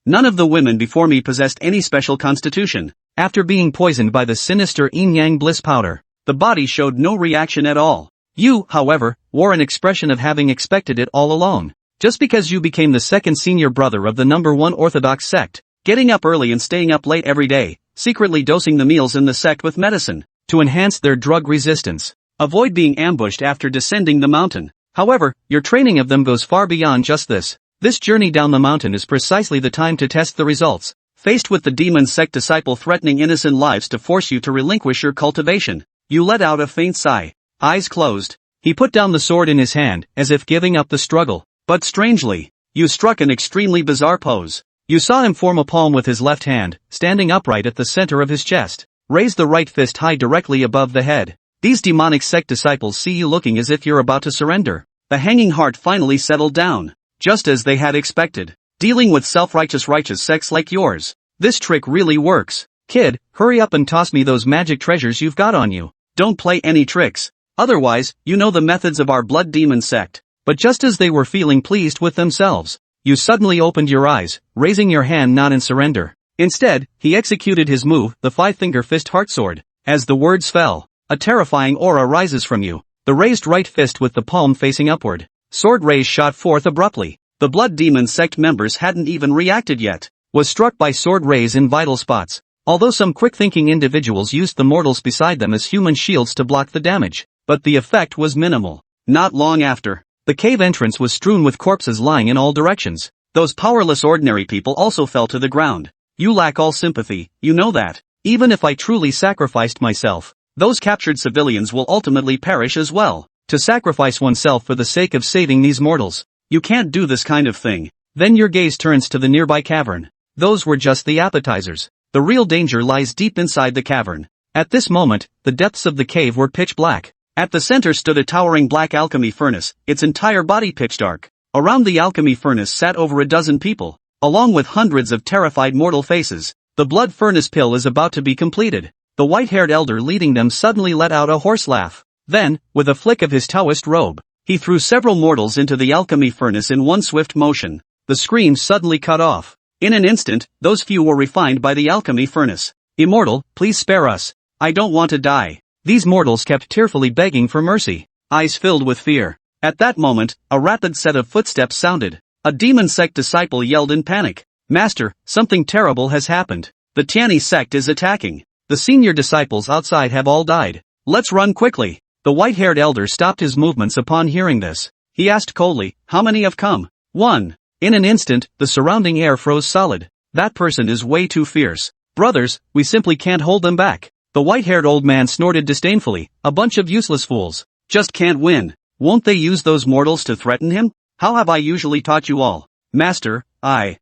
None of the women before me possessed any special constitution. After being poisoned by the sinister yin-yang bliss powder, the body showed no reaction at all. You, however, wore an expression of having expected it all along. Just because you became the second senior brother of the #1 orthodox sect, getting up early and staying up late every day, secretly dosing the meals in the sect with medicine, to enhance their drug resistance. Avoid being ambushed after descending the mountain. However, your training of them goes far beyond just this. This journey down the mountain is precisely the time to test the results. Faced with the demon sect disciple threatening innocent lives to force you to relinquish your cultivation, you let out a faint sigh. Eyes closed, he put down the sword in his hand, as if giving up the struggle. But strangely, you struck an extremely bizarre pose. You saw him form a palm with his left hand, standing upright at the center of his chest. Raise the right fist high directly above the head. These demonic sect disciples see you looking as if you're about to surrender. The hanging heart finally settled down, just as they had expected. Dealing with self-righteous sects like yours, this trick really works. Kid, hurry up and toss me those magic treasures you've got on you. Don't play any tricks. Otherwise, you know the methods of our Blood Demon Sect. But just as they were feeling pleased with themselves, you suddenly opened your eyes, raising your hand not in surrender. Instead, he executed his move, the five-finger fist heart sword. As the words fell, a terrifying aura rises from you. The raised right fist with the palm facing upward. Sword raise shot forth abruptly. The Blood Demon Sect members hadn't even reacted yet. Was struck by sword rays in vital spots. Although some quick-thinking individuals used the mortals beside them as human shields to block the damage. But the effect was minimal. Not long after, the cave entrance was strewn with corpses lying in all directions. Those powerless ordinary people also fell to the ground. You lack all sympathy, you know that. Even if I truly sacrificed myself, those captured civilians will ultimately perish as well. To sacrifice oneself for the sake of saving these mortals, you can't do this kind of thing. Then your gaze turns to the nearby cavern. Those were just the appetizers. The real danger lies deep inside the cavern. At this moment, the depths of the cave were pitch black. At the center stood a towering black alchemy furnace, its entire body pitch dark. Around the alchemy furnace sat over a dozen people, along with hundreds of terrified mortal faces. The blood furnace pill is about to be completed. The white-haired elder leading them suddenly let out a hoarse laugh. Then, with a flick of his Taoist robe, he threw several mortals into the alchemy furnace in one swift motion. The screams suddenly cut off. In an instant, those few were refined by the alchemy furnace. Immortal, please spare us. I don't want to die. These mortals kept tearfully begging for mercy, eyes filled with fear. At that moment, a rapid set of footsteps sounded. A demon sect disciple yelled in panic. Master, something terrible has happened. The Tianyi sect is attacking. The senior disciples outside have all died. Let's run quickly. The white-haired elder stopped his movements upon hearing this. He asked coldly, how many have come? 1. In an instant, the surrounding air froze solid. That person is way too fierce. Brothers, we simply can't hold them back. The white-haired old man snorted disdainfully, a bunch of useless fools. Just can't win. Won't they use those mortals to threaten him? How have I usually taught you all? Master,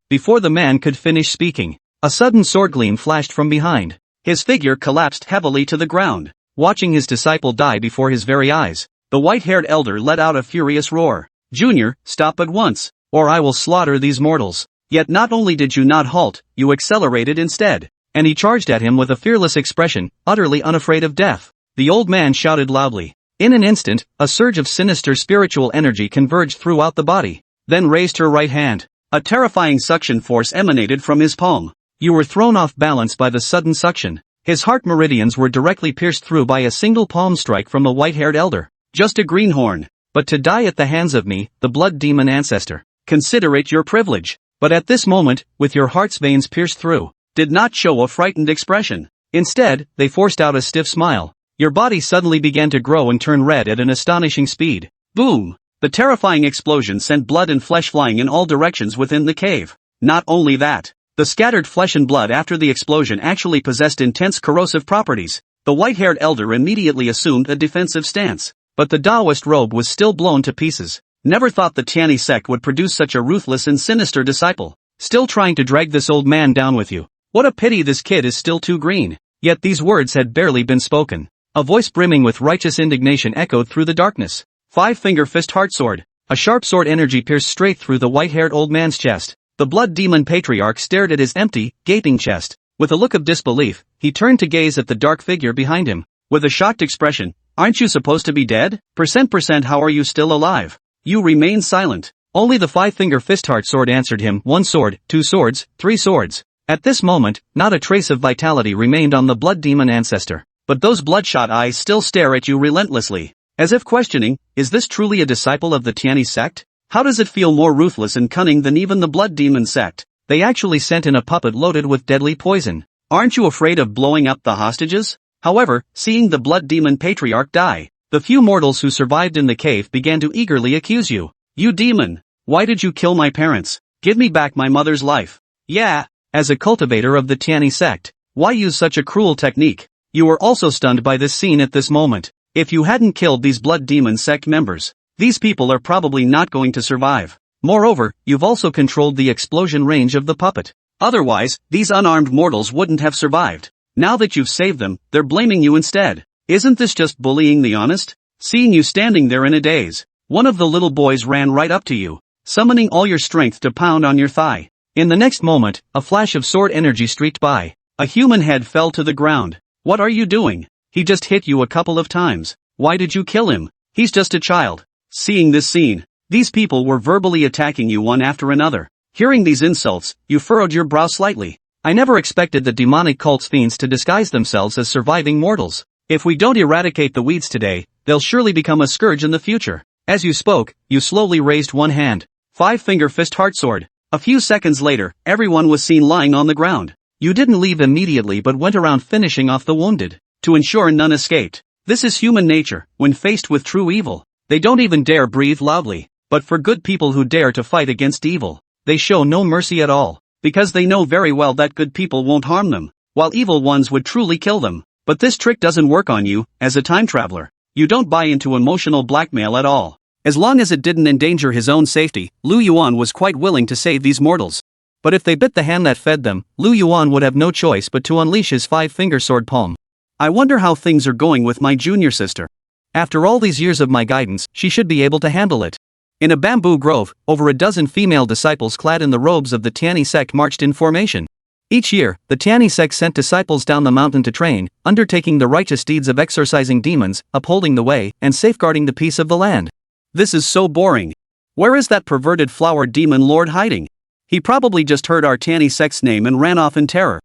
Before the man could finish speaking, a sudden sword gleam flashed from behind. His figure collapsed heavily to the ground. Watching his disciple die before his very eyes, the white-haired elder let out a furious roar. Junior, stop at once, or I will slaughter these mortals. Yet not only did you not halt, you accelerated instead. And he charged at him with a fearless expression, utterly unafraid of death. The old man shouted loudly. In an instant, a surge of sinister spiritual energy converged throughout the body, then raised her right hand. A terrifying suction force emanated from his palm. You were thrown off balance by the sudden suction. His heart meridians were directly pierced through by a single palm strike from the white-haired elder. Just a greenhorn. But to die at the hands of me, the blood demon ancestor. Consider it your privilege. But at this moment, with your heart's veins pierced through, did not show a frightened expression. Instead, they forced out a stiff smile. Your body suddenly began to grow and turn red at an astonishing speed. Boom! The terrifying explosion sent blood and flesh flying in all directions within the cave. Not only that, the scattered flesh and blood after the explosion actually possessed intense corrosive properties. The white-haired elder immediately assumed a defensive stance. But the Taoist robe was still blown to pieces. Never thought the Tianyi sect would produce such a ruthless and sinister disciple. Still trying to drag this old man down with you. What a pity this kid is still too green. Yet these words had barely been spoken. A voice brimming with righteous indignation echoed through the darkness. Five-finger fist heart sword. A sharp sword energy pierced straight through the white-haired old man's chest. The blood demon patriarch stared at his empty, gaping chest. With a look of disbelief, he turned to gaze at the dark figure behind him. With a shocked expression, aren't you supposed to be dead? Percent how are you still alive? You remain silent. Only the 5-finger fist heart sword answered him, 1 sword, 2 swords, 3 swords. At this moment, not a trace of vitality remained on the blood demon ancestor, but those bloodshot eyes still stare at you relentlessly, as if questioning, is this truly a disciple of the Tiani sect? How does it feel more ruthless and cunning than even the Blood Demon Sect? They actually sent in a puppet loaded with deadly poison. Aren't you afraid of blowing up the hostages? However, seeing the Blood Demon Patriarch die, the few mortals who survived in the cave began to eagerly accuse you. You demon! Why did you kill my parents? Give me back my mother's life. Yeah! As a cultivator of the Tiani sect, why use such a cruel technique? You were also stunned by this scene at this moment. If you hadn't killed these Blood Demon Sect members, these people are probably not going to survive. Moreover, you've also controlled the explosion range of the puppet. Otherwise, these unarmed mortals wouldn't have survived. Now that you've saved them, they're blaming you instead. Isn't this just bullying the honest? Seeing you standing there in a daze, one of the little boys ran right up to you, summoning all your strength to pound on your thigh. In the next moment, a flash of sword energy streaked by. A human head fell to the ground. What are you doing? He just hit you a couple of times. Why did you kill him? He's just a child. Seeing this scene, these people were verbally attacking you one after another. Hearing these insults, you furrowed your brow slightly. I never expected the demonic cult's fiends to disguise themselves as surviving mortals. If we don't eradicate the weeds today, they'll surely become a scourge in the future. As you spoke, you slowly raised one hand. 5-finger fist heart sword. A few seconds later, everyone was seen lying on the ground. You didn't leave immediately but went around finishing off the wounded, to ensure none escaped. This is human nature. When faced with true evil, they don't even dare breathe loudly. But for good people who dare to fight against evil, they show no mercy at all, because they know very well that good people won't harm them, while evil ones would truly kill them. But this trick doesn't work on you, as a time traveler. You don't buy into emotional blackmail at all. As long as it didn't endanger his own safety, Lu Yuan was quite willing to save these mortals. But if they bit the hand that fed them, Lu Yuan would have no choice but to unleash his 5-finger sword palm. I wonder how things are going with my junior sister. After all these years of my guidance, she should be able to handle it. In a bamboo grove, over a dozen female disciples clad in the robes of the Tiani sect marched in formation. Each year, the Tiani sect sent disciples down the mountain to train, undertaking the righteous deeds of exorcising demons, upholding the way, and safeguarding the peace of the land. This is so boring. Where is that perverted flower demon lord hiding? He probably just heard our Tiani sect's name and ran off in terror.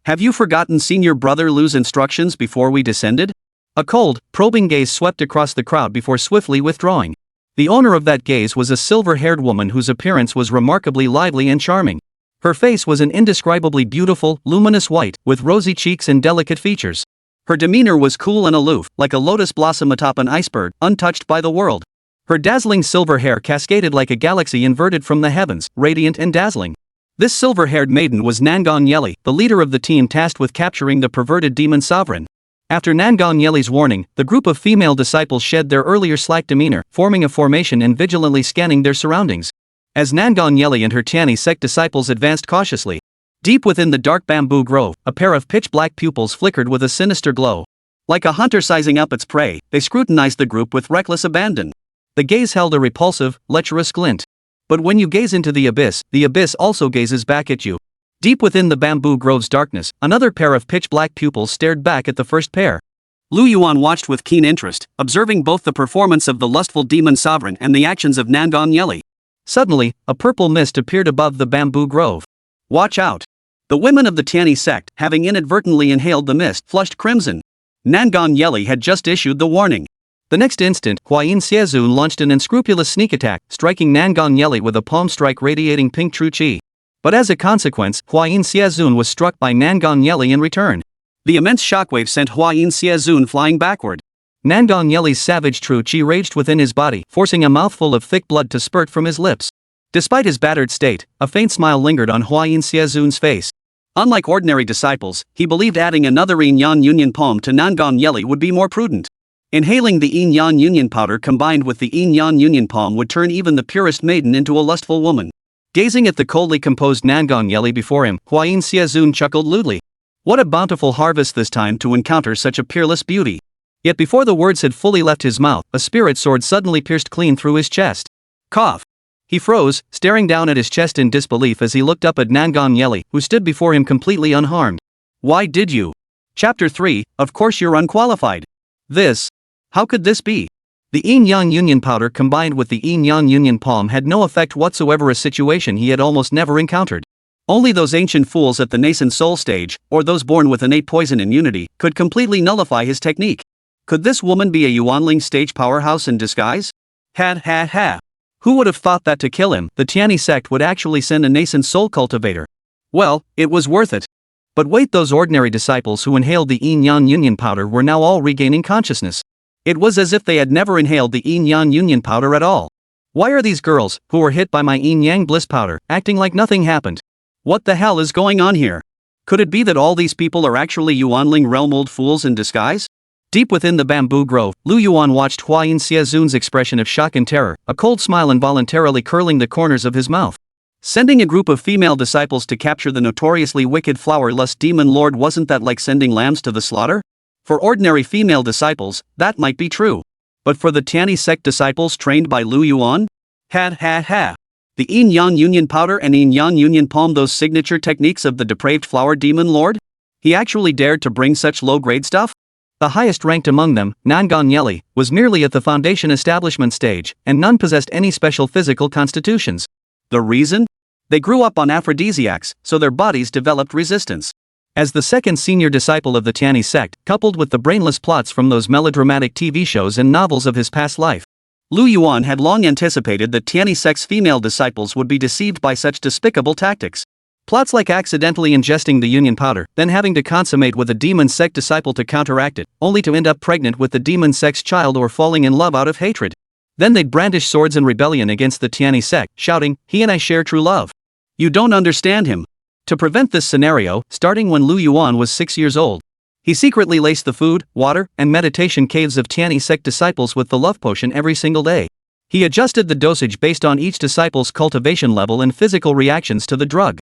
Have you forgotten senior brother Lu's instructions before we descended? A cold, probing gaze swept across the crowd before swiftly withdrawing. The owner of that gaze was a silver-haired woman whose appearance was remarkably lively and charming. Her face was an indescribably beautiful, luminous white, with rosy cheeks and delicate features. Her demeanor was cool and aloof, like a lotus blossom atop an iceberg, untouched by the world. Her dazzling silver hair cascaded like a galaxy inverted from the heavens, radiant and dazzling. This silver-haired maiden was Nangong Yeli, the leader of the team tasked with capturing the perverted demon sovereign. After Nangong Yeli's warning, the group of female disciples shed their earlier slack demeanor, forming a formation and vigilantly scanning their surroundings. As Nangong Yeli and her Tiani sect disciples advanced cautiously, deep within the dark bamboo grove, a pair of pitch-black pupils flickered with a sinister glow. Like a hunter sizing up its prey, they scrutinized the group with reckless abandon. The gaze held a repulsive, lecherous glint. But when you gaze into the abyss also gazes back at you. Deep within the bamboo grove's darkness, another pair of pitch-black pupils stared back at the first pair. Lu Yuan watched with keen interest, observing both the performance of the lustful demon sovereign and the actions of Nangong Yeli. Suddenly, a purple mist appeared above the bamboo grove. Watch out! The women of the Tiani sect, having inadvertently inhaled the mist, flushed crimson. Nangong Yeli had just issued the warning. The next instant, Huayin Xiezun launched an unscrupulous sneak attack, striking Nangong Yeli with a palm strike radiating pink true chi. But as a consequence, Huayin Xiezun was struck by Nangong Yeli in return. The immense shockwave sent Huayin Xiezun flying backward. Nangong Yeli's savage true chi raged within his body, forcing a mouthful of thick blood to spurt from his lips. Despite his battered state, a faint smile lingered on Huayin Xiezun's face. Unlike ordinary disciples, he believed adding another Yin-Yan Union palm to Nangong Yeli would be more prudent. Inhaling the Yin-Yan Union powder combined with the Yin-Yan Union palm would turn even the purest maiden into a lustful woman. Gazing at the coldly composed Nangong Yeli before him, Huayin Xiezun chuckled lewdly. What a bountiful harvest this time to encounter such a peerless beauty. Yet before the words had fully left his mouth, a spirit sword suddenly pierced clean through his chest. Cough. He froze, staring down at his chest in disbelief as he looked up at Nangong Yeli, who stood before him completely unharmed. Why did you? Chapter 3, Of course you're unqualified. How could this be? The yin-yang union powder combined with the yin-yang union palm had no effect whatsoever, a situation he had almost never encountered. Only those ancient fools at the nascent soul stage, or those born with innate poison immunity, could completely nullify his technique. Could this woman be a Yuanling stage powerhouse in disguise? Ha. Who would have thought that to kill him, the Tianyi sect would actually send a nascent soul cultivator? Well, it was worth it. But wait, those ordinary disciples who inhaled the yin-yang union powder were now all regaining consciousness. It was as if they had never inhaled the yin-yang union powder at all. Why are these girls, who were hit by my yin-yang bliss powder, acting like nothing happened? What the hell is going on here? Could it be that all these people are actually Yuanling realm old fools in disguise? Deep within the bamboo grove, Lu Yuan watched Huayin Xiezun's expression of shock and terror, a cold smile involuntarily curling the corners of his mouth. Sending a group of female disciples to capture the notoriously wicked flower lust demon lord, wasn't that like sending lambs to the slaughter? For ordinary female disciples, that might be true. But for the Tianyi sect disciples trained by Lu Yuan? Ha. The yin-yang union powder and yin-yang union palm, those signature techniques of the depraved flower demon lord? He actually dared to bring such low-grade stuff? The highest ranked among them, Nangong Yeli, was merely at the foundation establishment stage, and none possessed any special physical constitutions. The reason? They grew up on aphrodisiacs, so their bodies developed resistance. As the second senior disciple of the Tianyi sect, coupled with the brainless plots from those melodramatic TV shows and novels of his past life, Lu Yuan had long anticipated that Tianyi sect's female disciples would be deceived by such despicable tactics. Plots like accidentally ingesting the union powder, then having to consummate with a demon sect disciple to counteract it, only to end up pregnant with the demon sect's child or falling in love out of hatred. Then they'd brandish swords in rebellion against the Tianyi sect, shouting, "He and I share true love." You don't understand him. To prevent this scenario, starting when Lu Yuan was 6 years old, he secretly laced the food, water, and meditation caves of Tianyi sect disciples with the love potion every single day. He adjusted the dosage based on each disciple's cultivation level and physical reactions to the drug.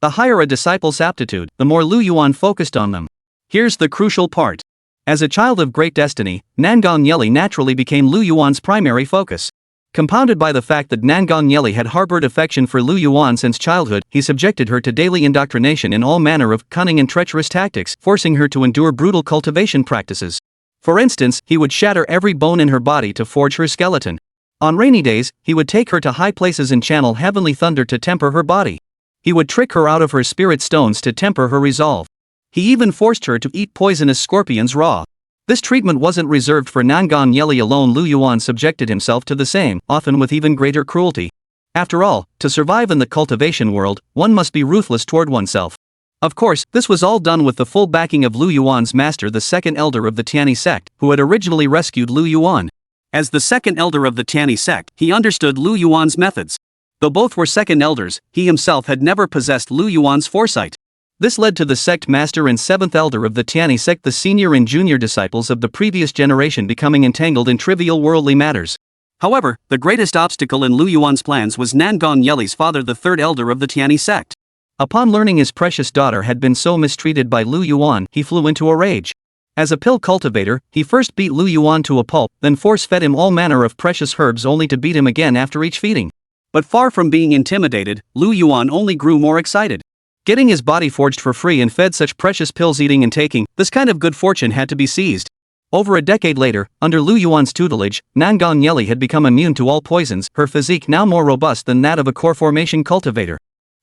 The higher a disciple's aptitude, the more Lu Yuan focused on them. Here's the crucial part. As a child of great destiny, Nangong Yeli naturally became Lu Yuan's primary focus. Compounded by the fact that Nangong Yeli had harbored affection for Lu Yuan since childhood, he subjected her to daily indoctrination in all manner of cunning and treacherous tactics, forcing her to endure brutal cultivation practices. For instance, he would shatter every bone in her body to forge her skeleton. On rainy days, he would take her to high places and channel heavenly thunder to temper her body. He would trick her out of her spirit stones to temper her resolve. He even forced her to eat poisonous scorpions raw. This treatment wasn't reserved for Nangong Yeli alone. Lu Yuan subjected himself to the same, often with even greater cruelty. After all, to survive in the cultivation world, one must be ruthless toward oneself. Of course, this was all done with the full backing of Lu Yuan's master, the second elder of the Tianyi sect, who had originally rescued Lu Yuan. As the second elder of the Tianyi sect, he understood Lu Yuan's methods. Though both were second elders, he himself had never possessed Lu Yuan's foresight. This led to the sect master and seventh elder of the Tianyi sect, the senior and junior disciples of the previous generation, becoming entangled in trivial worldly matters. However, the greatest obstacle in Lu Yuan's plans was Nangong Yeli's father, the third elder of the Tianyi sect. Upon learning his precious daughter had been so mistreated by Lu Yuan, he flew into a rage. As a pill cultivator, he first beat Lu Yuan to a pulp, then force-fed him all manner of precious herbs only to beat him again after each feeding. But far from being intimidated, Lu Yuan only grew more excited. Getting his body forged for free and fed such precious pills eating and taking, this kind of good fortune had to be seized. Over a decade later, under Lu Yuan's tutelage, Nangong Yeli had become immune to all poisons, her physique now more robust than that of a core formation cultivator.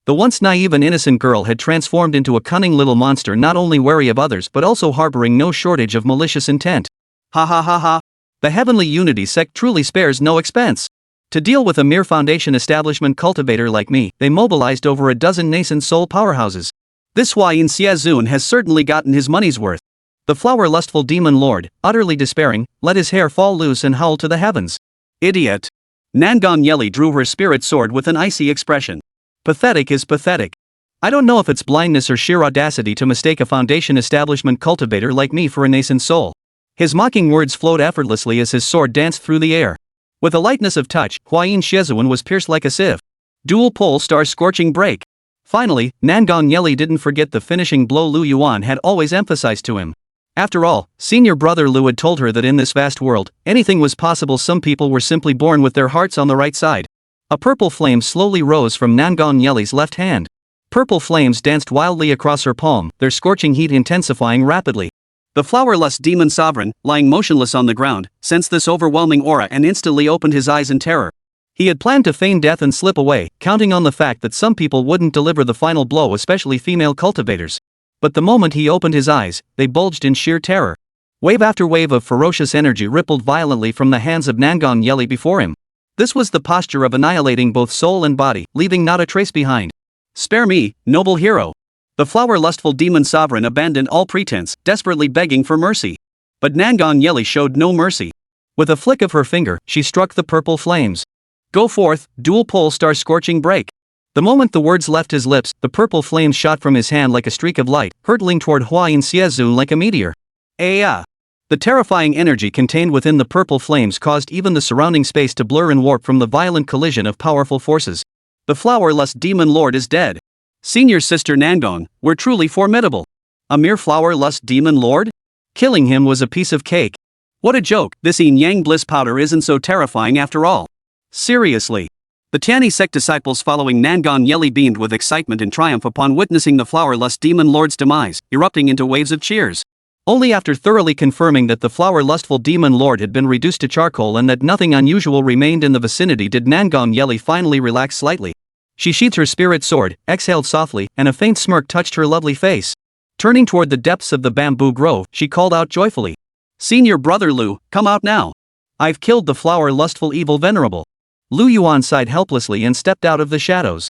The once naive and innocent girl had transformed into a cunning little monster, not only wary of others but also harboring no shortage of malicious intent. Ha. The Heavenly Unity sect truly spares no expense. To deal with a mere foundation establishment cultivator like me, they mobilized over a dozen nascent soul powerhouses. This Huayin Xiezun has certainly gotten his money's worth. The flower-lustful demon lord, utterly despairing, let his hair fall loose and howled to the heavens. Idiot! Nangong Yeli drew her spirit sword with an icy expression. Pathetic is pathetic. I don't know if it's blindness or sheer audacity to mistake a foundation establishment cultivator like me for a nascent soul. His mocking words flowed effortlessly as his sword danced through the air. With a lightness of touch, Huayin Xiezun was pierced like a sieve. Dual pole star scorching break. Finally, Nangong Yeli didn't forget the finishing blow Lu Yuan had always emphasized to him. After all, senior brother Lu had told her that in this vast world, anything was possible. Some people were simply born with their hearts on the right side. A purple flame slowly rose from Nangong Yeli's left hand. Purple flames danced wildly across her palm, their scorching heat intensifying rapidly. The flower-lust demon sovereign, lying motionless on the ground, sensed this overwhelming aura and instantly opened his eyes in terror. He had planned to feign death and slip away, counting on the fact that some people wouldn't deliver the final blow, especially female cultivators. But the moment he opened his eyes, they bulged in sheer terror. Wave after wave of ferocious energy rippled violently from the hands of Nangong Yeli before him. This was the posture of annihilating both soul and body, leaving not a trace behind. "Spare me, noble hero." The flower-lustful demon sovereign abandoned all pretense, desperately begging for mercy. But Nangong Yeli showed no mercy. With a flick of her finger, she struck the purple flames. "Go forth, dual pole star scorching break." The moment the words left his lips, the purple flames shot from his hand like a streak of light, hurtling toward Huayin Xiezun like a meteor. The terrifying energy contained within the purple flames caused even the surrounding space to blur and warp from the violent collision of powerful forces. The flower-lust demon lord is dead. Senior sister Nangong, we're truly formidable. A mere flower-lust demon lord? Killing him was a piece of cake. What a joke, this yin-yang bliss powder isn't so terrifying after all. Seriously. The Tiani sect disciples following Nangong Yeli beamed with excitement and triumph upon witnessing the flower-lust demon lord's demise, erupting into waves of cheers. Only after thoroughly confirming that the flower-lustful demon lord had been reduced to charcoal and that nothing unusual remained in the vicinity did Nangong Yeli finally relax slightly. She sheathed her spirit sword, exhaled softly, and a faint smirk touched her lovely face. Turning toward the depths of the bamboo grove, she called out joyfully. "Senior brother Lu, come out now. I've killed the flower-lustful evil venerable." Lu Yuan sighed helplessly and stepped out of the shadows.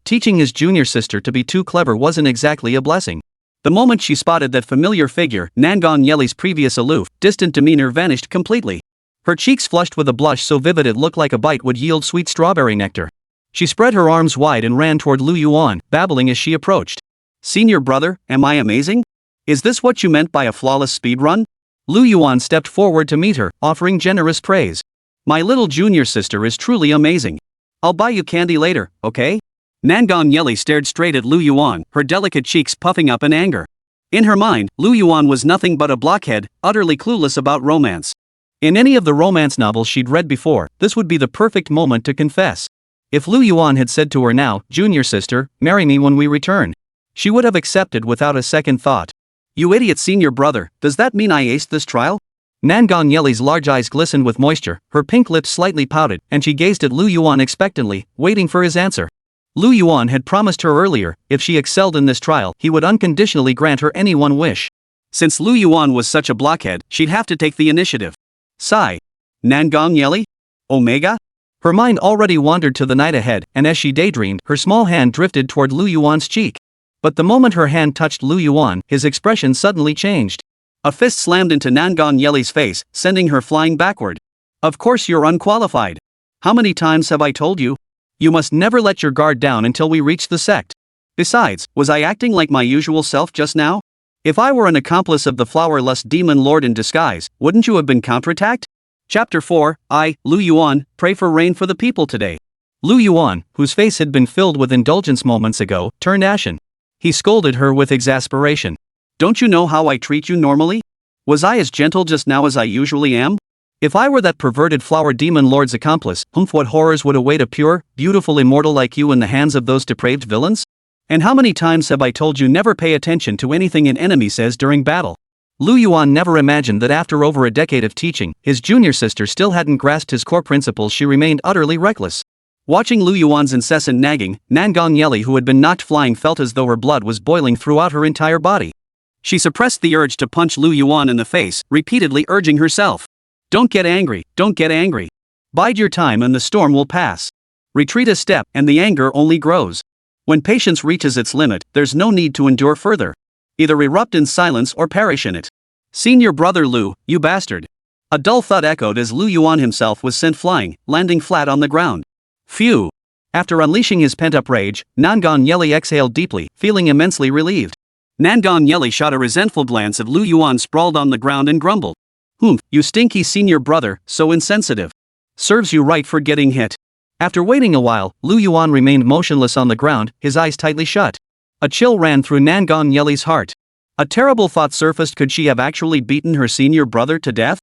Teaching his junior sister to be too clever wasn't exactly a blessing. The moment she spotted that familiar figure, Nangong Yeli's previous aloof, distant demeanor vanished completely. Her cheeks flushed with a blush so vivid it looked like a bite would yield sweet strawberry nectar. She spread her arms wide and ran toward Lu Yuan, babbling as she approached. "Senior brother, am I amazing? Is this what you meant by a flawless speedrun?" Lu Yuan stepped forward to meet her, offering generous praise. "My little junior sister is truly amazing. I'll buy you candy later, okay?" Nangong Yeli stared straight at Lu Yuan, her delicate cheeks puffing up in anger. In her mind, Lu Yuan was nothing but a blockhead, utterly clueless about romance. In any of the romance novels she'd read before, this would be the perfect moment to confess. If Lu Yuan had said to her now, "Junior sister, marry me when we return," she would have accepted without a second thought. "You idiot senior brother, does that mean I aced this trial?" Nangong Yeli's large eyes glistened with moisture, her pink lips slightly pouted, and she gazed at Lu Yuan expectantly, waiting for his answer. Lu Yuan had promised her earlier, if she excelled in this trial, he would unconditionally grant her any one wish. Since Lu Yuan was such a blockhead, she'd have to take the initiative. Sigh. Nangong Yeli? Omega? Her mind already wandered to the night ahead, and as she daydreamed, her small hand drifted toward Lu Yuan's cheek. But the moment her hand touched Lu Yuan, his expression suddenly changed. A fist slammed into Nangong Yeli's face, sending her flying backward. "Of course you're unqualified. How many times have I told you? You must never let your guard down until we reach the sect. Besides, was I acting like my usual self just now? If I were an accomplice of the flower-lust demon lord in disguise, wouldn't you have been counterattacked?" Chapter 4, Lu Yuan, pray for rain for the people today. Lu Yuan, whose face had been filled with indulgence moments ago, turned ashen. He scolded her with exasperation. "Don't you know how I treat you normally? Was I as gentle just now as I usually am? If I were that perverted flower demon lord's accomplice, what horrors would await a pure, beautiful immortal like you in the hands of those depraved villains? And how many times have I told you never pay attention to anything an enemy says during battle?" Lu Yuan never imagined that after over a decade of teaching, his junior sister still hadn't grasped his core principles. She remained utterly reckless. Watching Lu Yuan's incessant nagging, Nangong Yeli, who had been knocked flying, felt as though her blood was boiling throughout her entire body. She suppressed the urge to punch Lu Yuan in the face, repeatedly urging herself. "Don't get angry, don't get angry. Bide your time and the storm will pass. Retreat a step and the anger only grows. When patience reaches its limit, there's no need to endure further. Either erupt in silence or perish in it. Senior brother Lu, you bastard." A dull thud echoed as Lu Yuan himself was sent flying, landing flat on the ground. Phew. After unleashing his pent-up rage, Nangong Yeli exhaled deeply, feeling immensely relieved. Nangong Yeli shot a resentful glance at Lu Yuan sprawled on the ground and grumbled. You stinky senior brother, so insensitive. Serves you right for getting hit." After waiting a while, Lu Yuan remained motionless on the ground, his eyes tightly shut. A chill ran through Nangong Yeli's heart. A terrible thought surfaced: could she have actually beaten her senior brother to death?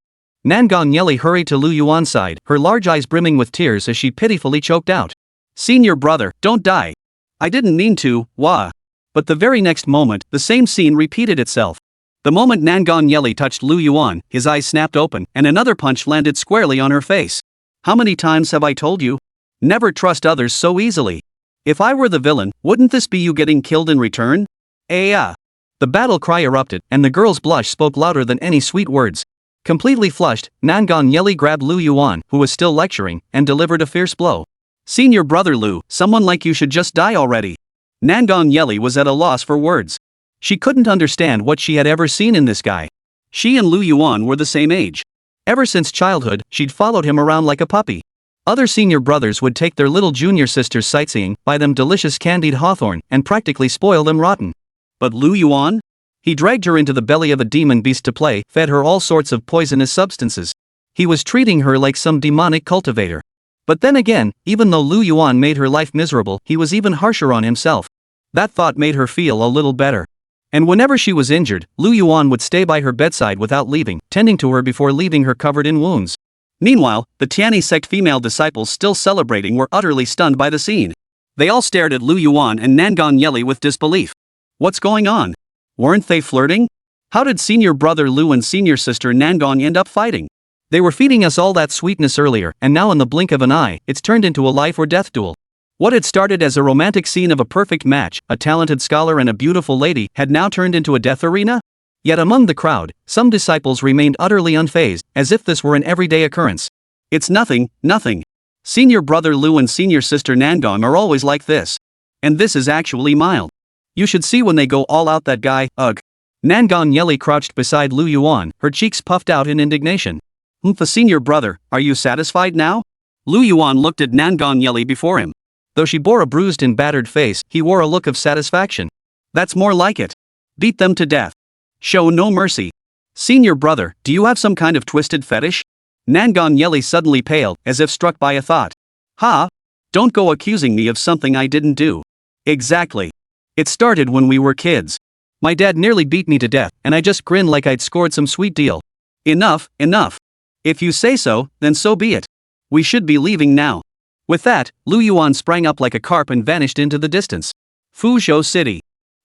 Nangong Yeli hurried to Lu Yuan's side, her large eyes brimming with tears as she pitifully choked out. "Senior brother, don't die. I didn't mean to, wah." But the very next moment, the same scene repeated itself. The moment Nangong Yeli touched Lu Yuan, his eyes snapped open, and another punch landed squarely on her face. How many times have I told you? Never trust others so easily. If I were the villain, wouldn't this be you getting killed in return? Ah! The battle cry erupted, and the girl's blush spoke louder than any sweet words. Completely flushed, Nangong Yeli grabbed Lu Yuan, who was still lecturing, and delivered a fierce blow. Senior brother Lu, someone like you should just die already. Nangong Yeli was at a loss for words. She couldn't understand what she had ever seen in this guy. She and Lu Yuan were the same age. Ever since childhood, she'd followed him around like a puppy. Other senior brothers would take their little junior sisters sightseeing, buy them delicious candied hawthorn, and practically spoil them rotten. But Lu Yuan? He dragged her into the belly of a demon beast to play, fed her all sorts of poisonous substances. He was treating her like some demonic cultivator. But then again, even though Lu Yuan made her life miserable, he was even harsher on himself. That thought made her feel a little better. And whenever she was injured, Lu Yuan would stay by her bedside without leaving, tending to her before leaving her covered in wounds. Meanwhile, the Tianyi sect female disciples still celebrating were utterly stunned by the scene. They all stared at Lu Yuan and Nangong Yeli with disbelief. What's going on? Weren't they flirting? How did senior brother Lu and senior sister Nangong end up fighting? They were feeding us all that sweetness earlier, and now in the blink of an eye, it's turned into a life or death duel. What had started as a romantic scene of a perfect match, a talented scholar and a beautiful lady, had now turned into a death arena? Yet among the crowd, some disciples remained utterly unfazed, as if this were an everyday occurrence. It's nothing, nothing. Senior brother Lu and senior sister Nangong are always like this. And this is actually mild. You should see when they go all out, that guy, ugh. Nangong Yeli crouched beside Lu Yuan, her cheeks puffed out in indignation. The senior brother, are you satisfied now? Lu Yuan looked at Nangong Yeli before him. Though she bore a bruised and battered face, he wore a look of satisfaction. That's more like it. Beat them to death. Show no mercy. Senior brother, do you have some kind of twisted fetish? Nangong Yeli suddenly paled, as if struck by a thought. Ha! Don't go accusing me of something I didn't do. Exactly. It started when we were kids. My dad nearly beat me to death, and I just grinned like I'd scored some sweet deal. Enough, enough. If you say so, then so be it. We should be leaving now. With that, Lu Yuan sprang up like a carp and vanished into the distance. Fuzhou City.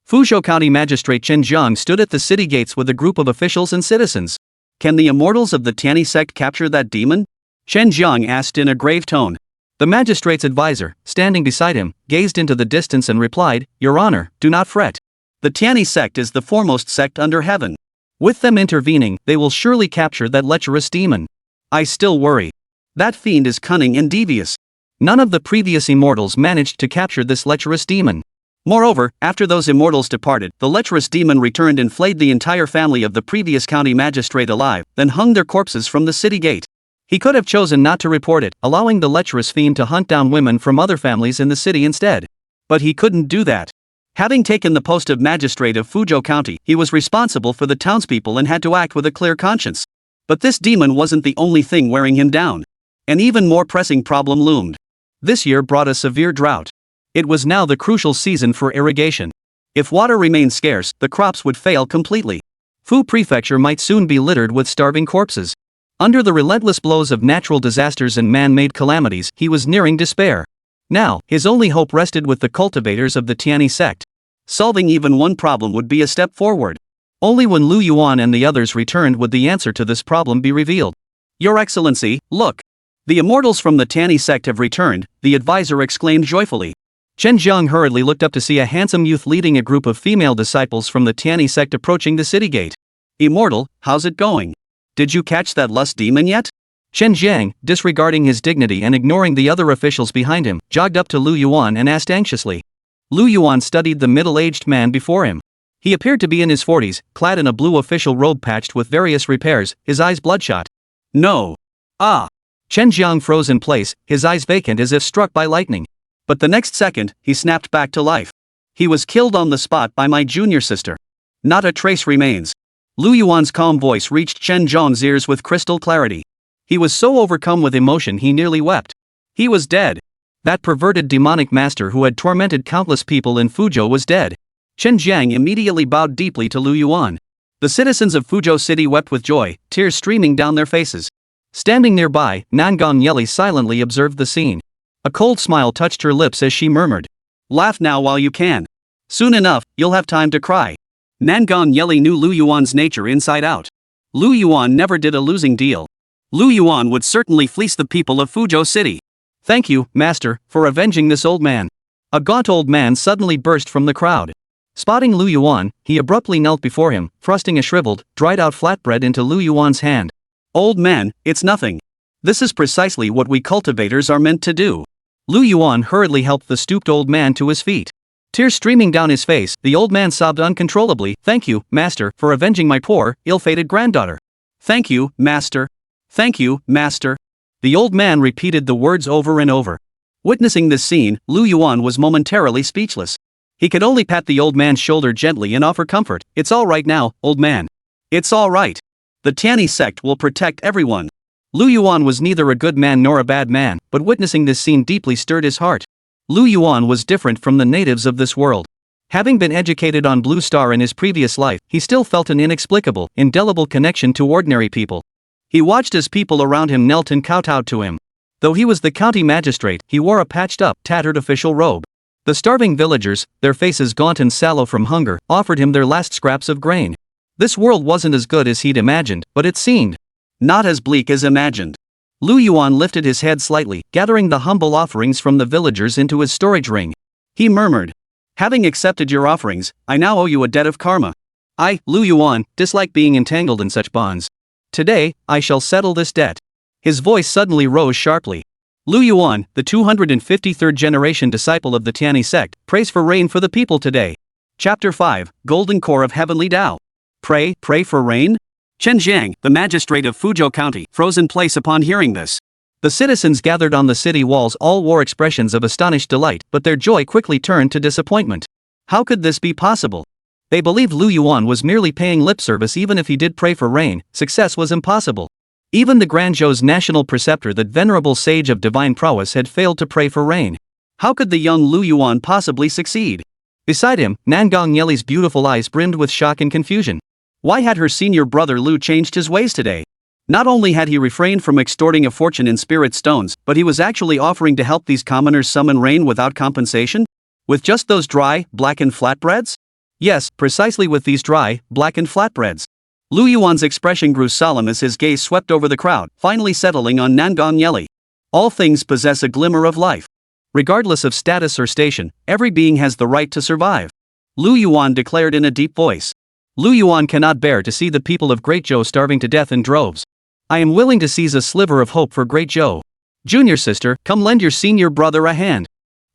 Fuzhou County Magistrate Chen Jiang stood at the city gates with a group of officials and citizens. Can the immortals of the Tianyi sect capture that demon? Chen Jiang asked in a grave tone. The magistrate's advisor, standing beside him, gazed into the distance and replied, Your Honor, do not fret. The Tianyi sect is the foremost sect under heaven. With them intervening, they will surely capture that lecherous demon. I still worry. That fiend is cunning and devious. None of the previous immortals managed to capture this lecherous demon. Moreover, after those immortals departed, the lecherous demon returned and flayed the entire family of the previous county magistrate alive, then hung their corpses from the city gate. He could have chosen not to report it, allowing the lecherous fiend to hunt down women from other families in the city instead. But he couldn't do that. Having taken the post of magistrate of Fuzhou County, he was responsible for the townspeople and had to act with a clear conscience. But this demon wasn't the only thing wearing him down. An even more pressing problem loomed. This year brought a severe drought. It was now the crucial season for irrigation. If water remained scarce, the crops would fail completely. Fu Prefecture might soon be littered with starving corpses. Under the relentless blows of natural disasters and man-made calamities, he was nearing despair. Now, his only hope rested with the cultivators of the Tianyi sect. Solving even one problem would be a step forward. Only when Lu Yuan and the others returned would the answer to this problem be revealed. Your Excellency, look! The immortals from the Tianyi sect have returned, the advisor exclaimed joyfully. Chen Jiang hurriedly looked up to see a handsome youth leading a group of female disciples from the Tianyi sect approaching the city gate. Immortal, how's it going? Did you catch that lust demon yet? Chen Jiang, disregarding his dignity and ignoring the other officials behind him, jogged up to Lu Yuan and asked anxiously. Lu Yuan studied the middle-aged man before him. He appeared to be in his 40s, clad in a blue official robe patched with various repairs, his eyes bloodshot. No. Ah. Chen Jiang froze in place, his eyes vacant as if struck by lightning. But the next second, he snapped back to life. He was killed on the spot by my junior sister. Not a trace remains. Lu Yuan's calm voice reached Chen Jiang's ears with crystal clarity. He was so overcome with emotion he nearly wept. He was dead. That perverted demonic master who had tormented countless people in Fuzhou was dead. Chen Jiang immediately bowed deeply to Lu Yuan. The citizens of Fuzhou City wept with joy, tears streaming down their faces. Standing nearby, Nangong Yeli silently observed the scene. A cold smile touched her lips as she murmured, Laugh now while you can. Soon enough, you'll have time to cry. Nangong Yeli knew Lu Yuan's nature inside out. Lu Yuan never did a losing deal. Lu Yuan would certainly fleece the people of Fuzhou City. Thank you, master, for avenging this old man. A gaunt old man suddenly burst from the crowd. Spotting Lu Yuan, he abruptly knelt before him, thrusting a shriveled, dried-out flatbread into Lu Yuan's hand. Old man, it's nothing. This is precisely what we cultivators are meant to do. Lu Yuan hurriedly helped the stooped old man to his feet. Tears streaming down his face, the old man sobbed uncontrollably. Thank you, master, for avenging my poor, ill-fated granddaughter. Thank you, master. Thank you, master. The old man repeated the words over and over. Witnessing this scene, Lu Yuan was momentarily speechless. He could only pat the old man's shoulder gently and offer comfort. It's all right now, old man. It's all right. The Tianyi sect will protect everyone. Lu Yuan was neither a good man nor a bad man, but witnessing this scene deeply stirred his heart. Lu Yuan was different from the natives of this world. Having been educated on Blue Star in his previous life, he still felt an inexplicable, indelible connection to ordinary people. He watched as people around him knelt and kowtowed to him. Though he was the county magistrate, he wore a patched-up, tattered official robe. The starving villagers, their faces gaunt and sallow from hunger, offered him their last scraps of grain. This world wasn't as good as he'd imagined, but it seemed not as bleak as imagined. Lu Yuan lifted his head slightly, gathering the humble offerings from the villagers into his storage ring. He murmured, "Having accepted your offerings, I now owe you a debt of karma. I, Lu Yuan, dislike being entangled in such bonds. Today, I shall settle this debt." His voice suddenly rose sharply. Lu Yuan, the 253rd generation disciple of the Tianyi sect, prays for rain for the people today. Chapter 5, Golden Core of Heavenly Tao. Pray for rain? Chen Jiang, the magistrate of Fuzhou County, froze in place upon hearing this. The citizens gathered on the city walls all wore expressions of astonished delight, but their joy quickly turned to disappointment. How could this be possible? They believed Lu Yuan was merely paying lip service. Even if he did pray for rain, success was impossible. Even the Guangzhou's national preceptor, that venerable sage of divine prowess, had failed to pray for rain. How could the young Lu Yuan possibly succeed? Beside him, Nangong Yeli's beautiful eyes brimmed with shock and confusion. Why had her senior brother Lu changed his ways today? Not only had he refrained from extorting a fortune in spirit stones, but he was actually offering to help these commoners summon rain without compensation? With just those dry, blackened flatbreads? Yes, precisely with these dry, blackened flatbreads. Lu Yuan's expression grew solemn as his gaze swept over the crowd, finally settling on Nangong Yeli. All things possess a glimmer of life. Regardless of status or station, every being has the right to survive. Lu Yuan declared in a deep voice. Lu Yuan cannot bear to see the people of Great Zhou starving to death in droves. I am willing to seize a sliver of hope for Great Zhou. Junior sister, come lend your senior brother a hand.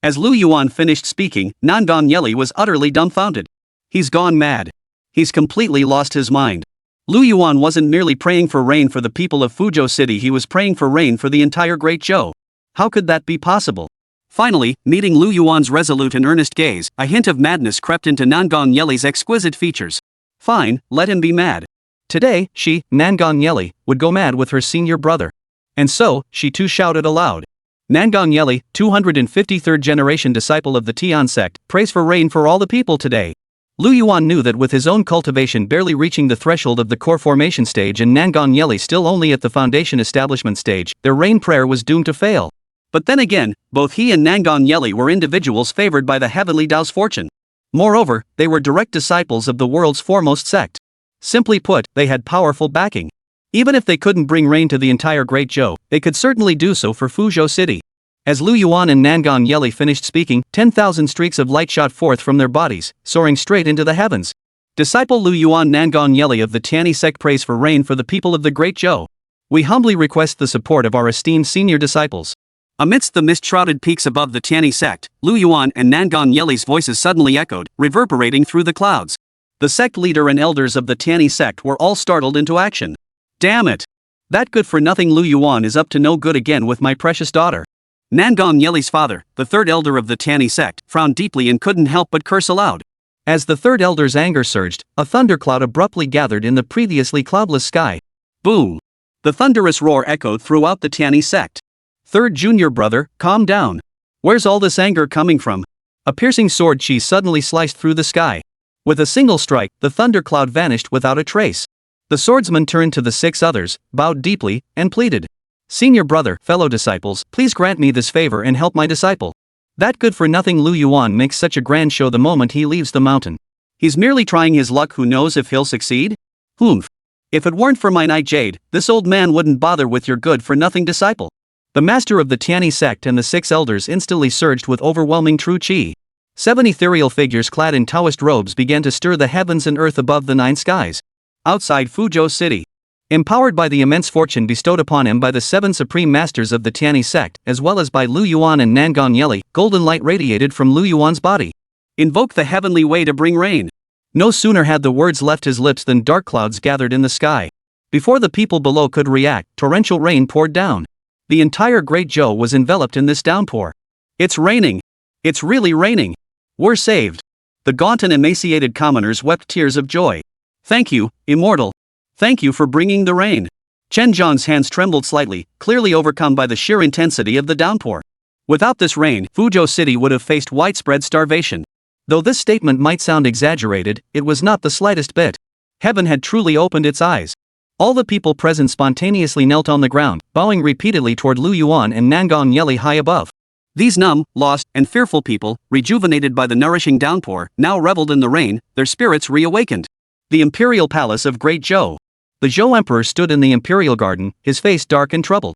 As Lu Yuan finished speaking, Nangong Yeli was utterly dumbfounded. He's gone mad. He's completely lost his mind. Lu Yuan wasn't merely praying for rain for the people of Fuzhou City, he was praying for rain for the entire Great Zhou. How could that be possible? Finally, meeting Lu Yuan's resolute and earnest gaze, a hint of madness crept into Nangong Yeli's exquisite features. Fine, let him be mad. Today, she, Nangong Yeli, would go mad with her senior brother. And so, she too shouted aloud. Nangong Yeli, 253rd generation disciple of the Tian sect, prays for rain for all the people today. Lu Yuan knew that with his own cultivation barely reaching the threshold of the core formation stage and Nangong Yeli still only at the foundation establishment stage, their rain prayer was doomed to fail. But then again, both he and Nangong Yeli were individuals favored by the heavenly Tao's fortune. Moreover, they were direct disciples of the world's foremost sect. Simply put, they had powerful backing. Even if they couldn't bring rain to the entire Great Zhou, they could certainly do so for Fuzhou City. As Lu Yuan and Nangong Yeli finished speaking, 10,000 streaks of light shot forth from their bodies, soaring straight into the heavens. Disciple Lu Yuan Nangong Yeli of the Tianyi sect prays for rain for the people of the Great Zhou. We humbly request the support of our esteemed senior disciples. Amidst the mist-shrouded peaks above the Tianyi sect, Lu Yuan and Nangong Yeli's voices suddenly echoed, reverberating through the clouds. The sect leader and elders of the Tianyi sect were all startled into action. Damn it! That good-for-nothing Lu Yuan is up to no good again with my precious daughter. Nangong Yeli's father, the third elder of the Tianyi sect, frowned deeply and couldn't help but curse aloud. As the third elder's anger surged, a thundercloud abruptly gathered in the previously cloudless sky. Boom! The thunderous roar echoed throughout the Tianyi sect. Third junior brother, calm down. Where's all this anger coming from? A piercing sword chi suddenly sliced through the sky. With a single strike, the thundercloud vanished without a trace. The swordsman turned to the 6 others, bowed deeply, and pleaded. Senior brother, fellow disciples, please grant me this favor and help my disciple. That good-for-nothing Lu Yuan makes such a grand show the moment he leaves the mountain. He's merely trying his luck, who knows if he'll succeed? Humph. If it weren't for my Night Jade, this old man wouldn't bother with your good-for-nothing disciple. The master of the Tiani sect and the 6 elders instantly surged with overwhelming true chi. 7 ethereal figures clad in Taoist robes began to stir the heavens and earth above the 9 skies. Outside Fuzhou City. Empowered by the immense fortune bestowed upon him by the 7 supreme masters of the Tiani sect, as well as by Lu Yuan and Nangong Yeli, golden light radiated from Lu Yuan's body. Invoke the heavenly way to bring rain. No sooner had the words left his lips than dark clouds gathered in the sky. Before the people below could react, torrential rain poured down. The entire Great Zhou was enveloped in this downpour. It's raining. It's really raining. We're saved. The gaunt and emaciated commoners wept tears of joy. Thank you, immortal. Thank you for bringing the rain. Chen Zhang's hands trembled slightly, clearly overcome by the sheer intensity of the downpour. Without this rain, Fuzhou City would have faced widespread starvation. Though this statement might sound exaggerated, it was not the slightest bit. Heaven had truly opened its eyes. All the people present spontaneously knelt on the ground, bowing repeatedly toward Lu Yuan and Nangong Yeli high above. These numb, lost, and fearful people, rejuvenated by the nourishing downpour, now reveled in the rain, their spirits reawakened. The imperial palace of Great Zhou. The Zhou emperor stood in the imperial garden, his face dark and troubled.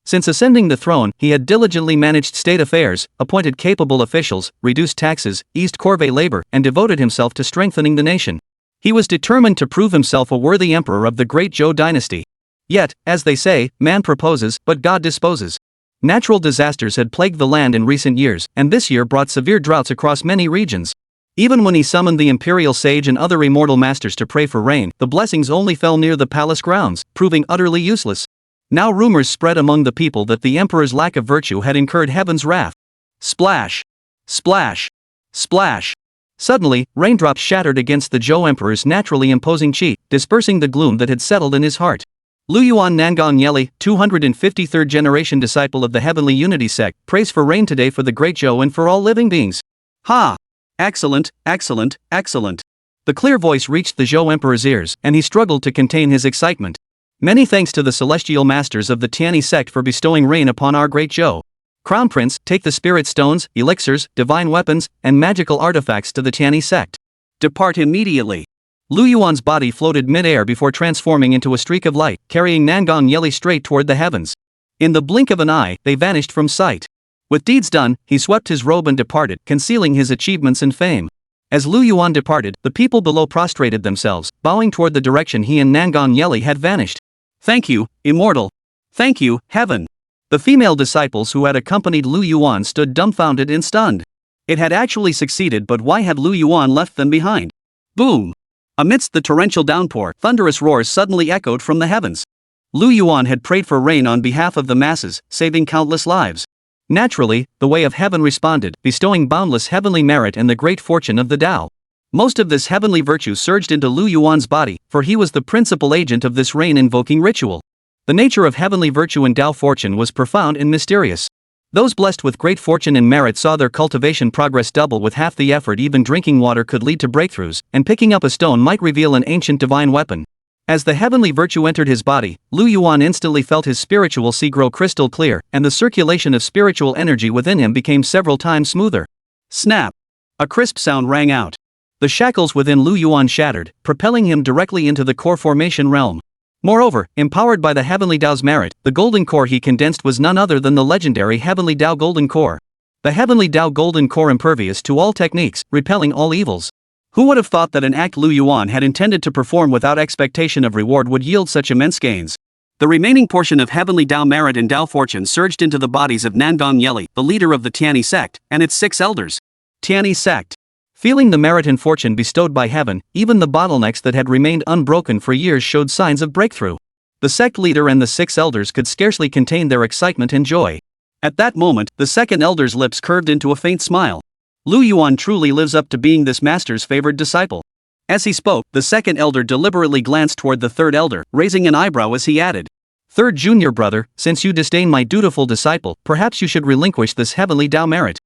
Since ascending the throne, he had diligently managed state affairs, appointed capable officials, reduced taxes, eased corvée labor, and devoted himself to strengthening the nation. He was determined to prove himself a worthy emperor of the Great Zhou dynasty. Yet, as they say, man proposes, but God disposes. Natural disasters had plagued the land in recent years, and this year brought severe droughts across many regions. Even when he summoned the imperial sage and other immortal masters to pray for rain, the blessings only fell near the palace grounds, proving utterly useless. Now rumors spread among the people that the emperor's lack of virtue had incurred heaven's wrath. Splash! Splash! Splash! Suddenly, raindrops shattered against the Zhou emperor's naturally imposing chi, dispersing the gloom that had settled in his heart. Lu Yuan Nangong Yeli, 253rd generation disciple of the Heavenly Unity sect, prays for rain today for the Great Zhou and for all living beings. Ha! Excellent, excellent, excellent. The clear voice reached the Zhou emperor's ears, and he struggled to contain his excitement. Many thanks to the celestial masters of the Tiani sect for bestowing rain upon our Great Zhou. Crown Prince, take the spirit stones, elixirs, divine weapons, and magical artifacts to the Tiani sect. Depart immediately. Lu Yuan's body floated mid-air before transforming into a streak of light, carrying Nangong Yeli straight toward the heavens. In the blink of an eye, they vanished from sight. With deeds done, he swept his robe and departed, concealing his achievements and fame. As Lu Yuan departed, the people below prostrated themselves, bowing toward the direction he and Nangong Yeli had vanished. Thank you, immortal. Thank you, heaven. The female disciples who had accompanied Lu Yuan stood dumbfounded and stunned. It had actually succeeded, but why had Lu Yuan left them behind? Boom! Amidst the torrential downpour, thunderous roars suddenly echoed from the heavens. Lu Yuan had prayed for rain on behalf of the masses, saving countless lives. Naturally, the way of heaven responded, bestowing boundless heavenly merit and the great fortune of the Tao. Most of this heavenly virtue surged into Lu Yuan's body, for he was the principal agent of this rain-invoking ritual. The nature of heavenly virtue and Tao fortune was profound and mysterious. Those blessed with great fortune and merit saw their cultivation progress double with half the effort. Even drinking water could lead to breakthroughs, and picking up a stone might reveal an ancient divine weapon. As the heavenly virtue entered his body, Lu Yuan instantly felt his spiritual sea grow crystal clear, and the circulation of spiritual energy within him became several times smoother. Snap! A crisp sound rang out. The shackles within Lu Yuan shattered, propelling him directly into the core formation realm. Moreover, empowered by the Heavenly Tao's merit, the golden core he condensed was none other than the legendary Heavenly Tao Golden Core. The Heavenly Tao Golden Core impervious to all techniques, repelling all evils. Who would have thought that an act Lu Yuan had intended to perform without expectation of reward would yield such immense gains? The remaining portion of Heavenly Tao merit and Tao fortune surged into the bodies of Nangong Yeli, the leader of the Tiani sect, and its 6 elders. Tiani sect. Feeling the merit and fortune bestowed by heaven, even the bottlenecks that had remained unbroken for years showed signs of breakthrough. The sect leader and the 6 elders could scarcely contain their excitement and joy. At that moment, the second elder's lips curved into a faint smile. Lu Yuan truly lives up to being this master's favored disciple. As he spoke, the second elder deliberately glanced toward the third elder, raising an eyebrow as he added, "Third junior brother, since you disdain my dutiful disciple, perhaps you should relinquish this heavenly Tao merit."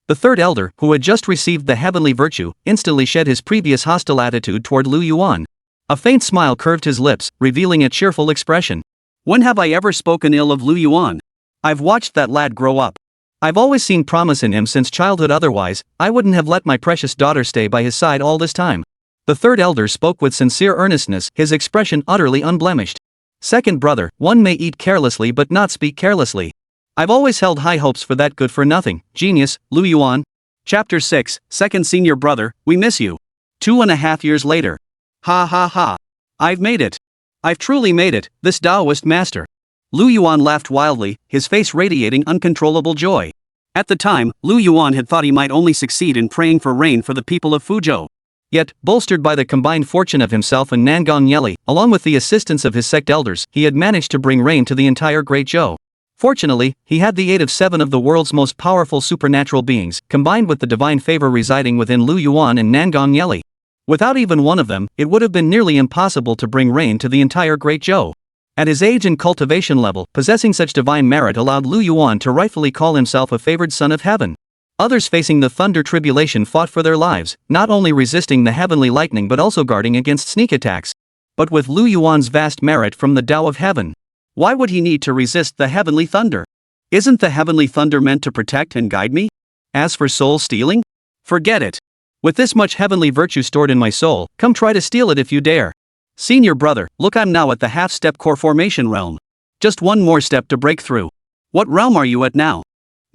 The third elder, who had just received the heavenly virtue, instantly shed his previous hostile attitude toward Lu Yuan. A faint smile curved his lips, revealing a cheerful expression. "When have I ever spoken ill of Lu Yuan? I've watched that lad grow up. I've always seen promise in him since childhood, otherwise, I wouldn't have let my precious daughter stay by his side all this time. The third elder spoke with sincere earnestness, his expression utterly unblemished. Second brother, one may eat carelessly but not speak carelessly. I've always held high hopes for that good-for-nothing genius, Lu Yuan. Chapter 6, Second Senior Brother, we miss you. 2.5 years later. Ha ha ha. I've made it. I've truly made it, this Taoist master. Lu Yuan laughed wildly, his face radiating uncontrollable joy. At the time, Lu Yuan had thought he might only succeed in praying for rain for the people of Fuzhou. Yet, bolstered by the combined fortune of himself and Nangong Yeli, along with the assistance of his sect elders, he had managed to bring rain to the entire Great Zhou. Fortunately, he had the aid of 7 of the world's most powerful supernatural beings, combined with the divine favor residing within Lu Yuan and Nangong Yeli. Without even one of them, it would have been nearly impossible to bring rain to the entire Great Zhou. At his age and cultivation level, possessing such divine merit allowed Lu Yuan to rightfully call himself a favored son of heaven. Others facing the thunder tribulation fought for their lives, not only resisting the heavenly lightning but also guarding against sneak attacks. But with Lu Yuan's vast merit from the Tao of Heaven, why would he need to resist the heavenly thunder? Isn't the heavenly thunder meant to protect and guide me? As for soul stealing? Forget it. With this much heavenly virtue stored in my soul, come try to steal it if you dare. Senior brother, look, I'm now at the half-step core formation realm. Just one more step to break through. What realm are you at now?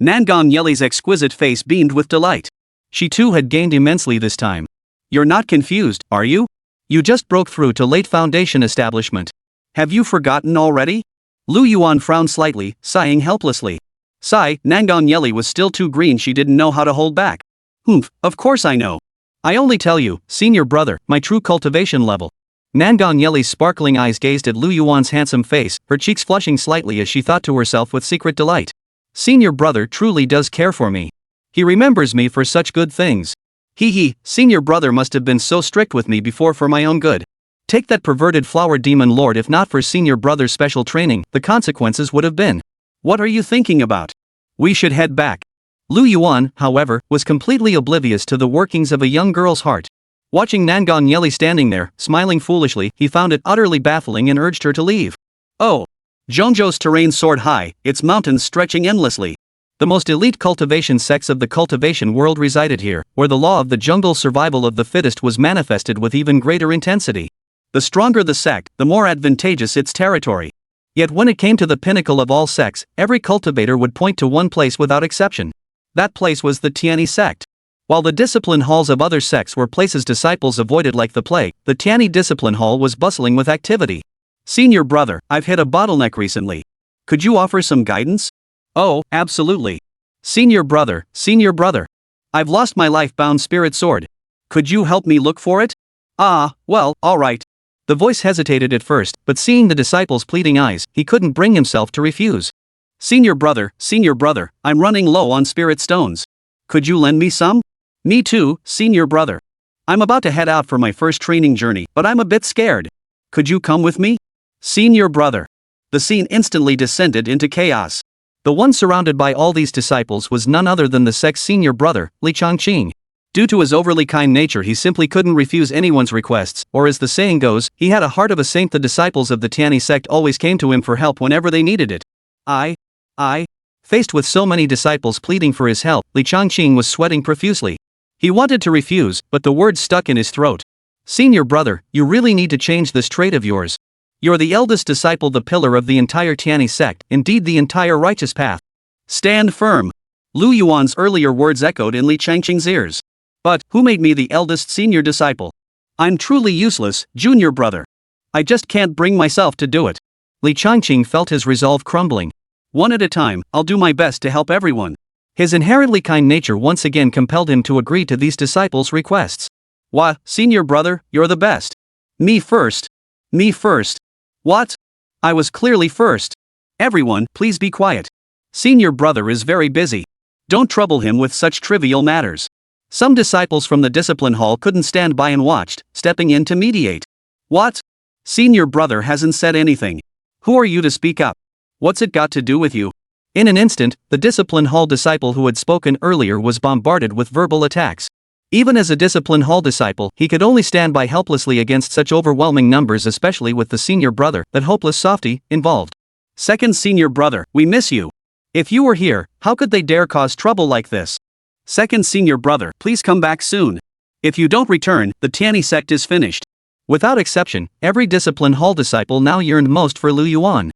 Nangong Yeli's exquisite face beamed with delight. She too had gained immensely this time. You're not confused, are you? You just broke through to late foundation establishment. Have you forgotten already? Lu Yuan frowned slightly, sighing helplessly. Sigh, Nangong Yeli was still too green, she didn't know how to hold back. Humph, of course I know. I only tell you, senior brother, my true cultivation level. Nangong Yeli's sparkling eyes gazed at Lu Yuan's handsome face, her cheeks flushing slightly as she thought to herself with secret delight. Senior brother truly does care for me. He remembers me for such good things. Hee, senior brother must have been so strict with me before for my own good. Take that perverted flower demon lord, if not for senior brother's special training, the consequences would have been. What are you thinking about? We should head back. Lu Yuan, however, was completely oblivious to the workings of a young girl's heart. Watching Nangong Yeli standing there, smiling foolishly, he found it utterly baffling and urged her to leave. Oh! Zhongzhou's terrain soared high, its mountains stretching endlessly. The most elite cultivation sects of the cultivation world resided here, where the law of the jungle survival of the fittest was manifested with even greater intensity. The stronger the sect, the more advantageous its territory. Yet when it came to the pinnacle of all sects, every cultivator would point to one place without exception. That place was the Tianyi sect. While the discipline halls of other sects were places disciples avoided like the plague, the Tianyi discipline hall was bustling with activity. Senior brother, I've hit a bottleneck recently. Could you offer some guidance? Oh, absolutely. Senior brother, I've lost my life-bound spirit sword. Could you help me look for it? Ah, well, alright. The voice hesitated at first, but seeing the disciples' pleading eyes, he couldn't bring himself to refuse. Senior brother, I'm running low on spirit stones. Could you lend me some? Me too, senior brother. I'm about to head out for my first training journey, but I'm a bit scared. Could you come with me? Senior brother. The scene instantly descended into chaos. The one surrounded by all these disciples was none other than the sect's senior brother, Li Changqing. Due to his overly kind nature, he simply couldn't refuse anyone's requests, or as the saying goes, he had a heart of a saint. The disciples of the Tianyi sect always came to him for help whenever they needed it. Faced with so many disciples pleading for his help, Li Changqing was sweating profusely. He wanted to refuse, but the words stuck in his throat. Senior brother, you really need to change this trait of yours. You're the eldest disciple, the pillar of the entire Tianyi sect, indeed the entire righteous path. Stand firm. Lu Yuan's earlier words echoed in Li Changqing's ears. But, who made me the eldest senior disciple? I'm truly useless, junior brother. I just can't bring myself to do it. Li Changqing felt his resolve crumbling. One at a time, I'll do my best to help everyone. His inherently kind nature once again compelled him to agree to these disciples' requests. Wah, senior brother, you're the best. Me first. What? I was clearly first. Everyone, please be quiet. Senior brother is very busy. Don't trouble him with such trivial matters. Some disciples from the discipline hall couldn't stand by and watched, stepping in to mediate. What? Senior brother hasn't said anything. Who are you to speak up? What's it got to do with you? In an instant, the discipline hall disciple who had spoken earlier was bombarded with verbal attacks. Even as a discipline hall disciple, he could only stand by helplessly against such overwhelming numbers, especially with the senior brother, that hopeless softy, involved. Second senior brother, we miss you. If you were here, how could they dare cause trouble like this? Second senior brother, please come back soon. If you don't return, the Tianyi sect is finished. Without exception, every discipline hall disciple now yearned most for Lu Yuan.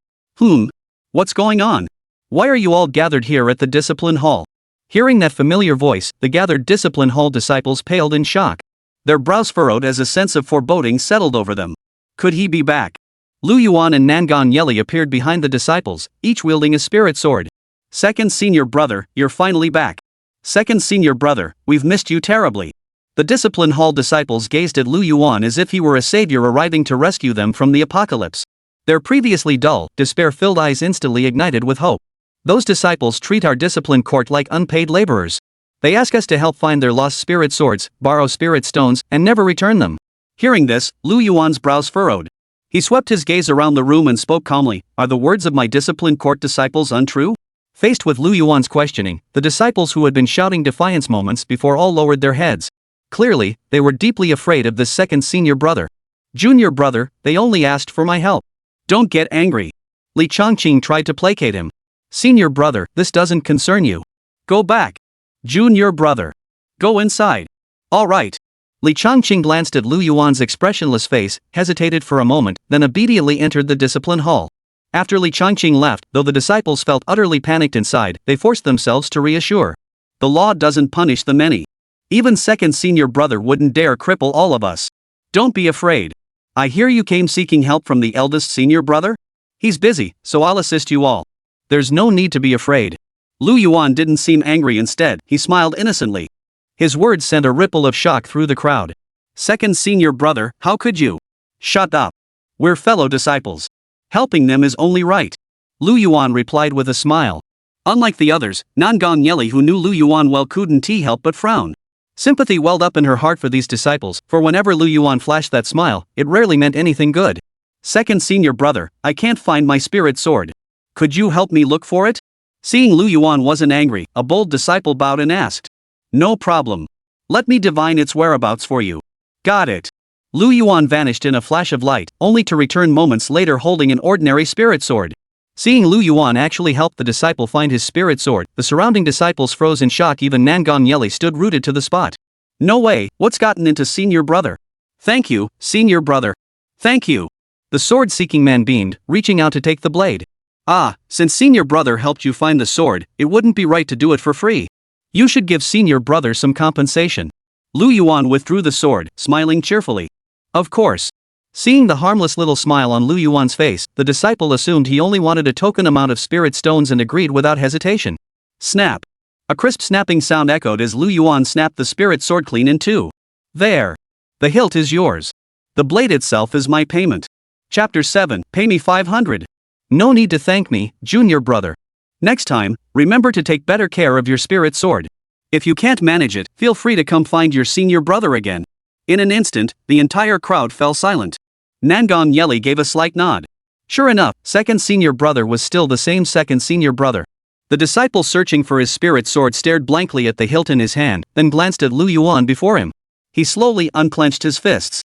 What's going on? Why are you all gathered here at the discipline hall? Hearing that familiar voice, the gathered discipline hall disciples paled in shock. Their brows furrowed as a sense of foreboding settled over them. Could he be back? Lu Yuan and Nangong Yeli appeared behind the disciples, each wielding a spirit sword. Second senior brother, you're finally back. Second senior brother, we've missed you terribly. The discipline hall disciples gazed at Lu Yuan as if he were a savior arriving to rescue them from the apocalypse. Their previously dull, despair-filled eyes instantly ignited with hope. Those disciples treat our discipline court like unpaid laborers. They ask us to help find their lost spirit swords, borrow spirit stones, and never return them. Hearing this, Lu Yuan's brows furrowed. He swept his gaze around the room and spoke calmly, "Are the words of my discipline court disciples untrue?" Faced with Lu Yuan's questioning, the disciples who had been shouting defiance moments before all lowered their heads. Clearly, they were deeply afraid of this second senior brother. "Junior brother, they only asked for my help. Don't get angry." Li Chongqing tried to placate him. "Senior brother, this doesn't concern you. Go back. Junior brother. Go inside." "All right." Li Chongqing glanced at Lu Yuan's expressionless face, hesitated for a moment, then obediently entered the discipline hall. After Li Chongqing left, though the disciples felt utterly panicked inside, they forced themselves to reassure. The law doesn't punish the many. Even second senior brother wouldn't dare cripple all of us. Don't be afraid. I hear you came seeking help from the eldest senior brother? He's busy, so I'll assist you all. There's no need to be afraid. Lu Yuan didn't seem angry, instead, he smiled innocently. His words sent a ripple of shock through the crowd. "Second senior brother, how could you?" "Shut up. We're fellow disciples. Helping them is only right." Lu Yuan replied with a smile. Unlike the others, Nangong Yeli, who knew Lu Yuan well, couldn't help but frown. Sympathy welled up in her heart for these disciples, for whenever Lu Yuan flashed that smile, it rarely meant anything good. "Second senior brother, I can't find my spirit sword. Could you help me look for it?" Seeing Lu Yuan wasn't angry, a bold disciple bowed and asked. "No problem. Let me divine its whereabouts for you." "Got it." Lu Yuan vanished in a flash of light, only to return moments later holding an ordinary spirit sword. Seeing Lu Yuan actually help the disciple find his spirit sword, the surrounding disciples froze in shock. Even Nangong Yeli stood rooted to the spot. "No way, what's gotten into senior brother?" "Thank you, senior brother. Thank you." The sword-seeking man beamed, reaching out to take the blade. "Ah, since senior brother helped you find the sword, it wouldn't be right to do it for free. You should give senior brother some compensation." Lu Yuan withdrew the sword, smiling cheerfully. "Of course." Seeing the harmless little smile on Lu Yuan's face, the disciple assumed he only wanted a token amount of spirit stones and agreed without hesitation. Snap. A crisp snapping sound echoed as Lu Yuan snapped the spirit sword clean in two. "There. The hilt is yours. The blade itself is my payment." Chapter 7, Pay me 500. "No need to thank me, junior brother. Next time, remember to take better care of your spirit sword. If you can't manage it, feel free to come find your senior brother again." In an instant, the entire crowd fell silent. Nangong Yeli gave a slight nod. Sure enough, second senior brother was still the same second senior brother. The disciple searching for his spirit sword stared blankly at the hilt in his hand, then glanced at Lu Yuan before him. He slowly unclenched his fists.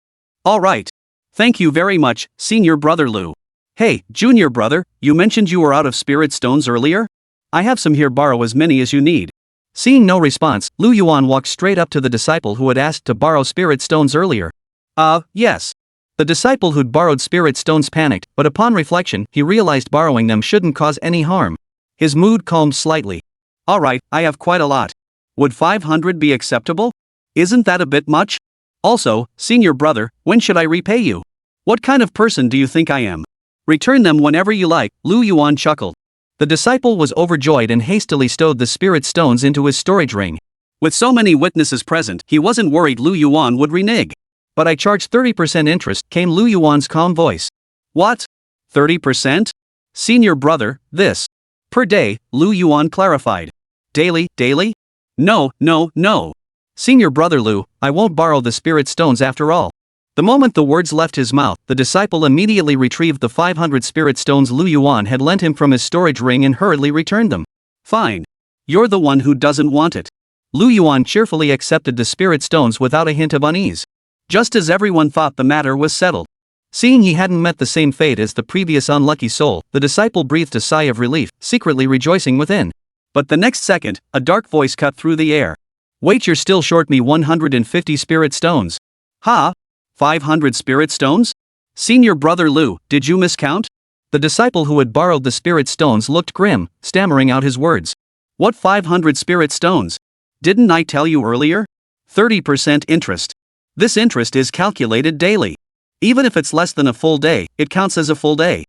"All right. Thank you very much, senior brother Lu. Hey, junior brother, you mentioned you were out of spirit stones earlier? I have some here, borrow as many as you need." Seeing no response, Lu Yuan walked straight up to the disciple who had asked to borrow spirit stones earlier. Yes." The disciple who'd borrowed spirit stones panicked, but upon reflection, he realized borrowing them shouldn't cause any harm. His mood calmed slightly. "All right, I have quite a lot. Would 500 be acceptable? Isn't that a bit much? Also, senior brother, when should I repay you? What kind of person do you think I am? Return them whenever you like." Lu Yuan chuckled. The disciple was overjoyed and hastily stowed the spirit stones into his storage ring. With so many witnesses present, he wasn't worried Lu Yuan would renege. "But I charge 30% interest," came Lu Yuan's calm voice. "What? 30%? Senior brother, this. Per day," Lu Yuan clarified. Daily? No. Senior brother Lu, I won't borrow the spirit stones after all." The moment the words left his mouth, the disciple immediately retrieved the 500 spirit stones Lu Yuan had lent him from his storage ring and hurriedly returned them. "Fine. You're the one who doesn't want it." Lu Yuan cheerfully accepted the spirit stones without a hint of unease. Just as everyone thought the matter was settled. Seeing he hadn't met the same fate as the previous unlucky soul, the disciple breathed a sigh of relief, secretly rejoicing within. But the next second, a dark voice cut through the air. Wait, you're still short me 150 spirit stones. Ha? 500 spirit stones? Senior brother Lu, did you miscount? The disciple who had borrowed the spirit stones looked grim, stammering out his words. What 500 spirit stones? Didn't I tell you earlier? 30% interest. This interest is calculated daily. Even if it's less than a full day, it counts as a full day.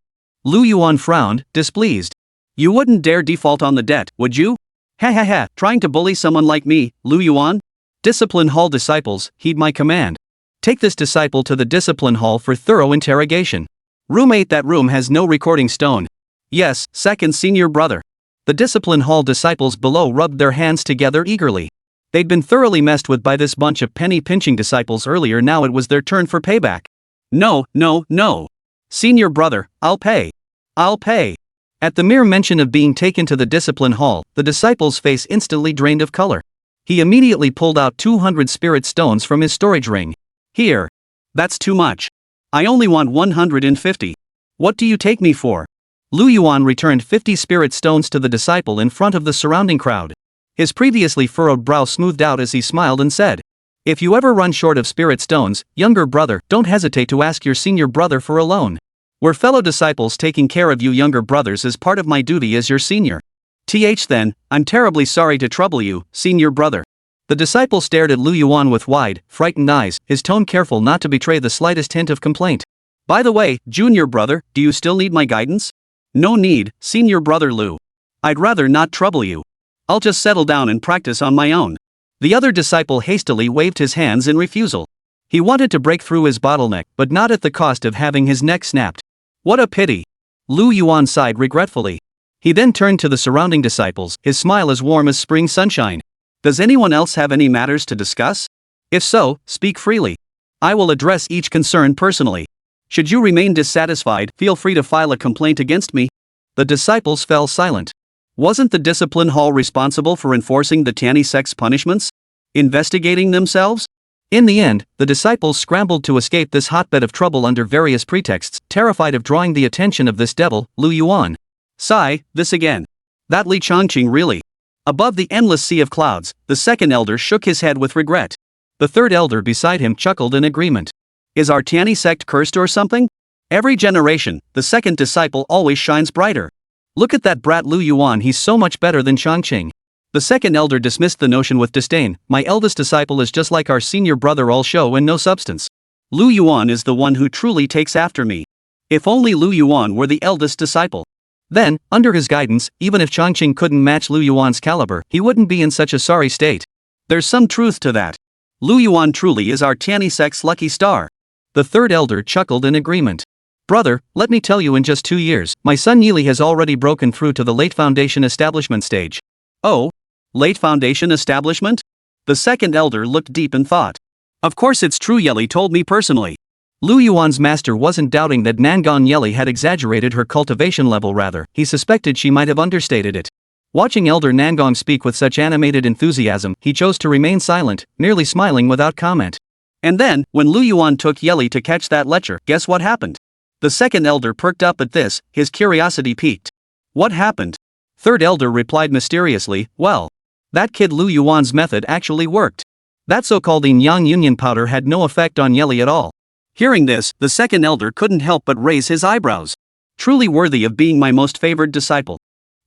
Lu Yuan frowned, displeased. You wouldn't dare default on the debt, would you? Ha ha ha, trying to bully someone like me, Lu Yuan? Discipline Hall disciples, heed my command. Take this disciple to the Discipline Hall for thorough interrogation. Roommate, that room has no recording stone. Yes, second senior brother. The Discipline Hall disciples below rubbed their hands together eagerly. They'd been thoroughly messed with by this bunch of penny-pinching disciples earlier, now it was their turn for payback. No, no, no. Senior brother, I'll pay. I'll pay. At the mere mention of being taken to the Discipline Hall, the disciple's face instantly drained of color. He immediately pulled out 200 spirit stones from his storage ring. Here. That's too much. I only want 150. What do you take me for? Lu Yuan returned 50 spirit stones to the disciple in front of the surrounding crowd. His previously furrowed brow smoothed out as he smiled and said, If you ever run short of spirit stones, younger brother, don't hesitate to ask your senior brother for a loan. We're fellow disciples, taking care of you younger brothers is part of my duty as your senior. Then, I'm terribly sorry to trouble you, senior brother. The disciple stared at Lu Yuan with wide, frightened eyes, his tone careful not to betray the slightest hint of complaint. By the way, junior brother, do you still need my guidance? No need, senior brother Lu. I'd rather not trouble you. I'll just settle down and practice on my own. The other disciple hastily waved his hands in refusal. He wanted to break through his bottleneck, but not at the cost of having his neck snapped. What a pity. Lu Yuan sighed regretfully. He then turned to the surrounding disciples, his smile as warm as spring sunshine. Does anyone else have any matters to discuss? If so, speak freely. I will address each concern personally. Should you remain dissatisfied, feel free to file a complaint against me. The disciples fell silent. Wasn't the Discipline Hall responsible for enforcing the Tanny sect's punishments? Investigating themselves? In the end, the disciples scrambled to escape this hotbed of trouble under various pretexts, terrified of drawing the attention of this devil, Lu Yuan. Sigh, this again. That Li Chongqing really. Above the endless sea of clouds, the second elder shook his head with regret. The third elder beside him chuckled in agreement. Is our Tanny sect cursed or something? Every generation, the second disciple always shines brighter. Look at that brat Lu Yuan, he's so much better than Chongqing. The second elder dismissed the notion with disdain. My eldest disciple is just like our senior brother, all show and no substance. Lu Yuan is the one who truly takes after me. If only Lu Yuan were the eldest disciple. Then, under his guidance, even if Chongqing couldn't match Lu Yuan's caliber, he wouldn't be in such a sorry state. There's some truth to that. Lu Yuan truly is our Tanny sect's lucky star. The third elder chuckled in agreement. Brother, let me tell you, in just 2 years, my son Yeli has already broken through to the late foundation establishment stage. Oh? Late foundation establishment? The second elder looked deep in thought. Of course it's true, Yeli told me personally. Lu Yuan's master wasn't doubting that Nangong Yeli had exaggerated her cultivation level, rather, he suspected she might have understated it. Watching Elder Nangong speak with such animated enthusiasm, he chose to remain silent, merely smiling without comment. And then, when Lu Yuan took Yeli to catch that lecture, guess what happened? The second elder perked up at this, his curiosity piqued. What happened? Third elder replied mysteriously, well, that kid Lu Yuan's method actually worked. That so-called Yin-Yang Union powder had no effect on Yeli at all. Hearing this, the second elder couldn't help but raise his eyebrows. Truly worthy of being my most favored disciple.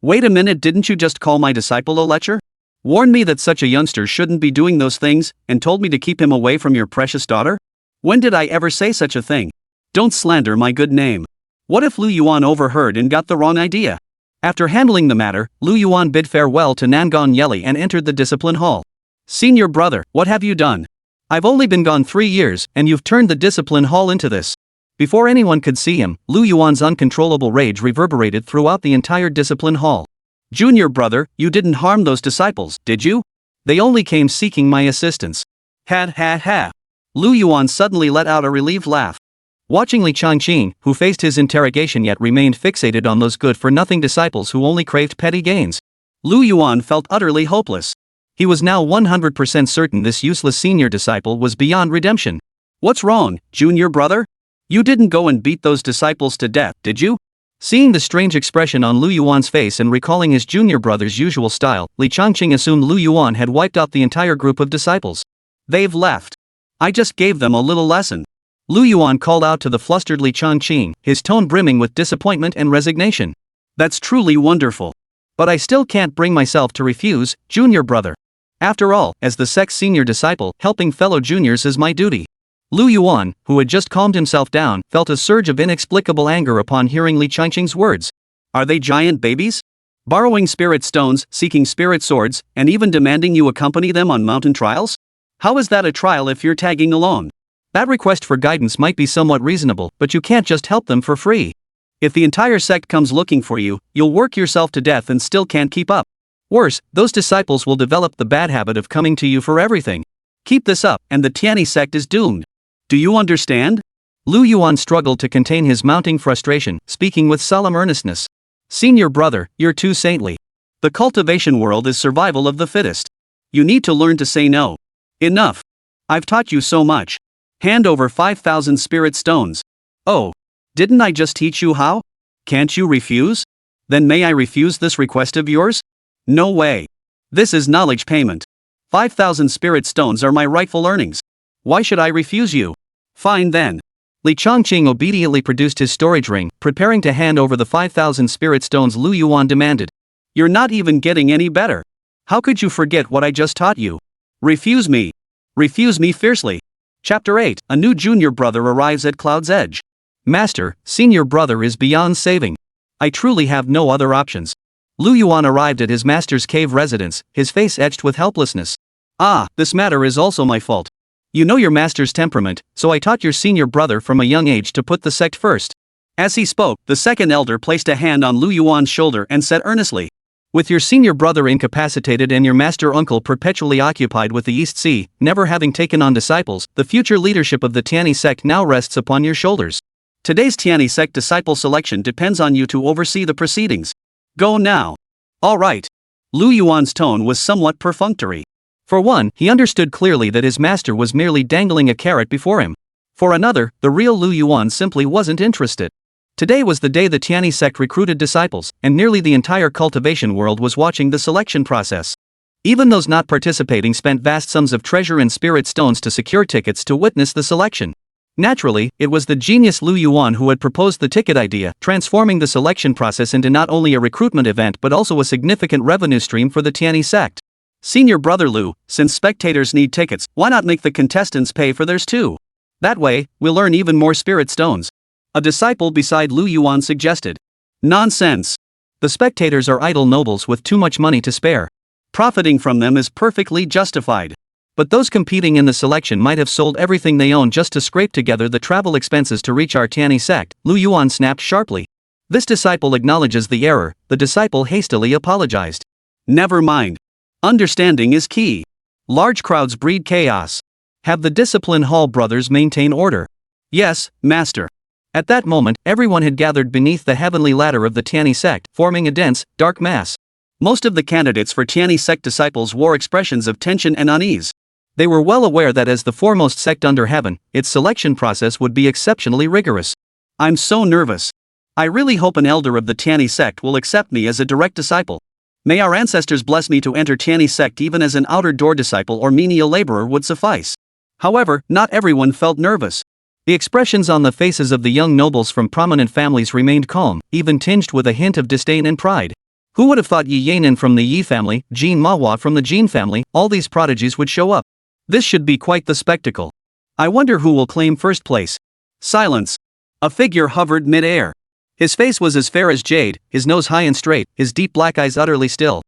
Wait a minute, didn't you just call my disciple a lecher? Warned me that such a youngster shouldn't be doing those things, and told me to keep him away from your precious daughter? When did I ever say such a thing? Don't slander my good name. What if Lu Yuan overheard and got the wrong idea? After handling the matter, Lu Yuan bid farewell to Nangong Yeli and entered the discipline hall. Senior brother, what have you done? I've only been gone 3 years, and you've turned the discipline hall into this. Before anyone could see him, Lu Yuan's uncontrollable rage reverberated throughout the entire discipline hall. Junior brother, you didn't harm those disciples, did you? They only came seeking my assistance. Ha ha ha. Lu Yuan suddenly let out a relieved laugh. Watching Li Chongqing, who faced his interrogation yet remained fixated on those good-for-nothing disciples who only craved petty gains, Lu Yuan felt utterly hopeless. He was now 100% certain this useless senior disciple was beyond redemption. What's wrong, junior brother? You didn't go and beat those disciples to death, did you? Seeing the strange expression on Lu Yuan's face and recalling his junior brother's usual style, Li Changqing assumed Lu Yuan had wiped out the entire group of disciples. They've left. I just gave them a little lesson. Lu Yuan called out to the flustered Li Changqing, his tone brimming with disappointment and resignation. That's truly wonderful. But I still can't bring myself to refuse, junior brother. After all, as the sect's senior disciple, helping fellow juniors is my duty. Lu Yuan, who had just calmed himself down, felt a surge of inexplicable anger upon hearing Li Changqing's words. Are they giant babies? Borrowing spirit stones, seeking spirit swords, and even demanding you accompany them on mountain trials? How is that a trial if you're tagging along? That request for guidance might be somewhat reasonable, but you can't just help them for free. If the entire sect comes looking for you, you'll work yourself to death and still can't keep up. Worse, those disciples will develop the bad habit of coming to you for everything. Keep this up, and the Tianyi sect is doomed. Do you understand? Lu Yuan struggled to contain his mounting frustration, speaking with solemn earnestness. Senior brother, you're too saintly. The cultivation world is survival of the fittest. You need to learn to say no. Enough. I've taught you so much. Hand over 5,000 spirit stones. Oh. Didn't I just teach you how? Can't you refuse? Then may I refuse this request of yours? No way. This is knowledge payment. 5,000 spirit stones are my rightful earnings. Why should I refuse you? Fine then. Li Changqing obediently produced his storage ring, preparing to hand over the 5,000 spirit stones Lu Yuan demanded. You're not even getting any better. How could you forget what I just taught you? Refuse me. Refuse me fiercely. Chapter 8, a new junior brother arrives at Cloud's Edge. Master, senior brother is beyond saving. I truly have no other options. Lu Yuan arrived at his master's cave residence, his face etched with helplessness. Ah, this matter is also my fault. You know your master's temperament, so I taught your senior brother from a young age to put the sect first. As he spoke, the second elder placed a hand on Lu Yuan's shoulder and said earnestly, with your senior brother incapacitated and your master uncle perpetually occupied with the East Sea, never having taken on disciples, the future leadership of the Tianyi sect now rests upon your shoulders. Today's Tianyi sect disciple selection depends on you to oversee the proceedings. Go now. All right. Lu Yuan's tone was somewhat perfunctory. For one, he understood clearly that his master was merely dangling a carrot before him. For another, the real Lu Yuan simply wasn't interested. Today was the day the Tianyi sect recruited disciples, and nearly the entire cultivation world was watching the selection process. Even those not participating spent vast sums of treasure and spirit stones to secure tickets to witness the selection. Naturally, it was the genius Lu Yuan who had proposed the ticket idea, transforming the selection process into not only a recruitment event but also a significant revenue stream for the Tianyi sect. Senior brother Lu, since spectators need tickets, why not make the contestants pay for theirs too? That way, we'll earn even more spirit stones. A disciple beside Lu Yuan suggested. Nonsense. The spectators are idle nobles with too much money to spare. Profiting from them is perfectly justified. But those competing in the selection might have sold everything they own just to scrape together the travel expenses to reach our Tianyi sect, Lu Yuan snapped sharply. This disciple acknowledges the error, the disciple hastily apologized. Never mind. Understanding is key. Large crowds breed chaos. Have the discipline hall brothers maintain order. Yes, master. At that moment, everyone had gathered beneath the heavenly ladder of the Tianyi sect, forming a dense, dark mass. Most of the candidates for Tianyi sect disciples wore expressions of tension and unease. They were well aware that as the foremost sect under heaven, its selection process would be exceptionally rigorous. I'm so nervous. I really hope an elder of the Tianyi sect will accept me as a direct disciple. May our ancestors bless me to enter Tianyi sect even as an outer door disciple or menial laborer would suffice. However, not everyone felt nervous. The expressions on the faces of the young nobles from prominent families remained calm, even tinged with a hint of disdain and pride. Who would have thought Yi Yanin from the Yi family, Jin Mahua from the Jin family, all these prodigies would show up? This should be quite the spectacle. I wonder who will claim first place. Silence. A figure hovered mid-air. His face was as fair as jade, his nose high and straight, his deep black eyes utterly still.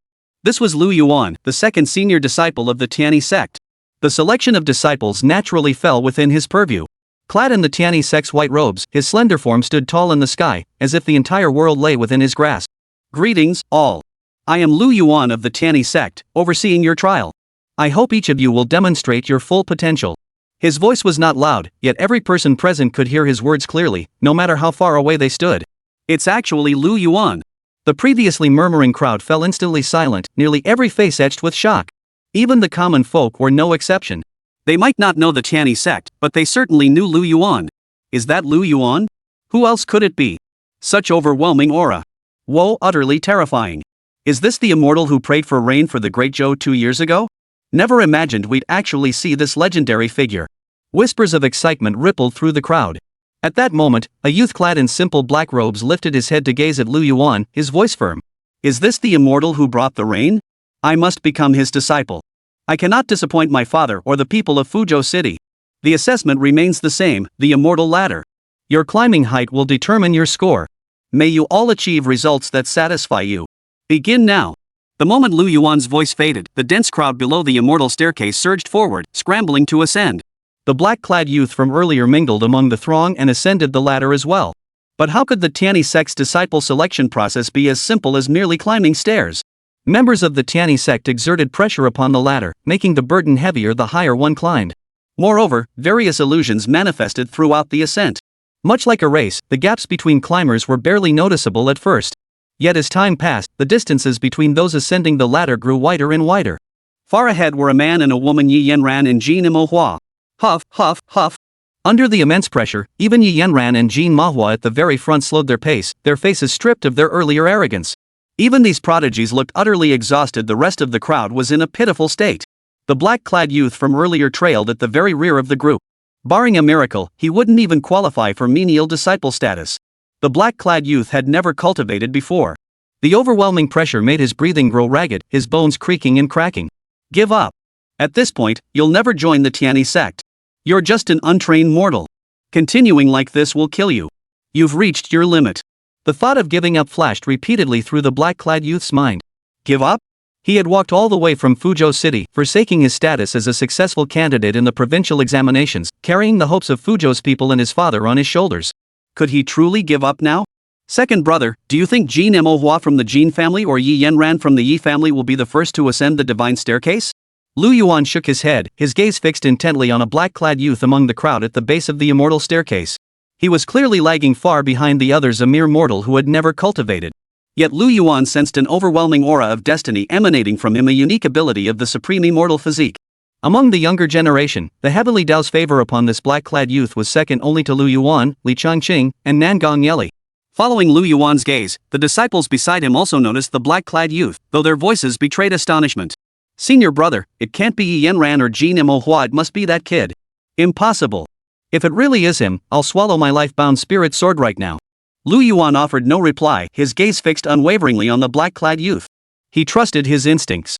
This was Lu Yuan, the second senior disciple of the Tianyi sect. The selection of disciples naturally fell within his purview. Clad in the Tianyi sect's white robes, his slender form stood tall in the sky, as if the entire world lay within his grasp. Greetings, all. I am Lu Yuan of the Tianyi sect, overseeing your trial. I hope each of you will demonstrate your full potential. His voice was not loud, yet every person present could hear his words clearly, no matter how far away they stood. It's actually Lu Yuan. The previously murmuring crowd fell instantly silent, nearly every face etched with shock. Even the common folk were no exception. They might not know the Tianyi sect, but they certainly knew Lu Yuan. Is that Lu Yuan? Who else could it be? Such overwhelming aura. Whoa, utterly terrifying. Is this the immortal who prayed for rain for the Great Joe 2 years ago? Never imagined we'd actually see this legendary figure. Whispers of excitement rippled through the crowd. At that moment, a youth clad in simple black robes lifted his head to gaze at Yuan, his voice firm. Is this the immortal who brought the rain? I must become his disciple. I cannot disappoint my father or the people of Fuzhou City. The assessment remains the same, the immortal ladder. Your climbing height will determine your score. May you all achieve results that satisfy you. Begin now. The moment Yuan's voice faded, the dense crowd below the immortal staircase surged forward, scrambling to ascend. The black-clad youth from earlier mingled among the throng and ascended the ladder as well. But how could the Tianyi sect's disciple selection process be as simple as merely climbing stairs? Members of the Tianyi sect exerted pressure upon the ladder, making the burden heavier the higher one climbed. Moreover, various illusions manifested throughout the ascent. Much like a race, the gaps between climbers were barely noticeable at first. Yet as time passed, the distances between those ascending the ladder grew wider and wider. Far ahead were a man and a woman, Yi Yanran and Jin Manhwa. Huff, huff, huff. Under the immense pressure, even Yi Yanran and Jin Manhwa at the very front slowed their pace, their faces stripped of their earlier arrogance. Even these prodigies looked utterly exhausted. The rest of the crowd was in a pitiful state. The black-clad youth from earlier trailed at the very rear of the group. Barring a miracle, he wouldn't even qualify for menial disciple status. The black-clad youth had never cultivated before. The overwhelming pressure made his breathing grow ragged, his bones creaking and cracking. Give up. At this point, you'll never join the Tianyi sect. You're just an untrained mortal. Continuing like this will kill you. You've reached your limit. The thought of giving up flashed repeatedly through the black-clad youth's mind. Give up? He had walked all the way from Fuzhou City, forsaking his status as a successful candidate in the provincial examinations, carrying the hopes of Fuzhou's people and his father on his shoulders. Could he truly give up now? Second brother, do you think Jin Manhwa from the Jin family or Yi Yanran from the Yi family will be the first to ascend the divine staircase? Yuan shook his head, his gaze fixed intently on a black-clad youth among the crowd at the base of the immortal staircase. He was clearly lagging far behind the others, a mere mortal who had never cultivated. Yet Yuan sensed an overwhelming aura of destiny emanating from him, a unique ability of the supreme immortal physique. Among the younger generation, the heavenly Tao's favor upon this black-clad youth was second only to Yuan, Li Changqing, and Nangong Yeli. Following Yuan's gaze, the disciples beside him also noticed the black-clad youth, though their voices betrayed astonishment. Senior brother, it can't be Yi Yanran or Jin Manhwa, it must be that kid. Impossible. If it really is him, I'll swallow my life-bound spirit sword right now. Yuan offered no reply, his gaze fixed unwaveringly on the black-clad youth. He trusted his instincts.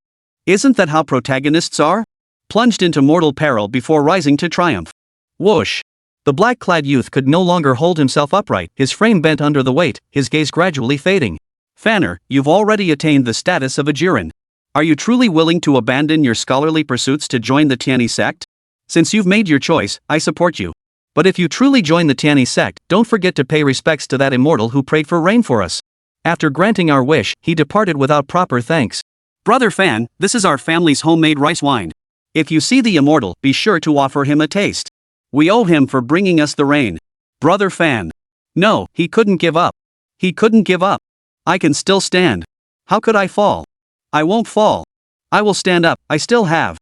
Isn't that how protagonists are? Plunged into mortal peril before rising to triumph. Whoosh! The black-clad youth could no longer hold himself upright, his frame bent under the weight, his gaze gradually fading. Fanner, you've already attained the status of a Jiren. Are you truly willing to abandon your scholarly pursuits to join the Tianyi sect? Since you've made your choice, I support you. But if you truly join the Tianyi sect, don't forget to pay respects to that immortal who prayed for rain for us. After granting our wish, he departed without proper thanks. Brother Fan, this is our family's homemade rice wine. If you see the immortal, be sure to offer him a taste. We owe him for bringing us the rain. Brother Fan. No, he couldn't give up. He couldn't give up. I can still stand. How could I fall? I won't fall. I will stand up, I still have.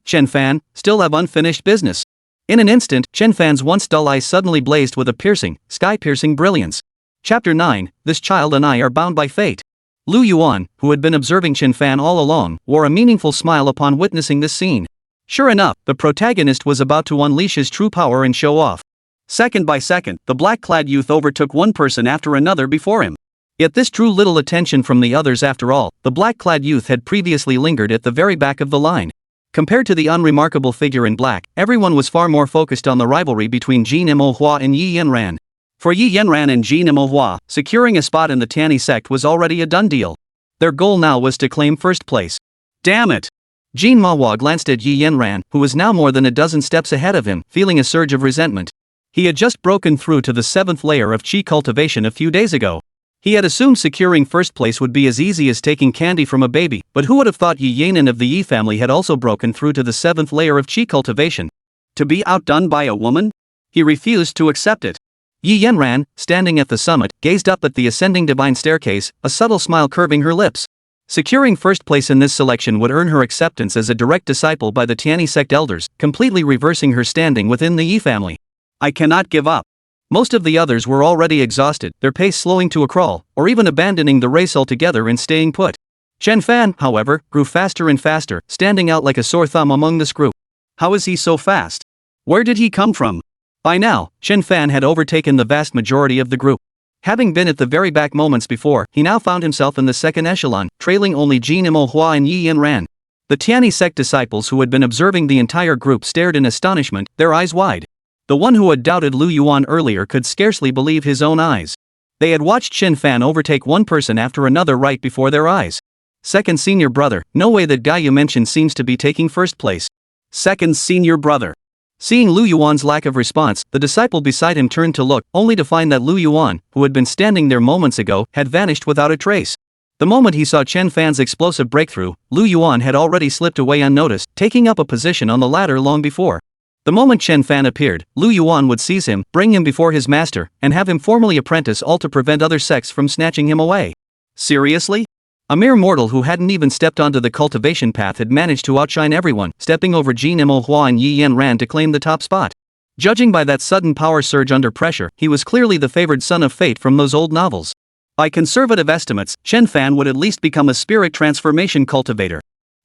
Chen Fan, still have unfinished business. In an instant, Chen Fan's once dull eyes suddenly blazed with a piercing, sky-piercing brilliance. Chapter 9, This child and I are bound by fate. Yuan, who had been observing Chen Fan all along, wore a meaningful smile upon witnessing this scene. Sure enough, the protagonist was about to unleash his true power and show off. Second by second, the black-clad youth overtook one person after another before him. Yet this drew little attention from the others. After all, the black-clad youth had previously lingered at the very back of the line. Compared to the unremarkable figure in black, everyone was far more focused on the rivalry between Jin Manhwa and Yi Yanran. For Yi Yanran and Jin Manhwa, securing a spot in the Tianyi sect was already a done deal. Their goal now was to claim first place. Damn it! Jin Manhwa glanced at Yi Yanran, who was now more than a dozen steps ahead of him, feeling a surge of resentment. He had just broken through to the 7th layer of Qi cultivation a few days ago. He had assumed securing first place would be as easy as taking candy from a baby, but who would have thought Yi Yanran of the Yi family had also broken through to the 7th layer of Qi cultivation? To be outdone by a woman? He refused to accept it. Yi Yanran, standing at the summit, gazed up at the ascending divine staircase, a subtle smile curving her lips. Securing first place in this selection would earn her acceptance as a direct disciple by the Tianyi sect elders, completely reversing her standing within the Yi family. I cannot give up. Most of the others were already exhausted, their pace slowing to a crawl, or even abandoning the race altogether and staying put. Chen Fan, however, grew faster and faster, standing out like a sore thumb among this group. How is he so fast? Where did he come from? By now, Chen Fan had overtaken the vast majority of the group. Having been at the very back moments before, he now found himself in the second echelon, trailing only Jin Imo and Yi Ran. The Tianyi sect disciples who had been observing the entire group stared in astonishment, their eyes wide. The one who had doubted Lu Yuan earlier could scarcely believe his own eyes. They had watched Chen Fan overtake one person after another right before their eyes. Second senior brother, no way that guy you mentioned seems to be taking first place. Second senior brother. Seeing Lu Yuan's lack of response, the disciple beside him turned to look, only to find that Lu Yuan, who had been standing there moments ago, had vanished without a trace. The moment he saw Chen Fan's explosive breakthrough, Lu Yuan had already slipped away unnoticed, taking up a position on the ladder long before. The moment Chen Fan appeared, Lu Yuan would seize him, bring him before his master, and have him formally apprentice all to prevent other sects from snatching him away. Seriously? A mere mortal who hadn't even stepped onto the cultivation path had managed to outshine everyone, stepping over Jin Imo and Yi Ran to claim the top spot. Judging by that sudden power surge under pressure, he was clearly the favored son of fate from those old novels. By conservative estimates, Chen Fan would at least become a spirit transformation cultivator.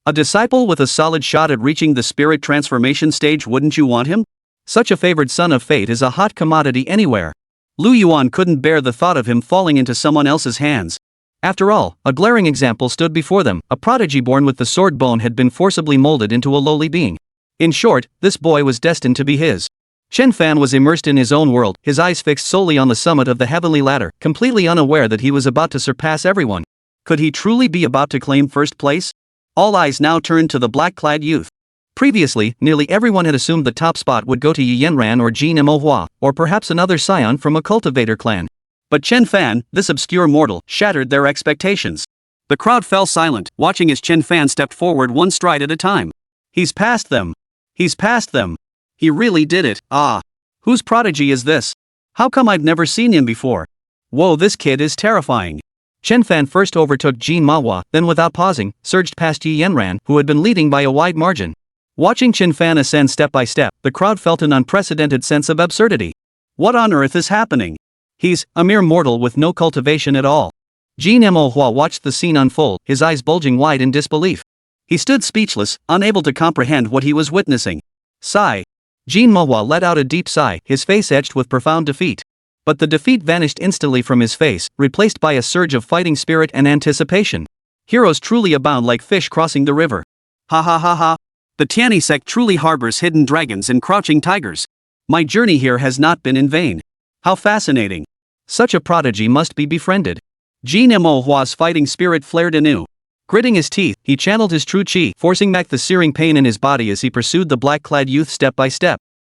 A disciple with a solid shot at reaching the spirit transformation stage, wouldn't you want him? Such a favored son of fate is a hot commodity anywhere. Lu Yuan couldn't bear the thought of him falling into someone else's hands. After all, a glaring example stood before them. A prodigy born with the sword bone had been forcibly molded into a lowly being. In short, this boy was destined to be his. Chen Fan was immersed in his own world, his eyes fixed solely on the summit of the heavenly ladder, completely unaware that he was about to surpass everyone. Could he truly be about to claim first place? All eyes now turned to the black-clad youth. Previously, nearly everyone had assumed the top spot would go to Yi Ran or Jin Imo, or perhaps another scion from a cultivator clan. But Chen Fan, this obscure mortal, shattered their expectations. The crowd fell silent, watching as Chen Fan stepped forward one stride at a time. He's past them. He's past them. He really did it. Ah. Whose prodigy is this? How come I've never seen him before? Whoa, this kid is terrifying. Chen Fan first overtook Jin Manhwa, then without pausing, surged past Yi Ran, who had been leading by a wide margin. Watching Chen Fan ascend step by step, the crowd felt an unprecedented sense of absurdity. What on earth is happening? He's a mere mortal with no cultivation at all. Jin Manhwa watched the scene unfold, his eyes bulging wide in disbelief. He stood speechless, unable to comprehend what he was witnessing. Sigh. Jin Manhwa let out a deep sigh, his face etched with profound defeat. But the defeat vanished instantly from his face, replaced by a surge of fighting spirit and anticipation. Heroes truly abound like fish crossing the river. Ha ha ha ha. The Tianyi sect truly harbors hidden dragons and crouching tigers. My journey here has not been in vain. How fascinating. Such a prodigy must be befriended. Jin Manhwa's fighting spirit flared anew. Gritting his teeth, he channeled his true chi, forcing back the searing pain in his body as he pursued the black-clad youth step by step.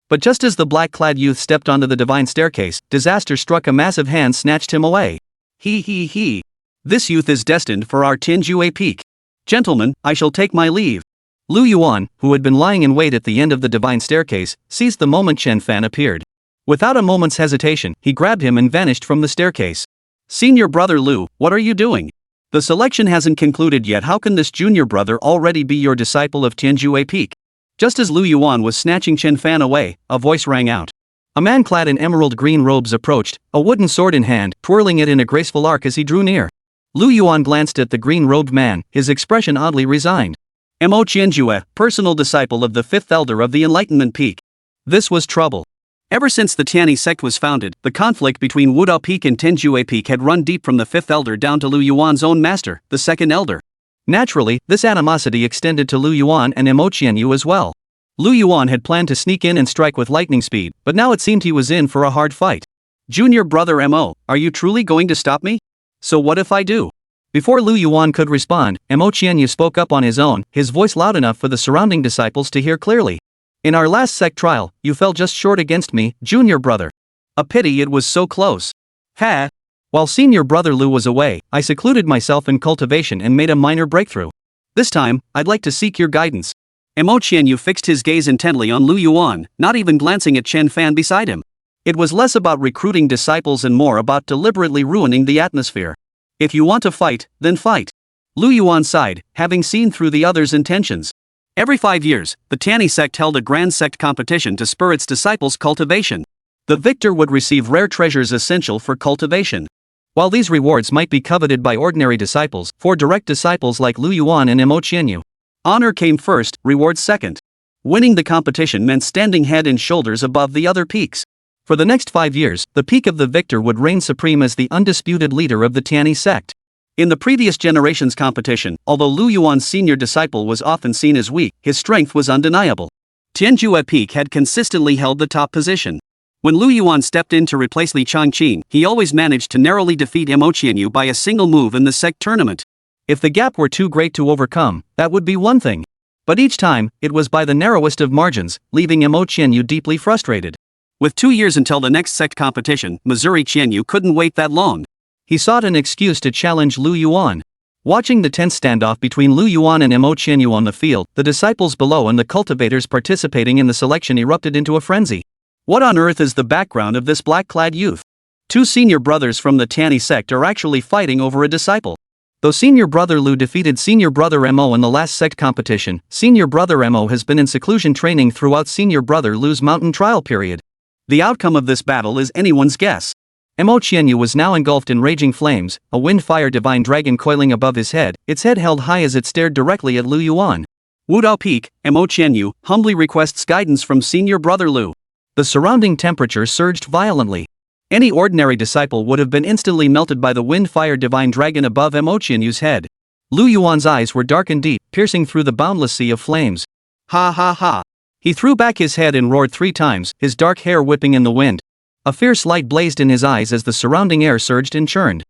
But just as the black-clad youth stepped onto the divine staircase, disaster struck. A massive hand snatched him away. He. This youth is destined for our Tianjue peak. Gentlemen, I shall take my leave. Lu Yuan, who had been lying in wait at the end of the divine staircase, seized the moment Chen Fan appeared. Without a moment's hesitation, he grabbed him and vanished from the staircase. Senior brother Lu, what are you doing? The selection hasn't concluded yet. How can this junior brother already be your disciple of Tianjue peak? Just as Lu Yuan was snatching Chen Fan away, a voice rang out. A man clad in emerald green robes approached, a wooden sword in hand, twirling it in a graceful arc as he drew near. Lu Yuan glanced at the green-robed man, his expression oddly resigned. Mo Tianjue, personal disciple of the fifth elder of the Enlightenment Peak. This was trouble. Ever since the Tianyi sect was founded, the conflict between Wudao Peak and Tianjue Peak had run deep from the fifth elder down to Lu Yuan's own master, the second elder. Naturally, this animosity extended to Lu Yuan and Mo Tianyu as well. Lu Yuan had planned to sneak in and strike with lightning speed, but now it seemed he was in for a hard fight. Junior brother Mo, are you truly going to stop me? So what if I do? Before Lu Yuan could respond, Mo Tianyu spoke up on his own, his voice loud enough for the surrounding disciples to hear clearly. In our last sect trial, you fell just short against me, junior brother. A pity it was so close. Ha! While senior brother Lu was away, I secluded myself in cultivation and made a minor breakthrough. This time, I'd like to seek your guidance. Mo Tianyu fixed his gaze intently on Lu Yuan, not even glancing at Chen Fan beside him. It was less about recruiting disciples and more about deliberately ruining the atmosphere. If you want to fight, then fight. Lu Yuan sighed, having seen through the others' intentions. Every 5 years, the Tianyi sect held a grand sect competition to spur its disciples' cultivation. The victor would receive rare treasures essential for cultivation. While these rewards might be coveted by ordinary disciples, for direct disciples like Lu Yuan and Mo Qianyu, honor came first, rewards second. Winning the competition meant standing head and shoulders above the other peaks. For the next 5 years, the peak of the victor would reign supreme as the undisputed leader of the Tianyi sect. In the previous generation's competition, although Lu Yuan's senior disciple was often seen as weak, his strength was undeniable. Tianju at peak had consistently held the top position. When Lu Yuan stepped in to replace Li Changqing, he always managed to narrowly defeat Mo Qianyu by a single move in the sect tournament. If the gap were too great to overcome, that would be one thing. But each time, it was by the narrowest of margins, leaving Mo Qianyu deeply frustrated. With 2 years until the next sect competition, Missouri Qianyu couldn't wait that long. He sought an excuse to challenge Lu Yuan. Watching the tense standoff between Lu Yuan and Mo Qianyu on the field, the disciples below and the cultivators participating in the selection erupted into a frenzy. What on earth is the background of this black-clad youth? 2 senior brothers from the Tianyi sect are actually fighting over a disciple. Though senior brother Lu defeated senior brother Mo in the last sect competition, senior brother Mo has been in seclusion training throughout senior brother Lu's mountain trial period. The outcome of this battle is anyone's guess. Mo Qianyu was now engulfed in raging flames, a wind-fire divine dragon coiling above his head, its head held high as it stared directly at Lu Yuan. Wudao Peak, Mo Qianyu humbly requests guidance from senior brother Lu. The surrounding temperature surged violently. Any ordinary disciple would have been instantly melted by the wind-fire divine dragon above Mo Qianyu's head. Lu Yuan's eyes were dark and deep, piercing through the boundless sea of flames. Ha ha ha! He threw back his head and roared 3 times, his dark hair whipping in the wind. A fierce light blazed in his eyes as the surrounding air surged and churned.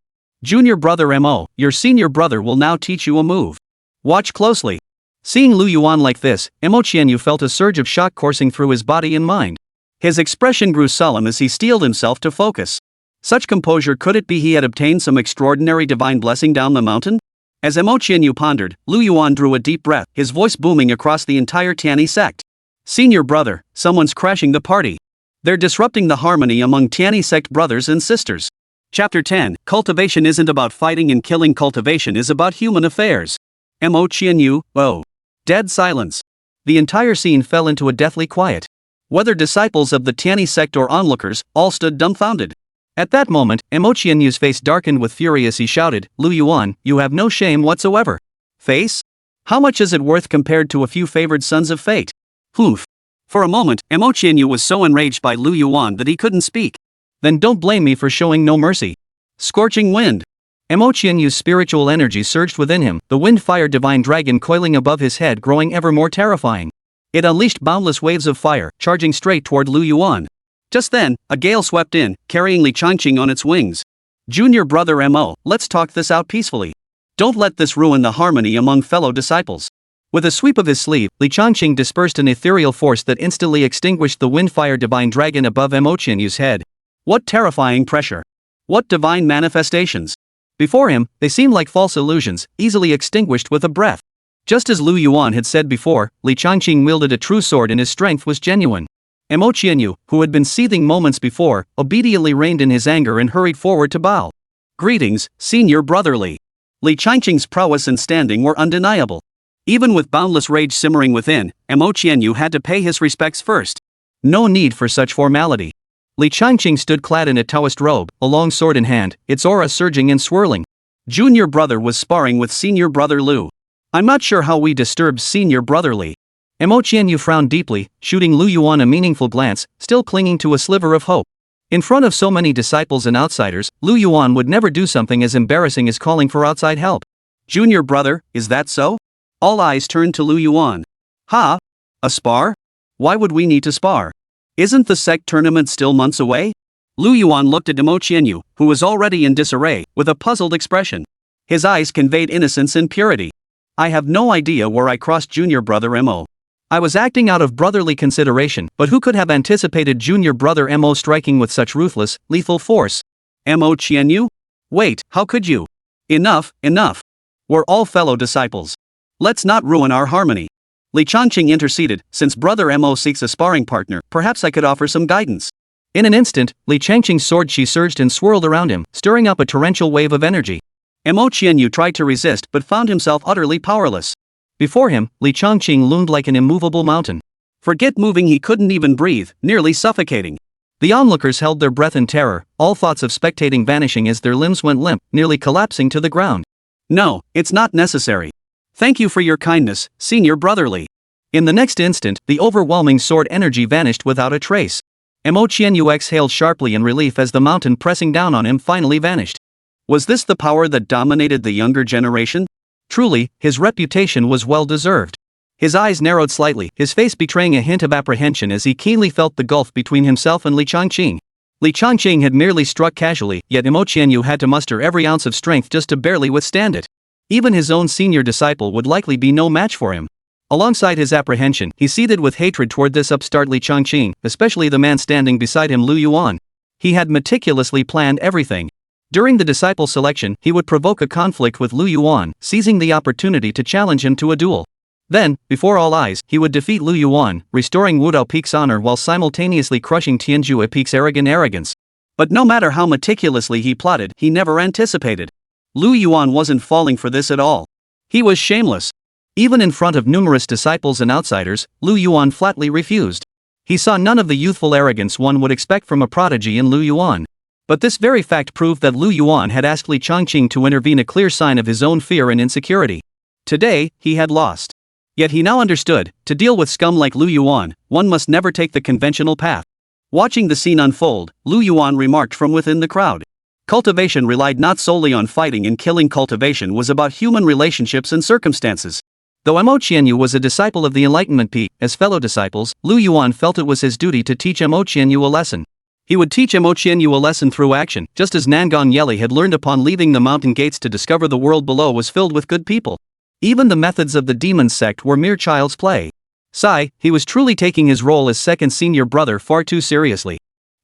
Junior brother Mo, your senior brother will now teach you a move. Watch closely. Seeing Lu Yuan like this, Mo Qianyu felt a surge of shock coursing through his body and mind. His expression grew solemn as he steeled himself to focus. Such composure, could it be he had obtained some extraordinary divine blessing down the mountain? As Mo Qianyu pondered, Lu Yuan drew a deep breath, his voice booming across the entire Tianyi sect. Senior brother, someone's crashing the party. They're disrupting the harmony among Tianyi sect brothers and sisters. Chapter 10, Cultivation isn't about fighting and killing, cultivation is about human affairs. Mo Qianyu, oh. Dead silence. The entire scene fell into a deathly quiet. Whether disciples of the Tianyi sect or onlookers, all stood dumbfounded. At that moment, Mo Qianyu's face darkened with fury as he shouted, Lu Yuan, you have no shame whatsoever. Face? How much is it worth compared to a few favored sons of fate? Hoof. For a moment, Mo Qianyu was so enraged by Lu Yuan that he couldn't speak. Then don't blame me for showing no mercy. Scorching wind. Mo Qianyu's spiritual energy surged within him, the wind-fire divine dragon coiling above his head growing ever more terrifying. It unleashed boundless waves of fire, charging straight toward Lu Yuan. Just then, a gale swept in, carrying Li Changqing on its wings. Junior brother Mo, let's talk this out peacefully. Don't let this ruin the harmony among fellow disciples. With a sweep of his sleeve, Li Changqing dispersed an ethereal force that instantly extinguished the wind-fire divine dragon above Mo Qianyu's head. What terrifying pressure! What divine manifestations! Before him, they seemed like false illusions, easily extinguished with a breath. Just as Lu Yuan had said before, Li Changqing wielded a true sword and his strength was genuine. Mo Qianyu, who had been seething moments before, obediently reined in his anger and hurried forward to bow. Greetings, senior brotherly. Li Changqing's prowess and standing were undeniable. Even with boundless rage simmering within, Mo Qianyu had to pay his respects first. No need for such formality. Li Changqing stood clad in a Taoist robe, a long sword in hand, its aura surging and swirling. Junior brother was sparring with senior brother Lu. I'm not sure how we disturbed senior brother Li. Mo Qianyu frowned deeply, shooting Lu Yuan a meaningful glance, still clinging to a sliver of hope. In front of so many disciples and outsiders, Lu Yuan would never do something as embarrassing as calling for outside help. Junior brother, is that so? All eyes turned to Lu Yuan. Ha? A spar? Why would we need to spar? Isn't the sect tournament still months away? Lu Yuan looked at Mo Qianyu, who was already in disarray, with a puzzled expression. His eyes conveyed innocence and purity. I have no idea where I crossed junior brother Mo. I was acting out of brotherly consideration, but who could have anticipated junior brother Mo striking with such ruthless, lethal force? Mo Qianyu? Wait, how could you? Enough, enough. We're all fellow disciples. Let's not ruin our harmony. Li Changqing interceded, since brother Mo seeks a sparring partner, perhaps I could offer some guidance. In an instant, Li Changqing's sword chi surged and swirled around him, stirring up a torrential wave of energy. Mo Qianyu tried to resist but found himself utterly powerless. Before him, Li Changqing loomed like an immovable mountain. Forget moving, he couldn't even breathe, nearly suffocating. The onlookers held their breath in terror, all thoughts of spectating vanishing as their limbs went limp, nearly collapsing to the ground. No, it's not necessary. Thank you for your kindness, Senior Brotherly. In the next instant, the overwhelming sword energy vanished without a trace. Mo Qianyu exhaled sharply in relief as the mountain pressing down on him finally vanished. Was this the power that dominated the younger generation? Truly, his reputation was well deserved. His eyes narrowed slightly, his face betraying a hint of apprehension as he keenly felt the gulf between himself and Li Changqing. Li Changqing had merely struck casually, yet Mo Qianyu had to muster every ounce of strength just to barely withstand it. Even his own senior disciple would likely be no match for him. Alongside his apprehension, he seethed with hatred toward this upstart Li Changqing, especially the man standing beside him, Lu Yuan. He had meticulously planned everything. During the disciple selection, he would provoke a conflict with Lu Yuan, seizing the opportunity to challenge him to a duel. Then, before all eyes, he would defeat Lu Yuan, restoring Wudao Peak's honor while simultaneously crushing Tianjue Peak's arrogant arrogance. But no matter how meticulously he plotted, he never anticipated. Lu Yuan wasn't falling for this at all. He was shameless. Even in front of numerous disciples and outsiders, Lu Yuan flatly refused. He saw none of the youthful arrogance one would expect from a prodigy in Lu Yuan. But this very fact proved that Lu Yuan had asked Li Changqing to intervene, a clear sign of his own fear and insecurity. Today, he had lost. Yet he now understood, to deal with scum like Lu Yuan, one must never take the conventional path. Watching the scene unfold, Lu Yuan remarked from within the crowd. Cultivation relied not solely on fighting and killing. Cultivation was about human relationships and circumstances. Though Mo Qianyu was a disciple of the Enlightenment Peak, as fellow disciples, Lu Yuan felt it was his duty to teach Mo Qianyu a lesson. He would teach Mo Qianyu a lesson through action, just as Nangong Yeli had learned upon leaving the mountain gates to discover the world below was filled with good people. Even the methods of the demon sect were mere child's play. He was truly taking his role as second senior brother far too seriously.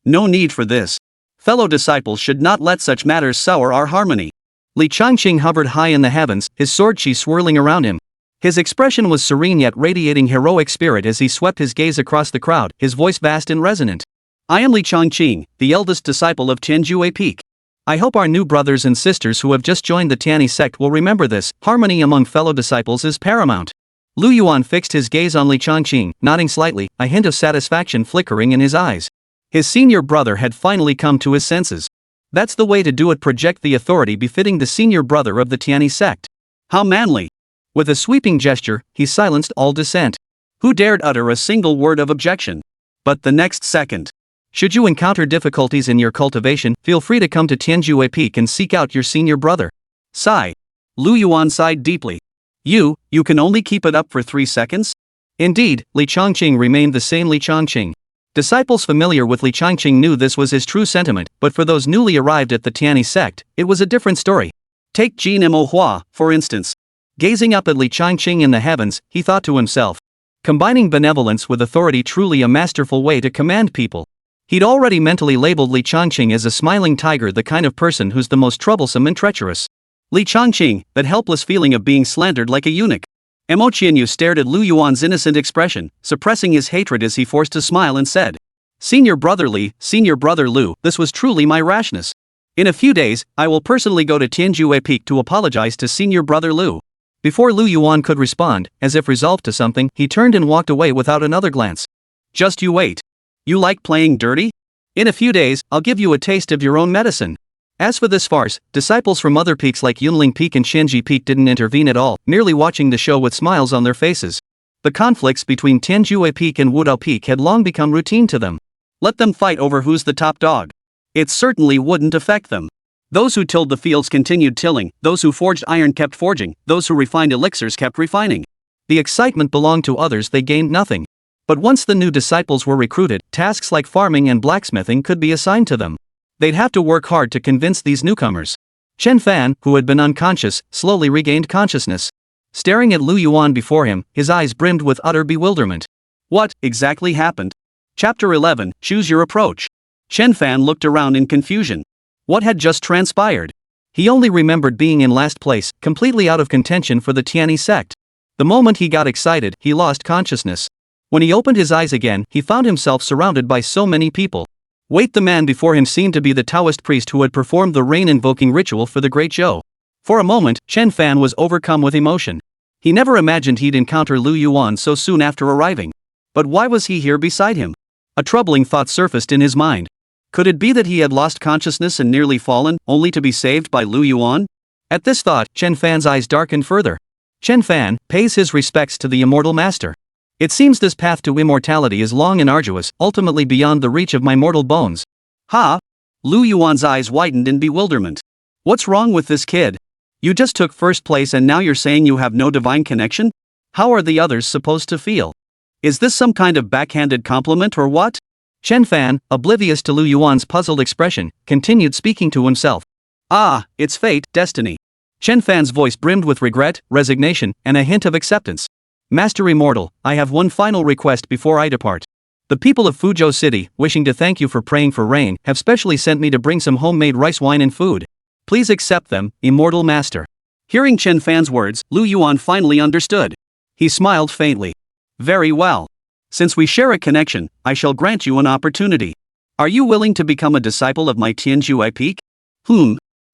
No need for this. Fellow disciples should not let such matters sour our harmony. Li Changqing hovered high in the heavens, his sword chi swirling around him. His expression was serene yet radiating heroic spirit as he swept his gaze across the crowd, his voice vast and resonant. I am Li Changqing, the eldest disciple of Tianjue Peak. I hope our new brothers and sisters who have just joined the Tiani sect will remember this. Harmony among fellow disciples is paramount. Lu Yuan fixed his gaze on Li Changqing, nodding slightly, a hint of satisfaction flickering in his eyes. His senior brother had finally come to his senses. That's the way to do it, project the authority befitting the senior brother of the Tiani sect. How manly! With a sweeping gesture, he silenced all dissent. Who dared utter a single word of objection? But the next second. Should you encounter difficulties in your cultivation, feel free to come to Tianjue Peak and seek out your senior brother. Sigh. Lu Yuan sighed deeply. You can only keep it up for 3 seconds? Indeed, Li Changqing remained the same Li Changqing. Disciples familiar with Li Changqing knew this was his true sentiment, but for those newly arrived at the Tiani sect, it was a different story. Take Jin Mo Hua, for instance. Gazing up at Li Changqing in the heavens, he thought to himself. Combining benevolence with authority, truly a masterful way to command people. He'd already mentally labeled Li Changqing as a smiling tiger, the kind of person who's the most troublesome and treacherous. Li Changqing, that helpless feeling of being slandered like a eunuch. Mo Qianyu stared at Lu Yuan's innocent expression, suppressing his hatred as he forced a smile and said, Senior Brother Li, Senior Brother Lu, this was truly my rashness. In a few days, I will personally go to Tianjue Peak to apologize to Senior Brother Lu. Before Lu Yuan could respond, as if resolved to something, he turned and walked away without another glance. Just you wait. You like playing dirty? In a few days, I'll give you a taste of your own medicine. As for this farce, disciples from other peaks like Yunling Peak and Shenji Peak didn't intervene at all, merely watching the show with smiles on their faces. The conflicts between Tianjue Peak and Wudao Peak had long become routine to them. Let them fight over who's the top dog. It certainly wouldn't affect them. Those who tilled the fields continued tilling, those who forged iron kept forging, those who refined elixirs kept refining. The excitement belonged to others, they gained nothing. But once the new disciples were recruited, tasks like farming and blacksmithing could be assigned to them. They'd have to work hard to convince these newcomers. Chen Fan, who had been unconscious, slowly regained consciousness. Staring at Lu Yuan before him, his eyes brimmed with utter bewilderment. What exactly happened? Chapter 11, Choose Your Approach. Chen Fan looked around in confusion. What had just transpired? He only remembered being in last place, completely out of contention for the Tiani sect. The moment he got excited, he lost consciousness. When he opened his eyes again, he found himself surrounded by so many people. Wait, the man before him seemed to be the Taoist priest who had performed the rain-invoking ritual for the Great Zhou. For a moment, Chen Fan was overcome with emotion. He never imagined he'd encounter Lu Yuan so soon after arriving. But why was he here beside him? A troubling thought surfaced in his mind. Could it be that he had lost consciousness and nearly fallen, only to be saved by Lu Yuan? At this thought, Chen Fan's eyes darkened further. Chen Fan pays his respects to the immortal master. It seems this path to immortality is long and arduous, ultimately beyond the reach of my mortal bones. Ha! Lu Yuan's eyes widened in bewilderment. What's wrong with this kid? You just took first place and now you're saying you have no divine connection? How are the others supposed to feel? Is this some kind of backhanded compliment or what? Chen Fan, oblivious to Lu Yuan's puzzled expression, continued speaking to himself. Ah, it's fate, destiny. Chen Fan's voice brimmed with regret, resignation, and a hint of acceptance. Master Immortal, I have one final request before I depart. The people of Fuzhou City, wishing to thank you for praying for rain, have specially sent me to bring some homemade rice wine and food. Please accept them, Immortal Master. Hearing Chen Fan's words, Lu Yuan finally understood. He smiled faintly. Very well. Since we share a connection, I shall grant you an opportunity. Are you willing to become a disciple of my Tianjue peak?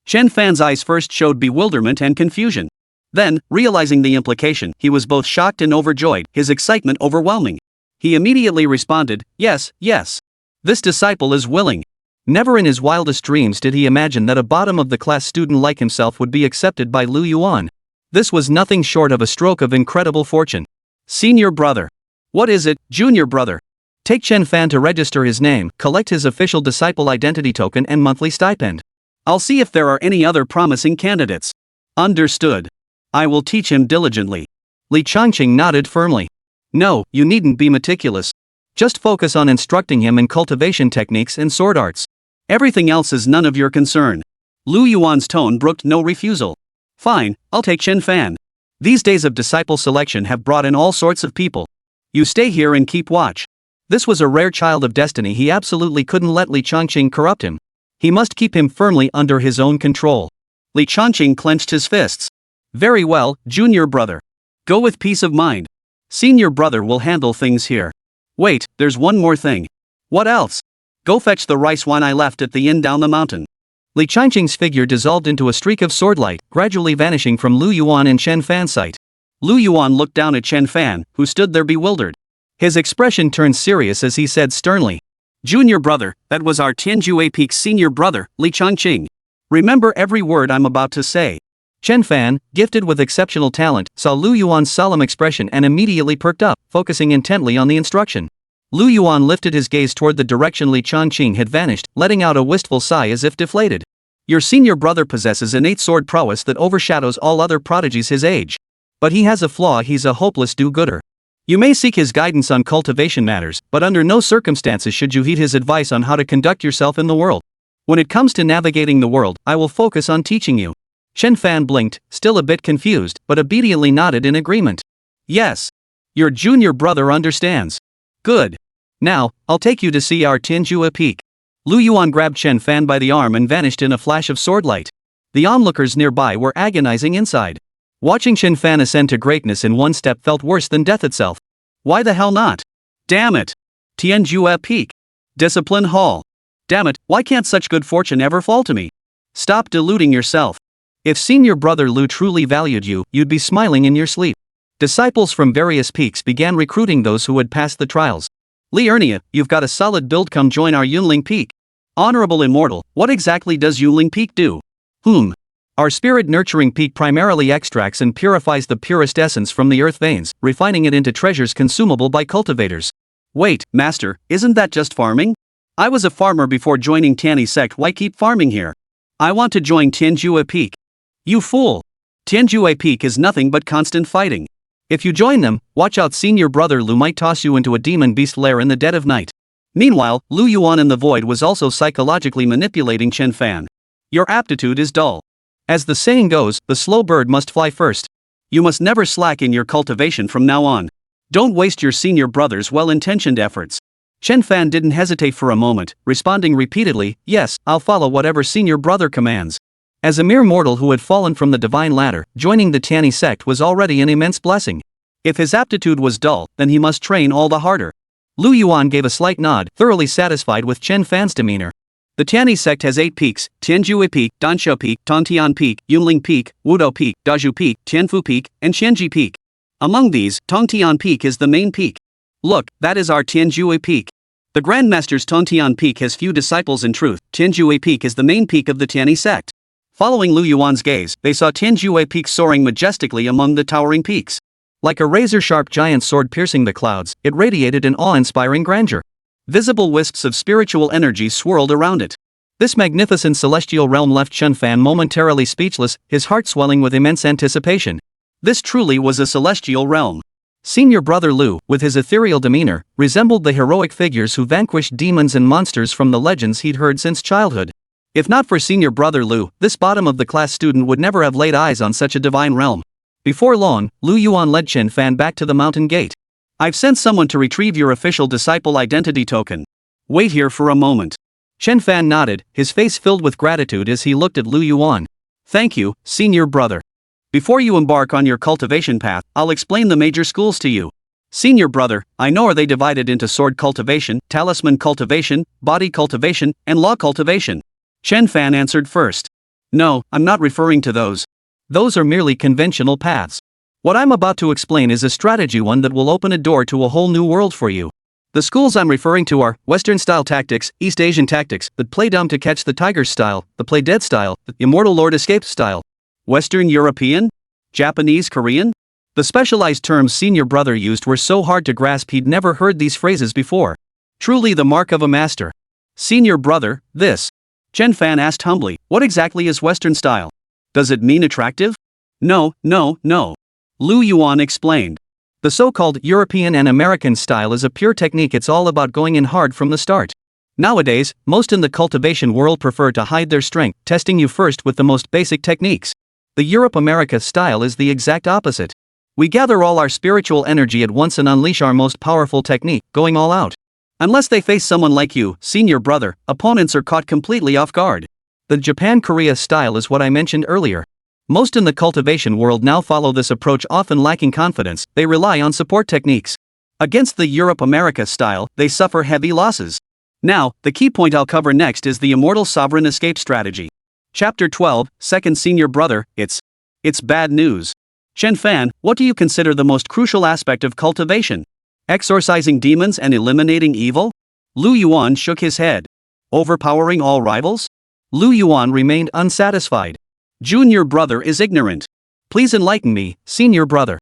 Chen Fan's eyes first showed bewilderment and confusion. Then, realizing the implication, he was both shocked and overjoyed, his excitement overwhelming. He immediately responded, yes, yes. This disciple is willing. Never in his wildest dreams did he imagine that a bottom-of-the-class student like himself would be accepted by Lu Yuan. This was nothing short of a stroke of incredible fortune. Senior brother. What is it, junior brother? Take Chen Fan to register his name, collect his official disciple identity token and monthly stipend. I'll see if there are any other promising candidates. Understood. I will teach him diligently. Li Changqing nodded firmly. No, you needn't be meticulous. Just focus on instructing him in cultivation techniques and sword arts. Everything else is none of your concern. Lu Yuan's tone brooked no refusal. Fine, I'll take Chen Fan. These days of disciple selection have brought in all sorts of people. You stay here and keep watch. This was a rare child of destiny. He absolutely couldn't let Li Changqing corrupt him. He must keep him firmly under his own control. Li Changqing clenched his fists. Very well, junior brother. Go with peace of mind. Senior brother will handle things here. Wait, there's one more thing. What else? Go fetch the rice wine I left at the inn down the mountain. Li Changqing's figure dissolved into a streak of swordlight, gradually vanishing from Lu Yuan and Chen Fan's sight. Lu Yuan looked down at Chen Fan, who stood there bewildered. His expression turned serious as he said sternly. Junior brother, that was our Tianjue Peak's senior brother, Li Changqing. Remember every word I'm about to say. Chen Fan, gifted with exceptional talent, saw Lu Yuan's solemn expression and immediately perked up, focusing intently on the instruction. Lu Yuan lifted his gaze toward the direction Li Changqing had vanished, letting out a wistful sigh as if deflated. Your senior brother possesses innate sword prowess that overshadows all other prodigies his age. But he has a flaw: he's a hopeless do-gooder. You may seek his guidance on cultivation matters, but under no circumstances should you heed his advice on how to conduct yourself in the world. When it comes to navigating the world, I will focus on teaching you. Chen Fan blinked, still a bit confused, but obediently nodded in agreement. Yes. Your junior brother understands. Good. Now, I'll take you to see our Tianjue Peak. Lu Yuan grabbed Chen Fan by the arm and vanished in a flash of swordlight. The onlookers nearby were agonizing inside. Watching Chen Fan ascend to greatness in one step felt worse than death itself. Why the hell not? Damn it. Tianjue Peak. Discipline Hall. Damn it, why can't such good fortune ever fall to me? Stop deluding yourself. If senior brother Lu truly valued you, you'd be smiling in your sleep. Disciples from various peaks began recruiting those who had passed the trials. Li Ernia, you've got a solid build, come join our Yunling Peak. Honorable Immortal, what exactly does Yunling Peak do? Our spirit-nurturing peak primarily extracts and purifies the purest essence from the earth veins, refining it into treasures consumable by cultivators. Wait, Master, isn't that just farming? I was a farmer before joining Tianjue Sect. Why keep farming here? I want to join Tianjue Peak. You fool! Tianjue Peak is nothing but constant fighting. If you join them, watch out, senior brother Lu might toss you into a demon beast lair in the dead of night. Meanwhile, Lu Yuan in the void was also psychologically manipulating Chen Fan. Your aptitude is dull. As the saying goes, the slow bird must fly first. You must never slack in your cultivation from now on. Don't waste your senior brother's well-intentioned efforts. Chen Fan didn't hesitate for a moment, responding repeatedly, yes, I'll follow whatever senior brother commands. As a mere mortal who had fallen from the divine ladder, joining the Tianjue Sect was already an immense blessing. If his aptitude was dull, then he must train all the harder. Lu Yuan gave a slight nod, thoroughly satisfied with Chen Fan's demeanor. The Tianjue Sect has 8 peaks: Tianjue Peak, Danshou Peak, Tongtian Peak, Yunling Peak, Wudou Peak, Dazhu Peak, Tianfu Peak, and Qianji Peak. Among these, Tongtian Peak is the main peak. Look, that is our Tianjue Peak. The Grandmaster's Tongtian Peak has few disciples in truth. Tianjue Peak is the main peak of the Tianyi sect. Following Lu Yuan's gaze, they saw Tianjue Peak soaring majestically among the towering peaks. Like a razor-sharp giant sword piercing the clouds, it radiated an awe-inspiring grandeur. Visible wisps of spiritual energy swirled around it. This magnificent celestial realm left Chen Fan momentarily speechless, his heart swelling with immense anticipation. This truly was a celestial realm. Senior brother Lu, with his ethereal demeanor, resembled the heroic figures who vanquished demons and monsters from the legends he'd heard since childhood. If not for senior brother Lu, this bottom-of-the-class student would never have laid eyes on such a divine realm. Before long, Lu Yuan led Chen Fan back to the mountain gate. "I've sent someone to retrieve your official disciple identity token. Wait here for a moment." Chen Fan nodded, his face filled with gratitude as he looked at Lu Yuan. "Thank you, senior brother. Before you embark on your cultivation path, I'll explain the major schools to you. Senior brother, I know are they divided into sword cultivation, talisman cultivation, body cultivation, and law cultivation?" Chen Fan answered first. "No, I'm not referring to those. Those are merely conventional paths. What I'm about to explain is a strategy one that will open a door to a whole new world for you. The schools I'm referring to are Western-style tactics, East Asian tactics, the play dumb to catch the tiger style, the play dead style, the immortal lord escape style. Western European? Japanese Korean? The specialized terms senior brother used were so hard to grasp he'd never heard these phrases before. Truly the mark of a master. "Senior brother, this." Chen Fan asked humbly, "What exactly is Western style? Does it mean attractive?" No. Lu Yuan explained. The so-called European and American style is a pure technique. It's all about going in hard from the start. Nowadays, most in the cultivation world prefer to hide their strength, testing you first with the most basic techniques. The Europe-America style is the exact opposite. We gather all our spiritual energy at once and unleash our most powerful technique, going all out. Unless they face someone like you, senior brother, opponents are caught completely off guard. The Japan-Korea style is what I mentioned earlier. Most in the cultivation world now follow this approach, often lacking confidence. They rely on support techniques. Against the Europe-America style, they suffer heavy losses. Now, the key point I'll cover next is the Immortal Sovereign Escape Strategy. Chapter 12, Second Senior Brother, It's bad news. Chen Fan, what do you consider the most crucial aspect of cultivation? Exorcising demons and eliminating evil? Lu Yuan shook his head. Overpowering all rivals? Lu Yuan remained unsatisfied. Junior brother is ignorant. Please enlighten me, senior brother.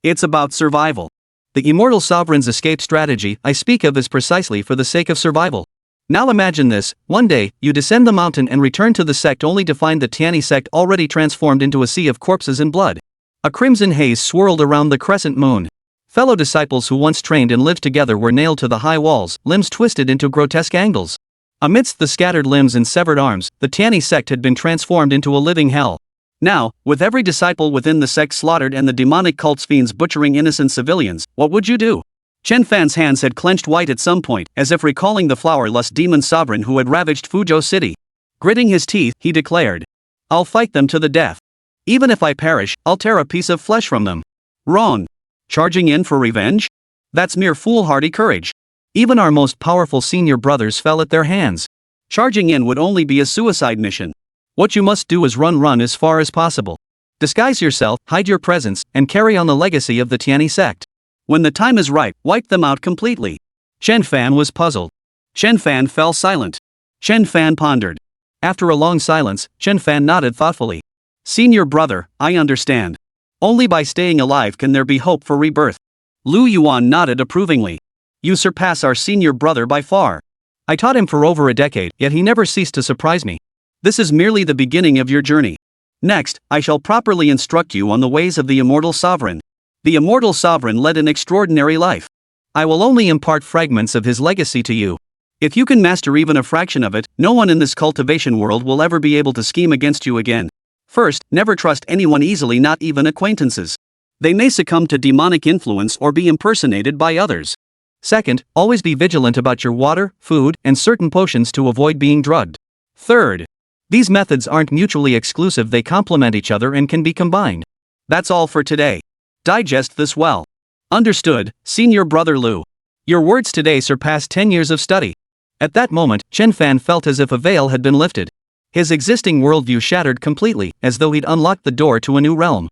It's about survival. The Immortal Sovereign's escape strategy I speak of is precisely for the sake of survival. Now imagine this: one day, you descend the mountain and return to the sect only to find the Tianyi sect already transformed into a sea of corpses and blood. A crimson haze swirled around the crescent moon. Fellow disciples who once trained and lived together were nailed to the high walls, limbs twisted into grotesque angles. Amidst the scattered limbs and severed arms, the Tianyi sect had been transformed into a living hell. Now, with every disciple within the sect slaughtered and the demonic cult's fiends butchering innocent civilians, what would you do? Chen Fan's hands had clenched white at some point, as if recalling the flower-lust demon sovereign who had ravaged Fuzhou City. Gritting his teeth, he declared, "I'll fight them to the death. Even if I perish, I'll tear a piece of flesh from them." Wrong. Charging in for revenge? That's mere foolhardy courage. Even our most powerful senior brothers fell at their hands. Charging in would only be a suicide mission. What you must do is run as far as possible. Disguise yourself, hide your presence, and carry on the legacy of the Tianyi sect. When the time is ripe, wipe them out completely. Chen Fan was puzzled. Chen Fan fell silent. Chen Fan pondered. After a long silence, Chen Fan nodded thoughtfully. "Senior brother, I understand. Only by staying alive can there be hope for rebirth." Lu Yuan nodded approvingly. "You surpass our senior brother by far. I taught him for over a decade, yet he never ceased to surprise me. This is merely the beginning of your journey. Next, I shall properly instruct you on the ways of the Immortal Sovereign. The Immortal Sovereign led an extraordinary life. I will only impart fragments of his legacy to you. If you can master even a fraction of it, no one in this cultivation world will ever be able to scheme against you again. First, never trust anyone easily, not even acquaintances. They may succumb to demonic influence or be impersonated by others. Second, always be vigilant about your water, food, and certain potions to avoid being drugged. Third, these methods aren't mutually exclusive, they complement each other and can be combined. That's all for today. Digest this well. Understood, senior brother Lu. Your words today surpassed 10 years of study. At that moment, Chen Fan felt as if a veil had been lifted. His existing worldview shattered completely, as though he'd unlocked the door to a new realm.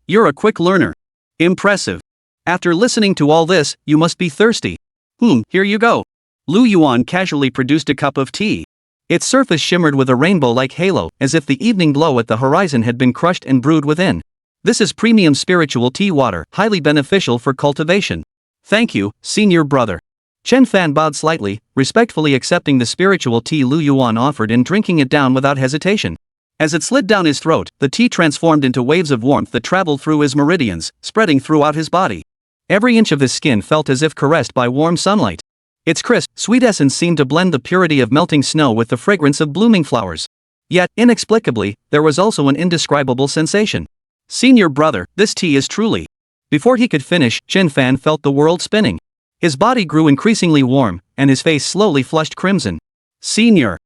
You're a quick learner. Impressive. After listening to all this, you must be thirsty. Here you go. Lu Yuan casually produced a cup of tea. Its surface shimmered with a rainbow-like halo, as if the evening glow at the horizon had been crushed and brewed within. This is premium spiritual tea water, highly beneficial for cultivation. Thank you, senior brother. Chen Fan bowed slightly, respectfully accepting the spiritual tea Lu Yuan offered and drinking it down without hesitation. As it slid down his throat, the tea transformed into waves of warmth that traveled through his meridians, spreading throughout his body. Every inch of his skin felt as if caressed by warm sunlight. Its crisp, sweet essence seemed to blend the purity of melting snow with the fragrance of blooming flowers. Yet, inexplicably, there was also an indescribable sensation. Senior brother, this tea is truly. Before he could finish, Chen Fan felt the world spinning. His body grew increasingly warm, and his face slowly flushed crimson. Senior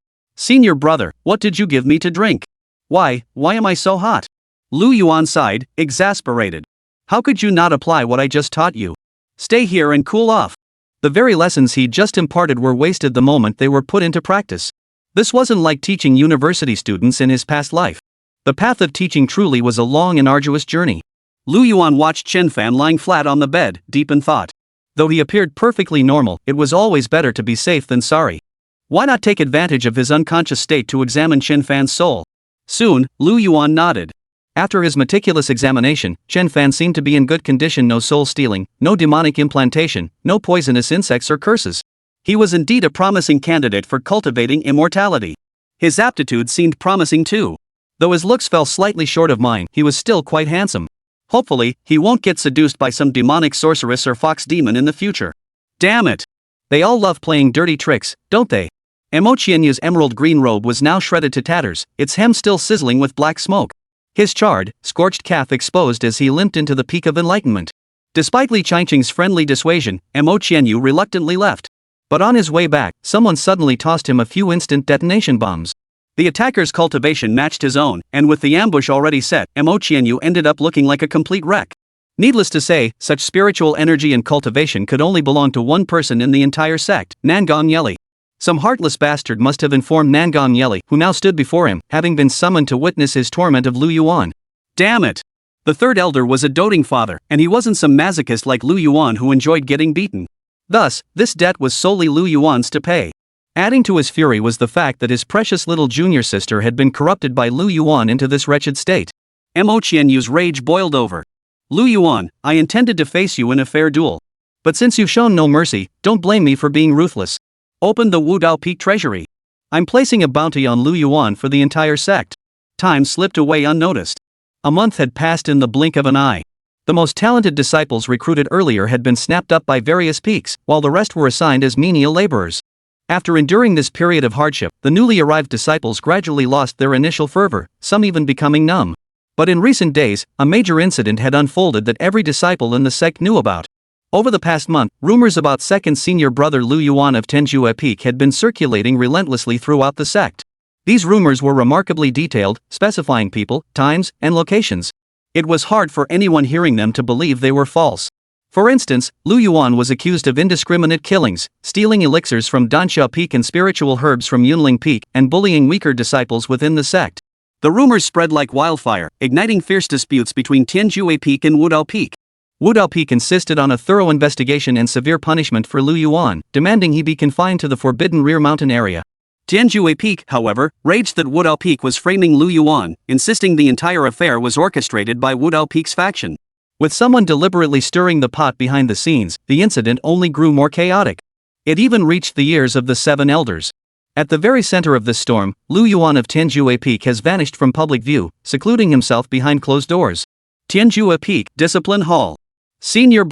brother, what did you give me to drink? Why am I so hot? Lu Yuan sighed, exasperated. How could you not apply what I just taught you? Stay here and cool off. The very lessons he'd just imparted were wasted the moment they were put into practice. This wasn't like teaching university students in his past life. The path of teaching truly was a long and arduous journey. Lu Yuan watched Chen Fan lying flat on the bed, deep in thought. Though he appeared perfectly normal, it was always better to be safe than sorry. Why not take advantage of his unconscious state to examine Chen Fan's soul? Soon, Lu Yuan nodded. After his meticulous examination, Chen Fan seemed to be in good condition. No soul stealing, no demonic implantation, no poisonous insects or curses. He was indeed a promising candidate for cultivating immortality. His aptitude seemed promising too. Though his looks fell slightly short of mine, he was still quite handsome. Hopefully, he won't get seduced by some demonic sorceress or fox demon in the future. Damn it! They all love playing dirty tricks, don't they? Imochienyu's emerald green robe was now shredded to tatters, its hem still sizzling with black smoke. His charred, scorched calf exposed as he limped into the peak of enlightenment. Despite Li Changqing's friendly dissuasion, Imochienyu reluctantly left. But on his way back, someone suddenly tossed him a few instant detonation bombs. The attacker's cultivation matched his own, and with the ambush already set, Imochienyu ended up looking like a complete wreck. Needless to say, such spiritual energy and cultivation could only belong to one person in the entire sect, Nangong Yeli. Some heartless bastard must have informed Nangong Yeli, who now stood before him, having been summoned to witness his torment of Lu Yuan. Damn it! The third elder was a doting father, and he wasn't some masochist like Lu Yuan who enjoyed getting beaten. Thus, this debt was solely Lu Yuan's to pay. Adding to his fury was the fact that his precious little junior sister had been corrupted by Lu Yuan into this wretched state. Imochienyu's rage boiled over. Lu Yuan, I intended to face you in a fair duel. But since you've shown no mercy, don't blame me for being ruthless. Open the Wudao Peak treasury. I'm placing a bounty on Lu Yuan for the entire sect. Time slipped away unnoticed. A month had passed in the blink of an eye. The most talented disciples recruited earlier had been snapped up by various peaks, while the rest were assigned as menial laborers. After enduring this period of hardship, the newly arrived disciples gradually lost their initial fervor, some even becoming numb. But in recent days, a major incident had unfolded that every disciple in the sect knew about. Over the past month, rumors about second senior brother Lu Yuan of Tenjue Peak had been circulating relentlessly throughout the sect. These rumors were remarkably detailed, specifying people, times, and locations. It was hard for anyone hearing them to believe they were false. For instance, Lu Yuan was accused of indiscriminate killings, stealing elixirs from Dansha Peak and spiritual herbs from Yunling Peak, and bullying weaker disciples within the sect. The rumors spread like wildfire, igniting fierce disputes between Tianjue Peak and Wudao Peak. Wudao Peak insisted on a thorough investigation and severe punishment for Lu Yuan, demanding he be confined to the forbidden rear mountain area. Tianjue Peak, however, raged that Wudao Peak was framing Lu Yuan, insisting the entire affair was orchestrated by Wudao Peak's faction. With someone deliberately stirring the pot behind the scenes, the incident only grew more chaotic. It even reached the ears of the seven elders. At the very center of this storm, Lu Yuan of Tianjue Peak has vanished from public view, secluding himself behind closed doors. Tianjue Peak Discipline Hall. Senior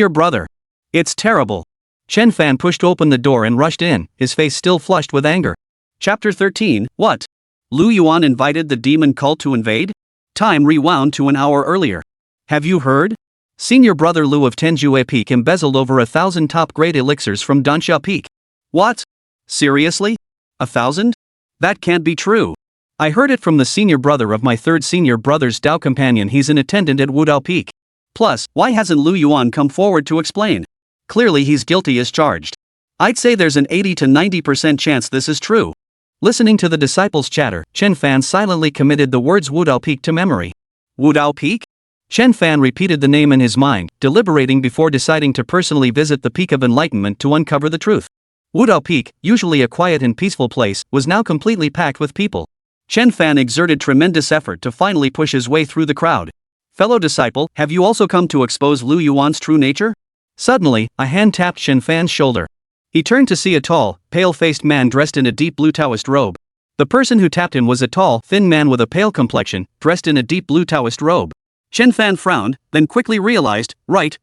brother. It's terrible. Chen Fan pushed open the door and rushed in, his face still flushed with anger. Chapter 13, What? Lu Yuan invited the demon cult to invade? Time rewound to an hour earlier. Have you heard? Senior brother Lu of Tenjue Peak embezzled over 1,000 top-grade elixirs from Dansha Peak. What? Seriously? 1,000? That can't be true. I heard it from the senior brother of my third senior brother's Dao companion. He's an attendant at Wudao Peak. Plus, why hasn't Lu Yuan come forward to explain? Clearly he's guilty as charged. I'd say there's an 80 to 90% chance this is true. Listening to the disciples' chatter, Chen Fan silently committed the words Wudao Peak to memory. Wudao Peak? Chen Fan repeated the name in his mind, deliberating before deciding to personally visit the Peak of Enlightenment to uncover the truth. Wudao Peak, usually a quiet and peaceful place, was now completely packed with people. Chen Fan exerted tremendous effort to finally push his way through the crowd. Fellow disciple, have you also come to expose Lu Yuan's true nature? Suddenly, a hand tapped Chen Fan's shoulder. He turned to see a tall, pale-faced man dressed in a deep blue Taoist robe. The person who tapped him was a tall, thin man with a pale complexion, dressed in a deep blue Taoist robe. Chen Fan frowned, then quickly realized, right.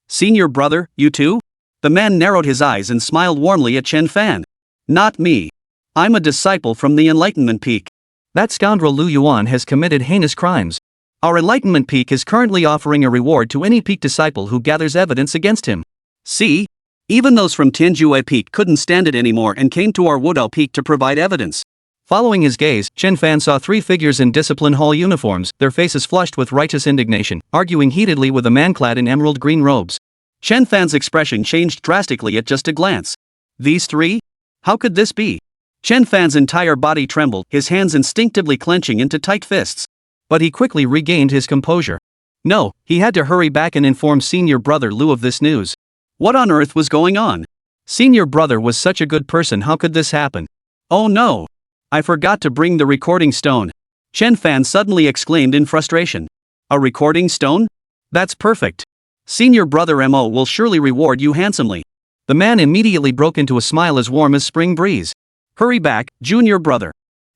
Senior brother, you too? The man narrowed his eyes and smiled warmly at Chen Fan. Not me. I'm a disciple from the Enlightenment Peak. That scoundrel Lu Yuan has committed heinous crimes. Our Enlightenment Peak is currently offering a reward to any Peak disciple who gathers evidence against him. See? Even those from Tianjue Peak couldn't stand it anymore and came to our Wudao Peak to provide evidence. Following his gaze, Chen Fan saw 3 figures in discipline hall uniforms, their faces flushed with righteous indignation, arguing heatedly with a man clad in emerald green robes. Chen Fan's expression changed drastically at just a glance. These 3? How could this be? Chen Fan's entire body trembled, his hands instinctively clenching into tight fists. But he quickly regained his composure. No, he had to hurry back and inform senior brother Lu of this news. What on earth was going on? Senior brother was such a good person, how could this happen? Oh no! I forgot to bring the recording stone. Chen Fan suddenly exclaimed in frustration. A recording stone? That's perfect. Senior brother Mo will surely reward you handsomely. The man immediately broke into a smile as warm as spring breeze. Hurry back, junior brother.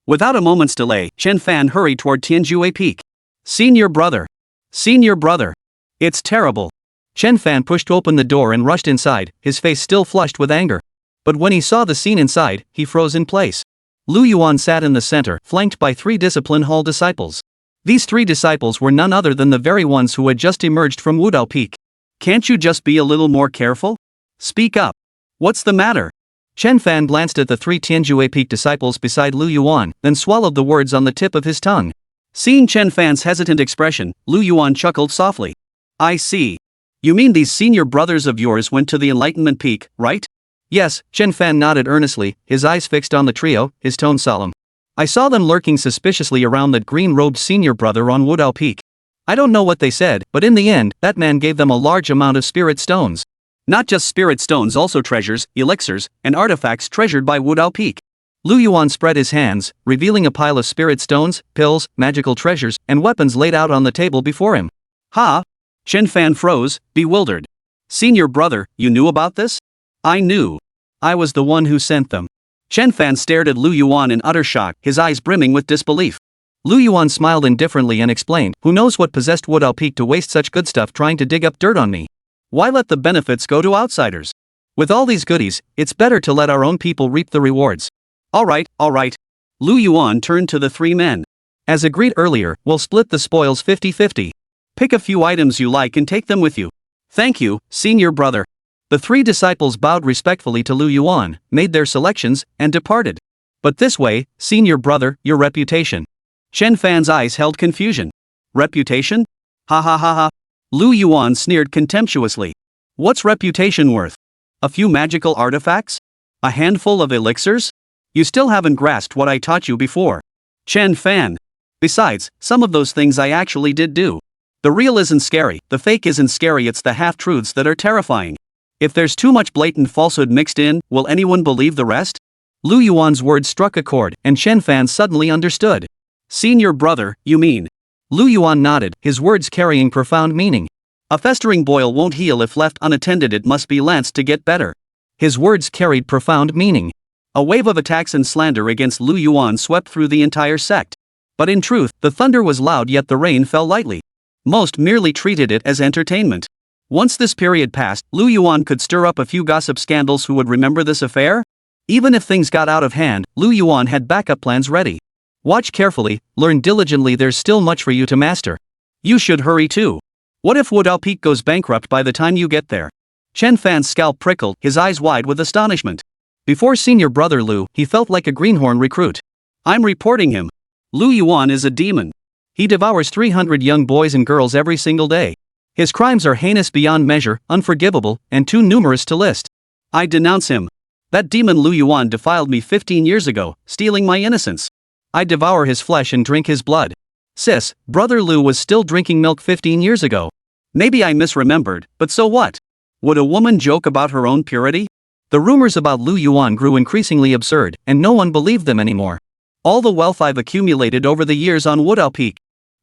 Without a moment's delay, Chen Fan hurried toward Tianjue Peak. Senior brother. Senior brother. It's terrible. Chen Fan pushed open the door and rushed inside, his face still flushed with anger. But when he saw the scene inside, he froze in place. Lu Yuan sat in the center, flanked by 3 discipline hall disciples. These 3 disciples were none other than the very ones who had just emerged from Wudao Peak. Can't you just be a little more careful? Speak up. What's the matter? Chen Fan glanced at the 3 Tianjue Peak disciples beside Lu Yuan, then swallowed the words on the tip of his tongue. Seeing Chen Fan's hesitant expression, Lu Yuan chuckled softly. I see. You mean these senior brothers of yours went to the Enlightenment Peak, right? Yes, Chen Fan nodded earnestly, his eyes fixed on the trio, his tone solemn. I saw them lurking suspiciously around that green-robed senior brother on Wudao Peak. I don't know what they said, but in the end, that man gave them a large amount of spirit stones. Not just spirit stones, also treasures, elixirs, and artifacts treasured by Wudao Peak. Lu Yuan spread his hands, revealing a pile of spirit stones, pills, magical treasures, and weapons laid out on the table before him. Ha! Chen Fan froze, bewildered. Senior brother, you knew about this? I knew. I was the one who sent them. Chen Fan stared at Lu Yuan in utter shock, his eyes brimming with disbelief. Lu Yuan smiled indifferently and explained, who knows what possessed Wudao Peak to waste such good stuff trying to dig up dirt on me? Why let the benefits go to outsiders? With all these goodies, it's better to let our own people reap the rewards. Alright. Lu Yuan turned to the 3 men. As agreed earlier, we'll split the spoils 50-50. Pick a few items you like and take them with you. Thank you, senior brother. The 3 disciples bowed respectfully to Lu Yuan, made their selections, and departed. But this way, senior brother, your reputation. Chen Fan's eyes held confusion. Reputation? Ha. Lu Yuan sneered contemptuously. What's reputation worth? A few magical artifacts? A handful of elixirs? You still haven't grasped what I taught you before. Chen Fan. Besides, some of those things I actually did do. The real isn't scary, the fake isn't scary, it's the half-truths that are terrifying. If there's too much blatant falsehood mixed in, will anyone believe the rest? Lu Yuan's words struck a chord, and Chen Fan suddenly understood. Senior brother, you mean? Lu Yuan nodded, his words carrying profound meaning. A festering boil won't heal if left unattended, it must be lanced to get better. His words carried profound meaning. A wave of attacks and slander against Lu Yuan swept through the entire sect. But in truth, the thunder was loud yet the rain fell lightly. Most merely treated it as entertainment. Once this period passed, Lu Yuan could stir up a few gossip scandals. Who would remember this affair? Even if things got out of hand, Lu Yuan had backup plans ready. Watch carefully, learn diligently, there's still much for you to master. You should hurry too. What if Wudao Peak goes bankrupt by the time you get there? Chen Fan's scalp prickled, his eyes wide with astonishment. Before senior brother Lu, he felt like a greenhorn recruit. I'm reporting him. Lu Yuan is a demon. He devours 300 young boys and girls every single day. His crimes are heinous beyond measure, unforgivable, and too numerous to list. I denounce him. That demon Lu Yuan defiled me 15 years ago, stealing my innocence. I devour his flesh and drink his blood. Sis, brother Lu was still drinking milk 15 years ago. Maybe I misremembered, but so what? Would a woman joke about her own purity? The rumors about Lu Yuan grew increasingly absurd, and no one believed them anymore. All the wealth I've accumulated over the years on Woodall Peak.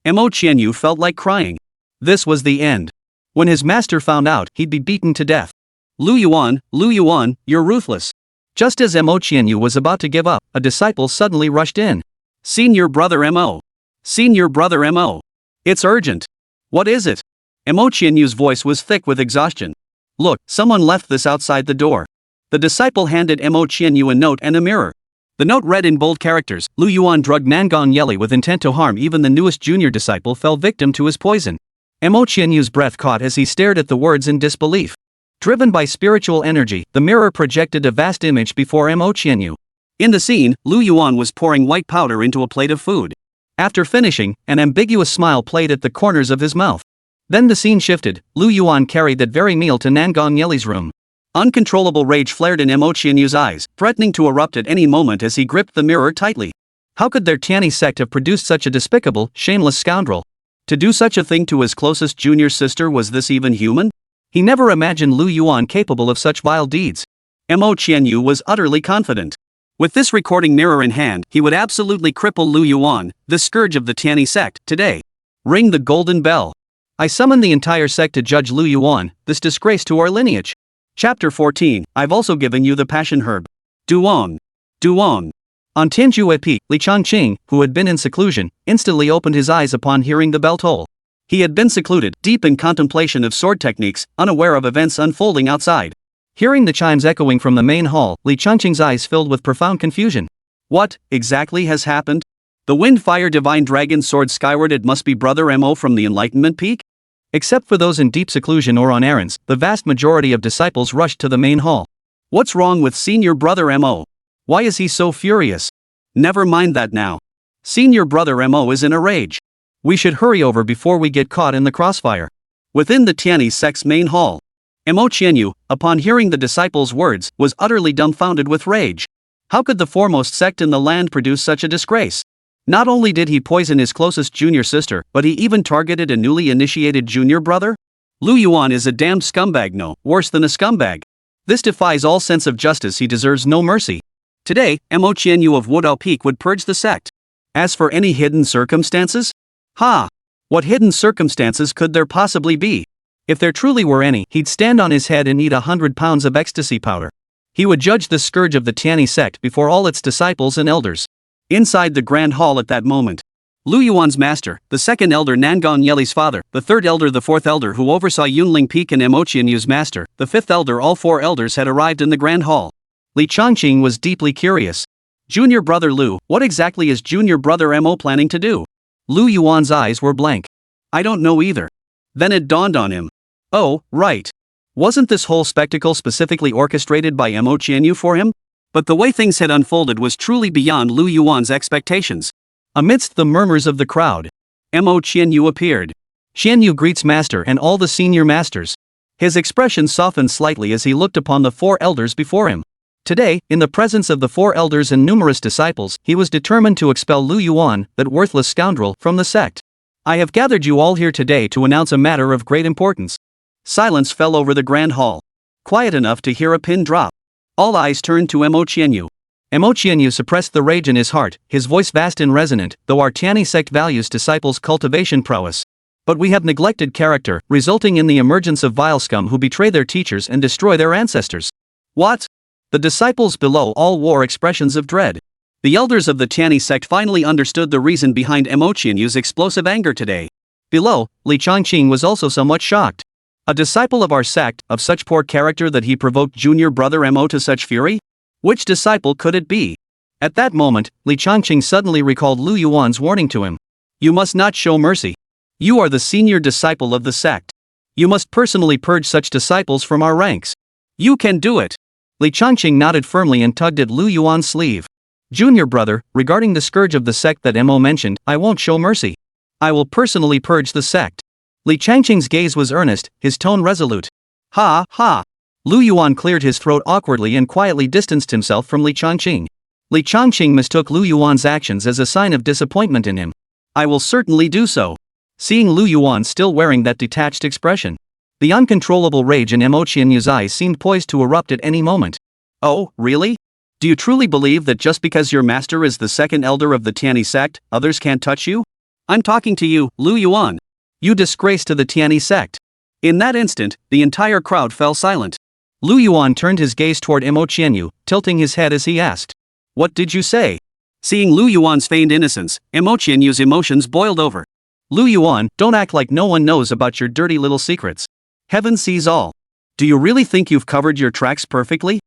Mo Qianyu felt like crying. This was the end. When his master found out, he'd be beaten to death. Lu Yuan, you're ruthless. Just as Mo Qianyu was about to give up, a disciple suddenly rushed in. Senior brother Mo. Senior brother Mo. It's urgent. What is it? Mo Qianyu's voice was thick with exhaustion. Look, someone left this outside the door. The disciple handed Mo Qianyu a note and a mirror. The note read in bold characters, Lu Yuan drugged Nangong Yeli with intent to harm even the newest junior disciple fell victim to his poison. Mo Qianyu's breath caught as he stared at the words in disbelief. Driven by spiritual energy, the mirror projected a vast image before Mo Qianyu. In the scene, Lu Yuan was pouring white powder into a plate of food. After finishing, an ambiguous smile played at the corners of his mouth. Then the scene shifted. Lu Yuan carried that very meal to Nangong Yeli's room. Uncontrollable rage flared in Mo Qianyu's eyes, threatening to erupt at any moment as he gripped the mirror tightly. How could their Tianyi sect have produced such a despicable, shameless scoundrel? To do such a thing to his closest junior sister, was this even human? He never imagined Lu Yuan capable of such vile deeds. Mo Qianyu was utterly confident. With this recording mirror in hand, he would absolutely cripple Lu Yuan, the scourge of the Tianyi sect, today. Ring the golden bell. I summon the entire sect to judge Lu Yuan, this disgrace to our lineage. Chapter 14, I've also given you the passion herb. Duan. Duan. On Tianjue Peak, Li Changqing, who had been in seclusion, instantly opened his eyes upon hearing the bell toll. He had been secluded, deep in contemplation of sword techniques, unaware of events unfolding outside. Hearing the chimes echoing from the main hall, Li Changqing's eyes filled with profound confusion. What, exactly has happened? The wind fire divine dragon soared skyward. It must be Brother Mo from the Enlightenment Peak? Except for those in deep seclusion or on errands, the vast majority of disciples rushed to the main hall. What's wrong with Senior Brother Mo? Why is he so furious? Never mind that now. Senior Brother Mo is in a rage. We should hurry over before we get caught in the crossfire. Within the Tianyi sect's main hall, Mo Qianyu, upon hearing the disciples' words, was utterly dumbfounded with rage. How could the foremost sect in the land produce such a disgrace? Not only did he poison his closest junior sister, but he even targeted a newly initiated junior brother? Lu Yuan is a damned scumbag, no, worse than a scumbag. This defies all sense of justice. He deserves no mercy. Today, Mo Qianyu of Woodall Peak would purge the sect. As for any hidden circumstances? What hidden circumstances could there possibly be? If there truly were any, he'd stand on his head and eat 100 pounds of ecstasy powder. He would judge the scourge of the Tianyi sect before all its disciples and elders. Inside the grand hall at that moment, Lu Yuan's master, the second elder Nangong Yeli's father, the third elder, the fourth elder who oversaw Yunling Peak, and Mo Qianyu's master, the fifth elder, all four elders had arrived in the grand hall. Li Changqing was deeply curious. Junior brother Lu, what exactly is junior brother Mo planning to do? Lu Yuan's eyes were blank. I don't know either. Then it dawned on him. Oh, right. Wasn't this whole spectacle specifically orchestrated by Mo Qianyu for him? But the way things had unfolded was truly beyond Lu Yuan's expectations. Amidst the murmurs of the crowd, Mo Qianyu appeared. Qianyu greets master and all the senior masters. His expression softened slightly as he looked upon the four elders before him. Today, in the presence of the four elders and numerous disciples, he was determined to expel Lu Yuan, that worthless scoundrel, from the sect. I have gathered you all here today to announce a matter of great importance. Silence fell over the grand hall. Quiet enough to hear a pin drop. All eyes turned to Mo Qianyu. Mo Qianyu suppressed the rage in his heart, his voice vast and resonant, though our Tianyi sect values disciples' cultivation prowess. But we have neglected character, resulting in the emergence of vile scum who betray their teachers and destroy their ancestors. What? The disciples below all wore expressions of dread. The elders of the Tianyi sect finally understood the reason behind Mo Qianyu's explosive anger today. Below, Li Changqing was also somewhat shocked. A disciple of our sect, of such poor character that he provoked junior brother Mo to such fury? Which disciple could it be? At that moment, Li Changqing suddenly recalled Lu Yuan's warning to him. You must not show mercy. You are the senior disciple of the sect. You must personally purge such disciples from our ranks. You can do it. Li Changqing nodded firmly and tugged at Lu Yuan's sleeve. Junior brother, regarding the scourge of the sect that Mo mentioned, I won't show mercy. I will personally purge the sect. Li Changqing's gaze was earnest, his tone resolute. Ha ha. Lu Yuan cleared his throat awkwardly and quietly distanced himself from Li Changqing. Li Changqing mistook Lu Yuan's actions as a sign of disappointment in him. I will certainly do so. Seeing Lu Yuan still wearing that detached expression, the uncontrollable rage in Imochianyu's eyes seemed poised to erupt at any moment. Oh, really? Do you truly believe that just because your master is the second elder of the Tianyi sect, others can't touch you? I'm talking to you, Lu Yuan. You disgrace to the Tianyi sect. In that instant, the entire crowd fell silent. Lu Yuan turned his gaze toward Imochianyu, tilting his head as he asked, "What did you say?" Seeing Lu Yuan's feigned innocence, Imochianyu's emotions boiled over. Lu Yuan, don't act like no one knows about your dirty little secrets. Heaven sees all. Do you really think you've covered your tracks perfectly?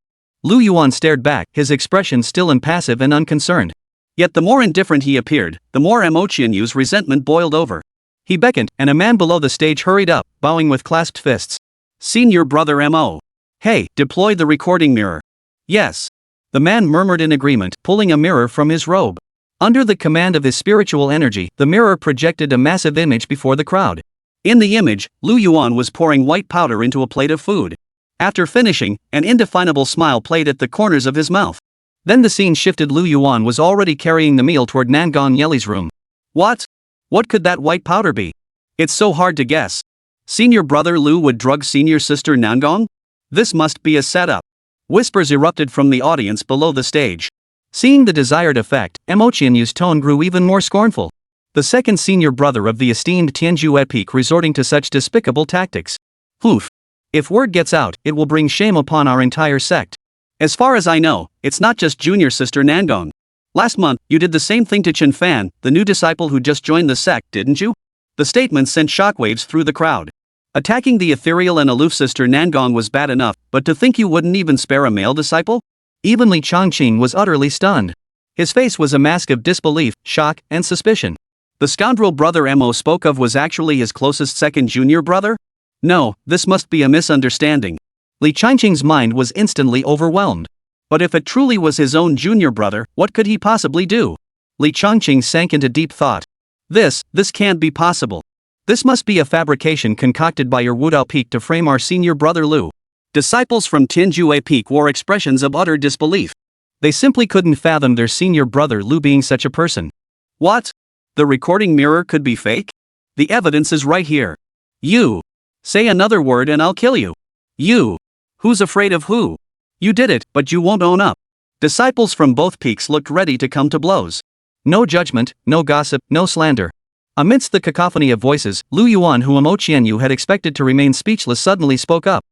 Lu Yuan stared back, his expression still impassive and unconcerned. Yet the more indifferent he appeared, the more Imochianyu's resentment boiled over. He beckoned, and a man below the stage hurried up, bowing with clasped fists. Senior brother M.O. Hey, deploy the recording mirror. Yes. The man murmured in agreement, pulling a mirror from his robe. Under the command of his spiritual energy, the mirror projected a massive image before the crowd. In the image, Lu Yuan was pouring white powder into a plate of food. After finishing, an indefinable smile played at the corners of his mouth. Then the scene shifted. Lu Yuan was already carrying the meal toward Nangong Yeli's room. What? What could that white powder be? It's so hard to guess. Senior brother Lu would drug senior sister Nangong? This must be a setup. Whispers erupted from the audience below the stage. Seeing the desired effect, Imochianyu's tone grew even more scornful. The second senior brother of the esteemed Tianju epic resorting to such despicable tactics. Oof. If word gets out, it will bring shame upon our entire sect. As far as I know, it's not just junior sister Nangong. Last month, you did the same thing to Chen Fan, the new disciple who just joined the sect, didn't you? The statement sent shockwaves through the crowd. Attacking the ethereal and aloof sister Nangong was bad enough, but to think you wouldn't even spare a male disciple? Even Li Chongqing was utterly stunned. His face was a mask of disbelief, shock, and suspicion. The scoundrel brother Mo spoke of was actually his closest second junior brother? No, this must be a misunderstanding. Li Chongqing's mind was instantly overwhelmed. But if it truly was his own junior brother, what could he possibly do? Li Chongqing sank into deep thought. This can't be possible. This must be a fabrication concocted by your Wudao Peak to frame our senior brother Lu. Disciples from Tianju Peak wore expressions of utter disbelief. They simply couldn't fathom their senior brother Lu being such a person. What? The recording mirror could be fake? The evidence is right here. You. Say another word and I'll kill you. You. Who's afraid of who? You did it, but you won't own up. Disciples from both peaks looked ready to come to blows. No judgment, no gossip, no slander. Amidst the cacophony of voices, Lu Yuan, who Imochianyu had expected to remain speechless, suddenly spoke up.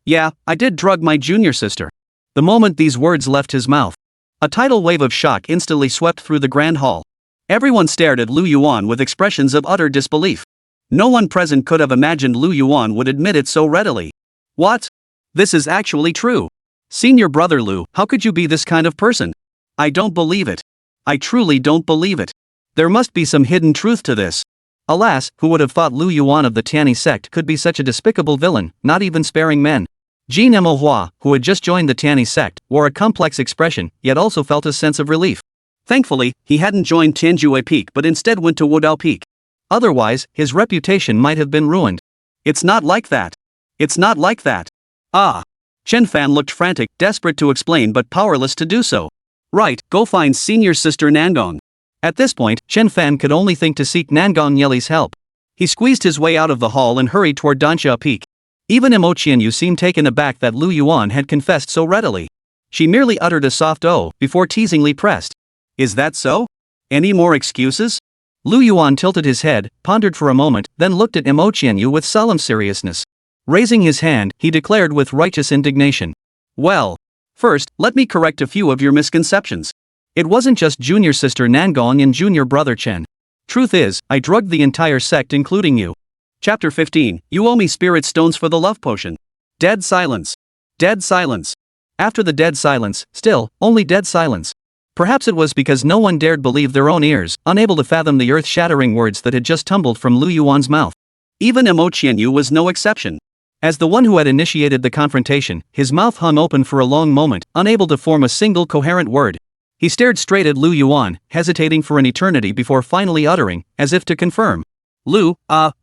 Yeah, I did drug my junior sister. The moment these words left his mouth, a tidal wave of shock instantly swept through the grand hall. Everyone stared at Lu Yuan with expressions of utter disbelief. No one present could have imagined Lu Yuan would admit it so readily. What? This is actually true. Senior brother Lu, how could you be this kind of person? I don't believe it. I truly don't believe it. There must be some hidden truth to this. Alas, who would have thought Lu Yuan of the Tianyi sect could be such a despicable villain, not even sparing men? Jin Manhwa, who had just joined the Tianyi sect, wore a complex expression, yet also felt a sense of relief. Thankfully, he hadn't joined Tianju Peak but instead went to Wudao Peak. Otherwise, his reputation might have been ruined. It's not like that. It's not like that. Ah. Chen Fan looked frantic, desperate to explain but powerless to do so. Right, go find senior sister Nangong. At this point, Chen Fan could only think to seek Nangong Yeli's help. He squeezed his way out of the hall and hurried toward Danxia Peak. Even Imochianyu seemed taken aback that Lu Yuan had confessed so readily. She merely uttered a soft "oh" before teasingly pressed. Is that so? Any more excuses? Lu Yuan tilted his head, pondered for a moment, then looked at Imochianyu with solemn seriousness. Raising his hand, he declared with righteous indignation. Well, first, let me correct a few of your misconceptions. It wasn't just junior sister Nangong and junior brother Chen. Truth is, I drugged the entire sect including you. Chapter 15, You owe me spirit stones for the love potion. Dead silence. Dead silence. After the dead silence, still, only dead silence. Perhaps it was because no one dared believe their own ears, unable to fathom the earth-shattering words that had just tumbled from Lu Yuan's mouth. Even Imochianyu was no exception. As the one who had initiated the confrontation, his mouth hung open for a long moment, unable to form a single coherent word. He stared straight at Lu Yuan, hesitating for an eternity before finally uttering, as if to confirm. Lu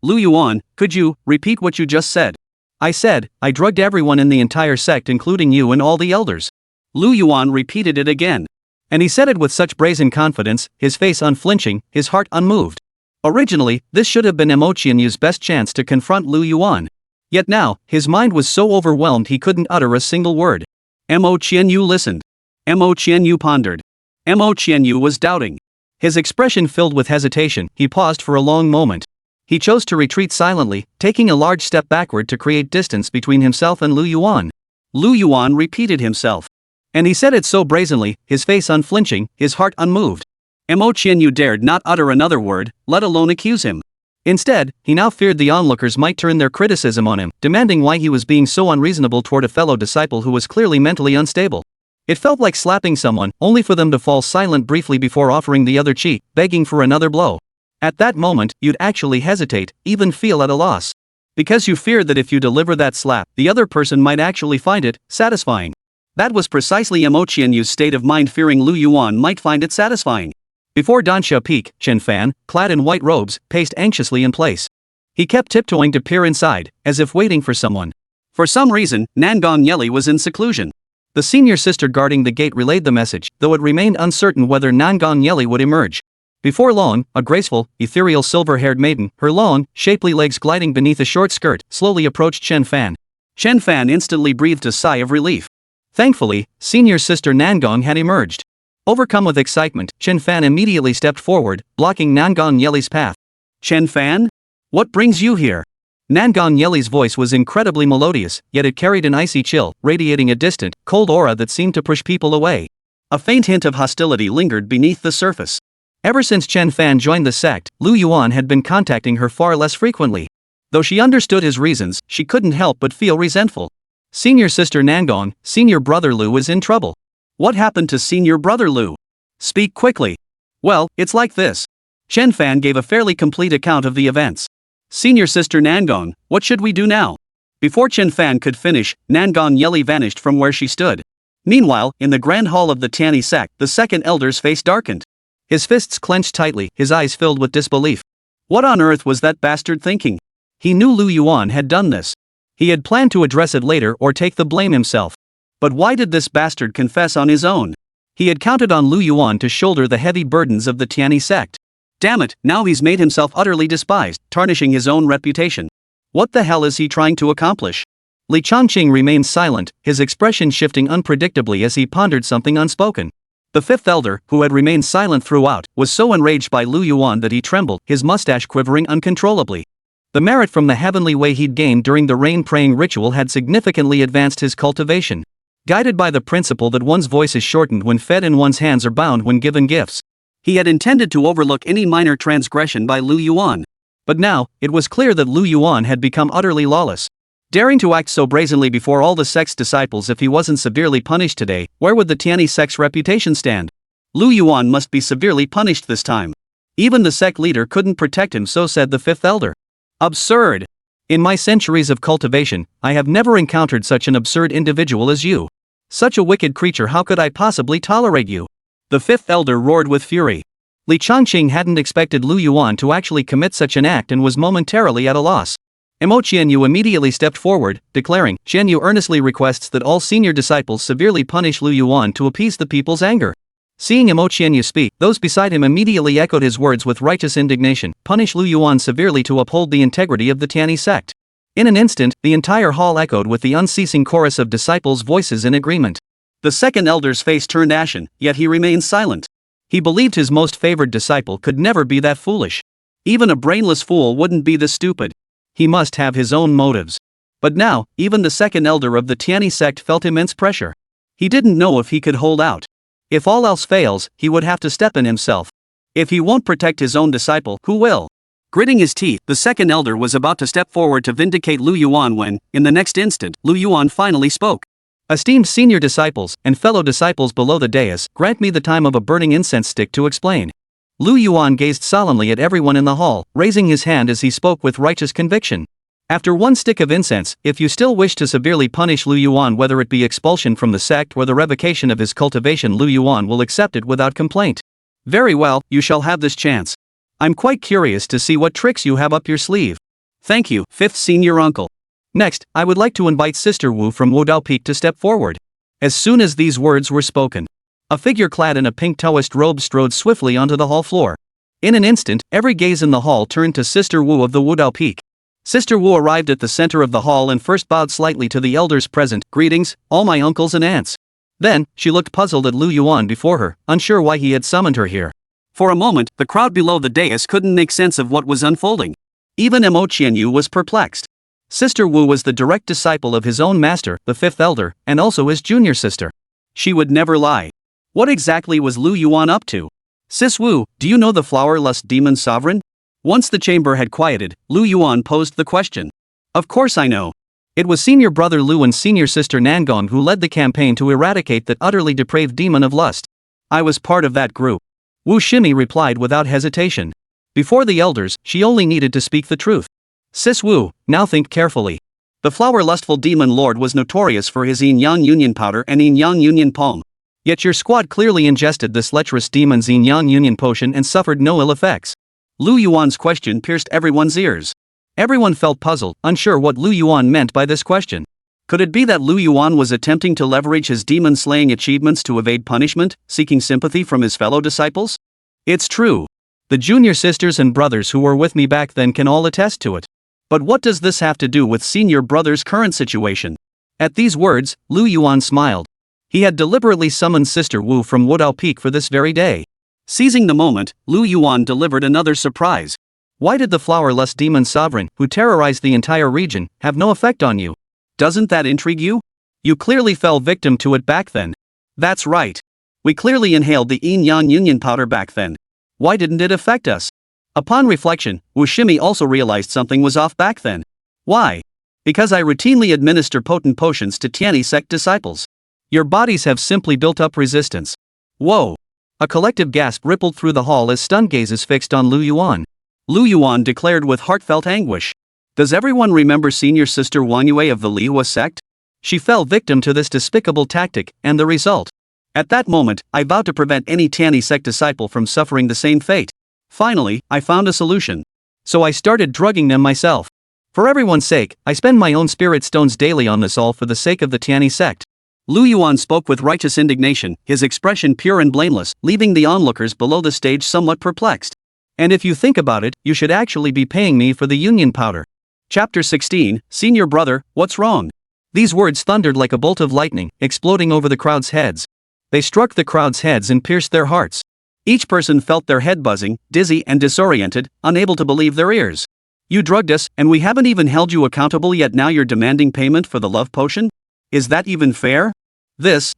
Yuan, could you repeat what you just said? I said, I drugged everyone in the entire sect including you and all the elders. Lu Yuan repeated it again. And he said it with such brazen confidence, his face unflinching, his heart unmoved. Originally, this should have been Mo Qianyu's best chance to confront Lu Yuan. Yet now, his mind was so overwhelmed he couldn't utter a single word. Mo Qianyu listened. Mo Qianyu pondered. Mo Qianyu was doubting. His expression filled with hesitation, he paused for a long moment. He chose to retreat silently, taking a large step backward to create distance between himself and Lu Yuan. Lu Yuan repeated himself. And he said it so brazenly, his face unflinching, his heart unmoved. Mo Qianyu dared not utter another word, let alone accuse him. Instead, he now feared the onlookers might turn their criticism on him, demanding why he was being so unreasonable toward a fellow disciple who was clearly mentally unstable. It felt like slapping someone, only for them to fall silent briefly before offering the other cheek, begging for another blow. At that moment, you'd actually hesitate, even feel at a loss. Because you feared that if you deliver that slap, the other person might actually find it satisfying. That was precisely Mo Qianyu's state of mind, fearing Lu Yuan might find it satisfying. Before Dansha Peak, Chen Fan, clad in white robes, paced anxiously in place. He kept tiptoeing to peer inside, as if waiting for someone. For some reason, Nangong Yeli was in seclusion. The senior sister guarding the gate relayed the message, though it remained uncertain whether Nangong Yeli would emerge. Before long, a graceful, ethereal silver-haired maiden, her long, shapely legs gliding beneath a short skirt, slowly approached Chen Fan. Chen Fan instantly breathed a sigh of relief. Thankfully, senior sister Nangong had emerged. Overcome with excitement, Chen Fan immediately stepped forward, blocking Nangong Yeli's path. Chen Fan? What brings you here? Nangong Yeli's voice was incredibly melodious, yet it carried an icy chill, radiating a distant, cold aura that seemed to push people away. A faint hint of hostility lingered beneath the surface. Ever since Chen Fan joined the sect, Lu Yuan had been contacting her far less frequently. Though she understood his reasons, she couldn't help but feel resentful. Senior sister Nangong, senior brother Lu is in trouble. What happened to senior brother Lu? Speak quickly. Well, it's like this. Chen Fan gave a fairly complete account of the events. Senior sister Nangong, what should we do now? Before Chen Fan could finish, Nangong Yeli vanished from where she stood. Meanwhile, in the grand hall of the Tianyi sect, the second elder's face darkened. His fists clenched tightly, his eyes filled with disbelief. What on earth was that bastard thinking? He knew Lu Yuan had done this. He had planned to address it later or take the blame himself. But why did this bastard confess on his own? He had counted on Lu Yuan to shoulder the heavy burdens of the Tianyi sect. Damn it, now he's made himself utterly despised, tarnishing his own reputation. What the hell is he trying to accomplish? Li Changqing remained silent, his expression shifting unpredictably as he pondered something unspoken. The fifth elder, who had remained silent throughout, was so enraged by Lu Yuan that he trembled, his mustache quivering uncontrollably. The merit from the heavenly way he'd gained during the rain-praying ritual had significantly advanced his cultivation. Guided by the principle that one's voice is shortened when fed and one's hands are bound when given gifts, he had intended to overlook any minor transgression by Lu Yuan. But now, it was clear that Lu Yuan had become utterly lawless. Daring to act so brazenly before all the sect's disciples, if he wasn't severely punished today, where would the Tianyi sect's reputation stand? Lu Yuan must be severely punished this time. Even the sect leader couldn't protect him, so said the fifth elder. Absurd! In my centuries of cultivation, I have never encountered such an absurd individual as you. Such a wicked creature, how could I possibly tolerate you? The fifth elder roared with fury. Li Changqing hadn't expected Lu Yuan to actually commit such an act and was momentarily at a loss. Mo Qianyu immediately stepped forward, declaring, Qianyu earnestly requests that all senior disciples severely punish Lu Yuan to appease the people's anger. Seeing Mo Qianyu speak, those beside him immediately echoed his words with righteous indignation, punish Lu Yuan severely to uphold the integrity of the Tianyi sect. In an instant, the entire hall echoed with the unceasing chorus of disciples' voices in agreement. The second elder's face turned ashen, yet he remained silent. He believed his most favored disciple could never be that foolish. Even a brainless fool wouldn't be this stupid. He must have his own motives. But now, even the second elder of the Tianyi sect felt immense pressure. He didn't know if he could hold out. If all else fails, he would have to step in himself. If he won't protect his own disciple, who will? Gritting his teeth, the second elder was about to step forward to vindicate Lu Yuan when, in the next instant, Lu Yuan finally spoke. Esteemed senior disciples, and fellow disciples below the dais, grant me the time of a burning incense stick to explain. Lu Yuan gazed solemnly at everyone in the hall, raising his hand as he spoke with righteous conviction. After one stick of incense, if you still wish to severely punish Lu Yuan, whether it be expulsion from the sect or the revocation of his cultivation, Lu Yuan will accept it without complaint. Very well, you shall have this chance. I'm quite curious to see what tricks you have up your sleeve. Thank you, fifth senior uncle. Next, I would like to invite Sister Wu from Wudao Peak to step forward. As soon as these words were spoken, A figure clad in a pink Taoist robe strode swiftly onto the hall floor. In an instant, every gaze in the hall turned to Sister Wu of the Wudao Peak. Sister Wu arrived at the center of the hall and first bowed slightly to the elders present. Greetings, all my uncles and aunts. Then, she looked puzzled at Lu Yuan before her, unsure why he had summoned her here. For a moment, the crowd below the dais couldn't make sense of what was unfolding. Even Mo Qianyu was perplexed. Sister Wu was the direct disciple of his own master, the fifth elder, and also his junior sister. She would never lie. What exactly was Lu Yuan up to? Sis Wu, do you know the flower lust demon sovereign? Once the chamber had quieted, Lu Yuan posed the question. Of course I know. It was senior brother Lu and senior sister Nangong who led the campaign to eradicate that utterly depraved demon of lust. I was part of that group. Wu Shimi replied without hesitation. Before the elders, she only needed to speak the truth. Sis Wu, now think carefully. The flower-lustful demon lord was notorious for his yin-yang union powder and yin-yang union palm. Yet your squad clearly ingested this lecherous demon's yin-yang union potion and suffered no ill effects. Lu Yuan's question pierced everyone's ears. Everyone felt puzzled, unsure what Lu Yuan meant by this question. Could it be that Lu Yuan was attempting to leverage his demon-slaying achievements to evade punishment, seeking sympathy from his fellow disciples? It's true. The junior sisters and brothers who were with me back then can all attest to it. But what does this have to do with senior brother's current situation? At these words, Lu Yuan smiled. He had deliberately summoned Sister Wu from Wudao Peak for this very day. Seizing the moment, Lu Yuan delivered another surprise. Why did the flower lust demon sovereign, who terrorized the entire region, have no effect on you? Doesn't that intrigue you? You clearly fell victim to it back then. That's right. We clearly inhaled the yin-yang union powder back then. Why didn't it affect us? Upon reflection, Wu Shimi also realized something was off back then. Why? Because I routinely administer potent potions to Tianyi sect disciples. Your bodies have simply built up resistance. Whoa! A collective gasp rippled through the hall as stunned gazes fixed on Lu Yuan. Lu Yuan declared with heartfelt anguish. Does everyone remember senior sister Wang Yue of the Lihua sect? She fell victim to this despicable tactic, and the result. At that moment, I vowed to prevent any Tianyi sect disciple from suffering the same fate. Finally, I found a solution. So I started drugging them myself. For everyone's sake, I spend my own spirit stones daily on this, all for the sake of the Tianyi sect. Lu Yuan spoke with righteous indignation, his expression pure and blameless, leaving the onlookers below the stage somewhat perplexed. And if you think about it, you should actually be paying me for the union powder. Chapter 16, Senior Brother, What's Wrong? These words thundered like a bolt of lightning, exploding over the crowd's heads. They struck the crowd's heads and pierced their hearts. Each person felt their head buzzing, dizzy and disoriented, unable to believe their ears. You drugged us, and we haven't even held you accountable yet, now you're demanding payment for the love potion? Is that even fair? This.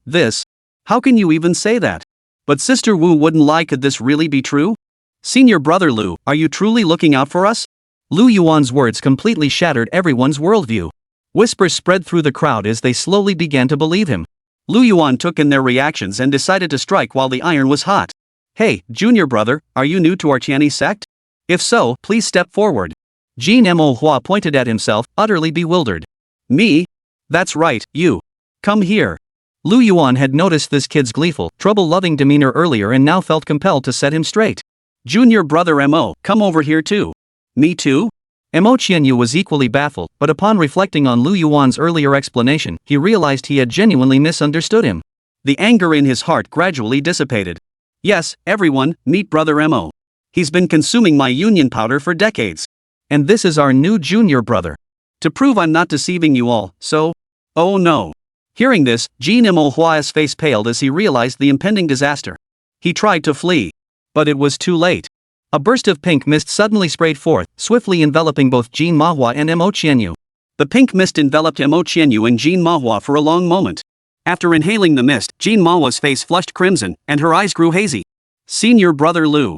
How can you even say that? But Sister Wu wouldn't lie, could this really be true? Senior brother Lu, are you truly looking out for us? Lu Yuan's words completely shattered everyone's worldview. Whispers spread through the crowd as they slowly began to believe him. Lu Yuan took in their reactions and decided to strike while the iron was hot. Hey, junior brother, are you new to our Tianyi sect? If so, please step forward. Jin Mo Hua pointed at himself, utterly bewildered. Me? That's right, you. Come here. Lu Yuan had noticed this kid's gleeful, trouble-loving demeanor earlier and now felt compelled to set him straight. Junior brother Mo, come over here too. Me too? Mo Qianyu was equally baffled, but upon reflecting on Lu Yuan's earlier explanation, he realized he had genuinely misunderstood him. The anger in his heart gradually dissipated. Yes, everyone, meet brother Mo. He's been consuming my union powder for decades. And this is our new junior brother. To prove I'm not deceiving you all, so... Oh no. Hearing this, Jin Mo Hua's face paled as he realized the impending disaster. He tried to flee. But it was too late. A burst of pink mist suddenly sprayed forth, swiftly enveloping both Jin Mahua and Mo Qianyu. The pink mist enveloped Mo Qianyu and Jin Mahua for a long moment. After inhaling the mist, Jin Mahua's face flushed crimson, and her eyes grew hazy. Senior brother Lu.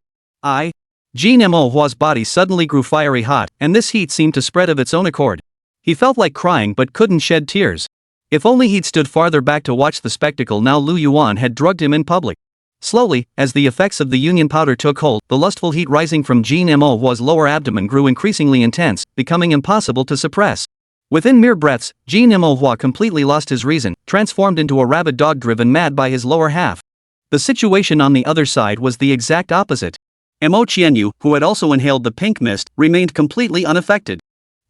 Jin Mo Hua's body suddenly grew fiery hot, and this heat seemed to spread of its own accord. He felt like crying but couldn't shed tears. If only he'd stood farther back to watch the spectacle. Now Lu Yuan had drugged him in public. Slowly, as the effects of the union powder took hold, the lustful heat rising from Jin Mo Hua's lower abdomen grew increasingly intense, becoming impossible to suppress. Within mere breaths, Jin Mo Hua completely lost his reason, transformed into a rabid dog driven mad by his lower half. The situation on the other side was the exact opposite. Mo Qianyu, who had also inhaled the pink mist, remained completely unaffected.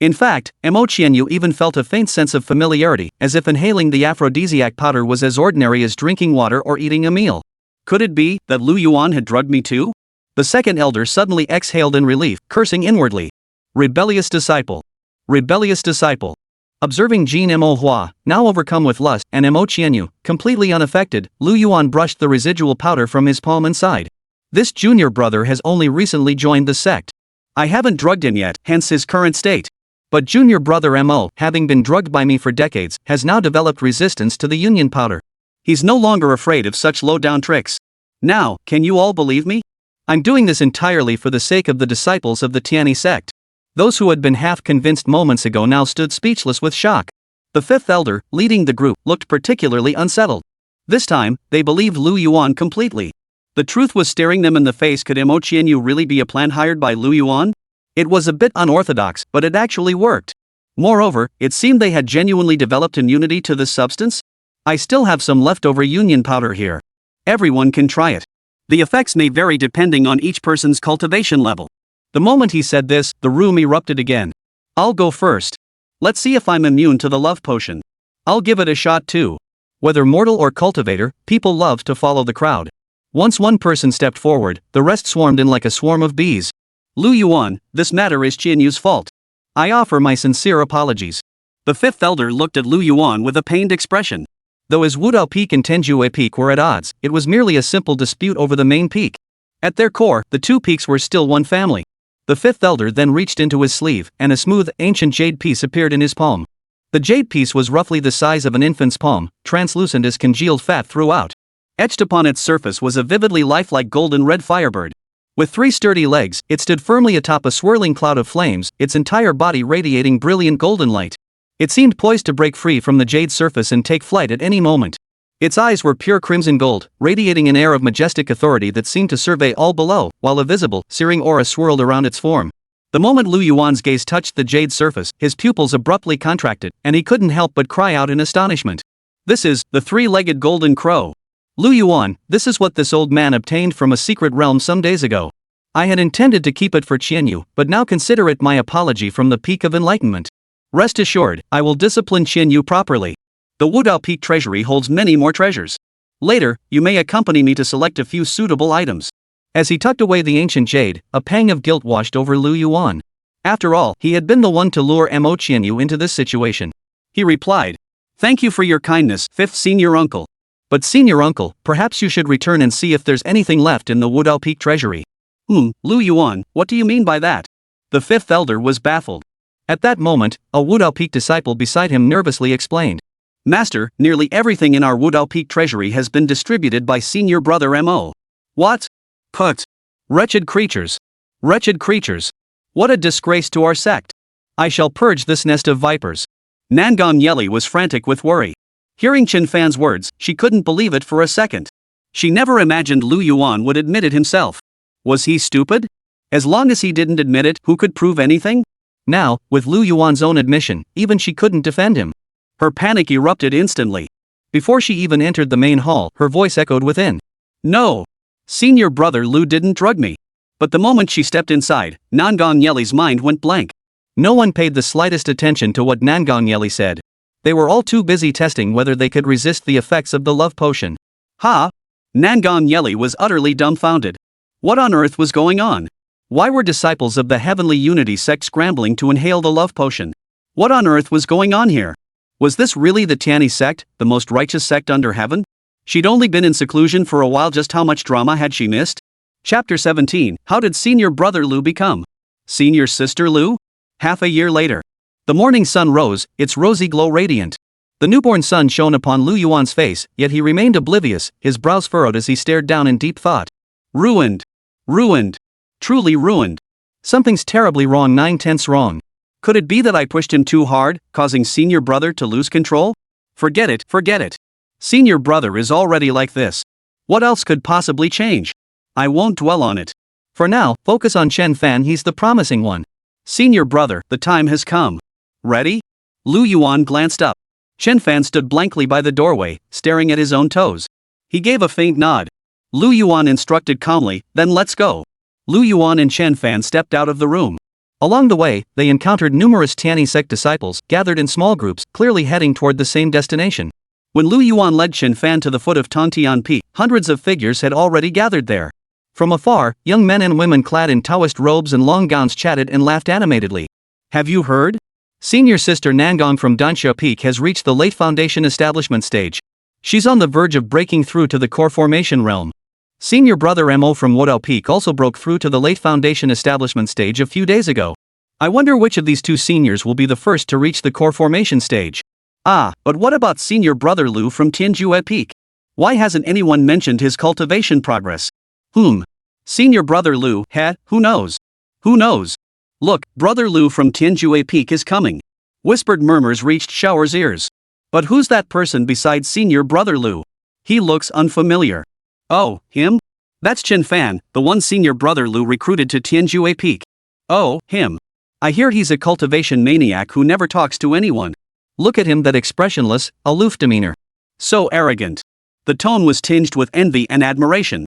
In fact, Mo Qianyu even felt a faint sense of familiarity, as if inhaling the aphrodisiac powder was as ordinary as drinking water or eating a meal. Could it be that Lu Yuan had drugged me too? The second elder suddenly exhaled in relief, cursing inwardly. Rebellious disciple. Rebellious disciple. Observing Jin Mo Hua, now overcome with lust, and Mo Qianyu, completely unaffected, Lu Yuan brushed the residual powder from his palm and sighed. This junior brother has only recently joined the sect. I haven't drugged him yet, hence his current state. But junior brother Mo, having been drugged by me for decades, has now developed resistance to the union powder. He's no longer afraid of such low-down tricks. Now, can you all believe me? I'm doing this entirely for the sake of the disciples of the Tianyi sect. Those who had been half-convinced moments ago now stood speechless with shock. The fifth elder, leading the group, looked particularly unsettled. This time, they believed Lu Yuan completely. The truth was staring them in the face. Could Mo Qianyu really be a plant hired by Lu Yuan? It was a bit unorthodox, but it actually worked. Moreover, it seemed they had genuinely developed immunity to this substance. I still have some leftover union powder here. Everyone can try it. The effects may vary depending on each person's cultivation level. The moment he said this, the room erupted again. I'll go first. Let's see if I'm immune to the love potion. I'll give it a shot too. Whether mortal or cultivator, people love to follow the crowd. Once one person stepped forward, the rest swarmed in like a swarm of bees. Lu Yuan, this matter is Qianyu's fault. I offer my sincere apologies. The fifth elder looked at Lu Yuan with a pained expression. Though his Wudao Peak and Tenjue Peak were at odds, it was merely a simple dispute over the main peak. At their core, the two peaks were still one family. The fifth elder then reached into his sleeve, and a smooth, ancient jade piece appeared in his palm. The jade piece was roughly the size of an infant's palm, translucent as congealed fat throughout. Etched upon its surface was a vividly lifelike golden red firebird. With 3 sturdy legs, it stood firmly atop a swirling cloud of flames, its entire body radiating brilliant golden light. It seemed poised to break free from the jade surface and take flight at any moment. Its eyes were pure crimson gold, radiating an air of majestic authority that seemed to survey all below, while a visible, searing aura swirled around its form. The moment Lu Yuan's gaze touched the jade surface, his pupils abruptly contracted, and he couldn't help but cry out in astonishment. This is the 3-legged golden crow. Lu Yuan, this is what this old man obtained from a secret realm some days ago. I had intended to keep it for Qianyu, but now consider it my apology from the peak of enlightenment. Rest assured, I will discipline Qianyu properly. The Wudao Peak treasury holds many more treasures. Later, you may accompany me to select a few suitable items. As he tucked away the ancient jade, a pang of guilt washed over Lu Yuan. After all, he had been the one to lure Mo Qianyu into this situation. He replied, "Thank you for your kindness, fifth senior uncle. But senior uncle, perhaps you should return and see if there's anything left in the Wudao Peak treasury." Lu Yuan, what do you mean by that? The fifth elder was baffled. At that moment, a Wudao Peak disciple beside him nervously explained. Master, nearly everything in our Wudao Peak treasury has been distributed by senior brother Mo. What? Put. Wretched creatures. Wretched creatures. What a disgrace to our sect. I shall purge this nest of vipers. Nangong Yeli was frantic with worry. Hearing Qin Fan's words, she couldn't believe it for a second. She never imagined Lu Yuan would admit it himself. Was he stupid? As long as he didn't admit it, who could prove anything? Now, with Lu Yuan's own admission, even she couldn't defend him. Her panic erupted instantly. Before she even entered the main hall, her voice echoed within. No! Senior brother Lu didn't drug me. But the moment she stepped inside, Nangong Yeli's mind went blank. No one paid the slightest attention to what Nangong Yeli said. They were all too busy testing whether they could resist the effects of the love potion. Ha! Nangong Yeli was utterly dumbfounded. What on earth was going on? Why were disciples of the Heavenly Unity sect scrambling to inhale the love potion? What on earth was going on here? Was this really the Tianyi sect, the most righteous sect under heaven? She'd only been in seclusion for a while. Just how much drama had she missed? Chapter 17, How did senior brother Lu become senior sister Lu? Half a year later. The morning sun rose, its rosy glow radiant. The newborn sun shone upon Lu Yuan's face, yet he remained oblivious, his brows furrowed as he stared down in deep thought. Ruined. Ruined. Truly ruined. Something's terribly wrong, 9/10 wrong. Could it be that I pushed him too hard, causing senior brother to lose control? Forget it, forget it. Senior brother is already like this. What else could possibly change? I won't dwell on it. For now, focus on Chen Fan, he's the promising one. Senior brother, the time has come. Ready? Lu Yuan glanced up. Chen Fan stood blankly by the doorway, staring at his own toes. He gave a faint nod. Lu Yuan instructed calmly, then let's go. Lu Yuan and Chen Fan stepped out of the room. Along the way, they encountered numerous Tianyi sect disciples, gathered in small groups, clearly heading toward the same destination. When Lu Yuan led Chen Fan to the foot of Tontian Peak, hundreds of figures had already gathered there. From afar, young men and women clad in Taoist robes and long gowns chatted and laughed animatedly. Have you heard? Senior sister Nangong from Dansha Peak has reached the late foundation establishment stage. She's on the verge of breaking through to the core formation realm. Senior brother Mo from Wodao Peak also broke through to the late foundation establishment stage a few days ago. I wonder which of these two seniors will be the first to reach the core formation stage. Ah, but what about senior brother Lu from Tianjue Peak? Why hasn't anyone mentioned his cultivation progress? Senior brother Lu, who knows? Who knows? Look, brother Lu from Tianjue Peak is coming. Whispered murmurs reached Shower's ears. But who's that person besides senior brother Lu? He looks unfamiliar. Oh, him? That's Chen Fan, the one senior brother Lu recruited to Tianjue Peak. Oh, him. I hear he's a cultivation maniac who never talks to anyone. Look at him, that expressionless, aloof demeanor. So arrogant. The tone was tinged with envy and admiration.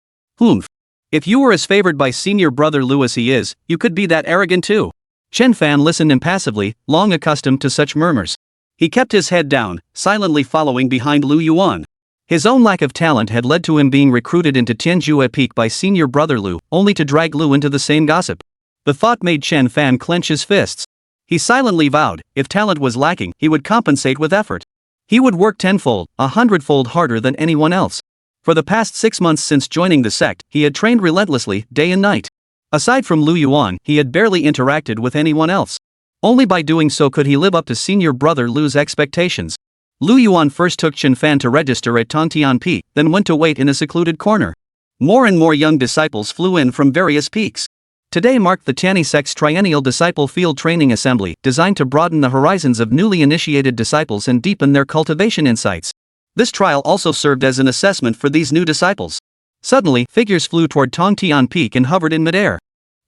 If you were as favored by senior brother Lu as he is, you could be that arrogant too. Chen Fan listened impassively, long accustomed to such murmurs. He kept his head down, silently following behind Lu Yuan. His own lack of talent had led to him being recruited into Tianjue Peak by senior brother Lu, only to drag Lu into the same gossip. The thought made Chen Fan clench his fists. He silently vowed, if talent was lacking, he would compensate with effort. He would work tenfold, 100-fold harder than anyone else. For the past 6 months since joining the sect, he had trained relentlessly, day and night. Aside from Lu Yuan, he had barely interacted with anyone else. Only by doing so could he live up to senior brother Lu's expectations. Lu Yuan first took Chen Fan to register at Tontian Peak, then went to wait in a secluded corner. More and more young disciples flew in from various peaks. Today marked the Tiani Sect's triennial disciple field training assembly, designed to broaden the horizons of newly initiated disciples and deepen their cultivation insights. This trial also served as an assessment for these new disciples. Suddenly, figures flew toward Tontian Peak and hovered in midair.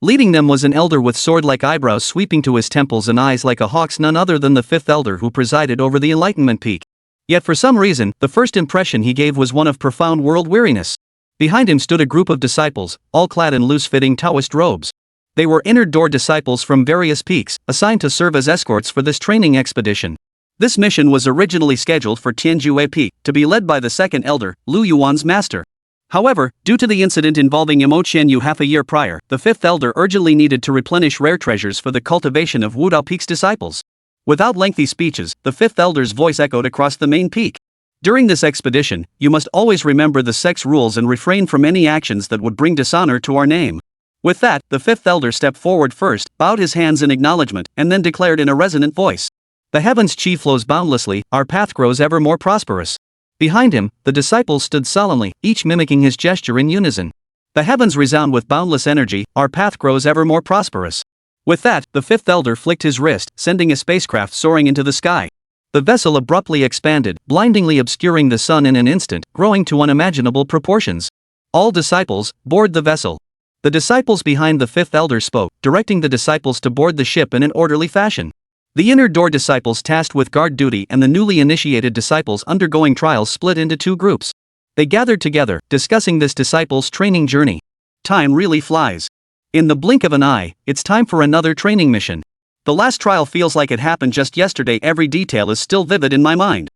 Leading them was an elder with sword-like eyebrows sweeping to his temples and eyes like a hawk's, none other than the fifth elder who presided over the Enlightenment Peak. Yet for some reason, the first impression he gave was one of profound world weariness. Behind him stood a group of disciples, all clad in loose-fitting Taoist robes. They were inner-door disciples from various peaks, assigned to serve as escorts for this training expedition. This mission was originally scheduled for Tianjue Peak, to be led by the second elder, Lu Yuan's master. However, due to the incident involving Mo Qianyu half a year prior, the fifth elder urgently needed to replenish rare treasures for the cultivation of Wudao Peak's disciples. Without lengthy speeches, the fifth elder's voice echoed across the main peak. During this expedition, you must always remember the sect's rules and refrain from any actions that would bring dishonor to our name. With that, the fifth elder stepped forward first, bowed his hands in acknowledgement, and then declared in a resonant voice. The heavens' chi flows boundlessly, our path grows ever more prosperous. Behind him, the disciples stood solemnly, each mimicking his gesture in unison. The heavens resound with boundless energy, our path grows ever more prosperous. With that, the fifth elder flicked his wrist, sending a spacecraft soaring into the sky. The vessel abruptly expanded, blindingly obscuring the sun in an instant, growing to unimaginable proportions. All disciples, board the vessel. The disciples behind the fifth elder spoke, directing the disciples to board the ship in an orderly fashion. The inner door disciples tasked with guard duty and the newly initiated disciples undergoing trials split into two groups. They gathered together, discussing this disciples' training journey. Time really flies. In the blink of an eye, it's time for another training mission. The last trial feels like it happened just yesterday. Every detail is still vivid in my mind.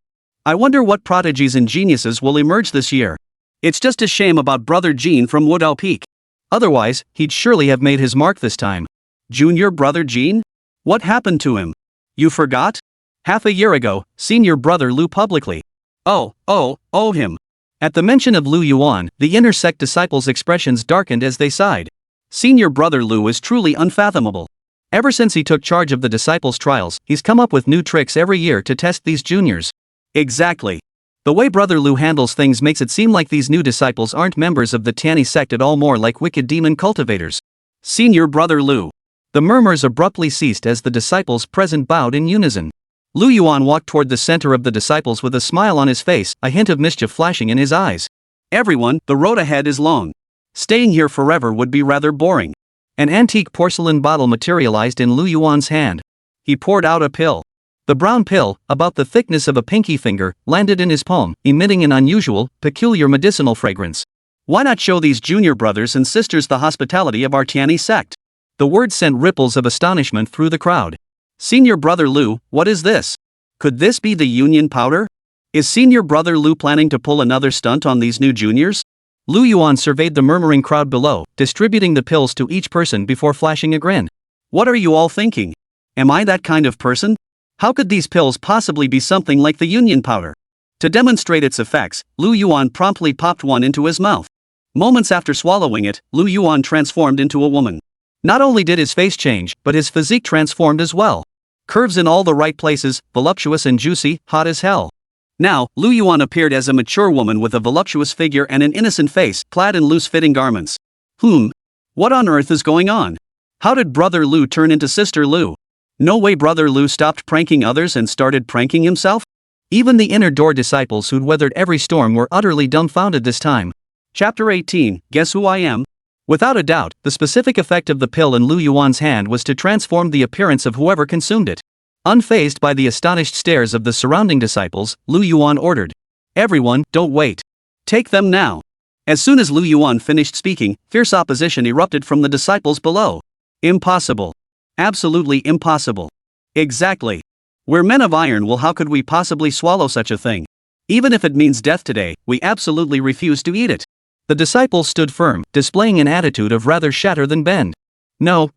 I wonder what prodigies and geniuses will emerge this year. It's just a shame about brother Jean from Wudao Peak. Otherwise, he'd surely have made his mark this time. Junior brother Jean? What happened to him? You forgot? Half a year ago, senior brother Lu publicly. Oh him. At the mention of Lu Yuan, the inner sect disciples' expressions darkened as they sighed. Senior brother Lu is truly unfathomable. Ever since he took charge of the disciples' trials, he's come up with new tricks every year to test these juniors. Exactly. The way brother Lu handles things makes it seem like these new disciples aren't members of the Tiani sect at all, more like wicked demon cultivators. Senior brother Lu. The murmurs abruptly ceased as the disciples present bowed in unison. Lu Yuan walked toward the center of the disciples with a smile on his face, a hint of mischief flashing in his eyes. Everyone, the road ahead is long. Staying here forever would be rather boring. An antique porcelain bottle materialized in Lu Yuan's hand. He poured out a pill. The brown pill, about the thickness of a pinky finger, landed in his palm, emitting an unusual, peculiar medicinal fragrance. Why not show these junior brothers and sisters the hospitality of our Tiani sect? The word sent ripples of astonishment through the crowd. Senior brother Lu, what is this? Could this be the union powder? Is senior brother Lu planning to pull another stunt on these new juniors? Lu Yuan surveyed the murmuring crowd below, distributing the pills to each person before flashing a grin. What are you all thinking? Am I that kind of person? How could these pills possibly be something like the union powder? To demonstrate its effects, Lu Yuan promptly popped one into his mouth. Moments after swallowing it, Lu Yuan transformed into a woman. Not only did his face change, but his physique transformed as well. Curves in all the right places, voluptuous and juicy, hot as hell. Now, Lu Yuan appeared as a mature woman with a voluptuous figure and an innocent face, clad in loose-fitting garments. What on earth is going on? How did Brother Lu turn into Sister Lu? No way Brother Lu stopped pranking others and started pranking himself? Even the inner door disciples who'd weathered every storm were utterly dumbfounded this time. Chapter 18, Guess Who I Am? Without a doubt, the specific effect of the pill in Lu Yuan's hand was to transform the appearance of whoever consumed it. Unfazed by the astonished stares of the surrounding disciples, Lu Yuan ordered. Everyone, don't wait. Take them now. As soon as Lu Yuan finished speaking, fierce opposition erupted from the disciples below. Impossible. Absolutely impossible. Exactly. We're men of iron. Well, how could we possibly swallow such a thing? Even if it means death today, we absolutely refuse to eat it. The disciples stood firm, displaying an attitude of rather shatter than bend. No,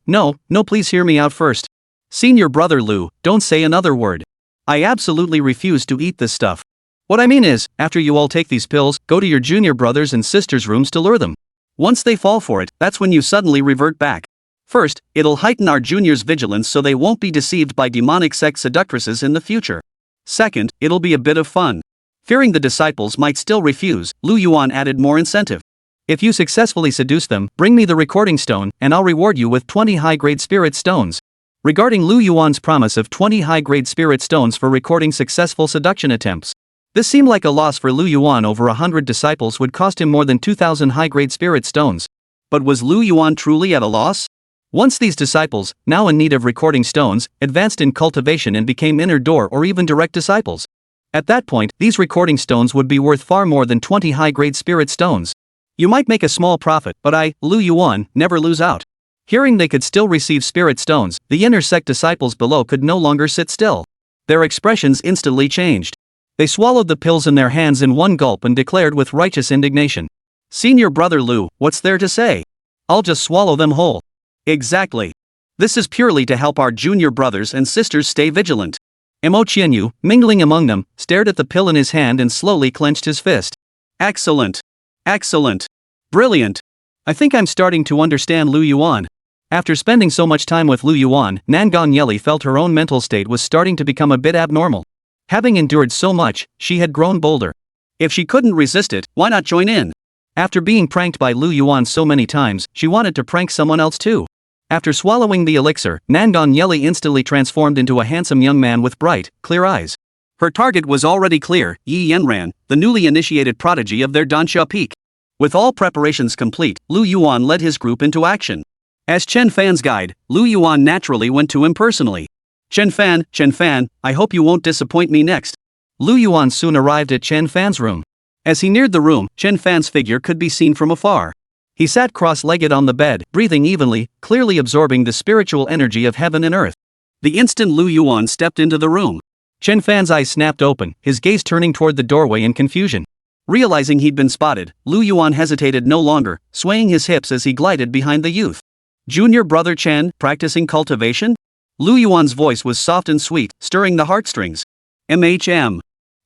please hear me out first. Senior brother Lu, don't say another word. I absolutely refuse to eat this stuff. What I mean is, after you all take these pills, go to your junior brothers and sisters' rooms to lure them. Once they fall for it, that's when you suddenly revert back. First, it'll heighten our juniors' vigilance so they won't be deceived by demonic sect seductresses in the future. Second, it'll be a bit of fun. Fearing the disciples might still refuse, Lu Yuan added more incentive. If you successfully seduce them, bring me the recording stone, and I'll reward you with 20 high-grade spirit stones. Regarding Lu Yuan's promise of 20 high-grade spirit stones for recording successful seduction attempts, this seemed like a loss for Lu Yuan. Over 100 disciples would cost him more than 2,000 high-grade spirit stones. But was Lu Yuan truly at a loss? Once these disciples, now in need of recording stones, advanced in cultivation and became inner door or even direct disciples. At that point, these recording stones would be worth far more than 20 high-grade spirit stones. You might make a small profit, but I, Lu Yuan, never lose out. Hearing they could still receive spirit stones, the inner sect disciples below could no longer sit still. Their expressions instantly changed. They swallowed the pills in their hands in one gulp and declared with righteous indignation. Senior brother Lu, what's there to say? I'll just swallow them whole. Exactly. This is purely to help our junior brothers and sisters stay vigilant. Mo Qianyu, mingling among them, stared at the pill in his hand and slowly clenched his fist. Excellent. Excellent. Brilliant. I think I'm starting to understand Lu Yuan. After spending so much time with Lu Yuan, Nangong Yeli felt her own mental state was starting to become a bit abnormal. Having endured so much, she had grown bolder. If she couldn't resist it, why not join in? After being pranked by Lu Yuan so many times, she wanted to prank someone else too. After swallowing the elixir, Nangong Yeli instantly transformed into a handsome young man with bright, clear eyes. Her target was already clear, Yi Yanran, the newly initiated prodigy of their Danxia peak. With all preparations complete, Lu Yuan led his group into action. As Chen Fan's guide, Lu Yuan naturally went to him personally. Chen Fan, I hope you won't disappoint me next. Lu Yuan soon arrived at Chen Fan's room. As he neared the room, Chen Fan's figure could be seen from afar. He sat cross-legged on the bed, breathing evenly, clearly absorbing the spiritual energy of heaven and earth. The instant Lu Yuan stepped into the room, Chen Fan's eyes snapped open, his gaze turning toward the doorway in confusion. Realizing he'd been spotted, Lu Yuan hesitated no longer, swaying his hips as he glided behind the youth. Junior brother Chen, practicing cultivation? Lu Yuan's voice was soft and sweet, stirring the heartstrings.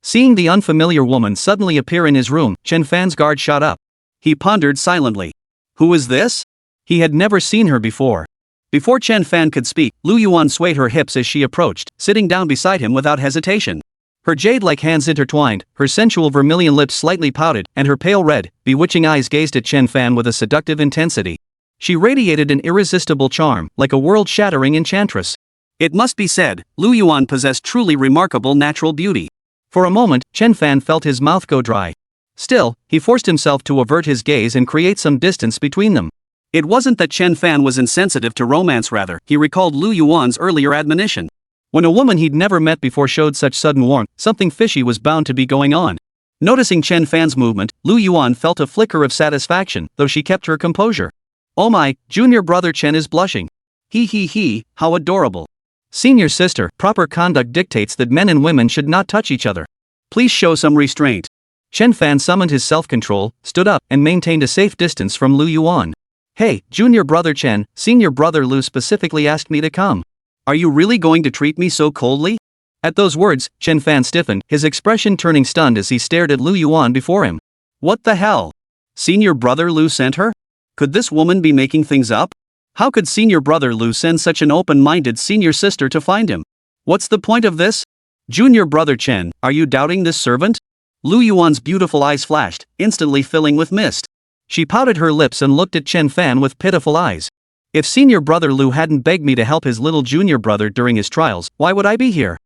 Seeing the unfamiliar woman suddenly appear in his room, Chen Fan's guard shot up. He pondered silently. Who is this? He had never seen her before. Before Chen Fan could speak, Lu Yuan swayed her hips as she approached, sitting down beside him without hesitation. Her jade-like hands intertwined, her sensual vermilion lips slightly pouted, and her pale red, bewitching eyes gazed at Chen Fan with a seductive intensity. She radiated an irresistible charm, like a world-shattering enchantress. It must be said, Lu Yuan possessed truly remarkable natural beauty. For a moment, Chen Fan felt his mouth go dry. Still, he forced himself to avert his gaze and create some distance between them. It wasn't that Chen Fan was insensitive to romance, rather, he recalled Lu Yuan's earlier admonition. When a woman he'd never met before showed such sudden warmth, something fishy was bound to be going on. Noticing Chen Fan's movement, Lu Yuan felt a flicker of satisfaction, though she kept her composure. Oh my, junior brother Chen is blushing. He, how adorable. Senior sister, proper conduct dictates that men and women should not touch each other. Please show some restraint. Chen Fan summoned his self-control, stood up, and maintained a safe distance from Lu Yuan. Hey, junior brother Chen, senior brother Lu specifically asked me to come. Are you really going to treat me so coldly? At those words, Chen Fan stiffened, his expression turning stunned as he stared at Lu Yuan before him. What the hell? Senior brother Lu sent her? Could this woman be making things up? How could senior brother Lu send such an open-minded senior sister to find him? What's the point of this? Junior brother Chen, are you doubting this servant? Lu Yuan's beautiful eyes flashed, instantly filling with mist. She pouted her lips and looked at Chen Fan with pitiful eyes. If senior brother Lu hadn't begged me to help his little junior brother during his trials, why would I be here?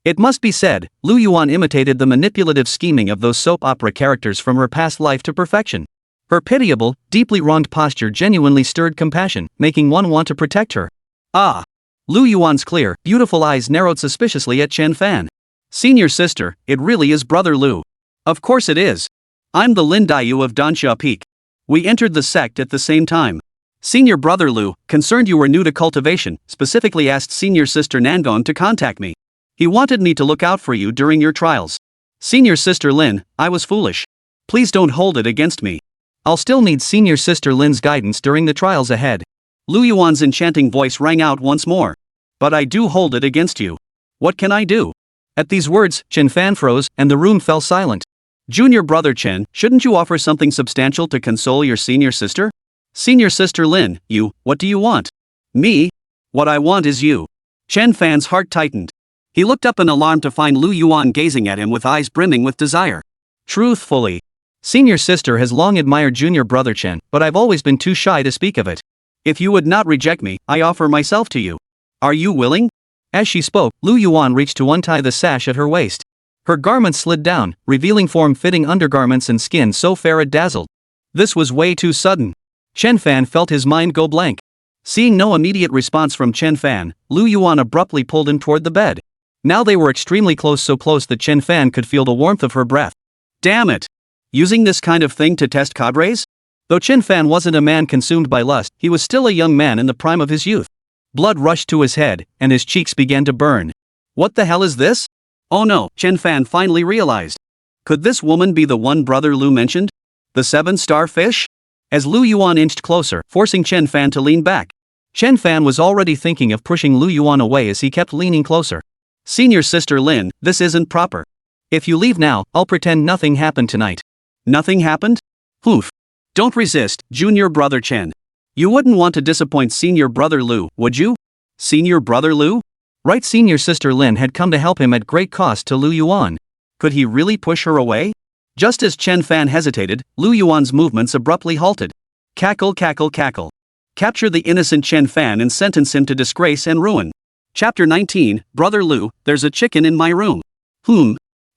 It must be said, Lu Yuan imitated the manipulative scheming of those soap opera characters from her past life to perfection. Her pitiable, deeply wronged posture genuinely stirred compassion, making one want to protect her. Ah! Lu Yuan's clear, beautiful eyes narrowed suspiciously at Chen Fan. Senior sister, it really is brother Lu. Of course it is. I'm the Lin Daiyu of Dansha Peak. We entered the sect at the same time. Senior brother Lu, concerned you were new to cultivation, specifically asked senior sister Nangong to contact me. He wanted me to look out for you during your trials. Senior sister Lin, I was foolish. Please don't hold it against me. I'll still need senior sister Lin's guidance during the trials ahead. Lu Yuan's enchanting voice rang out once more. But I do hold it against you. What can I do? At these words, Chen Fan froze, and the room fell silent. Junior brother Chen, shouldn't you offer something substantial to console your senior sister? Senior sister Lin, what do you want? Me? What I want is you. Chen Fan's heart tightened. He looked up in alarm to find Lu Yuan gazing at him with eyes brimming with desire. Truthfully, senior sister has long admired junior brother Chen, but I've always been too shy to speak of it. If you would not reject me, I offer myself to you. Are you willing? As she spoke, Lu Yuan reached to untie the sash at her waist. Her garments slid down, revealing form-fitting undergarments and skin so fair it dazzled. This was way too sudden. Chen Fan felt his mind go blank. Seeing no immediate response from Chen Fan, Lu Yuan abruptly pulled him toward the bed. Now they were extremely close, so close that Chen Fan could feel the warmth of her breath. Damn it! Using this kind of thing to test cadres? Though Chen Fan wasn't a man consumed by lust, he was still a young man in the prime of his youth. Blood rushed to his head, and his cheeks began to burn. What the hell is this? Oh no, Chen Fan finally realized. Could this woman be the one brother Lu mentioned? The 7-star fish? As Lu Yuan inched closer, forcing Chen Fan to lean back. Chen Fan was already thinking of pushing Lu Yuan away as he kept leaning closer. Senior sister Lin, this isn't proper. If you leave now, I'll pretend nothing happened tonight. Nothing happened? Oof. Don't resist, junior brother Chen. You wouldn't want to disappoint senior brother Lu, would you? Senior brother Lu? Right, senior sister Lin had come to help him at great cost to Lu Yuan. Could he really push her away? Just as Chen Fan hesitated, Lu Yuan's movements abruptly halted. Cackle, cackle, cackle. Capture the innocent Chen Fan and sentence him to disgrace and ruin. Chapter 19, Brother Lu, there's a chicken in my room.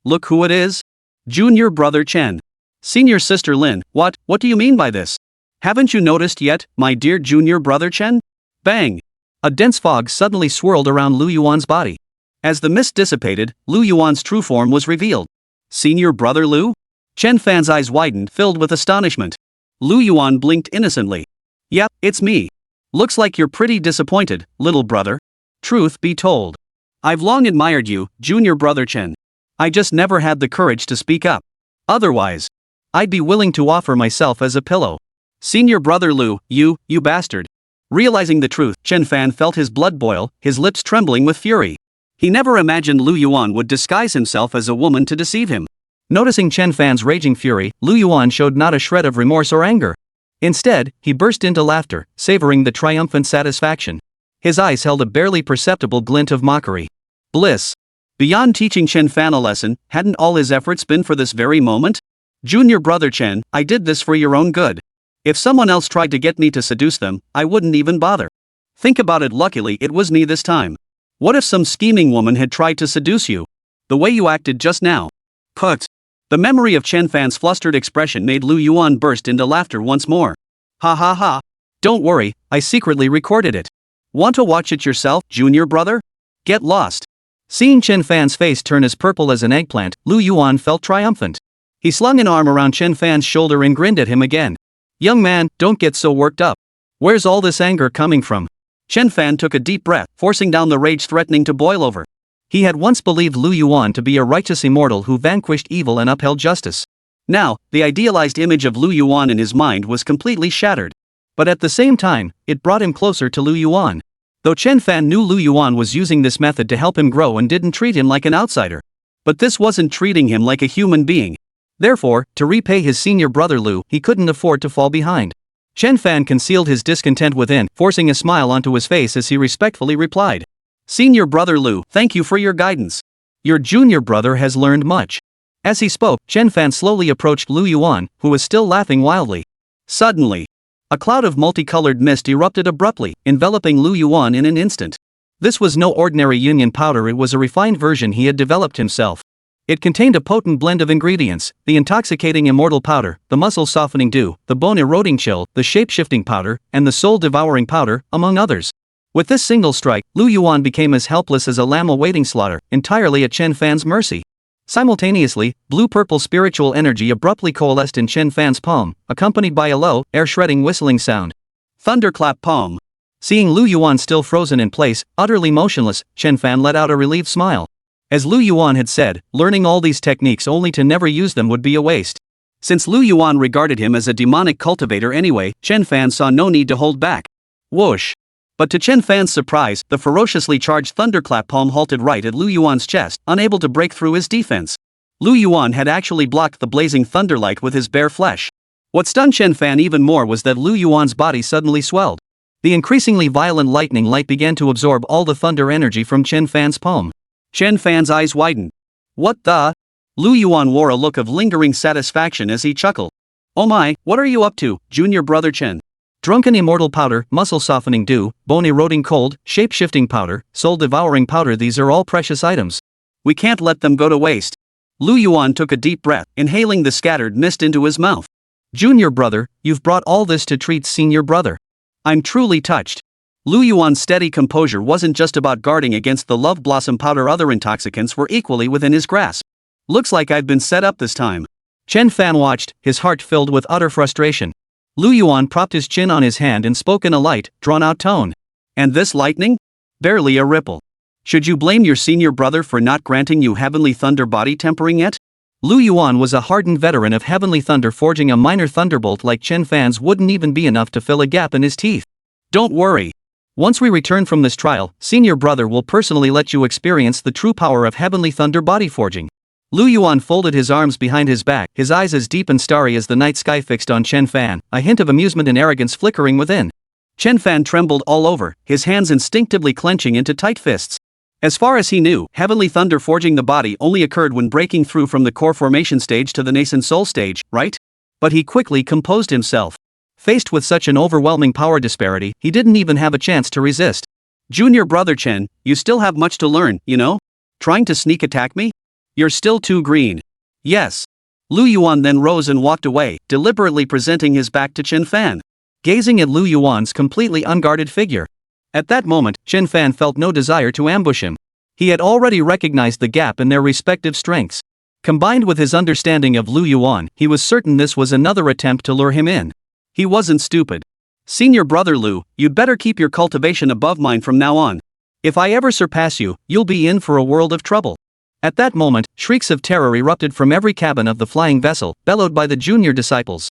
Look who it is. Junior brother Chen. Senior sister Lin, what do you mean by this? Haven't you noticed yet, my dear junior brother Chen? Bang! A dense fog suddenly swirled around Lu Yuan's body. As the mist dissipated, Lu Yuan's true form was revealed. Senior brother Lu? Chen Fan's eyes widened, filled with astonishment. Lu Yuan blinked innocently. Yep, it's me. Looks like you're pretty disappointed, little brother. Truth be told, I've long admired you, junior brother Chen. I just never had the courage to speak up. Otherwise, I'd be willing to offer myself as a pillow. Senior brother Lu, you bastard. Realizing the truth, Chen Fan felt his blood boil, his lips trembling with fury. He never imagined Lu Yuan would disguise himself as a woman to deceive him. Noticing Chen Fan's raging fury, Lu Yuan showed not a shred of remorse or anger. Instead, he burst into laughter, savoring the triumphant satisfaction. His eyes held a barely perceptible glint of mockery. Bliss. Beyond teaching Chen Fan a lesson, hadn't all his efforts been for this very moment? Junior brother Chen, I did this for your own good. If someone else tried to get me to seduce them, I wouldn't even bother. Think about it, luckily it was me this time. What if some scheming woman had tried to seduce you? The way you acted just now. Put. The memory of Chen Fan's flustered expression made Lu Yuan burst into laughter once more. Ha ha ha. Don't worry, I secretly recorded it. Want to watch it yourself, junior brother? Get lost. Seeing Chen Fan's face turn as purple as an eggplant, Lu Yuan felt triumphant. He slung an arm around Chen Fan's shoulder and grinned at him again. Young man, don't get so worked up. Where's all this anger coming from? Chen Fan took a deep breath, forcing down the rage threatening to boil over. He had once believed Lu Yuan to be a righteous immortal who vanquished evil and upheld justice. Now, the idealized image of Lu Yuan in his mind was completely shattered. But at the same time, it brought him closer to Lu Yuan. Though Chen Fan knew Lu Yuan was using this method to help him grow and didn't treat him like an outsider. But this wasn't treating him like a human being. Therefore, to repay his senior brother Lu, he couldn't afford to fall behind. Chen Fan concealed his discontent within, forcing a smile onto his face as he respectfully replied. Senior brother Lu, thank you for your guidance. Your junior brother has learned much. As he spoke, Chen Fan slowly approached Lu Yuan, who was still laughing wildly. Suddenly, a cloud of multicolored mist erupted abruptly, enveloping Lu Yuan in an instant. This was no ordinary union powder, it was a refined version he had developed himself. It contained a potent blend of ingredients: the intoxicating immortal powder, the muscle-softening dew, the bone-eroding chill, the shape-shifting powder, and the soul-devouring powder, among others. With this single strike, Lu Yuan became as helpless as a lamb awaiting slaughter, entirely at Chen Fan's mercy. Simultaneously, blue-purple spiritual energy abruptly coalesced in Chen Fan's palm, accompanied by a low, air-shredding whistling sound. Thunderclap palm. Seeing Lu Yuan still frozen in place, utterly motionless, Chen Fan let out a relieved smile. As Lu Yuan had said, learning all these techniques only to never use them would be a waste. Since Lu Yuan regarded him as a demonic cultivator anyway, Chen Fan saw no need to hold back. Whoosh! But to Chen Fan's surprise, the ferociously charged thunderclap palm halted right at Lu Yuan's chest, unable to break through his defense. Lu Yuan had actually blocked the blazing thunderlight with his bare flesh. What stunned Chen Fan even more was that Lu Yuan's body suddenly swelled. The increasingly violent lightning light began to absorb all the thunder energy from Chen Fan's palm. Chen Fan's eyes widened. What the? Lu Yuan wore a look of lingering satisfaction as he chuckled. Oh my, what are you up to, junior brother Chen? Drunken immortal powder, muscle-softening dew, bone-eroding cold, shape-shifting powder, soul-devouring powder, these are all precious items. We can't let them go to waste. Lu Yuan took a deep breath, inhaling the scattered mist into his mouth. Junior brother, you've brought all this to treat senior brother. I'm truly touched. Lu Yuan's steady composure wasn't just about guarding against the love blossom powder, other intoxicants were equally within his grasp. Looks like I've been set up this time. Chen Fan watched, his heart filled with utter frustration. Lu Yuan propped his chin on his hand and spoke in a light, drawn-out tone. And this lightning? Barely a ripple. Should you blame your senior brother for not granting you heavenly thunder body tempering yet? Lu Yuan was a hardened veteran of heavenly thunder. Forging a minor thunderbolt like Chen Fan's wouldn't even be enough to fill a gap in his teeth. Don't worry. Once we return from this trial, senior brother will personally let you experience the true power of heavenly thunder body forging. Lu Yuan folded his arms behind his back, his eyes as deep and starry as the night sky fixed on Chen Fan, a hint of amusement and arrogance flickering within. Chen Fan trembled all over, his hands instinctively clenching into tight fists. As far as he knew, heavenly thunder forging the body only occurred when breaking through from the core formation stage to the nascent soul stage, right? But he quickly composed himself. Faced with such an overwhelming power disparity, he didn't even have a chance to resist. Junior brother Chen, you still have much to learn, you know? Trying to sneak attack me? You're still too green. Yes. Lu Yuan then rose and walked away, deliberately presenting his back to Chen Fan, gazing at Lu Yuan's completely unguarded figure. At that moment, Chen Fan felt no desire to ambush him. He had already recognized the gap in their respective strengths. Combined with his understanding of Lu Yuan, he was certain this was another attempt to lure him in. He wasn't stupid. Senior brother Lu, you'd better keep your cultivation above mine from now on. If I ever surpass you, you'll be in for a world of trouble. At that moment, shrieks of terror erupted from every cabin of the flying vessel, bellowed by the junior disciples.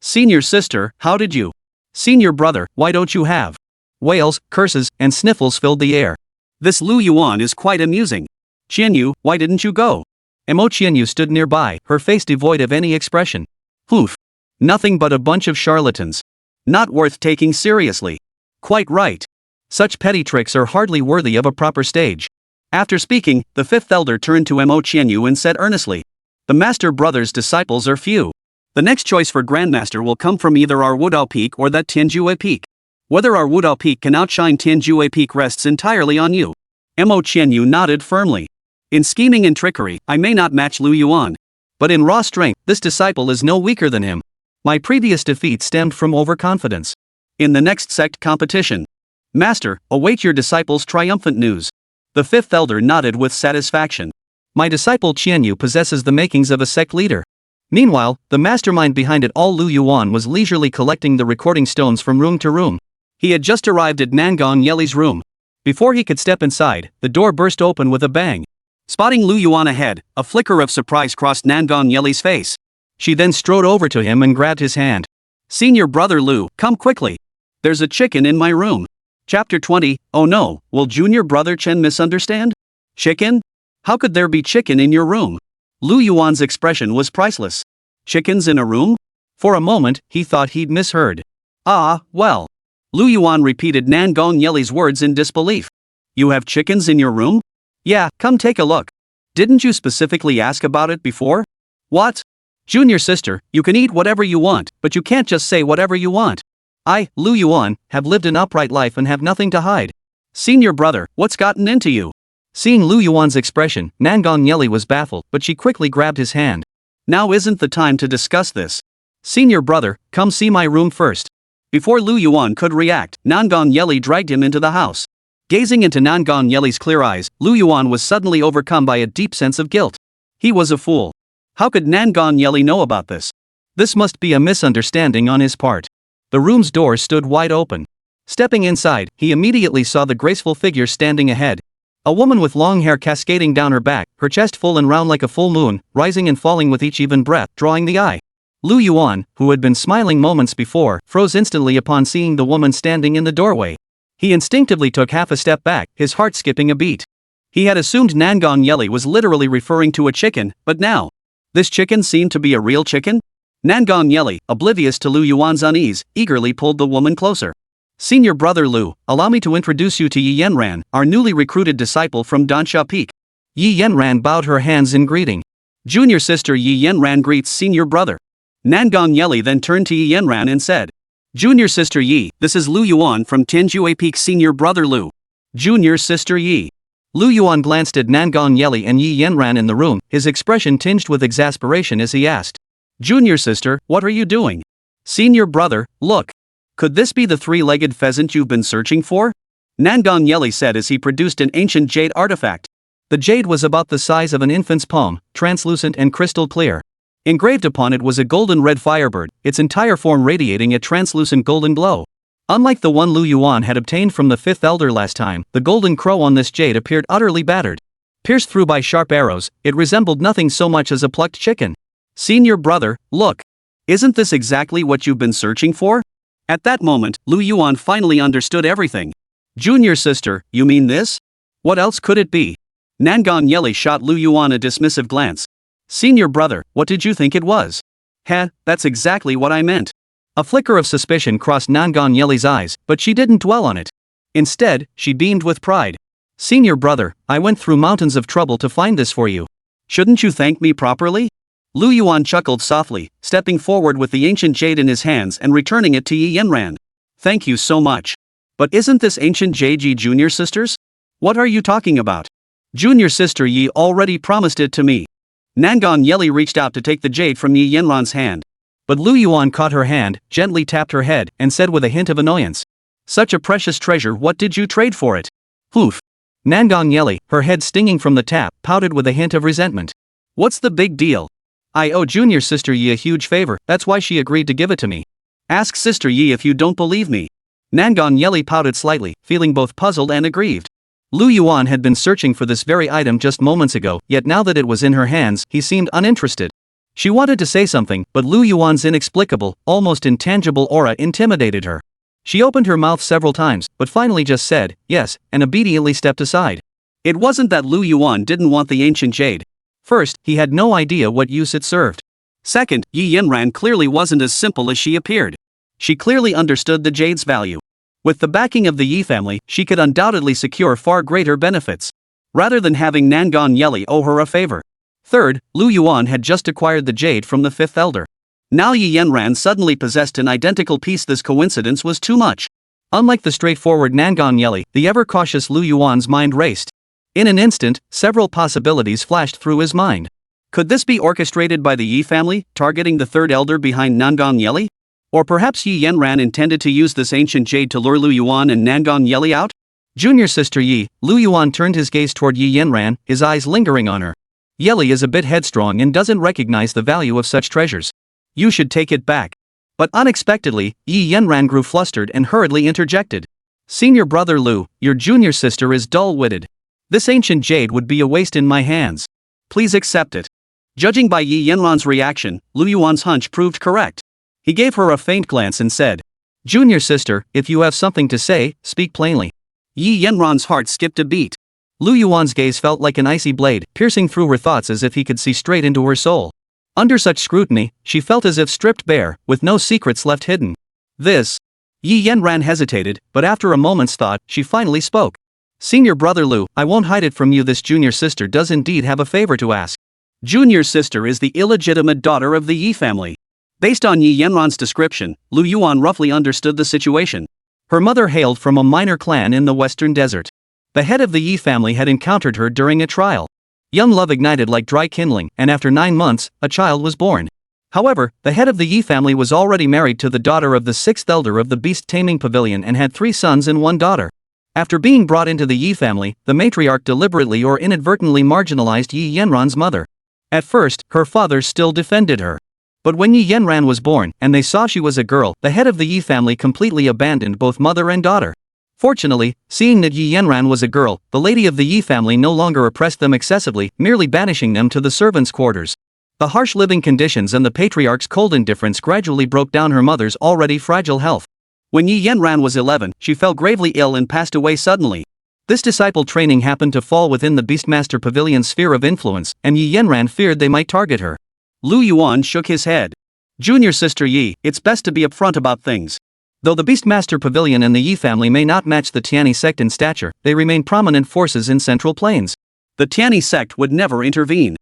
Senior sister, how did you? Senior brother, why don't you have? Wails, curses, and sniffles filled the air. This Lu Yuan is quite amusing. Qianyu, why didn't you go? Mo Qianyu stood nearby, her face devoid of any expression. Oof. Nothing but a bunch of charlatans. Not worth taking seriously. Quite right. Such petty tricks are hardly worthy of a proper stage. After speaking, the fifth elder turned to Mo Qianyu and said earnestly, the master brother's disciples are few. The next choice for Grandmaster will come from either our Wudao Peak or that Tianjue Peak. Whether our Wudao Peak can outshine Tianjue Peak rests entirely on you. Mo Qianyu nodded firmly. In scheming and trickery, I may not match Lu Yuan. But in raw strength, this disciple is no weaker than him. My previous defeat stemmed from overconfidence. In the next sect competition, Master, await your disciple's triumphant news. The fifth elder nodded with satisfaction. My disciple Qianyu possesses the makings of a sect leader. Meanwhile, the mastermind behind it all, Lu Yuan, was leisurely collecting the recording stones from room to room. He had just arrived at Nangong Yeli's room. Before he could step inside, the door burst open with a bang. Spotting Lu Yuan ahead, a flicker of surprise crossed Nangong Yeli's face. She then strode over to him and grabbed his hand. "Senior brother Lu, come quickly. There's a chicken in my room." Chapter 20, Oh no, will junior brother Chen misunderstand? Chicken? How could there be chicken in your room? Lu Yuan's expression was priceless. Chickens in a room? For a moment, he thought he'd misheard. "Ah, well." Lu Yuan repeated Nangong Yeli's words in disbelief. "You have chickens in your room? Yeah, come take a look. Didn't you specifically ask about it before?" "What? Junior sister, you can eat whatever you want, but you can't just say whatever you want. I, Lu Yuan, have lived an upright life and have nothing to hide. Senior brother, what's gotten into you?" Seeing Lu Yuan's expression, Nangong Yeli was baffled, but she quickly grabbed his hand. "Now isn't the time to discuss this. Senior brother, come see my room first." Before Lu Yuan could react, Nangong Yeli dragged him into the house. Gazing into Nangong Yeli's clear eyes, Lu Yuan was suddenly overcome by a deep sense of guilt. He was a fool. How could Nangong Yeli know about this? This must be a misunderstanding on his part. The room's door stood wide open. Stepping inside, he immediately saw the graceful figure standing ahead. A woman with long hair cascading down her back, her chest full and round like a full moon, rising and falling with each even breath, drawing the eye. Lu Yuan, who had been smiling moments before, froze instantly upon seeing the woman standing in the doorway. He instinctively took half a step back, his heart skipping a beat. He had assumed Nangong Yeli was literally referring to a chicken, but now, this chicken seemed to be a real chicken? Nangong Yeli, oblivious to Lu Yuan's unease, eagerly pulled the woman closer. "Senior brother Lu, allow me to introduce you to Yi Yanran, our newly recruited disciple from Dansha Peak." Yi Yanran bowed her hands in greeting. "Junior sister Yi Yanran greets senior brother." Nangong Yeli then turned to Yi Yanran and said, "Junior sister Yi, this is Lu Yuan from Tianjue Peak senior brother Lu." Junior sister Yi. Lu Yuan glanced at Nangong Yeli and Yi Yanran in the room, his expression tinged with exasperation as he asked, "Junior sister, what are you doing?" "Senior brother, look. Could this be the three-legged pheasant you've been searching for?" Nangong Yeli said as he produced an ancient jade artifact. The jade was about the size of an infant's palm, translucent and crystal clear. Engraved upon it was a golden red firebird, its entire form radiating a translucent golden glow. Unlike the one Lu Yuan had obtained from the fifth elder last time, the golden crow on this jade appeared utterly battered. Pierced through by sharp arrows, it resembled nothing so much as a plucked chicken. "Senior brother, look. Isn't this exactly what you've been searching for?" At that moment, Lu Yuan finally understood everything. "Junior sister, you mean this? What else could it be?" Nangong Yeli shot Lu Yuan a dismissive glance. "Senior brother, what did you think it was?" "Heh, that's exactly what I meant." A flicker of suspicion crossed Nangong Yeli's eyes, but she didn't dwell on it. Instead, she beamed with pride. "Senior brother, I went through mountains of trouble to find this for you. Shouldn't you thank me properly?" Lu Yuan chuckled softly, stepping forward with the ancient jade in his hands and returning it to Yi Yanran. "Thank you so much. But isn't this ancient jade Yi junior sister's? What are you talking about?" "Junior sister Yi already promised it to me." Nangong Yeli reached out to take the jade from Yi Yanran's hand. But Lu Yuan caught her hand, gently tapped her head, and said with a hint of annoyance, "Such a precious treasure, what did you trade for it?" "Poof." Nangong Yeli, her head stinging from the tap, pouted with a hint of resentment. "What's the big deal? I owe junior sister Yi a huge favor, that's why she agreed to give it to me. Ask sister Yi if you don't believe me." Nangong Yeli pouted slightly, feeling both puzzled and aggrieved. Lu Yuan had been searching for this very item just moments ago, yet now that it was in her hands, he seemed uninterested. She wanted to say something, but Lu Yuan's inexplicable, almost intangible aura intimidated her. She opened her mouth several times, but finally just said, "Yes," and obediently stepped aside. It wasn't that Lu Yuan didn't want the ancient jade. First, he had no idea what use it served. Second, Yi Yanran clearly wasn't as simple as she appeared. She clearly understood the jade's value. With the backing of the Yi family, she could undoubtedly secure far greater benefits, rather than having Nangong Yeli owe her a favor. Third, Lu Yuan had just acquired the jade from the fifth elder. Now Yi Yanran suddenly possessed an identical piece. This coincidence was too much. Unlike the straightforward Nangong Yeli, the ever-cautious Lu Yuan's mind raced. In an instant, several possibilities flashed through his mind. Could this be orchestrated by the Yi family, targeting the third elder behind Nangong Yeli? Or perhaps Yi Yanran intended to use this ancient jade to lure Lu Yuan and Nangong Yeli out? Junior sister Yi, Lu Yuan turned his gaze toward Yi Yanran, his eyes lingering on her. Yeli is a bit headstrong and doesn't recognize the value of such treasures. You should take it back. But unexpectedly, Yi Yanran grew flustered and hurriedly interjected. Senior brother Lu, your junior sister is dull-witted. This ancient jade would be a waste in my hands. Please accept it. Judging by Yi Yanran's reaction, Lu Yuan's hunch proved correct. He gave her a faint glance and said, "Junior sister, if you have something to say, speak plainly." Yi Yanran's heart skipped a beat. Lu Yuan's gaze felt like an icy blade, piercing through her thoughts as if he could see straight into her soul. Under such scrutiny, she felt as if stripped bare, with no secrets left hidden. This. Yi Yanran hesitated, but after a moment's thought, she finally spoke. "Senior brother Lu, I won't hide it from you, this junior sister does indeed have a favor to ask. Junior sister is the illegitimate daughter of the Yi family." Based on Yi Yanran's description, Lu Yuan roughly understood the situation. Her mother hailed from a minor clan in the western desert. The head of the Yi family had encountered her during a trial. Young love ignited like dry kindling, and after 9 months, a child was born. However, the head of the Yi family was already married to the daughter of the 6th elder of the beast-taming pavilion and had 3 sons and 1 daughter. After being brought into the Yi family, the matriarch deliberately or inadvertently marginalized Yi Yanran's mother. At first, her father still defended her. But when Yi Yanran was born, and they saw she was a girl, the head of the Yi family completely abandoned both mother and daughter. Fortunately, seeing that Yi Yanran was a girl, the lady of the Yi family no longer oppressed them excessively, merely banishing them to the servants' quarters. The harsh living conditions and the patriarch's cold indifference gradually broke down her mother's already fragile health. When Yi Yanran was 11, she fell gravely ill and passed away suddenly. This disciple training happened to fall within the Beastmaster Pavilion's sphere of influence, and Yi Yanran feared they might target her. Lu Yuan shook his head. "Junior sister Yi, it's best to be upfront about things. Though the Beastmaster Pavilion and the Yi family may not match the Tianyi sect in stature, they remain prominent forces in Central Plains. The Tianyi sect would never intervene.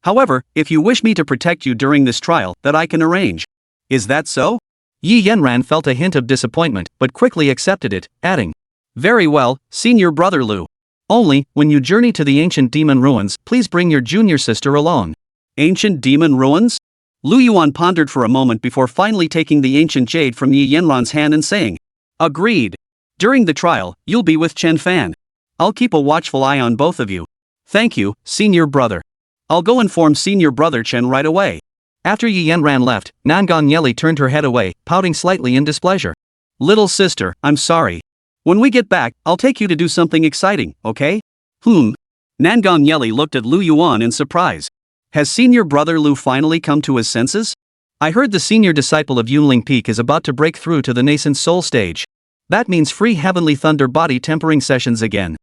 However, if you wish me to protect you during this trial, that I can arrange." "Is that so?" Yi Yanran felt a hint of disappointment, but quickly accepted it, adding, "Very well, senior brother Lu. Only, when you journey to the ancient demon ruins, please bring your junior sister along." Ancient demon ruins? Lu Yuan pondered for a moment before finally taking the ancient jade from Yi Yanran's hand and saying, "Agreed. During the trial, you'll be with Chen Fan. I'll keep a watchful eye on both of you." "Thank you, senior brother. I'll go inform senior brother Chen right away." After Yi Yanran left, Nangong Yeli turned her head away, pouting slightly in displeasure. "Little sister, I'm sorry. When we get back, I'll take you to do something exciting, okay?" Nangong Yeli looked at Lu Yuan in surprise. Has senior brother Lu finally come to his senses? "I heard the senior disciple of Yunling Peak is about to break through to the nascent soul stage. That means free heavenly thunder body tempering sessions again."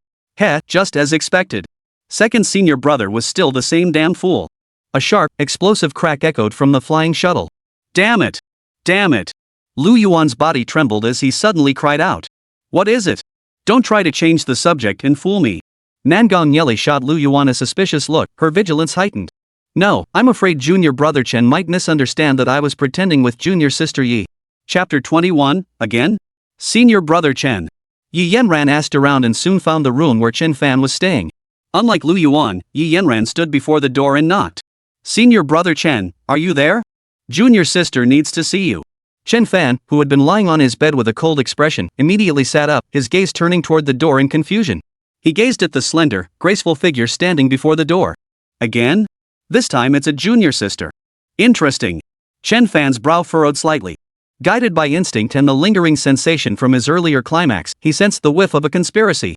Just as expected. Second senior brother was still the same damn fool. A sharp, explosive crack echoed from the flying shuttle. Damn it! Damn it! Lu Yuan's body trembled as he suddenly cried out. "What is it? Don't try to change the subject and fool me." Nangong Yeli shot Lu Yuan a suspicious look, her vigilance heightened. "No, I'm afraid junior brother Chen might misunderstand that I was pretending with junior sister Yi." Chapter 21, again? Senior brother Chen. Yi Yanran asked around and soon found the room where Chen Fan was staying. Unlike Lu Yuan, Yi Yanran stood before the door and knocked. "Senior brother Chen, are you there? Junior sister needs to see you." Chen Fan, who had been lying on his bed with a cold expression, immediately sat up, his gaze turning toward the door in confusion. He gazed at the slender, graceful figure standing before the door. Again? This time it's a junior sister. Interesting. Chen Fan's brow furrowed slightly. Guided by instinct and the lingering sensation from his earlier climax, he sensed the whiff of a conspiracy.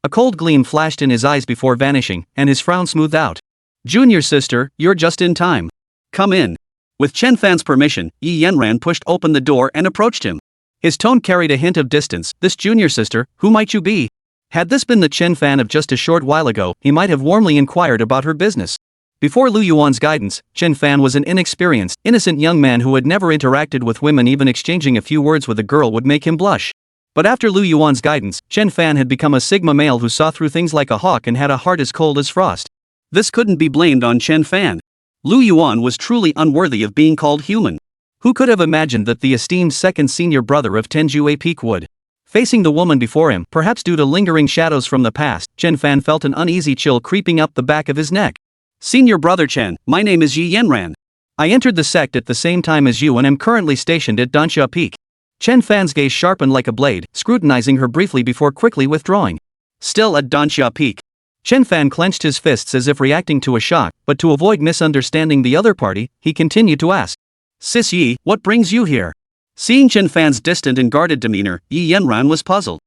A cold gleam flashed in his eyes before vanishing, and his frown smoothed out. "Junior sister, you're just in time. Come in." With Chen Fan's permission, Yi Yanran pushed open the door and approached him. His tone carried a hint of distance. "This junior sister, who might you be?" Had this been the Chen Fan of just a short while ago, he might have warmly inquired about her business. Before Lu Yuan's guidance, Chen Fan was an inexperienced, innocent young man who had never interacted with women. Even exchanging a few words with a girl would make him blush. But after Lu Yuan's guidance, Chen Fan had become a Sigma male who saw through things like a hawk and had a heart as cold as frost. This couldn't be blamed on Chen Fan. Lu Yuan was truly unworthy of being called human. Who could have imagined that the esteemed second senior brother of Tenjue Peak would? Facing the woman before him, perhaps due to lingering shadows from the past, Chen Fan felt an uneasy chill creeping up the back of his neck. "Senior brother Chen, my name is Yi Yanran. I entered the sect at the same time as you and am currently stationed at Dansha Peak." Chen Fan's gaze sharpened like a blade, scrutinizing her briefly before quickly withdrawing. "Still at Dansha Peak." Chen Fan clenched his fists as if reacting to a shock, but to avoid misunderstanding the other party, he continued to ask. "Sis Yi, what brings you here?" Seeing Chen Fan's distant and guarded demeanor, Yi Yanran was puzzled.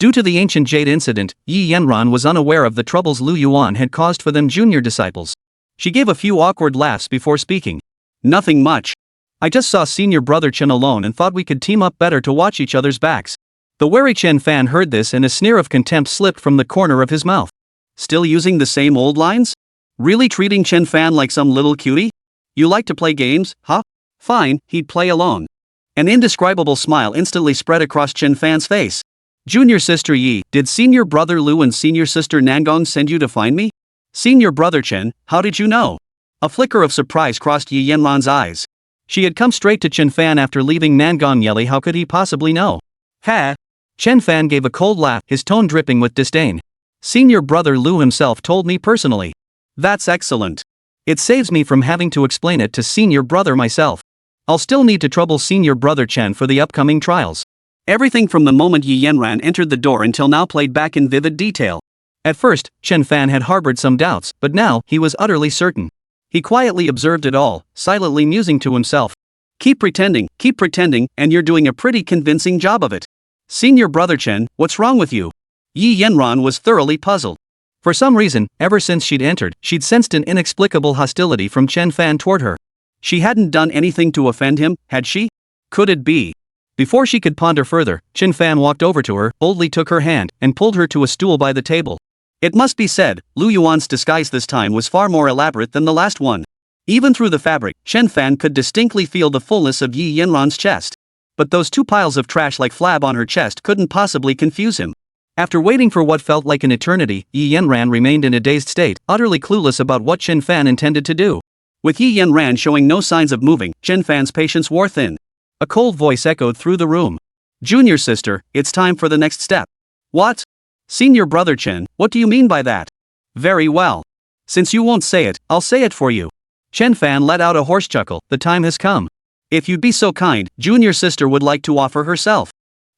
Due to the ancient jade incident, Yi Yanran was unaware of the troubles Lu Yuan had caused for them junior disciples. She gave a few awkward laughs before speaking. Nothing much. I just saw senior brother Chen alone and thought we could team up better to watch each other's backs. The wary Chen Fan heard this and a sneer of contempt slipped from the corner of his mouth. Still using the same old lines? Really treating Chen Fan like some little cutie? You like to play games, huh? Fine, he'd play along. An indescribable smile instantly spread across Chen Fan's face. Junior sister Yi, did senior brother Lu and senior sister Nangong send you to find me? Senior brother Chen, how did you know? A flicker of surprise crossed Yi Yanran's eyes. She had come straight to Chen Fan after leaving Nangong Yeli. How could he possibly know? Ha! Chen Fan gave a cold laugh, his tone dripping with disdain. Senior brother Lu himself told me personally. That's excellent. It saves me from having to explain it to senior brother myself. I'll still need to trouble senior brother Chen for the upcoming trials. Everything from the moment Yi Yanran entered the door until now played back in vivid detail. At first, Chen Fan had harbored some doubts, but now he was utterly certain. He quietly observed it all, silently musing to himself. Keep pretending, and you're doing a pretty convincing job of it. Senior brother Chen, what's wrong with you? Yi Yanran was thoroughly puzzled. For some reason, ever since she'd entered, she'd sensed an inexplicable hostility from Chen Fan toward her. She hadn't done anything to offend him, had she? Could it be? Before she could ponder further, Chen Fan walked over to her, boldly took her hand, and pulled her to a stool by the table. It must be said, Lu Yuan's disguise this time was far more elaborate than the last one. Even through the fabric, Chen Fan could distinctly feel the fullness of Yi Yanran's chest. But those two piles of trash like flab on her chest couldn't possibly confuse him. After waiting for what felt like an eternity, Yi Yanran remained in a dazed state, utterly clueless about what Chen Fan intended to do. With Yi Yanran showing no signs of moving, Chen Fan's patience wore thin. A cold voice echoed through the room. Junior sister, it's time for the next step. What? Senior brother Chen, what do you mean by that? Very well. Since you won't say it, I'll say it for you. Chen Fan let out a hoarse chuckle. The time has come. If you'd be so kind, junior sister would like to offer herself.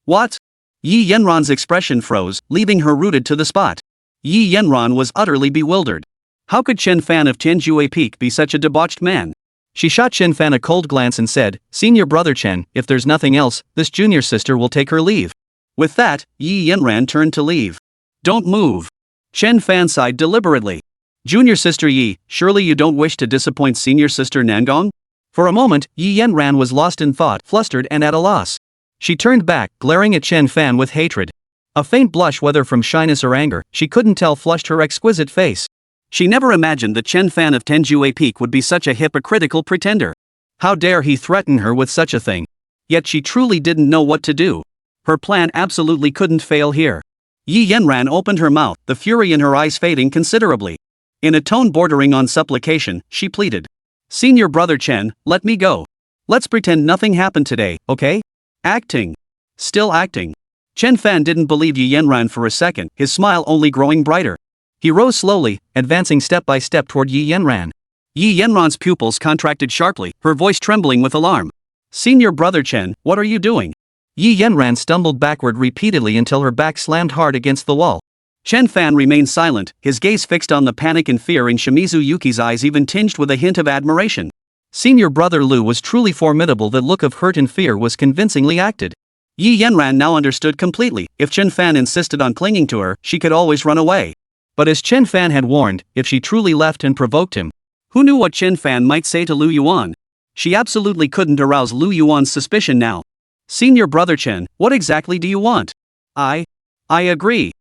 What? Yi Yanran's expression froze, leaving her rooted to the spot. Yi Yanran was utterly bewildered. How could Chen Fan of Tianjue Peak be such a debauched man? She shot Chen Fan a cold glance and said, Senior brother Chen, if there's nothing else, this junior sister will take her leave. With that, Yi Yanran turned to leave. Don't move. Chen Fan sighed deliberately. Junior sister Yi, surely you don't wish to disappoint senior sister Nangong? For a moment, Yi Yanran was lost in thought, flustered and at a loss. She turned back, glaring at Chen Fan with hatred. A faint blush, whether from shyness or anger, she couldn't tell, flushed her exquisite face. She never imagined that Chen Fan of Tianjue Peak would be such a hypocritical pretender. How dare he threaten her with such a thing? Yet she truly didn't know what to do. Her plan absolutely couldn't fail here. Yi Yanran opened her mouth, the fury in her eyes fading considerably. In a tone bordering on supplication, she pleaded. Senior brother Chen, let me go. Let's pretend nothing happened today, okay? Acting. Still acting. Chen Fan didn't believe Yi Yanran for a second, his smile only growing brighter. He rose slowly, advancing step by step toward Yi Yanran. Yi Yanran's pupils contracted sharply, her voice trembling with alarm. Senior brother Chen, what are you doing? Yi Yanran stumbled backward repeatedly until her back slammed hard against the wall. Chen Fan remained silent, his gaze fixed on the panic and fear in Shimizu Yuki's eyes, even tinged with a hint of admiration. Senior brother Lu was truly formidable. That look of hurt and fear was convincingly acted. Yi Yanran now understood completely. If Chen Fan insisted on clinging to her, she could always run away. But as Chen Fan had warned, if she truly left and provoked him, who knew what Chen Fan might say to Lu Yuan? She absolutely couldn't arouse Lu Yuan's suspicion now. Senior brother Chen, what exactly do you want? I agree.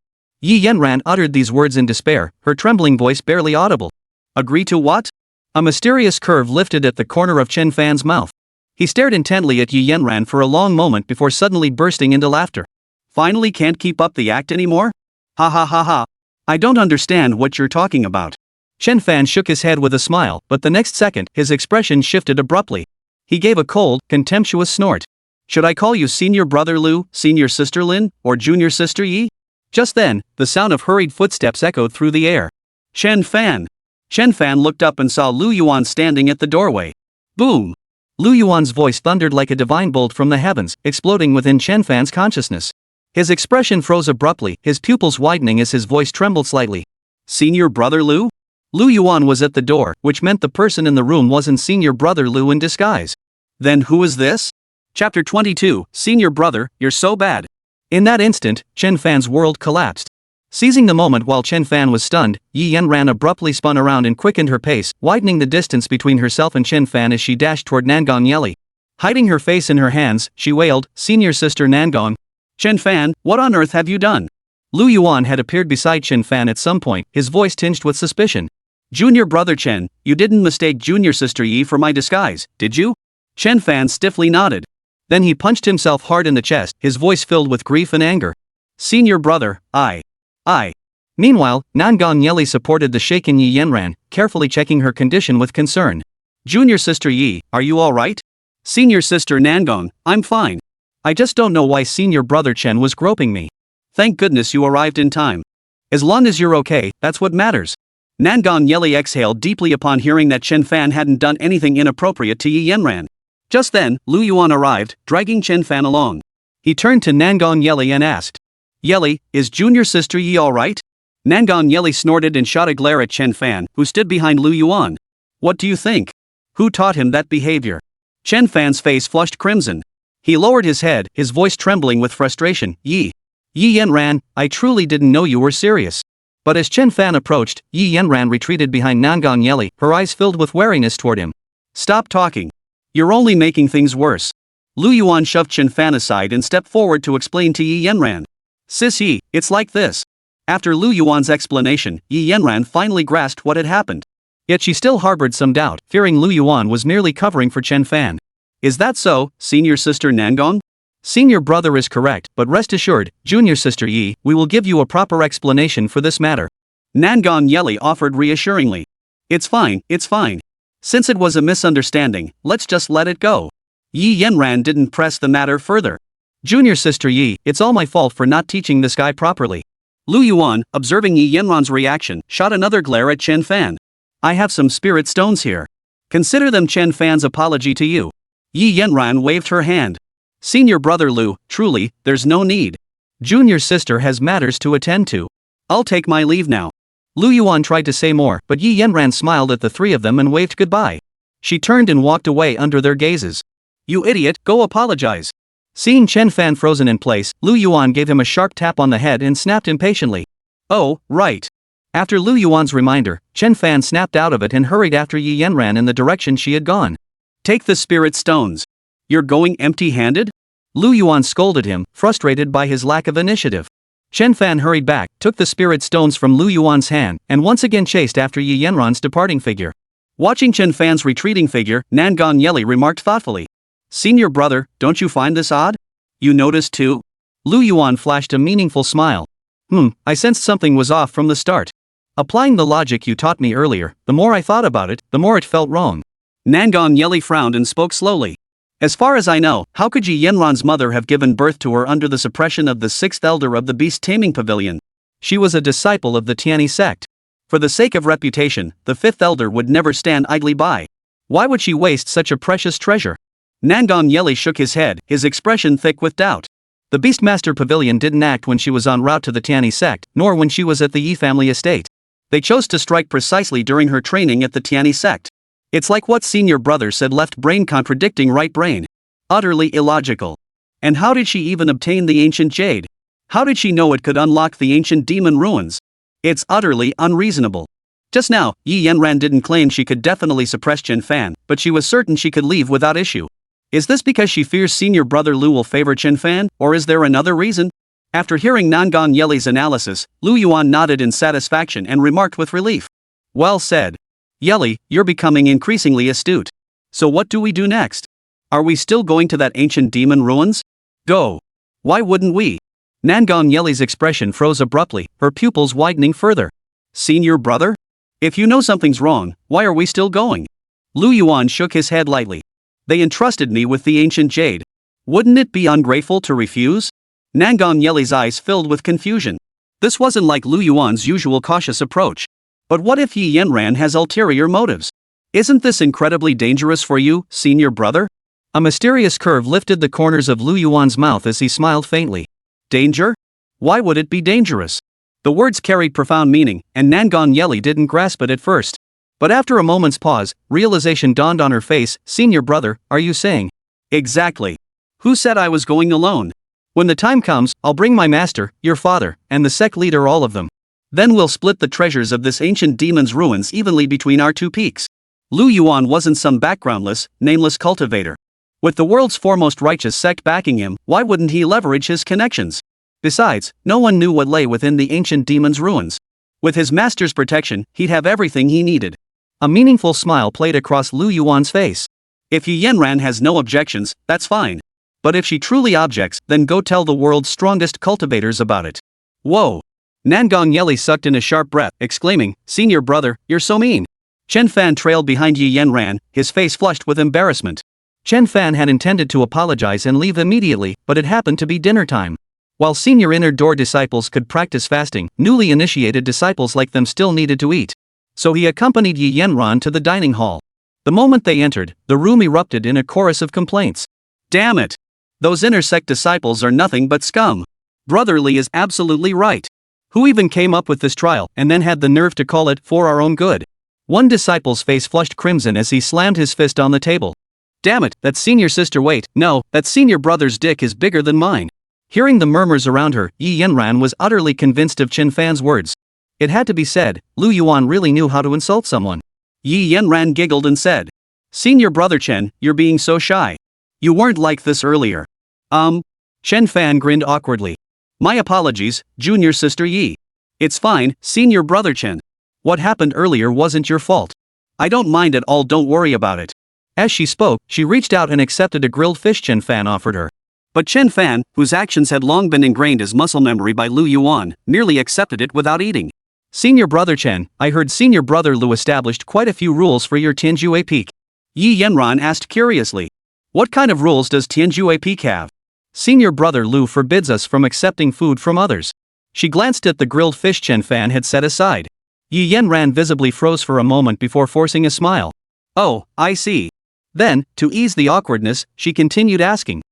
Yi Yanran uttered these words in despair, her trembling voice barely audible. Agree to what? A mysterious curve lifted at the corner of Chen Fan's mouth. He stared intently at Yi Yanran for a long moment before suddenly bursting into laughter. Finally can't keep up the act anymore? Ha ha ha ha. I don't understand what you're talking about. Chen Fan shook his head with a smile, but the next second, his expression shifted abruptly. He gave a cold, contemptuous snort. Should I call you senior brother Lu, senior sister Lin, or junior sister Yi? Just then, the sound of hurried footsteps echoed through the air. Chen Fan. Chen Fan looked up and saw Lu Yuan standing at the doorway. Boom! Lu Yuan's voice thundered like a divine bolt from the heavens, exploding within Chen Fan's consciousness. His expression froze abruptly, his pupils widening as his voice trembled slightly. Senior brother Lu? Lu Yuan was at the door, which meant the person in the room wasn't senior brother Lu in disguise. Then who is this? Chapter 22, Senior brother, you're so bad. In that instant, Chen Fan's world collapsed. Seizing the moment while Chen Fan was stunned, Yi Yanran abruptly spun around and quickened her pace, widening the distance between herself and Chen Fan as she dashed toward Nangong Yeli. Hiding her face in her hands, she wailed, "Senior sister Nangong. Chen Fan, what on earth have you done?" Lu Yuan had appeared beside Chen Fan at some point, his voice tinged with suspicion. "Junior brother Chen, you didn't mistake junior sister Yi for my disguise, did you?" Chen Fan stiffly nodded. Then he punched himself hard in the chest, his voice filled with grief and anger. "Senior brother, I. Meanwhile, Nangong Yeli supported the shaken Yi Yanran, carefully checking her condition with concern. "Junior sister Yi, are you alright?" "Senior sister Nangong, I'm fine. I just don't know why senior brother Chen was groping me." "Thank goodness you arrived in time. As long as you're okay, that's what matters." Nangong Yeli exhaled deeply upon hearing that Chen Fan hadn't done anything inappropriate to Yi Yanran. Just then, Lu Yuan arrived, dragging Chen Fan along. He turned to Nangong Yeli and asked, "Yeli, is junior sister Yi alright?" Nangong Yeli snorted and shot a glare at Chen Fan, who stood behind Lu Yuan. "What do you think? Who taught him that behavior?" Chen Fan's face flushed crimson. He lowered his head, his voice trembling with frustration. Yi Yanran, I truly didn't know you were serious." But as Chen Fan approached, Yi Yanran retreated behind Nangong Yeli, her eyes filled with wariness toward him. "Stop talking. You're only making things worse." Lu Yuan shoved Chen Fan aside and stepped forward to explain to Yi Yanran. "Sis Yi, it's like this." After Lu Yuan's explanation, Yi Yanran finally grasped what had happened. Yet she still harbored some doubt, fearing Lu Yuan was merely covering for Chen Fan. "Is that so, senior sister Nangong?" "Senior brother is correct, but rest assured, junior sister Yi, we will give you a proper explanation for this matter." Nangong Yeli offered reassuringly. It's fine. Since it was a misunderstanding, let's just let it go." Yi Yanran didn't press the matter further. "Junior sister Yi, it's all my fault for not teaching this guy properly." Lu Yuan, observing Yi Yanran's reaction, shot another glare at Chen Fan. "I have some spirit stones here. Consider them Chen Fan's apology to you." Yi Yanran waved her hand. "Senior brother Lu, truly, there's no need. Junior sister has matters to attend to. I'll take my leave now." Lu Yuan tried to say more, but Yi Yanran smiled at the three of them and waved goodbye. She turned and walked away under their gazes. "You idiot, go apologize." Seeing Chen Fan frozen in place, Lu Yuan gave him a sharp tap on the head and snapped impatiently. "Oh, right." After Lu Yuan's reminder, Chen Fan snapped out of it and hurried after Yi Yanran in the direction she had gone. "Take the spirit stones. You're going empty-handed?" Lu Yuan scolded him, frustrated by his lack of initiative. Chen Fan hurried back, took the spirit stones from Lu Yuan's hand, and once again chased after Yi Yanran's departing figure. Watching Chen Fan's retreating figure, Nangong Yeli remarked thoughtfully. "Senior brother, don't you find this odd? You noticed too?" Lu Yuan flashed a meaningful smile. I sensed something was off from the start. Applying the logic you taught me earlier, the more I thought about it, the more it felt wrong." Nangong Yeli frowned and spoke slowly. "As far as I know, how could Yi Yanran's mother have given birth to her under the suppression of the sixth elder of the beast taming pavilion? She was a disciple of the Tiani sect. For the sake of reputation, the fifth elder would never stand idly by. Why would she waste such a precious treasure?" Nangong Yeli shook his head, his expression thick with doubt. The Beastmaster Pavilion didn't act when she was en route to the Tiani sect, nor when she was at the Yi family estate. They chose to strike precisely during her training at the Tiani sect. It's like what senior brother said, left brain contradicting right brain. Utterly illogical. And how did she even obtain the ancient jade? How did she know it could unlock the ancient demon ruins? It's utterly unreasonable. Just now, Yi Yanran didn't claim she could definitely suppress Chen Fan, but she was certain she could leave without issue. Is this because she fears senior brother Lu will favor Chen Fan, or is there another reason? After hearing Nangong Yeli's analysis, Lu Yuan nodded in satisfaction and remarked with relief. "Well said. Yeli, you're becoming increasingly astute. So what do we do next? Are we still going to that ancient demon ruins?" "Go. Why wouldn't we?" Nangong Yeli's expression froze abruptly, her pupils widening further. "Senior brother? If you know something's wrong, why are we still going?" Lu Yuan shook his head lightly. "They entrusted me with the ancient jade. Wouldn't it be ungrateful to refuse?" Nangong Yeli's eyes filled with confusion. This wasn't like Lu Yuan's usual cautious approach. But what if Yi Yanran has ulterior motives? Isn't this incredibly dangerous for you, senior brother? A mysterious curve lifted the corners of Lu Yuan's mouth as he smiled faintly. Danger? Why would it be dangerous? The words carried profound meaning, and Nangong Yeli didn't grasp it at first. But after a moment's pause, realization dawned on her face. "Senior brother, are you saying?" "Exactly. Who said I was going alone?" When the time comes, I'll bring my master, your father, and the sect leader, all of them. Then we'll split the treasures of this ancient demon's ruins evenly between our two peaks. Lu Yuan wasn't some backgroundless, nameless cultivator. With the world's foremost righteous sect backing him, why wouldn't he leverage his connections? Besides, no one knew what lay within the ancient demon's ruins. With his master's protection, he'd have everything he needed. A meaningful smile played across Lu Yuan's face. If Yi Yanran has no objections, that's fine. But if she truly objects, then go tell the world's strongest cultivators about it. Whoa! Nangong Yeli sucked in a sharp breath, exclaiming, "Senior brother, you're so mean." Chen Fan trailed behind Yi Yanran, his face flushed with embarrassment. Chen Fan had intended to apologize and leave immediately, but it happened to be dinner time. While senior inner door disciples could practice fasting, newly initiated disciples like them still needed to eat. So he accompanied Yi Yanran to the dining hall. The moment they entered, the room erupted in a chorus of complaints. Damn it! Those inner sect disciples are nothing but scum. Brother Li is absolutely right. Who even came up with this trial and then had the nerve to call it for our own good? One disciple's face flushed crimson as he slammed his fist on the table. Damn it, that senior sister, wait, no, that senior brother's dick is bigger than mine. Hearing the murmurs around her, Yi Yanran was utterly convinced of Chen Fan's words. It had to be said, Lu Yuan really knew how to insult someone. Yi Yanran giggled and said, "Senior brother Chen, you're being so shy. You weren't like this earlier." Chen Fan grinned awkwardly. "My apologies, junior sister Yi. It's fine, senior brother Chen. What happened earlier wasn't your fault. I don't mind at all, don't worry about it." As she spoke, she reached out and accepted a grilled fish Chen Fan offered her. But Chen Fan, whose actions had long been ingrained as muscle memory by Lu Yuan, merely accepted it without eating. "Senior brother Chen, I heard senior brother Lu established quite a few rules for your Tianjue Peak." Yi Yanran asked curiously. "What kind of rules does Tianjue Peak have?" "Senior brother Lu forbids us from accepting food from others." She glanced at the grilled fish Chen Fan had set aside. Yi Yanran visibly froze for a moment before forcing a smile. "Oh, I see." Then, to ease the awkwardness, she continued asking,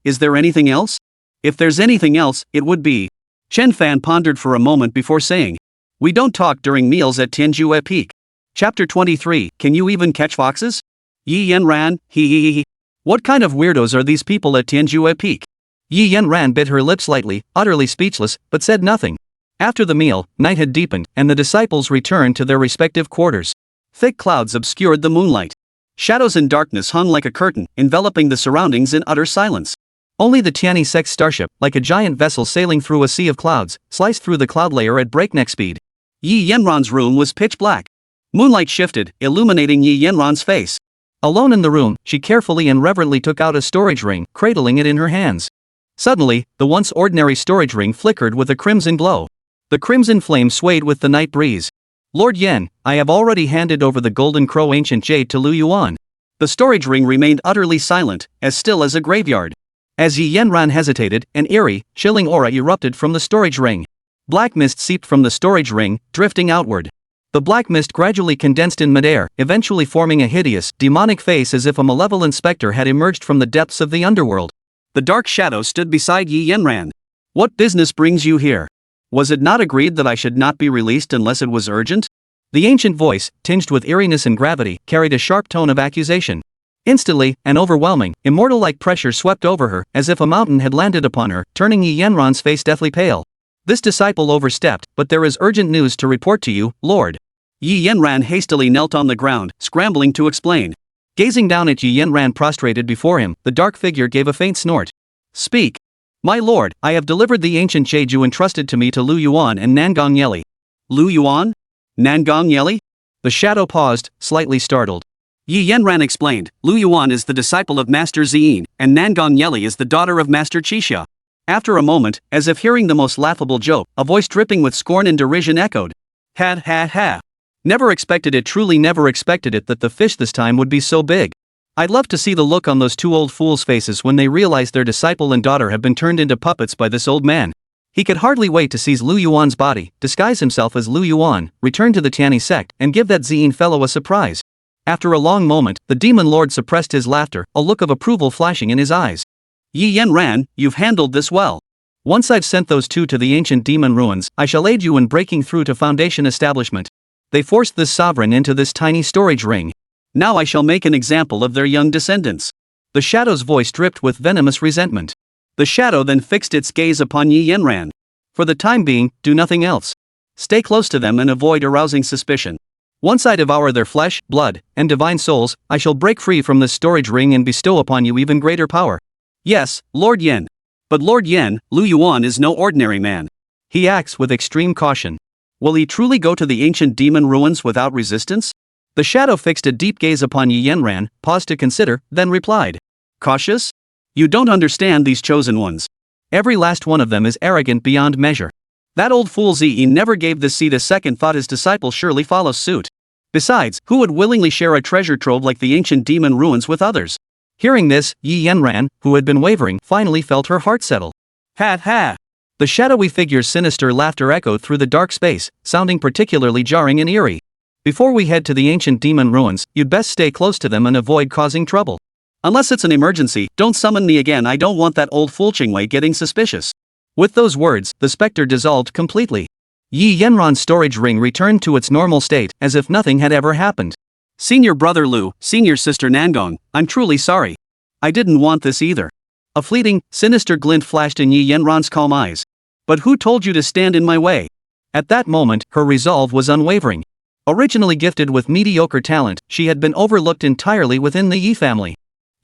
Is there anything else?" "If there's anything else, it would be." Chen Fan pondered for a moment before saying, "We don't talk during meals at Tianjue Peak." Chapter 23, Can you even catch foxes? Yi Yanran, he. What kind of weirdos are these people at Tianjue Peak? Yi Yanran bit her lip slightly, utterly speechless, but said nothing. After the meal, night had deepened, and the disciples returned to their respective quarters. Thick clouds obscured the moonlight. Shadows and darkness hung like a curtain, enveloping the surroundings in utter silence. Only the Tiani Sect's starship, like a giant vessel sailing through a sea of clouds, sliced through the cloud layer at breakneck speed. Yi Yanran's room was pitch black. Moonlight shifted, illuminating Yi Yanran's face. Alone in the room, she carefully and reverently took out a storage ring, cradling it in her hands. Suddenly, the once ordinary storage ring flickered with a crimson glow. The crimson flame swayed with the night breeze. "Lord Yan, I have already handed over the Golden Crow Ancient Jade to Lu Yuan." The storage ring remained utterly silent, as still as a graveyard. As Yi Yanran hesitated, an eerie, chilling aura erupted from the storage ring. Black mist seeped from the storage ring, drifting outward. The black mist gradually condensed in midair, eventually forming a hideous, demonic face as if a malevolent specter had emerged from the depths of the underworld. The dark shadow stood beside Yi Yanran. "What business brings you here? Was it not agreed that I should not be released unless it was urgent?" The ancient voice, tinged with eeriness and gravity, carried a sharp tone of accusation. Instantly, an overwhelming, immortal-like pressure swept over her, as if a mountain had landed upon her, turning Yi Yanran's face deathly pale. "This disciple overstepped, but there is urgent news to report to you, Lord." Yi Yanran hastily knelt on the ground, scrambling to explain. Gazing down at Yi Yanran prostrated before him, the dark figure gave a faint snort. "Speak." "My lord, I have delivered the ancient jade you entrusted to me to Lu Yuan and Nangong Yeli." "Lu Yuan? Nangong Yeli?" The shadow paused, slightly startled. Yi Yanran explained, "Lu Yuan is the disciple of Master Ziyin, and Nangong Yeli is the daughter of Master Qixia." After a moment, as if hearing the most laughable joke, a voice dripping with scorn and derision echoed. Ha. Never expected it, truly never expected it, that the fish this time would be so big. I'd love to see the look on those two old fools' faces when they realize their disciple and daughter have been turned into puppets by this old man. He could hardly wait to seize Lu Yuan's body, disguise himself as Lu Yuan, return to the Tiani sect, and give that Ziyin fellow a surprise. After a long moment, the demon lord suppressed his laughter, a look of approval flashing in his eyes. "Yi Yanran, you've handled this well. Once I've sent those two to the ancient demon ruins, I shall aid you in breaking through to Foundation establishment. They forced this sovereign into this tiny storage ring. Now I shall make an example of their young descendants." The shadow's voice dripped with venomous resentment. The shadow then fixed its gaze upon Yi Yanran. For the time being, do nothing else. Stay close to them and avoid arousing suspicion. Once I devour their flesh, blood, and divine souls, I shall break free from this storage ring and bestow upon you even greater power. Yes, Lord Yen. But Lord Yen, Lu Yuan is no ordinary man. He acts with extreme caution. Will he truly go to the ancient demon ruins without resistance? The shadow fixed a deep gaze upon Yi Yanran, paused to consider, then replied. Cautious? You don't understand these chosen ones. Every last one of them is arrogant beyond measure. That old fool Zi never gave this seed a second thought. His disciple surely follows suit. Besides, who would willingly share a treasure trove like the ancient demon ruins with others? Hearing this, Yi Yanran, who had been wavering, finally felt her heart settle. Ha ha! The shadowy figure's sinister laughter echoed through the dark space, sounding particularly jarring and eerie. Before we head to the ancient demon ruins, you'd best stay close to them and avoid causing trouble. Unless it's an emergency, don't summon me again. I don't want that old fool Qingwei getting suspicious. With those words, the specter dissolved completely. Yi Yanran's storage ring returned to its normal state, as if nothing had ever happened. Senior brother Lu, senior sister Nangong, I'm truly sorry. I didn't want this either. A fleeting, sinister glint flashed in Yi Yanran's calm eyes. But who told you to stand in my way? At that moment, her resolve was unwavering. Originally gifted with mediocre talent, she had been overlooked entirely within the Yi family.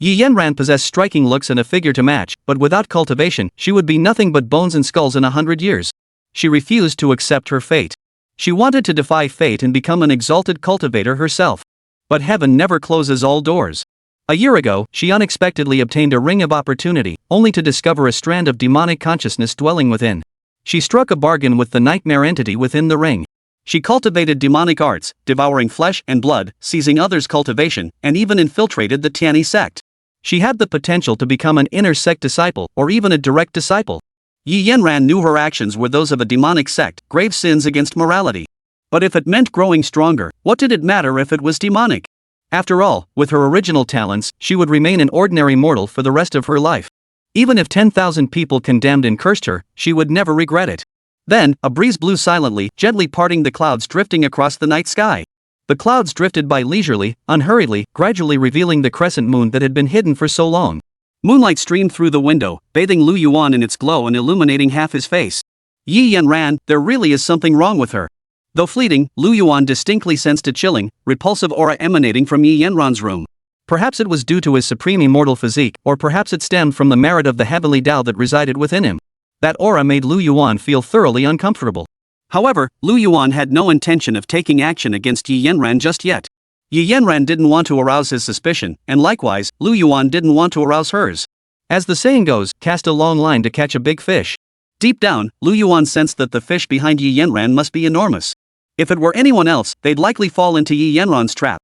Yi Yanran possessed striking looks and a figure to match, but without cultivation, she would be nothing but bones and skulls in 100 years. She refused to accept her fate. She wanted to defy fate and become an exalted cultivator herself. But heaven never closes all doors. A year ago, she unexpectedly obtained a ring of opportunity, only to discover a strand of demonic consciousness dwelling within. She struck a bargain with the nightmare entity within the ring. She cultivated demonic arts, devouring flesh and blood, seizing others' cultivation, and even infiltrated the Tianyi sect. She had the potential to become an inner sect disciple, or even a direct disciple. Yi Yanran knew her actions were those of a demonic sect, grave sins against morality. But if it meant growing stronger, what did it matter if it was demonic? After all, with her original talents, she would remain an ordinary mortal for the rest of her life. Even if 10,000 people condemned and cursed her, she would never regret it. Then, a breeze blew silently, gently parting the clouds drifting across the night sky. The clouds drifted by leisurely, unhurriedly, gradually revealing the crescent moon that had been hidden for so long. Moonlight streamed through the window, bathing Lu Yuan in its glow and illuminating half his face. Yi Yanran, there really is something wrong with her. Though fleeting, Lu Yuan distinctly sensed a chilling, repulsive aura emanating from Yi Yanran's room. Perhaps it was due to his supreme immortal physique, or perhaps it stemmed from the merit of the heavenly Tao that resided within him. That aura made Lu Yuan feel thoroughly uncomfortable. However, Lu Yuan had no intention of taking action against Yi Yanran just yet. Yi Yanran didn't want to arouse his suspicion, and likewise, Lu Yuan didn't want to arouse hers. As the saying goes, cast a long line to catch a big fish. Deep down, Lu Yuan sensed that the fish behind Yi Yanran must be enormous. If it were anyone else, they'd likely fall into Yi Yanran's trap.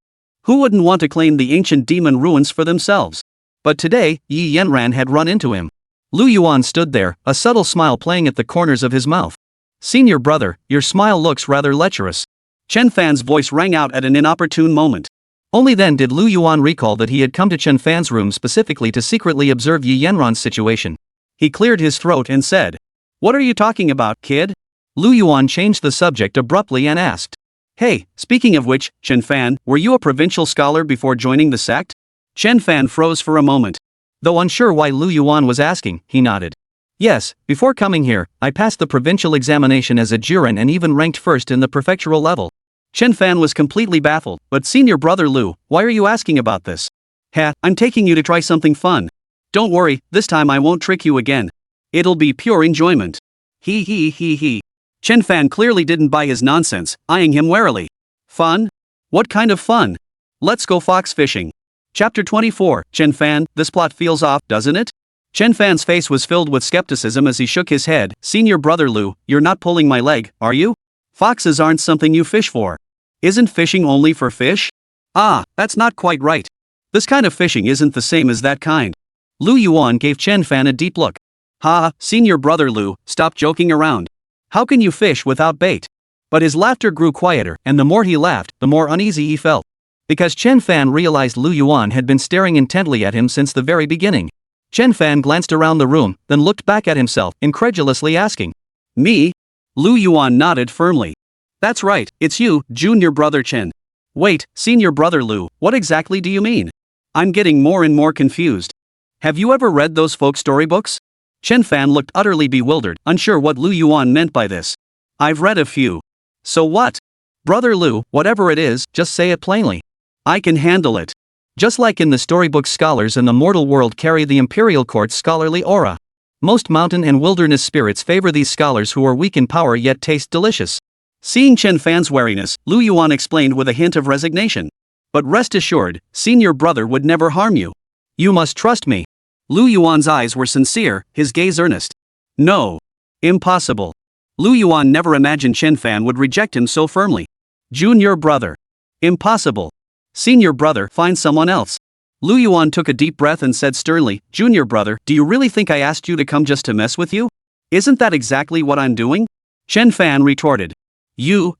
Who wouldn't want to claim the ancient demon ruins for themselves? But today, Yi Yanran had run into him. Lu Yuan stood there, a subtle smile playing at the corners of his mouth. Senior brother, your smile looks rather lecherous. Chen Fan's voice rang out at an inopportune moment. Only then did Lu Yuan recall that he had come to Chen Fan's room specifically to secretly observe Yi Yanran's situation. He cleared his throat and said, "What are you talking about, kid?" Lu Yuan changed the subject abruptly and asked, "Hey, speaking of which, Chen Fan, were you a provincial scholar before joining the sect?" Chen Fan froze for a moment. Though unsure why Lu Yuan was asking, he nodded. "Yes, before coming here, I passed the provincial examination as a juren and even ranked first in the prefectural level." Chen Fan was completely baffled, "But senior brother Lu, why are you asking about this?" "Ha, I'm taking you to try something fun. Don't worry, this time I won't trick you again. It'll be pure enjoyment." He. Chen Fan clearly didn't buy his nonsense, eyeing him warily. "Fun? What kind of fun? Let's go fox fishing." Chapter 24, Chen Fan, this plot feels off, doesn't it? Chen Fan's face was filled with skepticism as he shook his head. "Senior brother Lu, you're not pulling my leg, are you? Foxes aren't something you fish for. Isn't fishing only for fish?" "Ah, that's not quite right. This kind of fishing isn't the same as that kind." Lu Yuan gave Chen Fan a deep look. "Ha, senior brother Lu, stop joking around. How can you fish without bait?" But his laughter grew quieter, and the more he laughed, the more uneasy he felt. Because Chen Fan realized Lu Yuan had been staring intently at him since the very beginning. Chen Fan glanced around the room, then looked back at himself, incredulously asking, "Me?" Lu Yuan nodded firmly. "That's right, it's you, junior brother Chen." "Wait, senior brother Lu, what exactly do you mean? I'm getting more and more confused. Have you ever read those folk storybooks?" Chen Fan looked utterly bewildered, unsure what Lu Yuan meant by this. I've read a few. So what? Brother Lu, whatever it is, just say it plainly. I can handle it. Just like in the storybook, scholars in the mortal world carry the imperial court's scholarly aura. Most mountain and wilderness spirits favor these scholars who are weak in power yet taste delicious. Seeing Chen Fan's wariness, Lu Yuan explained with a hint of resignation. But rest assured, senior brother would never harm you. You must trust me. Lu Yuan's eyes were sincere, his gaze earnest. No. Impossible. Lu Yuan never imagined Chen Fan would reject him so firmly. Junior brother. Impossible. Senior brother, find someone else. Lu Yuan took a deep breath and said sternly, Junior brother, do you really think I asked you to come just to mess with you? Isn't that exactly what I'm doing? Chen Fan retorted. You.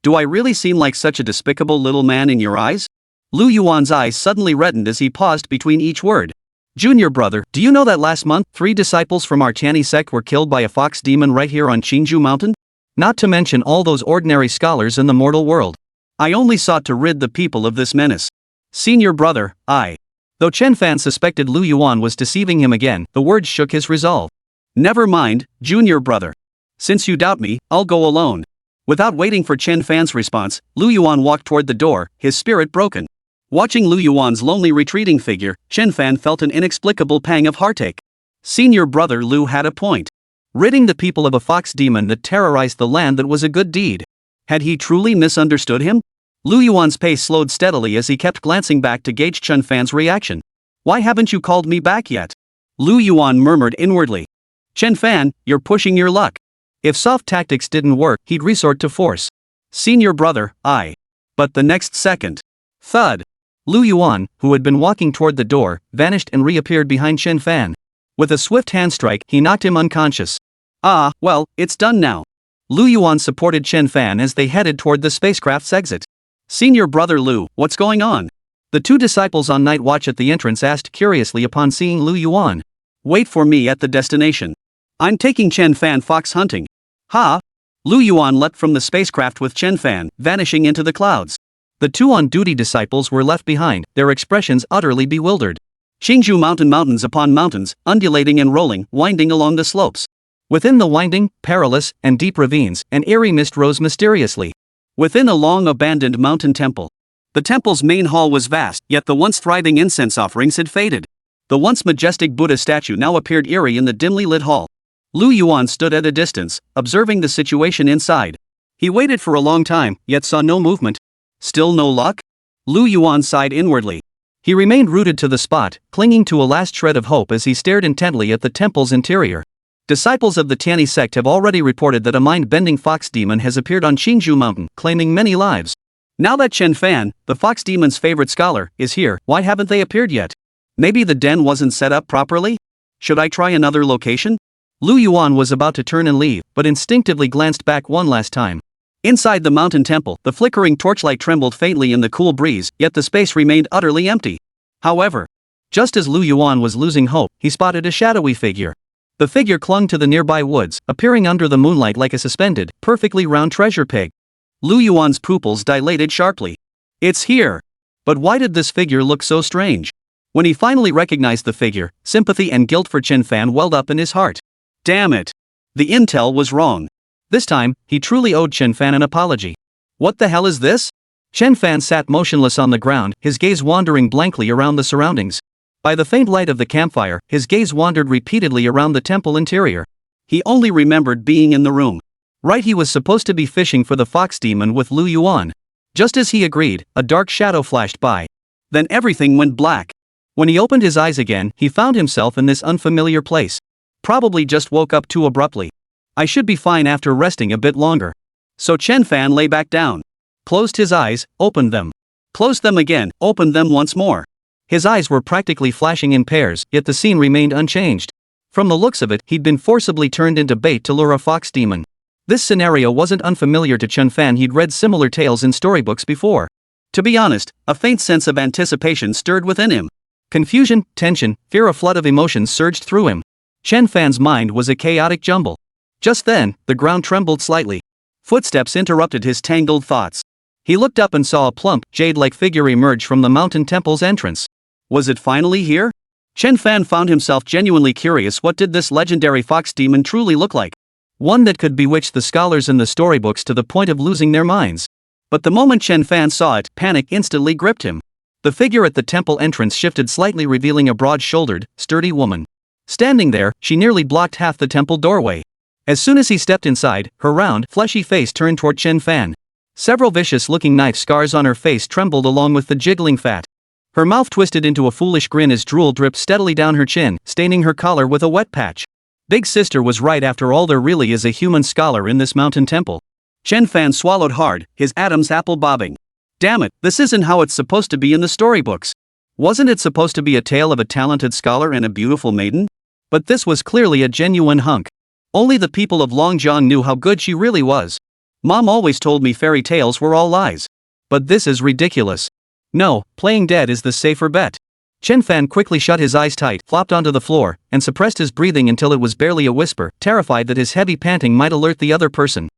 Do I really seem like such a despicable little man in your eyes? Lu Yuan's eyes suddenly reddened as he paused between each word. Junior brother, do you know that last month 3 disciples from our Tianyi sect were killed by a fox demon right here on Qingju Mountain? Not to mention all those ordinary scholars in the mortal world. I only sought to rid the people of this menace. Senior brother, I. Though Chen Fan suspected Lu Yuan was deceiving him again, the words shook his resolve. Never mind, junior brother. Since you doubt me, I'll go alone. Without waiting for Chen Fan's response, Lu Yuan walked toward the door, his spirit broken. Watching Lu Yuan's lonely retreating figure, Chen Fan felt an inexplicable pang of heartache. Senior brother Lu had a point. Ridding the people of a fox demon that terrorized the land that was a good deed. Had he truly misunderstood him? Lu Yuan's pace slowed steadily as he kept glancing back to gauge Chen Fan's reaction. Why haven't you called me back yet? Lu Yuan murmured inwardly. Chen Fan, you're pushing your luck. If soft tactics didn't work, he'd resort to force. Senior brother, I. But the next second. Thud. Lu Yuan, who had been walking toward the door, vanished and reappeared behind Chen Fan. With a swift hand strike, he knocked him unconscious. Ah, well, it's done now. Lu Yuan supported Chen Fan as they headed toward the spacecraft's exit. Senior brother Lu, what's going on? The 2 disciples on night watch at the entrance asked curiously upon seeing Lu Yuan. Wait for me at the destination. I'm taking Chen Fan fox hunting. Ha! Lu Yuan leapt from the spacecraft with Chen Fan, vanishing into the clouds. The 2 on-duty disciples were left behind, their expressions utterly bewildered. Qingju mountains upon mountains, undulating and rolling, winding along the slopes. Within the winding, perilous, and deep ravines, an eerie mist rose mysteriously. Within a long abandoned mountain temple. The temple's main hall was vast, yet the once thriving incense offerings had faded. The once majestic Buddha statue now appeared eerie in the dimly lit hall. Lu Yuan stood at a distance, observing the situation inside. He waited for a long time, yet saw no movement. Still no luck? Lu Yuan sighed inwardly. He remained rooted to the spot, clinging to a last shred of hope as he stared intently at the temple's interior. Disciples of the Tianyi sect have already reported that a mind-bending fox demon has appeared on Qingju Mountain, claiming many lives. Now that Chen Fan, the fox demon's favorite scholar, is here, why haven't they appeared yet? Maybe the den wasn't set up properly? Should I try another location? Lu Yuan was about to turn and leave, but instinctively glanced back one last time. Inside the mountain temple, the flickering torchlight trembled faintly in the cool breeze, yet the space remained utterly empty. However, just as Lu Yuan was losing hope, he spotted a shadowy figure. The figure clung to the nearby woods, appearing under the moonlight like a suspended, perfectly round treasure pig. Lu Yuan's pupils dilated sharply. It's here! But why did this figure look so strange? When he finally recognized the figure, sympathy and guilt for Chen Fan welled up in his heart. Damn it! The intel was wrong. This time, he truly owed Chen Fan an apology. What the hell is this? Chen Fan sat motionless on the ground, his gaze wandering blankly around the surroundings. By the faint light of the campfire, his gaze wandered repeatedly around the temple interior. He only remembered being in the room. Right, he was supposed to be fishing for the fox demon with Lu Yuan. Just as he agreed, a dark shadow flashed by. Then everything went black. When he opened his eyes again, he found himself in this unfamiliar place. Probably just woke up too abruptly. I should be fine after resting a bit longer. So Chen Fan lay back down. Closed his eyes, opened them. Closed them again, opened them once more. His eyes were practically flashing in pairs, yet the scene remained unchanged. From the looks of it, he'd been forcibly turned into bait to lure a fox demon. This scenario wasn't unfamiliar to Chen Fan. He'd read similar tales in storybooks before. To be honest, a faint sense of anticipation stirred within him. Confusion, tension, fear, a flood of emotions surged through him. Chen Fan's mind was a chaotic jumble. Just then, the ground trembled slightly. Footsteps interrupted his tangled thoughts. He looked up and saw a plump, jade-like figure emerge from the mountain temple's entrance. Was it finally here? Chen Fan found himself genuinely curious, what did this legendary fox demon truly look like? One that could bewitch the scholars in the storybooks to the point of losing their minds. But the moment Chen Fan saw it, panic instantly gripped him. The figure at the temple entrance shifted slightly, revealing a broad-shouldered, sturdy woman. Standing there, she nearly blocked half the temple doorway. As soon as he stepped inside, her round, fleshy face turned toward Chen Fan. Several vicious-looking knife scars on her face trembled along with the jiggling fat. Her mouth twisted into a foolish grin as drool dripped steadily down her chin, staining her collar with a wet patch. Big sister was right, after all, there really is a human scholar in this mountain temple. Chen Fan swallowed hard, his Adam's apple bobbing. Damn it, this isn't how it's supposed to be in the storybooks. Wasn't it supposed to be a tale of a talented scholar and a beautiful maiden? But this was clearly a genuine hunk. Only the people of Longjiang knew how good she really was. Mom always told me fairy tales were all lies. But this is ridiculous. No, playing dead is the safer bet. Chen Fan quickly shut his eyes tight, flopped onto the floor, and suppressed his breathing until it was barely a whisper, terrified that his heavy panting might alert the other person.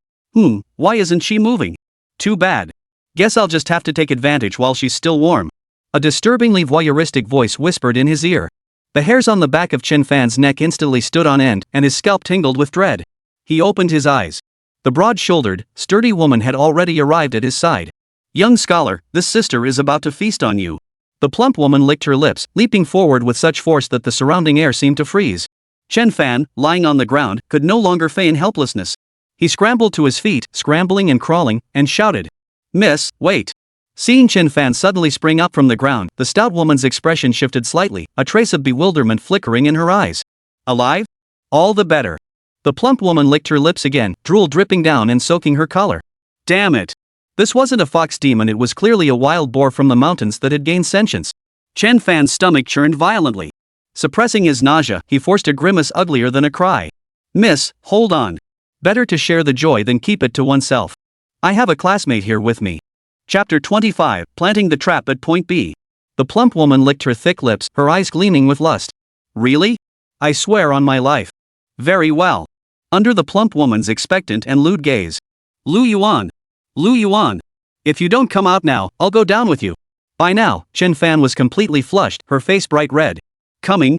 Why isn't she moving? Too bad. Guess I'll just have to take advantage while she's still warm. A disturbingly voyeuristic voice whispered in his ear. The hairs on the back of Chen Fan's neck instantly stood on end, and his scalp tingled with dread. He opened his eyes. The broad-shouldered, sturdy woman had already arrived at his side. Young scholar, this sister is about to feast on you. The plump woman licked her lips, leaping forward with such force that the surrounding air seemed to freeze. Chen Fan, lying on the ground, could no longer feign helplessness. He scrambled to his feet, scrambling and crawling, and shouted, "Miss, wait." Seeing Chen Fan suddenly spring up from the ground, the stout woman's expression shifted slightly, a trace of bewilderment flickering in her eyes. Alive? All the better. The plump woman licked her lips again, drool dripping down and soaking her collar. Damn it. This wasn't a fox demon, it was clearly a wild boar from the mountains that had gained sentience. Chen Fan's stomach churned violently. Suppressing his nausea, he forced a grimace uglier than a cry. "Miss, hold on. Better to share the joy than keep it to oneself. I have a classmate here with me." Chapter 25, Planting the Trap at Point B. The plump woman licked her thick lips, her eyes gleaming with lust. Really? I swear on my life. Very well. Under the plump woman's expectant and lewd gaze. Lu Yuan. Lu Yuan. If you don't come out now, I'll go down with you. By now, Chen Fan was completely flushed, her face bright red. Coming.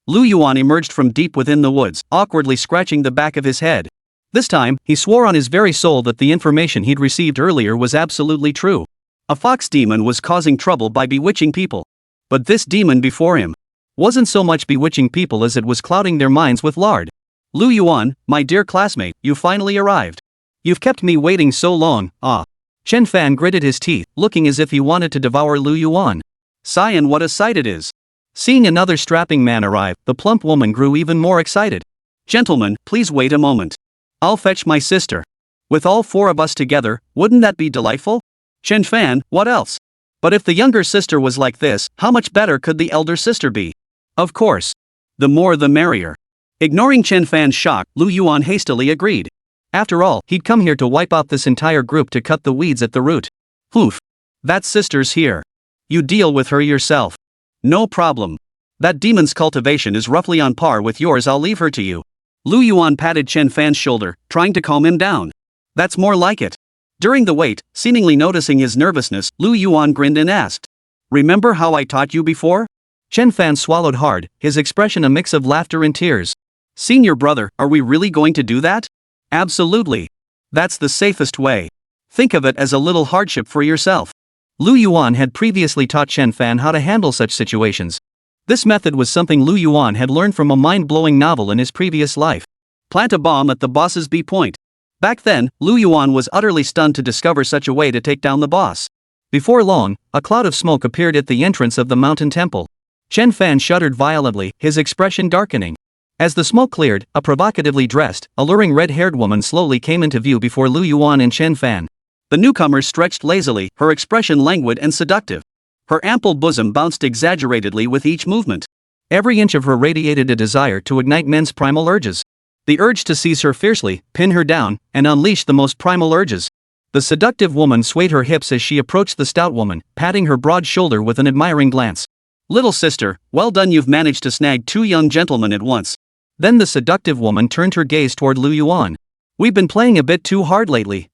Lu Yuan emerged from deep within the woods, awkwardly scratching the back of his head. This time, he swore on his very soul that the information he'd received earlier was absolutely true. A fox demon was causing trouble by bewitching people. But this demon before him wasn't so much bewitching people as it was clouding their minds with lard. Lu Yuan, my dear classmate, you finally arrived. You've kept me waiting so long, ah. Chen Fan gritted his teeth, looking as if he wanted to devour Lu Yuan. Cyan, what a sight it is. Seeing another strapping man arrive, the plump woman grew even more excited. Gentlemen, please wait a moment. I'll fetch my sister. With all four of us together, wouldn't that be delightful? Chen Fan, what else? But if the younger sister was like this, how much better could the elder sister be? Of course. The more the merrier. Ignoring Chen Fan's shock, Lu Yuan hastily agreed. After all, he'd come here to wipe out this entire group, to cut the weeds at the root. Oof. That sister's here. You deal with her yourself. No problem. That demon's cultivation is roughly on par with yours, I'll leave her to you. Lu Yuan patted Chen Fan's shoulder, trying to calm him down. That's more like it. During the wait, seemingly noticing his nervousness, Lu Yuan grinned and asked, "Remember how I taught you before?" Chen Fan swallowed hard, his expression a mix of laughter and tears. "Senior brother, are we really going to do that?" "Absolutely. That's the safest way. Think of it as a little hardship for yourself." Lu Yuan had previously taught Chen Fan how to handle such situations. This method was something Lu Yuan had learned from a mind-blowing novel in his previous life. Plant a bomb at the boss's B point. Back then, Lu Yuan was utterly stunned to discover such a way to take down the boss. Before long, a cloud of smoke appeared at the entrance of the mountain temple. Chen Fan shuddered violently, his expression darkening. As the smoke cleared, a provocatively dressed, alluring red-haired woman slowly came into view before Lu Yuan and Chen Fan. The newcomer stretched lazily, her expression languid and seductive. Her ample bosom bounced exaggeratedly with each movement. Every inch of her radiated a desire to ignite men's primal urges. The urge to seize her fiercely, pin her down, and unleash the most primal urges. The seductive woman swayed her hips as she approached the stout woman, patting her broad shoulder with an admiring glance. "Little sister, well done, you've managed to snag two young gentlemen at once." Then the seductive woman turned her gaze toward Lu Yuan. "We've been playing a bit too hard lately,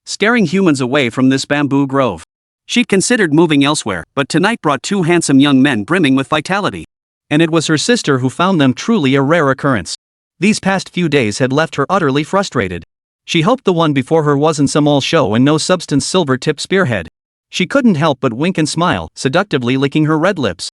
scaring humans away from this bamboo grove." She'd considered moving elsewhere, but tonight brought two handsome young men brimming with vitality. And it was her sister who found them truly a rare occurrence. These past few days had left her utterly frustrated. She hoped the one before her wasn't some all show and no substance silver-tipped spearhead. She couldn't help but wink and smile, seductively licking her red lips.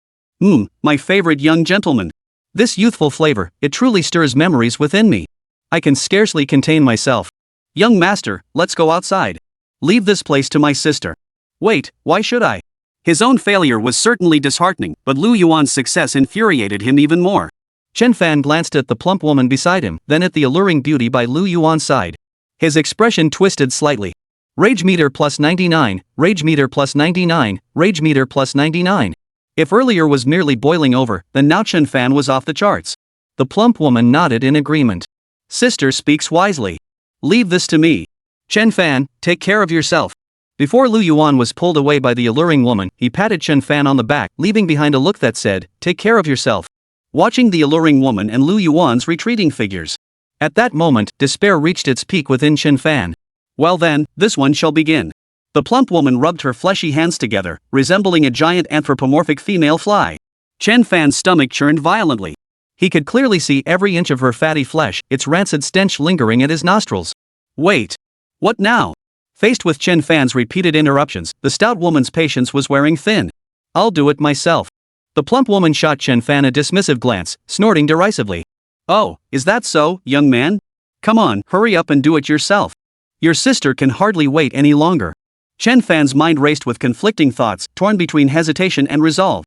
My favorite young gentleman. This youthful flavor, it truly stirs memories within me. I can scarcely contain myself. Young master, let's go outside. Leave this place to my sister. Wait, why should I? His own failure was certainly disheartening, but Lu Yuan's success infuriated him even more. Chen Fan glanced at the plump woman beside him, then at the alluring beauty by Lu Yuan's side. His expression twisted slightly. Rage meter plus 99, rage meter plus 99, rage meter plus 99. If earlier was merely boiling over, then now Chen Fan was off the charts. The plump woman nodded in agreement. Sister speaks wisely. Leave this to me. Chen Fan, take care of yourself. Before Lu Yuan was pulled away by the alluring woman, he patted Chen Fan on the back, leaving behind a look that said, take care of yourself. Watching the alluring woman and Lu Yuan's retreating figures. At that moment, despair reached its peak within Chen Fan. Well then, this one shall begin. The plump woman rubbed her fleshy hands together, resembling a giant anthropomorphic female fly. Chen Fan's stomach churned violently. He could clearly see every inch of her fatty flesh, its rancid stench lingering at his nostrils. Wait. What now? Faced with Chen Fan's repeated interruptions, the stout woman's patience was wearing thin. I'll do it myself. The plump woman shot Chen Fan a dismissive glance, snorting derisively. Oh, is that so, young man? Come on, hurry up and do it yourself. Your sister can hardly wait any longer. Chen Fan's mind raced with conflicting thoughts, torn between hesitation and resolve.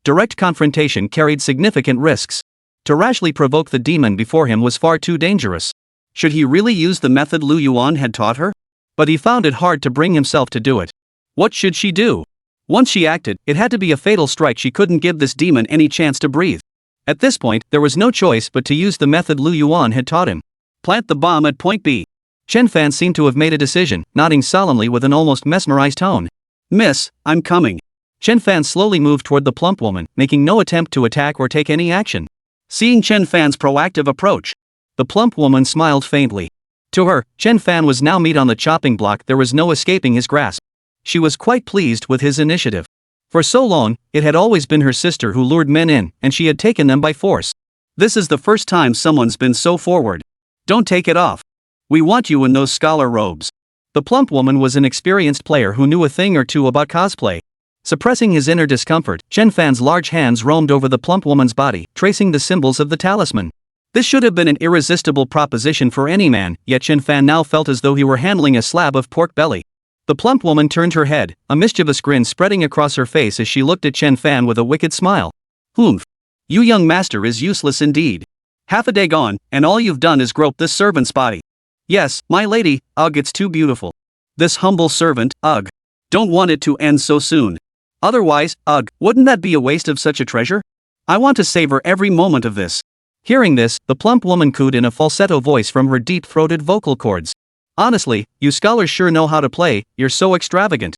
Direct confrontation carried significant risks. To rashly provoke the demon before him was far too dangerous. Should he really use the method Lu Yuan had taught her? But he found it hard to bring himself to do it. What should she do? Once she acted, it had to be a fatal strike. She couldn't give this demon any chance to breathe. At this point, there was no choice but to use the method Lu Yuan had taught him. Plant the bomb at point B. Chen Fan seemed to have made a decision, nodding solemnly with an almost mesmerized tone. Miss, I'm coming. Chen Fan slowly moved toward the plump woman, making no attempt to attack or take any action. Seeing Chen Fan's proactive approach, the plump woman smiled faintly. To her, Chen Fan was now meat on the chopping block. There was no escaping his grasp. She was quite pleased with his initiative. For so long, it had always been her sister who lured men in, and she had taken them by force. This is the first time someone's been so forward. Don't take it off. We want you in those scholar robes. The plump woman was an experienced player who knew a thing or two about cosplay. Suppressing his inner discomfort, Chen Fan's large hands roamed over the plump woman's body, tracing the symbols of the talisman. This should have been an irresistible proposition for any man, yet Chen Fan now felt as though he were handling a slab of pork belly. The plump woman turned her head, a mischievous grin spreading across her face as she looked at Chen Fan with a wicked smile. Humph. You young master is useless indeed. Half a day gone, and all you've done is grope this servant's body. Yes, my lady, ugh, it's too beautiful. This humble servant, ugh. Don't want it to end so soon. Otherwise, ugh, wouldn't that be a waste of such a treasure? I want to savor every moment of this. Hearing this, the plump woman cooed in a falsetto voice from her deep-throated vocal cords. Honestly, you scholars sure know how to play, you're so extravagant.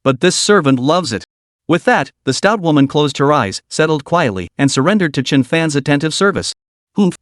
But this servant loves it. With that, the stout woman closed her eyes, settled quietly, and surrendered to Chen Fan's attentive service.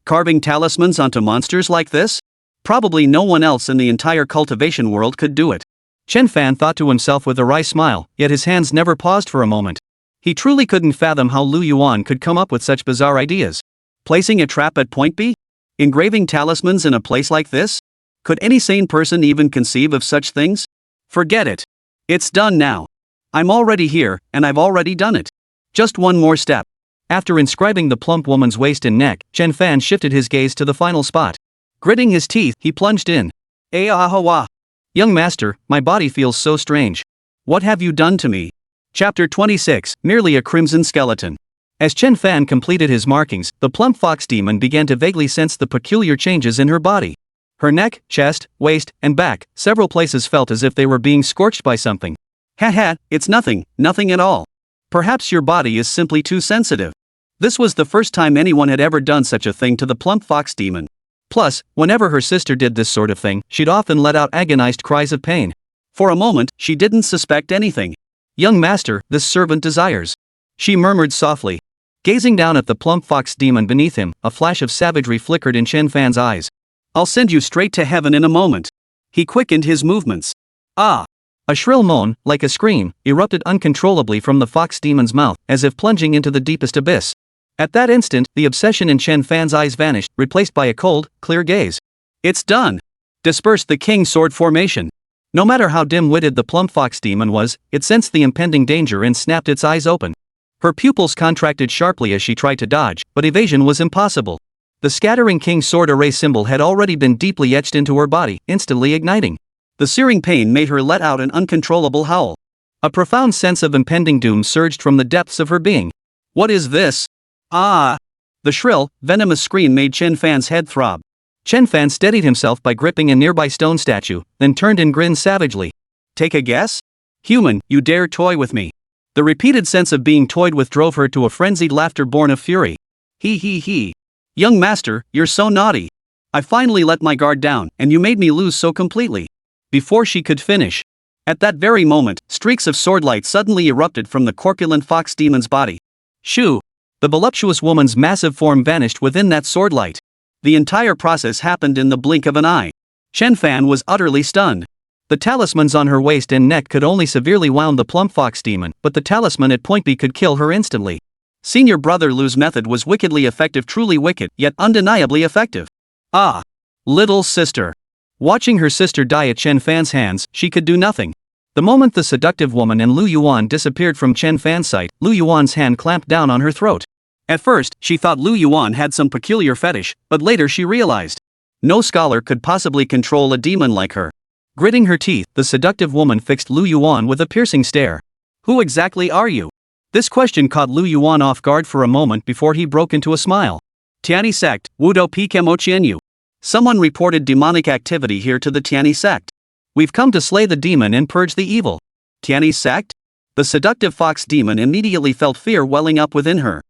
Carving talismans onto monsters like this? Probably no one else in the entire cultivation world could do it. Chen Fan thought to himself with a wry smile, yet his hands never paused for a moment. He truly couldn't fathom how Lu Yuan could come up with such bizarre ideas. Placing a trap at point B? Engraving talismans in a place like this? Could any sane person even conceive of such things? Forget it. It's done now. I'm already here, and I've already done it. Just one more step. After inscribing the plump woman's waist and neck, Chen Fan shifted his gaze to the final spot. Gritting his teeth, he plunged in. Ahawa. Young master, my body feels so strange. What have you done to me? Chapter 26, merely a crimson skeleton. As Chen Fan completed his markings, the plump fox demon began to vaguely sense the peculiar changes in her body. Her neck, chest, waist, and back, several places felt as if they were being scorched by something. Ha, it's nothing at all. Perhaps your body is simply too sensitive. This was the first time anyone had ever done such a thing to the plump fox demon. Plus, whenever her sister did this sort of thing, she'd often let out agonized cries of pain. For a moment, she didn't suspect anything. Young master, this servant desires. She murmured softly. Gazing down at the plump fox demon beneath him, a flash of savagery flickered in Chen Fan's eyes. I'll send you straight to heaven in a moment. He quickened his movements. Ah! A shrill moan, like a scream, erupted uncontrollably from the fox demon's mouth, as if plunging into the deepest abyss. At that instant, the obsession in Chen Fan's eyes vanished, replaced by a cold, clear gaze. It's done! Dispersed the King Sword formation. No matter how dim-witted the plump fox demon was, it sensed the impending danger and snapped its eyes open. Her pupils contracted sharply as she tried to dodge, but evasion was impossible. The scattering King Sword array symbol had already been deeply etched into her body, instantly igniting. The searing pain made her let out an uncontrollable howl. A profound sense of impending doom surged from the depths of her being. What is this? Ah! The shrill, venomous scream made Chen Fan's head throb. Chen Fan steadied himself by gripping a nearby stone statue, then turned and grinned savagely. Take a guess? Human, you dare toy with me. The repeated sense of being toyed with drove her to a frenzied laughter born of fury. He. Young master, you're so naughty. I finally let my guard down, and you made me lose so completely. Before she could finish. At that very moment, streaks of sword light suddenly erupted from the corpulent fox demon's body. Shoo! The voluptuous woman's massive form vanished within that sword light. The entire process happened in the blink of an eye. Chen Fan was utterly stunned. The talismans on her waist and neck could only severely wound the plump fox demon, but the talisman at point B could kill her instantly. Senior Brother Lu's method was wickedly effective, truly wicked, yet undeniably effective. Ah! Little sister. Watching her sister die at Chen Fan's hands, she could do nothing. The moment the seductive woman and Lu Yuan disappeared from Chen Fan's sight, Lu Yuan's hand clamped down on her throat. At first, she thought Lu Yuan had some peculiar fetish, but later she realized. No scholar could possibly control a demon like her. Gritting her teeth, the seductive woman fixed Lu Yuan with a piercing stare. Who exactly are you? This question caught Lu Yuan off guard for a moment before he broke into a smile. Tianyi Sect, Wudo Pikemo Qianyu. Someone reported demonic activity here to the Tianyi Sect. We've come to slay the demon and purge the evil. Tianyi Sect? The seductive fox demon immediately felt fear welling up within her.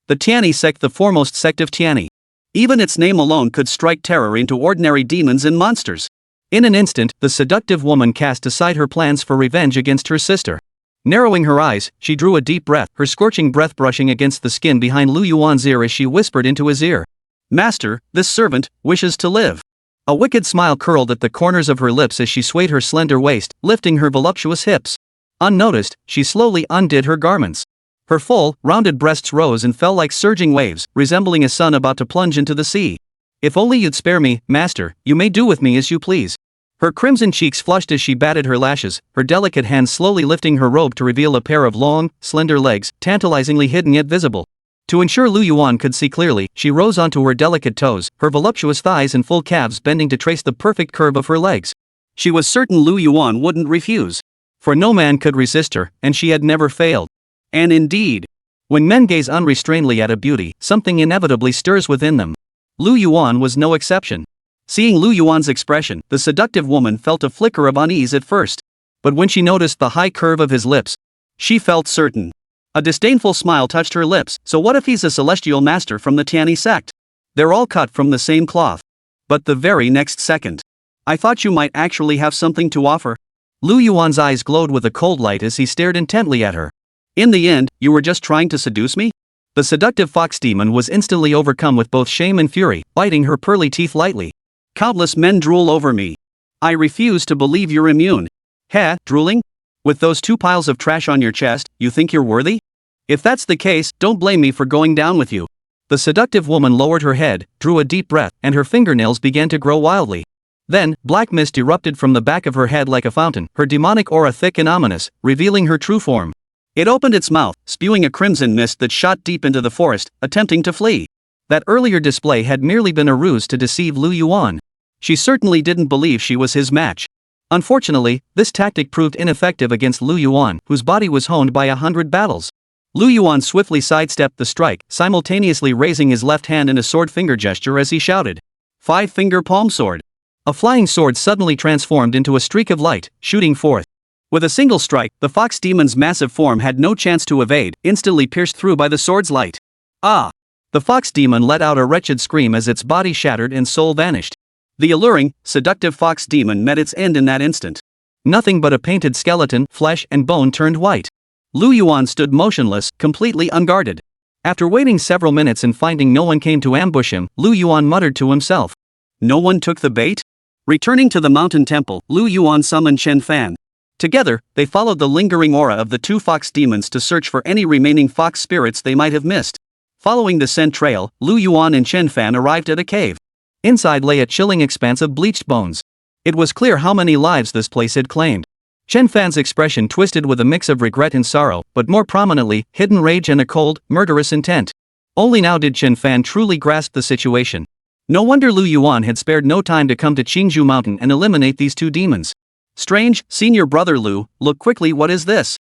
The Tianyi Sect, the foremost sect of Tianyi. Even its name alone could strike terror into ordinary demons and monsters. In an instant, the seductive woman cast aside her plans for revenge against her sister. Narrowing her eyes, she drew a deep breath, her scorching breath brushing against the skin behind Lu Yuan's ear as she whispered into his ear. Master, this servant wishes to live. A wicked smile curled at the corners of her lips as she swayed her slender waist, lifting her voluptuous hips. Unnoticed, she slowly undid her garments. Her full, rounded breasts rose and fell like surging waves, resembling a sun about to plunge into the sea. If only you'd spare me, master, you may do with me as you please. Her crimson cheeks flushed as she batted her lashes, her delicate hands slowly lifting her robe to reveal a pair of long, slender legs, tantalizingly hidden yet visible. To ensure Lu Yuan could see clearly, she rose onto her delicate toes, her voluptuous thighs and full calves bending to trace the perfect curve of her legs. She was certain Lu Yuan wouldn't refuse. For no man could resist her, and she had never failed. And indeed, when men gaze unrestrainedly at a beauty, something inevitably stirs within them. Lu Yuan was no exception. Seeing Lu Yuan's expression, the seductive woman felt a flicker of unease at first. But when she noticed the high curve of his lips, she felt certain. A disdainful smile touched her lips. So what if he's a celestial master from the Tianyi Sect? They're all cut from the same cloth. But the very next second, I thought you might actually have something to offer. Lu Yuan's eyes glowed with a cold light as he stared intently at her. In the end, you were just trying to seduce me? The seductive fox demon was instantly overcome with both shame and fury, biting her pearly teeth lightly. Countless men drool over me. I refuse to believe you're immune. Heh, drooling? With those 2 piles of trash on your chest, you think you're worthy? If that's the case, don't blame me for going down with you. The seductive woman lowered her head, drew a deep breath, and her fingernails began to grow wildly. Then, black mist erupted from the back of her head like a fountain, her demonic aura thick and ominous, revealing her true form. It opened its mouth, spewing a crimson mist that shot deep into the forest, attempting to flee. That earlier display had merely been a ruse to deceive Lu Yuan. She certainly didn't believe she was his match. Unfortunately, this tactic proved ineffective against Lu Yuan, whose body was honed by 100 battles. Lu Yuan swiftly sidestepped the strike, simultaneously raising his left hand in a sword finger gesture as he shouted. 5-finger palm sword. A flying sword suddenly transformed into a streak of light, shooting forth. With a single strike, the fox demon's massive form had no chance to evade, instantly pierced through by the sword's light. Ah! The fox demon let out a wretched scream as its body shattered and soul vanished. The alluring, seductive fox demon met its end in that instant. Nothing but a painted skeleton, flesh and bone turned white. Lu Yuan stood motionless, completely unguarded. After waiting several minutes and finding no one came to ambush him, Lu Yuan muttered to himself. No one took the bait? Returning to the mountain temple, Lu Yuan summoned Chen Fan. Together, they followed the lingering aura of the 2 fox demons to search for any remaining fox spirits they might have missed. Following the scent trail, Lu Yuan and Chen Fan arrived at a cave. Inside lay a chilling expanse of bleached bones. It was clear how many lives this place had claimed. Chen Fan's expression twisted with a mix of regret and sorrow, but more prominently, hidden rage and a cold, murderous intent. Only now did Chen Fan truly grasp the situation. No wonder Lu Yuan had spared no time to come to Qingzhou Mountain and eliminate these two demons. Strange, senior brother Lu, look quickly, what is this?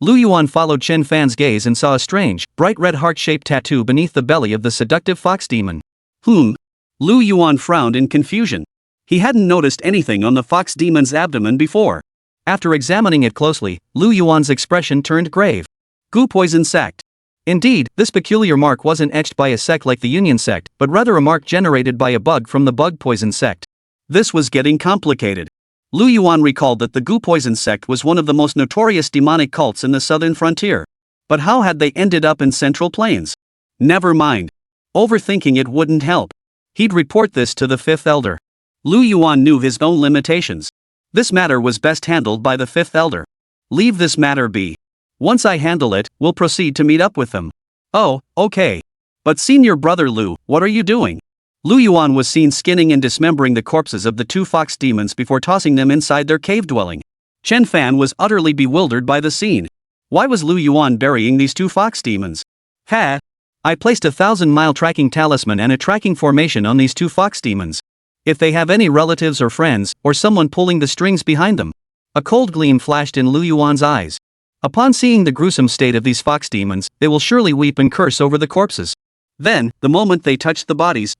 Lu Yuan followed Chen Fan's gaze and saw a strange, bright red heart-shaped tattoo beneath the belly of the seductive fox demon. Lu Yuan frowned in confusion. He hadn't noticed anything on the fox demon's abdomen before. After examining it closely, Lu Yuan's expression turned grave. Gu poison sect. Indeed, this peculiar mark wasn't etched by a sect like the Union sect, but rather a mark generated by a bug from the bug poison sect. This was getting complicated. Lu Yuan recalled that the Gu poison sect was one of the most notorious demonic cults in the southern frontier. But how had they ended up in Central Plains? Never mind. Overthinking it wouldn't help. He'd report this to the fifth elder. Lu Yuan knew his own limitations. This matter was best handled by the fifth elder. Leave this matter be. Once I handle it, we'll proceed to meet up with them. Oh, okay. But senior brother Lu, what are you doing? Lu Yuan was seen skinning and dismembering the corpses of the two fox demons before tossing them inside their cave dwelling. Chen Fan was utterly bewildered by the scene. Why was Lu Yuan burying these two fox demons? I placed a 1,000-mile tracking talisman and a tracking formation on these two fox demons. If they have any relatives or friends, or someone pulling the strings behind them. A cold gleam flashed in Lu Yuan's eyes. Upon seeing the gruesome state of these fox demons, they will surely weep and curse over the corpses. Then, the moment they touched the bodies,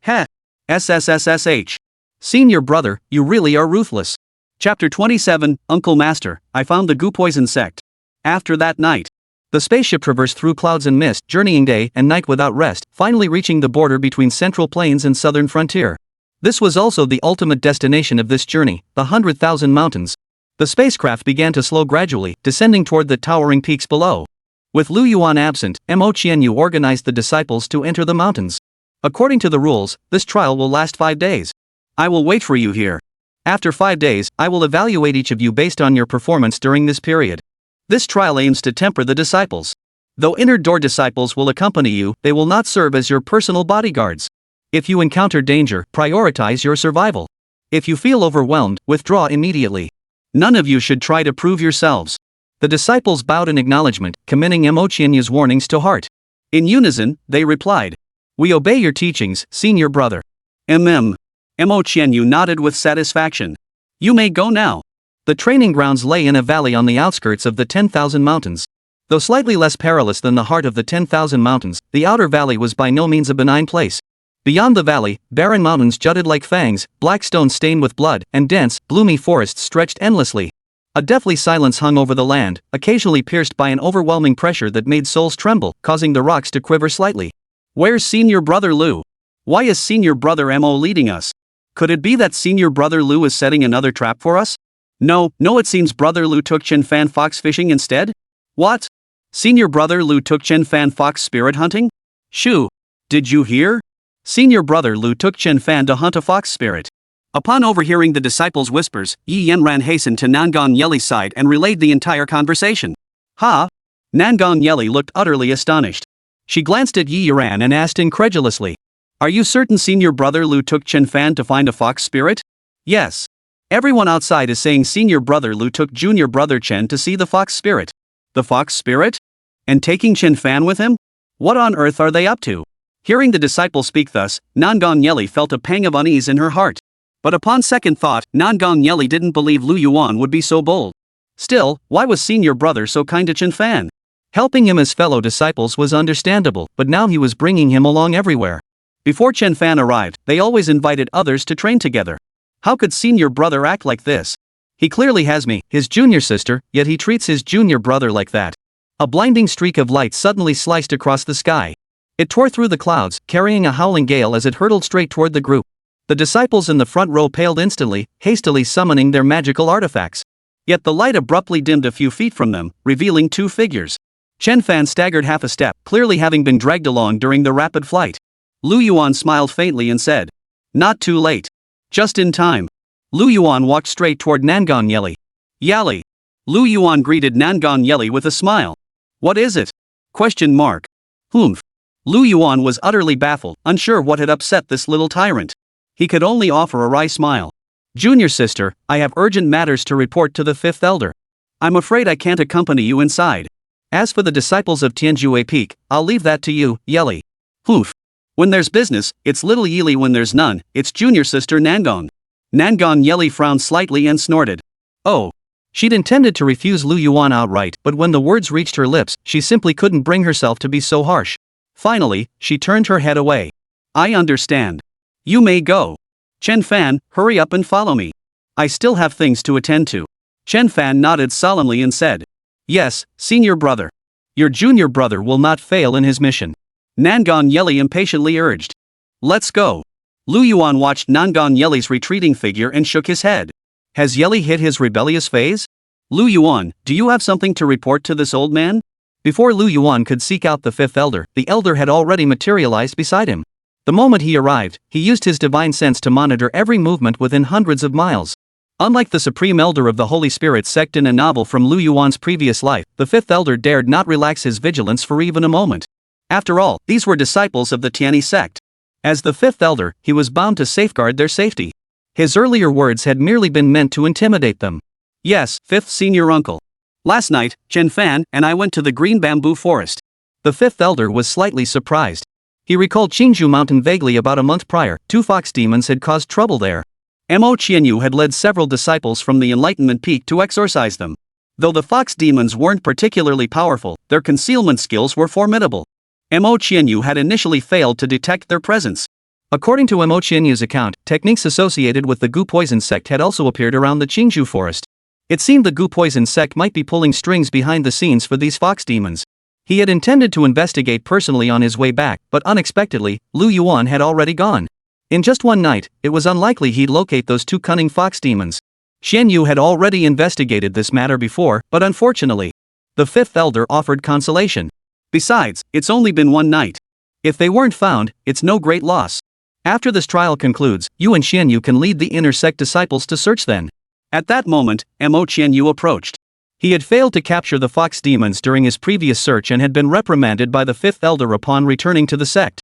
SSSH. Senior brother, you really are ruthless. Chapter 27, Uncle Master, I found the Gu poison sect. After that night, the spaceship traversed through clouds and mist, journeying day and night without rest, finally reaching the border between Central Plains and Southern Frontier. This was also the ultimate destination of this journey, the 100,000 mountains. The spacecraft began to slow gradually, descending toward the towering peaks below. With Lu Yuan absent, Mo Qianyu organized the disciples to enter the mountains. According to the rules, this trial will last 5 days. I will wait for you here. After 5 days, I will evaluate each of you based on your performance during this period. This trial aims to temper the disciples. Though inner door disciples will accompany you, they will not serve as your personal bodyguards. If you encounter danger, prioritize your survival. If you feel overwhelmed, withdraw immediately. None of you should try to prove yourselves. The disciples bowed in acknowledgement, committing Mo Qianyu's warnings to heart. In unison, they replied, "We obey your teachings, senior brother." Mo Qianyu nodded with satisfaction. You may go now. The training grounds lay in a valley on the outskirts of the 10,000 mountains. Though slightly less perilous than the heart of the 10,000 mountains, the outer valley was by no means a benign place. Beyond the valley, barren mountains jutted like fangs, black stones stained with blood, and dense, gloomy forests stretched endlessly. A deathly silence hung over the land, occasionally pierced by an overwhelming pressure that made souls tremble, causing the rocks to quiver slightly. Where's senior brother Lu? Why is senior brother Mo leading us? Could it be that senior brother Lu is setting another trap for us? No, it seems brother Lu took Chen Fan fox fishing instead? What? Senior brother Lu took Chen Fan fox spirit hunting? Shoo! Did you hear? Senior brother Lu took Chen Fan to hunt a fox spirit. Upon overhearing the disciples' whispers, Yi Yanran hastened to Nangong Yeli's side and relayed the entire conversation. Ha! Nangong Yeli looked utterly astonished. She glanced at Yi Yanran and asked incredulously, "Are you certain senior brother Lu took Chen Fan to find a fox spirit?" "Yes. Everyone outside is saying senior brother Lu took junior brother Chen to see the fox spirit." The fox spirit? And taking Chen Fan with him? What on earth are they up to? Hearing the disciple speak thus, Nangong Yeli felt a pang of unease in her heart. But upon second thought, Nangong Yeli didn't believe Lu Yuan would be so bold. Still, why was senior brother so kind to Chen Fan? Helping him as fellow disciples was understandable, but now he was bringing him along everywhere. Before Chen Fan arrived, they always invited others to train together. How could senior brother act like this? He clearly has me, his junior sister, yet he treats his junior brother like that. A blinding streak of light suddenly sliced across the sky. It tore through the clouds, carrying a howling gale as it hurtled straight toward the group. The disciples in the front row paled instantly, hastily summoning their magical artifacts. Yet the light abruptly dimmed a few feet from them, revealing two figures. Chen Fan staggered half a step, clearly having been dragged along during the rapid flight. Lu Yuan smiled faintly and said, "Not too late. Just in time." Lu Yuan walked straight toward Nangong Yeli. "Yali." Lu Yuan greeted Nangong Yeli with a smile. "What is it?" Question mark. "Humph. Lu Yuan was utterly baffled, unsure what had upset this little tyrant. He could only offer a wry smile. Junior sister, I have urgent matters to report to the fifth elder. I'm afraid I can't accompany you inside. As for the disciples of Tianjue Peak, I'll leave that to you, Yeli. Hoof. When there's business, it's little Yeli. When there's none, it's junior sister Nangong. Nangong Yeli frowned slightly and snorted. Oh. She'd intended to refuse Lu Yuan outright, but when the words reached her lips, she simply couldn't bring herself to be so harsh. Finally, she turned her head away. I understand. You may go. Chen Fan, hurry up and follow me. I still have things to attend to. Chen Fan nodded solemnly and said. Yes, senior brother. Your junior brother will not fail in his mission. Nangong Yeli impatiently urged. Let's go. Lu Yuan watched Nangong Yeli's retreating figure and shook his head. Has Yeli hit his rebellious phase? Lu Yuan, do you have something to report to this old man? Before Lu Yuan could seek out the fifth elder, the elder had already materialized beside him. The moment he arrived, he used his divine sense to monitor every movement within hundreds of miles. Unlike the supreme elder of the Holy Spirit sect in a novel from Lu Yuan's previous life, the fifth elder dared not relax his vigilance for even a moment. After all, these were disciples of the Tianyi sect. As the fifth elder, he was bound to safeguard their safety. His earlier words had merely been meant to intimidate them. Yes, fifth senior uncle. Last night, Chen Fan and I went to the green bamboo forest. The fifth elder was slightly surprised. He recalled Qingzhou Mountain vaguely. About a month prior, 2 fox demons had caused trouble there. Mo Qianyu had led several disciples from the Enlightenment Peak to exorcise them. Though the fox demons weren't particularly powerful, their concealment skills were formidable. Mo Qianyu had initially failed to detect their presence. According to Mo Qianyu's account, techniques associated with the Gu Poison Sect had also appeared around the Qingzhou forest. It seemed the Gu Poison Sect might be pulling strings behind the scenes for these fox demons. He had intended to investigate personally on his way back, but unexpectedly, Lu Yuan had already gone. In just one night, it was unlikely he'd locate those 2 cunning fox demons. Xianyu had already investigated this matter before, but unfortunately, the fifth elder offered consolation. Besides, it's only been one night. If they weren't found, it's no great loss. After this trial concludes, you and Xianyu can lead the inner sect disciples to search then. At that moment, Mo Qianyu approached. He had failed to capture the fox demons during his previous search and had been reprimanded by the fifth elder upon returning to the sect.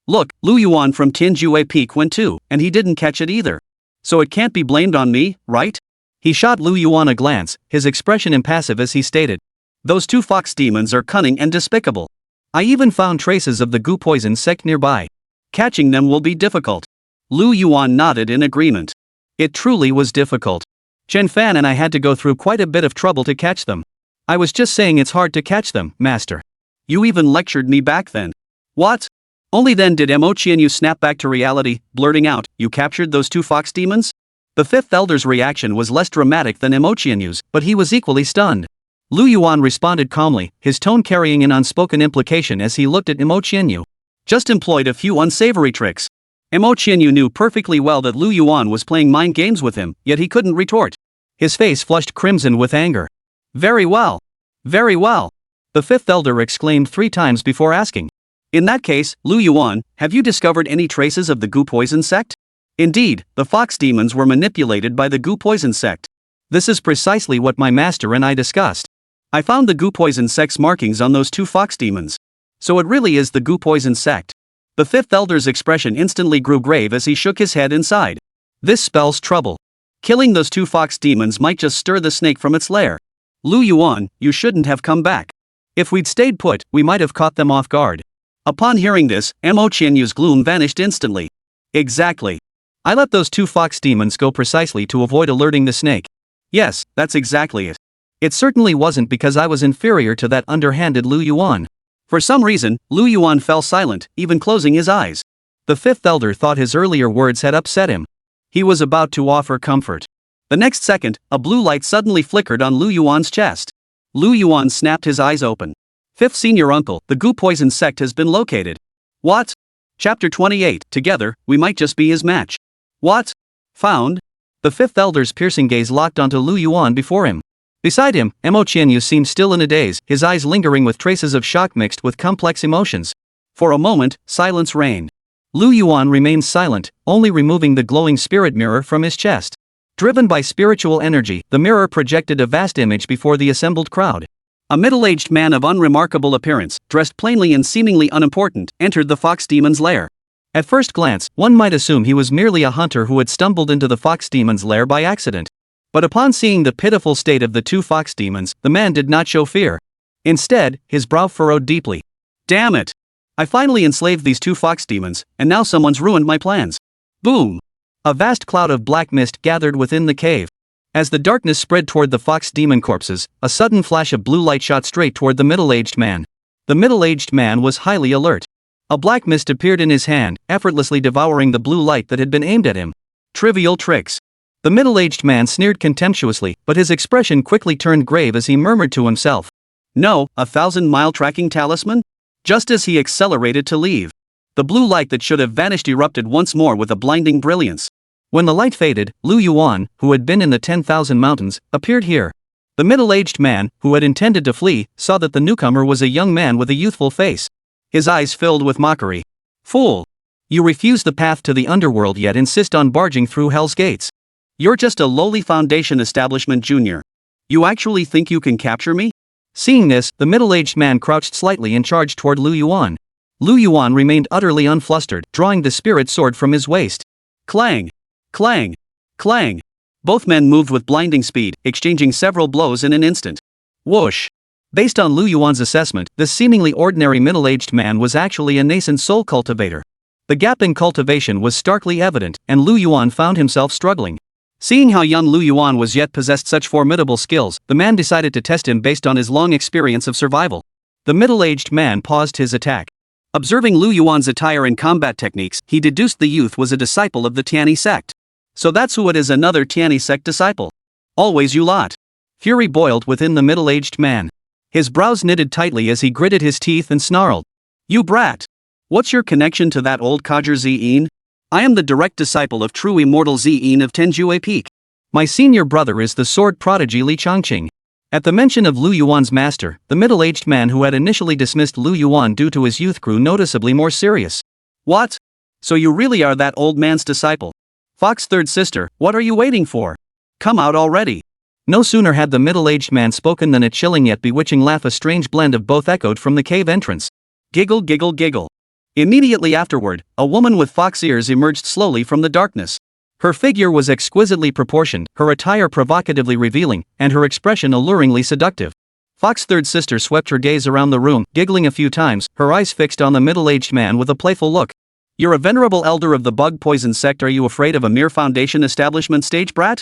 Look, Lu Yuan from Tianjue Peak went too, and he didn't catch it either. So it can't be blamed on me, right? He shot Lu Yuan a glance, his expression impassive as he stated. Those 2 fox demons are cunning and despicable. I even found traces of the Gu Poison Sect nearby. Catching them will be difficult. Lu Yuan nodded in agreement. It truly was difficult. Chen Fan and I had to go through quite a bit of trouble to catch them. I was just saying it's hard to catch them, master. You even lectured me back then. What? Only then did Mo Qianyu snap back to reality, blurting out, you captured those 2 fox demons? The fifth elder's reaction was less dramatic than Mo Qianyu's, but he was equally stunned. Lu Yuan responded calmly, his tone carrying an unspoken implication as he looked at Mo Qianyu. Just employed a few unsavory tricks. Mo Qianyu knew perfectly well that Lu Yuan was playing mind games with him, yet he couldn't retort. His face flushed crimson with anger. Very well. Very well. The fifth elder exclaimed 3 times before asking. In that case, Lu Yuan, have you discovered any traces of the Gu Poison Sect? Indeed, the fox demons were manipulated by the Gu Poison Sect. This is precisely what my master and I discussed. I found the Gu Poison Sect's markings on those 2 fox demons. So it really is the Gu Poison Sect. The fifth elder's expression instantly grew grave as he shook his head inside. This spells trouble. Killing those 2 fox demons might just stir the snake from its lair. Lu Yuan, you shouldn't have come back. If we'd stayed put, we might have caught them off guard. Upon hearing this, Mo Qianyu's gloom vanished instantly. Exactly. I let those 2 fox demons go precisely to avoid alerting the snake. Yes, that's exactly it. It certainly wasn't because I was inferior to that underhanded Lu Yuan. For some reason, Lu Yuan fell silent, even closing his eyes. The fifth elder thought his earlier words had upset him. He was about to offer comfort. The next second, a blue light suddenly flickered on Lu Yuan's chest. Lu Yuan snapped his eyes open. Fifth senior uncle, the Gu Poison Sect has been located. What? Chapter 28, together, we might just be his match. What? Found? The fifth elder's piercing gaze locked onto Lu Yuan before him. Beside him, Mo Qianyu seemed still in a daze, his eyes lingering with traces of shock mixed with complex emotions. For a moment, silence reigned. Lu Yuan remained silent, only removing the glowing spirit mirror from his chest. Driven by spiritual energy, the mirror projected a vast image before the assembled crowd. A middle-aged man of unremarkable appearance, dressed plainly and seemingly unimportant, entered the fox demon's lair. At first glance, one might assume he was merely a hunter who had stumbled into the fox demon's lair by accident. But upon seeing the pitiful state of the two fox demons, the man did not show fear. Instead, his brow furrowed deeply. Damn it! I finally enslaved these two fox demons, and now someone's ruined my plans. Boom! A vast cloud of black mist gathered within the cave. As the darkness spread toward the fox demon corpses, a sudden flash of blue light shot straight toward the middle-aged man. The middle-aged man was highly alert. A black mist appeared in his hand, effortlessly devouring the blue light that had been aimed at him. Trivial tricks. The middle-aged man sneered contemptuously, but his expression quickly turned grave as he murmured to himself. No, 1,000-mile tracking talisman? Just as he accelerated to leave, the blue light that should have vanished erupted once more with a blinding brilliance. When the light faded, Yuan, who had been in the 10,000 mountains, appeared here. The middle-aged man, who had intended to flee, saw that the newcomer was a young man with a youthful face. His eyes filled with mockery. Fool! You refuse the path to the underworld yet insist on barging through Hell's Gates. You're just a lowly Foundation Establishment junior. You actually think you can capture me? Seeing this, the middle-aged man crouched slightly and charged toward Yuan. Yuan remained utterly unflustered, drawing the spirit sword from his waist. Clang! Clang! Clang! Both men moved with blinding speed, exchanging several blows in an instant. Whoosh! Based on Yuan's assessment, this seemingly ordinary middle-aged man was actually a nascent soul cultivator. The gap in cultivation was starkly evident, and Yuan found himself struggling. Seeing how young Yuan was yet possessed such formidable skills, the man decided to test him based on his long experience of survival. The middle-aged man paused his attack. Observing Yuan's attire and combat techniques, he deduced the youth was a disciple of the Tianyi sect. So that's who it is, another Tianyi sect disciple. Always you lot. Fury boiled within the middle-aged man. His brows knitted tightly as he gritted his teeth and snarled. You brat! What's your connection to that old codger Ziyin? I am the direct disciple of true immortal Ziyin of Tenjue Peak. My senior brother is the sword prodigy Li Changqing. At the mention of Yuan's master, the middle-aged man who had initially dismissed Yuan due to his youth grew noticeably more serious. What? So you really are that old man's disciple? Fox third sister, what are you waiting for? Come out already. No sooner had the middle-aged man spoken than a chilling yet bewitching laugh, a strange blend of both, echoed from the cave entrance. Giggle, giggle, giggle. Immediately afterward, a woman with fox ears emerged slowly from the darkness. Her figure was exquisitely proportioned, her attire provocatively revealing, and her expression alluringly seductive. Fox third sister swept her gaze around the room, giggling a few times, her eyes fixed on the middle-aged man with a playful look. You're a venerable elder of the bug poison sect. Are you afraid of a mere Foundation Establishment stage brat?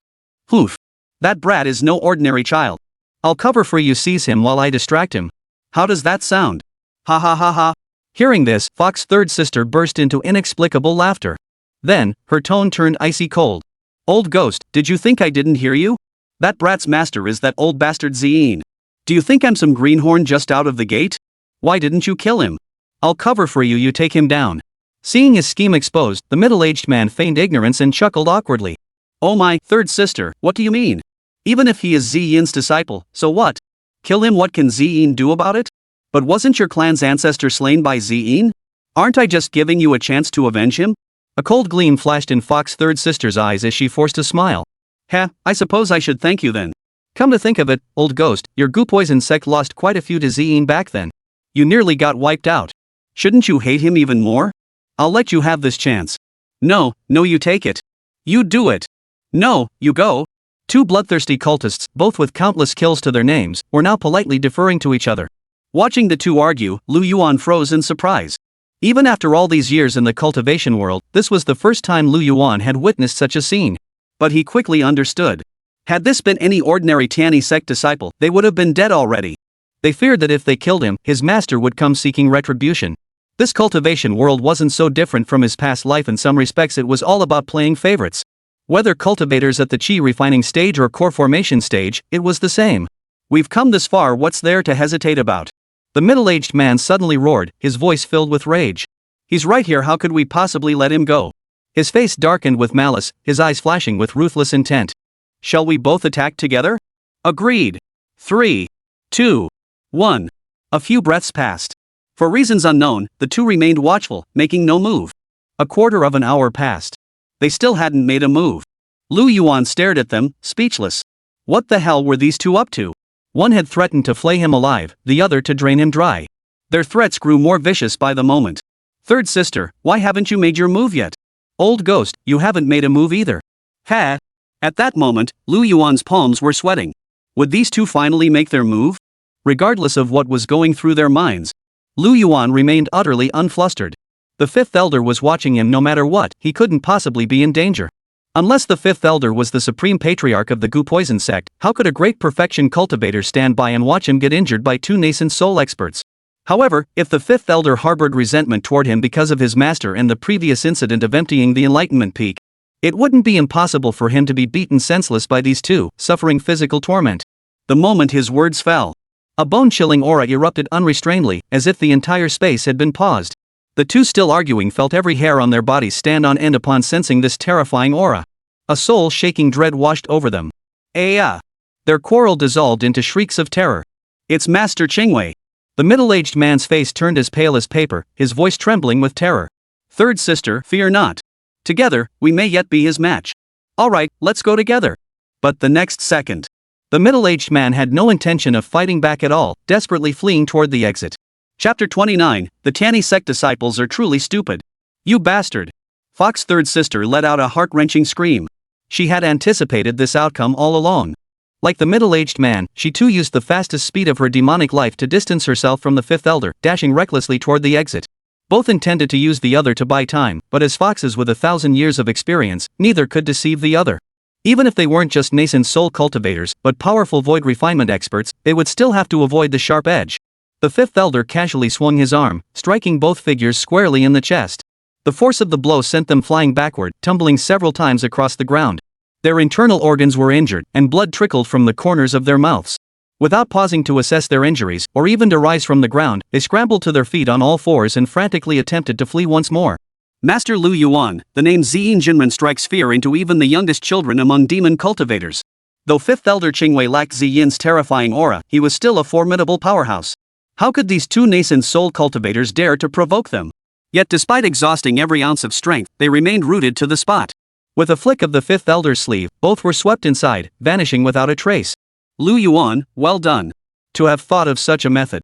Hoof. That brat is no ordinary child. I'll cover for you, seize him while I distract him. How does that sound? Ha ha ha ha. Hearing this, Fox third sister burst into inexplicable laughter. Then, her tone turned icy cold. Old ghost, did you think I didn't hear you? That brat's master is that old bastard Ziyin. Do you think I'm some greenhorn just out of the gate? Why didn't you kill him? I'll cover for you, you take him down. Seeing his scheme exposed, the middle-aged man feigned ignorance and chuckled awkwardly. Oh my, third sister, what do you mean? Even if he is Ziyin's disciple, so what? Kill him, what can Ziyin do about it? But wasn't your clan's ancestor slain by Ziyin? Aren't I just giving you a chance to avenge him? A cold gleam flashed in Fox third sister's eyes as she forced a smile. Heh, I suppose I should thank you then. Come to think of it, old ghost, your goo poison sect lost quite a few to Ziyin back then. You nearly got wiped out. Shouldn't you hate him even more? I'll let you have this chance. No, you take it. You do it. No, you go. Two bloodthirsty cultists, both with countless kills to their names, were now politely deferring to each other. Watching the two argue, Yuan froze in surprise. Even after all these years in the cultivation world, this was the first time Yuan had witnessed such a scene. But he quickly understood. Had this been any ordinary Tianyi sect disciple, they would have been dead already. They feared that if they killed him, his master would come seeking retribution. This cultivation world wasn't so different from his past life. In some respects it was all about playing favorites. Whether cultivators at the chi refining stage or core formation stage, it was the same. We've come this far, what's there to hesitate about? The middle-aged man suddenly roared, his voice filled with rage. He's right here, how could we possibly let him go? His face darkened with malice, his eyes flashing with ruthless intent. Shall we both attack together? Agreed. 3, 2, 1. A few breaths passed. For reasons unknown, the two remained watchful, making no move. A quarter of an hour passed. They still hadn't made a move. Yuan stared at them, speechless. What the hell were these two up to? One had threatened to flay him alive, the other to drain him dry. Their threats grew more vicious by the moment. Third sister, why haven't you made your move yet? Old ghost, you haven't made a move either. Ha! At that moment, Lu Yuan's palms were sweating. Would these two finally make their move? Regardless of what was going through their minds, Lu Yuan remained utterly unflustered. The fifth elder was watching him no matter what, he couldn't possibly be in danger. Unless the fifth elder was the supreme patriarch of the Gu Poison sect, how could a great perfection cultivator stand by and watch him get injured by two nascent soul experts? However, if the fifth elder harbored resentment toward him because of his master and the previous incident of emptying the enlightenment peak, it wouldn't be impossible for him to be beaten senseless by these two, suffering physical torment. The moment his words fell, a bone-chilling aura erupted unrestrainedly, as if the entire space had been paused. The two still arguing felt every hair on their bodies stand on end upon sensing this terrifying aura. A soul-shaking dread washed over them. Their quarrel dissolved into shrieks of terror. It's Master Qingwei. The middle-aged man's face turned as pale as paper, his voice trembling with terror. Third sister, fear not. Together, we may yet be his match. Alright, let's go together. But the next second, the middle-aged man had no intention of fighting back at all, desperately fleeing toward the exit. Chapter 29, The Tanny Sect Disciples Are Truly Stupid. You bastard. Fox's third sister let out a heart-wrenching scream. She had anticipated this outcome all along. Like the middle-aged man, she too used the fastest speed of her demonic life to distance herself from the fifth elder, dashing recklessly toward the exit. Both intended to use the other to buy time, but as foxes with 1,000 years of experience, neither could deceive the other. Even if they weren't just nascent soul cultivators, but powerful void refinement experts, they would still have to avoid the sharp edge. The fifth elder casually swung his arm, striking both figures squarely in the chest. The force of the blow sent them flying backward, tumbling several times across the ground. Their internal organs were injured, and blood trickled from the corners of their mouths. Without pausing to assess their injuries, or even to rise from the ground, they scrambled to their feet on all fours and frantically attempted to flee once more. Master Lu Yuan, the name Ziyin Jinren strikes fear into even the youngest children among demon cultivators. Though fifth elder Qingwei lacked Ziyin's terrifying aura, he was still a formidable powerhouse. How could these two nascent soul cultivators dare to provoke them? Yet despite exhausting every ounce of strength, they remained rooted to the spot. With a flick of the fifth elder's sleeve, both were swept inside, vanishing without a trace. Lu Yuan, well done. To have thought of such a method.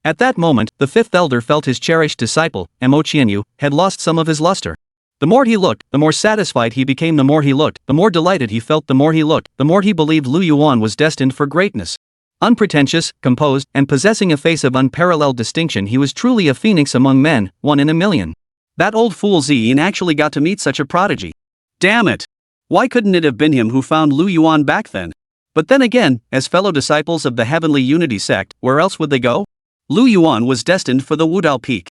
At that moment, the fifth elder felt his cherished disciple, Mo Qianyu, had lost some of his luster. The more he looked, the more satisfied he became. The more he looked, the more delighted he felt. The more he looked, the more he believed Lu Yuan was destined for greatness. Unpretentious, composed, and possessing a face of unparalleled distinction, he was truly a phoenix among men, one in a million. That old fool Ziyin actually got to meet such a prodigy. Damn it! Why couldn't it have been him who found Lu Yuan back then? But then again, as fellow disciples of the Heavenly Unity sect, where else would they go? Lu Yuan was destined for the Wudao Peak.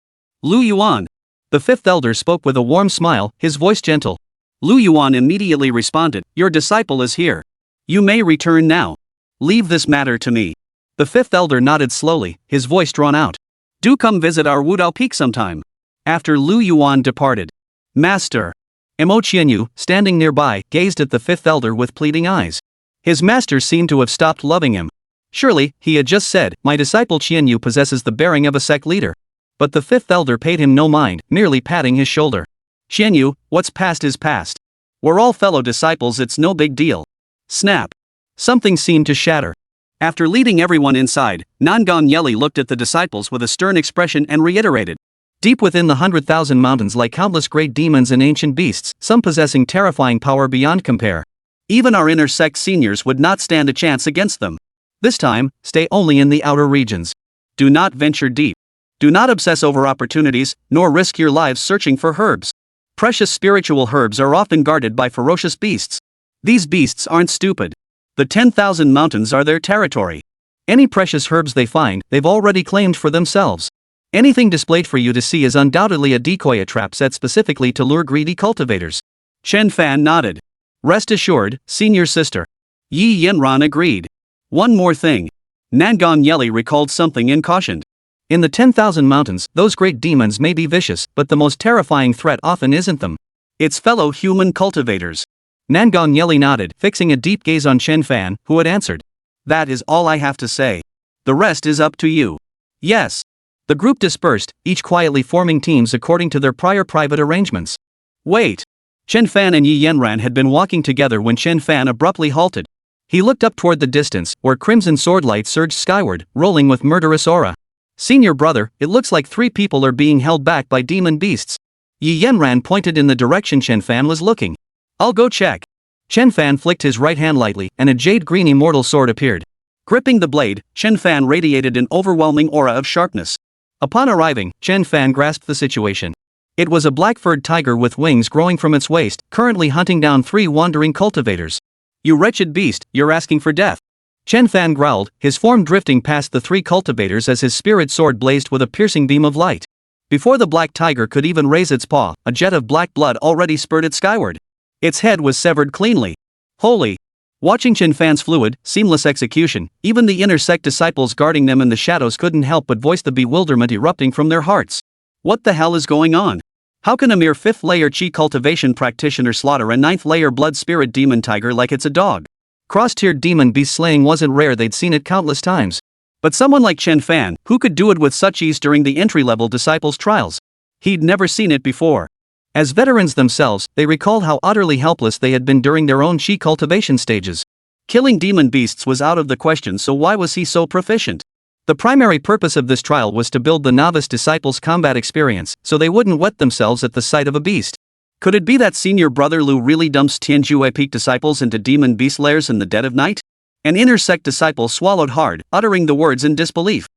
Lu Yuan. The fifth elder spoke with a warm smile, his voice gentle. Lu Yuan immediately responded, your disciple is here. You may return now. Leave this matter to me. The fifth elder nodded slowly, his voice drawn out. Do come visit our Wudao Peak sometime. After Lu Yuan departed, Master Mo Qianyu, standing nearby, gazed at the fifth elder with pleading eyes. His master seemed to have stopped loving him. Surely, he had just said, my disciple Qianyu possesses the bearing of a sect leader. But the fifth elder paid him no mind, merely patting his shoulder. Qianyu, what's past is past. We're all fellow disciples, it's no big deal. Snap. Something seemed to shatter. After leading everyone inside, Nangong Yeli looked at the disciples with a stern expression and reiterated. Deep within the 100,000 mountains lie countless great demons and ancient beasts, some possessing terrifying power beyond compare. Even our inner sect seniors would not stand a chance against them. This time, stay only in the outer regions. Do not venture deep. Do not obsess over opportunities, nor risk your lives searching for herbs. Precious spiritual herbs are often guarded by ferocious beasts. These beasts aren't stupid. The 10,000 mountains are their territory. Any precious herbs they find, they've already claimed for themselves. Anything displayed for you to see is undoubtedly a decoy, a trap set specifically to lure greedy cultivators. Chen Fan nodded. Rest assured, senior sister. Yi Yanran agreed. One more thing. Nangong Yeli recalled something and cautioned. In the 10,000 mountains, those great demons may be vicious, but the most terrifying threat often isn't them. It's fellow human cultivators. Nangong Yeli nodded, fixing a deep gaze on Chen Fan, who had answered. That is all I have to say. The rest is up to you. Yes. The group dispersed, each quietly forming teams according to their prior private arrangements. Wait. Chen Fan and Yi Yanran had been walking together when Chen Fan abruptly halted. He looked up toward the distance, where crimson swordlight surged skyward, rolling with murderous aura. Senior brother, it looks like 3 people are being held back by demon beasts. Yi Yanran pointed in the direction Chen Fan was looking. I'll go check. Chen Fan flicked his right hand lightly, and a jade-green immortal sword appeared. Gripping the blade, Chen Fan radiated an overwhelming aura of sharpness. Upon arriving, Chen Fan grasped the situation. It was a black-furred tiger with wings growing from its waist, currently hunting down 3 wandering cultivators. You wretched beast, you're asking for death. Chen Fan growled, his form drifting past the 3 cultivators as his spirit sword blazed with a piercing beam of light. Before the black tiger could even raise its paw, a jet of black blood already spurted skyward. Its head was severed cleanly. Holy! Watching Chen Fan's fluid, seamless execution, even the inner sect disciples guarding them in the shadows couldn't help but voice the bewilderment erupting from their hearts. What the hell is going on? How can a mere 5th layer chi cultivation practitioner slaughter a 9th layer blood spirit demon tiger like it's a dog? Cross-tiered demon beast slaying wasn't rare, they'd seen it countless times. But someone like Chen Fan, who could do it with such ease during the entry-level disciples' trials? He'd never seen it before. As veterans themselves, they recalled how utterly helpless they had been during their own chi cultivation stages. Killing demon beasts was out of the question, so why was he so proficient? The primary purpose of this trial was to build the novice disciples' combat experience, so they wouldn't wet themselves at the sight of a beast. Could it be that senior brother Lu really dumps Tianjue Peak disciples into demon beast lairs in the dead of night? An inner sect disciple swallowed hard, uttering the words in disbelief.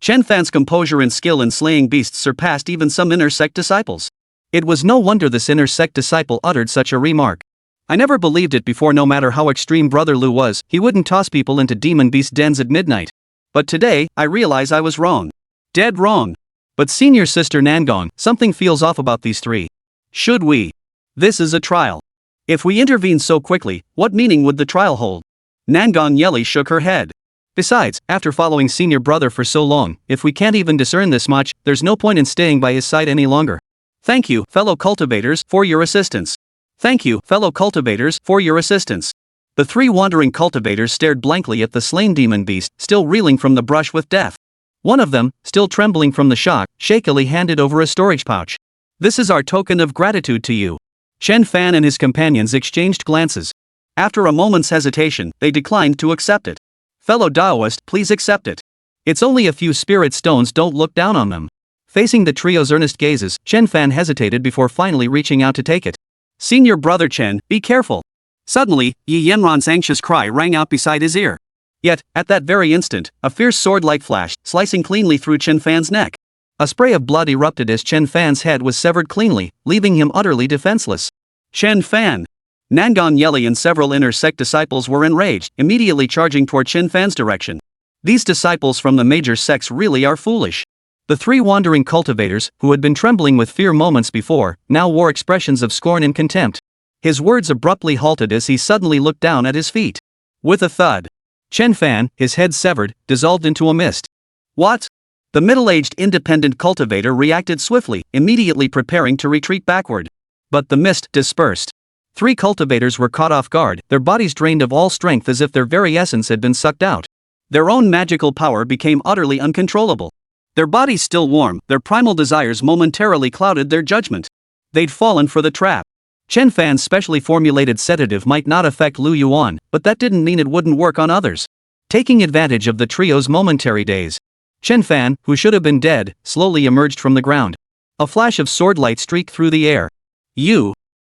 Chen Fan's composure and skill in slaying beasts surpassed even some inner sect disciples. It was no wonder this inner sect disciple uttered such a remark. I never believed it before. No matter how extreme Brother Lu was, he wouldn't toss people into demon beast dens at midnight. But today, I realize I was wrong. Dead wrong. But senior sister Nangong, something feels off about these 3. Should we? This is a trial. If we intervene so quickly, what meaning would the trial hold? Nangong Yeli shook her head. Besides, after following senior brother for so long, if we can't even discern this much, there's no point in staying by his side any longer. Thank you, fellow cultivators, for your assistance. Thank you, fellow cultivators, for your assistance. The 3 wandering cultivators stared blankly at the slain demon beast, still reeling from the brush with death. One of them, still trembling from the shock, shakily handed over a storage pouch. This is our token of gratitude to you. Chen Fan and his companions exchanged glances. After a moment's hesitation, they declined to accept it. Fellow Daoist, please accept it. It's only a few spirit stones, don't look down on them. Facing the trio's earnest gazes, Chen Fan hesitated before finally reaching out to take it. Senior brother Chen, be careful. Suddenly, Yi Yanran's anxious cry rang out beside his ear. Yet, at that very instant, a fierce sword-like flashed, slicing cleanly through Chen Fan's neck. A spray of blood erupted as Chen Fan's head was severed cleanly, leaving him utterly defenseless. Chen Fan! Nangong Yeli and several inner sect disciples were enraged, immediately charging toward Chen Fan's direction. These disciples from the major sects really are foolish. The 3 wandering cultivators, who had been trembling with fear moments before, now wore expressions of scorn and contempt. His words abruptly halted as he suddenly looked down at his feet. With a thud, Chen Fan, his head severed, dissolved into a mist. What? The middle-aged independent cultivator reacted swiftly, immediately preparing to retreat backward. But the mist dispersed. 3 cultivators were caught off guard, their bodies drained of all strength as if their very essence had been sucked out. Their own magical power became utterly uncontrollable. Their bodies still warm, their primal desires momentarily clouded their judgment. They'd fallen for the trap. Chen Fan's specially formulated sedative might not affect Lu Yuan, but that didn't mean it wouldn't work on others. Taking advantage of the trio's momentary daze, Chen Fan, who should have been dead, slowly emerged from the ground. A flash of sword light streaked through the air.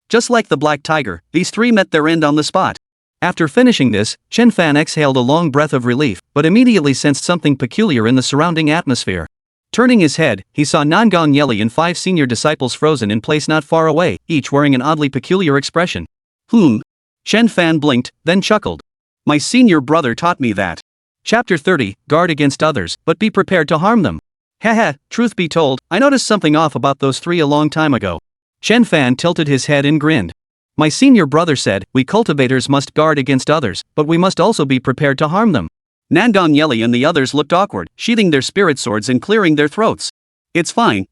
Just like the black tiger, these 3 met their end on the spot. After finishing this, Chen Fan exhaled a long breath of relief, but immediately sensed something peculiar in the surrounding atmosphere. Turning his head, he saw Nangong Yeli and 5 senior disciples frozen in place not far away, each wearing an oddly peculiar expression. Chen Fan blinked, then chuckled. My senior brother taught me that. Chapter 30, Guard against others, but be prepared to harm them. Haha, truth be told, I noticed something off about those 3 a long time ago. Chen Fan tilted his head and grinned. My senior brother said, we cultivators must guard against others, but we must also be prepared to harm them. Nangong Yeli and the others looked awkward, sheathing their spirit swords and clearing their throats. It's fine.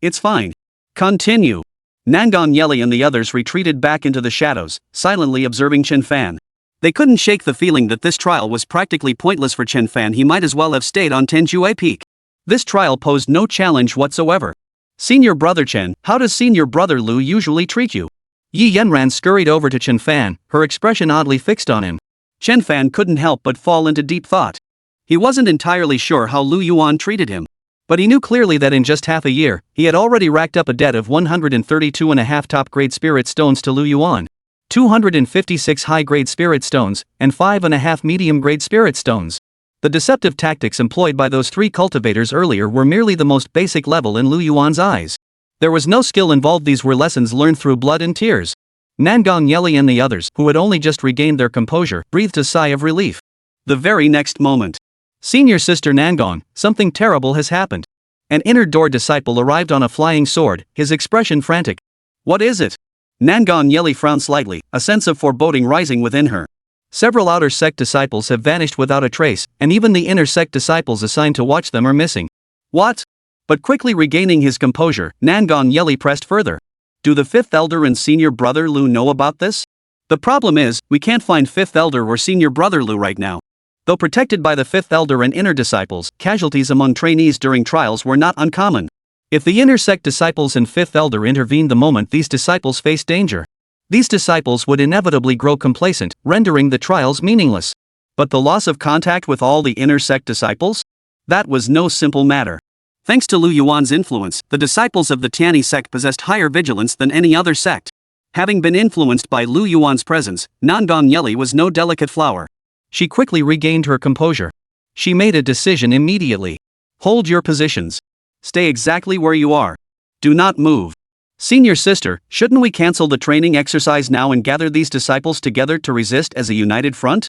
Continue. Nangong Yeli and the others retreated back into the shadows, silently observing Chen Fan. They couldn't shake the feeling that this trial was practically pointless for Chen Fan. He might as well have stayed on Tianjue Peak. This trial posed no challenge whatsoever. Senior brother Chen, how does senior brother Lu usually treat you? Yi Yanran scurried over to Chen Fan, her expression oddly fixed on him. Chen Fan couldn't help but fall into deep thought. He wasn't entirely sure how Lu Yuan treated him. But he knew clearly that in just half a year, he had already racked up a debt of 132.5 top-grade spirit stones to Lu Yuan, 256 high-grade spirit stones, and 5.5 medium-grade spirit stones. The deceptive tactics employed by those three cultivators earlier were merely the most basic level in Lu Yuan's eyes. There was no skill involved. These were lessons learned through blood and tears. Nangong Yeli and the others, who had only just regained their composure, breathed a sigh of relief. The very next moment. Senior Sister Nangong, something terrible has happened. An inner door disciple arrived on a flying sword, his expression frantic. What is it? Nangong Yeli frowned slightly, a sense of foreboding rising within her. Several outer sect disciples have vanished without a trace, and even the inner sect disciples assigned to watch them are missing. What? But quickly regaining his composure, Nangong Yeli pressed further. Do the fifth elder and senior brother Lu know about this? The problem is, we can't find fifth elder or senior brother Lu right now. Though protected by the fifth elder and inner disciples, casualties among trainees during trials were not uncommon. If the inner sect disciples and fifth elder intervened the moment these disciples faced danger, these disciples would inevitably grow complacent, rendering the trials meaningless. But the loss of contact with all the inner sect disciples? That was no simple matter. Thanks to Lu Yuan's influence, the disciples of the Tianyi sect possessed higher vigilance than any other sect. Having been influenced by Lu Yuan's presence, Nangong Yeli was no delicate flower. She quickly regained her composure. She made a decision immediately. Hold your positions. Stay exactly where you are. Do not move. Senior sister, shouldn't we cancel the training exercise now and gather these disciples together to resist as a united front?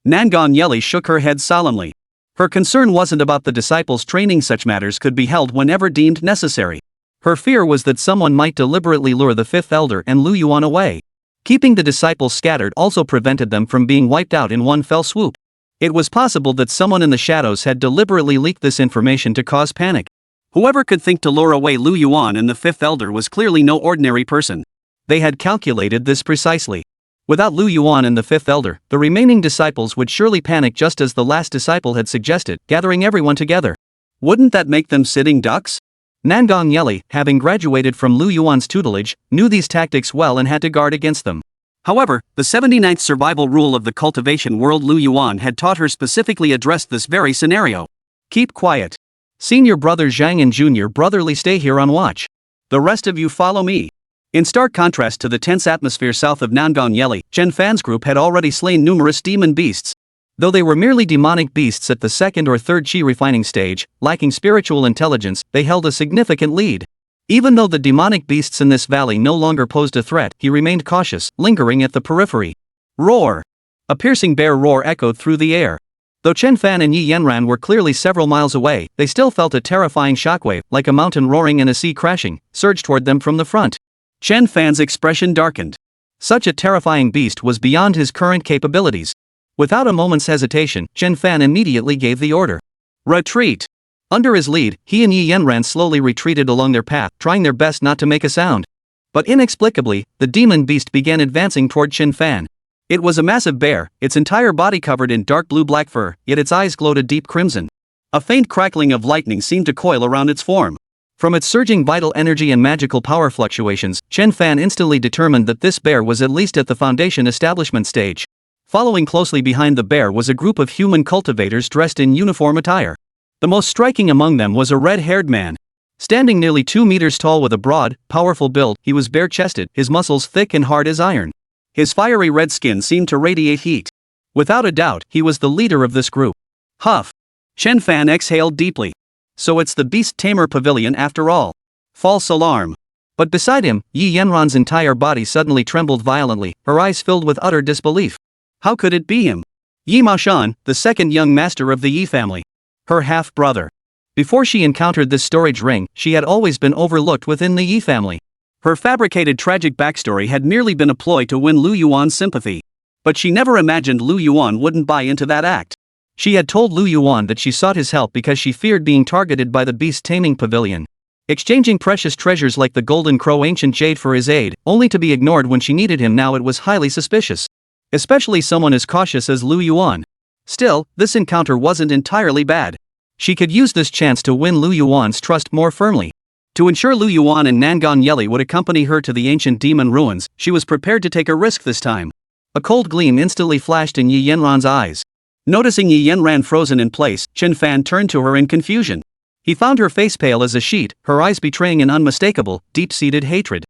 Nangong Yeli shook her head solemnly. Her concern wasn't about the disciples training. Such matters could be held whenever deemed necessary. Her fear was that someone might deliberately lure the fifth elder and Lu Yuan away. Keeping the disciples scattered also prevented them from being wiped out in one fell swoop. It was possible that someone in the shadows had deliberately leaked this information to cause panic. Whoever could think to lure away Lu Yuan and the fifth elder was clearly no ordinary person. They had calculated this precisely. Without Lu Yuan and the fifth elder, the remaining disciples would surely panic just as the last disciple had suggested, gathering everyone together. Wouldn't that make them sitting ducks? Nangong Yeli, having graduated from Lu Yuan's tutelage, knew these tactics well and had to guard against them. However, the 79th survival rule of the cultivation world Lu Yuan had taught her specifically addressed this very scenario. Keep quiet. Senior brother Zhang and junior brotherly stay here on watch. The rest of you follow me. In stark contrast to the tense atmosphere south of Nangong Yeli, Chen Fan's group had already slain numerous demon beasts. Though they were merely demonic beasts at the second or third chi refining stage, lacking spiritual intelligence, they held a significant lead. Even though the demonic beasts in this valley no longer posed a threat, he remained cautious, lingering at the periphery. Roar! A piercing bear roar echoed through the air. Though Chen Fan and Yi Yanran were clearly several miles away, they still felt a terrifying shockwave, like a mountain roaring and a sea crashing, surge toward them from the front. Chen Fan's expression darkened. Such a terrifying beast was beyond his current capabilities. Without a moment's hesitation, Chen Fan immediately gave the order. Retreat! Under his lead, he and Yi Yanran slowly retreated along their path, trying their best not to make a sound. But inexplicably, the demon beast began advancing toward Chen Fan. It was a massive bear, its entire body covered in dark blue-black fur, yet its eyes glowed a deep crimson. A faint crackling of lightning seemed to coil around its form. From its surging vital energy and magical power fluctuations, Chen Fan instantly determined that this bear was at least at the foundation establishment stage. Following closely behind the bear was a group of human cultivators dressed in uniform attire. The most striking among them was a red-haired man. Standing nearly 2 meters tall with a broad, powerful build, he was bare-chested, his muscles thick and hard as iron. His fiery red skin seemed to radiate heat. Without a doubt, he was the leader of this group. Huff! Chen Fan exhaled deeply. So it's the Beast Tamer Pavilion after all. False alarm. But beside him, Yi Yanran's entire body suddenly trembled violently, her eyes filled with utter disbelief. How could it be him? Yi Maoshan, the second young master of the Yi family. Her half-brother. Before she encountered this storage ring, she had always been overlooked within the Yi family. Her fabricated tragic backstory had merely been a ploy to win Lu Yuan's sympathy. But she never imagined Lu Yuan wouldn't buy into that act. She had told Lu Yuan that she sought his help because she feared being targeted by the Beast Taming Pavilion. Exchanging precious treasures like the Golden Crow Ancient Jade for his aid, only to be ignored when she needed him. Now it was highly suspicious. Especially someone as cautious as Lu Yuan. Still, this encounter wasn't entirely bad. She could use this chance to win Lu Yuan's trust more firmly. To ensure Lu Yuan and Nangong Yeli would accompany her to the ancient demon ruins, she was prepared to take a risk this time. A cold gleam instantly flashed in Yi Yanran's eyes. Noticing Yi Yanran frozen in place, Chen Fan turned to her in confusion. He found her face pale as a sheet, her eyes betraying an unmistakable, deep-seated hatred.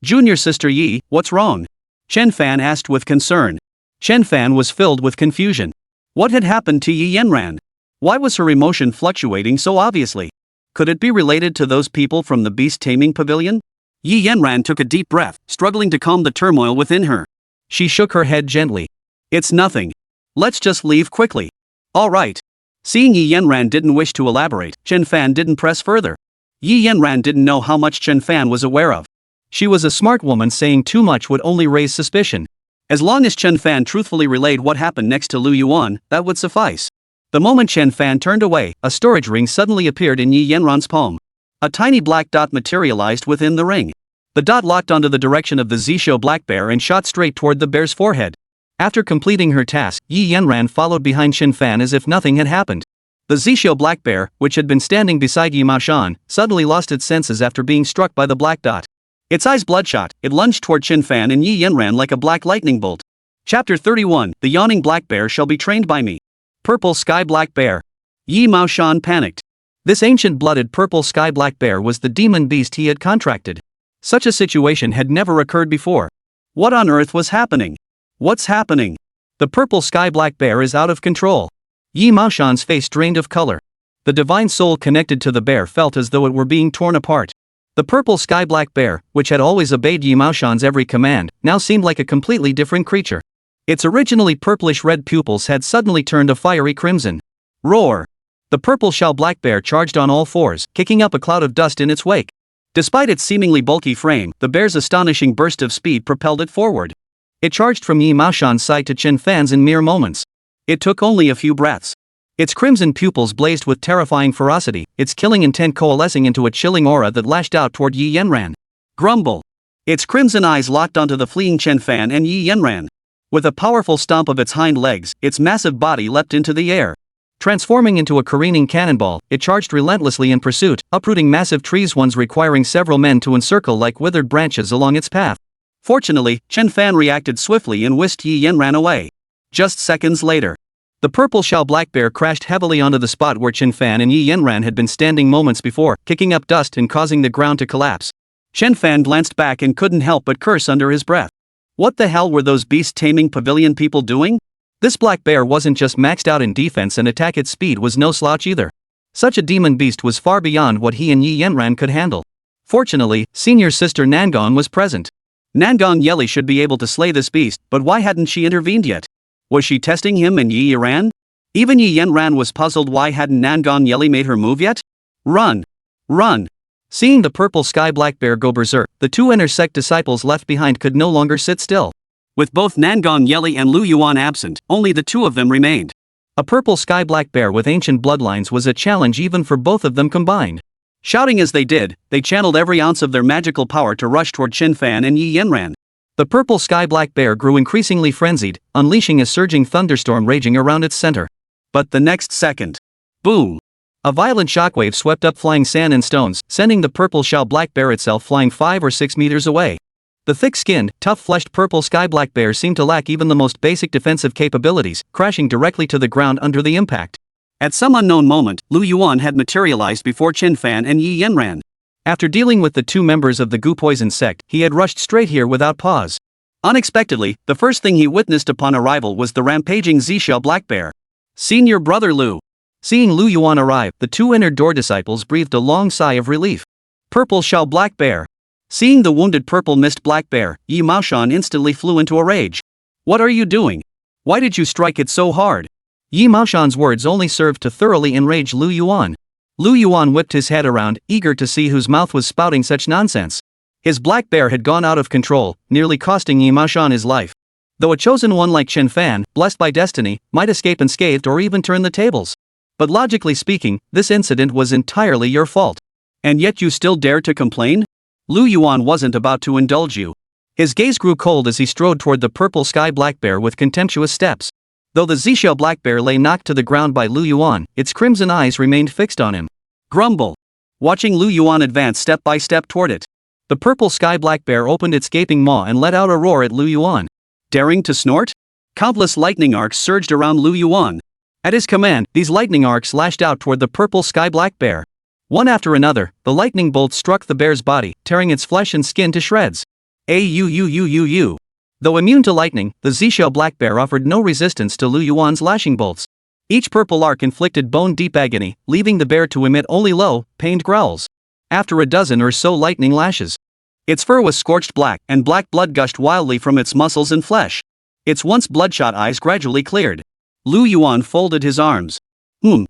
"Junior sister Yi, what's wrong?" Chen Fan asked with concern. Chen Fan was filled with confusion. What had happened to Yi Yanran? Why was her emotion fluctuating so obviously? Could it be related to those people from the beast-taming pavilion? Yi Yanran took a deep breath, struggling to calm the turmoil within her. She shook her head gently. "It's nothing. Let's just leave quickly." "All right." Seeing Yi Yanran didn't wish to elaborate, Chen Fan didn't press further. Yi Yanran didn't know how much Chen Fan was aware of. She was a smart woman, saying too much would only raise suspicion. As long as Chen Fan truthfully relayed what happened next to Lu Yuan, that would suffice. The moment Chen Fan turned away, a storage ring suddenly appeared in Yi Yanran's palm. A tiny black dot materialized within the ring. The dot locked onto the direction of the Zisho black bear and shot straight toward the bear's forehead. After completing her task, Yi Yanran followed behind Chen Fan as if nothing had happened. The Zisho black bear, which had been standing beside Yi Maoshan, suddenly lost its senses after being struck by the black dot. Its eyes bloodshot, it lunged toward Chen Fan and Yi Yanran like a black lightning bolt. Chapter 31, The Yawning Black Bear Shall Be Trained by Me. Purple Sky Black Bear. Yi Maoshan panicked. This ancient-blooded purple sky black bear was the demon beast he had contracted. Such a situation had never occurred before. What on earth was happening? What's happening? The purple sky black bear is out of control. Yi Maoshan's face drained of color. The divine soul connected to the bear felt as though it were being torn apart. The purple sky black bear, which had always obeyed Yi Maoshan's every command, now seemed like a completely different creature. Its originally purplish-red pupils had suddenly turned a fiery crimson. Roar! The purple shell black bear charged on all fours, kicking up a cloud of dust in its wake. Despite its seemingly bulky frame, the bear's astonishing burst of speed propelled it forward. It charged from Yi Maoshan's side to Chen Fan's in mere moments. It took only a few breaths. Its crimson pupils blazed with terrifying ferocity, its killing intent coalescing into a chilling aura that lashed out toward Yi Yanran. Grumble! Its crimson eyes locked onto the fleeing Chen Fan and Yi Yanran. With a powerful stomp of its hind legs, its massive body leapt into the air. Transforming into a careening cannonball, it charged relentlessly in pursuit, uprooting massive trees, ones requiring several men to encircle like withered branches along its path. Fortunately, Chen Fan reacted swiftly and whisked Yi Yanran away. Just seconds later, the purple shell black bear crashed heavily onto the spot where Chen Fan and Yi Yanran had been standing moments before, kicking up dust and causing the ground to collapse. Chen Fan glanced back and couldn't help but curse under his breath. What the hell were those beast-taming pavilion people doing? This black bear wasn't just maxed out in defense, and attack its speed was no slouch either. Such a demon beast was far beyond what he and Yi Yanran could handle. Fortunately, senior sister Nangong was present. Nangong Yeli should be able to slay this beast, but why hadn't she intervened yet? Was she testing him and Yi Yanran? Even Yi Yanran was puzzled why hadn't Nangong Yeli made her move yet? Run! Run! Seeing the purple sky black bear go berserk, the two inner sect disciples left behind could no longer sit still. With both Nangong Yeli and Lu Yuan absent, only the two of them remained. A purple sky black bear with ancient bloodlines was a challenge even for both of them combined. Shouting as they did, they channeled every ounce of their magical power to rush toward Chen Fan and Yi Yanran. The purple sky black bear grew increasingly frenzied, unleashing a surging thunderstorm raging around its center. But the next second, boom! A violent shockwave swept up flying sand and stones, sending the purple shell black bear itself flying 5 or 6 meters away. The thick-skinned, tough-fleshed purple sky black bear seemed to lack even the most basic defensive capabilities, crashing directly to the ground under the impact. At some unknown moment, Lu Yuan had materialized before Chen Fan and Yi Yanran. After dealing with the two members of the Gu Poison sect, he had rushed straight here without pause. Unexpectedly, the first thing he witnessed upon arrival was the rampaging Z-shell black bear. Senior brother Lu. Seeing Lu Yuan arrive, the two inner door disciples breathed a long sigh of relief. Purple shell black bear. Seeing the wounded purple mist black bear, Yi Maoshan instantly flew into a rage. What are you doing? Why did you strike it so hard? Yi Maoshan's words only served to thoroughly enrage Lu Yuan. Lu Yuan whipped his head around, eager to see whose mouth was spouting such nonsense. His black bear had gone out of control, nearly costing Yi Maoshan his life. Though a chosen one like Chen Fan, blessed by destiny, might escape unscathed or even turn the tables. But logically speaking, this incident was entirely your fault. And yet you still dare to complain? Lu Yuan wasn't about to indulge you. His gaze grew cold as he strode toward the purple sky black bear with contemptuous steps. Though the Z-shell black bear lay knocked to the ground by Lu Yuan, its crimson eyes remained fixed on him. Grumble! Watching Lu Yuan advance step by step toward it, the purple sky black bear opened its gaping maw and let out a roar at Lu Yuan. Daring to snort? Countless lightning arcs surged around Lu Yuan. At his command, these lightning arcs lashed out toward the purple sky-black bear. One after another, the lightning bolts struck the bear's body, tearing its flesh and skin to shreds. Though immune to lightning, the Zishou black bear offered no resistance to Lu Yuan's lashing bolts. Each purple arc inflicted bone-deep agony, leaving the bear to emit only low, pained growls. After a dozen or so lightning lashes, its fur was scorched black, and black blood gushed wildly from its muscles and flesh. Its once bloodshot eyes gradually cleared. Lu Yuan folded his arms.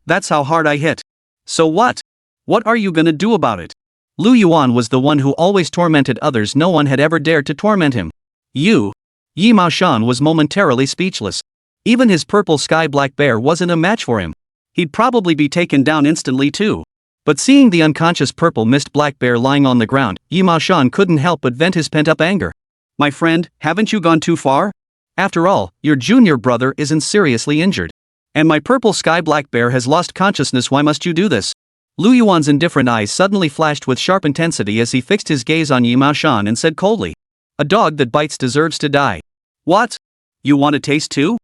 That's how hard I hit. So what? What are you gonna do about it? Lu Yuan was the one who always tormented others. No one had ever dared to torment him. Yi Maoshan was momentarily speechless. Even his purple sky-black bear wasn't a match for him. He'd probably be taken down instantly too. But seeing the unconscious purple mist black bear lying on the ground, Yi Maoshan couldn't help but vent his pent-up anger. My friend, haven't you gone too far? After all, your junior brother isn't seriously injured. And my purple sky-black bear has lost consciousness. Why must you do this? Lu Yuan's indifferent eyes suddenly flashed with sharp intensity as he fixed his gaze on Yi Maoshan and said coldly. A dog that bites deserves to die. What? You want a taste too?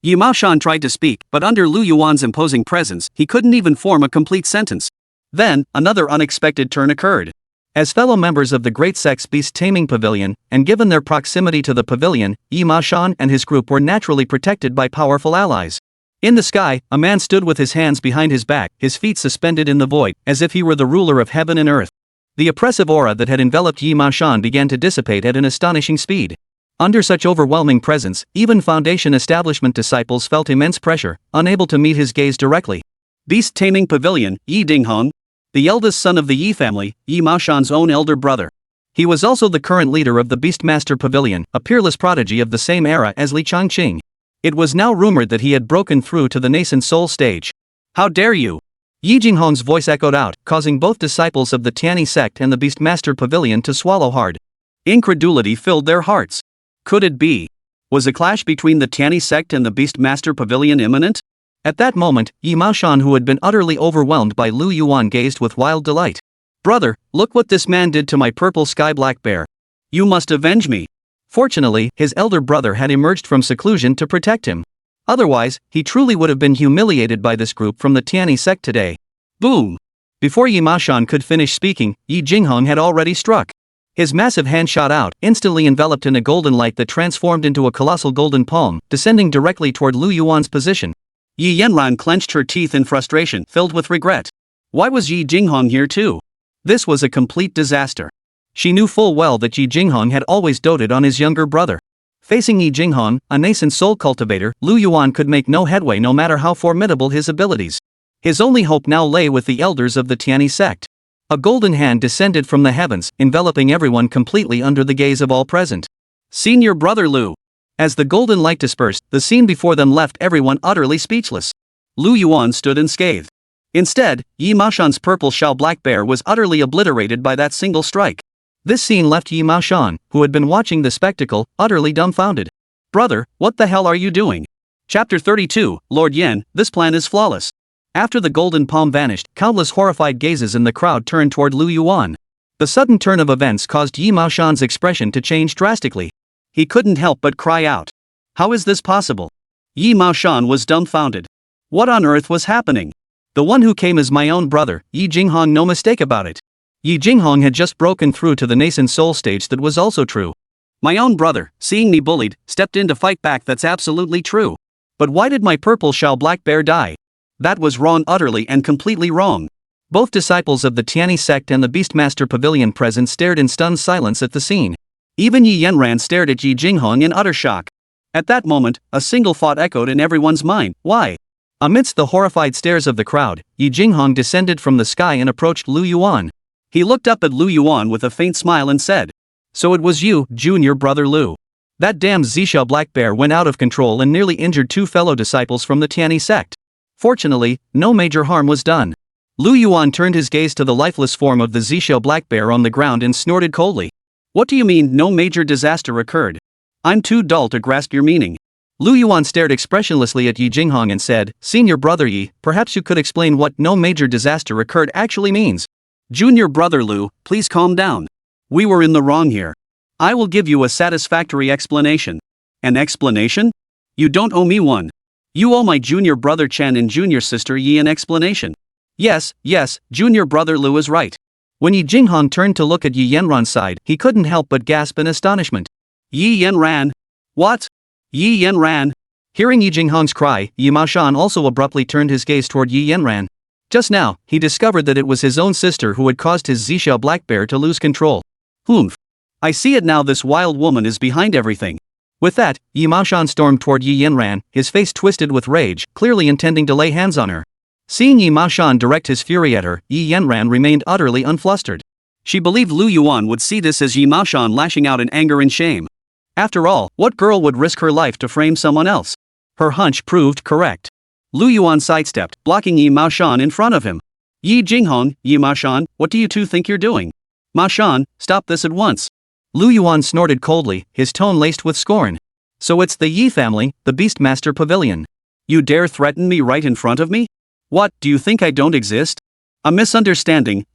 Yi Maoshan tried to speak, but under Lu Yuan's imposing presence, he couldn't even form a complete sentence. Then, another unexpected turn occurred. As fellow members of the Great Sex Beast Taming Pavilion, and given their proximity to the pavilion, Yi Maoshan and his group were naturally protected by powerful allies. In the sky, a man stood with his hands behind his back, his feet suspended in the void, as if he were the ruler of heaven and earth. The oppressive aura that had enveloped Yi Maoshan began to dissipate at an astonishing speed. Under such overwhelming presence, even Foundation Establishment disciples felt immense pressure, unable to meet his gaze directly. Beast Taming Pavilion, Yi Dinghong. The eldest son of the Yi family, Yi Maoshan's own elder brother. He was also the current leader of the Beastmaster Pavilion, a peerless prodigy of the same era as Li Changqing. It was now rumored that he had broken through to the nascent soul stage. How dare you? Yi Jinghong's voice echoed out, causing both disciples of the Tianyi sect and the Beastmaster Pavilion to swallow hard. Incredulity filled their hearts. Could it be? Was a clash between the Tianyi sect and the Beastmaster Pavilion imminent? At that moment, Yi Maoshan, who had been utterly overwhelmed by Lu Yuan, gazed with wild delight. Brother, look what this man did to my purple sky-black bear. You must avenge me. Fortunately, his elder brother had emerged from seclusion to protect him. Otherwise, he truly would have been humiliated by this group from the Tianyi sect today. Boom! Before Yi Maoshan could finish speaking, Yi Jinghong had already struck. His massive hand shot out, instantly enveloped in a golden light that transformed into a colossal golden palm, descending directly toward Lu Yuan's position. Yi Yanran clenched her teeth in frustration, filled with regret. Why was Yi Jinghong here too? This was a complete disaster. She knew full well that Yi Jinghong had always doted on his younger brother. Facing Yi Jinghong, a nascent soul cultivator, Lu Yuan could make no headway no matter how formidable his abilities. His only hope now lay with the elders of the Tianyi sect. A golden hand descended from the heavens, enveloping everyone completely under the gaze of all present. Senior brother Lu. As the golden light dispersed, the scene before them left everyone utterly speechless. Lu Yuan stood unscathed. Instead, Yi Maoshan's purple shell black bear was utterly obliterated by that single strike. This scene left Yi Maoshan, who had been watching the spectacle, utterly dumbfounded. Brother, what the hell are you doing? Chapter 32, Lord Yan, this plan is flawless. After the golden palm vanished, countless horrified gazes in the crowd turned toward Lu Yuan. The sudden turn of events caused Yi Maoshan's expression to change drastically. He couldn't help but cry out. How is this possible? Yi Maoshan was dumbfounded. What on earth was happening? The one who came is my own brother, Yi Jinghong, no mistake about it. Yi Jinghong had just broken through to the nascent soul stage. That was also true. My own brother, seeing me bullied, stepped in to fight back. That's absolutely true. But why did my purple shell black bear die? That was wrong, utterly and completely wrong. Both disciples of the Tianyi sect and the Beastmaster Pavilion present stared in stunned silence at the scene. Even Yi Yanran stared at Yi Jinghong in utter shock. At that moment, a single thought echoed in everyone's mind. Why? Amidst the horrified stares of the crowd, Yi Jinghong descended from the sky and approached Lu Yuan. He looked up at Lu Yuan with a faint smile and said, So it was you, junior brother Lu. That damn Zishou black bear went out of control and nearly injured two fellow disciples from the Tianyi sect. Fortunately, no major harm was done. Lu Yuan turned his gaze to the lifeless form of the Zishou black bear on the ground and snorted coldly. What do you mean no major disaster occurred? I'm too dull to grasp your meaning. Lu Yuan stared expressionlessly at Yi Jinghong and said, Senior brother Yi, perhaps you could explain what no major disaster occurred actually means. Junior brother Lu, please calm down. We were in the wrong here. I will give you a satisfactory explanation. An explanation? You don't owe me one. You owe my junior brother Chen and junior sister Yi an explanation. Yes, junior brother Lu is right. When Yi Jinghong turned to look at Yi Yanran's side, he couldn't help but gasp in astonishment. Yi Yanran? What? Yi Yanran? Hearing Yi Jinghong's cry, Yi Maoshan also abruptly turned his gaze toward Yi Yanran. Just now, he discovered that it was his own sister who had caused his Zhixiao black bear to lose control. Humph. I see it now, this wild woman is behind everything. With that, Yi Maoshan stormed toward Yi Yanran, his face twisted with rage, clearly intending to lay hands on her. Seeing Yi Maoshan direct his fury at her, Yi Yanran remained utterly unflustered. She believed Lu Yuan would see this as Yi Maoshan lashing out in anger and shame. After all, what girl would risk her life to frame someone else? Her hunch proved correct. Lu Yuan sidestepped, blocking Yi Maoshan in front of him. Yi Jinghong, Yi Maoshan, what do you two think you're doing? Maoshan, stop this at once. Lu Yuan snorted coldly, his tone laced with scorn. So it's the Yi family, the Beastmaster Pavilion. You dare threaten me right in front of me? What, do you think I don't exist? A misunderstanding.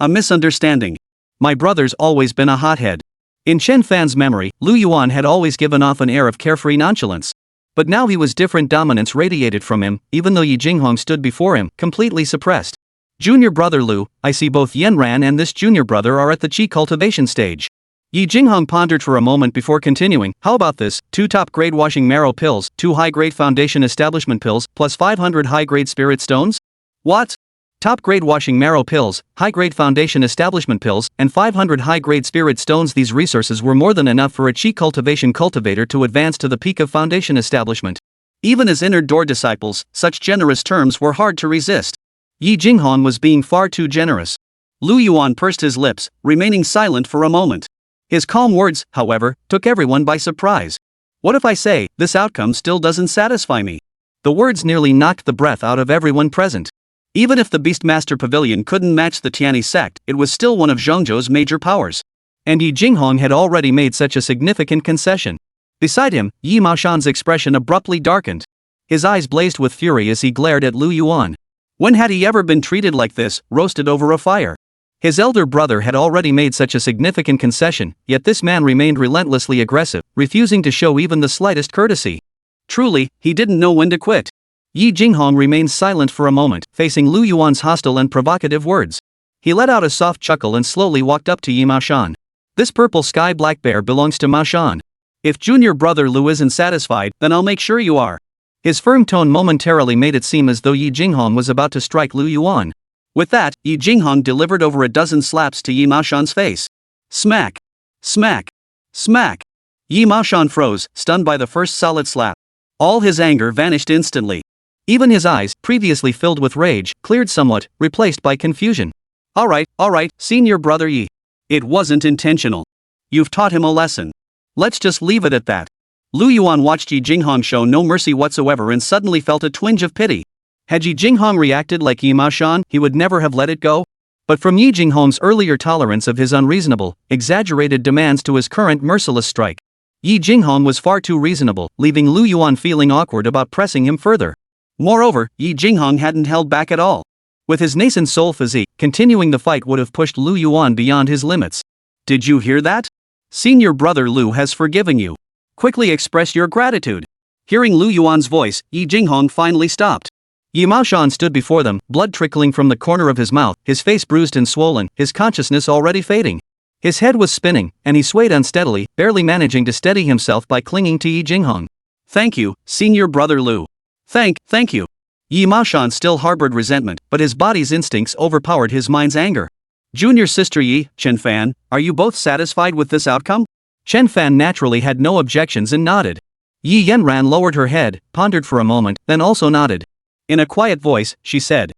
My brother's always been a hothead. In Chen Fan's memory, Lu Yuan had always given off an air of carefree nonchalance. But now he was different. Dominance radiated from him, even though Yi Jinghong stood before him, completely suppressed. Junior brother Lu, I see both Yanran and this junior brother are at the Qi cultivation stage. Yi Jinghong pondered for a moment before continuing. How about this, 2 top-grade washing marrow pills, 2 high-grade foundation establishment pills, plus 500 high-grade spirit stones? What? Top-grade washing marrow pills, high-grade foundation establishment pills, and 500 high-grade spirit stones. These resources were more than enough for a Qi cultivation cultivator to advance to the peak of foundation establishment. Even as inner door disciples, such generous terms were hard to resist. Yi Jinghong was being far too generous. Lu Yuan pursed his lips, remaining silent for a moment. His calm words, however, took everyone by surprise. What if I say, this outcome still doesn't satisfy me? The words nearly knocked the breath out of everyone present. Even if the Beastmaster Pavilion couldn't match the Tiani sect, it was still one of Zhengzhou's major powers. And Yi Jinghong had already made such a significant concession. Beside him, Yi Maoshan's expression abruptly darkened. His eyes blazed with fury as he glared at Lu Yuan. When had he ever been treated like this, roasted over a fire? His elder brother had already made such a significant concession, yet this man remained relentlessly aggressive, refusing to show even the slightest courtesy. Truly, he didn't know when to quit. Yi Jinghong remained silent for a moment, facing Lu Yuan's hostile and provocative words. He let out a soft chuckle and slowly walked up to Yi Maoshan. This purple sky black bear belongs to Maoshan. If junior brother Lu isn't satisfied, then I'll make sure you are. His firm tone momentarily made it seem as though Yi Jinghong was about to strike Lu Yuan. With that, Yi Jinghong delivered over a dozen slaps to Yi Maoshan's face. Smack! Smack! Smack! Yi Maoshan froze, stunned by the first solid slap. All his anger vanished instantly. Even his eyes, previously filled with rage, cleared somewhat, replaced by confusion. Alright, senior brother Yi. It wasn't intentional. You've taught him a lesson. Let's just leave it at that. Lu Yuan watched Yi Jinghong show no mercy whatsoever and suddenly felt a twinge of pity. Had Yi Jinghong reacted like Yi Maoshan, he would never have let it go. But from Yi Jinghong's earlier tolerance of his unreasonable, exaggerated demands to his current merciless strike, Yi Jinghong was far too reasonable, leaving Lu Yuan feeling awkward about pressing him further. Moreover, Yi Jinghong hadn't held back at all. With his nascent soul physique, continuing the fight would have pushed Lu Yuan beyond his limits. Did you hear that? Senior brother Lu has forgiven you. Quickly express your gratitude. Hearing Lu Yuan's voice, Yi Jinghong finally stopped. Yi Maoshan stood before them, blood trickling from the corner of his mouth, his face bruised and swollen, his consciousness already fading. His head was spinning, and he swayed unsteadily, barely managing to steady himself by clinging to Yi Jinghong. Thank you, senior brother Lu. Thank you. Yi Maoshan still harbored resentment, but his body's instincts overpowered his mind's anger. Junior sister Yi, Chen Fan, are you both satisfied with this outcome? Chen Fan naturally had no objections and nodded. Yi Yanran lowered her head, pondered for a moment, then also nodded. In a quiet voice, she said,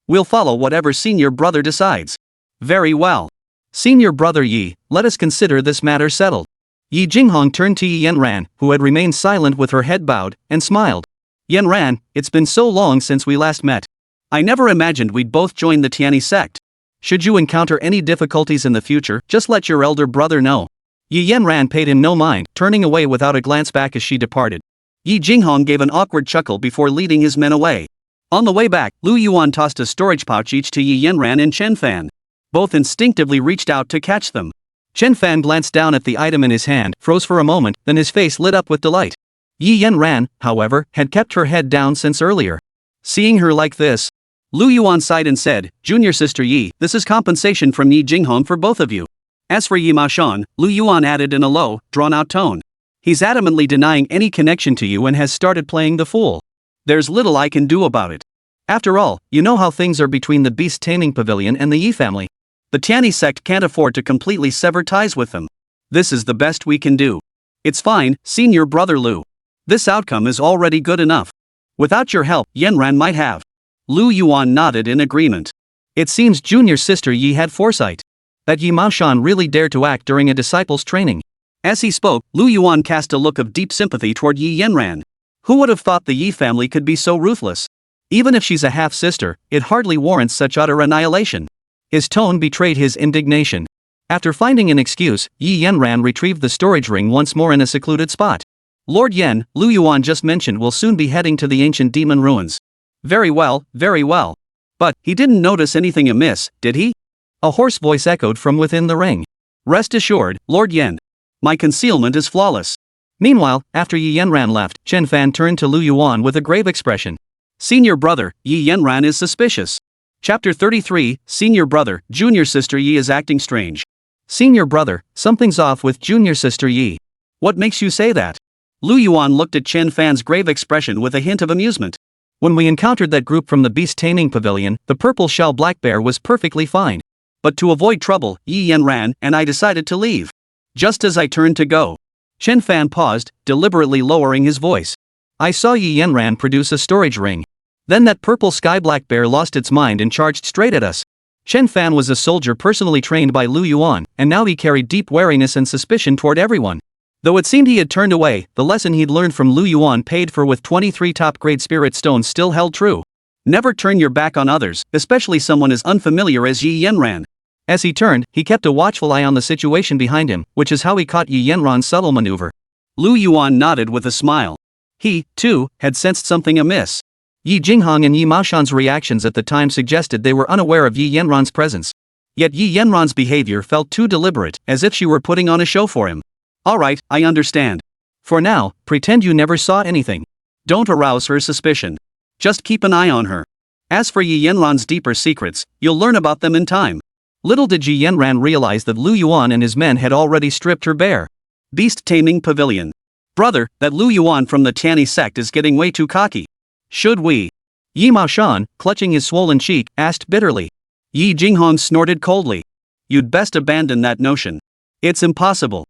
"We'll follow whatever senior brother decides." Very well. Senior brother Yi, let us consider this matter settled. Yi Jinghong turned to Yi Yanran, who had remained silent with her head bowed, and smiled. Yanran, it's been so long since we last met. I never imagined we'd both join the Tiani sect. Should you encounter any difficulties in the future, just let your elder brother know. Yi Yanran paid him no mind, turning away without a glance back as she departed. Yi Jinghong gave an awkward chuckle before leading his men away. On the way back, Lu Yuan tossed a storage pouch each to Yi Yanran and Chen Fan. Both instinctively reached out to catch them. Chen Fan glanced down at the item in his hand, froze for a moment, then his face lit up with delight. Yi Yanran, however, had kept her head down since earlier. Seeing her like this, Lu Yuan sighed and said, "Junior sister Yi, this is compensation from Yi Jinghong for both of you." As for Yi Maoshan, Lu Yuan added in a low, drawn-out tone. "He's adamantly denying any connection to you and has started playing the fool. There's little I can do about it. After all, you know how things are between the Beast Taming Pavilion and the Yi family. The Tianyi sect can't afford to completely sever ties with them. This is the best we can do. It's fine, senior brother Lu. This outcome is already good enough. Without your help, Yanran might have." Lu Yuan nodded in agreement. It seems junior sister Yi had foresight. That Yi Maoshan really dared to act during a disciple's training. As he spoke, Lu Yuan cast a look of deep sympathy toward Yi Yanran. Who would have thought the Yi family could be so ruthless? Even if she's a half-sister, it hardly warrants such utter annihilation. His tone betrayed his indignation. After finding an excuse, Yi Yanran retrieved the storage ring once more in a secluded spot. Lord Yen, Lu Yuan just mentioned, will soon be heading to the ancient demon ruins. Very well, very well. But, he didn't notice anything amiss, did he? A hoarse voice echoed from within the ring. Rest assured, Lord Yen. My concealment is flawless. Meanwhile, after Yi Yanran left, Chen Fan turned to Lu Yuan with a grave expression. Senior brother, Yi Yanran is suspicious. Chapter 33, Senior brother, junior sister Yi is acting strange. Senior brother, something's off with junior sister Yi. What makes you say that? Lu Yuan looked at Chen Fan's grave expression with a hint of amusement. When we encountered that group from the Beast Taming Pavilion, the purple shell black bear was perfectly fine. But to avoid trouble, Yi Yanran and I decided to leave. Just as I turned to go, Chen Fan paused, deliberately lowering his voice. I saw Yi Yanran produce a storage ring. Then that purple sky black bear lost its mind and charged straight at us. Chen Fan was a soldier personally trained by Lu Yuan, and now he carried deep wariness and suspicion toward everyone. Though it seemed he had turned away, the lesson he'd learned from Lu Yuan paid for with 23 top-grade spirit stones still held true. Never turn your back on others, especially someone as unfamiliar as Yi Yanran. As he turned, he kept a watchful eye on the situation behind him, which is how he caught Yi Yanran's subtle maneuver. Lu Yuan nodded with a smile. He, too, had sensed something amiss. Yi Jinghong and Yi Maoshan's reactions at the time suggested they were unaware of Yi Yanran's presence. Yet Yi Yanran's behavior felt too deliberate, as if she were putting on a show for him. Alright, I understand. For now, pretend you never saw anything. Don't arouse her suspicion. Just keep an eye on her. As for Yi Yanran's deeper secrets, you'll learn about them in time. Little did Yi Yanran realize that Lu Yuan and his men had already stripped her bare. Beast Taming Pavilion. Brother, that Lu Yuan from the Tianyi sect is getting way too cocky. Should we? Yi Maoshan, clutching his swollen cheek, asked bitterly. Yi Jinghong snorted coldly. You'd best abandon that notion. It's impossible.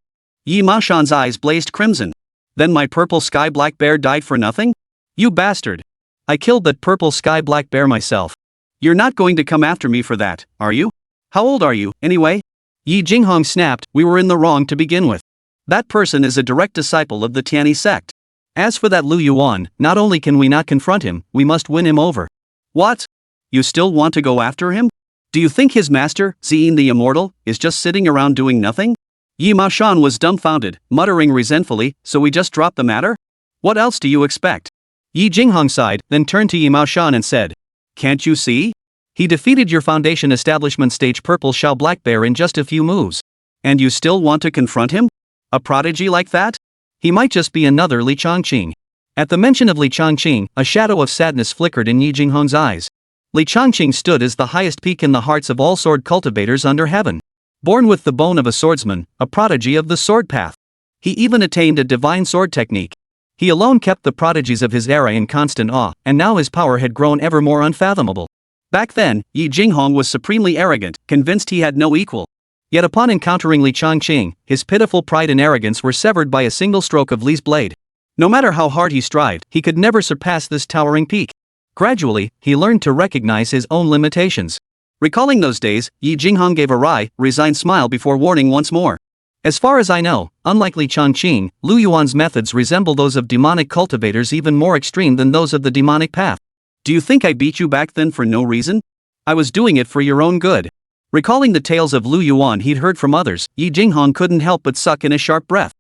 Yi Maoshan's eyes blazed crimson. Then my purple sky black bear died for nothing? You bastard. I killed that purple sky black bear myself. You're not going to come after me for that, are you? How old are you, anyway? Yi Jinghong snapped, we were in the wrong to begin with. That person is a direct disciple of the Tianyi sect. As for that Lu Yuan, not only can we not confront him, we must win him over. What? You still want to go after him? Do you think his master, Ziyin the Immortal, is just sitting around doing nothing? Yi Maoshan was dumbfounded, muttering resentfully, so we just dropped the matter? What else do you expect? Yi Jinghong sighed, then turned to Yi Maoshan and said, Can't you see? He defeated your foundation establishment stage purple shell black bear in just a few moves. And you still want to confront him? A prodigy like that? He might just be another Li Chongqing. At the mention of Li Chongqing, a shadow of sadness flickered in Yi Jinghong's eyes. Li Chongqing stood as the highest peak in the hearts of all sword cultivators under heaven. Born with the bone of a swordsman, a prodigy of the sword path. He even attained a divine sword technique. He alone kept the prodigies of his era in constant awe, and now his power had grown ever more unfathomable. Back then, Yi Jinghong was supremely arrogant, convinced he had no equal. Yet upon encountering Li Chongqing, his pitiful pride and arrogance were severed by a single stroke of Li's blade. No matter how hard he strived, he could never surpass this towering peak. Gradually, he learned to recognize his own limitations. Recalling those days, Yi Jinghong gave a wry, resigned smile before warning once more. As far as I know, unlike Li Chongqing, Lu Yuan's methods resemble those of demonic cultivators even more extreme than those of the demonic path. Do you think I beat you back then for no reason? I was doing it for your own good. Recalling the tales of Lu Yuan he'd heard from others, Yi Jinghong couldn't help but suck in a sharp breath.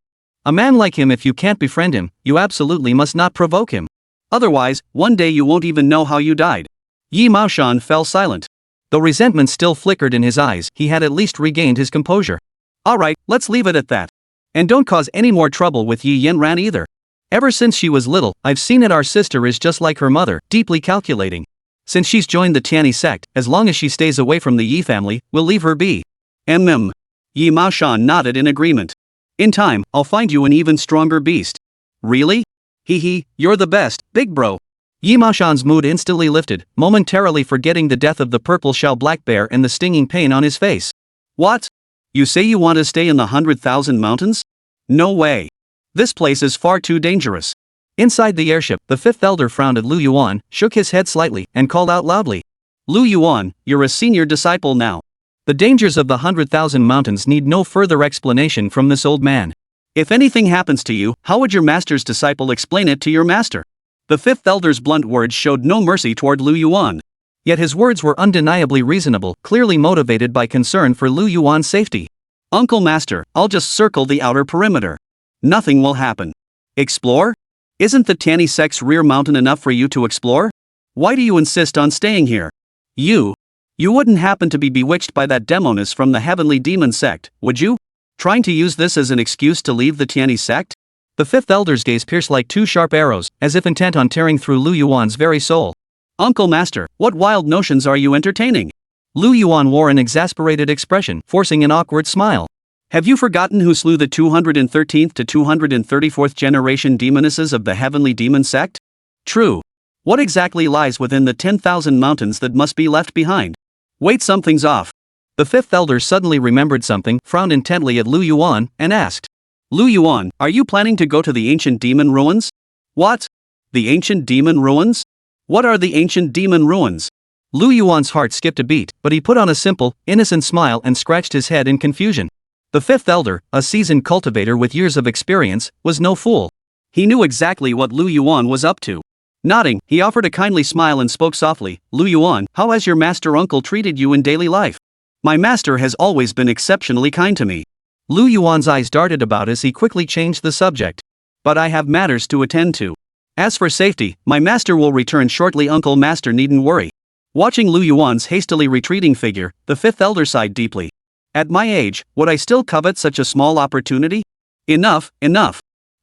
A man like him, if you can't befriend him, you absolutely must not provoke him. Otherwise, one day you won't even know how you died. Yi Maoshan fell silent. Though resentment still flickered in his eyes, he had at least regained his composure. Alright, let's leave it at that. And don't cause any more trouble with Yi Yanran either. Ever since she was little, I've seen it our sister is just like her mother, deeply calculating. Since she's joined the Tianyi sect, as long as she stays away from the Yi family, we'll leave her be. Yi Maoshan nodded in agreement. In time, I'll find you an even stronger beast. Really? Hee, you're the best, big bro. Yi Maoshan's mood instantly lifted, momentarily forgetting the death of the purple shell black bear and the stinging pain on his face. What? You say you want to stay in the 100,000 mountains? No way. This place is far too dangerous. Inside the airship, the fifth elder frowned at Lu Yuan, shook his head slightly, and called out loudly. Lu Yuan, you're a senior disciple now. The dangers of the 100,000 mountains need no further explanation from this old man. If anything happens to you, how would your master's disciple explain it to your master? The fifth elder's blunt words showed no mercy toward Lu Yuan. Yet his words were undeniably reasonable, clearly motivated by concern for Lu Yuan's safety. Uncle Master, I'll just circle the outer perimeter. Nothing will happen. Explore? Isn't the Tianyi sect's rear mountain enough for you to explore? Why do you insist on staying here? You wouldn't happen to be bewitched by that demoness from the Heavenly Demon Sect, would you? Trying to use this as an excuse to leave the Tianyi sect? The fifth elder's gaze pierced like two sharp arrows, as if intent on tearing through Lu Yuan's very soul. Uncle Master, what wild notions are you entertaining? Lu Yuan wore an exasperated expression, forcing an awkward smile. Have you forgotten who slew the 213th to 234th generation demonesses of the Heavenly Demon Sect? True. What exactly lies within the 10,000 mountains that must be left behind? Wait, something's off. The fifth elder suddenly remembered something, frowned intently at Lu Yuan, and asked. Lu Yuan, are you planning to go to the ancient demon ruins? What? The ancient demon ruins? What are the ancient demon ruins? Lu Yuan's heart skipped a beat, but he put on a simple, innocent smile and scratched his head in confusion. The fifth elder, a seasoned cultivator with years of experience, was no fool. He knew exactly what Lu Yuan was up to. Nodding, he offered a kindly smile and spoke softly. Lu Yuan, how has your master uncle treated you in daily life? My master has always been exceptionally kind to me. Lu Yuan's eyes darted about as he quickly changed the subject. But I have matters to attend to. As for safety, my master will return shortly. Uncle Master needn't worry. Watching Lu Yuan's hastily retreating figure, the fifth elder sighed deeply. At my age, would I still covet such a small opportunity? Enough.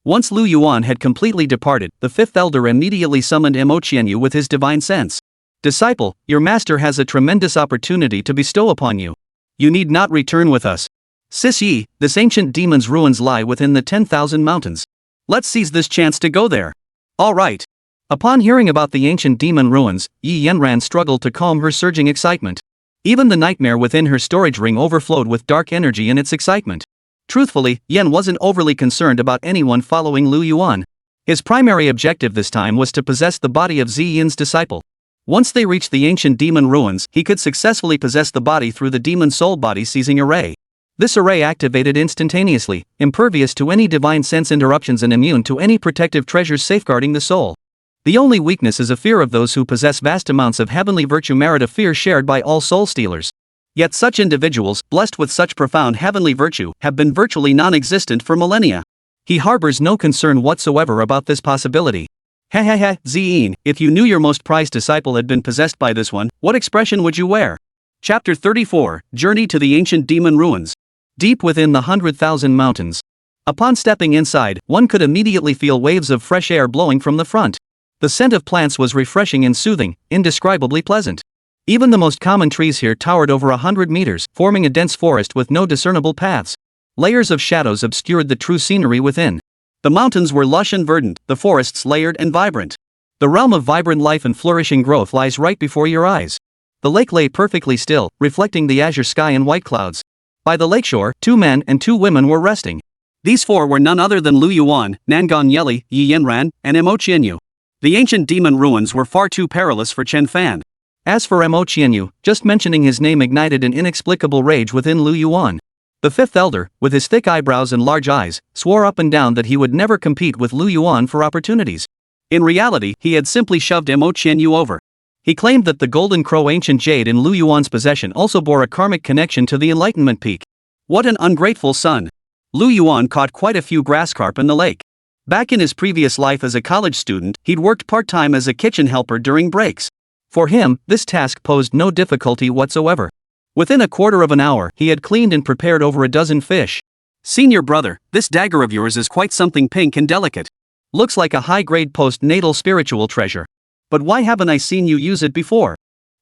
Once Lu Yuan had completely departed, the fifth elder immediately summoned Mo Qianyu with his divine sense. Disciple, your master has a tremendous opportunity to bestow upon you. You need not return with us. Sis Yi, this ancient demon's ruins lie within the 10,000 mountains. Let's seize this chance to go there. All right. Upon hearing about the ancient demon ruins, Yi Yanran struggled to calm her surging excitement. Even the nightmare within her storage ring overflowed with dark energy in its excitement. Truthfully, Yan wasn't overly concerned about anyone following Lu Yuan. His primary objective this time was to possess the body of Zi Yin's disciple. Once they reached the ancient demon ruins, he could successfully possess the body through the demon soul body seizing array. This array activated instantaneously, impervious to any divine sense interruptions and immune to any protective treasures safeguarding the soul. The only weakness is a fear of those who possess vast amounts of heavenly virtue, merit a fear shared by all soul stealers. Yet such individuals, blessed with such profound heavenly virtue, have been virtually non-existent for millennia. He harbors no concern whatsoever about this possibility. Ziyin, if you knew your most prized disciple had been possessed by this one, what expression would you wear? Chapter 34, Journey to the Ancient Demon Ruins. Deep within the 100,000 mountains. Upon stepping inside, one could immediately feel waves of fresh air blowing from the front. The scent of plants was refreshing and soothing, indescribably pleasant. Even the most common trees here towered over 100 meters, forming a dense forest with no discernible paths. Layers of shadows obscured the true scenery within. The mountains were lush and verdant, the forests layered and vibrant. The realm of vibrant life and flourishing growth lies right before your eyes. The lake lay perfectly still, reflecting the azure sky and white clouds. By the lakeshore, 2 men and 2 women were resting. These 4 were none other than Lu Yuan, Nangong Yeli, Yi Yanran, and Mo Qianyu. The ancient demon ruins were far too perilous for Chen Fan. As for Mo Qianyu, just mentioning his name ignited an inexplicable rage within Lu Yuan. The fifth elder, with his thick eyebrows and large eyes, swore up and down that he would never compete with Lu Yuan for opportunities. In reality, he had simply shoved Mo Qianyu over. He claimed that the Golden Crow ancient jade in Lu Yuan's possession also bore a karmic connection to the Enlightenment Peak. What an ungrateful son. Lu Yuan caught quite a few grass carp in the lake. Back in his previous life as a college student, he'd worked part-time as a kitchen helper during breaks. For him, this task posed no difficulty whatsoever. Within a quarter of an hour, he had cleaned and prepared over a dozen fish. Senior brother, this dagger of yours is quite something pink and delicate. Looks like a high-grade post-natal spiritual treasure. But why haven't I seen you use it before?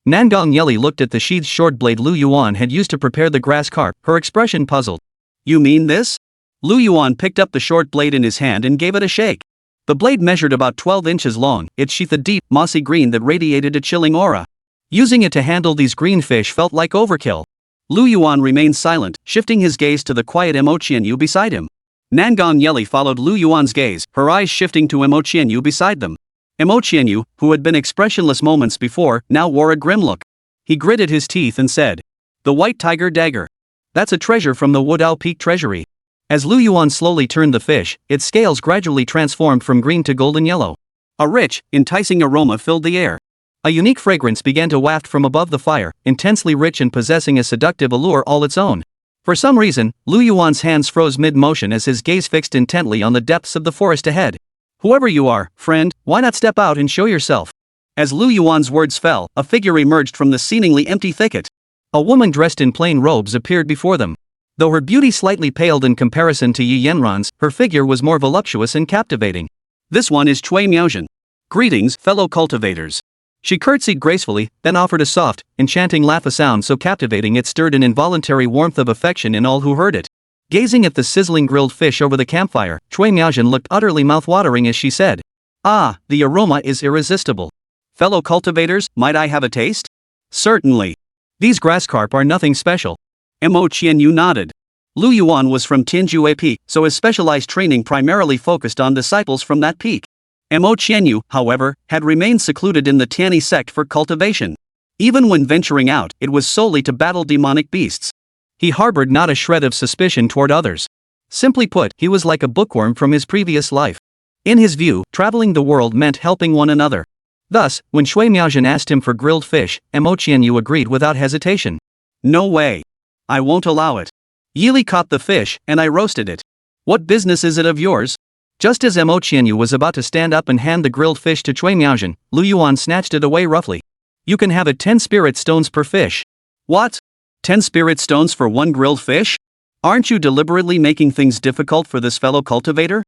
Nangong Yeli looked at the sheathed short blade Lu Yuan had used to prepare the grass carp, her expression puzzled. You mean this? Lu Yuan picked up the short blade in his hand and gave it a shake. The blade measured about 12 inches long, its sheath a deep, mossy green that radiated a chilling aura. Using it to handle these green fish felt like overkill. Lu Yuan remained silent, shifting his gaze to the quiet Imochianyu beside him. Nangong Yeli followed Lu Yuan's gaze, her eyes shifting to Imochianyu beside them. Imochianyu, who had been expressionless moments before, now wore a grim look. He gritted his teeth and said, "The White Tiger Dagger. That's a treasure from the Wudao Peak Treasury." As Lu Yuan slowly turned the fish, its scales gradually transformed from green to golden yellow. A rich, enticing aroma filled the air. A unique fragrance began to waft from above the fire, intensely rich and possessing a seductive allure all its own. For some reason, Lu Yuan's hands froze mid-motion as his gaze fixed intently on the depths of the forest ahead. Whoever you are, friend, why not step out and show yourself? As Lu Yuan's words fell, a figure emerged from the seemingly empty thicket. A woman dressed in plain robes appeared before them. Though her beauty slightly paled in comparison to Yi Yanran's, her figure was more voluptuous and captivating. This one is Cui Miaozhen. Greetings, fellow cultivators. She curtsied gracefully, then offered a soft, enchanting laugh, a sound so captivating it stirred an involuntary warmth of affection in all who heard it. Gazing at the sizzling grilled fish over the campfire, Cui Miaozhen looked utterly mouth-watering as she said, "Ah, the aroma is irresistible. Fellow cultivators, might I have a taste?" "Certainly. These grass carp are nothing special." Imochianyu nodded. Lu Yuan was from Tinjue Peak, so his specialized training primarily focused on disciples from that peak. Imochianyu, however, had remained secluded in the Tianyi sect for cultivation. Even when venturing out, it was solely to battle demonic beasts. He harbored not a shred of suspicion toward others. Simply put, he was like a bookworm from his previous life. In his view, traveling the world meant helping one another. Thus, when Cui Miaozhen asked him for grilled fish, Imochianyu agreed without hesitation. "No way. I won't allow it. Yili caught the fish, and I roasted it. What business is it of yours?" Just as Imochianyu was about to stand up and hand the grilled fish to Cui Miaozhen, Lu Yuan snatched it away roughly. "You can have it 10 spirit stones per fish." "What? 10 spirit stones for one grilled fish? Aren't you deliberately making things difficult for this fellow cultivator?"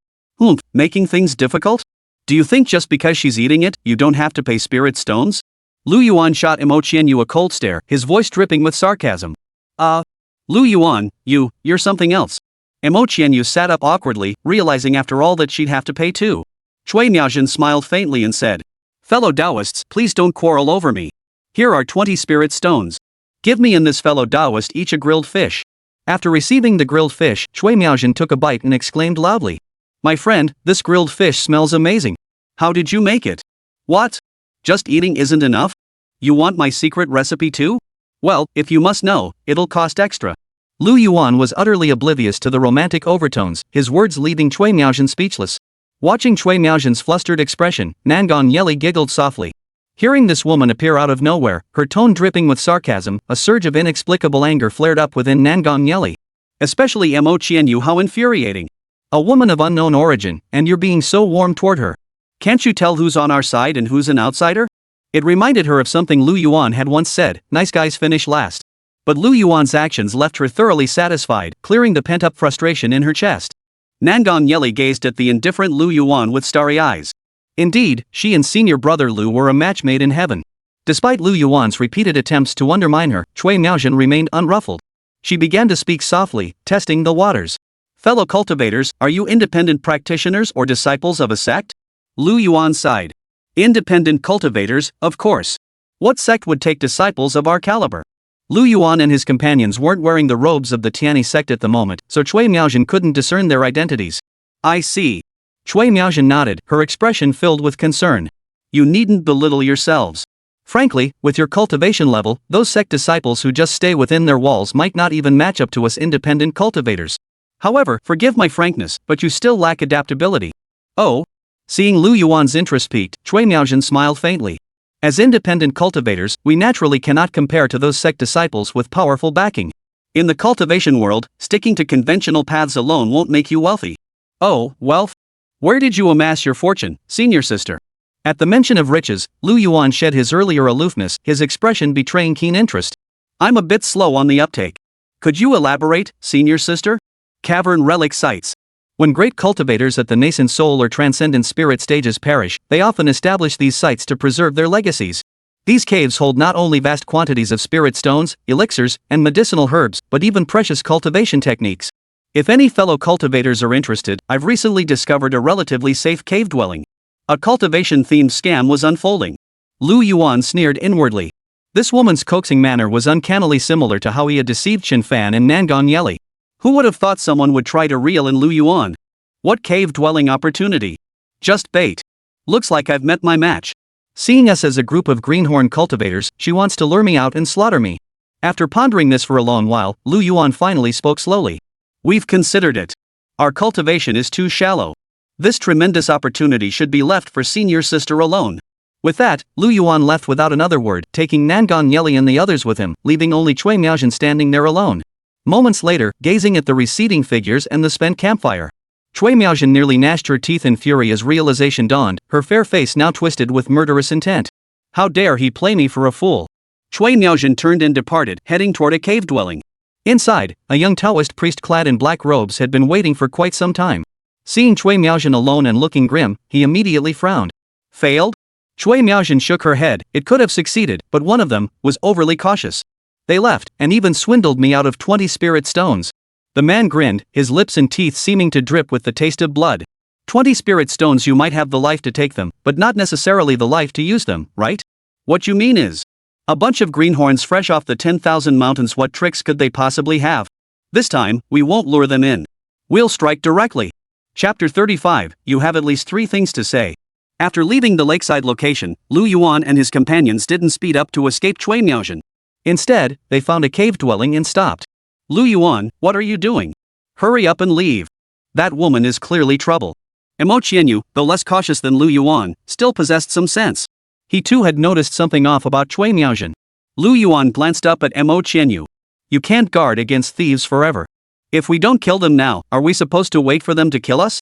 Making things difficult? Do you think just because she's eating it, you don't have to pay spirit stones?" Lu Yuan shot Imochianyu a cold stare, his voice dripping with sarcasm. Lu Yuan, you're something else." Imochianyu sat up awkwardly, realizing after all that she'd have to pay too. Cui Miaozhen smiled faintly and said, "Fellow Taoists, please don't quarrel over me. Here are 20 spirit stones. Give me and this fellow Taoist each a grilled fish." After receiving the grilled fish, Cui Miaozhen took a bite and exclaimed loudly, "My friend, this grilled fish smells amazing. How did you make it?" "What? Just eating isn't enough? You want my secret recipe too? Well, if you must know, it'll cost extra." Lu Yuan was utterly oblivious to the romantic overtones, his words leaving Cui Miaozhen speechless. Watching Cui Miaozhen's flustered expression, Nangong Yeli giggled softly. Hearing this woman appear out of nowhere, her tone dripping with sarcasm, a surge of inexplicable anger flared up within Nangong Yeli. Especially Imochianyu, how infuriating. A woman of unknown origin, and you're being so warm toward her. Can't you tell who's on our side and who's an outsider? It reminded her of something Lu Yuan had once said, "Nice guys finish last." But Lu Yuan's actions left her thoroughly satisfied, clearing the pent-up frustration in her chest. Nangong Yeli gazed at the indifferent Lu Yuan with starry eyes. Indeed, she and senior brother Lu were a match made in heaven. Despite Lu Yuan's repeated attempts to undermine her, Cui Miaozhen remained unruffled. She began to speak softly, testing the waters. "Fellow cultivators, are you independent practitioners or disciples of a sect?" Lu Yuan sighed. "Independent cultivators, of course. What sect would take disciples of our caliber?" Lu Yuan and his companions weren't wearing the robes of the Tianyi sect at the moment, so Cui Miaozhen couldn't discern their identities. "I see." Cui Miaozhen nodded, her expression filled with concern. "You needn't belittle yourselves. Frankly, with your cultivation level, those sect disciples who just stay within their walls might not even match up to us independent cultivators. However, forgive my frankness, but you still lack adaptability." "Oh?" Seeing Lu Yuan's interest piqued, Cui Miaozhen smiled faintly. "As independent cultivators, we naturally cannot compare to those sect disciples with powerful backing. In the cultivation world, sticking to conventional paths alone won't make you wealthy." "Oh, wealth? Where did you amass your fortune, senior sister?" At the mention of riches, Lu Yuan shed his earlier aloofness, his expression betraying keen interest. I'm a bit slow on the uptake. Could you elaborate, senior sister? Cavern relic sites. When great cultivators at the nascent soul or transcendent spirit stages perish, they often establish these sites to preserve their legacies. These caves hold not only vast quantities of spirit stones, elixirs, and medicinal herbs, but even precious cultivation techniques. If any fellow cultivators are interested, I've recently discovered a relatively safe cave dwelling. A cultivation-themed scam was unfolding. Lu Yuan sneered inwardly. This woman's coaxing manner was uncannily similar to how he had deceived Qin Fan and Nangong Yeli. Who would have thought someone would try to reel in Lu Yuan? What cave-dwelling opportunity? Just bait. Looks like I've met my match. Seeing us as a group of greenhorn cultivators, she wants to lure me out and slaughter me. After pondering this for a long while, Lu Yuan finally spoke slowly. We've considered it. Our cultivation is too shallow. This tremendous opportunity should be left for senior sister alone. With that, Lu Yuan left without another word, taking Nangong Yeli and the others with him, leaving only Cui Miaojin standing there alone. Moments later, gazing at the receding figures and the spent campfire, Cui Miaojin nearly gnashed her teeth in fury as realization dawned, her fair face now twisted with murderous intent. How dare he play me for a fool? Cui Miaojin turned and departed, heading toward a cave dwelling. Inside, a young Taoist priest clad in black robes had been waiting for quite some time. Seeing Cui Miaojin alone and looking grim, he immediately frowned. Failed? Cui Miaojin shook her head. It could have succeeded, but one of them was overly cautious. They left, and even swindled me out of 20 spirit stones. The man grinned, his lips and teeth seeming to drip with the taste of blood. 20 spirit stones, you might have the life to take them, but not necessarily the life to use them, right? What you mean is, a bunch of greenhorns fresh off the 10,000 mountains, what tricks could they possibly have? This time, we won't lure them in. We'll strike directly. Chapter 35, you have at least 3 things to say. After leaving the lakeside location, Lu Yuan and his companions didn't speed up to escape Cui Miaojin. Instead, they found a cave dwelling and stopped. Lu Yuan, what are you doing? Hurry up and leave. That woman is clearly trouble. Mo Qianyu, though less cautious than Lu Yuan, still possessed some sense. He too had noticed something off about Cui Miaojin. Lu Yuan glanced up at Mo Qianyu. You can't guard against thieves forever. If we don't kill them now, are we supposed to wait for them to kill us?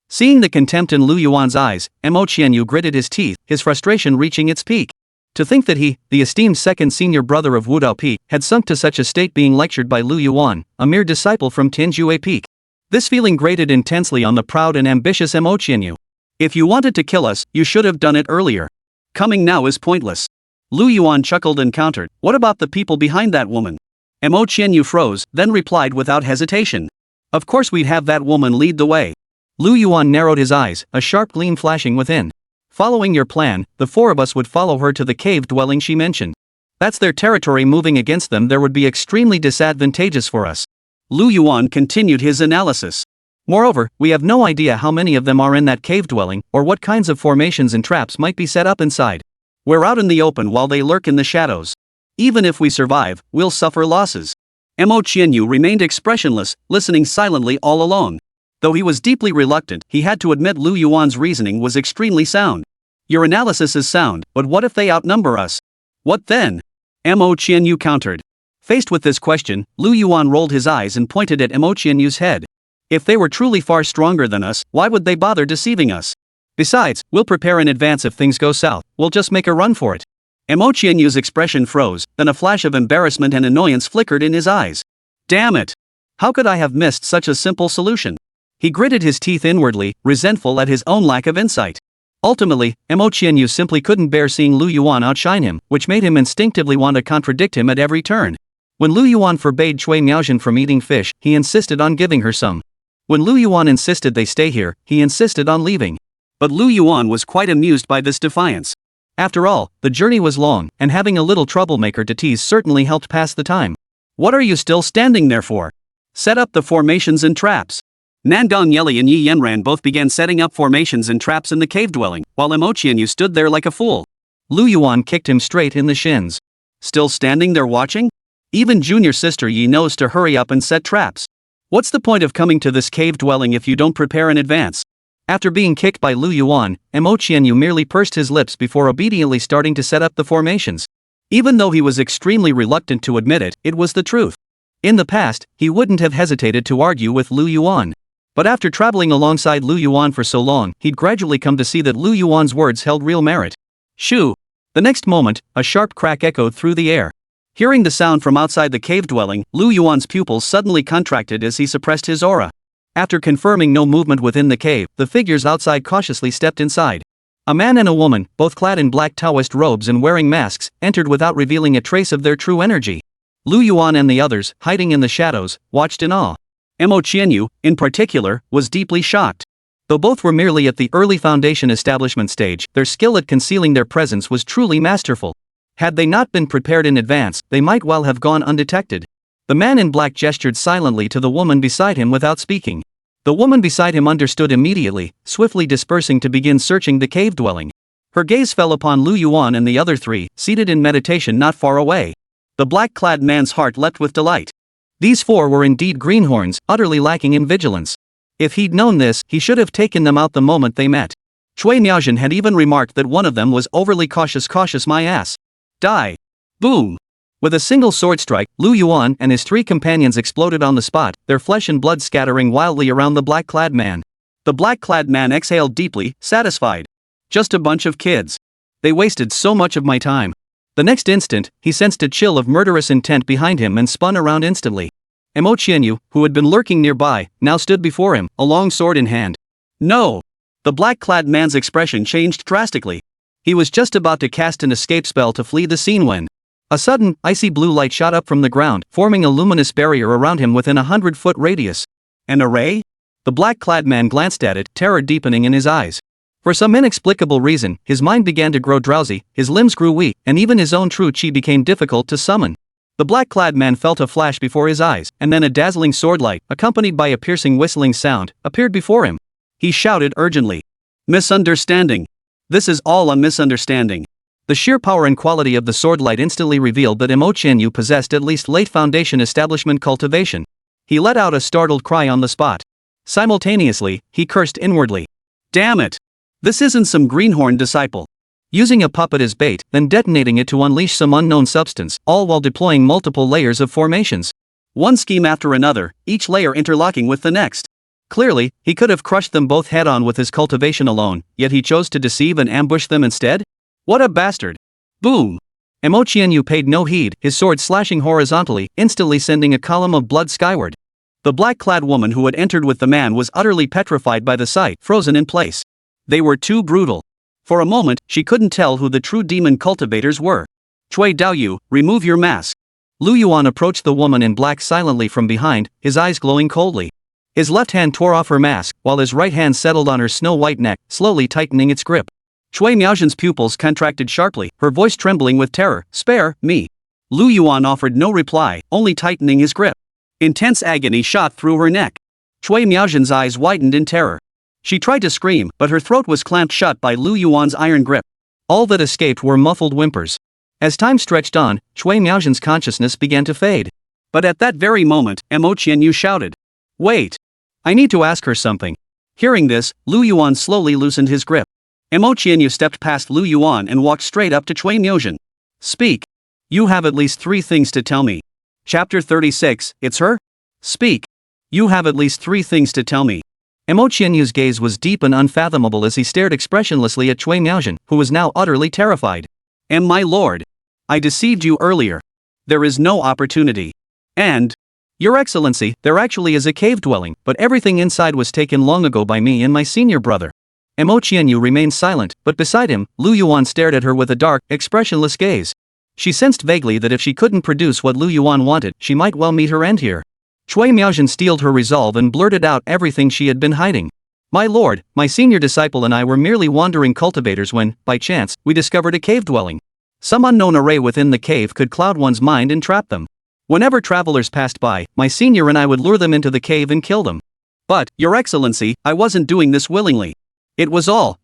Seeing the contempt in Lu Yuan's eyes, Mo Qianyu gritted his teeth, his frustration reaching its peak. To think that he, the esteemed second senior brother of Wu Daopi, had sunk to such a state being lectured by Lu Yuan, a mere disciple from Tinjue Peak. This feeling grated intensely on the proud and ambitious Mo Qianyu. If you wanted to kill us, you should have done it earlier. Coming now is pointless. Lu Yuan chuckled and countered, what about the people behind that woman? Mo Qianyu froze, then replied without hesitation. Of course we'd have that woman lead the way. Lu Yuan narrowed his eyes, a sharp gleam flashing within. Following your plan, the 4 of us would follow her to the cave dwelling she mentioned. That's their territory. Moving against them there would be extremely disadvantageous for us. Lu Yuan continued his analysis. Moreover, we have no idea how many of them are in that cave dwelling, or what kinds of formations and traps might be set up inside. We're out in the open while they lurk in the shadows. Even if we survive, we'll suffer losses. Mo Qianyu remained expressionless, listening silently all along. Though he was deeply reluctant, he had to admit Lu Yuan's reasoning was extremely sound. Your analysis is sound, but what if they outnumber us? What then? Mo Qianyu countered. Faced with this question, Lu Yuan rolled his eyes and pointed at Mo Qianyu's head. If they were truly far stronger than us, why would they bother deceiving us? Besides, we'll prepare in advance if things go south, we'll just make a run for it. Mo Qianyu's expression froze, then a flash of embarrassment and annoyance flickered in his eyes. Damn it! How could I have missed such a simple solution? He gritted his teeth inwardly, resentful at his own lack of insight. Ultimately, Mo Qianyu simply couldn't bear seeing Lu Yuan outshine him, which made him instinctively want to contradict him at every turn. When Lu Yuan forbade Cui Miaojin from eating fish, he insisted on giving her some. When Lu Yuan insisted they stay here, he insisted on leaving. But Lu Yuan was quite amused by this defiance. After all, the journey was long, and having a little troublemaker to tease certainly helped pass the time. What are you still standing there for? Set up the formations and traps. Nangong Yeli and Yi Yanran both began setting up formations and traps in the cave dwelling, while Mo Qianyu stood there like a fool. Lu Yuan kicked him straight in the shins. Still standing there watching? Even junior sister Yi knows to hurry up and set traps. What's the point of coming to this cave dwelling if you don't prepare in advance? After being kicked by Lu Yuan, Mo Qianyu merely pursed his lips before obediently starting to set up the formations. Even though he was extremely reluctant to admit it, it was the truth. In the past, he wouldn't have hesitated to argue with Lu Yuan. But after traveling alongside Lu Yuan for so long, he'd gradually come to see that Lu Yuan's words held real merit. Shoo! The next moment, a sharp crack echoed through the air. Hearing the sound from outside the cave dwelling, Lu Yuan's pupils suddenly contracted as he suppressed his aura. After confirming no movement within the cave, the figures outside cautiously stepped inside. A man and a woman, both clad in black Taoist robes and wearing masks, entered without revealing a trace of their true energy. Lu Yuan and the others, hiding in the shadows, watched in awe. Mo Qianyu, in particular, was deeply shocked. Though both were merely at the early foundation establishment stage, their skill at concealing their presence was truly masterful. Had they not been prepared in advance, they might well have gone undetected. The man in black gestured silently to the woman beside him without speaking. The woman beside him understood immediately, swiftly dispersing to begin searching the cave dwelling. Her gaze fell upon Lu Yuan and the other three, seated in meditation not far away. The black-clad man's heart leapt with delight. These four were indeed greenhorns, utterly lacking in vigilance. If he'd known this, he should have taken them out the moment they met. Cui Miaojin had even remarked that one of them was overly cautious my ass. Die. Boom. With a single sword strike, Lu Yuan and his three companions exploded on the spot, their flesh and blood scattering wildly around the black-clad man. The black-clad man exhaled deeply, satisfied. Just a bunch of kids. They wasted so much of my time. The next instant, he sensed a chill of murderous intent behind him and spun around instantly. Mo Qianyu, who had been lurking nearby, now stood before him, a long sword in hand. No! The black-clad man's expression changed drastically. He was just about to cast an escape spell to flee the scene when a sudden, icy blue light shot up from the ground, forming a luminous barrier around him within a 100-foot radius. An array? The black-clad man glanced at it, terror deepening in his eyes. For some inexplicable reason, his mind began to grow drowsy, his limbs grew weak, and even his own true chi became difficult to summon. The black-clad man felt a flash before his eyes, and then a dazzling sword light, accompanied by a piercing whistling sound, appeared before him. He shouted urgently. Misunderstanding. This is all a misunderstanding. The sheer power and quality of the sword light instantly revealed that Mo Qianyu possessed at least late foundation establishment cultivation. He let out a startled cry on the spot. Simultaneously, he cursed inwardly. Damn it! This isn't some greenhorn disciple. Using a puppet as bait, then detonating it to unleash some unknown substance, all while deploying multiple layers of formations. One scheme after another, each layer interlocking with the next. Clearly, he could have crushed them both head-on with his cultivation alone, yet he chose to deceive and ambush them instead? What a bastard! Boom! Mo Qianyu paid no heed, his sword slashing horizontally, instantly sending a column of blood skyward. The black-clad woman who had entered with the man was utterly petrified by the sight, frozen in place. They were too brutal. For a moment, she couldn't tell who the true demon cultivators were. Cui Daoyu, remove your mask. Lu Yuan approached the woman in black silently from behind, his eyes glowing coldly. His left hand tore off her mask, while his right hand settled on her snow-white neck, slowly tightening its grip. Cui Miaojin's pupils contracted sharply, her voice trembling with terror. Spare me. Lu Yuan offered no reply, only tightening his grip. Intense agony shot through her neck. Cui Miaojin's eyes widened in terror. She tried to scream, but her throat was clamped shut by Lu Yuan's iron grip. All that escaped were muffled whimpers. As time stretched on, Cui Miaojin's consciousness began to fade. But at that very moment, Mo Qianyu shouted. Wait! I need to ask her something. Hearing this, Lu Yuan slowly loosened his grip. Mo Qianyu stepped past Lu Yuan and walked straight up to Cui Miaojin. Speak. You have at least 3 things to tell me. Chapter 36, it's her? Speak. You have at least 3 things to tell me. Mo Qianyu's gaze was deep and unfathomable as he stared expressionlessly at Cui Miaojin, who was now utterly terrified. My lord. I deceived you earlier. There is no opportunity. And... Your Excellency, there actually is a cave dwelling, but everything inside was taken long ago by me and my senior brother. Mo Qianyu remained silent, but beside him, Lu Yuan stared at her with a dark, expressionless gaze. She sensed vaguely that if she couldn't produce what Lu Yuan wanted, she might well meet her end here. Cui Miaojin steeled her resolve and blurted out everything she had been hiding. My lord, my senior disciple and I were merely wandering cultivators when, by chance, we discovered a cave dwelling. Some unknown array within the cave could cloud one's mind and trap them. Whenever travelers passed by, my senior and I would lure them into the cave and kill them. But, Your Excellency, I wasn't doing this willingly. It was all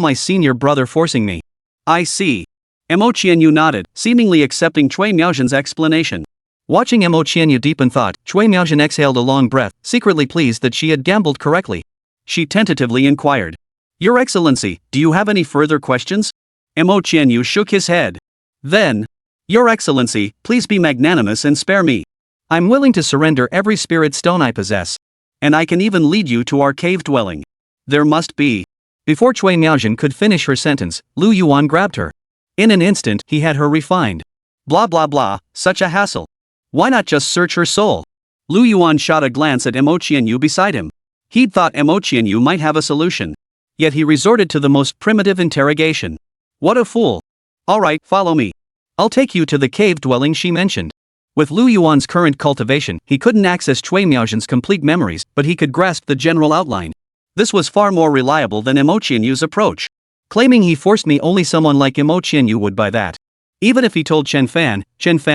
my senior brother forcing me. I see. Mo Qianyu nodded, seemingly accepting Cui Miaojin's explanation. Watching Mo Qianyu deep in thought, Cui Miaojin exhaled a long breath, secretly pleased that she had gambled correctly. She tentatively inquired. Your Excellency, do you have any further questions? Mo Qianyu shook his head. Then, Your Excellency, please be magnanimous and spare me. I'm willing to surrender every spirit stone I possess. And I can even lead you to our cave dwelling. There must be. Before Cui Miaojin could finish her sentence, Lu Yuan grabbed her. In an instant, he had her refined. Blah blah blah, such a hassle. Why not just search her soul? Lu Yuan shot a glance at Mo Qianyu beside him. He'd thought Mo Qianyu might have a solution. Yet he resorted to the most primitive interrogation. What a fool. Alright, follow me. I'll take you to the cave dwelling she mentioned. With Lu Yuan's current cultivation, he couldn't access Cui Miaozhen's complete memories, but he could grasp the general outline. This was far more reliable than Mo Qianyu's approach. Claiming he forced me, only someone like Mo Qianyu would buy that. Even if he told Chen Fan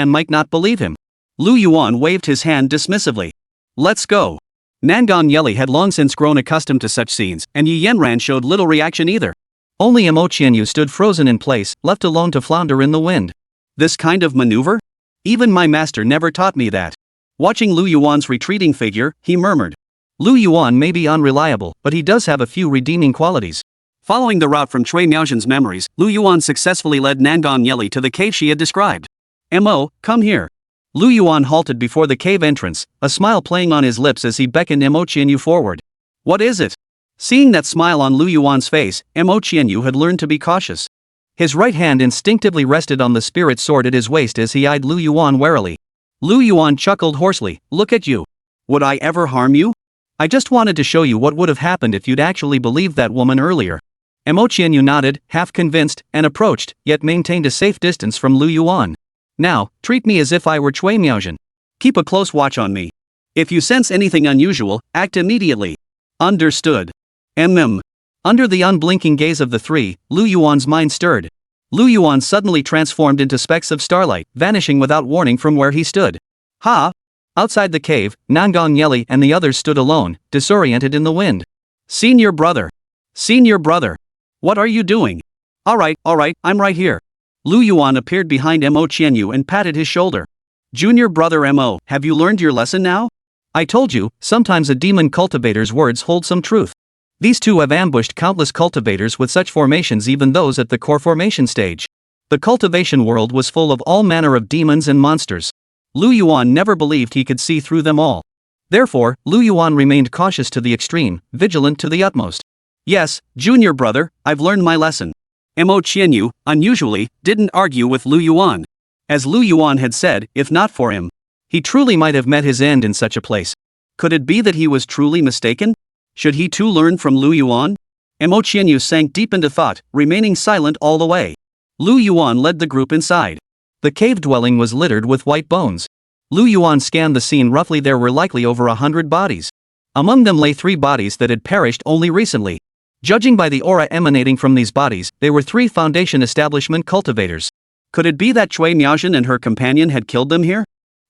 might not believe him. Lu Yuan waved his hand dismissively. Let's go. Nangong Yeli had long since grown accustomed to such scenes, and Yi Yanran showed little reaction either. Only Mo Qianyu stood frozen in place, left alone to flounder in the wind. This kind of maneuver? Even my master never taught me that. Watching Lu Yuan's retreating figure, he murmured. Lu Yuan may be unreliable, but he does have a few redeeming qualities. Following the route from Cui Miaozhen's memories, Lu Yuan successfully led Nangong Yeli to the cave she had described. Mo, come here. Lu Yuan halted before the cave entrance, a smile playing on his lips as he beckoned Mo Qianyu forward. What is it? Seeing that smile on Lu Yuan's face, Mo Qianyu had learned to be cautious. His right hand instinctively rested on the spirit sword at his waist as he eyed Lu Yuan warily. Lu Yuan chuckled hoarsely, look at you. Would I ever harm you? I just wanted to show you what would have happened if you'd actually believed that woman earlier. Mo Qianyu nodded, half convinced, and approached, yet maintained a safe distance from Lu Yuan. Now, treat me as if I were Cui Miaozhen. Keep a close watch on me. If you sense anything unusual, act immediately. Understood. Under the unblinking gaze of the three, Lu Yuan's mind stirred. Lu Yuan suddenly transformed into specks of starlight, vanishing without warning from where he stood. Ha! Outside the cave, Nangong Yeli and the others stood alone, disoriented in the wind. Senior brother. Senior brother. What are you doing? Alright, I'm right here. Lu Yuan appeared behind Mo Qianyu and patted his shoulder. Junior brother Mo, have you learned your lesson now? I told you, sometimes a demon cultivator's words hold some truth. These two have ambushed countless cultivators with such formations, even those at the core formation stage. The cultivation world was full of all manner of demons and monsters. Lu Yuan never believed he could see through them all. Therefore, Lu Yuan remained cautious to the extreme, vigilant to the utmost. Yes, junior brother, I've learned my lesson. Mo Qianyu, unusually, didn't argue with Lu Yuan. As Lu Yuan had said, if not for him, he truly might have met his end in such a place. Could it be that he was truly mistaken? Should he too learn from Lu Yuan? Mo Qianyu sank deep into thought, remaining silent all the way. Lu Yuan led the group inside. The cave dwelling was littered with white bones. Lu Yuan scanned the scene. Roughly there were likely over 100 bodies. Among them lay 3 bodies that had perished only recently. Judging by the aura emanating from these bodies, they were 3 Foundation establishment cultivators. Could it be that Cui Miaozhen and her companion had killed them here?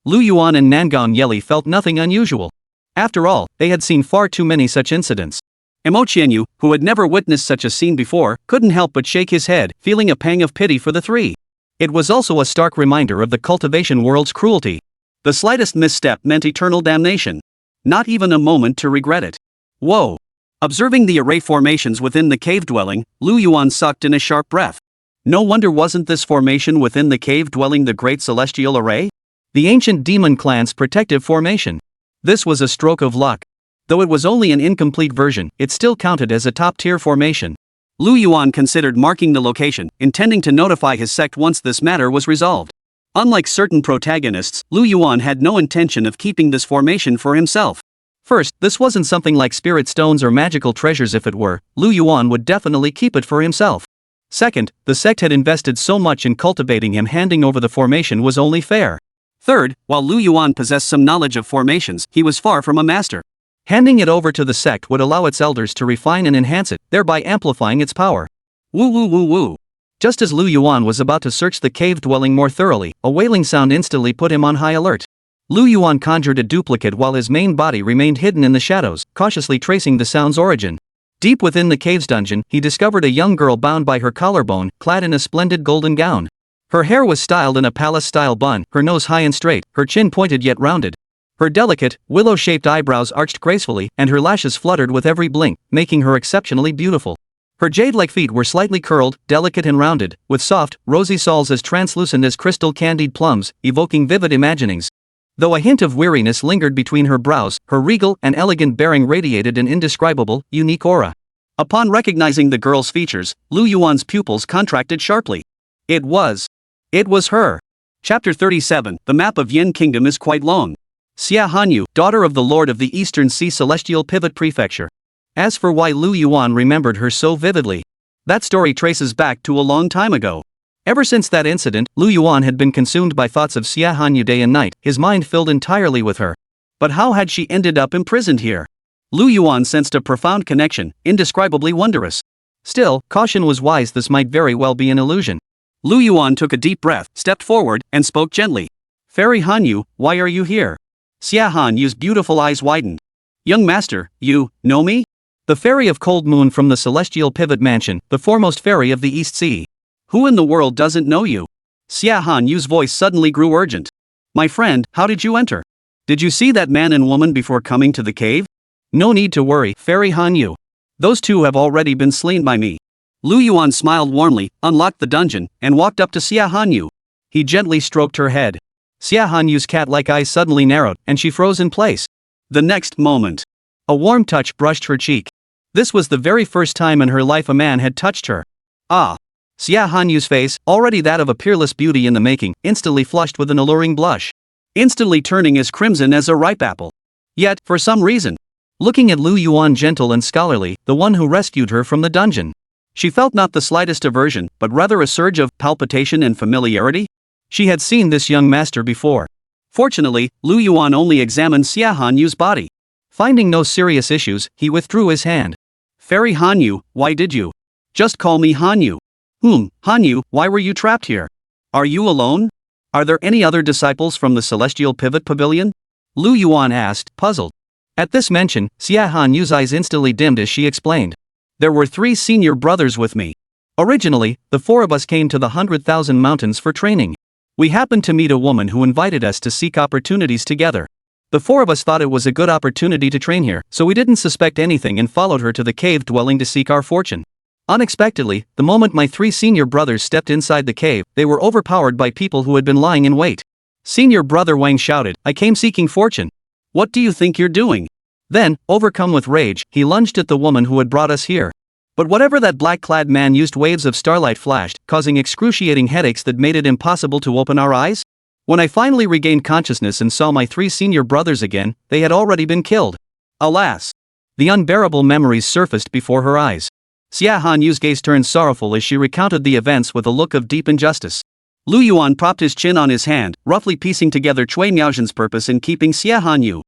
Lu Yuan and Nangong Yeli felt nothing unusual. After all, they had seen far too many such incidents. Mo Qianyu, who had never witnessed such a scene before, couldn't help but shake his head, feeling a pang of pity for the 3. It was also a stark reminder of the cultivation world's cruelty. The slightest misstep meant eternal damnation. Not even a moment to regret it. Whoa! Observing the array formations within the cave dwelling, Lu Yuan sucked in a sharp breath. No wonder wasn't this formation within the cave dwelling the Great Celestial Array? The ancient demon clan's protective formation. This was a stroke of luck. Though it was only an incomplete version, it still counted as a top-tier formation. Lu Yuan considered marking the location, intending to notify his sect once this matter was resolved. Unlike certain protagonists, Lu Yuan had no intention of keeping this formation for himself. First, this wasn't something like spirit stones or magical treasures. If it were, Lu Yuan would definitely keep it for himself. Second, the sect had invested so much in cultivating him, handing over the formation was only fair. Third, while Lu Yuan possessed some knowledge of formations, he was far from a master. Handing it over to the sect would allow its elders to refine and enhance it, thereby amplifying its power. Woo woo woo woo. Just as Lu Yuan was about to search the cave dwelling more thoroughly, a wailing sound instantly put him on high alert. Lu Yuan conjured a duplicate while his main body remained hidden in the shadows, cautiously tracing the sound's origin. Deep within the cave's dungeon, he discovered a young girl bound by her collarbone, clad in a splendid golden gown. Her hair was styled in a palace-style bun, her nose high and straight, her chin pointed yet rounded. Her delicate, willow-shaped eyebrows arched gracefully, and her lashes fluttered with every blink, making her exceptionally beautiful. Her jade-like feet were slightly curled, delicate and rounded, with soft, rosy soles as translucent as crystal candied plums, evoking vivid imaginings. Though a hint of weariness lingered between her brows, her regal and elegant bearing radiated an indescribable, unique aura. Upon recognizing the girl's features, Lu Yuan's pupils contracted sharply. It was her. Chapter 37, The map of Yin Kingdom is quite long. Xia Hanyu, daughter of the Lord of the Eastern Sea Celestial Pivot Prefecture. As for why Lu Yuan remembered her so vividly, that story traces back to a long time ago. Ever since that incident, Lu Yuan had been consumed by thoughts of Xia Hanyu day and night, his mind filled entirely with her. But how had she ended up imprisoned here? Lu Yuan sensed a profound connection, indescribably wondrous. Still, caution was wise, this might very well be an illusion. Lu Yuan took a deep breath, stepped forward, and spoke gently. Fairy Hanyu, why are you here? Xia Hanyu's beautiful eyes widened. Young master, you know me? The fairy of Cold Moon from the Celestial Pivot Mansion, the foremost fairy of the East Sea. Who in the world doesn't know you? Xia Hanyu's voice suddenly grew urgent. My friend, how did you enter? Did you see that man and woman before coming to the cave? No need to worry, Fairy Hanyu. Those two have already been slain by me. Lu Yuan smiled warmly, unlocked the dungeon, and walked up to Xia Hanyu. He gently stroked her head. Xia Hanyu's cat-like eyes suddenly narrowed, and she froze in place. The next moment, a warm touch brushed her cheek. This was the very first time in her life a man had touched her. Ah! Xia Hanyu's face, already that of a peerless beauty in the making, instantly flushed with an alluring blush. Instantly turning as crimson as a ripe apple. Yet, for some reason, looking at Lu Yuan gentle and scholarly, the one who rescued her from the dungeon, she felt not the slightest aversion, but rather a surge of palpitation and familiarity. She had seen this young master before. Fortunately, Lu Yuan only examined Xia Hanyu's body. Finding no serious issues, he withdrew his hand. Fairy Hanyu, why did you? Just call me Hanyu. Hanyu, why were you trapped here? Are you alone? Are there any other disciples from the Celestial Pivot Pavilion? Lu Yuan asked, puzzled. At this mention, Xia Hanyu's eyes instantly dimmed as she explained. There were 3 senior brothers with me. Originally, the 4 of us came to the 100,000 Mountains for training. We happened to meet a woman who invited us to seek opportunities together. The 4 of us thought it was a good opportunity to train here, so we didn't suspect anything and followed her to the cave dwelling to seek our fortune. Unexpectedly, the moment my 3 senior brothers stepped inside the cave, they were overpowered by people who had been lying in wait. Senior brother Wang shouted, I came seeking fortune. What do you think you're doing? Then, overcome with rage, he lunged at the woman who had brought us here. But whatever that black-clad man used, waves of starlight flashed, causing excruciating headaches that made it impossible to open our eyes. When I finally regained consciousness and saw my 3 senior brothers again, they had already been killed. Alas! The unbearable memories surfaced before her eyes. Xia Hanyu's gaze turned sorrowful as she recounted the events with a look of deep injustice. Lu Yuan propped his chin on his hand, roughly piecing together Cui Miaozhen's purpose in keeping Xia Hanyu.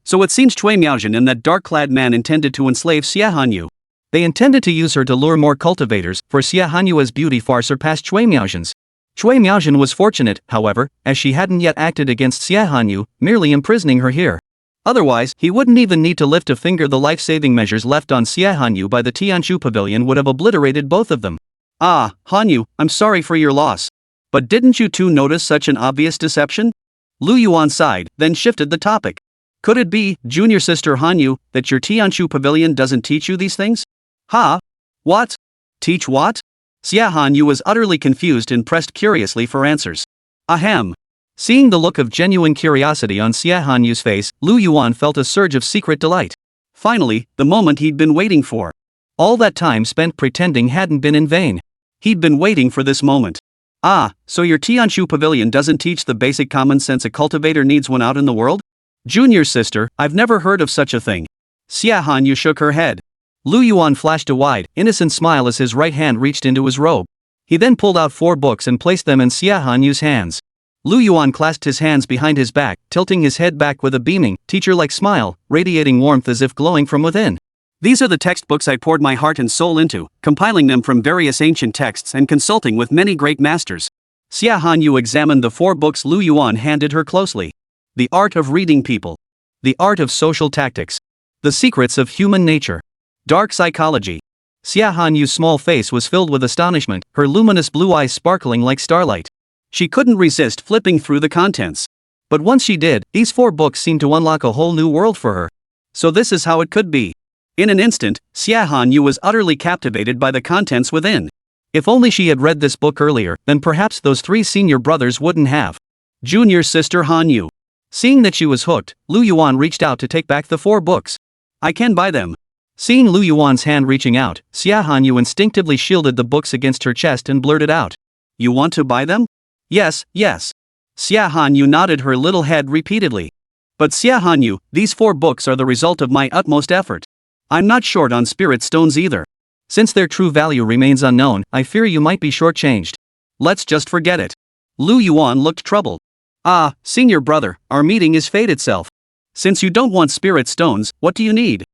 So it seems Cui Miaozhen and that dark-clad man intended to enslave Xia Hanyu. They intended to use her to lure more cultivators, for Xia Hanyu's beauty far surpassed Cui Miaozhen's. Cui Miaozhen was fortunate, however, as she hadn't yet acted against Xia Hanyu, merely imprisoning her here. Otherwise, he wouldn't even need to lift a finger. The life-saving measures left on Xia Hanyu by the Tianshu Pavilion would have obliterated both of them. Ah, Hanyu, I'm sorry for your loss. But didn't you two notice such an obvious deception? Lu Yuan sighed, then shifted the topic. Could it be, junior sister Hanyu, that your Tianshu Pavilion doesn't teach you these things? Ha? What? Teach what? Xia Hanyu was utterly confused and pressed curiously for answers. Ahem. Seeing the look of genuine curiosity on Xia Hanyu's face, Lu Yuan felt a surge of secret delight. Finally, the moment he'd been waiting for. All that time spent pretending hadn't been in vain. He'd been waiting for this moment. Ah, so your Tianshu Pavilion doesn't teach the basic common sense a cultivator needs when out in the world? Junior sister, I've never heard of such a thing. Xia Hanyu shook her head. Lu Yuan flashed a wide, innocent smile as his right hand reached into his robe. He then pulled out 4 books and placed them in Xia Hanyu's hands. Lu Yuan clasped his hands behind his back, tilting his head back with a beaming, teacher-like smile, radiating warmth as if glowing from within. These are the textbooks I poured my heart and soul into, compiling them from various ancient texts and consulting with many great masters. Xia Hanyu examined the 4 books Lu Yuan handed her closely. The Art of Reading People. The Art of Social Tactics. The Secrets of Human Nature. Dark Psychology. Xia Hanyu's small face was filled with astonishment, her luminous blue eyes sparkling like starlight. She couldn't resist flipping through the contents. But once she did, these 4 books seemed to unlock a whole new world for her. So this is how it could be. In an instant, Xia Hanyu was utterly captivated by the contents within. If only she had read this book earlier, then perhaps those 3 senior brothers wouldn't have. Junior sister Hanyu. Seeing that she was hooked, Lu Yuan reached out to take back the 4 books. I can buy them. Seeing Lu Yuan's hand reaching out, Xia Hanyu instinctively shielded the books against her chest and blurted out. You want to buy them? Yes, yes. Xia Hanyu nodded her little head repeatedly. But Xia Hanyu, these 4 books are the result of my utmost effort. I'm not short on spirit stones either. Since their true value remains unknown, I fear you might be shortchanged. Let's just forget it. Lu Yuan looked troubled. Ah, senior brother, our meeting is fate itself. Since you don't want spirit stones, what do you need?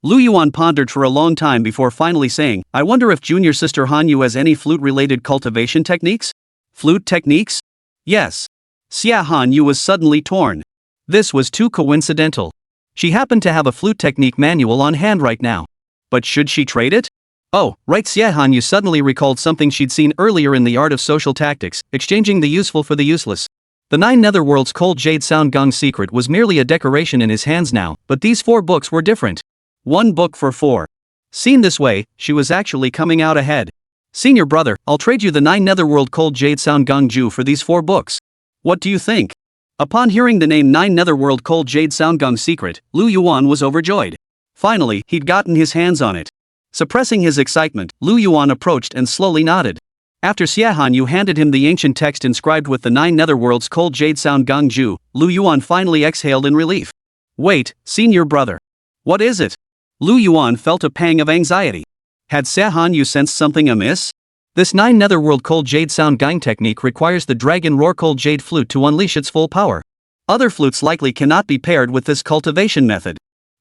Lu Yuan pondered for a long time before finally saying, I wonder if junior sister Hanyu has any flute-related cultivation techniques? Flute techniques? Yes. Xia Hanyu was suddenly torn. This was too coincidental. She happened to have a flute technique manual on hand right now. But should she trade it? Oh, right. Xia Hanyu suddenly recalled something she'd seen earlier in the art of social tactics, exchanging the useful for the useless. The 9 Netherworld's cold jade sound gong secret was merely a decoration in his hands now, but these 4 books were different. 1 book for 4. Seen this way, she was actually coming out ahead. Senior brother, I'll trade you the 9 Netherworld cold jade sound gong ju for these 4 books. What do you think? Upon hearing the name 9 Netherworld cold jade sound gong secret, Lu Yuan was overjoyed. Finally, he'd gotten his hands on it. Suppressing his excitement, Lu Yuan approached and slowly nodded. After Xia Hanyu handed him the ancient text inscribed with the 9 Netherworld's cold jade sound gong ju, Lu Yuan finally exhaled in relief. Wait, senior brother. What is it? Lu Yuan felt a pang of anxiety. Had Xia Hanyu sensed something amiss? This 9 Netherworld cold jade sound gong technique requires the dragon roar cold jade flute to unleash its full power. Other flutes likely cannot be paired with this cultivation method.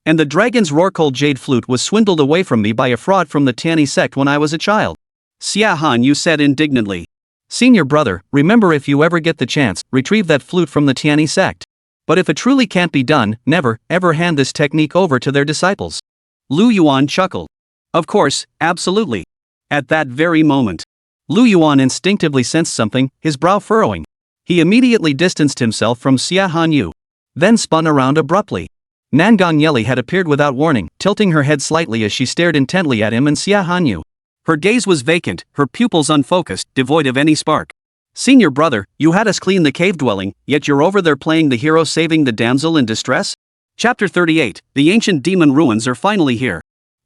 And the dragon's roar cold jade flute was swindled away from me by a fraud from the Tianyi sect when I was a child. Xia Hanyu said indignantly. Senior brother, remember, if you ever get the chance, retrieve that flute from the Tianyi sect. But if it truly can't be done, never, ever hand this technique over to their disciples. Lu Yuan chuckled. Of course, absolutely. At that very moment, Lu Yuan instinctively sensed something, his brow furrowing. He immediately distanced himself from Xia Hanyu. Then spun around abruptly. Nangong Yeli had appeared without warning, tilting her head slightly as she stared intently at him and Xia Hanyu. Her gaze was vacant, her pupils unfocused, devoid of any spark. Senior brother, you had us clean the cave dwelling, yet you're over there playing the hero saving the damsel in distress? Chapter 38, The Ancient Demon Ruins are finally here.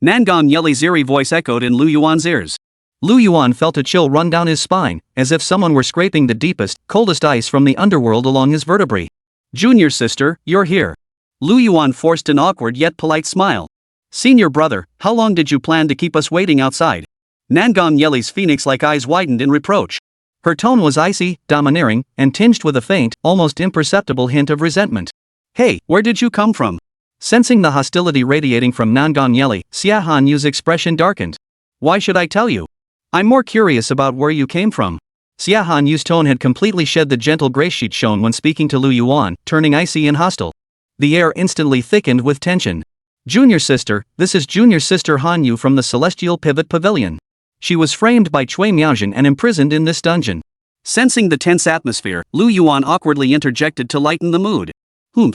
Nangong Yeli's eerie voice echoed in Lu Yuan's ears. Lu Yuan felt a chill run down his spine, as if someone were scraping the deepest, coldest ice from the underworld along his vertebrae. Junior sister, you're here. Lu Yuan forced an awkward yet polite smile. Senior brother, how long did you plan to keep us waiting outside? Nangong Yeli's phoenix-like eyes widened in reproach. Her tone was icy, domineering, and tinged with a faint, almost imperceptible hint of resentment. Hey, where did you come from? Sensing the hostility radiating from Nangong Yeli, Xia Hanyu's expression darkened. Why should I tell you? I'm more curious about where you came from. Xia Hanyu's tone had completely shed the gentle grace she'd shown when speaking to Lu Yuan, turning icy and hostile. The air instantly thickened with tension. Junior sister, this is junior sister Hanyu from the Celestial Pivot Pavilion. She was framed by Cui Miaojin and imprisoned in this dungeon. Sensing the tense atmosphere, Lu Yuan awkwardly interjected to lighten the mood.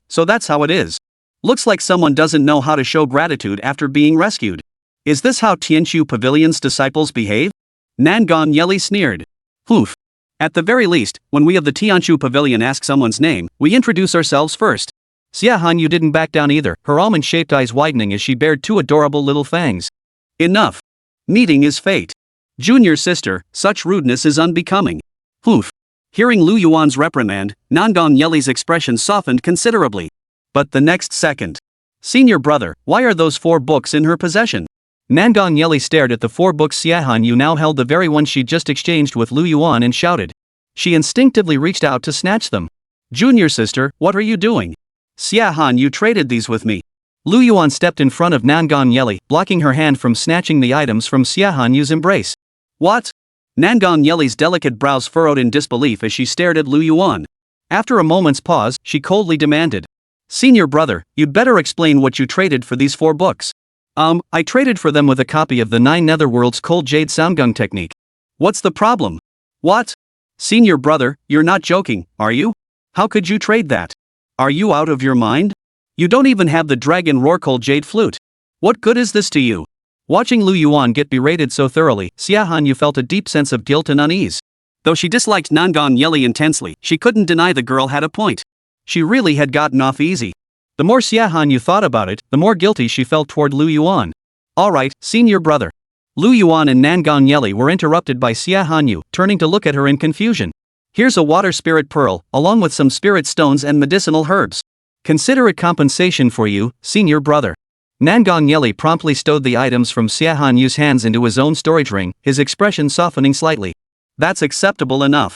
So that's how it is. Looks like someone doesn't know how to show gratitude after being rescued. Is this how Tianqiu Pavilion's disciples behave? Nangong Yeli sneered. At the very least, when we of the Tianqiu Pavilion ask someone's name, we introduce ourselves first. Xia Hanyu didn't back down either, her almond-shaped eyes widening as she bared 2 adorable little fangs. Enough. Meeting is fate. Junior sister, such rudeness is unbecoming. Hearing Lu Yuan's reprimand, Nangong Yeli's expression softened considerably. But the next second. Senior brother, why are those 4 books in her possession? Nangong Yeli stared at the 4 books Xia Hanyu now held, the very ones she'd just exchanged with Lu Yuan, and shouted. She instinctively reached out to snatch them. Junior sister, what are you doing? Xia Hanyu traded these with me. Lu Yuan stepped in front of Nangong Yeli, blocking her hand from snatching the items from Xia Hanyu's embrace. What? Nangong Yeli's delicate brows furrowed in disbelief as she stared at Lu Yuan. After a moment's pause, she coldly demanded. Senior brother, you'd better explain what you traded for these 4 books. I traded for them with a copy of the 9 Netherworld's cold jade soundgung technique. What's the problem? What? Senior brother, you're not joking, are you? How could you trade that? Are you out of your mind? You don't even have the dragon roar cold jade flute. What good is this to you? Watching Lu Yuan get berated so thoroughly, Xia Hanyu felt a deep sense of guilt and unease. Though she disliked Nangong Yeli intensely, she couldn't deny the girl had a point. She really had gotten off easy. The more Xia Hanyu thought about it, the more guilty she felt toward Lu Yuan. Alright, senior brother. Lu Yuan and Nangong Yeli were interrupted by Xia Hanyu, turning to look at her in confusion. Here's a water spirit pearl, along with some spirit stones and medicinal herbs. Consider it compensation for you, senior brother. Nangong Yeli promptly stowed the items from Xia Hanyu's hands into his own storage ring, his expression softening slightly. That's acceptable enough.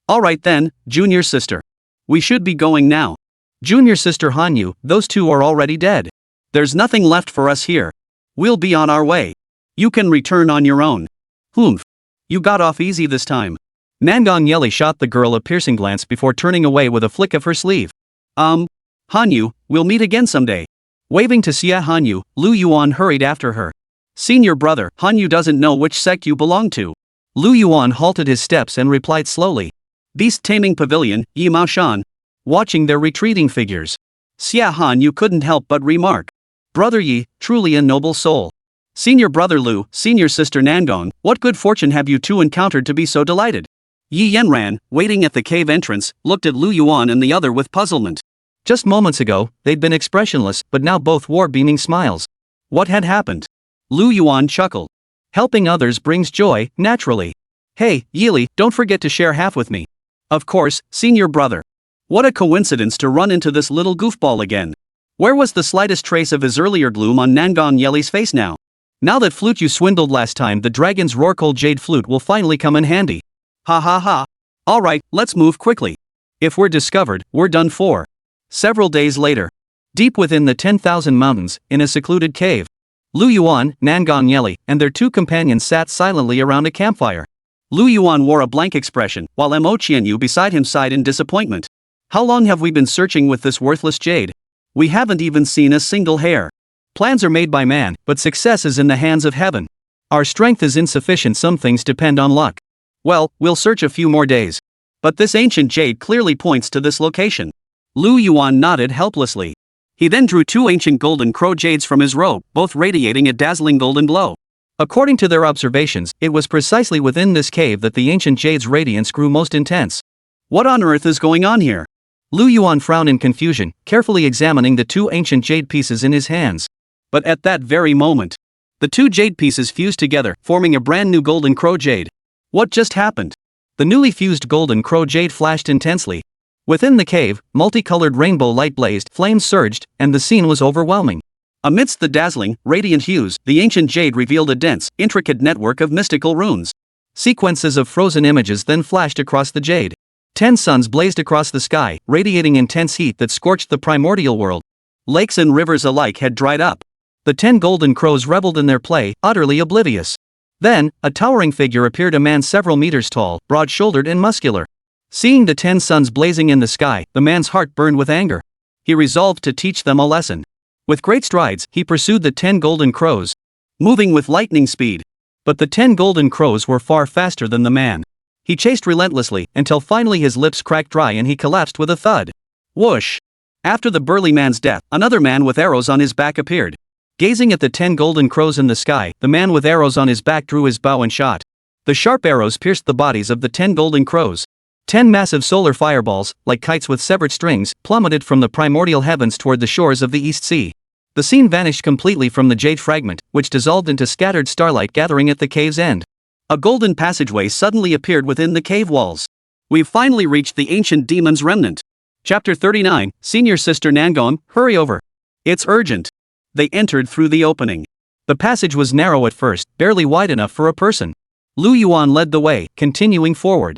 Alright then, junior sister. We should be going now. Junior sister Hanyu, those two are already dead. There's nothing left for us here. We'll be on our way. You can return on your own. Humph. You got off easy this time. Nangong Yeli shot the girl a piercing glance before turning away with a flick of her sleeve. Hanyu, we'll meet again someday. Waving to Xia Hanyu, Lu Yuan hurried after her. Senior brother, Hanyu doesn't know which sect you belong to. Lu Yuan halted his steps and replied slowly. Beast Taming Pavilion, Yi Mao Shan. Watching their retreating figures, Xia Hanyu couldn't help but remark. Brother Yi, truly a noble soul. Senior brother Lu, senior sister Nangong, what good fortune have you two encountered to be so delighted? Yi Yanran, waiting at the cave entrance, looked at Lu Yuan and the other with puzzlement. Just moments ago, they'd been expressionless, but now both wore beaming smiles. What had happened? Lu Yuan chuckled. Helping others brings joy, naturally. Hey, Yili, don't forget to share half with me. Of course, senior brother. What a coincidence to run into this little goofball again. Where was the slightest trace of his earlier gloom on Nangong Yeli's face now? Now that flute you swindled last time, the dragon's roarcoal jade flute will finally come in handy. Ha ha ha. Alright, let's move quickly. If we're discovered, we're done for. Several days later. Deep within the 10,000 mountains, in a secluded cave, Lu Yuan, Nangong Yeli, and their two companions sat silently around a campfire. Lu Yuan wore a blank expression, while Mo Qianyu beside him sighed in disappointment. How long have we been searching with this worthless jade? We haven't even seen a single hair. Plans are made by man, but success is in the hands of heaven. Our strength is insufficient, some things depend on luck. Well, we'll search a few more days. But this ancient jade clearly points to this location. Lu Yuan nodded helplessly. He then drew two ancient golden crow jades from his robe, both radiating a dazzling golden glow. According to their observations, it was precisely within this cave that the ancient jade's radiance grew most intense. What on earth is going on here? Lu Yuan frowned in confusion, carefully examining the two ancient jade pieces in his hands. But at that very moment, the two jade pieces fused together, forming a brand new golden crow jade. What just happened? The newly fused golden crow jade flashed intensely. Within the cave, multicolored rainbow light blazed, flames surged, and the scene was overwhelming. Amidst the dazzling, radiant hues, the ancient jade revealed a dense, intricate network of mystical runes. Sequences of frozen images then flashed across the jade. 10 suns blazed across the sky, radiating intense heat that scorched the primordial world. Lakes and rivers alike had dried up. The 10 golden crows reveled in their play, utterly oblivious. Then, a towering figure appeared, a man several meters tall, broad-shouldered and muscular. Seeing the 10 suns blazing in the sky, the man's heart burned with anger. He resolved to teach them a lesson. With great strides, he pursued the 10 golden crows, moving with lightning speed. But the 10 golden crows were far faster than the man. He chased relentlessly, until finally his lips cracked dry and he collapsed with a thud. Whoosh! After the burly man's death, another man with arrows on his back appeared. Gazing at the 10 golden crows in the sky, the man with arrows on his back drew his bow and shot. The sharp arrows pierced the bodies of the 10 golden crows. 10 massive solar fireballs, like kites with severed strings, plummeted from the primordial heavens toward the shores of the East Sea. The scene vanished completely from the jade fragment, which dissolved into scattered starlight gathering at the cave's end. A golden passageway suddenly appeared within the cave walls. We've finally reached the ancient demon's remnant. Chapter 39, Senior Sister Nangong, hurry over. It's urgent. They entered through the opening. The passage was narrow at first, barely wide enough for a person. Lu Yuan led the way, continuing forward.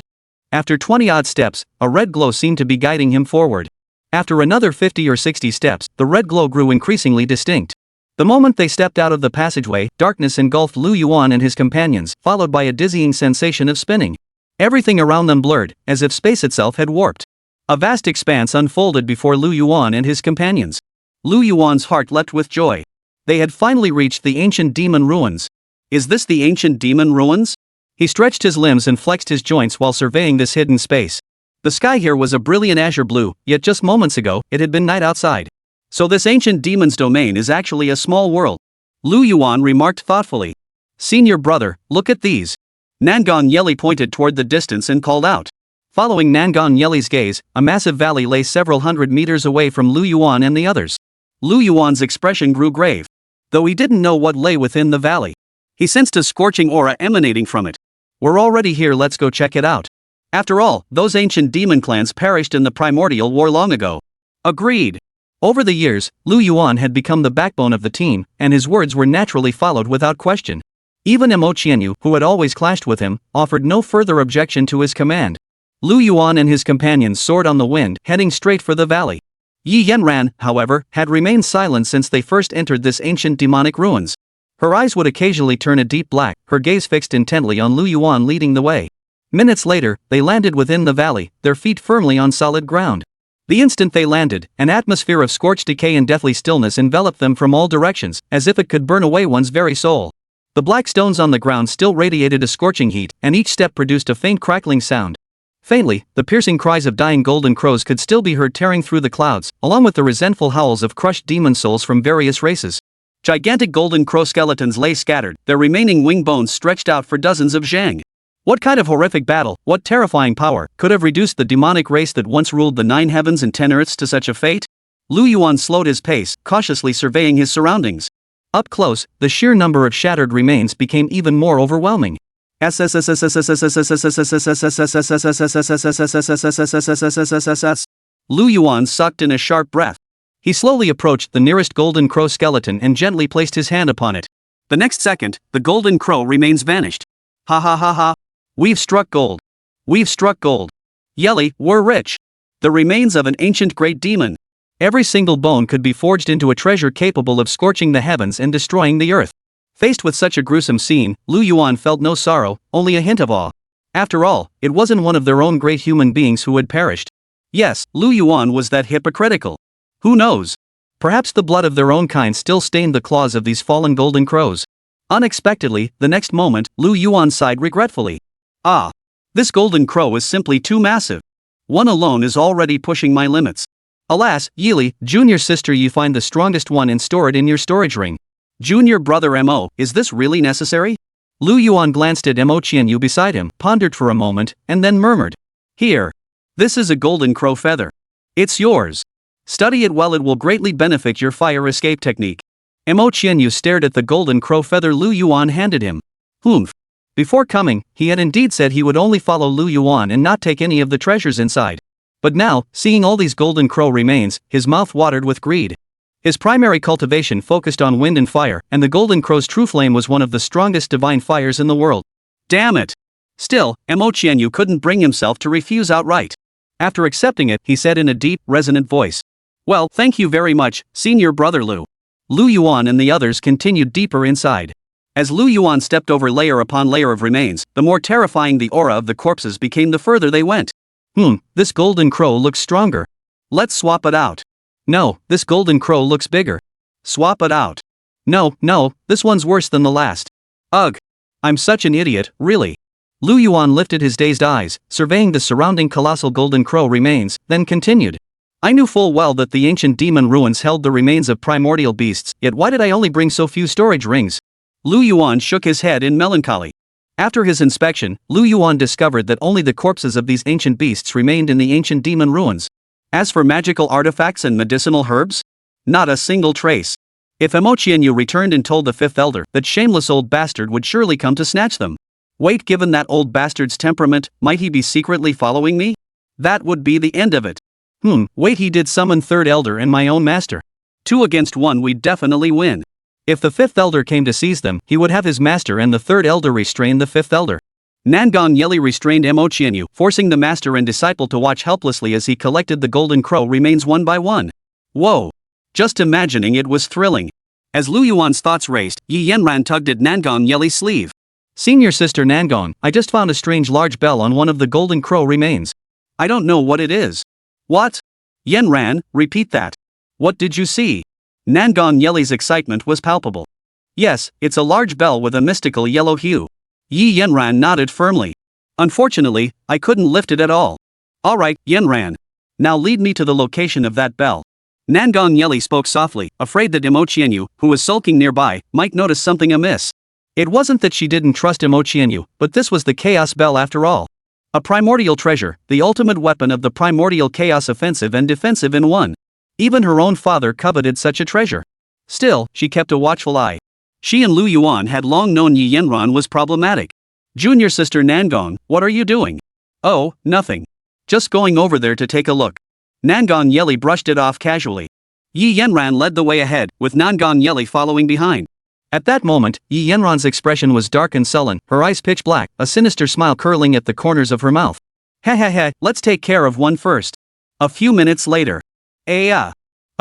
After 20-odd steps, a red glow seemed to be guiding him forward. After another 50 or 60 steps, the red glow grew increasingly distinct. The moment they stepped out of the passageway, darkness engulfed Lu Yuan and his companions, followed by a dizzying sensation of spinning. Everything around them blurred, as if space itself had warped. A vast expanse unfolded before Lu Yuan and his companions. Lu Yuan's heart leapt with joy. They had finally reached the ancient demon ruins. Is this the ancient demon ruins? He stretched his limbs and flexed his joints while surveying this hidden space. The sky here was a brilliant azure blue, yet just moments ago, it had been night outside. So this ancient demon's domain is actually a small world. Lu Yuan remarked thoughtfully. Senior brother, look at these. Nangong Yeli pointed toward the distance and called out. Following Nangong Yeli's gaze, a massive valley lay several hundred meters away from Lu Yuan and the others. Lu Yuan's expression grew grave. Though he didn't know what lay within the valley. He sensed a scorching aura emanating from it. We're already here, let's go check it out. After all, those ancient demon clans perished in the primordial war long ago. Agreed. Over the years, Lu Yuan had become the backbone of the team, and his words were naturally followed without question. Even Mo Qianyu, who had always clashed with him, offered no further objection to his command. Lu Yuan and his companions soared on the wind, heading straight for the valley. Yi Yanran, however, had remained silent since they first entered this ancient demonic ruins. Her eyes would occasionally turn a deep black, her gaze fixed intently on Lu Yuan leading the way. Minutes later, they landed within the valley, their feet firmly on solid ground. The instant they landed, an atmosphere of scorched decay and deathly stillness enveloped them from all directions, as if it could burn away one's very soul. The black stones on the ground still radiated a scorching heat, and each step produced a faint crackling sound. Faintly, the piercing cries of dying golden crows could still be heard tearing through the clouds, along with the resentful howls of crushed demon souls from various races. Gigantic golden crow skeletons lay scattered, their remaining wing bones stretched out for dozens of zhang. What kind of horrific battle, what terrifying power, could have reduced the demonic race that once ruled the 9 heavens and 10 earths to such a fate? Lu Yuan slowed his pace, cautiously surveying his surroundings. Up close, the sheer number of shattered remains became even more overwhelming. Lu Yuan sucked in a sharp breath. He slowly approached the nearest golden crow skeleton and gently placed his hand upon it. The next second, the golden crow remains vanished. Ha ha ha ha. We've struck gold. We've struck gold. Yeli, we're rich. The remains of an ancient great demon. Every single bone could be forged into a treasure capable of scorching the heavens and destroying the earth. Faced with such a gruesome scene, Lu Yuan felt no sorrow, only a hint of awe. After all, it wasn't one of their own great human beings who had perished. Yes, Lu Yuan was that hypocritical. Who knows? Perhaps the blood of their own kind still stained the claws of these fallen golden crows. Unexpectedly, the next moment, Lu Yuan sighed regretfully. Ah! This golden crow is simply too massive. One alone is already pushing my limits. Alas, Yeli, junior sister, you find the strongest one and store it in your storage ring. Junior brother Mo, is this really necessary? Lu Yuan glanced at Mo Qianyu beside him, pondered for a moment, and then murmured. Here. This is a golden crow feather. It's yours. Study it well, it will greatly benefit your fire escape technique. Mo Qianyu stared at the golden crow feather Lu Yuan handed him. Humph. Before coming, he had indeed said he would only follow Lu Yuan and not take any of the treasures inside. But now, seeing all these golden crow remains, his mouth watered with greed. His primary cultivation focused on wind and fire, and the golden crow's true flame was one of the strongest divine fires in the world. Damn it! Still, Mo Qianyu couldn't bring himself to refuse outright. After accepting it, he said in a deep, resonant voice. Well, thank you very much, senior brother Lu. Lu Yuan and the others continued deeper inside. As Lu Yuan stepped over layer upon layer of remains, the more terrifying the aura of the corpses became the further they went. This golden crow looks stronger. Let's swap it out. No, this golden crow looks bigger. Swap it out. No, this one's worse than the last. Ugh. I'm such an idiot, really. Lu Yuan lifted his dazed eyes, surveying the surrounding colossal golden crow remains, then continued. I knew full well that the ancient demon ruins held the remains of primordial beasts, yet why did I only bring so few storage rings? Lu Yuan shook his head in melancholy. After his inspection, Lu Yuan discovered that only the corpses of these ancient beasts remained in the ancient demon ruins. As for magical artifacts and medicinal herbs? Not a single trace. If Mo Qianyu returned and told the fifth elder, that shameless old bastard would surely come to snatch them. Wait, given that old bastard's temperament, might he be secretly following me? That would be the end of it. Wait, he did summon third elder and my own master. 2 against 1, we'd definitely win. If the fifth elder came to seize them, he would have his master and the third elder restrain the fifth elder. Nangong Yeli restrained Mo Qianyu, forcing the master and disciple to watch helplessly as he collected the golden crow remains one by one. Whoa! Just imagining it was thrilling. As Lu Yuan's thoughts raced, Yi Yanran tugged at Nangong Yeli's sleeve. Senior sister Nangong, I just found a strange large bell on one of the golden crow remains. I don't know what it is. What? Yanran, repeat that. What did you see? Nangong Yeli's excitement was palpable. Yes, it's a large bell with a mystical yellow hue. Yi Yanran nodded firmly. Unfortunately, I couldn't lift it at all. Alright, Yanran. Now lead me to the location of that bell. Nangong Yeli spoke softly, afraid that Mo Qianyu, who was sulking nearby, might notice something amiss. It wasn't that she didn't trust Mo Qianyu, but this was the Chaos Bell after all. A primordial treasure, the ultimate weapon of the primordial chaos, offensive and defensive in one. Even her own father coveted such a treasure. Still, she kept a watchful eye. She and Lu Yuan had long known Yi Yanran was problematic. Junior sister Nangong, what are you doing? Oh, nothing. Just going over there to take a look. Nangong Yeli brushed it off casually. Yi Yanran led the way ahead, with Nangong Yeli following behind. At that moment, Yi Yanran's expression was dark and sullen, her eyes pitch black, a sinister smile curling at the corners of her mouth. Ha, let's take care of one first. A few minutes later. A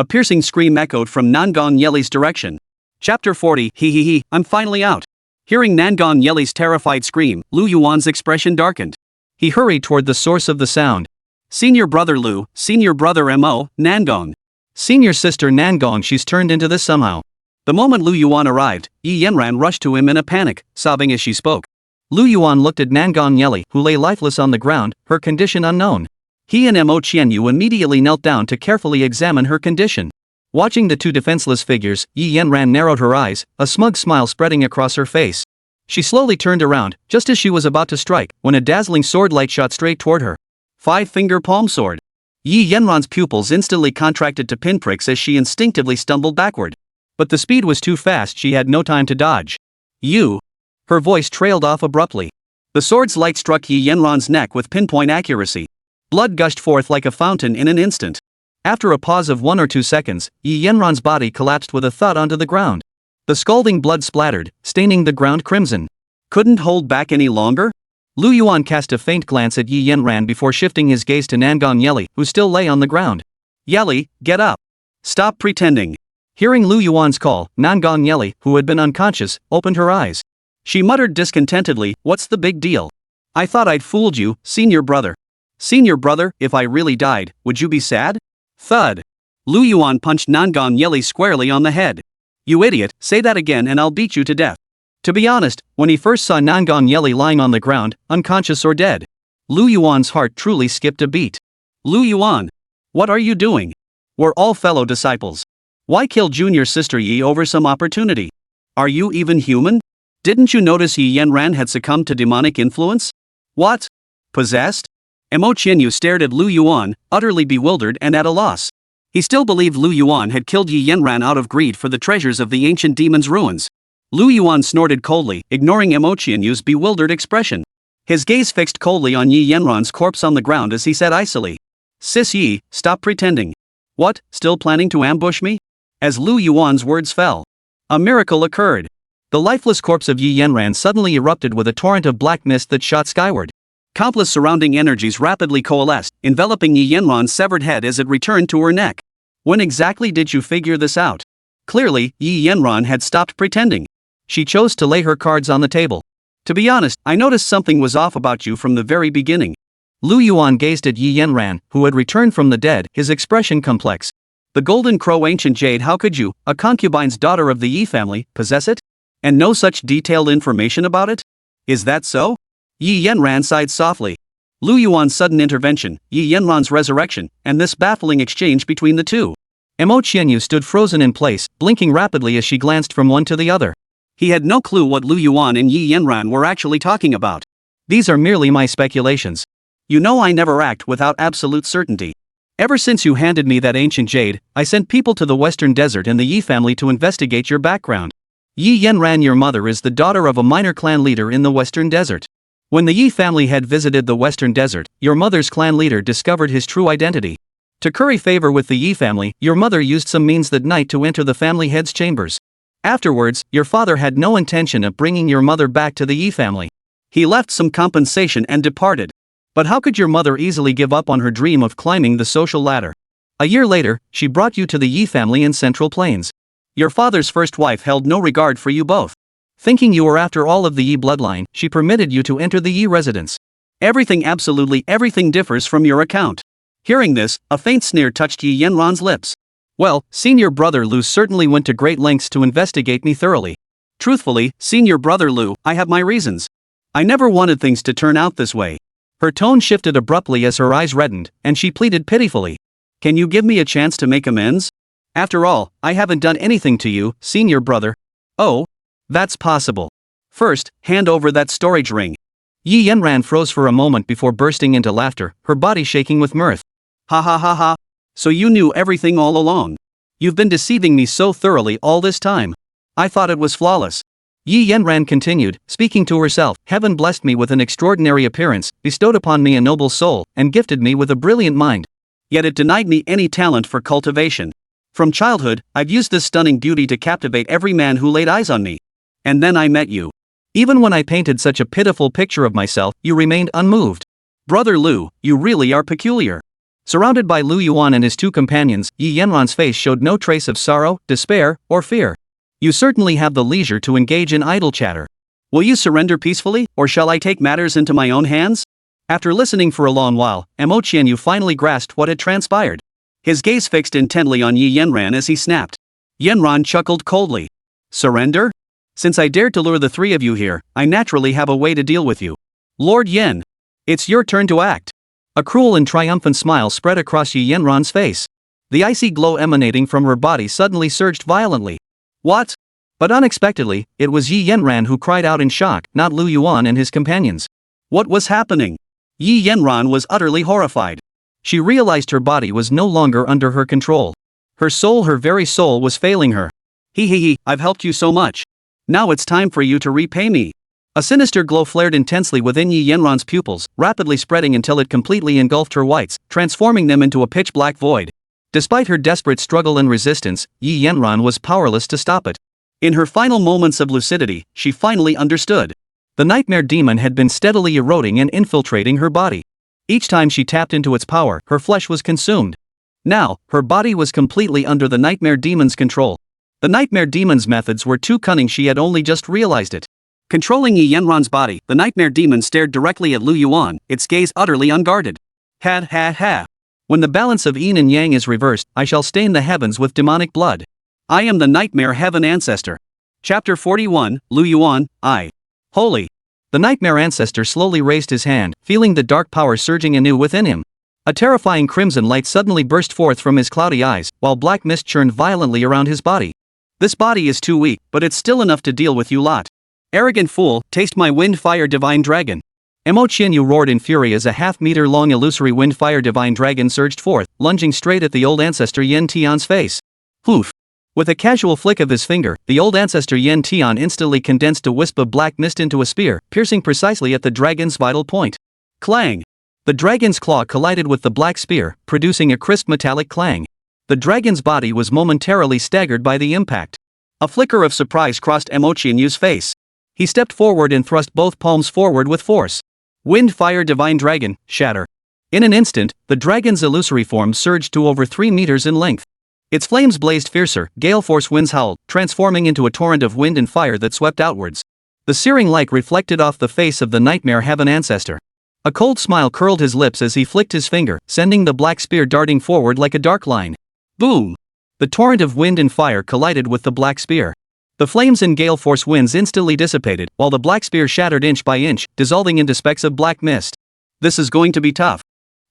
piercing scream echoed from Nangong Yeli's direction. Chapter 40, he, I'm finally out. Hearing Nangong Yeli's terrified scream, Lu Yuan's expression darkened. He hurried toward the source of the sound. Senior brother Lu, senior brother Mo, Nangong. Senior sister Nangong, she's turned into this somehow. The moment Lu Yuan arrived, Yi Yanran rushed to him in a panic, sobbing as she spoke. Lu Yuan looked at Nangong Yeli, who lay lifeless on the ground, her condition unknown. He and Mo Qianyu immediately knelt down to carefully examine her condition. Watching the two defenseless figures, Yi Yanran narrowed her eyes, a smug smile spreading across her face. She slowly turned around, just as she was about to strike, when a dazzling sword light shot straight toward her. Five-finger palm sword. Yi Yanran's pupils instantly contracted to pinpricks as she instinctively stumbled backward. But the speed was too fast, she had no time to dodge. You. Her voice trailed off abruptly. The sword's light struck Yi Yanran's neck with pinpoint accuracy. Blood gushed forth like a fountain in an instant. After a pause of 1 or 2 seconds, Yi Yanran's body collapsed with a thud onto the ground. The scalding blood splattered, staining the ground crimson. Couldn't hold back any longer? Lu Yuan cast a faint glance at Yi Yanran before shifting his gaze to Nangong Yeli, who still lay on the ground. Yeli, get up. Stop pretending. Hearing Lu Yuan's call, Nangong Yeli, who had been unconscious, opened her eyes. She muttered discontentedly, what's the big deal? I thought I'd fooled you, senior brother. Senior brother, if I really died, would you be sad? Thud. Lu Yuan punched Nangong Yeli squarely on the head. You idiot, say that again and I'll beat you to death. To be honest, when he first saw Nangong Yeli lying on the ground, unconscious or dead, Lu Yuan's heart truly skipped a beat. Lu Yuan. What are you doing? We're all fellow disciples. Why kill junior sister Yi over some opportunity? Are you even human? Didn't you notice Yi Yanran had succumbed to demonic influence? What? Possessed? Mo Qianyu stared at Lu Yuan, utterly bewildered and at a loss. He still believed Lu Yuan had killed Yi Yanran out of greed for the treasures of the ancient demon's ruins. Lu Yuan snorted coldly, ignoring Mo Qianyu's bewildered expression. His gaze fixed coldly on Yi Yanran's corpse on the ground as he said icily. Sis Yi, stop pretending. What, still planning to ambush me? As Lu Yuan's words fell, a miracle occurred. The lifeless corpse of Yi Yanran suddenly erupted with a torrent of black mist that shot skyward. Countless surrounding energies rapidly coalesced, enveloping Yi Yanran's severed head as it returned to her neck. When exactly did you figure this out? Clearly, Yi Yanran had stopped pretending. She chose to lay her cards on the table. To be honest, I noticed something was off about you from the very beginning. Lu Yuan gazed at Yi Yanran, who had returned from the dead, his expression complex. The golden crow ancient jade, how could you, a concubine's daughter of the Yi family, possess it? And no such detailed information about it? Is that so? Yi Yanran sighed softly. Lu Yuan's sudden intervention, Yi Yanran's resurrection, and this baffling exchange between the two. Mo Qianyu stood frozen in place, blinking rapidly as she glanced from one to the other. He had no clue what Lu Yuan and Yi Yanran were actually talking about. These are merely my speculations. You know I never act without absolute certainty. Ever since you handed me that ancient jade, I sent people to the Western Desert and the Yi family to investigate your background. Yi Yanran, your mother, is the daughter of a minor clan leader in the Western Desert. When the Yi family had visited the Western Desert, your mother's clan leader discovered his true identity. To curry favor with the Yi family, your mother used some means that night to enter the family head's chambers. Afterwards, your father had no intention of bringing your mother back to the Yi family. He left some compensation and departed. But how could your mother easily give up on her dream of climbing the social ladder? A year later, she brought you to the Yi family in Central Plains. Your father's first wife held no regard for you both. Thinking you were after all of the Yi bloodline, she permitted you to enter the Yi residence. Absolutely everything differs from your account. Hearing this, a faint sneer touched Yi Yanran's lips. Well, senior brother Lu certainly went to great lengths to investigate me thoroughly. Truthfully, senior brother Lu, I have my reasons. I never wanted things to turn out this way. Her tone shifted abruptly as her eyes reddened, and she pleaded pitifully. Can you give me a chance to make amends? After all, I haven't done anything to you, senior brother. Oh? That's possible. First, hand over that storage ring. Yi Yanran froze for a moment before bursting into laughter, her body shaking with mirth. Ha ha ha ha. So you knew everything all along. You've been deceiving me so thoroughly all this time. I thought it was flawless. Yi Yanran continued, speaking to herself, heaven blessed me with an extraordinary appearance, bestowed upon me a noble soul, and gifted me with a brilliant mind. Yet it denied me any talent for cultivation. From childhood, I've used this stunning beauty to captivate every man who laid eyes on me. And then I met you. Even when I painted such a pitiful picture of myself, you remained unmoved. Brother Lu, you really are peculiar. Surrounded by Lu Yuan and his two companions, Yi Yanran's face showed no trace of sorrow, despair, or fear. You certainly have the leisure to engage in idle chatter. Will you surrender peacefully, or shall I take matters into my own hands? After listening for a long while, Mo Qianyu finally grasped what had transpired. His gaze fixed intently on Yi Yanran as he snapped. Yanran chuckled coldly. Surrender? Since I dared to lure the three of you here, I naturally have a way to deal with you. Lord Yen. It's your turn to act. A cruel and triumphant smile spread across Yi Yanran's face. The icy glow emanating from her body suddenly surged violently. What? But unexpectedly, it was Yi Yanran who cried out in shock, not Lu Yuan and his companions. What was happening? Yi Yanran was utterly horrified. She realized her body was no longer under her control. Her soul, her very soul, was failing her. I've helped you so much. Now it's time for you to repay me. A sinister glow flared intensely within Yi Yanran's pupils, rapidly spreading until it completely engulfed her whites, transforming them into a pitch-black void. Despite her desperate struggle and resistance, Yi Yanran was powerless to stop it. In her final moments of lucidity, she finally understood. The nightmare demon had been steadily eroding and infiltrating her body. Each time she tapped into its power, her flesh was consumed. Now, her body was completely under the nightmare demon's control. The nightmare demon's methods were too cunning, she had only just realized it. Controlling Yi Yanran's body, the nightmare demon stared directly at Lu Yuan, its gaze utterly unguarded. Ha. When the balance of yin and yang is reversed, I shall stain the heavens with demonic blood. I am the nightmare heaven ancestor. Chapter 41, Lu Yuan, I. Holy. The nightmare ancestor slowly raised his hand, feeling the dark power surging anew within him. A terrifying crimson light suddenly burst forth from his cloudy eyes, while black mist churned violently around his body. This body is too weak, but it's still enough to deal with you lot. Arrogant fool, taste my wind-fire divine dragon. Mo Qianyu roared in fury as a half-meter-long illusory wind-fire divine dragon surged forth, lunging straight at the old ancestor Yen Tian's face. Poof! With a casual flick of his finger, the old ancestor Yen Tian instantly condensed a wisp of black mist into a spear, piercing precisely at the dragon's vital point. Clang! The dragon's claw collided with the black spear, producing a crisp metallic clang. The dragon's body was momentarily staggered by the impact. A flicker of surprise crossed Mo Qianyu's face. He stepped forward and thrust both palms forward with force. Wind-fire divine dragon, shatter. In an instant, the dragon's illusory form surged to over 3 meters in length. Its flames blazed fiercer, gale-force winds howled, transforming into a torrent of wind and fire that swept outwards. The searing light reflected off the face of the nightmare heaven ancestor. A cold smile curled his lips as he flicked his finger, sending the black spear darting forward like a dark line. Boom! The torrent of wind and fire collided with the black spear. The flames and gale-force winds instantly dissipated, while the black spear shattered inch by inch, dissolving into specks of black mist. This is going to be tough.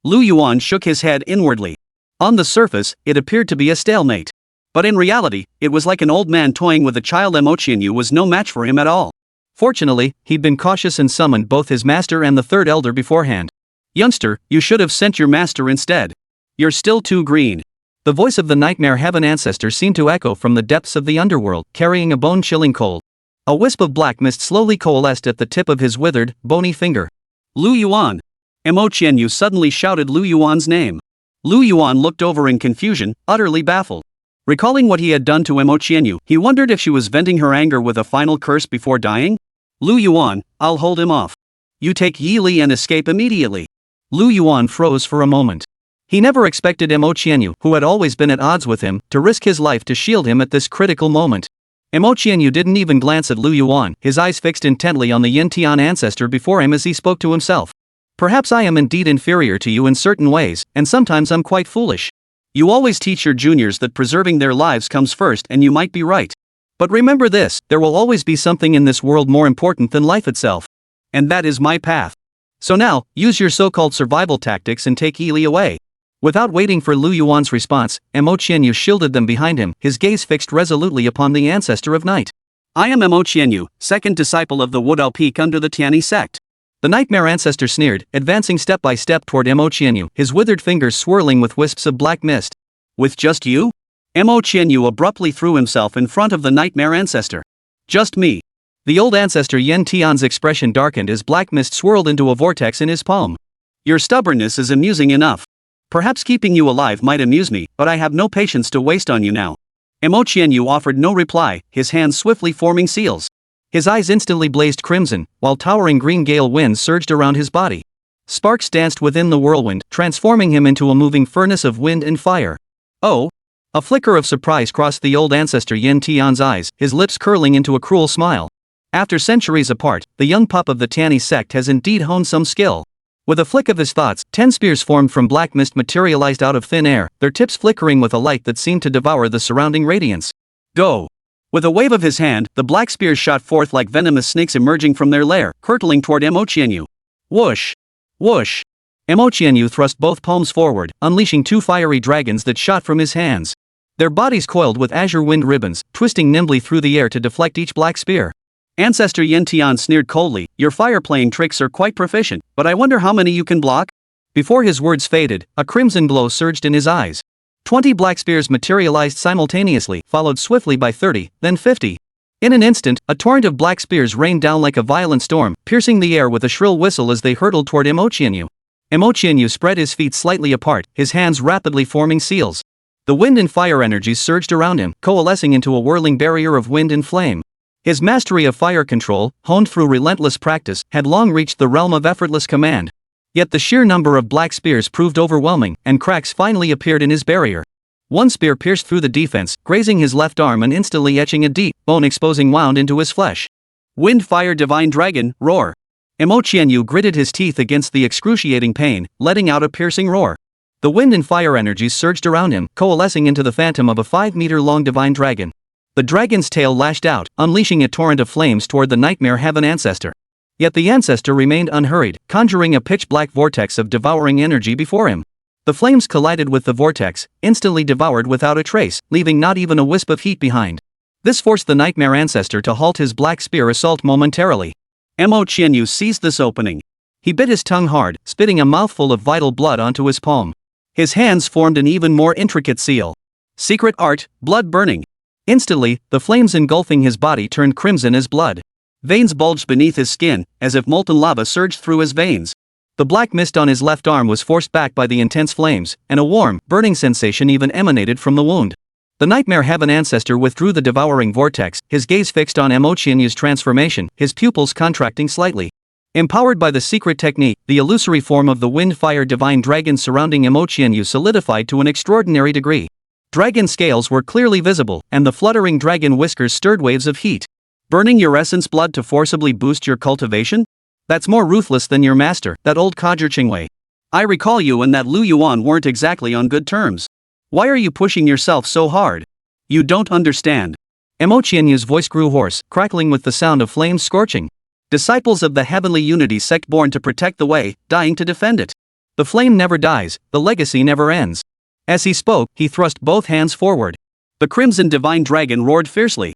Lu Yuan shook his head inwardly. On the surface, it appeared to be a stalemate. But in reality, it was like an old man toying with a child. Mo Qianyu was no match for him at all. Fortunately, he'd been cautious and summoned both his master and the third elder beforehand. Youngster, you should have sent your master instead. You're still too green. The voice of the nightmare heaven ancestor seemed to echo from the depths of the underworld, carrying a bone-chilling cold. A wisp of black mist slowly coalesced at the tip of his withered, bony finger. Lu Yuan! Mo Qianyu suddenly shouted Lu Yuan's name. Lu Yuan looked over in confusion, utterly baffled. Recalling what he had done to Mo Qianyu, he wondered if she was venting her anger with a final curse before dying. Lu Yuan, I'll hold him off. You take Yi Li and escape immediately. Lu Yuan froze for a moment. He never expected Mo Qianyu, who had always been at odds with him, to risk his life to shield him at this critical moment. Mo Qianyu didn't even glance at Lu Yuan, his eyes fixed intently on the Yen Tian ancestor before him as he spoke to himself. Perhaps I am indeed inferior to you in certain ways, and sometimes I'm quite foolish. You always teach your juniors that preserving their lives comes first, and you might be right. But remember this, there will always be something in this world more important than life itself. And that is my path. So now, use your so-called survival tactics and take Yi Li away. Without waiting for Lu Yuan's response, Mo Qianyu shielded them behind him, his gaze fixed resolutely upon the ancestor of night. I am Mo Qianyu, second disciple of the Wudao Peak under the Tianyi sect. The nightmare ancestor sneered, advancing step by step toward Mo Qianyu, his withered fingers swirling with wisps of black mist. With just you? Mo Qianyu abruptly threw himself in front of the nightmare ancestor. Just me. The old ancestor Yen Tian's expression darkened as black mist swirled into a vortex in his palm. Your stubbornness is amusing enough. Perhaps keeping you alive might amuse me, but I have no patience to waste on you now. Mo Qianyu offered no reply, his hands swiftly forming seals. His eyes instantly blazed crimson, while towering green gale winds surged around his body. Sparks danced within the whirlwind, transforming him into a moving furnace of wind and fire. Oh! A flicker of surprise crossed the old ancestor Yen Tian's eyes, his lips curling into a cruel smile. After centuries apart, the young pup of the Tani sect has indeed honed some skill. With a flick of his thoughts, 10 spears formed from black mist materialized out of thin air, their tips flickering with a light that seemed to devour the surrounding radiance. Go! With a wave of his hand, the black spears shot forth like venomous snakes emerging from their lair, hurtling toward Mo Qianyu. Whoosh! Whoosh! Mo Qianyu thrust both palms forward, unleashing 2 fiery dragons that shot from his hands. Their bodies coiled with azure wind ribbons, twisting nimbly through the air to deflect each black spear. Ancestor Yen Tian sneered coldly, your fire-playing tricks are quite proficient, but I wonder how many you can block? Before his words faded, a crimson glow surged in his eyes. 20 black spears materialized simultaneously, followed swiftly by 30, then 50. In an instant, a torrent of black spears rained down like a violent storm, piercing the air with a shrill whistle as they hurtled toward Mo Qianyu. Mo Qianyu spread his feet slightly apart, his hands rapidly forming seals. The wind and fire energies surged around him, coalescing into a whirling barrier of wind and flame. His mastery of fire control, honed through relentless practice, had long reached the realm of effortless command. Yet the sheer number of black spears proved overwhelming, and cracks finally appeared in his barrier. One spear pierced through the defense, grazing his left arm and instantly etching a deep, bone-exposing wound into his flesh. Wind Fire Divine Dragon, roar! Mo Qianyu gritted his teeth against the excruciating pain, letting out a piercing roar. The wind and fire energies surged around him, coalescing into the phantom of a 5-meter-long divine dragon. The dragon's tail lashed out, unleashing a torrent of flames toward the nightmare heaven ancestor. Yet the ancestor remained unhurried, conjuring a pitch-black vortex of devouring energy before him. The flames collided with the vortex, instantly devoured without a trace, leaving not even a wisp of heat behind. This forced the nightmare ancestor to halt his black spear assault momentarily. Mo Qianyu seized this opening. He bit his tongue hard, spitting a mouthful of vital blood onto his palm. His hands formed an even more intricate seal. Secret art, blood burning. Instantly, the flames engulfing his body turned crimson as blood. Veins bulged beneath his skin, as if molten lava surged through his veins. The black mist on his left arm was forced back by the intense flames, and a warm, burning sensation even emanated from the wound. The nightmare heaven ancestor withdrew the devouring vortex, his gaze fixed on Mo Qianyu's transformation, his pupils contracting slightly. Empowered by the secret technique, the illusory form of the wind-fire divine dragon surrounding Mo Qianyu solidified to an extraordinary degree. Dragon scales were clearly visible, and the fluttering dragon whiskers stirred waves of heat. Burning your essence blood to forcibly boost your cultivation? That's more ruthless than your master, that old codger Qingwei. I recall you and that Lu Yuan weren't exactly on good terms. Why are you pushing yourself so hard? You don't understand. Mo Qianyu's voice grew hoarse, crackling with the sound of flames scorching. Disciples of the Heavenly Unity sect born to protect the way, dying to defend it. The flame never dies, the legacy never ends. As he spoke, he thrust both hands forward. The crimson divine dragon roared fiercely.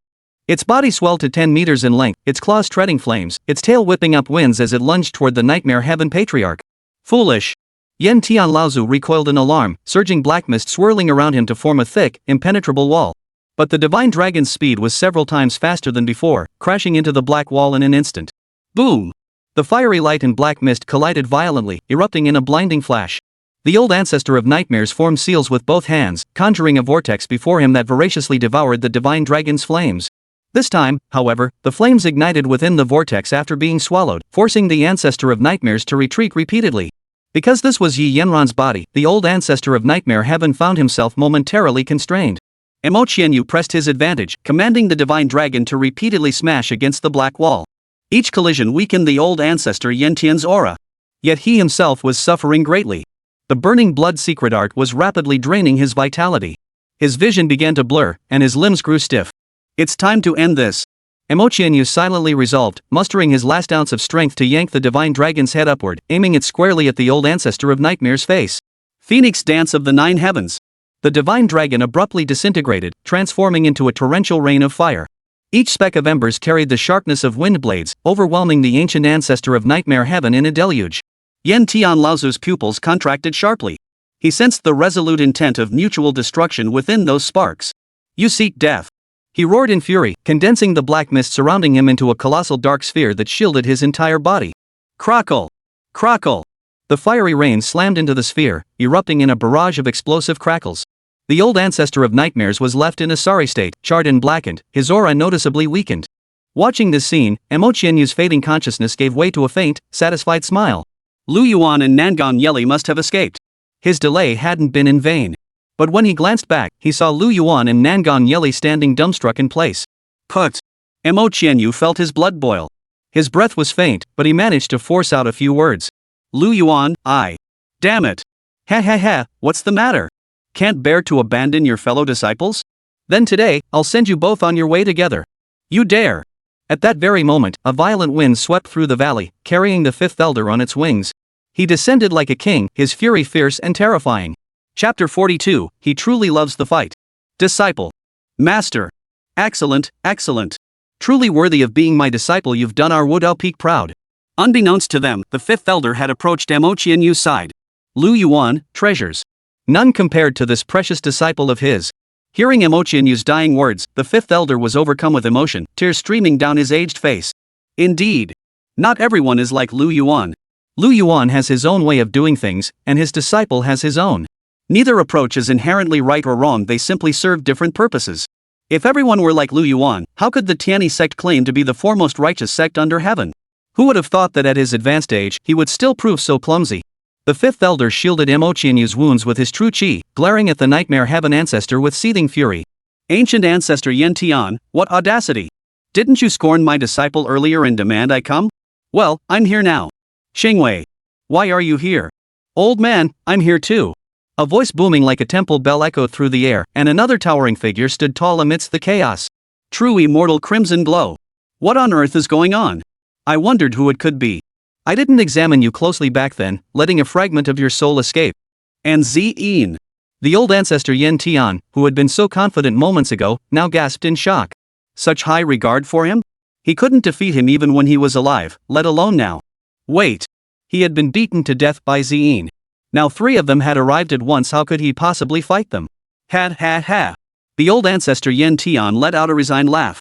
Its body swelled to 10 meters in length, its claws treading flames, its tail whipping up winds as it lunged toward the nightmare heaven patriarch. Foolish! Yen Tian Laozu recoiled in alarm, surging black mist swirling around him to form a thick, impenetrable wall. But the divine dragon's speed was several times faster than before, crashing into the black wall in an instant. Boom! The fiery light and black mist collided violently, erupting in a blinding flash. The old ancestor of nightmares formed seals with both hands, conjuring a vortex before him that voraciously devoured the divine dragon's flames. This time, however, the flames ignited within the vortex after being swallowed, forcing the ancestor of nightmares to retreat repeatedly. Because this was Yi Yanran's body, the old ancestor of nightmare heaven found himself momentarily constrained. Mo Qianyu pressed his advantage, commanding the divine dragon to repeatedly smash against the black wall. Each collision weakened the old ancestor Yen Tian's aura. Yet he himself was suffering greatly. The burning blood secret art was rapidly draining his vitality. His vision began to blur, and his limbs grew stiff. It's time to end this. Mo Qianyu silently resolved, mustering his last ounce of strength to yank the divine dragon's head upward, aiming it squarely at the old ancestor of nightmare's face. Phoenix Dance of the Nine Heavens. The divine dragon abruptly disintegrated, transforming into a torrential rain of fire. Each speck of embers carried the sharpness of wind blades, overwhelming the ancient ancestor of nightmare heaven in a deluge. Yen Tian Laozu's pupils contracted sharply. He sensed the resolute intent of mutual destruction within those sparks. You seek death. He roared in fury, condensing the black mist surrounding him into a colossal dark sphere that shielded his entire body. Crackle! Crackle! The fiery rain slammed into the sphere, erupting in a barrage of explosive crackles. The old ancestor of nightmares was left in a sorry state, charred and blackened, his aura noticeably weakened. Watching this scene, Imochinyu's fading consciousness gave way to a faint, satisfied smile. Lu Yuan and Nangong Yeli must have escaped. His delay hadn't been in vain. But when he glanced back, he saw Lu Yuan and Nangong Yeli standing dumbstruck in place. Put! Imochenyu felt his blood boil. His breath was faint, but he managed to force out a few words. Lu Yuan, damn it! Ha ha ha, what's the matter? Can't bear to abandon your fellow disciples? Then today, I'll send you both on your way together. You dare! At that very moment, a violent wind swept through the valley, carrying the fifth elder on its wings. He descended like a king, his fury fierce and terrifying. Chapter 42, He Truly Loves the Fight. Disciple. Master. Excellent, excellent. Truly worthy of being my disciple, you've done our Wudao Peak proud. Unbeknownst to them, the fifth elder had approached Imochinyu's side. Lu Yuan, treasures. None compared to this precious disciple of his. Hearing Imochinyu's dying words, the fifth elder was overcome with emotion, tears streaming down his aged face. Indeed. Not everyone is like Lu Yuan. Lu Yuan has his own way of doing things, and his disciple has his own. Neither approach is inherently right or wrong, they simply serve different purposes. If everyone were like Lu Yuan, how could the Tianyi sect claim to be the foremost righteous sect under heaven? Who would have thought that at his advanced age, he would still prove so clumsy? The fifth elder shielded Imochinyu's wounds with his true chi, glaring at the nightmare heaven ancestor with seething fury. Ancient ancestor Yen Tian, what audacity! Didn't you scorn my disciple earlier and demand I come? Well, I'm here now. Xingwei. Why are you here? Old man, I'm here too. A voice booming like a temple bell echoed through the air, and another towering figure stood tall amidst the chaos. True immortal crimson glow. What on earth is going on? I wondered who it could be. I didn't examine you closely back then, letting a fragment of your soul escape. And Yin. The old ancestor Yen Tian, who had been so confident moments ago, now gasped in shock. Such high regard for him? He couldn't defeat him even when he was alive, let alone now. Wait. He had been beaten to death by Yin. Now 3 of them had arrived at once, how could he possibly fight them? Ha ha ha. The old ancestor Yen Tian let out a resigned laugh.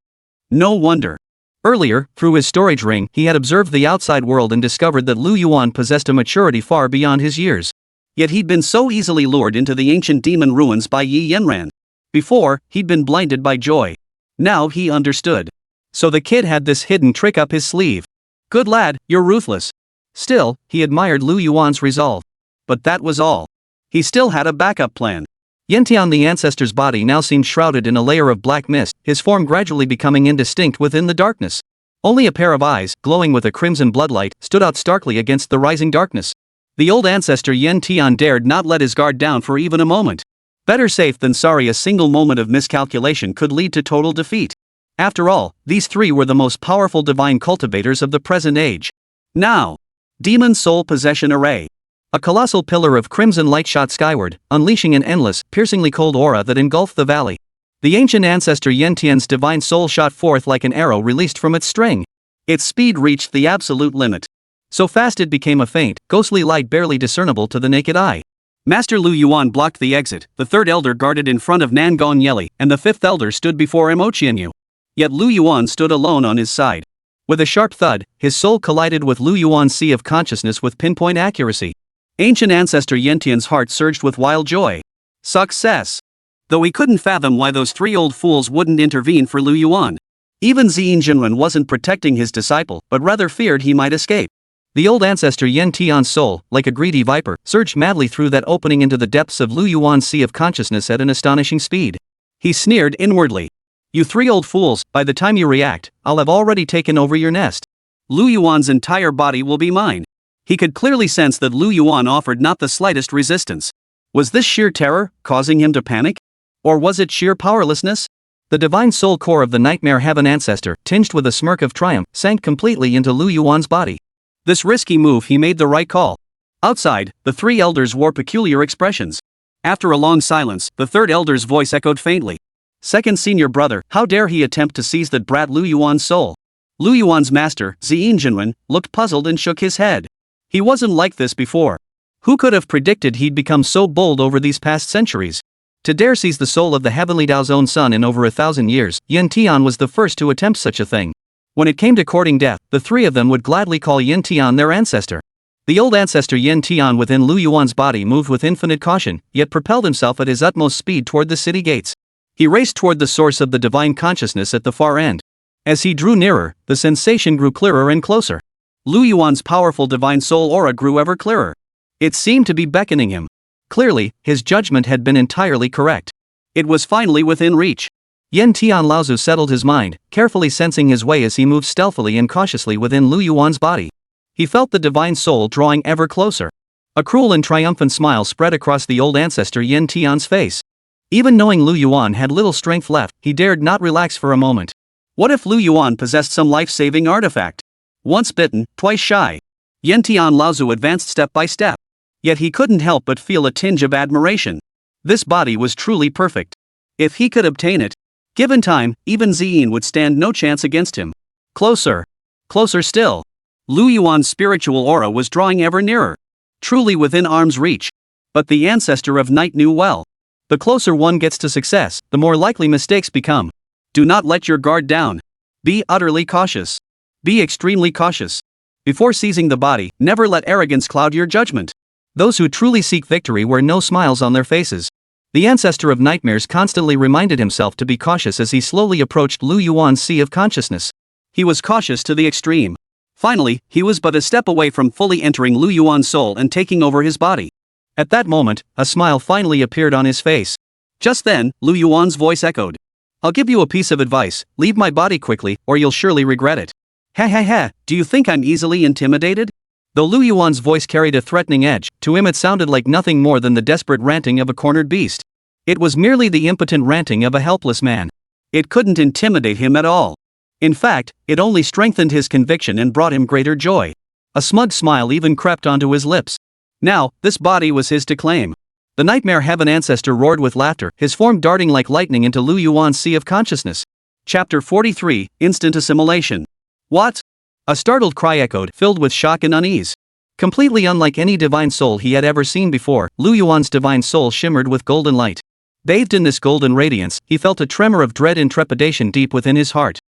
No wonder. Earlier, through his storage ring, he had observed the outside world and discovered that Lu Yuan possessed a maturity far beyond his years. Yet he'd been so easily lured into the ancient demon ruins by Yi Yenran. Before, he'd been blinded by joy. Now he understood. So the kid had this hidden trick up his sleeve. Good lad, you're ruthless. Still, he admired Lu Yuan's resolve. But that was all. He still had a backup plan. Yentian, the ancestor's body, now seemed shrouded in a layer of black mist, his form gradually becoming indistinct within the darkness. Only a pair of eyes, glowing with a crimson bloodlight, stood out starkly against the rising darkness. The old ancestor Yen Tian dared not let his guard down for even a moment. Better safe than sorry, a single moment of miscalculation could lead to total defeat. After all, these 3 were the most powerful divine cultivators of the present age. Now. Demon Soul Possession Array. A colossal pillar of crimson light shot skyward, unleashing an endless, piercingly cold aura that engulfed the valley. The ancient ancestor Yen Tian's divine soul shot forth like an arrow released from its string. Its speed reached the absolute limit. So fast it became a faint, ghostly light barely discernible to the naked eye. Master Lu Yuan blocked the exit, the third elder guarded in front of Nangong Yeli, and the fifth elder stood before Imochenyu. Yet Lu Yuan stood alone on his side. With a sharp thud, his soul collided with Lu Yuan's sea of consciousness with pinpoint accuracy. Ancient ancestor Yentian's heart surged with wild joy. Success! Though he couldn't fathom why those 3 old fools wouldn't intervene for Lu Yuan. Even Yin Jinren wasn't protecting his disciple, but rather feared he might escape. The old ancestor Yen Tian's soul, like a greedy viper, surged madly through that opening into the depths of Lu Yuan's sea of consciousness at an astonishing speed. He sneered inwardly. You 3 old fools, by the time you react, I'll have already taken over your nest. Lu Yuan's entire body will be mine. He could clearly sense that Lu Yuan offered not the slightest resistance. Was this sheer terror, causing him to panic? Or was it sheer powerlessness? The divine soul core of the nightmare heaven ancestor, tinged with a smirk of triumph, sank completely into Lu Yuan's body. This risky move, he made the right call. Outside, the 3 elders wore peculiar expressions. After a long silence, the third elder's voice echoed faintly. Second senior brother, how dare he attempt to seize that brat Lu Yuan's soul? Lu Yuan's master, Yin Jinren, looked puzzled and shook his head. He wasn't like this before. Who could have predicted he'd become so bold over these past centuries? To dare seize the soul of the Heavenly Tao's own son in over 1,000 years, Yin Tian was the first to attempt such a thing. When it came to courting death, the three of them would gladly call Yin Tian their ancestor. The old ancestor Yin Tian within Lu Yuan's body moved with infinite caution, yet propelled himself at his utmost speed toward the city gates. He raced toward the source of the divine consciousness at the far end. As he drew nearer, the sensation grew clearer and closer. Lu Yuan's powerful divine soul aura grew ever clearer. It seemed to be beckoning him. Clearly, his judgment had been entirely correct. It was finally within reach. Yin Tian Laozu settled his mind, carefully sensing his way as he moved stealthily and cautiously within Lu Yuan's body. He felt the divine soul drawing ever closer. A cruel and triumphant smile spread across the old ancestor Yin Tian's face. Even knowing Lu Yuan had little strength left, he dared not relax for a moment. What if Lu Yuan possessed some life-saving artifact? Once bitten, twice shy. Yin Tian Laozu advanced step by step. Yet he couldn't help but feel a tinge of admiration. This body was truly perfect. If he could obtain it, given time, even Ziyin would stand no chance against him. Closer. Closer still. Lu Yuan's spiritual aura was drawing ever nearer. Truly within arm's reach. But the ancestor of night knew well. The closer one gets to success, the more likely mistakes become. Do not let your guard down. Be utterly cautious. Be extremely cautious. Before seizing the body, never let arrogance cloud your judgment. Those who truly seek victory wear no smiles on their faces. The ancestor of nightmares constantly reminded himself to be cautious as he slowly approached Lu Yuan's sea of consciousness. He was cautious to the extreme. Finally, he was but a step away from fully entering Lu Yuan's soul and taking over his body. At that moment, a smile finally appeared on his face. Just then, Lu Yuan's voice echoed. I'll give you a piece of advice, leave my body quickly, or you'll surely regret it. Ha ha ha, do you think I'm easily intimidated? Though Lu Yuan's voice carried a threatening edge, to him it sounded like nothing more than the desperate ranting of a cornered beast. It was merely the impotent ranting of a helpless man. It couldn't intimidate him at all. In fact, it only strengthened his conviction and brought him greater joy. A smug smile even crept onto his lips. Now, this body was his to claim. The Nightmare Heaven ancestor roared with laughter, his form darting like lightning into Lu Yuan's sea of consciousness. Chapter 43, Instant Assimilation. What? A startled cry echoed, filled with shock and unease. Completely unlike any divine soul he had ever seen before, Lu Yuan's divine soul shimmered with golden light. Bathed in this golden radiance, he felt a tremor of dread and trepidation deep within his heart.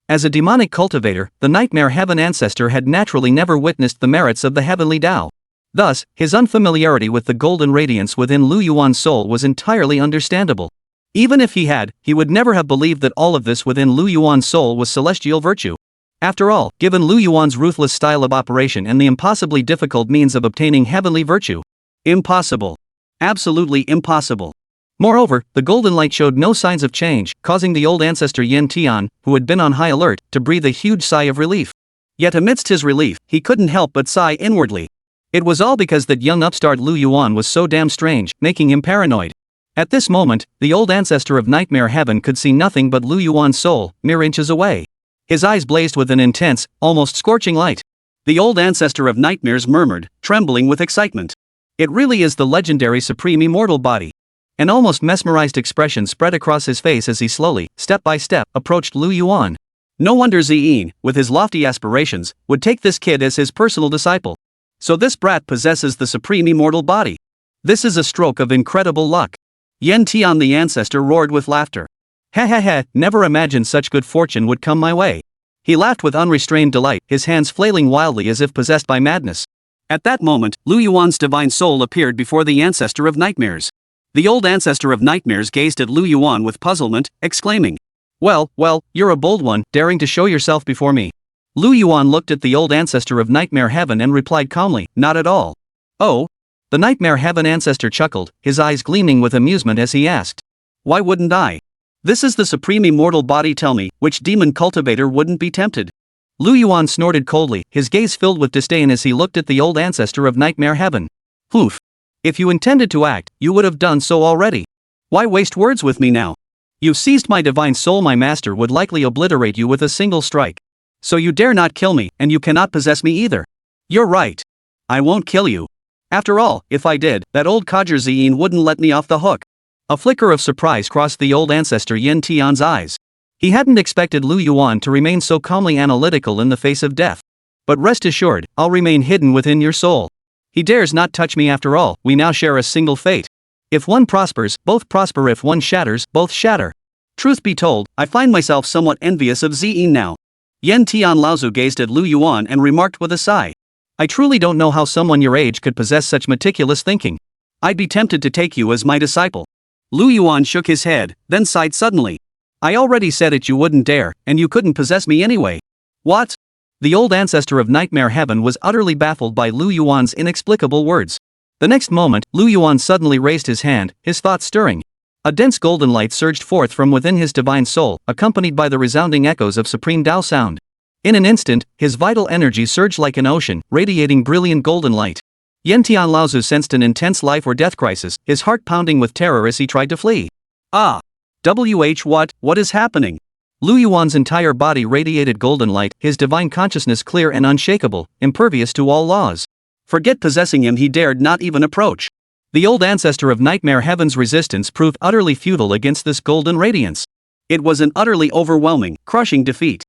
As a demonic cultivator, the Nightmare Heaven ancestor had naturally never witnessed the merits of the Heavenly Tao. Thus, his unfamiliarity with the golden radiance within Lu Yuan's soul was entirely understandable. Even if he had, he would never have believed that all of this within Lu Yuan's soul was celestial virtue. After all, given Lu Yuan's ruthless style of operation and the impossibly difficult means of obtaining heavenly virtue. Impossible. Absolutely impossible. Moreover, the golden light showed no signs of change, causing the old ancestor Yin Tian, who had been on high alert, to breathe a huge sigh of relief. Yet amidst his relief, he couldn't help but sigh inwardly. It was all because that young upstart Lu Yuan was so damn strange, making him paranoid. At this moment, the old ancestor of Nightmare Heaven could see nothing but Lu Yuan's soul, mere inches away. His eyes blazed with an intense, almost scorching light. The old ancestor of nightmares murmured, trembling with excitement. It really is the legendary supreme immortal body. An almost mesmerized expression spread across his face as he slowly, step by step, approached Lu Yuan. No wonder Ziyin, with his lofty aspirations, would take this kid as his personal disciple. So this brat possesses the supreme immortal body. This is a stroke of incredible luck. Yin Tian the ancestor roared with laughter. Ha ha ha, never imagined such good fortune would come my way. He laughed with unrestrained delight, his hands flailing wildly as if possessed by madness. At that moment, Lu Yuan's divine soul appeared before the ancestor of nightmares. The old ancestor of nightmares gazed at Lu Yuan with puzzlement, exclaiming, well, you're a bold one, daring to show yourself before me. Lu Yuan looked at the old ancestor of Nightmare Heaven and replied calmly, not at all. Oh? The Nightmare Heaven ancestor chuckled, his eyes gleaming with amusement as he asked. Why wouldn't I? This is the supreme immortal body, tell me, which demon cultivator wouldn't be tempted? Lu Yuan snorted coldly, his gaze filled with disdain as he looked at the old ancestor of Nightmare Heaven. Poof. If you intended to act, you would have done so already. Why waste words with me now? You've seized my divine soul, my master would likely obliterate you with a single strike. So you dare not kill me, and you cannot possess me either. You're right. I won't kill you. After all, if I did, that old codger Ziyin wouldn't let me off the hook. A flicker of surprise crossed the old ancestor Yin Tian's eyes. He hadn't expected Lu Yuan to remain so calmly analytical in the face of death. But rest assured, I'll remain hidden within your soul. He dares not touch me after all, we now share a single fate. If one prospers, both prosper. If one shatters, both shatter. Truth be told, I find myself somewhat envious of Ziyin now. Yan Tian Laozu gazed at Lu Yuan and remarked with a sigh. I truly don't know how someone your age could possess such meticulous thinking. I'd be tempted to take you as my disciple. Lu Yuan shook his head, then sighed suddenly. I already said it, you wouldn't dare, and you couldn't possess me anyway. What? The old ancestor of Nightmare Heaven was utterly baffled by Lu Yuan's inexplicable words. The next moment, Lu Yuan suddenly raised his hand, his thoughts stirring. A dense golden light surged forth from within his divine soul, accompanied by the resounding echoes of supreme Tao sound. In an instant, his vital energy surged like an ocean, radiating brilliant golden light. Yan Tian Laozu sensed an intense life or death crisis, his heart pounding with terror as he tried to flee. Ah! What is happening? Lu Yuan's entire body radiated golden light, his divine consciousness clear and unshakable, impervious to all laws. Forget possessing him, he dared not even approach. The old ancestor of Nightmare Heaven's resistance proved utterly futile against this golden radiance. It was an utterly overwhelming, crushing defeat.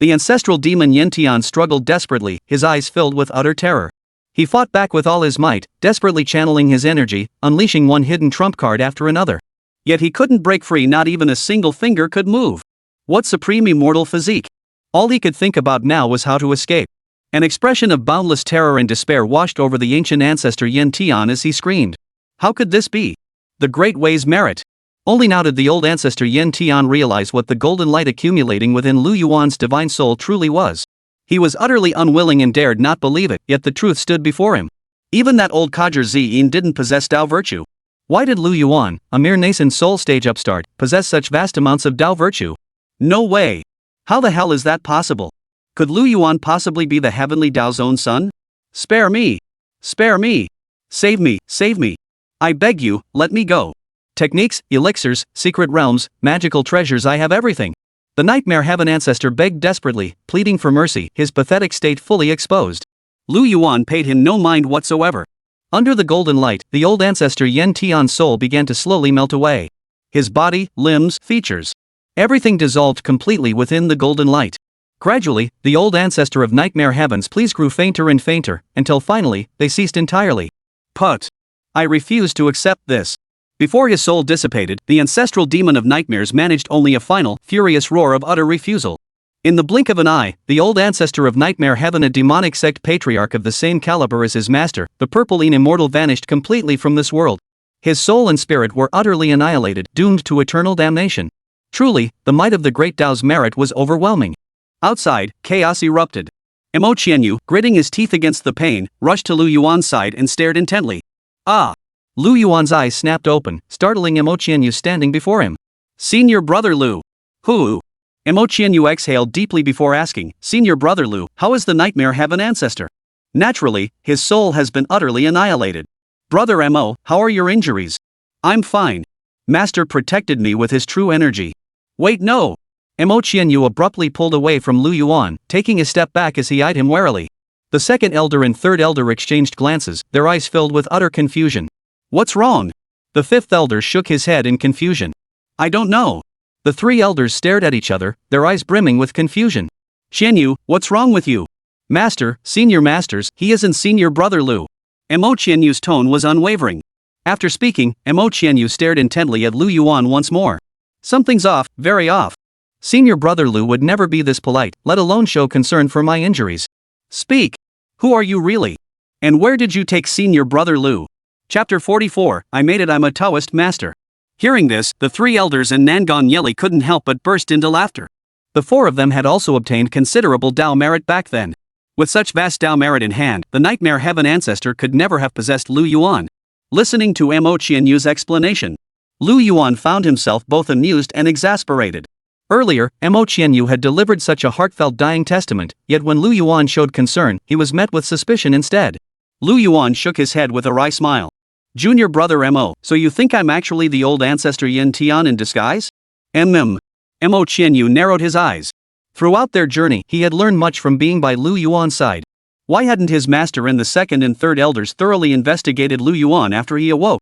The ancestral demon Yan Tian struggled desperately, his eyes filled with utter terror. He fought back with all his might, desperately channeling his energy, unleashing one hidden trump card after another. Yet he couldn't break free, not even a single finger could move. What supreme immortal physique! All he could think about now was how to escape. An expression of boundless terror and despair washed over the ancient ancestor Yan Tian as he screamed. How could this be? The great way's merit. Only now did the old ancestor Yan Tian realize what the golden light accumulating within Lu Yuan's divine soul truly was. He was utterly unwilling and dared not believe it, yet the truth stood before him. Even that old codger Ziyin didn't possess Tao virtue. Why did Lu Yuan, a mere nascent soul stage upstart, possess such vast amounts of Tao virtue? No way! How the hell is that possible? Could Lu Yuan possibly be the heavenly Tao's own son? Spare me! Spare me! Save me, save me! I beg you, let me go. Techniques, elixirs, secret realms, magical treasures, I have everything. The Nightmare Heaven ancestor begged desperately, pleading for mercy, his pathetic state fully exposed. Lu Yuan paid him no mind whatsoever. Under the golden light, the old ancestor Yan Tian's soul began to slowly melt away. His body, limbs, features. Everything dissolved completely within the golden light. Gradually, the old ancestor of Nightmare Heaven's pleas grew fainter and fainter, until finally, they ceased entirely. Put! I refuse to accept this. Before his soul dissipated, the ancestral demon of nightmares managed only a final, furious roar of utter refusal. In the blink of an eye, the old ancestor of Nightmare Heaven, a demonic sect patriarch of the same caliber as his master, the purple-een immortal, vanished completely from this world. His soul and spirit were utterly annihilated, doomed to eternal damnation. Truly, the might of the great Tao's merit was overwhelming. Outside, chaos erupted. Mo Qianyu, gritting his teeth against the pain, rushed to Lu Yuan's side and stared intently. Ah! Lu Yuan's eyes snapped open, startling Mo Qianyu standing before him. Senior brother Lu. Who? Mo Qianyu exhaled deeply before asking, Senior brother Lu, how is the Nightmare Heaven ancestor? Naturally, his soul has been utterly annihilated. Brother Mo, how are your injuries? I'm fine. Master protected me with his true energy. Wait, no! Mo Qianyu abruptly pulled away from Lu Yuan, taking a step back as he eyed him warily. The second elder and third elder exchanged glances, their eyes filled with utter confusion. What's wrong? The fifth elder shook his head in confusion. I don't know. The three elders stared at each other, their eyes brimming with confusion. Qianyu, what's wrong with you? Master, senior masters, he isn't senior brother Lu. Mo Qianyu's tone was unwavering. After speaking, Mo Qianyu stared intently at Lu Yuan once more. Something's off, very off. Senior brother Lu would never be this polite, let alone show concern for my injuries. Speak. Who are you really? And where did you take senior brother Lu? Chapter 44, I made it, I'm a Taoist master. Hearing this, the three elders and Nangong Yeli couldn't help but burst into laughter. The four of them had also obtained considerable Tao merit back then. With such vast Tao merit in hand, the Nightmare Heaven ancestor could never have possessed Lu Yuan. Listening to Mo Qianyu's explanation, Lu Yuan found himself both amused and exasperated. Earlier, Mo Qianyu had delivered such a heartfelt dying testament, yet when Lu Yuan showed concern, he was met with suspicion instead. Lu Yuan shook his head with a wry smile. Junior brother Mo, so you think I'm actually the old ancestor Yan Tian in disguise? Mo Qianyu narrowed his eyes. Throughout their journey, he had learned much from being by Lu Yuan's side. Why hadn't his master and the second and third elders thoroughly investigated Lu Yuan after he awoke?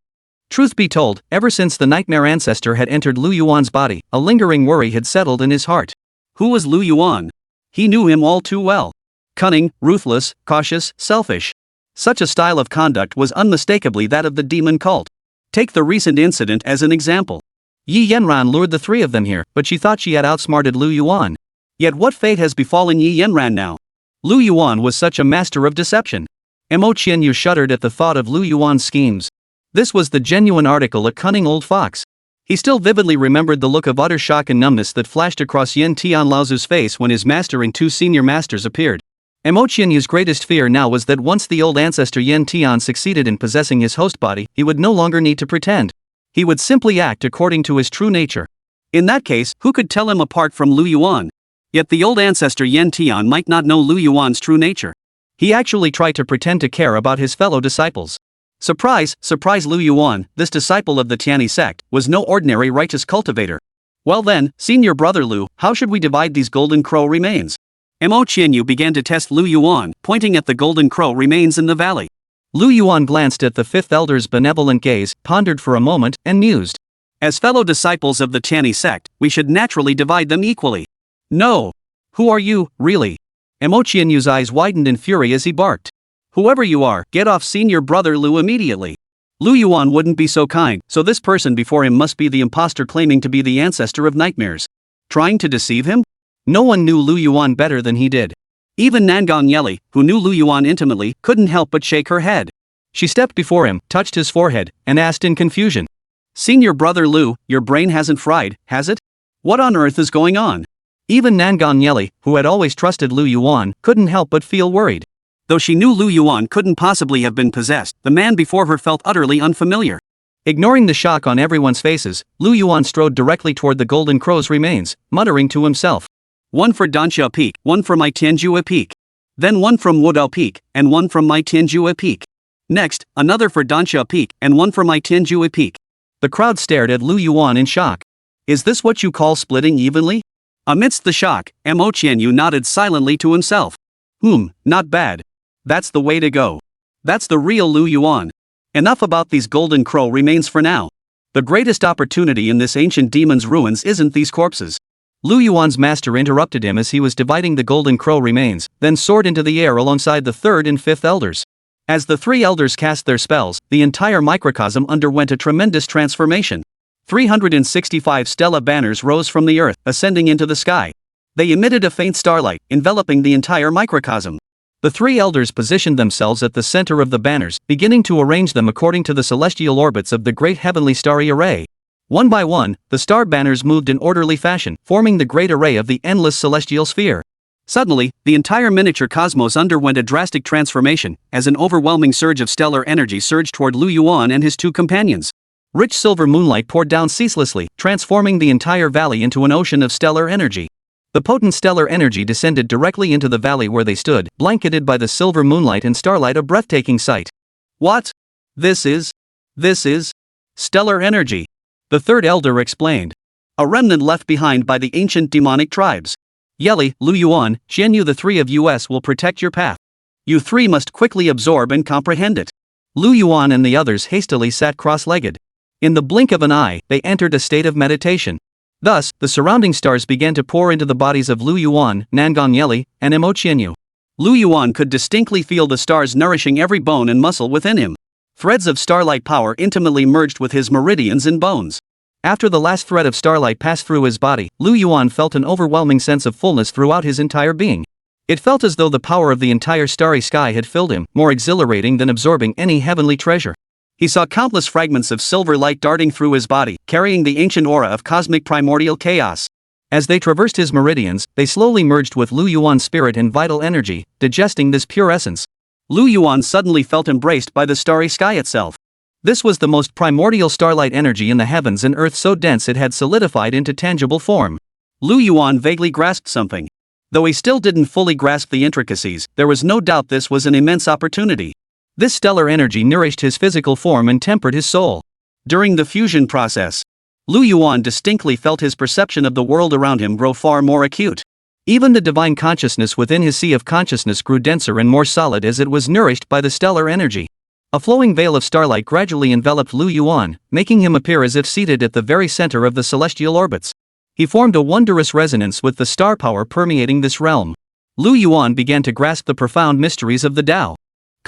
Truth be told, ever since the nightmare ancestor had entered Lu Yuan's body, a lingering worry had settled in his heart. Who was Lu Yuan? He knew him all too well. Cunning, ruthless, cautious, selfish. Such a style of conduct was unmistakably that of the demon cult. Take the recent incident as an example. Yi Yanran lured the three of them here, but she thought she had outsmarted Lu Yuan. Yet what fate has befallen Yi Yanran now? Lu Yuan was such a master of deception. Mo Qianyu shuddered at the thought of Lu Yuan's schemes. This was the genuine article, a cunning old fox. He still vividly remembered the look of utter shock and numbness that flashed across Yen Tian Laozu's face when his master and two senior masters appeared. Mo Qianyu's greatest fear now was that once the old ancestor Yen Tian succeeded in possessing his host body, he would no longer need to pretend. He would simply act according to his true nature. In that case, who could tell him apart from Lu Yuan? Yet the old ancestor Yen Tian might not know Lu Yuan's true nature. He actually tried to pretend to care about his fellow disciples. Surprise, surprise! Lu Yuan, this disciple of the Tianyi sect, was no ordinary righteous cultivator. Well then, senior brother Lu, how should we divide these golden crow remains? Mo Qianyu began to test Lu Yuan, pointing at the golden crow remains in the valley. Lu Yuan glanced at the fifth elder's benevolent gaze, pondered for a moment, and mused. As fellow disciples of the Tianyi sect, we should naturally divide them equally. No. Who are you, really? Mo Qianyu's eyes widened in fury as he barked. Whoever you are, get off senior brother Lu immediately. Lu Yuan wouldn't be so kind, so this person before him must be the impostor claiming to be the ancestor of nightmares. Trying to deceive him? No one knew Lu Yuan better than he did. Even Nangong Yeli, who knew Lu Yuan intimately, couldn't help but shake her head. She stepped before him, touched his forehead, and asked in confusion. Senior brother Lu, your brain hasn't fried, has it? What on earth is going on? Even Nangong Yeli, who had always trusted Lu Yuan, couldn't help but feel worried. Though she knew Lu Yuan couldn't possibly have been possessed, the man before her felt utterly unfamiliar. Ignoring the shock on everyone's faces, Lu Yuan strode directly toward the golden crow's remains, muttering to himself. One for Danxia Peak, one for my Tianjue Peak. Then one from Wudao Peak, and one from my Tianjue Peak. Next, another for Danxia Peak, and one for my Tianjue Peak. The crowd stared at Lu Yuan in shock. Is this what you call splitting evenly? Amidst the shock, Mo Qianyu nodded silently to himself. Not bad. That's the way to go. That's the real Lu Yuan. Enough about these golden crow remains for now. The greatest opportunity in this ancient demon's ruins isn't these corpses. Lu Yuan's master interrupted him as he was dividing the golden crow remains, then soared into the air alongside the third and fifth elders. As the three elders cast their spells, the entire microcosm underwent a tremendous transformation. 365 stella banners rose from the earth, ascending into the sky. They emitted a faint starlight, enveloping the entire microcosm. The three elders positioned themselves at the center of the banners, beginning to arrange them according to the celestial orbits of the great heavenly starry array. One by one, the star banners moved in orderly fashion, forming the great array of the endless celestial sphere. Suddenly, the entire miniature cosmos underwent a drastic transformation, as an overwhelming surge of stellar energy surged toward Lu Yuan and his two companions. Rich silver moonlight poured down ceaselessly, transforming the entire valley into an ocean of stellar energy. The potent stellar energy descended directly into the valley where they stood, blanketed by the silver moonlight and starlight, a breathtaking sight. What? This is stellar energy. The third elder explained. A remnant left behind by the ancient demonic tribes. Yeli, Lu Yuan, Qianyu, the three of us will protect your path. You three must quickly absorb and comprehend it. Lu Yuan and the others hastily sat cross-legged. In the blink of an eye, they entered a state of meditation. Thus, the surrounding stars began to pour into the bodies of Lu Yuan, Nangong Yeli, and Mo Qianyu. Lu Yuan could distinctly feel the stars nourishing every bone and muscle within him. Threads of starlight power intimately merged with his meridians and bones. After the last thread of starlight passed through his body, Lu Yuan felt an overwhelming sense of fullness throughout his entire being. It felt as though the power of the entire starry sky had filled him, more exhilarating than absorbing any heavenly treasure. He saw countless fragments of silver light darting through his body, carrying the ancient aura of cosmic primordial chaos. As they traversed his meridians, they slowly merged with Lu Yuan's spirit and vital energy, digesting this pure essence. Lu Yuan suddenly felt embraced by the starry sky itself. This was the most primordial starlight energy in the heavens and earth, so dense it had solidified into tangible form. Lu Yuan vaguely grasped something. Though he still didn't fully grasp the intricacies, there was no doubt this was an immense opportunity. This stellar energy nourished his physical form and tempered his soul. During the fusion process, Lu Yuan distinctly felt his perception of the world around him grow far more acute. Even the divine consciousness within his sea of consciousness grew denser and more solid as it was nourished by the stellar energy. A flowing veil of starlight gradually enveloped Lu Yuan, making him appear as if seated at the very center of the celestial orbits. He formed a wondrous resonance with the star power permeating this realm. Lu Yuan began to grasp the profound mysteries of the Tao.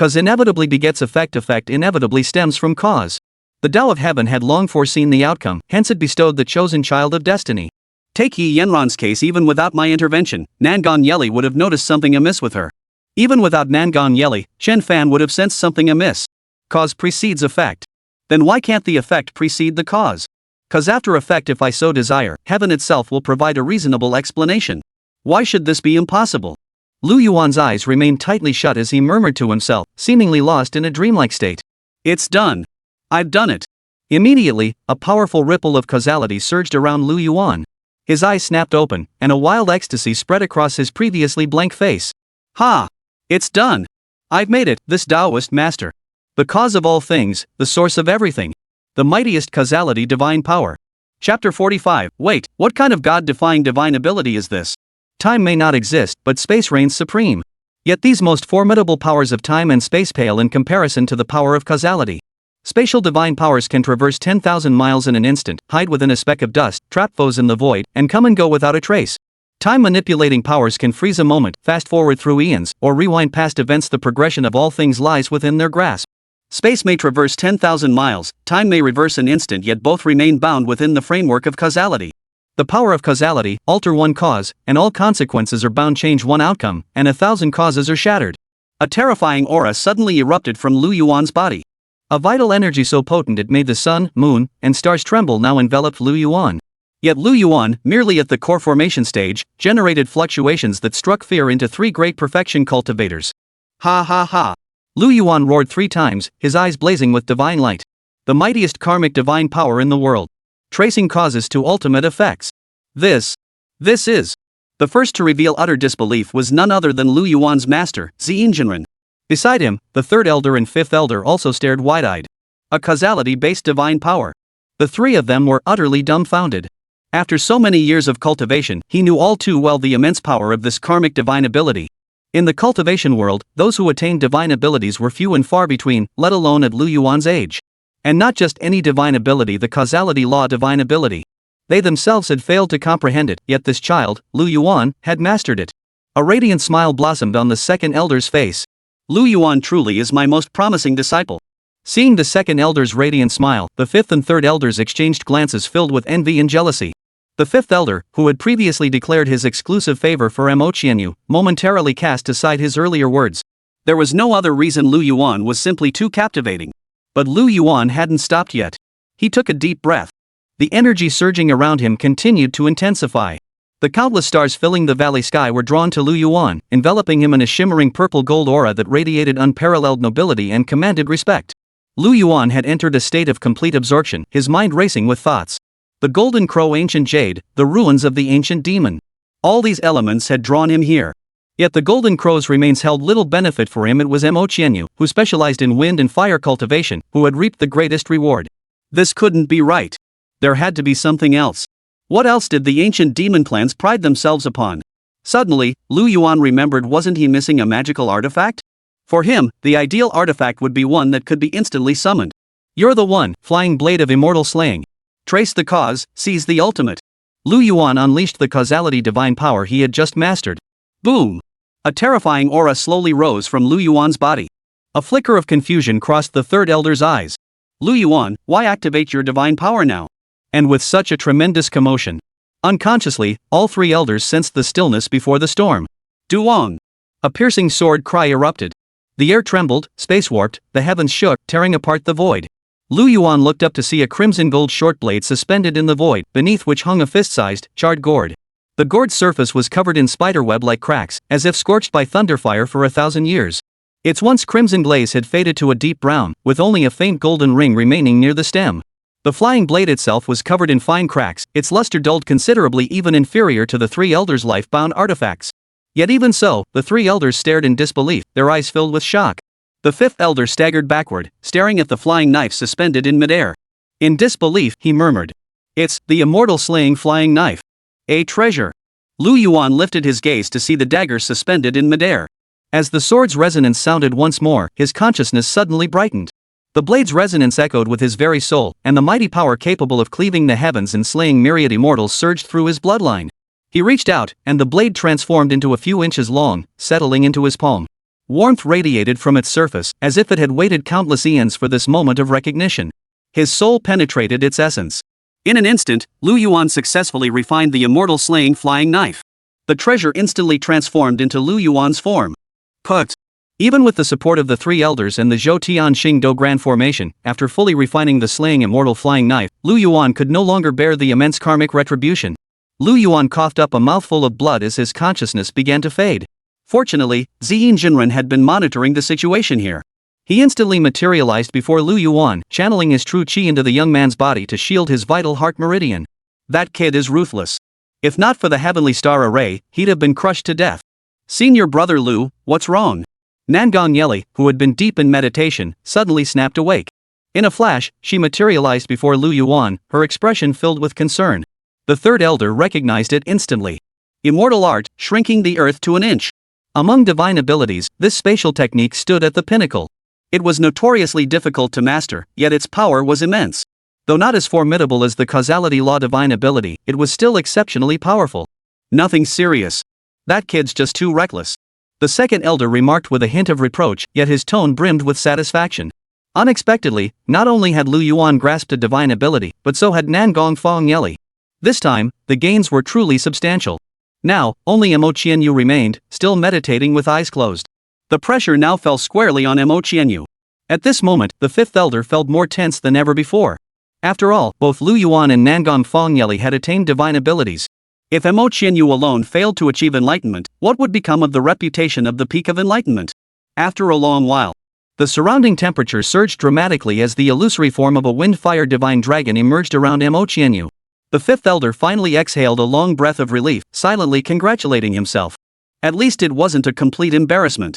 Cause inevitably begets effect, effect inevitably stems from cause. The Tao of Heaven had long foreseen the outcome, hence it bestowed the chosen child of destiny. Take Yi Yanran's case. Even without my intervention, Nangong Yeli would have noticed something amiss with her. Even without Nangong Yeli, Chen Fan would have sensed something amiss. Cause precedes effect. Then why can't the effect precede the cause? Cause after effect, if I so desire, heaven itself will provide a reasonable explanation. Why should this be impossible? Lu Yuan's eyes remained tightly shut as he murmured to himself, seemingly lost in a dreamlike state. It's done. I've done it. Immediately, a powerful ripple of causality surged around Lu Yuan. His eyes snapped open, and a wild ecstasy spread across his previously blank face. Ha! It's done. I've made it, this Taoist master. The cause of all things, the source of everything. The mightiest causality, divine power. Chapter 45. Wait, what kind of God-defying divine ability is this? Time may not exist, but space reigns supreme. Yet these most formidable powers of time and space pale in comparison to the power of causality. Spatial divine powers can traverse 10,000 miles in an instant, hide within a speck of dust, trap foes in the void, and come and go without a trace. Time-manipulating powers can freeze a moment, fast-forward through eons, or rewind past events. The progression of all things lies within their grasp. Space may traverse 10,000 miles, time may reverse an instant, yet both remain bound within the framework of causality. The power of causality, alter one cause, and all consequences are bound, change one outcome, and 1,000 causes are shattered. A terrifying aura suddenly erupted from Lu Yuan's body. A vital energy so potent it made the sun, moon, and stars tremble now enveloped Lu Yuan. Yet Lu Yuan, merely at the core formation stage, generated fluctuations that struck fear into three great perfection cultivators. Ha ha ha! Lu Yuan roared 3 times, his eyes blazing with divine light. The mightiest karmic divine power in the world. Tracing causes to ultimate effects. This is. The first to reveal utter disbelief was none other than Lu Yuan's master, Zienjianren. Beside him, the third elder and fifth elder also stared wide-eyed. A causality-based divine power. The three of them were utterly dumbfounded. After so many years of cultivation, he knew all too well the immense power of this karmic divine ability. In the cultivation world, those who attained divine abilities were few and far between, let alone at Lu Yuan's age. And not just any divine ability, the causality law divine ability. They themselves had failed to comprehend it, yet this child, Lu Yuan, had mastered it. A radiant smile blossomed on the second elder's face. Lu Yuan truly is my most promising disciple. Seeing the second elder's radiant smile, the fifth and third elders exchanged glances filled with envy and jealousy. The fifth elder, who had previously declared his exclusive favor for Mo Qianyu, momentarily cast aside his earlier words. There was no other reason. Lu Yuan was simply too captivating. But Lu Yuan hadn't stopped yet. He took a deep breath. The energy surging around him continued to intensify. The countless stars filling the valley sky were drawn to Lu Yuan, enveloping him in a shimmering purple-gold aura that radiated unparalleled nobility and commanded respect. Lu Yuan had entered a state of complete absorption, his mind racing with thoughts. The golden crow, ancient jade, the ruins of the ancient demon. All these elements had drawn him here. Yet the golden crow's remains held little benefit for him. It was Mo Qianyu, who specialized in wind and fire cultivation, who had reaped the greatest reward. This couldn't be right. There had to be something else. What else did the ancient demon clans pride themselves upon? Suddenly, Lu Yuan remembered, wasn't he missing a magical artifact? For him, the ideal artifact would be one that could be instantly summoned. You're the one, flying blade of immortal slaying. Trace the cause, seize the ultimate. Lu Yuan unleashed the causality divine power he had just mastered. Boom! A terrifying aura slowly rose from Lu Yuan's body. A flicker of confusion crossed the third elder's eyes. Lu Yuan, why activate your divine power now? And with such a tremendous commotion. Unconsciously, all three elders sensed the stillness before the storm. Duong! A piercing sword cry erupted. The air trembled, space warped, the heavens shook, tearing apart the void. Lu Yuan looked up to see a crimson gold short blade suspended in the void, beneath which hung a fist-sized, charred gourd. The gourd's surface was covered in spiderweb-like cracks, as if scorched by thunderfire for 1,000 years. Its once crimson glaze had faded to a deep brown, with only a faint golden ring remaining near the stem. The flying blade itself was covered in fine cracks, its luster dulled considerably, even inferior to the three elders' life-bound artifacts. Yet even so, the three elders stared in disbelief, their eyes filled with shock. The fifth elder staggered backward, staring at the flying knife suspended in midair. In disbelief, he murmured. It's the immortal slaying flying knife. A treasure. Lu Yuan lifted his gaze to see the dagger suspended in midair. As the sword's resonance sounded once more, his consciousness suddenly brightened. The blade's resonance echoed with his very soul, and the mighty power capable of cleaving the heavens and slaying myriad immortals surged through his bloodline. He reached out, and the blade transformed into a few inches long, settling into his palm. Warmth radiated from its surface, as if it had waited countless eons for this moment of recognition. His soul penetrated its essence. In an instant, Lu Yuan successfully refined the immortal slaying flying knife. The treasure instantly transformed into Lu Yuan's form. Put. Even with the support of the three elders and the Zhou Tian Xing Do Grand Formation, after fully refining the slaying immortal flying knife, Lu Yuan could no longer bear the immense karmic retribution. Lu Yuan coughed up a mouthful of blood as his consciousness began to fade. Fortunately, Ziyin Jinren had been monitoring the situation here. He instantly materialized before Lu Yuan, channeling his true qi into the young man's body to shield his vital heart meridian. That kid is ruthless. If not for the heavenly star array, he'd have been crushed to death. Senior brother Lu, what's wrong? Nangong Yeli, who had been deep in meditation, suddenly snapped awake. In a flash, she materialized before Lu Yuan, her expression filled with concern. The third elder recognized it instantly. Immortal art, shrinking the earth to an inch. Among divine abilities, this spatial technique stood at the pinnacle. It was notoriously difficult to master, yet its power was immense. Though not as formidable as the causality law divine ability, it was still exceptionally powerful. Nothing serious. That kid's just too reckless. The second elder remarked with a hint of reproach, yet his tone brimmed with satisfaction. Unexpectedly, not only had Lu Yuan grasped a divine ability, but so had Nangong Yeli. This time, the gains were truly substantial. Now, only Mo Qianyu remained, still meditating with eyes closed. The pressure now fell squarely on Mo Qianyu. At this moment, the fifth elder felt more tense than ever before. After all, both Lu Yuan and Nangong Yeli had attained divine abilities. If Mo Qianyu alone failed to achieve enlightenment, what would become of the reputation of the Peak of Enlightenment? After a long while, the surrounding temperature surged dramatically as the illusory form of a wind-fire divine dragon emerged around Mo Qianyu. The fifth elder finally exhaled a long breath of relief, silently congratulating himself. At least it wasn't a complete embarrassment.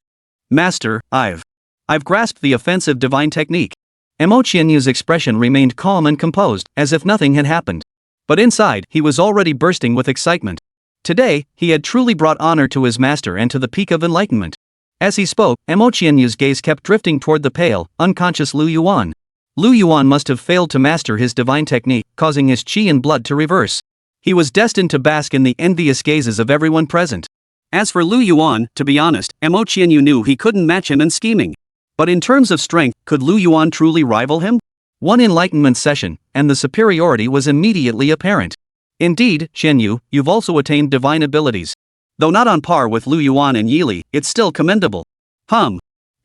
Master, I've grasped the offensive divine technique. Mo Qianyu's expression remained calm and composed, as if nothing had happened. But inside, he was already bursting with excitement. Today, he had truly brought honor to his master and to the Peak of Enlightenment. As he spoke, Mo Qianyu's gaze kept drifting toward the pale, unconscious Lu Yuan. Lu Yuan must have failed to master his divine technique, causing his qi and blood to reverse. He was destined to bask in the envious gazes of everyone present. As for Lu Yuan, to be honest, Mo Qianyu knew he couldn't match him in scheming. But in terms of strength, could Lu Yuan truly rival him? One enlightenment session, and the superiority was immediately apparent. Indeed, Qianyu, you've also attained divine abilities. Though not on par with Lu Yuan and Yili, it's still commendable.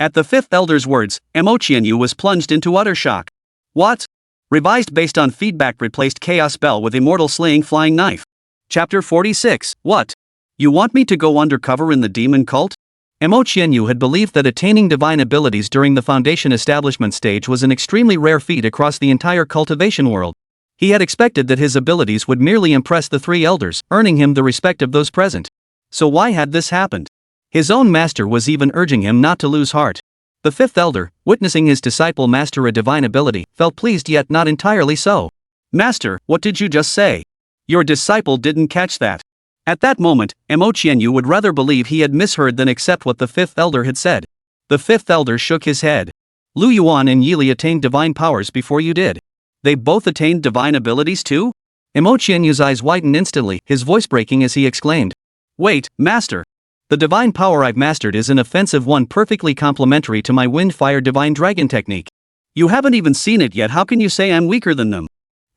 At the fifth elder's words, Mo Qianyu was plunged into utter shock. What? Revised based on feedback replaced chaos spell with immortal slaying flying knife. Chapter 46, What? You want me to go undercover in the demon cult? Mo Qianyu had believed that attaining divine abilities during the foundation establishment stage was an extremely rare feat across the entire cultivation world. He had expected that his abilities would merely impress the three elders, earning him the respect of those present. So why had this happened? His own master was even urging him not to lose heart. The fifth elder, witnessing his disciple master a divine ability, felt pleased yet not entirely so. Master, what did you just say? Your disciple didn't catch that. At that moment, Mo Qianyu would rather believe he had misheard than accept what the fifth elder had said. The fifth elder shook his head. Lu Yuan and Yili attained divine powers before you did. They both attained divine abilities too? Mo Qianyu's eyes widened instantly, his voice breaking as he exclaimed. Wait, master. The divine power I've mastered is an offensive one perfectly complementary to my wind-fire divine dragon technique. You haven't even seen it yet, how can you say I'm weaker than them?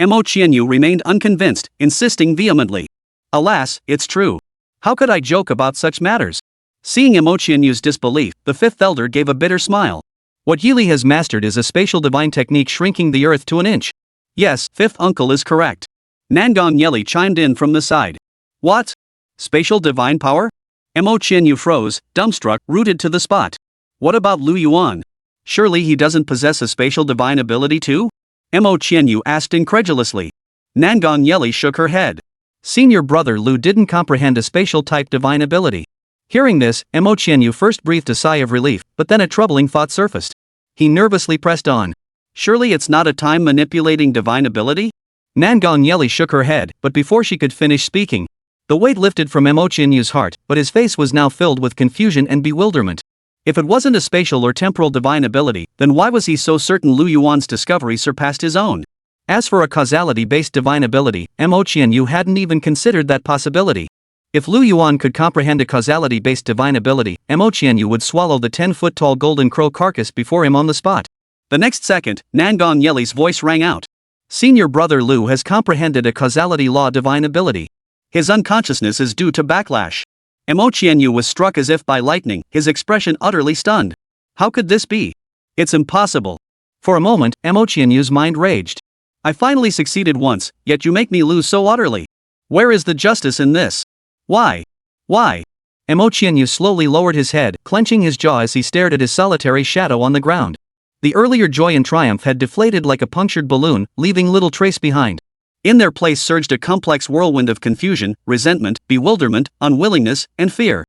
Mo Qianyu remained unconvinced, insisting vehemently. Alas, it's true. How could I joke about such matters? Seeing Mo Qianyu's disbelief, the fifth elder gave a bitter smile. What Yili has mastered is a spatial divine technique shrinking the earth to an inch. Yes, fifth uncle is correct. Nangong Yeli chimed in from the side. What? Spatial divine power? Mo Qianyu froze, dumbstruck, rooted to the spot. What about Lu Yuan? Surely he doesn't possess a spatial divine ability too? Mo Qianyu asked incredulously. Nangong Yeli shook her head. Senior brother Lu didn't comprehend a spatial-type divine ability. Hearing this, Mo Qianyu first breathed a sigh of relief, but then a troubling thought surfaced. He nervously pressed on. Surely it's not a time-manipulating divine ability? Nangong Yeli shook her head, but before she could finish speaking, the weight lifted from Mo Qianyu's heart, but his face was now filled with confusion and bewilderment. If it wasn't a spatial or temporal divine ability, then why was he so certain Lu Yuan's discovery surpassed his own? As for a causality-based divine ability, Mo Qianyu hadn't even considered that possibility. If Lu Yuan could comprehend a causality-based divine ability, Mo Qianyu would swallow the 10-foot-tall golden crow carcass before him on the spot. The next second, Nangong Yeli's voice rang out. Senior brother Lu has comprehended a causality law divine ability. His unconsciousness is due to backlash. Mo Qianyu was struck as if by lightning, his expression utterly stunned. How could this be? It's impossible. For a moment, Mo Qianyu's mind raged. I finally succeeded once, yet you make me lose so utterly. Where is the justice in this? Why? Why? Mo Qianyu slowly lowered his head, clenching his jaw as he stared at his solitary shadow on the ground. The earlier joy and triumph had deflated like a punctured balloon, leaving little trace behind. In their place surged a complex whirlwind of confusion, resentment, bewilderment, unwillingness, and fear.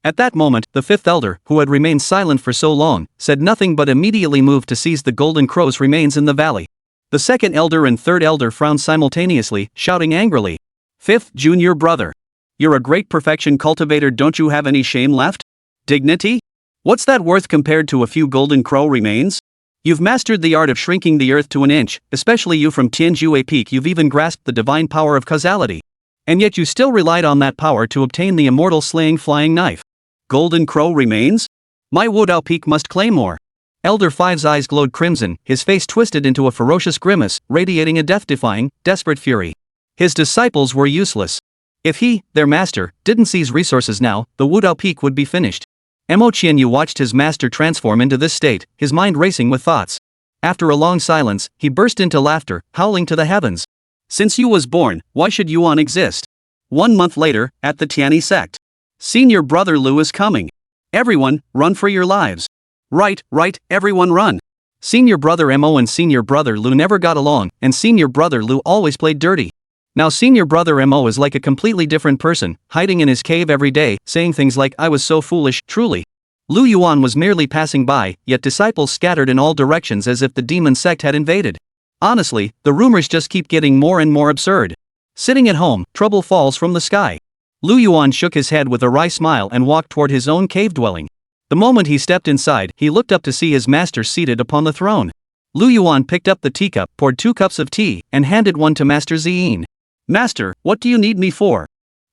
At that moment, the fifth elder, who had remained silent for so long, said nothing but immediately moved to seize the golden crow's remains in the valley. The second elder and third elder frowned simultaneously, shouting angrily. Fifth junior brother. You're a great perfection cultivator, don't you have any shame left? Dignity? What's that worth compared to a few golden crow remains? You've mastered the art of shrinking the earth to an inch, especially you from Tianjue Peak. You've even grasped the divine power of causality. And yet you still relied on that power to obtain the immortal slaying flying knife. Golden crow remains? My Wudao Peak must claim more. Elder Five's eyes glowed crimson, his face twisted into a ferocious grimace, radiating a death-defying, desperate fury. His disciples were useless. If he, their master, didn't seize resources now, the Wudao Peak would be finished. Mo Qianyu watched his master transform into this state, his mind racing with thoughts. After a long silence, he burst into laughter, howling to the heavens. Since you was born, why should Yuan exist? 1 month later, at the Tianyi sect. Senior brother Lu is coming. Everyone, run for your lives. Right, everyone run. Senior brother Mo and senior brother Lu never got along, and senior brother Lu always played dirty. Now senior brother Mo is like a completely different person, hiding in his cave every day, saying things like I was so foolish. Truly. Lu Yuan was merely passing by, yet disciples scattered in all directions as if the demon sect had invaded. Honestly, the rumors just keep getting more and more absurd. Sitting at home, trouble falls from the sky. Lu Yuan shook his head with a wry smile and walked toward his own cave dwelling. The moment he stepped inside, he looked up to see his master seated upon the throne. Lu Yuan picked up the teacup, poured 2 cups of tea, and handed one to Master Ziyin. Master, what do you need me for?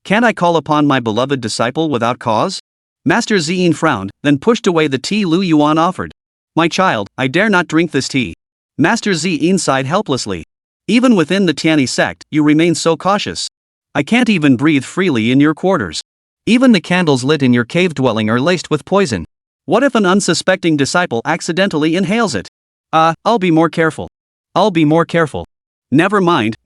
Can't I call upon my beloved disciple without cause? Master Ziyin frowned, then pushed away the tea Lu Yuan offered. My child, I dare not drink this tea. Master Ziyin sighed helplessly. Even within the Tianyi sect, you remain so cautious. I can't even breathe freely in your quarters. Even the candles lit in your cave dwelling are laced with poison. What if an unsuspecting disciple accidentally inhales it? I'll be more careful. Never mind.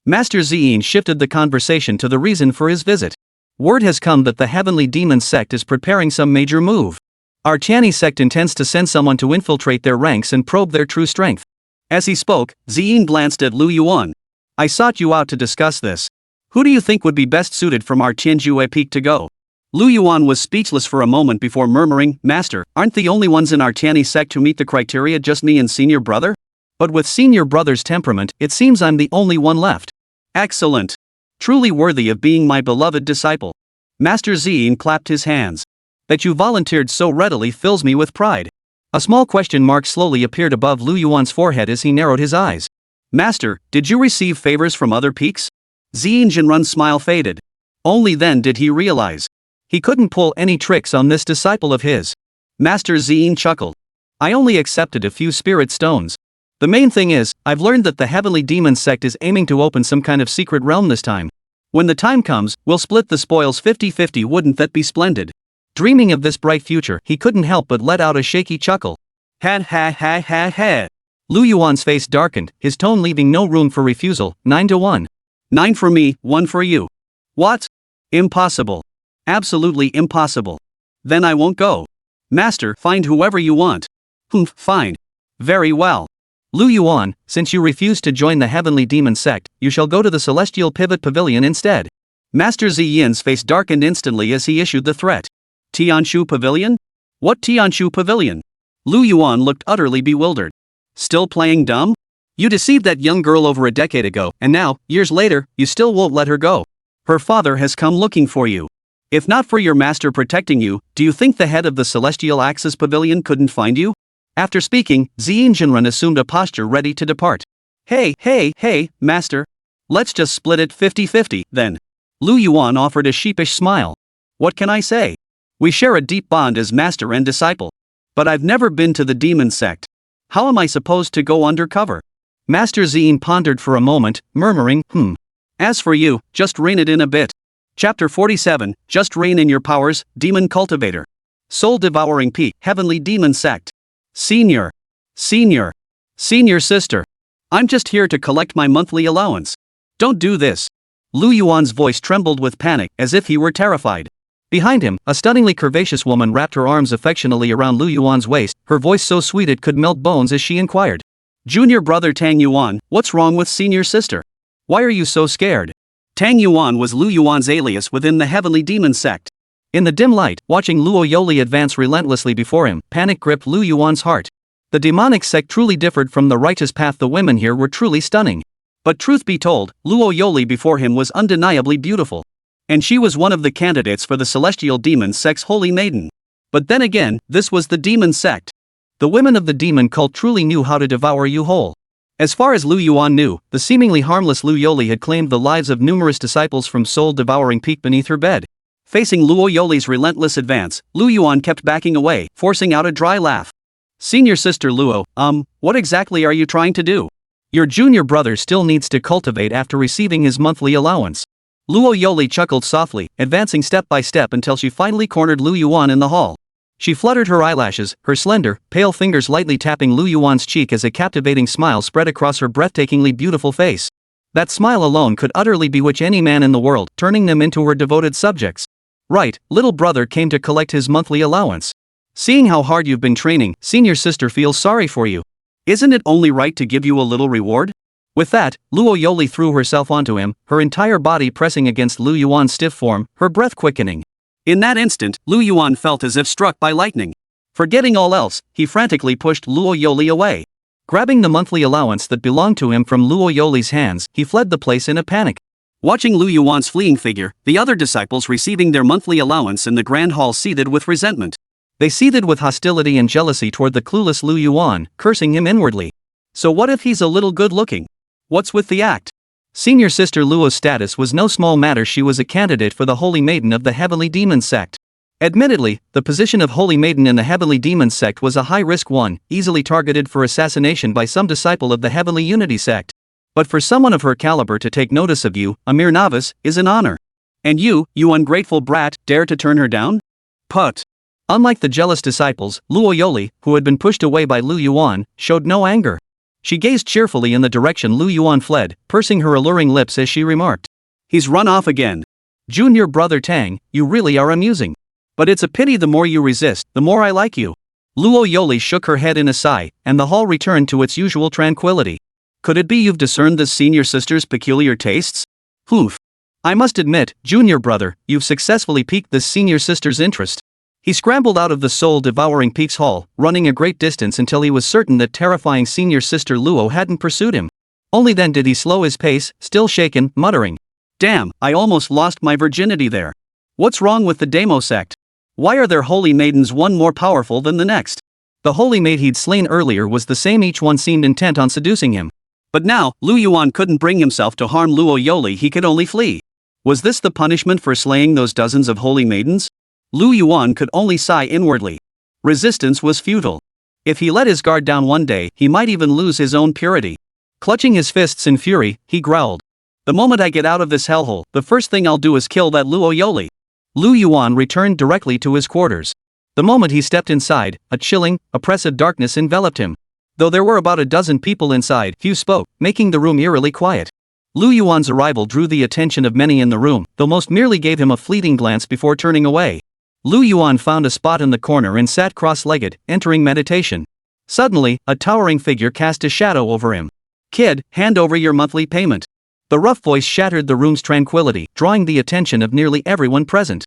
Master Ziyin shifted the conversation to the reason for his visit. Word has come that the Heavenly Demon Sect is preparing some major move. Our Tianyi sect intends to send someone to infiltrate their ranks and probe their true strength. As he spoke, Ziyin glanced at Lu Yuan. I sought you out to discuss this. Who do you think would be best suited from our Tianjue Peak to go? Lu Yuan was speechless for a moment before murmuring, Master, aren't the only ones in our Tianyi sect who meet the criteria just me and senior brother? But with senior brother's temperament, it seems I'm the only one left. Excellent. Truly worthy of being my beloved disciple. Master Ziyin clapped his hands. That you volunteered so readily fills me with pride. A small question mark slowly appeared above Lu Yuan's forehead as he narrowed his eyes. Master, did you receive favors from other peaks? Ziyin Jinrun's smile faded. Only then did he realize. He couldn't pull any tricks on this disciple of his. Master Ziyin chuckled. I only accepted a few spirit stones. The main thing is, I've learned that the Heavenly Demon Sect is aiming to open some kind of secret realm this time. When the time comes, we'll split the spoils 50-50. Wouldn't that be splendid? Dreaming of this bright future, he couldn't help but let out a shaky chuckle. Ha. Lu Yuan's face darkened, his tone leaving no room for refusal. 9-1. 9 for me, 1 for you. What? Impossible. Absolutely impossible. Then I won't go. Master, find whoever you want. Fine. Very well. Lu Yuan, since you refuse to join the Heavenly Demon Sect, you shall go to the Celestial Pivot Pavilion instead. Master Ziyin's face darkened instantly as he issued the threat. Tianshu Pavilion? What Tianshu Pavilion? Lu Yuan looked utterly bewildered. Still playing dumb? You deceived that young girl over a decade ago, and now, years later, you still won't let her go. Her father has come looking for you. If not for your master protecting you, do you think the head of the Celestial Axis Pavilion couldn't find you? After speaking, Ziyin Jinrun assumed a posture ready to depart. Hey, master. Let's just split it 50-50, then. Lu Yuan offered a sheepish smile. What can I say? We share a deep bond as master and disciple. But I've never been to the demon sect. How am I supposed to go undercover? Master Zien pondered for a moment, murmuring, As for you, just rein it in a bit. Chapter 47, Just rein in your powers, Demon Cultivator. Soul-devouring peak, Heavenly Demon Sect. Senior sister. I'm just here to collect my monthly allowance. Don't do this. Lu Yuan's voice trembled with panic, as if he were terrified. Behind him, a stunningly curvaceous woman wrapped her arms affectionately around Lu Yuan's waist, her voice so sweet it could melt bones as she inquired. Junior brother Tang Yuan, what's wrong with senior sister? Why are you so scared? Tang Yuan was Lu Yuan's alias within the Heavenly Demon Sect. In the dim light, watching Luo Yoli advance relentlessly before him, panic gripped Lu Yuan's heart. The demonic sect truly differed from the righteous path. The women here were truly stunning. But truth be told, Luo Yoli before him was undeniably beautiful. And she was one of the candidates for the Celestial Demon Sect's Holy Maiden. But then again, this was the Demon Sect. The women of the demon cult truly knew how to devour you whole. As far as Lu Yuan knew, the seemingly harmless Lu Yoli had claimed the lives of numerous disciples from soul-devouring peak beneath her bed. Facing Luo Yoli's relentless advance, Lu Yuan kept backing away, forcing out a dry laugh. Senior sister Luo, what exactly are you trying to do? Your junior brother still needs to cultivate after receiving his monthly allowance. Luo Yoli chuckled softly, advancing step by step until she finally cornered Lu Yuan in the hall. She fluttered her eyelashes, her slender, pale fingers lightly tapping Lu Yuan's cheek as a captivating smile spread across her breathtakingly beautiful face. That smile alone could utterly bewitch any man in the world, turning them into her devoted subjects. Right, little brother came to collect his monthly allowance. Seeing how hard you've been training, senior sister feels sorry for you. Isn't it only right to give you a little reward? With that, Luo Yoli threw herself onto him, her entire body pressing against Lu Yuan's stiff form, her breath quickening. In that instant, Lu Yuan felt as if struck by lightning. Forgetting all else, he frantically pushed Luo Yoli away. Grabbing the monthly allowance that belonged to him from Luo Yoli's hands, he fled the place in a panic. Watching Lu Yuan's fleeing figure, the other disciples receiving their monthly allowance in the grand hall seethed with resentment. They seethed with hostility and jealousy toward the clueless Lu Yuan, cursing him inwardly. So what if he's a little good-looking? What's with the act? Senior sister Luo's status was no small matter. She was a candidate for the Holy Maiden of the Heavenly Demon Sect. Admittedly, the position of Holy Maiden in the Heavenly Demon Sect was a high-risk one, easily targeted for assassination by some disciple of the Heavenly Unity Sect. But for someone of her caliber to take notice of you, a mere novice, is an honor. And you ungrateful brat, dare to turn her down? Put. Unlike the jealous disciples, Luo Yoli, who had been pushed away by Lu Yuan, showed no anger. She gazed cheerfully in the direction Lu Yuan fled, pursing her alluring lips as she remarked. He's run off again. Junior brother Tang, you really are amusing. But it's a pity the more you resist, the more I like you. Luo Yoli shook her head in a sigh, and the hall returned to its usual tranquility. Could it be you've discerned this senior sister's peculiar tastes? Oof. I must admit, junior brother, you've successfully piqued this senior sister's interest. He scrambled out of the soul-devouring peaks hall, running a great distance until he was certain that terrifying senior sister Luo hadn't pursued him. Only then did he slow his pace, still shaken, muttering. Damn, I almost lost my virginity there. What's wrong with the Demo sect? Why are their holy maidens one more powerful than the next? The holy maid he'd slain earlier was the same, each one seemed intent on seducing him. But now, Lu Yuan couldn't bring himself to harm Luo Yoli, he could only flee. Was this the punishment for slaying those dozens of holy maidens? Lu Yuan could only sigh inwardly. Resistance was futile. If he let his guard down one day, he might even lose his own purity. Clutching his fists in fury, he growled. The moment I get out of this hellhole, the first thing I'll do is kill that Luo Yoli. Lu Yuan returned directly to his quarters. The moment he stepped inside, a chilling, oppressive darkness enveloped him. Though there were about a dozen people inside, few spoke, making the room eerily quiet. Lu Yuan's arrival drew the attention of many in the room, though most merely gave him a fleeting glance before turning away. Lu Yuan found a spot in the corner and sat cross-legged, entering meditation. Suddenly, a towering figure cast a shadow over him. Kid, hand over your monthly payment. The rough voice shattered the room's tranquility, drawing the attention of nearly everyone present.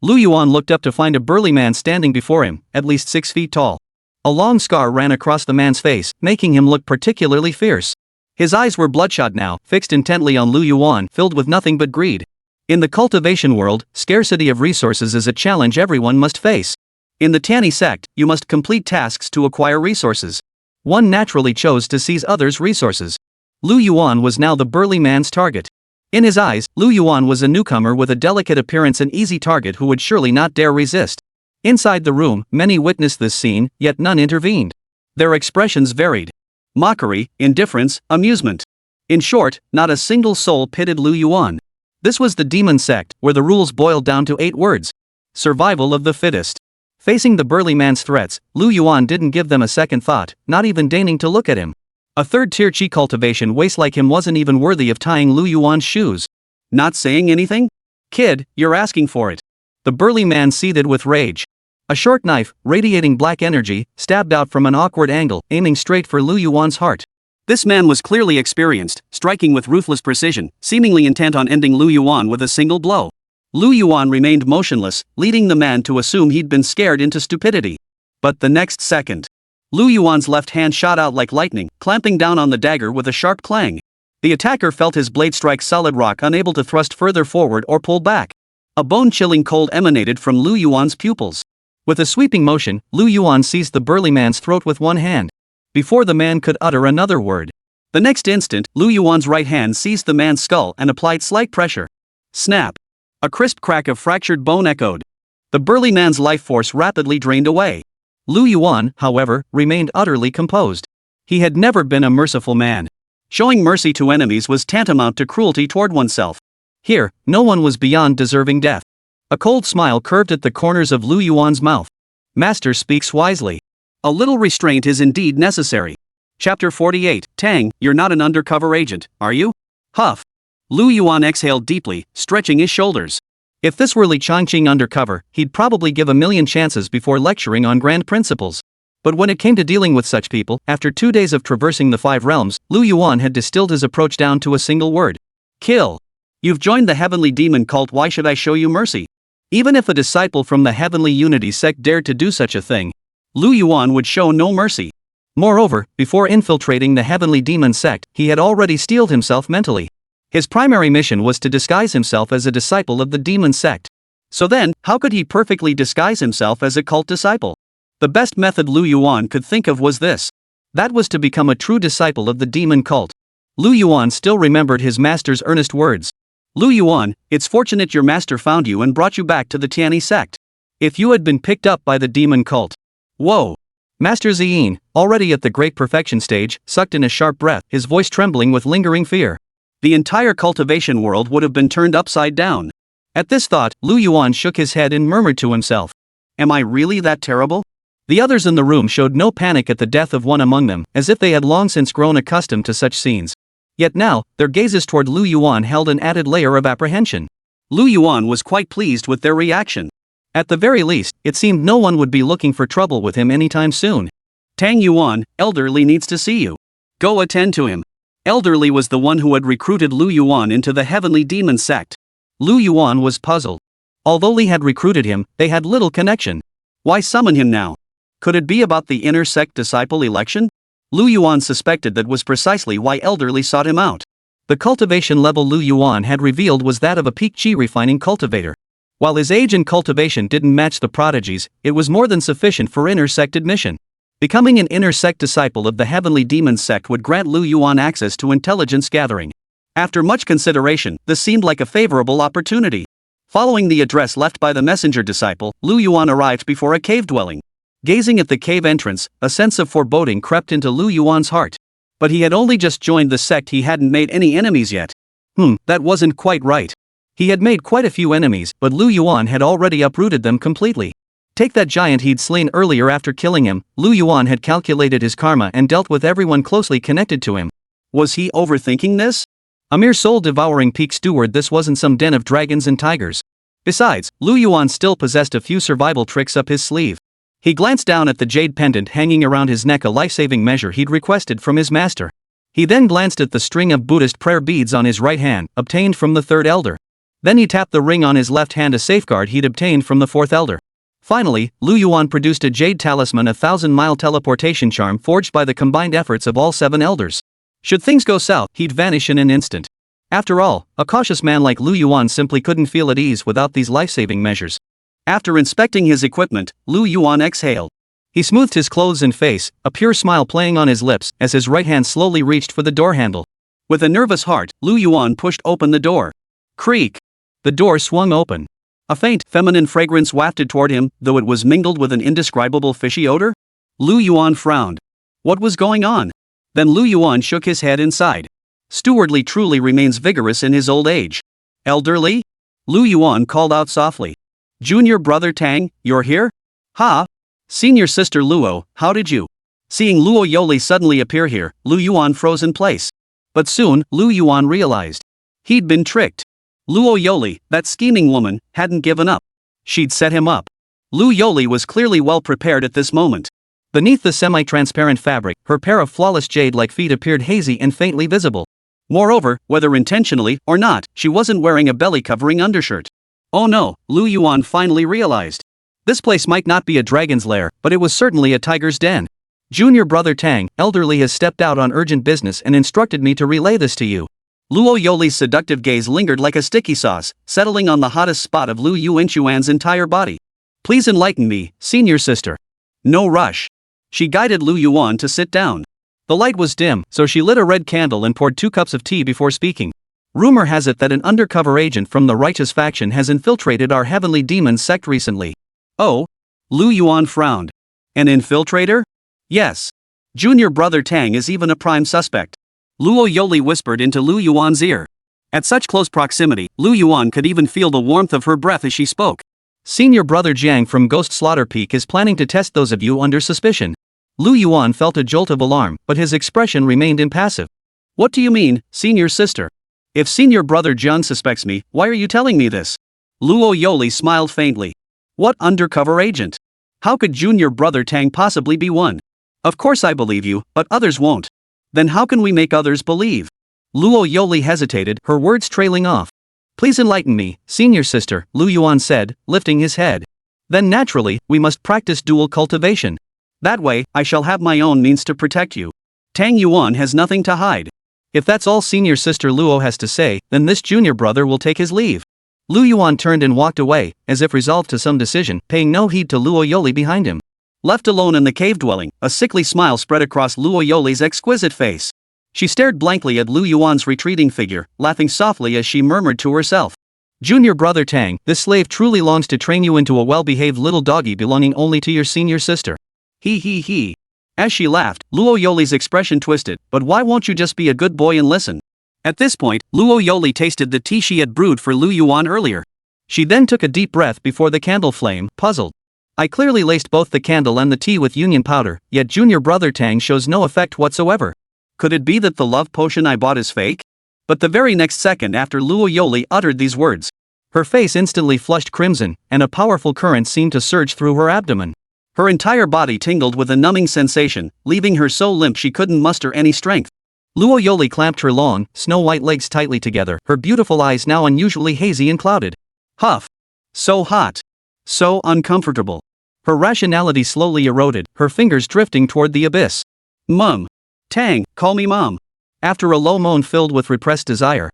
Lu Yuan looked up to find a burly man standing before him, at least 6 feet tall. A long scar ran across the man's face, making him look particularly fierce. His eyes were bloodshot now, fixed intently on Lu Yuan, filled with nothing but greed. In the cultivation world, scarcity of resources is a challenge everyone must face. In the Tani sect, you must complete tasks to acquire resources. One naturally chose to seize others' resources. Lu Yuan was now the burly man's target. In his eyes, Lu Yuan was a newcomer with a delicate appearance and easy target who would surely not dare resist. Inside the room, many witnessed this scene, yet none intervened. Their expressions varied. Mockery, indifference, amusement. In short, not a single soul pitied Lu Yuan. This was the Demon Sect, where the rules boiled down to 8 words. Survival of the fittest. Facing the burly man's threats, Lu Yuan didn't give them a second thought, not even deigning to look at him. A third-tier chi cultivation waste like him wasn't even worthy of tying Lu Yuan's shoes. Not saying anything? Kid, you're asking for it. The burly man seethed with rage. A short knife, radiating black energy, stabbed out from an awkward angle, aiming straight for Lu Yuan's heart. This man was clearly experienced, striking with ruthless precision, seemingly intent on ending Lu Yuan with a single blow. Lu Yuan remained motionless, leading the man to assume he'd been scared into stupidity. But the next second, Lu Yuan's left hand shot out like lightning, clamping down on the dagger with a sharp clang. The attacker felt his blade strike solid rock, unable to thrust further forward or pull back. A bone-chilling cold emanated from Lu Yuan's pupils. With a sweeping motion, Lu Yuan seized the burly man's throat with one hand. Before the man could utter another word. The next instant, Lu Yuan's right hand seized the man's skull and applied slight pressure. Snap! A crisp crack of fractured bone echoed. The burly man's life force rapidly drained away. Lu Yuan, however, remained utterly composed. He had never been a merciful man. Showing mercy to enemies was tantamount to cruelty toward oneself. Here, no one was beyond deserving death. A cold smile curved at the corners of Lu Yuan's mouth. Master speaks wisely. A little restraint is indeed necessary. Chapter 48, Tang, you're not an undercover agent, are you? Huff. Lu Yuan exhaled deeply, stretching his shoulders. If this were Li Changqing undercover, he'd probably give a million chances before lecturing on grand principles. But when it came to dealing with such people, after 2 days of traversing the 5 realms, Lu Yuan had distilled his approach down to a single word. Kill. You've joined the heavenly demon cult, why should I show you mercy? Even if a disciple from the heavenly unity sect dared to do such a thing, Lu Yuan would show no mercy. Moreover, before infiltrating the heavenly demon sect, he had already steeled himself mentally. His primary mission was to disguise himself as a disciple of the demon sect. So then, how could he perfectly disguise himself as a cult disciple? The best method Lu Yuan could think of was this. That was to become a true disciple of the demon cult. Lu Yuan still remembered his master's earnest words. Lu Yuan, it's fortunate your master found you and brought you back to the Tianyi sect. If you had been picked up by the demon cult. Whoa! Master Ziyin, already at the great perfection stage, sucked in a sharp breath, his voice trembling with lingering fear. The entire cultivation world would have been turned upside down. At this thought, Lu Yuan shook his head and murmured to himself. Am I really that terrible? The others in the room showed no panic at the death of one among them, as if they had long since grown accustomed to such scenes. Yet now, their gazes toward Lu Yuan held an added layer of apprehension. Lu Yuan was quite pleased with their reaction. At the very least, it seemed no one would be looking for trouble with him anytime soon. Tang Yuan, Elderly needs to see you. Go attend to him. Elderly was the one who had recruited Lu Yuan into the heavenly demon sect. Lu Yuan was puzzled. Although Li had recruited him, they had little connection. Why summon him now? Could it be about the inner sect disciple election? Lu Yuan suspected that was precisely why Elderly sought him out. The cultivation level Lu Yuan had revealed was that of a peak chi refining cultivator. While his age and cultivation didn't match the prodigies, it was more than sufficient for inner sect admission. Becoming an inner sect disciple of the heavenly demon sect would grant Lu Yuan access to intelligence gathering. After much consideration, this seemed like a favorable opportunity. Following the address left by the messenger disciple, Lu Yuan arrived before a cave dwelling. Gazing at the cave entrance, a sense of foreboding crept into Lu Yuan's heart. But he had only just joined the sect, he hadn't made any enemies yet. That wasn't quite right. He had made quite a few enemies, but Lu Yuan had already uprooted them completely. Take that giant he'd slain earlier. After killing him, Lu Yuan had calculated his karma and dealt with everyone closely connected to him. Was he overthinking this? A mere soul-devouring peak steward, this wasn't some den of dragons and tigers. Besides, Lu Yuan still possessed a few survival tricks up his sleeve. He glanced down at the jade pendant hanging around his neck, a life-saving measure he'd requested from his master. He then glanced at the string of Buddhist prayer beads on his right hand, obtained from the third elder. Then he tapped the ring on his left hand, a safeguard he'd obtained from the fourth elder. Finally, Lu Yuan produced a jade talisman, a 1,000-mile teleportation charm forged by the combined efforts of all 7 elders. Should things go south, he'd vanish in an instant. After all, a cautious man like Lu Yuan simply couldn't feel at ease without these life-saving measures. After inspecting his equipment, Lu Yuan exhaled. He smoothed his clothes and face, a pure smile playing on his lips, as his right hand slowly reached for the door handle. With a nervous heart, Lu Yuan pushed open the door. Creak! The door swung open. A faint, feminine fragrance wafted toward him, though it was mingled with an indescribable fishy odor. Lu Yuan frowned. What was going on? Then Lu Yuan shook his head inside. Stewardly truly remains vigorous in his old age. Elderly? Lu Yuan called out softly. Junior brother Tang, you're here? Ha! Senior sister Luo, how did you? Seeing Luo Yoli suddenly appear here, Lu Yuan froze in place. But soon, Lu Yuan realized. He'd been tricked. Luo Yoli, that scheming woman, hadn't given up. She'd set him up. Lu Yoli was clearly well prepared at this moment. Beneath the semi-transparent fabric, her pair of flawless jade-like feet appeared hazy and faintly visible. Moreover, whether intentionally or not, she wasn't wearing a belly-covering undershirt. Oh no, Lu Yuan finally realized. This place might not be a dragon's lair, but it was certainly a tiger's den. Junior brother Tang, elderly, has stepped out on urgent business and instructed me to relay this to you. Luo Yoli's seductive gaze lingered like a sticky sauce, settling on the hottest spot of Lu Yuan's entire body. Please enlighten me, senior sister. No rush. She guided Lu Yuan to sit down. The light was dim, so she lit a red candle and poured 2 cups of tea before speaking. Rumor has it that an undercover agent from the righteous faction has infiltrated our heavenly demon sect recently. Oh? Lu Yuan frowned. An infiltrator? Yes. Junior brother Tang is even a prime suspect. Luo Yoli whispered into Lu Yuan's ear. At such close proximity, Lu Yuan could even feel the warmth of her breath as she spoke. Senior brother Jiang from Ghost Slaughter Peak is planning to test those of you under suspicion. Lu Yuan felt a jolt of alarm, but his expression remained impassive. What do you mean, senior sister? If senior brother Jiang suspects me, why are you telling me this? Luo Yoli smiled faintly. What undercover agent? How could junior brother Tang possibly be one? Of course I believe you, but others won't. Then how can we make others believe? Luo Yoli hesitated, her words trailing off. Please enlighten me, senior sister, Lu Yuan said, lifting his head. Then naturally, we must practice dual cultivation. That way, I shall have my own means to protect you. Tang Yuan has nothing to hide. If that's all senior sister Luo has to say, then this junior brother will take his leave. Lu Yuan turned and walked away, as if resolved to some decision, paying no heed to Luo Yoli behind him. Left alone in the cave dwelling, a sickly smile spread across Luo Yoli's exquisite face. She stared blankly at Lu Yuan's retreating figure, laughing softly as she murmured to herself. Junior brother Tang, this slave truly longs to train you into a well-behaved little doggy belonging only to your senior sister. He. As she laughed, Luo Yoli's expression twisted, but why won't you just be a good boy and listen? At this point, Luo Yoli tasted the tea she had brewed for Lu Yuan earlier. She then took a deep breath before the candle flame, puzzled. I clearly laced both the candle and the tea with union powder, yet junior brother Tang shows no effect whatsoever. Could it be that the love potion I bought is fake? But the very next second after Luo Yoli uttered these words, her face instantly flushed crimson, and a powerful current seemed to surge through her abdomen. Her entire body tingled with a numbing sensation, leaving her so limp she couldn't muster any strength. Luo Yoli clamped her long, snow-white legs tightly together, her beautiful eyes now unusually hazy and clouded. Huff! So hot! So uncomfortable! Her rationality slowly eroded, her fingers drifting toward the abyss. Mum! Tang, call me Mom! After a low moan filled with repressed desire,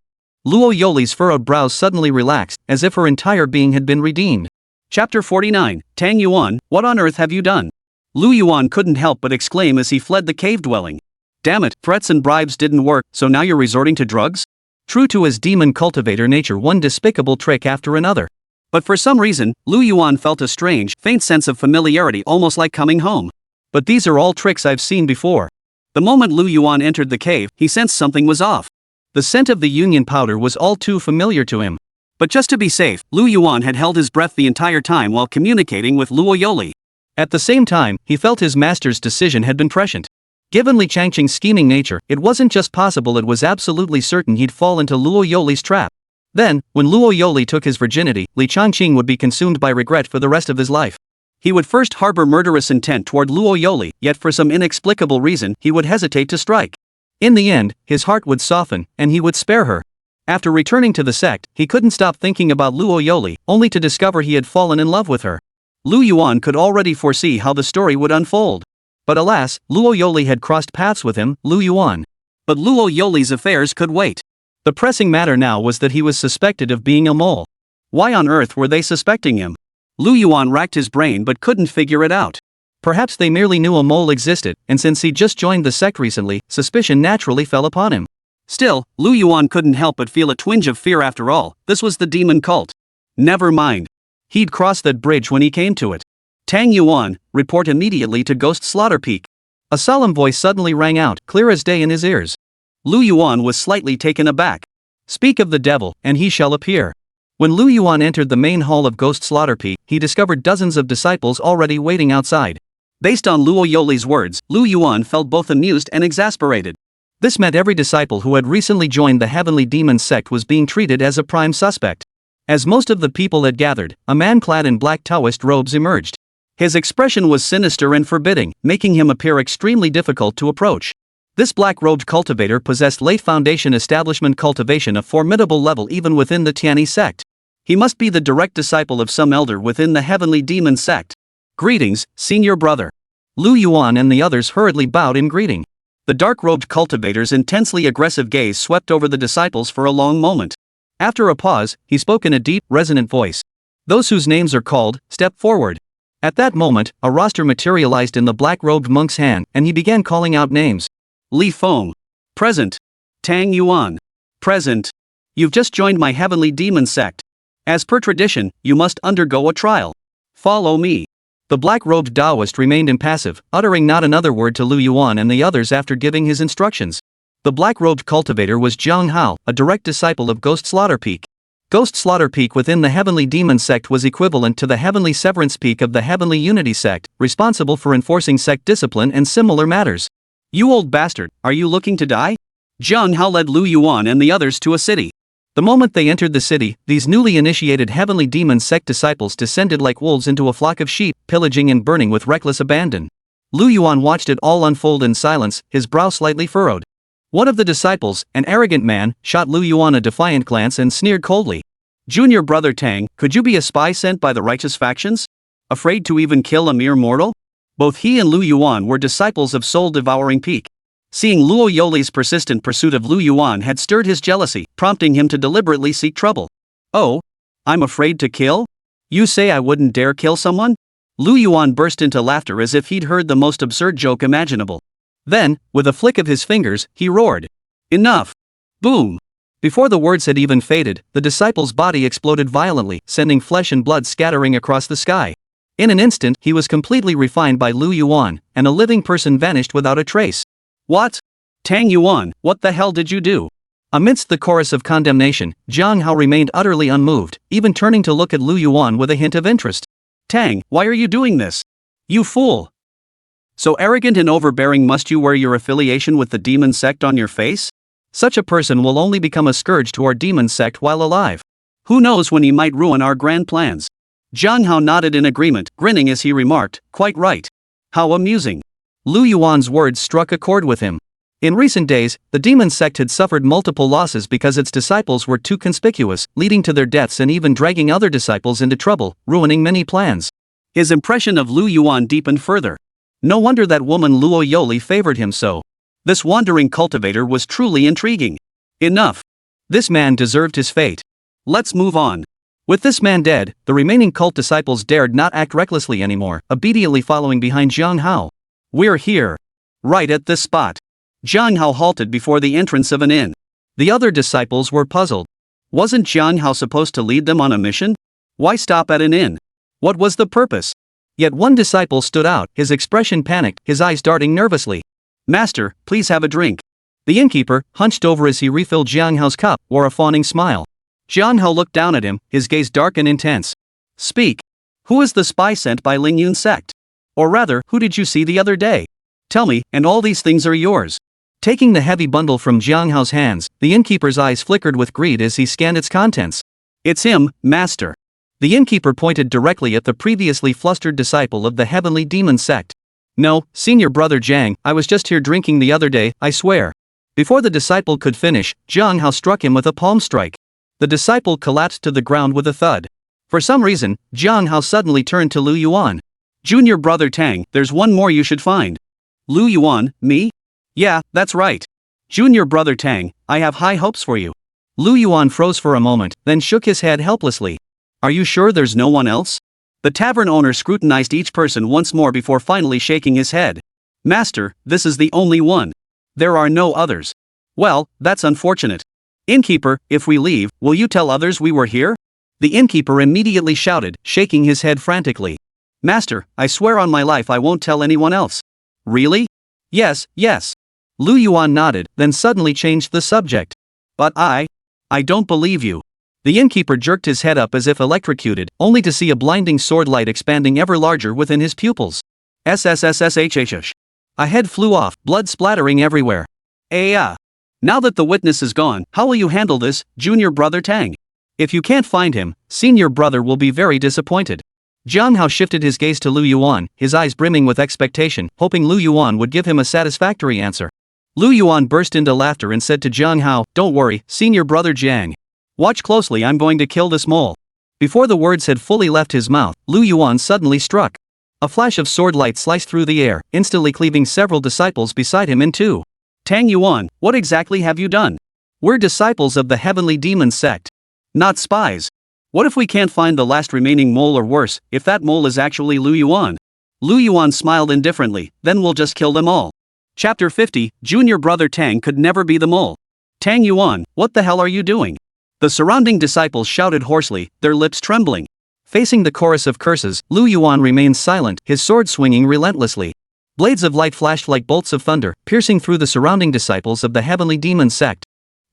Luo Yoli's furrowed brows suddenly relaxed, as if her entire being had been redeemed. Chapter 49, Tang Yuan, what on earth have you done? Lu Yuan couldn't help but exclaim as he fled the cave dwelling. Damn it, threats and bribes didn't work, so now you're resorting to drugs? True to his demon cultivator nature, one despicable trick after another. But for some reason, Lu Yuan felt a strange, faint sense of familiarity, almost like coming home. But these are all tricks I've seen before. The moment Lu Yuan entered the cave, he sensed something was off. The scent of the union powder was all too familiar to him. But just to be safe, Lu Yuan had held his breath the entire time while communicating with Luo Yoli. At the same time, he felt his master's decision had been prescient. Given Li Changqing's scheming nature, it wasn't just possible, it was absolutely certain he'd fall into Luo Yoli's trap. Then, when Luo Yoli took his virginity, Li Changqing would be consumed by regret for the rest of his life. He would first harbor murderous intent toward Luo Yoli, yet for some inexplicable reason, he would hesitate to strike. In the end, his heart would soften, and he would spare her. After returning to the sect, he couldn't stop thinking about Luo Yoli, only to discover he had fallen in love with her. Lu Yuan could already foresee how the story would unfold. But alas, Luo Yoli had crossed paths with him, Lu Yuan. But Luo Yoli's affairs could wait. The pressing matter now was that he was suspected of being a mole. Why on earth were they suspecting him? Lu Yuan racked his brain but couldn't figure it out. Perhaps they merely knew a mole existed, and since he just joined the sect recently, suspicion naturally fell upon him. Still, Lu Yuan couldn't help but feel a twinge of fear after all, this was the demon cult. Never mind. He'd cross that bridge when he came to it. Tang Yuan, report immediately to Ghost Slaughter Peak. A solemn voice suddenly rang out, clear as day in his ears. Lu Yuan was slightly taken aback. Speak of the devil, and he shall appear. When Lu Yuan entered the main hall of Ghost Slaughter Peak, he discovered dozens of disciples already waiting outside. Based on Luo Yoli's words, Lu Yuan felt both amused and exasperated. This meant every disciple who had recently joined the Heavenly Demon Sect was being treated as a prime suspect. As most of the people had gathered, a man clad in black Taoist robes emerged. His expression was sinister and forbidding, making him appear extremely difficult to approach. This black-robed cultivator possessed late Foundation establishment cultivation, a formidable level even within the Tianyi sect. He must be the direct disciple of some elder within the Heavenly Demon Sect. Greetings, senior brother. Lu Yuan and the others hurriedly bowed in greeting. The dark-robed cultivator's intensely aggressive gaze swept over the disciples for a long moment. After a pause, he spoke in a deep, resonant voice. Those whose names are called, step forward. At that moment, a roster materialized in the black-robed monk's hand, and he began calling out names. Li Feng. Present. Tang Yuan. Present. You've just joined my Heavenly Demon Sect. As per tradition, you must undergo a trial. Follow me. The black-robed Taoist remained impassive, uttering not another word to Lu Yuan and the others after giving his instructions. The black-robed cultivator was Zhang Hao, a direct disciple of Ghost Slaughter Peak. Ghost Slaughter Peak within the Heavenly Demon Sect was equivalent to the Heavenly Severance Peak of the Heavenly Unity Sect, responsible for enforcing sect discipline and similar matters. You old bastard, are you looking to die? Zhang Hao led Lu Yuan and the others to a city. The moment they entered the city, these newly initiated Heavenly Demon Sect disciples descended like wolves into a flock of sheep, pillaging and burning with reckless abandon. Lu Yuan watched it all unfold in silence, his brow slightly furrowed. One of the disciples, an arrogant man, shot Lu Yuan a defiant glance and sneered coldly. Junior brother Tang, could you be a spy sent by the righteous factions? Afraid to even kill a mere mortal? Both he and Lu Yuan were disciples of soul-devouring Peak. Seeing Luo Yoli's persistent pursuit of Lu Yuan had stirred his jealousy, prompting him to deliberately seek trouble. Oh? I'm afraid to kill? You say I wouldn't dare kill someone? Lu Yuan burst into laughter as if he'd heard the most absurd joke imaginable. Then, with a flick of his fingers, he roared. Enough! Boom! Before the words had even faded, the disciple's body exploded violently, sending flesh and blood scattering across the sky. In an instant, he was completely refined by Lu Yuan, and a living person vanished without a trace. What? Tang Yuan, what the hell did you do? Amidst the chorus of condemnation, Zhang Hao remained utterly unmoved, even turning to look at Lu Yuan with a hint of interest. Tang, why are you doing this? You fool! So arrogant and overbearing must you wear your affiliation with the demon sect on your face? Such a person will only become a scourge to our demon sect while alive. Who knows when he might ruin our grand plans? Zhang Hao nodded in agreement, grinning as he remarked, quite right. How amusing. Lu Yuan's words struck a chord with him. In recent days, the demon sect had suffered multiple losses because its disciples were too conspicuous, leading to their deaths and even dragging other disciples into trouble, ruining many plans. His impression of Lu Yuan deepened further. No wonder that woman Luo Yoli favored him so. This wandering cultivator was truly intriguing. Enough. This man deserved his fate. Let's move on. With this man dead, the remaining cult disciples dared not act recklessly anymore, obediently following behind Zhang Hao. We're here. Right at this spot. Zhang Hao halted before the entrance of an inn. The other disciples were puzzled. Wasn't Zhang Hao supposed to lead them on a mission? Why stop at an inn? What was the purpose? Yet one disciple stood out, his expression panicked, his eyes darting nervously. Master, please have a drink. The innkeeper, hunched over as he refilled Zhang Hao's cup, wore a fawning smile. Zhang Hao looked down at him, his gaze dark and intense. Speak. Who is the spy sent by Ling Yun sect? Or rather, who did you see the other day? Tell me, and all these things are yours. Taking the heavy bundle from Zhang Hao's hands, the innkeeper's eyes flickered with greed as he scanned its contents. It's him, master. The innkeeper pointed directly at the previously flustered disciple of the Heavenly Demon Sect. No, senior brother Zhang, I was just here drinking the other day, I swear. Before the disciple could finish, Zhang Hao struck him with a palm strike. The disciple collapsed to the ground with a thud. For some reason, Zhang Hao suddenly turned to Lu Yuan. Junior brother Tang, there's one more you should find. Lu Yuan, me? Yeah, that's right. Junior brother Tang, I have high hopes for you. Lu Yuan froze for a moment, then shook his head helplessly. Are you sure there's no one else? The tavern owner scrutinized each person once more before finally shaking his head. Master, this is the only one. There are no others. Well, that's unfortunate. Innkeeper, if we leave, will you tell others we were here? The innkeeper immediately shouted, shaking his head frantically. Master, I swear on my life I won't tell anyone else. Really? Yes, yes. Lu Yuan nodded, then suddenly changed the subject. But I don't believe you. The innkeeper jerked his head up as if electrocuted, only to see a blinding sword light expanding ever larger within his pupils. SSS-tier. A head flew off, blood splattering everywhere. Now that the witness is gone, how will you handle this, junior brother Tang? If you can't find him, senior brother will be very disappointed. Jiang Hao shifted his gaze to Lu Yuan, his eyes brimming with expectation, hoping Lu Yuan would give him a satisfactory answer. Lu Yuan burst into laughter and said to Jiang Hao, "Don't worry, senior brother Jiang. Watch closely, I'm going to kill this mole." Before the words had fully left his mouth, Lu Yuan suddenly struck. A flash of sword light sliced through the air, instantly cleaving several disciples beside him in two. Tang Yuan, what exactly have you done? We're disciples of the Heavenly Demon Sect. Not spies. What if we can't find the last remaining mole, or worse, if that mole is actually Lu Yuan? Lu Yuan smiled indifferently, then we'll just kill them all. Chapter 50, Junior Brother Tang could never be the mole. Tang Yuan, what the hell are you doing? The surrounding disciples shouted hoarsely, their lips trembling. Facing the chorus of curses, Lu Yuan remained silent, his sword swinging relentlessly. Blades of light flashed like bolts of thunder, piercing through the surrounding disciples of the Heavenly Demon Sect.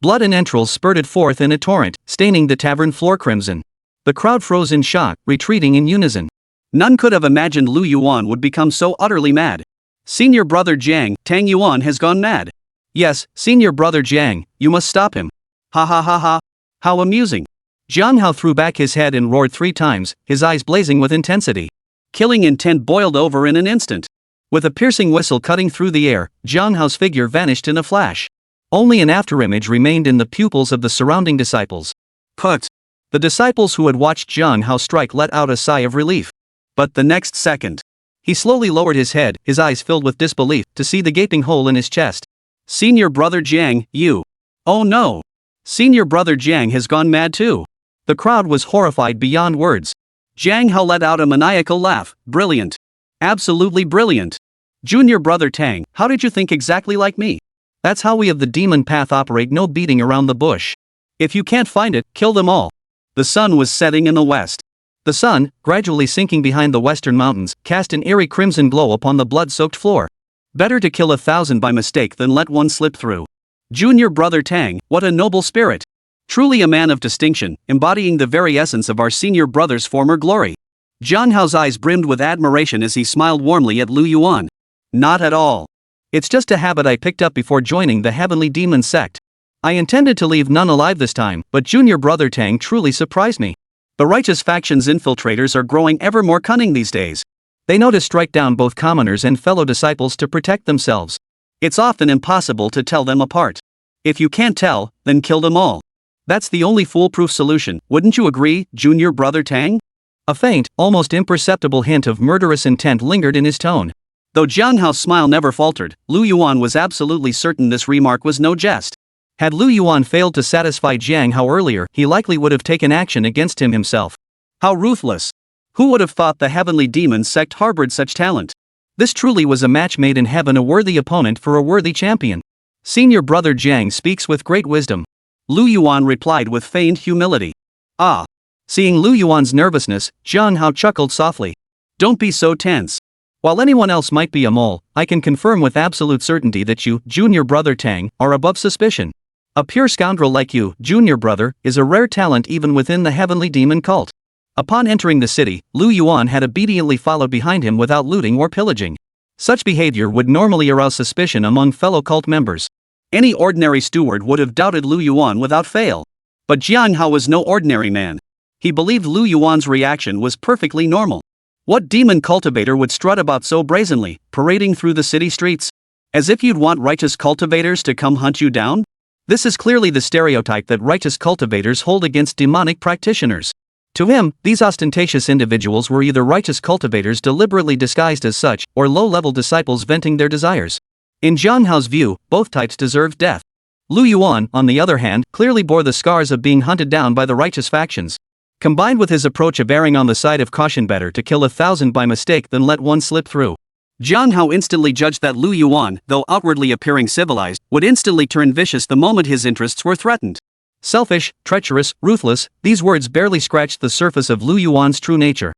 Blood and entrails spurted forth in a torrent, staining the tavern floor crimson. The crowd froze in shock, retreating in unison. None could have imagined Lu Yuan would become so utterly mad. Senior brother Jiang, Tang Yuan has gone mad. Yes, senior brother Jiang, you must stop him. Ha ha ha ha. How amusing. Jiang Hao threw back his head and roared 3 times, his eyes blazing with intensity. Killing intent boiled over in an instant. With a piercing whistle cutting through the air, Jiang Hao's figure vanished in a flash. Only an afterimage remained in the pupils of the surrounding disciples. Put. The disciples who had watched Jiang Hao strike let out a sigh of relief. But the next second, he slowly lowered his head, his eyes filled with disbelief, to see the gaping hole in his chest. Senior brother Jiang, you. Oh no. Senior brother Jiang has gone mad too. The crowd was horrified beyond words. Jiang Hao let out a maniacal laugh. Brilliant. Absolutely brilliant. Junior brother Tang, how did you think exactly like me? That's how we of the demon path operate, no beating around the bush. If you can't find it, kill them all. The sun was setting in the west. The sun, gradually sinking behind the western mountains, cast an eerie crimson glow upon the blood-soaked floor. Better to kill 1,000 by mistake than let one slip through. Junior brother Tang, what a noble spirit. Truly a man of distinction, embodying the very essence of our senior brother's former glory. Jiang Hao's eyes brimmed with admiration as he smiled warmly at Lu Yuan. Not at all. It's just a habit I picked up before joining the Heavenly Demon Sect. I intended to leave none alive this time, but junior brother Tang truly surprised me. The righteous faction's infiltrators are growing ever more cunning these days. They know to strike down both commoners and fellow disciples to protect themselves. It's often impossible to tell them apart. If you can't tell, then kill them all. That's the only foolproof solution, wouldn't you agree, junior brother Tang? A faint, almost imperceptible hint of murderous intent lingered in his tone. Though Jiang Hao's smile never faltered, Lu Yuan was absolutely certain this remark was no jest. Had Lu Yuan failed to satisfy Jiang Hao earlier, he likely would have taken action against him himself. How ruthless! Who would have thought the Heavenly Demon Sect harbored such talent? This truly was a match made in heaven, a worthy opponent for a worthy champion. Senior brother Jiang speaks with great wisdom. Lu Yuan replied with feigned humility. Ah! Seeing Lu Yuan's nervousness, Jiang Hao chuckled softly. Don't be so tense. While anyone else might be a mole, I can confirm with absolute certainty that you, junior brother Tang, are above suspicion. A pure scoundrel like you, junior brother, is a rare talent even within the Heavenly Demon cult. Upon entering the city, Lu Yuan had obediently followed behind him without looting or pillaging. Such behavior would normally arouse suspicion among fellow cult members. Any ordinary steward would have doubted Lu Yuan without fail. But Jiang Hao was no ordinary man. He believed Lu Yuan's reaction was perfectly normal. What demon cultivator would strut about so brazenly, parading through the city streets? As if you'd want righteous cultivators to come hunt you down? This is clearly the stereotype that righteous cultivators hold against demonic practitioners. To him, these ostentatious individuals were either righteous cultivators deliberately disguised as such, or low-level disciples venting their desires. In Jiang Hao's view, both types deserved death. Lu Yuan, on the other hand, clearly bore the scars of being hunted down by the righteous factions. Combined with his approach of erring on the side of caution, better to kill 1,000 by mistake than let one slip through. Jiang Hao instantly judged that Lu Yuan, though outwardly appearing civilized, would instantly turn vicious the moment his interests were threatened. Selfish, treacherous, ruthless, these words barely scratched the surface of Lu Yuan's true nature.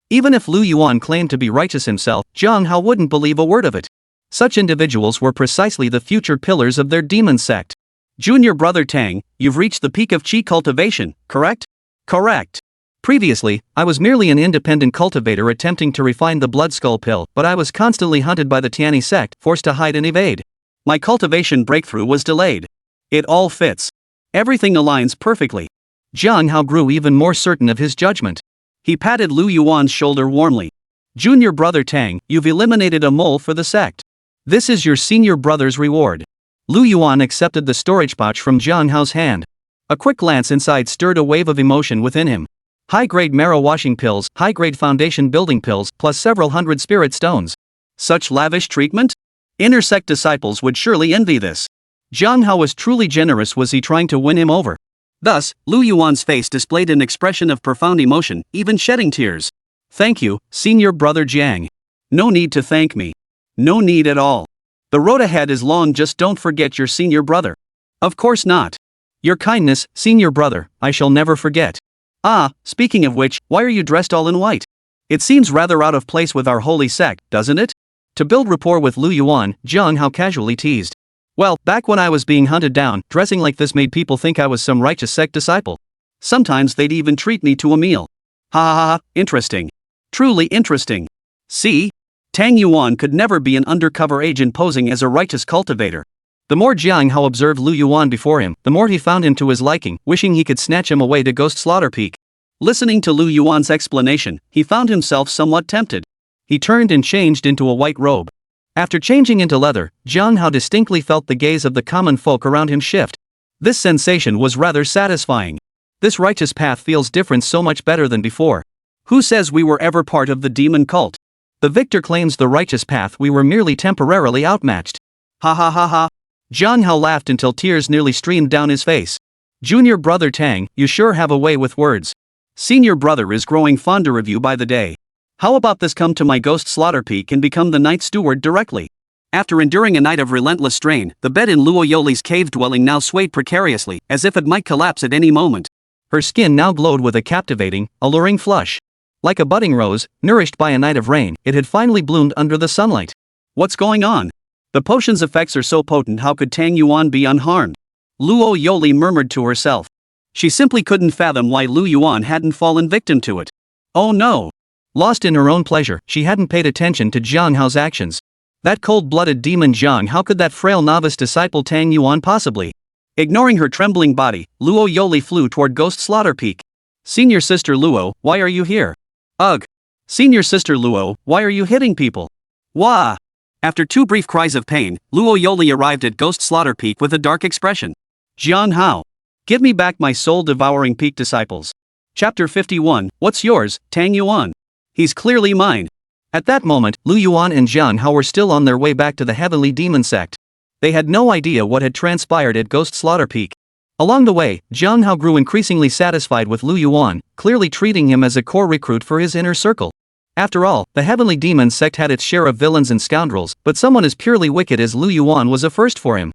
Even if Lu Yuan claimed to be righteous himself, Jiang Hao wouldn't believe a word of it. Such individuals were precisely the future pillars of their demon sect. Junior brother Tang, you've reached the peak of qi cultivation, correct? Correct. Previously, I was merely an independent cultivator attempting to refine the blood skull pill, but I was constantly hunted by the Tianyi sect, forced to hide and evade. My cultivation breakthrough was delayed. It all fits. Everything aligns perfectly. Jiang Hao grew even more certain of his judgment. He patted Lu Yuan's shoulder warmly. Junior brother Tang, you've eliminated a mole for the sect. This is your senior brother's reward. Lu Yuan accepted the storage pouch from Jiang Hao's hand. A quick glance inside stirred a wave of emotion within him. High-grade marrow washing pills, high-grade foundation building pills, plus several hundred spirit stones. Such lavish treatment? Inner sect disciples would surely envy this. Jiang Hao was truly generous. Was he trying to win him over? Thus, Lu Yuan's face displayed an expression of profound emotion, even shedding tears. Thank you, senior brother Jiang. No need to thank me. No need at all. The road ahead is long, just don't forget your senior brother. Of course not. Your kindness, senior brother, I shall never forget. Ah, speaking of which, why are you dressed all in white? It seems rather out of place with our holy sect, doesn't it? To build rapport with Lu Yuan, Jiang Hao casually teased. Well, back when I was being hunted down, dressing like this made people think I was some righteous sect disciple. Sometimes they'd even treat me to a meal. Ha ha ha, interesting. Truly interesting. See? Tang Yuan could never be an undercover agent posing as a righteous cultivator. The more Jiang Hao observed Lu Yuan before him, the more he found him to his liking, wishing he could snatch him away to Ghost Slaughter Peak. Listening to Lu Yuan's explanation, he found himself somewhat tempted. He turned and changed into a white robe. After changing into leather, Jiang Hao distinctly felt the gaze of the common folk around him shift. This sensation was rather satisfying. This righteous path feels different, so much better than before. Who says we were ever part of the demon cult? The victor claims the righteous path. We were merely temporarily outmatched. Ha ha ha ha. Jiang Hao laughed until tears nearly streamed down his face. Junior brother Tang, you sure have a way with words. Senior brother is growing fonder of you by the day. How about this? Come to my Ghost Slaughter Peak and become the night steward directly. After enduring a night of relentless strain, the bed in Luo Yoli's cave dwelling now swayed precariously, as if it might collapse at any moment. Her skin now glowed with a captivating, alluring flush. Like a budding rose, nourished by a night of rain, it had finally bloomed under the sunlight. What's going on? The potion's effects are so potent, how could Tang Yuan be unharmed? Luo Yoli murmured to herself. She simply couldn't fathom why Lu Yuan hadn't fallen victim to it. Oh no! Lost in her own pleasure, she hadn't paid attention to Jiang Hao's actions. That cold-blooded demon Jiang, how could that frail novice disciple Tang Yuan possibly? Ignoring her trembling body, Luo Yoli flew toward Ghost Slaughter Peak. Senior sister Luo, why are you here? Ugh! Senior sister Luo, why are you hitting people? Wah! After two brief cries of pain, Luo Yoli arrived at Ghost Slaughter Peak with a dark expression. Jiang Hao. Give me back my soul-devouring peak disciples. Chapter 51, What's yours, Tang Yuan? He's clearly mine. At that moment, Lu Yuan and Jiang Hao were still on their way back to the Heavenly Demon Sect. They had no idea what had transpired at Ghost Slaughter Peak. Along the way, Jiang Hao grew increasingly satisfied with Lu Yuan, clearly treating him as a core recruit for his inner circle. After all, the Heavenly Demon Sect had its share of villains and scoundrels, but someone as purely wicked as Lu Yuan was a first for him.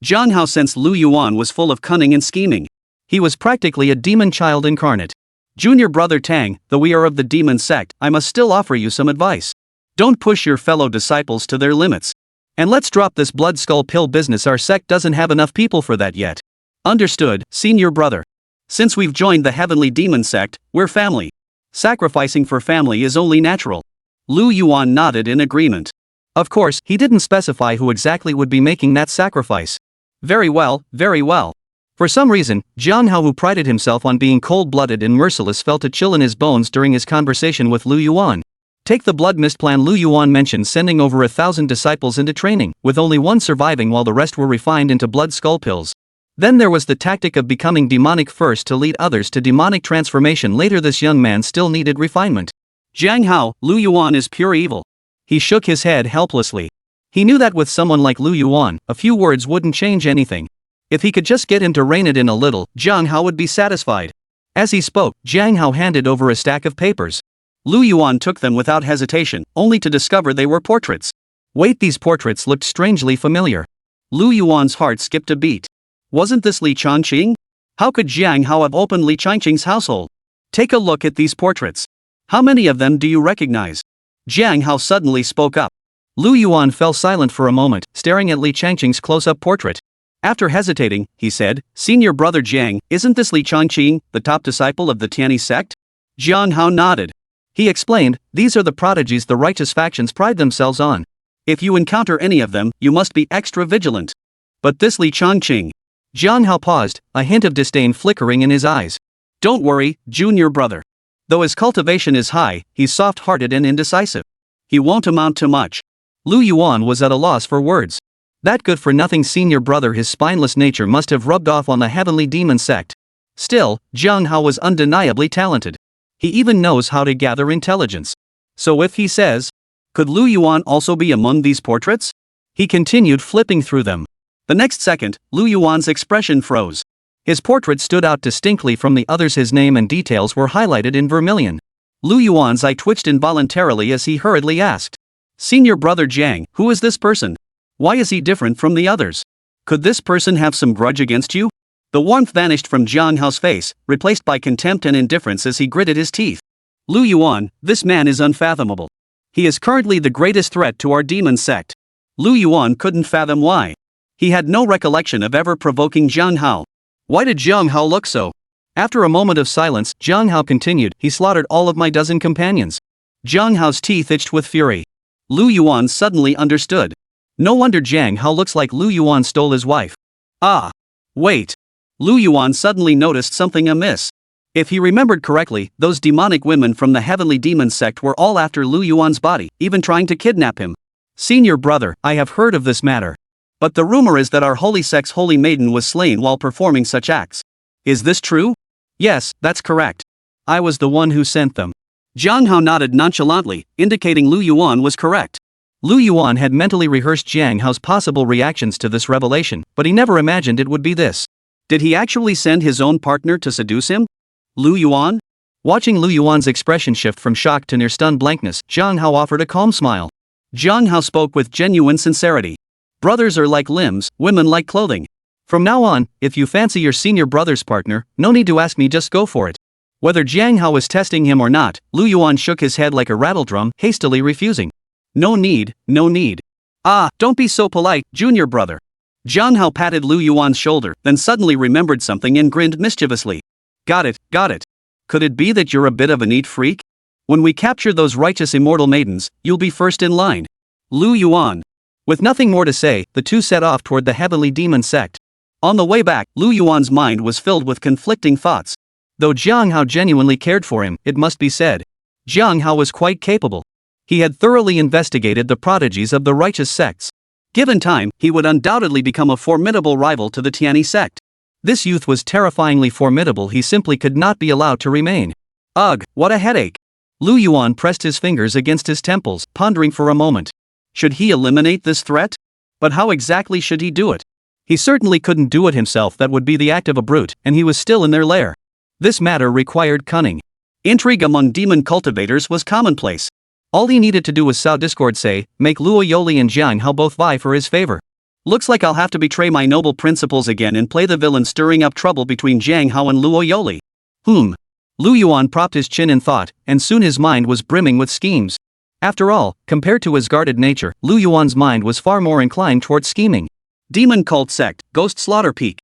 Jiang Hao sensed Lu Yuan was full of cunning and scheming. He was practically a demon child incarnate. Junior brother Tang, though we are of the Demon Sect, I must still offer you some advice. Don't push your fellow disciples to their limits. And let's drop this blood skull pill business. Our sect doesn't have enough people for that yet. Understood, senior brother. Since we've joined the Heavenly Demon Sect, we're family. Sacrificing for family is only natural. Lu Yuan nodded in agreement. Of course, he didn't specify who exactly would be making that sacrifice. Very well, very well. For some reason, Jiang Hao, who prided himself on being cold-blooded and merciless, felt a chill in his bones during his conversation with Lu Yuan. Take the blood mist plan. Lu Yuan mentioned sending over 1,000 disciples into training, with only one surviving while the rest were refined into blood skull pills. Then there was the tactic of becoming demonic first to lead others to demonic transformation later. This young man still needed refinement. Jiang Hao, Lu Yuan is pure evil. He shook his head helplessly. He knew that with someone like Lu Yuan, a few words wouldn't change anything. If he could just get him to rein it in a little, Jiang Hao would be satisfied. As he spoke, Jiang Hao handed over a stack of papers. Lu Yuan took them without hesitation, only to discover they were portraits. Wait, these portraits looked strangely familiar. Lu Yuan's heart skipped a beat. Wasn't this Li Changqing? How could Jiang Hao have opened Li Changqing's household? Take a look at these portraits. How many of them do you recognize? Jiang Hao suddenly spoke up. Lu Yuan fell silent for a moment, staring at Li Changqing's close-up portrait. After hesitating, he said, "Senior brother Jiang, isn't this Li Changqing, the top disciple of the Tianyi sect?" Jiang Hao nodded. He explained, "These are the prodigies the righteous factions pride themselves on. If you encounter any of them, you must be extra vigilant." But this Li Changqing. Jiang Hao paused, a hint of disdain flickering in his eyes. "Don't worry, junior brother. Though his cultivation is high, he's soft-hearted and indecisive. He won't amount to much." Lu Yuan was at a loss for words. That good-for-nothing senior brother, his spineless nature must have rubbed off on the heavenly demon sect. Still, Jiang Hao was undeniably talented. He even knows how to gather intelligence. So if he says, could Lu Yuan also be among these portraits? He continued flipping through them. The next second, Lu Yuan's expression froze. His portrait stood out distinctly from the others. His name and details were highlighted in vermilion. Lu Yuan's eye twitched involuntarily as he hurriedly asked, "Senior brother Jiang, who is this person? Why is he different from the others? Could this person have some grudge against you?" The warmth vanished from Jiang Hao's face, replaced by contempt and indifference as he gritted his teeth. "Lu Yuan, this man is unfathomable. He is currently the greatest threat to our demon sect." Lu Yuan couldn't fathom why. He had no recollection of ever provoking Jiang Hao. Why did Jiang Hao look so? After a moment of silence, Jiang Hao continued, "He slaughtered all of my dozen companions." Jiang Hao's teeth itched with fury. Lu Yuan suddenly understood. No wonder Jiang Hao looks like Lu Yuan stole his wife. Ah! Wait! Lu Yuan suddenly noticed something amiss. If he remembered correctly, those demonic women from the heavenly demon sect were all after Lu Yuan's body, even trying to kidnap him. "Senior brother, I have heard of this matter. But the rumor is that our holy sect's holy maiden was slain while performing such acts. Is this true?" "Yes, that's correct. I was the one who sent them." Jiang Hao nodded nonchalantly, indicating Lu Yuan was correct. Lu Yuan had mentally rehearsed Jiang Hao's possible reactions to this revelation, but he never imagined it would be this. Did he actually send his own partner to seduce him? Lu Yuan? Watching Lu Yuan's expression shift from shock to near stunned blankness, Jiang Hao offered a calm smile. Jiang Hao spoke with genuine sincerity. "Brothers are like limbs, women like clothing. From now on, if you fancy your senior brother's partner, no need to ask me, just go for it." Whether Jiang Hao was testing him or not, Lu Yuan shook his head like a rattledrum, hastily refusing. "No need, no need. Ah, don't be so polite, junior brother." Jiang Hao patted Lu Yuan's shoulder, then suddenly remembered something and grinned mischievously. Got it. Could it be that you're a bit of a neat freak? When we capture those righteous immortal maidens, you'll be first in line." Lu Yuan. With nothing more to say, the two set off toward the heavenly demon sect. On the way back, Lu Yuan's mind was filled with conflicting thoughts. Though Jiang Hao genuinely cared for him, it must be said, Jiang Hao was quite capable. He had thoroughly investigated the prodigies of the righteous sects. Given time, he would undoubtedly become a formidable rival to the Tianyi sect. This youth was terrifyingly formidable. He simply could not be allowed to remain. Ugh, what a headache. Lu Yuan pressed his fingers against his temples, pondering for a moment. Should he eliminate this threat? But how exactly should he do it? He certainly couldn't do it himself. That would be the act of a brute, and he was still in their lair. This matter required cunning. Intrigue among demon cultivators was commonplace. All he needed to do was sow discord, say, make Luo Yoli and Jiang Hao both vie for his favor. Looks like I'll have to betray my noble principles again and play the villain, stirring up trouble between Jiang Hao and Luo Yoli. Lu Yuan propped his chin in thought, and soon his mind was brimming with schemes. After all, compared to his guarded nature, Lu Yuan's mind was far more inclined towards scheming. Demon cult sect, Ghost Slaughter Peak.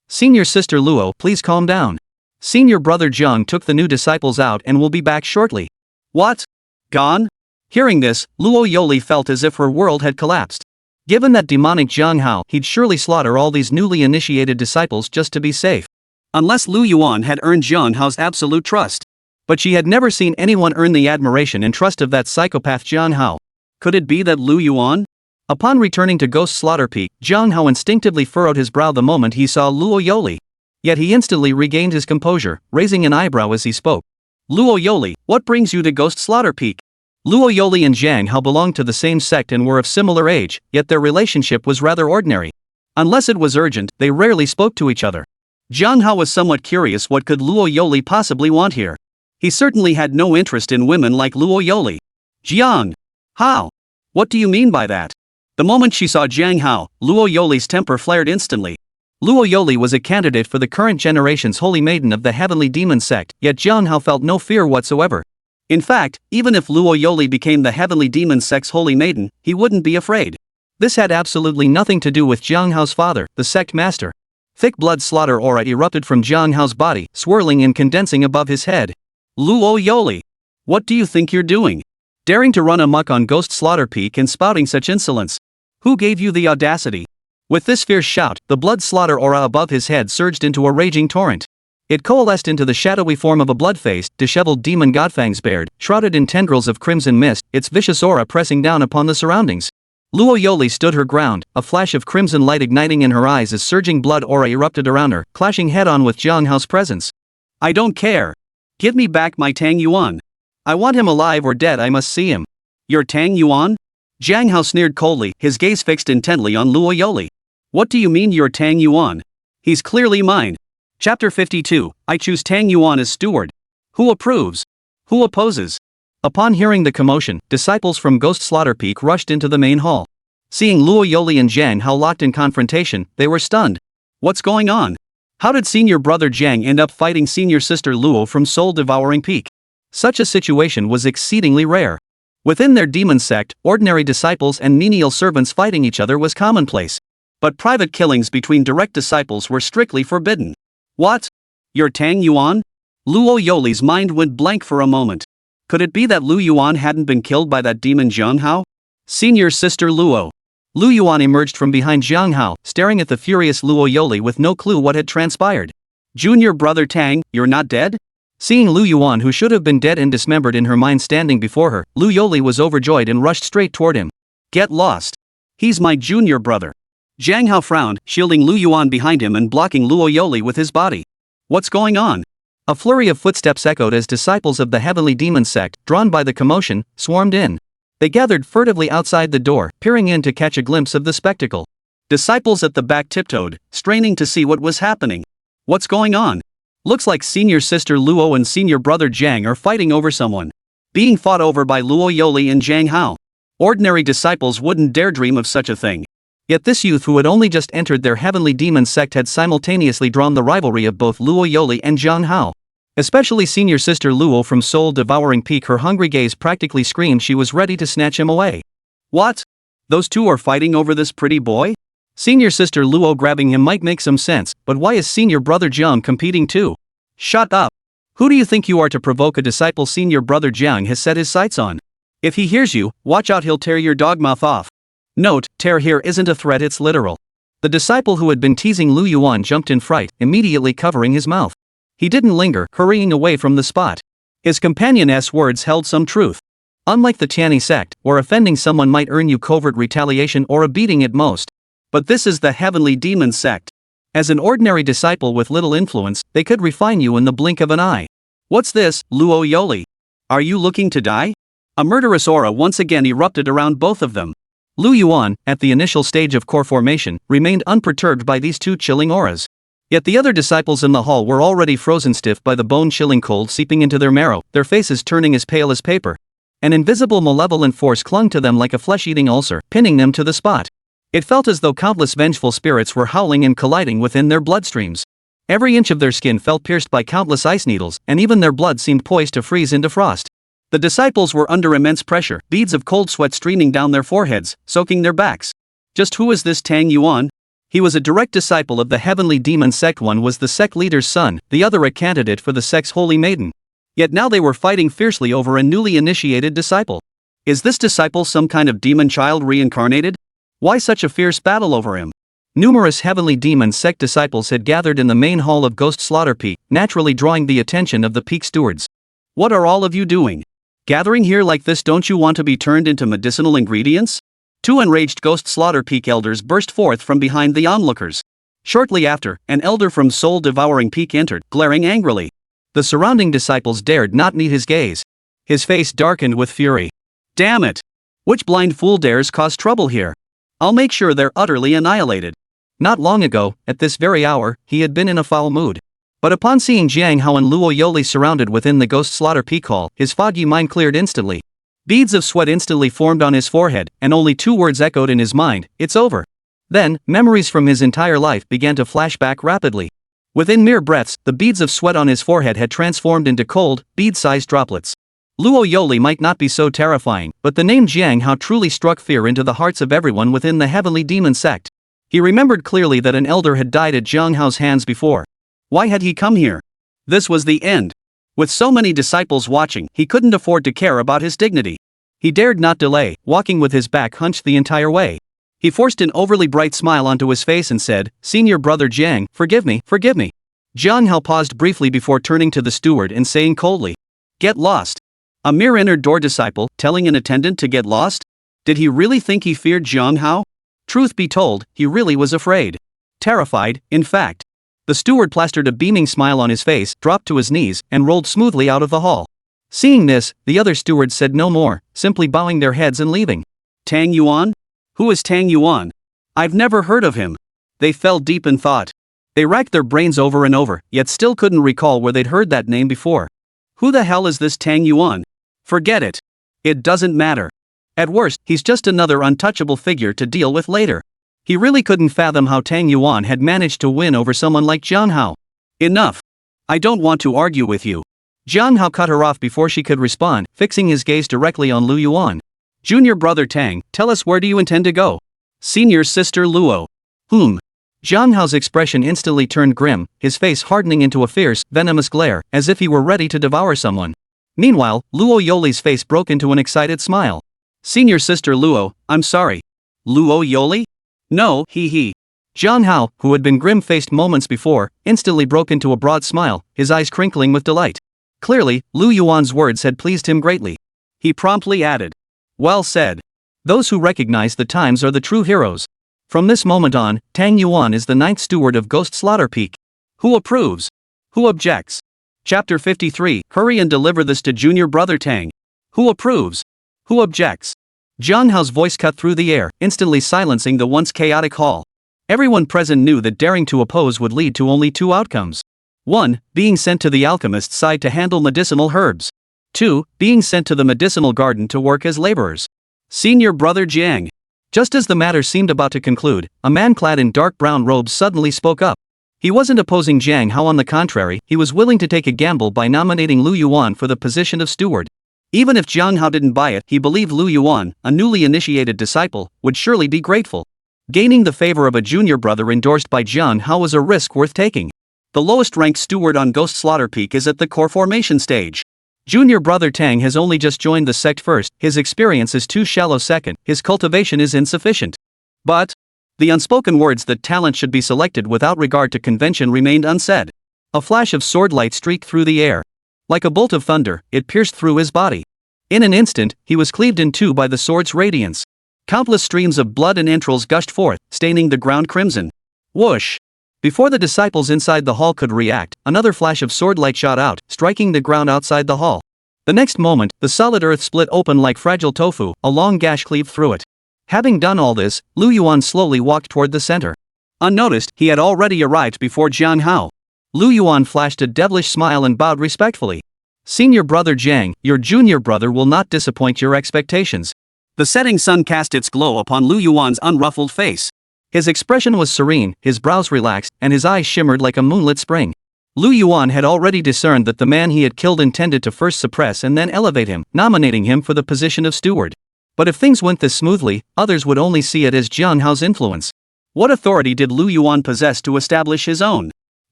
Senior sister Luo, please calm down. Senior brother Jiang took the new disciples out and will be back shortly. What? Gone? Hearing this, Luo Yoli felt as if her world had collapsed. Given that demonic Jiang Hao, he'd surely slaughter all these newly initiated disciples just to be safe. Unless Lu Yuan had earned Jiang Hao's absolute trust. But she had never seen anyone earn the admiration and trust of that psychopath Jiang Hao. Could it be that Lu Yuan? Upon returning to Ghost Slaughter Peak, Jiang Hao instinctively furrowed his brow the moment he saw Luo Yoli. Yet he instantly regained his composure, raising an eyebrow as he spoke. Luo Yoli, what brings you to Ghost Slaughter Peak? Luo Yoli and Jiang Hao belonged to the same sect and were of similar age, yet their relationship was rather ordinary. Unless it was urgent, they rarely spoke to each other. Jiang Hao was somewhat curious, what could Luo Yoli possibly want here? He certainly had no interest in women like Luo Yoli. Jiang Hao, what do you mean by that? The moment she saw Jiang Hao, Luo Yoli's temper flared instantly. Luo Yoli was a candidate for the current generation's holy maiden of the Heavenly Demon Sect, yet Jiang Hao felt no fear whatsoever. In fact, even if Luo Yoli became the Heavenly Demon Sect's holy maiden, he wouldn't be afraid. This had absolutely nothing to do with Jiang Hao's father, the sect master. Thick blood slaughter aura erupted from Jiang Hao's body, swirling and condensing above his head. Luo Yoli! What do you think you're doing? Daring to run amok on Ghost Slaughter Peak and spouting such insolence? Who gave you the audacity? With this fierce shout, the blood slaughter aura above his head surged into a raging torrent. It coalesced into the shadowy form of a blood-faced, disheveled demon godfangs bared, shrouded in tendrils of crimson mist, its vicious aura pressing down upon the surroundings. Luo Yoli stood her ground, a flash of crimson light igniting in her eyes as surging blood aura erupted around her, clashing head-on with Jiang Hao's presence. I don't care. Give me back my Tang Yuan. I want him alive or dead, I must see him. Your Tang Yuan? Jiang Hao sneered coldly, his gaze fixed intently on Luo Yoli. What do you mean your Tang Yuan? He's clearly mine. Chapter 52, I choose Tang Yuan as steward. Who approves? Who opposes? Upon hearing the commotion, disciples from Ghost Slaughter Peak rushed into the main hall. Seeing Luo Yoli and Jiang Hao locked in confrontation, they were stunned. What's going on? How did senior brother Jiang end up fighting senior sister Luo from soul-devouring Peak? Such a situation was exceedingly rare. Within their demon sect, ordinary disciples and menial servants fighting each other was commonplace. But private killings between direct disciples were strictly forbidden. What? Your Tang Yuan? Luo Yoli's mind went blank for a moment. Could it be that Lu Yuan hadn't been killed by that demon Jiang Hao? Senior sister Luo. Lu Yuan emerged from behind Jiang Hao, staring at the furious Luo Yoli with no clue what had transpired. Junior brother Tang, you're not dead? Seeing Lu Yuan, who should have been dead and dismembered in her mind, standing before her, Lu Yoli was overjoyed and rushed straight toward him. Get lost. He's my junior brother. Jiang Hao frowned, shielding Lu Yuan behind him and blocking Luo Yoli with his body. What's going on? A flurry of footsteps echoed as disciples of the Heavenly Demon Sect, drawn by the commotion, swarmed in. They gathered furtively outside the door, peering in to catch a glimpse of the spectacle. Disciples at the back tiptoed, straining to see what was happening. What's going on? Looks like senior sister Luo and senior brother Jiang are fighting over someone. Being fought over by Luo Yoli and Jiang Hao. Ordinary disciples wouldn't dare dream of such a thing. Yet this youth who had only just entered their Heavenly Demon Sect had simultaneously drawn the rivalry of both Luo Yoli and Jiang Hao. Especially senior sister Luo from soul-devouring Peak, her hungry gaze practically screamed she was ready to snatch him away. What? Those two are fighting over this pretty boy? Senior sister Luo grabbing him might make some sense, but why is senior brother Jiang competing too? Shut up! Who do you think you are to provoke a disciple senior brother Jiang has set his sights on? If he hears you, watch out, he'll tear your dog mouth off. Note, tear here isn't a threat, it's literal. The disciple who had been teasing Lu Yuan jumped in fright, immediately covering his mouth. He didn't linger, hurrying away from the spot. His companion's words held some truth. Unlike the Tianyi sect, where offending someone might earn you covert retaliation or a beating at most. But this is the Heavenly Demon Sect. As an ordinary disciple with little influence, they could refine you in the blink of an eye. What's this, Luo Yoli? Are you looking to die? A murderous aura once again erupted around both of them. Lu Yuan, at the initial stage of core formation, remained unperturbed by these two chilling auras. Yet the other disciples in the hall were already frozen stiff by the bone-chilling cold seeping into their marrow, their faces turning as pale as paper. An invisible malevolent force clung to them like a flesh-eating ulcer, pinning them to the spot. It felt as though countless vengeful spirits were howling and colliding within their bloodstreams. Every inch of their skin felt pierced by countless ice needles, and even their blood seemed poised to freeze into frost. The disciples were under immense pressure, beads of cold sweat streaming down their foreheads, soaking their backs. Just who is this Tang Yuan? He was a direct disciple of the Heavenly Demon Sect. One was the sect leader's son, the other a candidate for the sect's holy maiden. Yet now they were fighting fiercely over a newly initiated disciple. Is this disciple some kind of demon child reincarnated? Why such a fierce battle over him? Numerous Heavenly Demon Sect disciples had gathered in the main hall of Ghost Slaughter Peak, naturally drawing the attention of the Peak stewards. What are all of you doing? Gathering here like this, don't you want to be turned into medicinal ingredients? Two enraged Ghost Slaughter Peak elders burst forth from behind the onlookers. Shortly after, an elder from Soul Devouring Peak entered, glaring angrily. The surrounding disciples dared not meet his gaze. His face darkened with fury. Damn it! Which blind fool dares cause trouble here? I'll make sure they're utterly annihilated. Not long ago, at this very hour, he had been in a foul mood. But upon seeing Jiang Hao and Luo Yoli surrounded within the Ghost Slaughter Peak hall, his foggy mind cleared instantly. Beads of sweat instantly formed on his forehead, and only 2 words echoed in his mind, "It's over." Then, memories from his entire life began to flash back rapidly. Within mere breaths, the beads of sweat on his forehead had transformed into cold, bead-sized droplets. Luo Yoli might not be so terrifying, but the name Jiang Hao truly struck fear into the hearts of everyone within the Heavenly Demon Sect. He remembered clearly that an elder had died at Jiang Hao's hands before. Why had he come here? This was the end. With so many disciples watching, he couldn't afford to care about his dignity. He dared not delay, walking with his back hunched the entire way. He forced an overly bright smile onto his face and said, "Senior brother Jiang, forgive me, forgive me." Jiang Hao paused briefly before turning to the steward and saying coldly, "Get lost." A mere inner door disciple, telling an attendant to get lost? Did he really think he feared Jiang Hao? Truth be told, he really was afraid. Terrified, in fact. The steward plastered a beaming smile on his face, dropped to his knees, and rolled smoothly out of the hall. Seeing this, the other stewards said no more, simply bowing their heads and leaving. Tang Yuan? Who is Tang Yuan? I've never heard of him. They fell deep in thought. They racked their brains over and over, yet still couldn't recall where they'd heard that name before. Who the hell is this Tang Yuan? Forget it. It doesn't matter. At worst, he's just another untouchable figure to deal with later. He really couldn't fathom how Tang Yuan had managed to win over someone like Jiang Hao. Enough. I don't want to argue with you. Jiang Hao cut her off before she could respond, fixing his gaze directly on Lu Yuan. Junior brother Tang, tell us, where do you intend to go? Senior sister Luo. Jiang Hao's expression instantly turned grim, his face hardening into a fierce, venomous glare, as if he were ready to devour someone. Meanwhile, Luo Yoli's face broke into an excited smile. Senior sister Luo, I'm sorry. Luo Yoli? No, he. Jiang Hao, who had been grim-faced moments before, instantly broke into a broad smile, his eyes crinkling with delight. Clearly, Lu Yuan's words had pleased him greatly. He promptly added, "Well said. Those who recognize the times are the true heroes." From this moment on, Tang Yuan is the 9th steward of Ghost Slaughter Peak. Who approves? Who objects? Chapter 53, hurry and deliver this to junior brother Tang. Who approves? Who objects? Jiang Hao's voice cut through the air, instantly silencing the once chaotic hall. Everyone present knew that daring to oppose would lead to only 2 outcomes. 1. Being sent to the alchemist's side to handle medicinal herbs. 2. Being sent to the medicinal garden to work as laborers. Senior brother Jiang. Just as the matter seemed about to conclude, a man clad in dark brown robes suddenly spoke up. He wasn't opposing Jiang Hao, on the contrary, he was willing to take a gamble by nominating Lu Yuan for the position of steward. Even if Jiang Hao didn't buy it, he believed Lu Yuan, a newly initiated disciple, would surely be grateful. Gaining the favor of a junior brother endorsed by Jiang Hao was a risk worth taking. The lowest ranked steward on Ghost Slaughter Peak is at the core formation stage. Junior brother Tang has only just joined the sect first, his experience is too shallow second, his cultivation is insufficient. But the unspoken words that talent should be selected without regard to convention remained unsaid. A flash of sword light streaked through the air. Like a bolt of thunder, it pierced through his body. In an instant, he was cleaved in 2 by the sword's radiance. Countless streams of blood and entrails gushed forth, staining the ground crimson. Whoosh! Before the disciples inside the hall could react, another flash of sword light shot out, striking the ground outside the hall. The next moment, the solid earth split open like fragile tofu, a long gash cleaved through it. Having done all this, Lu Yuan slowly walked toward the center. Unnoticed, he had already arrived before Jiang Hao. Lu Yuan flashed a devilish smile and bowed respectfully. Senior brother Jiang, your junior brother will not disappoint your expectations. The setting sun cast its glow upon Lu Yuan's unruffled face. His expression was serene, his brows relaxed, and his eyes shimmered like a moonlit spring. Lu Yuan had already discerned that the man he had killed intended to first suppress and then elevate him, nominating him for the position of steward. But if things went this smoothly, others would only see it as Jiang Hao's influence. What authority did Lu Yuan possess to establish his own?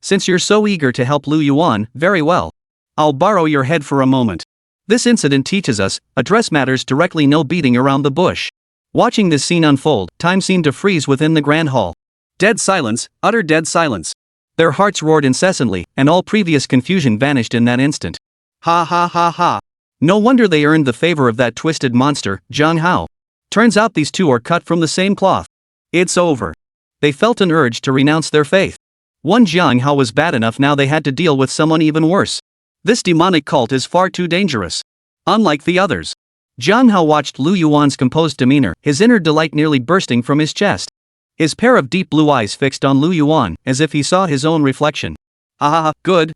Since you're so eager to help Lu Yuan, very well. I'll borrow your head for a moment. This incident teaches us, address matters directly, no beating around the bush. Watching this scene unfold, time seemed to freeze within the grand hall. Dead silence, utter dead silence. Their hearts roared incessantly, and all previous confusion vanished in that instant. Ha ha ha ha. No wonder they earned the favor of that twisted monster, Jiang Hao. Turns out these 2 are cut from the same cloth. It's over. They felt an urge to renounce their faith. One Jiang Hao was bad enough, now they had to deal with someone even worse. This demonic cult is far too dangerous. Unlike the others. Jiang Hao watched Lu Yuan's composed demeanor, his inner delight nearly bursting from his chest. His pair of deep blue eyes fixed on Lu Yuan, as if he saw his own reflection. Ah, good.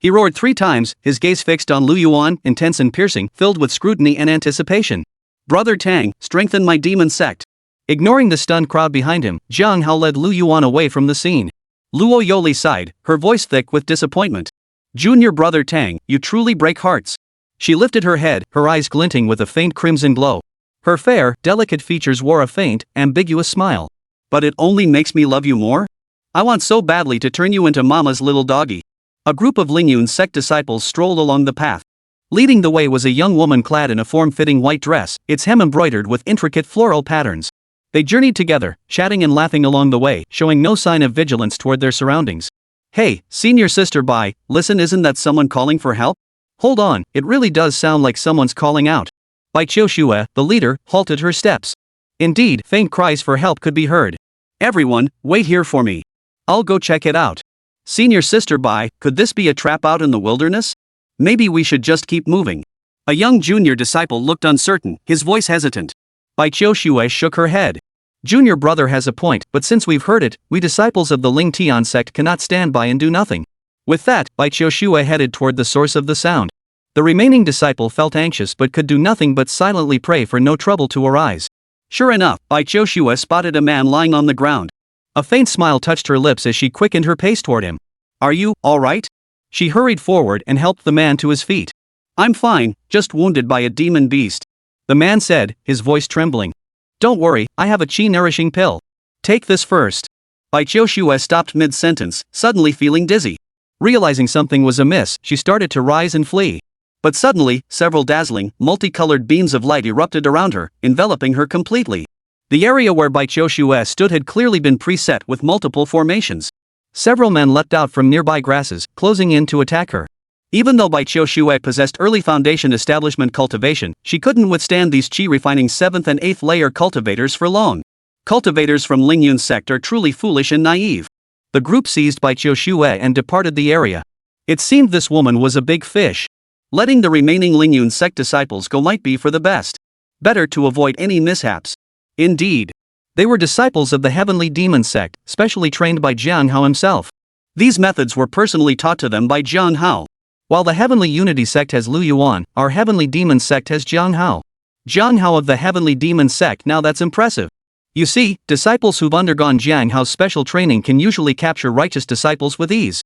He roared 3 times, his gaze fixed on Lu Yuan, intense and piercing, filled with scrutiny and anticipation. Brother Tang, strengthen my demon sect. Ignoring the stunned crowd behind him, Jiang Hao led Lu Yuan away from the scene. Luo Yoli sighed, her voice thick with disappointment. Junior brother Tang, you truly break hearts. She lifted her head, her eyes glinting with a faint crimson glow. Her fair, delicate features wore a faint, ambiguous smile. But it only makes me love you more? I want so badly to turn you into mama's little doggy. A group of Lingyun sect disciples strolled along the path. Leading the way was a young woman clad in a form-fitting white dress, its hem embroidered with intricate floral patterns. They journeyed together, chatting and laughing along the way, showing no sign of vigilance toward their surroundings. Hey, senior sister Bai, listen, isn't that someone calling for help? Hold on, it really does sound like someone's calling out. Bai Qiushue, the leader, halted her steps. Indeed, faint cries for help could be heard. Everyone, wait here for me. I'll go check it out. Senior sister Bai, could this be a trap out in the wilderness? Maybe we should just keep moving. A young junior disciple looked uncertain, his voice hesitant. Bai Qiushue shook her head. Junior brother has a point, but since we've heard it, we disciples of the Ling Tian sect cannot stand by and do nothing. With that, Bai Qiushue headed toward the source of the sound. The remaining disciple felt anxious but could do nothing but silently pray for no trouble to arise. Sure enough, Bai Qiushue spotted a man lying on the ground. A faint smile touched her lips as she quickened her pace toward him. Are you all right? She hurried forward and helped the man to his feet. I'm fine, just wounded by a demon beast. The man said, his voice trembling. Don't worry, I have a chi-nourishing pill. Take this first. Bai Qiushue stopped mid-sentence, suddenly feeling dizzy. Realizing something was amiss, she started to rise and flee. But suddenly, several dazzling, multicolored beams of light erupted around her, enveloping her completely. The area where Bai Qiushue stood had clearly been preset with multiple formations. Several men leapt out from nearby grasses, closing in to attack her. Even though Bai Qiushue possessed early foundation establishment cultivation, she couldn't withstand these chi-refining 7th and 8th layer cultivators for long. Cultivators from Lingyun sect are truly foolish and naive. The group seized Bai Qiushue and departed the area. It seemed this woman was a big fish. Letting the remaining Lingyun sect disciples go might be for the best. Better to avoid any mishaps. Indeed. They were disciples of the Heavenly Demon Sect, specially trained by Jiang Hao himself. These methods were personally taught to them by Jiang Hao. While the Heavenly Unity Sect has Lu Yuan, our Heavenly Demon Sect has Jiang Hao. Jiang Hao of the Heavenly Demon Sect, now that's impressive. You see, disciples who've undergone Jiang Hao's special training can usually capture righteous disciples with ease.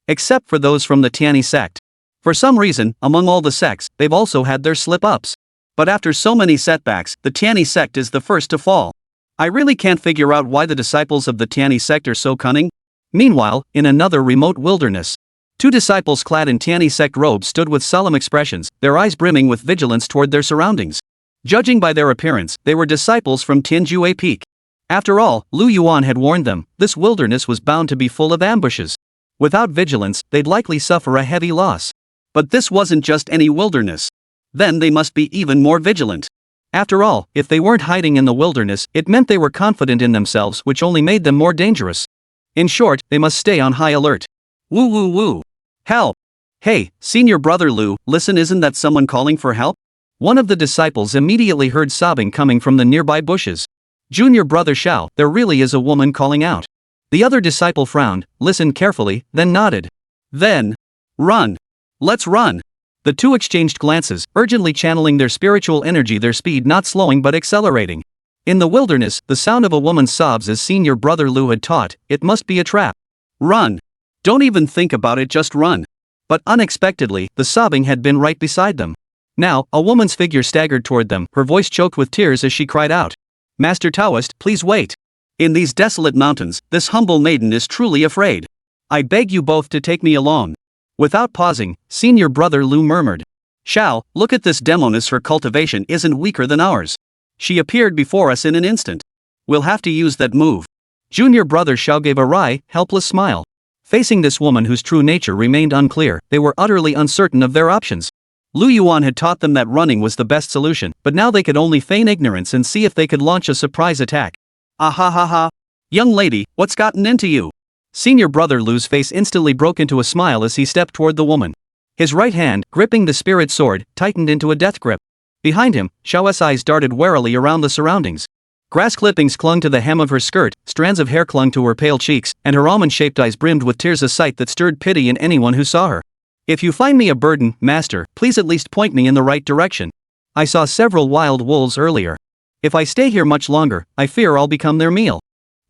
Except for those from the Tianyi sect. For some reason, among all the sects, they've also had their slip-ups. But after so many setbacks, the Tianyi sect is the first to fall. I really can't figure out why the disciples of the Tianyi sect are so cunning. Meanwhile, in another remote wilderness, 2 disciples clad in Tianyi sect robes stood with solemn expressions, their eyes brimming with vigilance toward their surroundings. Judging by their appearance, they were disciples from Tianjue Peak. After all, Lu Yuan had warned them, this wilderness was bound to be full of ambushes. Without vigilance, they'd likely suffer a heavy loss. But this wasn't just any wilderness. Then they must be even more vigilant. After all, if they weren't hiding in the wilderness, it meant they were confident in themselves, which only made them more dangerous. In short, they must stay on high alert. Woo woo woo. Help! Hey, senior brother Lu, listen, isn't that someone calling for help? One of the disciples immediately heard sobbing coming from the nearby bushes. Junior brother Xiao, there really is a woman calling out. The other disciple frowned, listened carefully, then nodded. Then, run! Let's run! The 2 exchanged glances, urgently channeling their spiritual energy, their speed not slowing but accelerating. In the wilderness, the sound of a woman's sobs as senior brother Lu had taught, it must be a trap. Run! Don't even think about it, just run. But unexpectedly, the sobbing had been right beside them. Now, a woman's figure staggered toward them, her voice choked with tears as she cried out. Master Taoist, please wait. In these desolate mountains, this humble maiden is truly afraid. I beg you both to take me along. Without pausing, senior brother Lu murmured. Xiao, look at this demoness, her cultivation isn't weaker than ours. She appeared before us in an instant. We'll have to use that move. Junior brother Xiao gave a wry, helpless smile. Facing this woman whose true nature remained unclear, they were utterly uncertain of their options. Lu Yuan had taught them that running was the best solution, but now they could only feign ignorance and see if they could launch a surprise attack. Ah ha ha ha. Young lady, what's gotten into you? Senior brother Lu's face instantly broke into a smile as he stepped toward the woman. His right hand, gripping the spirit sword, tightened into a death grip. Behind him, Xiao's eyes darted warily around the surroundings. Grass clippings clung to the hem of her skirt, strands of hair clung to her pale cheeks, and her almond-shaped eyes brimmed with tears, a sight that stirred pity in anyone who saw her. If you find me a burden, master, please at least point me in the right direction. I saw several wild wolves earlier. If I stay here much longer, I fear I'll become their meal.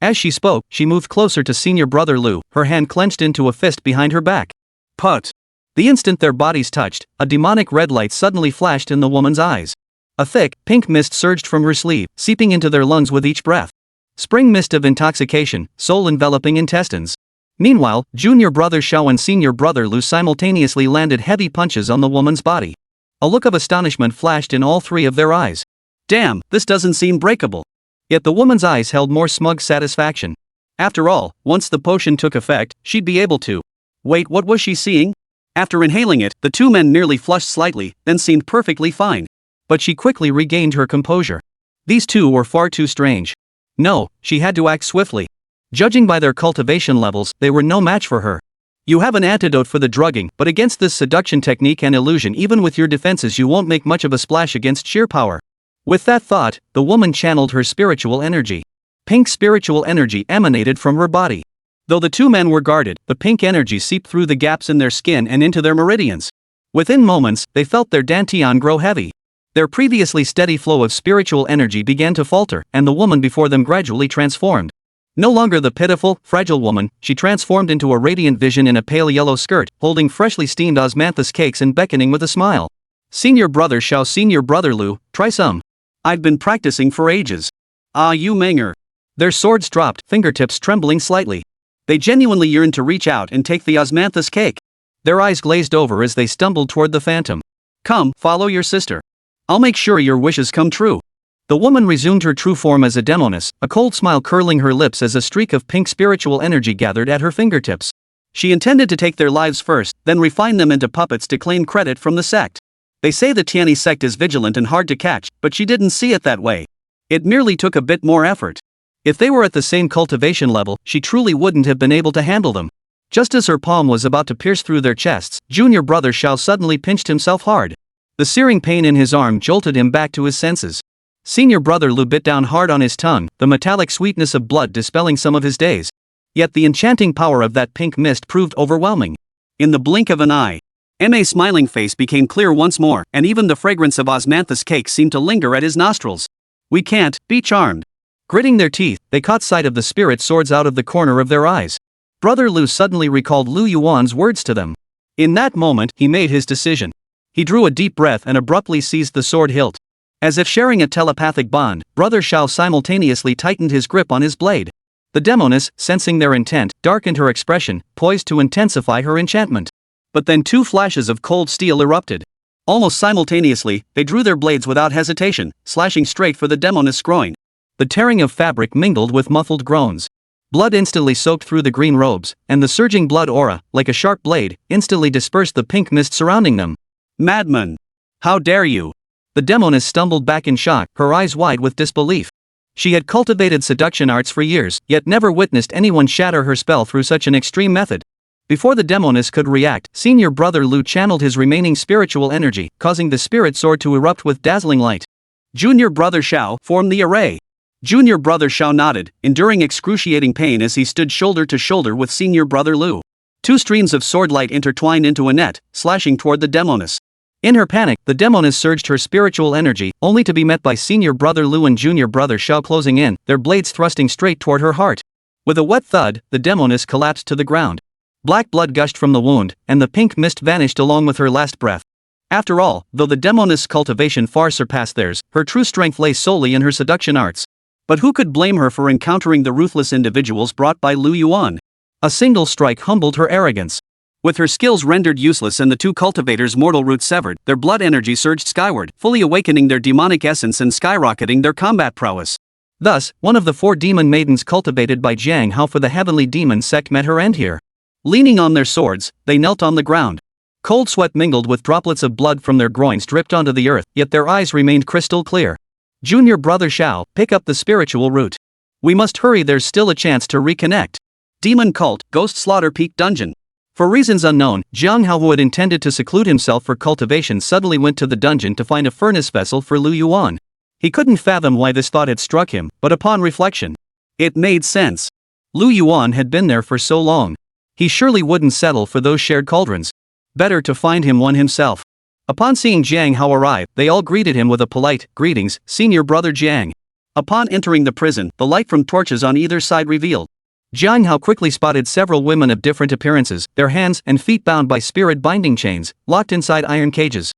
As she spoke, she moved closer to senior brother Lu, her hand clenched into a fist behind her back. Put! The instant their bodies touched, a demonic red light suddenly flashed in the woman's eyes. A thick, pink mist surged from her sleeve, seeping into their lungs with each breath. Spring mist of intoxication, soul-enveloping intestines. Meanwhile, junior brother Xiao and senior brother Lu simultaneously landed heavy punches on the woman's body. A look of astonishment flashed in all three of their eyes. Damn, this doesn't seem breakable. Yet the woman's eyes held more smug satisfaction. After all, once the potion took effect, she'd be able to. Wait, what was she seeing? After inhaling it, the two men nearly flushed slightly, then seemed perfectly fine. But she quickly regained her composure. These two were far too strange. No, she had to act swiftly. Judging by their cultivation levels, they were no match for her. You have an antidote for the drugging, but against this seduction technique and illusion, even with your defenses, you won't make much of a splash against sheer power. With that thought, the woman channeled her spiritual energy. Pink spiritual energy emanated from her body. Though the two men were guarded, the pink energy seeped through the gaps in their skin and into their meridians. Within moments, they felt their dantian grow heavy. Their previously steady flow of spiritual energy began to falter, and the woman before them gradually transformed. No longer the pitiful, fragile woman, she transformed into a radiant vision in a pale yellow skirt, holding freshly steamed osmanthus cakes and beckoning with a smile. Senior brother Xiao, senior brother Lu, try some. I've been practicing for ages. Ah, you manger. Their swords dropped, fingertips trembling slightly. They genuinely yearned to reach out and take the osmanthus cake. Their eyes glazed over as they stumbled toward the phantom. Come, follow your sister. I'll make sure your wishes come true. The woman resumed her true form as a demoness, a cold smile curling her lips as a streak of pink spiritual energy gathered at her fingertips. She intended to take their lives first, then refine them into puppets to claim credit from the sect. They say the Tianyi sect is vigilant and hard to catch, but she didn't see it that way. It merely took a bit more effort. If they were at the same cultivation level, she truly wouldn't have been able to handle them. Just as her palm was about to pierce through their chests, junior brother Xiao suddenly pinched himself hard. The searing pain in his arm jolted him back to his senses. Senior brother Lu bit down hard on his tongue, the metallic sweetness of blood dispelling some of his days. Yet the enchanting power of that pink mist proved overwhelming. In the blink of an eye, M.A.'s smiling face became clear once more, and even the fragrance of osmanthus cake seemed to linger at his nostrils. We can't be charmed. Gritting their teeth, they caught sight of the spirit swords out of the corner of their eyes. Brother Lu suddenly recalled Lu Yuan's words to them. In that moment, he made his decision. He drew a deep breath and abruptly seized the sword hilt. As if sharing a telepathic bond, brother Xiao simultaneously tightened his grip on his blade. The demoness, sensing their intent, darkened her expression, poised to intensify her enchantment. But then two flashes of cold steel erupted. Almost simultaneously, they drew their blades without hesitation, slashing straight for the demoness' groin. The tearing of fabric mingled with muffled groans. Blood instantly soaked through the green robes, and the surging blood aura, like a sharp blade, instantly dispersed the pink mist surrounding them. Madman! How dare you! The demoness stumbled back in shock, her eyes wide with disbelief. She had cultivated seduction arts for years, yet never witnessed anyone shatter her spell through such an extreme method. Before the demoness could react, senior brother Lu channeled his remaining spiritual energy, causing the spirit sword to erupt with dazzling light. Junior brother Xiao formed the array. Junior brother Xiao nodded, enduring excruciating pain as he stood shoulder to shoulder with senior brother Lu. Two streams of sword light intertwined into a net, slashing toward the demoness. In her panic, the demoness surged her spiritual energy, only to be met by senior brother Lu and junior brother Xiao closing in, their blades thrusting straight toward her heart. With a wet thud, the demoness collapsed to the ground. Black blood gushed from the wound, and the pink mist vanished along with her last breath. After all, though the demoness' cultivation far surpassed theirs, her true strength lay solely in her seduction arts. But who could blame her for encountering the ruthless individuals brought by Lu Yuan? A single strike humbled her arrogance. With her skills rendered useless and the two cultivators' mortal roots severed, their blood energy surged skyward, fully awakening their demonic essence and skyrocketing their combat prowess. Thus, one of the 4 demon maidens cultivated by Jiang Hao for the Heavenly Demon Sect met her end here. Leaning on their swords, they knelt on the ground. Cold sweat mingled with droplets of blood from their groins dripped onto the earth, yet their eyes remained crystal clear. Junior brother Xiao, pick up the spiritual root. We must hurry, there's still a chance to reconnect. Demon Cult, Ghost Slaughter Peak Dungeon. For reasons unknown, Jiang Hao, who had intended to seclude himself for cultivation, suddenly went to the dungeon to find a furnace vessel for Lu Yuan. He couldn't fathom why this thought had struck him, but upon reflection, it made sense. Lu Yuan had been there for so long. He surely wouldn't settle for those shared cauldrons. Better to find him one himself. Upon seeing Jiang Hao arrive, they all greeted him with a polite, "Greetings, senior brother Jiang." Upon entering the prison, the light from torches on either side revealed. Jiang Hao quickly spotted several women of different appearances, their hands and feet bound by spirit binding chains, locked inside iron cages.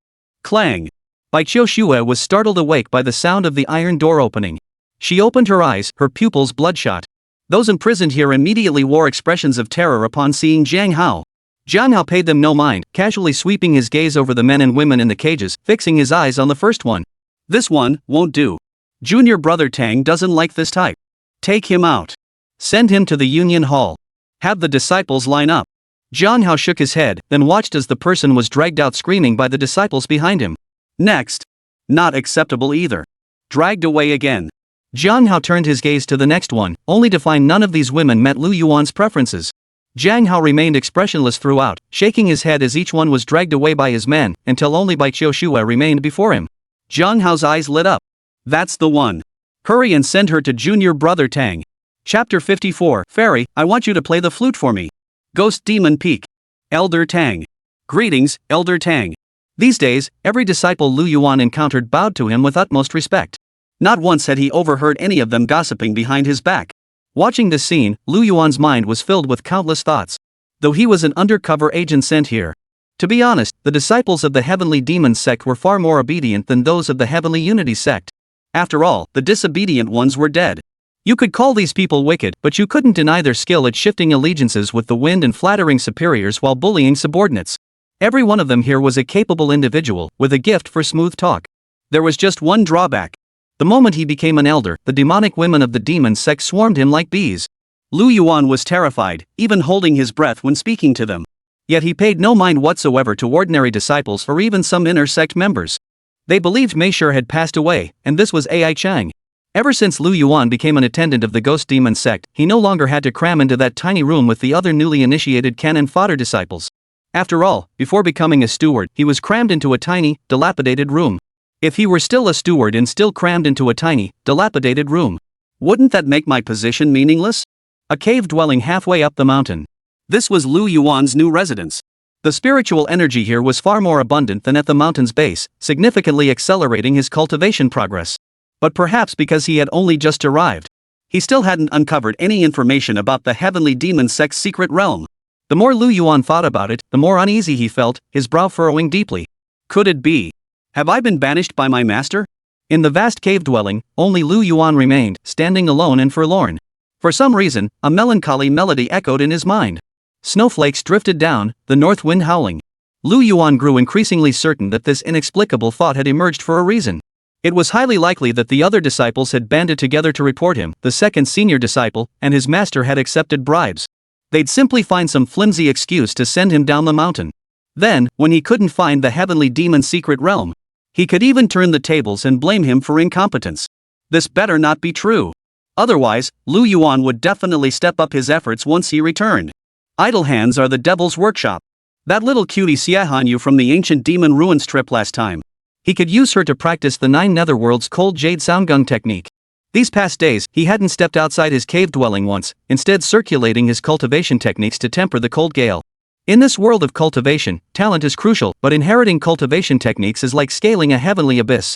Clang! Bai Qiushue was startled awake by the sound of the iron door opening. She opened her eyes, her pupils bloodshot. Those imprisoned here immediately wore expressions of terror upon seeing Jiang Hao. Jiang Hao paid them no mind, casually sweeping his gaze over the men and women in the cages, fixing his eyes on the first one. This one won't do. Junior brother Tang doesn't like this type. Take him out. Send him to the Union Hall. Have the disciples line up. Jiang Hao shook his head, then watched as the person was dragged out screaming by the disciples behind him. Next. Not acceptable either. Dragged away again. Jiang Hao turned his gaze to the next one, only to find none of these women met Lu Yuan's preferences. Jiang Hao remained expressionless throughout, shaking his head as each one was dragged away by his men, until only Bai Qiushue remained before him. Jiang Hao's eyes lit up. That's the one. Hurry and send her to junior brother Tang. Chapter 54. Fairy, I want you to play the flute for me. Ghost Demon Peak. Elder Tang. Greetings, Elder Tang. These days, every disciple Lu Yuan encountered bowed to him with utmost respect. Not once had he overheard any of them gossiping behind his back. Watching this scene, Lu Yuan's mind was filled with countless thoughts. Though he was an undercover agent sent here. To be honest, the disciples of the Heavenly Demon Sect were far more obedient than those of the Heavenly Unity Sect. After all, the disobedient ones were dead. You could call these people wicked, but you couldn't deny their skill at shifting allegiances with the wind and flattering superiors while bullying subordinates. Every one of them here was a capable individual, with a gift for smooth talk. There was just one drawback. The moment he became an elder, the demonic women of the demon sect swarmed him like bees. Lu Yuan was terrified, even holding his breath when speaking to them. Yet he paid no mind whatsoever to ordinary disciples or even some inner sect members. They believed Meisher had passed away, and this was Ai Chang. Ever since Lu Yuan became an attendant of the Ghost Demon Sect, he no longer had to cram into that tiny room with the other newly initiated cannon fodder disciples. After all, before becoming a steward, he was crammed into a tiny, dilapidated room. If he were still a steward and still crammed into a tiny, dilapidated room, wouldn't that make my position meaningless? A cave dwelling halfway up the mountain. This was Lu Yuan's new residence. The spiritual energy here was far more abundant than at the mountain's base, significantly accelerating his cultivation progress. But perhaps because he had only just arrived, he still hadn't uncovered any information about the Heavenly Demon Sect's secret realm. The more Lu Yuan thought about it, the more uneasy he felt, his brow furrowing deeply. Could it be? Have I been banished by my master? In the vast cave dwelling, only Lu Yuan remained, standing alone and forlorn. For some reason, a melancholy melody echoed in his mind. Snowflakes drifted down, the north wind howling. Lu Yuan grew increasingly certain that this inexplicable thought had emerged for a reason. It was highly likely that the other disciples had banded together to report him, the second senior disciple, and his master had accepted bribes. They'd simply find some flimsy excuse to send him down the mountain. Then, when he couldn't find the Heavenly Demon's secret realm, he could even turn the tables and blame him for incompetence. This better not be true. Otherwise, Lu Yuan would definitely step up his efforts once he returned. Idle hands are the devil's workshop. That little cutie Xie Hanyu from the ancient demon ruins trip last time. He could use her to practice the 9 netherworlds cold jade soundgung technique. These past days, he hadn't stepped outside his cave dwelling once, instead circulating his cultivation techniques to temper the cold gale. In this world of cultivation, talent is crucial, but inheriting cultivation techniques is like scaling a heavenly abyss.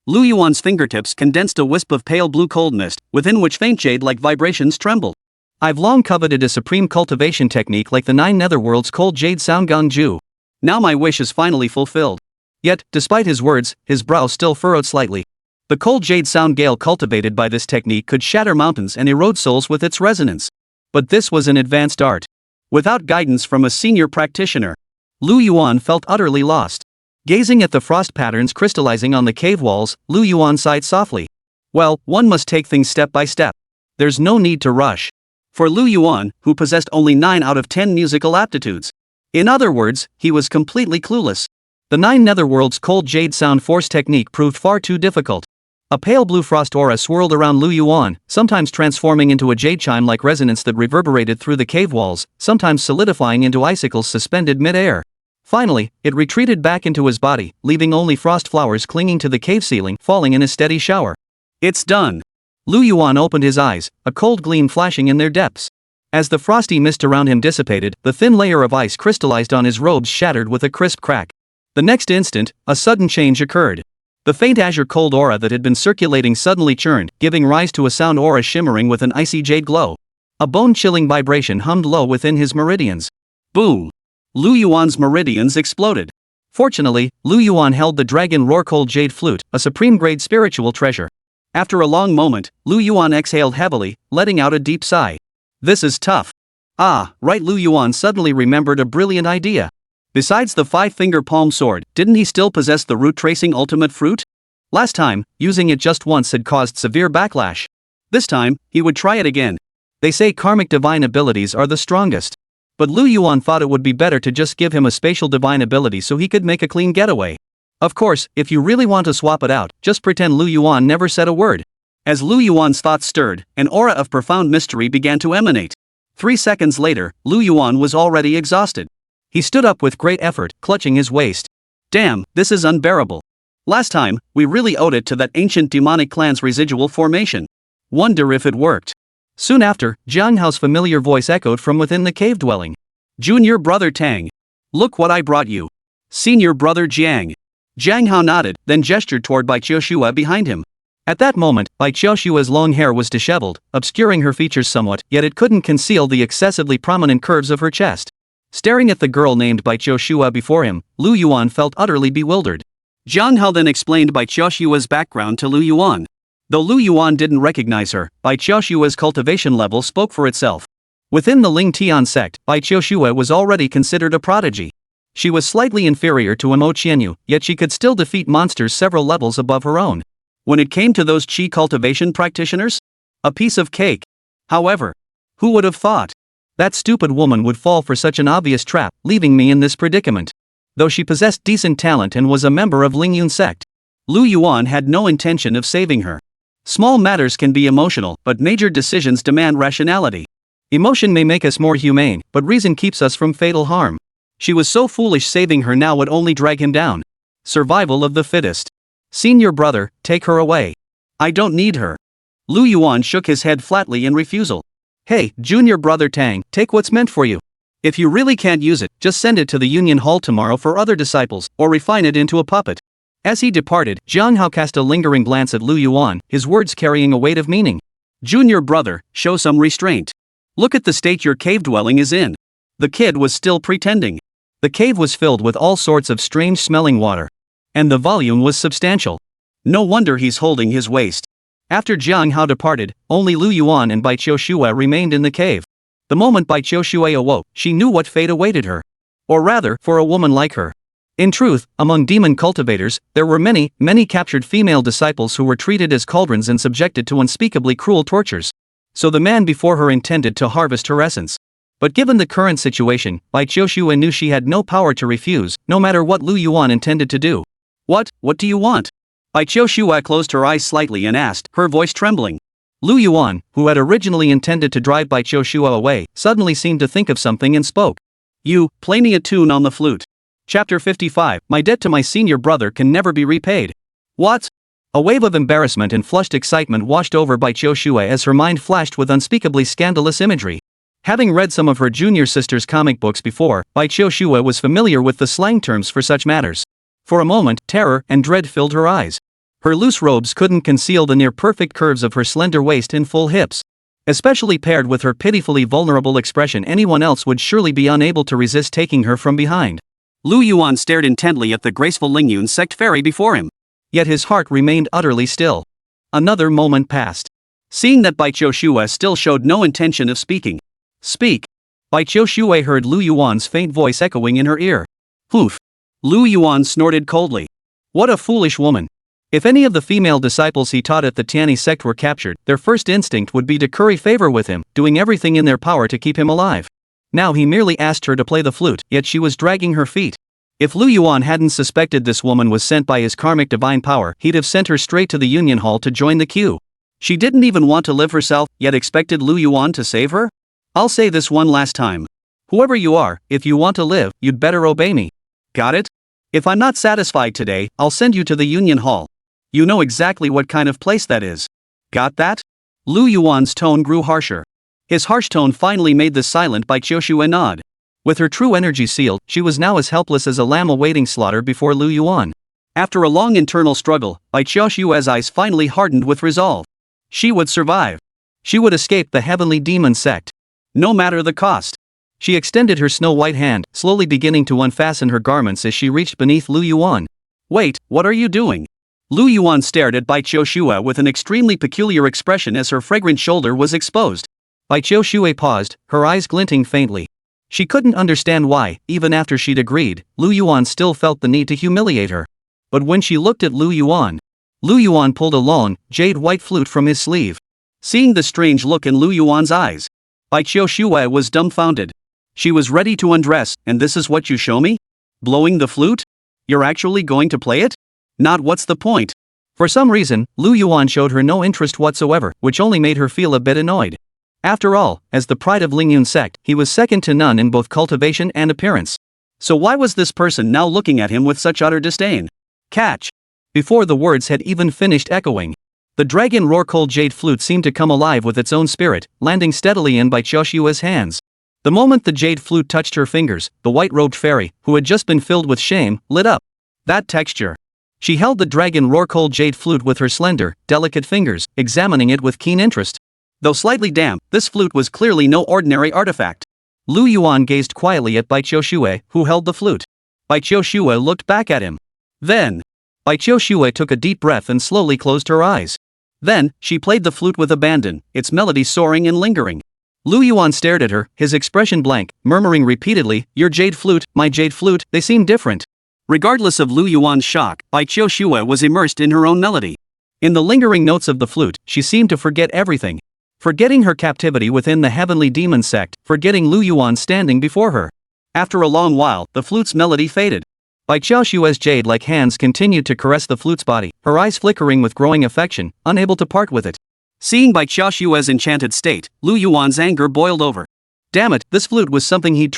Lu Yuan's fingertips condensed a wisp of pale blue cold mist, within which faint jade-like vibrations trembled. I've long coveted a supreme cultivation technique like the 9 netherworlds cold jade soundgung ju. Now my wish is finally fulfilled. Yet, despite his words, his brow still furrowed slightly. The cold jade sound gale cultivated by this technique could shatter mountains and erode souls with its resonance. But this was an advanced art. Without guidance from a senior practitioner, Lu Yuan felt utterly lost. Gazing at the frost patterns crystallizing on the cave walls, Lu Yuan sighed softly. Well, one must take things step by step. There's no need to rush. For Lu Yuan, who possessed only 9 out of 10 musical aptitudes. In other words, he was completely clueless. The 9 netherworlds cold jade sound force technique proved far too difficult. A pale blue frost aura swirled around Lu Yuan, sometimes transforming into a jade chime-like resonance that reverberated through the cave walls, sometimes solidifying into icicles suspended mid-air. Finally, it retreated back into his body, leaving only frost flowers clinging to the cave ceiling, falling in a steady shower. It's done. Lu Yuan opened his eyes, a cold gleam flashing in their depths. As the frosty mist around him dissipated, the thin layer of ice crystallized on his robes shattered with a crisp crack. The next instant, a sudden change occurred. The faint azure cold aura that had been circulating suddenly churned, giving rise to a sound aura shimmering with an icy jade glow. A bone-chilling vibration hummed low within his meridians. Boom! Lu Yuan's meridians exploded. Fortunately, Lu Yuan held the dragon roar cold jade flute, a supreme-grade spiritual treasure. After a long moment, Lu Yuan exhaled heavily, letting out a deep sigh. This is tough. Ah, right. Lu Yuan suddenly remembered a brilliant idea. Besides the five-finger palm sword, didn't he still possess the root-tracing ultimate fruit? Last time, using it just once had caused severe backlash. This time, he would try it again. They say karmic divine abilities are the strongest. But Lu Yuan thought it would be better to just give him a spatial divine ability so he could make a clean getaway. Of course, if you really want to swap it out, just pretend Lu Yuan never said a word. As Lu Yuan's thoughts stirred, an aura of profound mystery began to emanate. 3 seconds later, Lu Yuan was already exhausted. He stood up with great effort, clutching his waist. Damn, this is unbearable. Last time, we really owed it to that ancient demonic clan's residual formation. Wonder if it worked. Soon after, Jiang Hao's familiar voice echoed from within the cave dwelling. Junior brother Tang. Look what I brought you. Senior brother Jiang. Jiang Hao nodded, then gestured toward Bai Qiushua behind him. At that moment, Bai Qiushua's long hair was disheveled, obscuring her features somewhat, yet it couldn't conceal the excessively prominent curves of her chest. Staring at the girl named Bai Qiushua before him, Lu Yuan felt utterly bewildered. Jiang Hao then explained Bai Qiushua's background to Lu Yuan. Though Lu Yuan didn't recognize her, Bai Qiushua's cultivation level spoke for itself. Within the Ling Tian sect, Bai Qiushua was already considered a prodigy. She was slightly inferior to Mo Qianyu, yet she could still defeat monsters several levels above her own. When it came to those qi cultivation practitioners? A piece of cake. However, who would have thought? That stupid woman would fall for such an obvious trap, leaving me in this predicament. Though she possessed decent talent and was a member of Lingyun sect, Lu Yuan had no intention of saving her. Small matters can be emotional, but major decisions demand rationality. Emotion may make us more humane, but reason keeps us from fatal harm. She was so foolish, saving her now would only drag him down. Survival of the fittest. Senior brother, take her away. I don't need her. Lu Yuan shook his head flatly in refusal. Hey, junior brother Tang, take what's meant for you. If you really can't use it, just send it to the Union Hall tomorrow for other disciples, or refine it into a puppet. As he departed, Jiang Hao cast a lingering glance at Lu Yuan, his words carrying a weight of meaning. Junior brother, show some restraint. Look at the state your cave dwelling is in. The kid was still pretending. The cave was filled with all sorts of strange smelling water. And the volume was substantial. No wonder he's holding his waist. After Jiang Hao departed, only Lu Yuan and Bai Qiushua remained in the cave. The moment Bai Qiushua awoke, she knew what fate awaited her. Or rather, for a woman like her. In truth, among demon cultivators, there were many captured female disciples who were treated as cauldrons and subjected to unspeakably cruel tortures. So the man before her intended to harvest her essence. But given the current situation, Bai Qiushua knew she had no power to refuse, no matter what Lu Yuan intended to do. What do you want? Bai Qiushua closed her eyes slightly and asked, her voice trembling. Lu Yuan, who had originally intended to drive Bai Qiushua away, suddenly seemed to think of something and spoke. You, play me a tune on the flute. Chapter 55, My debt to my senior brother can never be repaid. What? A wave of embarrassment and flushed excitement washed over Bai Qiushua as her mind flashed with unspeakably scandalous imagery. Having read some of her junior sister's comic books before, Bai Qiushua was familiar with the slang terms for such matters. For a moment, terror and dread filled her eyes. Her loose robes couldn't conceal the near-perfect curves of her slender waist and full hips. Especially paired with her pitifully vulnerable expression, anyone else would surely be unable to resist taking her from behind. Lu Yuan stared intently at the graceful Lingyun sect fairy before him. Yet his heart remained utterly still. Another moment passed. Seeing that Bai Qiushua still showed no intention of speaking. Speak. Bai Qiushua heard Lu Yuan's faint voice echoing in her ear. Poof. Lu Yuan snorted coldly. What a foolish woman. If any of the female disciples he taught at the Tianyi sect were captured, their first instinct would be to curry favor with him, doing everything in their power to keep him alive. Now he merely asked her to play the flute, yet she was dragging her feet. If Lu Yuan hadn't suspected this woman was sent by his karmic divine power, he'd have sent her straight to the Union Hall to join the queue. She didn't even want to live herself, yet expected Lu Yuan to save her? I'll say this one last time. Whoever you are, if you want to live, you'd better obey me. Got it? If I'm not satisfied today, I'll send you to the Union Hall. You know exactly what kind of place that is. Got that? Lu Yuan's tone grew harsher. His harsh tone finally made the silent Bai Qiushue nod. With her true energy sealed, she was now as helpless as a lamb awaiting slaughter before Lu Yuan. After a long internal struggle, Bai Qiushue's eyes finally hardened with resolve. She would survive. She would escape the Heavenly Demon Sect. No matter the cost. She extended her snow-white hand, slowly beginning to unfasten her garments as she reached beneath Lu Yuan. Wait, what are you doing? Lu Yuan stared at Bai Qiushue with an extremely peculiar expression as her fragrant shoulder was exposed. Bai Qiushue paused, her eyes glinting faintly. She couldn't understand why, even after she'd agreed, Lu Yuan still felt the need to humiliate her. But when she looked at Lu Yuan pulled a long, jade-white flute from his sleeve. Seeing the strange look in Lu Yuan's eyes, Bai Qiushue was dumbfounded. She was ready to undress, and this is what you show me? Blowing the flute? You're actually going to play it? Not what's the point? For some reason, Lu Yuan showed her no interest whatsoever, which only made her feel a bit annoyed. After all, as the pride of Lingyun sect, he was second to none in both cultivation and appearance. So why was this person now looking at him with such utter disdain? Catch! Before the words had even finished echoing, the dragon roar-cold jade flute seemed to come alive with its own spirit, landing steadily in Bai Qiushue's hands. The moment the jade flute touched her fingers, the white-robed fairy, who had just been filled with shame, lit up. That texture. She held the dragon roar-cold jade flute with her slender, delicate fingers, examining it with keen interest. Though slightly damp, this flute was clearly no ordinary artifact. Lu Yuan gazed quietly at Bai Qiushue, who held the flute. Bai Qiushue looked back at him. Then, Bai Qiushue took a deep breath and slowly closed her eyes. Then, she played the flute with abandon, its melody soaring and lingering. Lu Yuan stared at her, his expression blank, murmuring repeatedly, "Your jade flute, my jade flute, they seem different." Regardless of Lu Yuan's shock, Bai Qiushue was immersed in her own melody. In the lingering notes of the flute, she seemed to forget everything. Forgetting her captivity within the Heavenly Demon Sect, forgetting Lu Yuan standing before her. After a long while, the flute's melody faded. Bai Qiushue's jade-like hands continued to caress the flute's body, her eyes flickering with growing affection, unable to part with it. Seeing Bai Qiushue's enchanted state, Lu Yuan's anger boiled over. Damn it, this flute was something he'd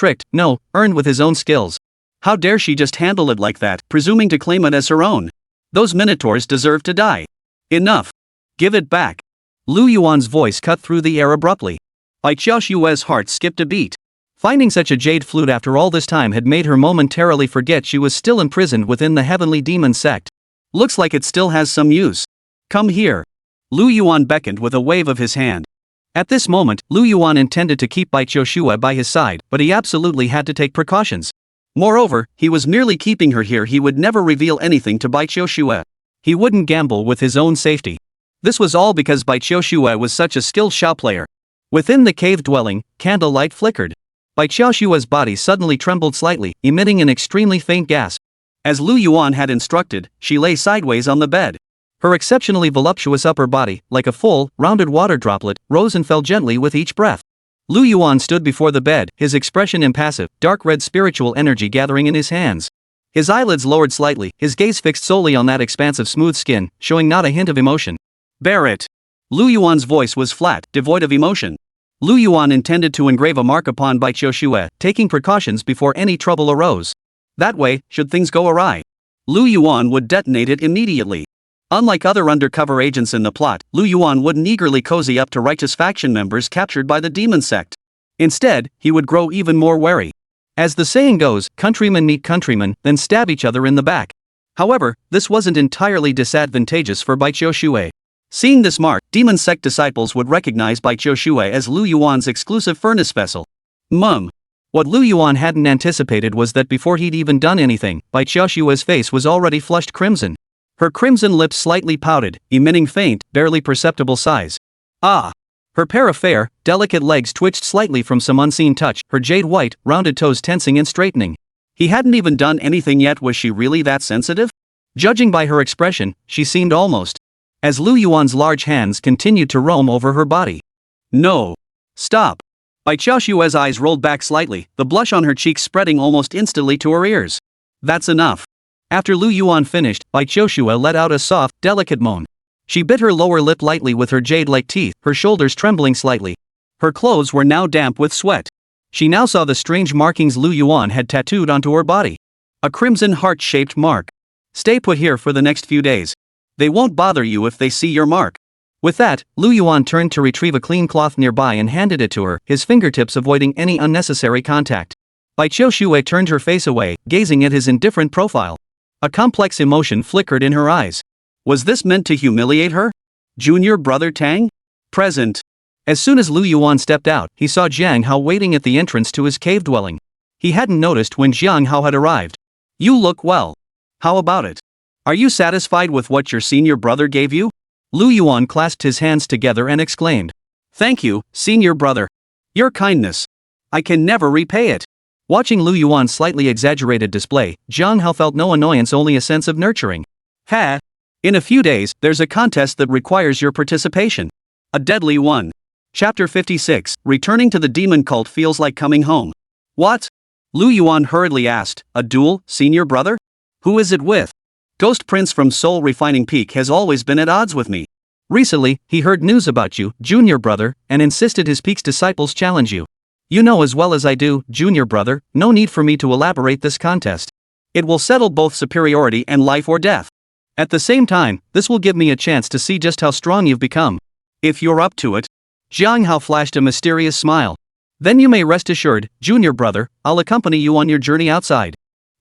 earned with his own skills. How dare she just handle it like that, presuming to claim it as her own? Those minotaurs deserve to die. Enough. Give it back. Lu Yuan's voice cut through the air abruptly. Bai Qiushue's heart skipped a beat. Finding such a jade flute after all this time had made her momentarily forget she was still imprisoned within the Heavenly Demon Sect. Looks like it still has some use. Come here. Lu Yuan beckoned with a wave of his hand. At this moment, Lu Yuan intended to keep Bai Qiushue by his side, but he absolutely had to take precautions. Moreover, he was merely keeping her here. He would never reveal anything to Bai Qiushue. He wouldn't gamble with his own safety. This was all because Bai Qiushue was such a skilled Shao player. Within the cave dwelling, candlelight flickered. Bai Qiushue's body suddenly trembled slightly, emitting an extremely faint gasp. As Lu Yuan had instructed, she lay sideways on the bed. Her exceptionally voluptuous upper body, like a full, rounded water droplet, rose and fell gently with each breath. Lu Yuan stood before the bed, his expression impassive, dark red spiritual energy gathering in his hands. His eyelids lowered slightly, his gaze fixed solely on that expanse of smooth skin, showing not a hint of emotion. Bear it. Lu Yuan's voice was flat, devoid of emotion. Lu Yuan intended to engrave a mark upon Bai Qiushue, taking precautions before any trouble arose. That way, should things go awry, Lu Yuan would detonate it immediately. Unlike other undercover agents in the plot, Lu Yuan wouldn't eagerly cozy up to righteous faction members captured by the demon sect. Instead, he would grow even more wary. As the saying goes, countrymen meet countrymen, then stab each other in the back. However, this wasn't entirely disadvantageous for Bai Qiushue. Seeing this mark, demon sect disciples would recognize Bai Qiushue as Lu Yuan's exclusive furnace vessel. What Lu Yuan hadn't anticipated was that before he'd even done anything, Bai Qiushue's face was already flushed crimson. Her crimson lips slightly pouted, emitting faint, barely perceptible sighs. Ah! Her pair of fair, delicate legs twitched slightly from some unseen touch, her jade-white, rounded toes tensing and straightening. He hadn't even done anything yet. Was she really that sensitive? Judging by her expression, she seemed almost. As Lu Yuan's large hands continued to roam over her body. No. Stop. Bai Qiushue's eyes rolled back slightly, the blush on her cheeks spreading almost instantly to her ears. That's enough. After Lu Yuan finished, Bai Qiushue let out a soft, delicate moan. She bit her lower lip lightly with her jade-like teeth, her shoulders trembling slightly. Her clothes were now damp with sweat. She now saw the strange markings Lu Yuan had tattooed onto her body. A crimson heart-shaped mark. Stay put here for the next few days. They won't bother you if they see your mark. With that, Lu Yuan turned to retrieve a clean cloth nearby and handed it to her, his fingertips avoiding any unnecessary contact. Bai Qiu Shui turned her face away, gazing at his indifferent profile. A complex emotion flickered in her eyes. Was this meant to humiliate her? Junior brother Tang? Present. As soon as Lu Yuan stepped out, he saw Jiang Hao waiting at the entrance to his cave dwelling. He hadn't noticed when Jiang Hao had arrived. You look well. How about it? Are you satisfied with what your senior brother gave you? Lu Yuan clasped his hands together and exclaimed. Thank you, senior brother. Your kindness. I can never repay it. Watching Lu Yuan's slightly exaggerated display, Jiang Hao felt no annoyance, only a sense of nurturing. Ha! In a few days, there's a contest that requires your participation. A deadly one. Chapter 56, Returning to the demon cult feels like coming home. What? Lu Yuan hurriedly asked, a duel, senior brother? Who is it with? Ghost Prince from Soul Refining Peak has always been at odds with me. Recently, he heard news about you, junior brother, and insisted his Peak's disciples challenge you. You know as well as I do, junior brother, no need for me to elaborate this contest. It will settle both superiority and life or death. At the same time, this will give me a chance to see just how strong you've become. If you're up to it. Jiang Hao flashed a mysterious smile. Then you may rest assured, junior brother, I'll accompany you on your journey outside.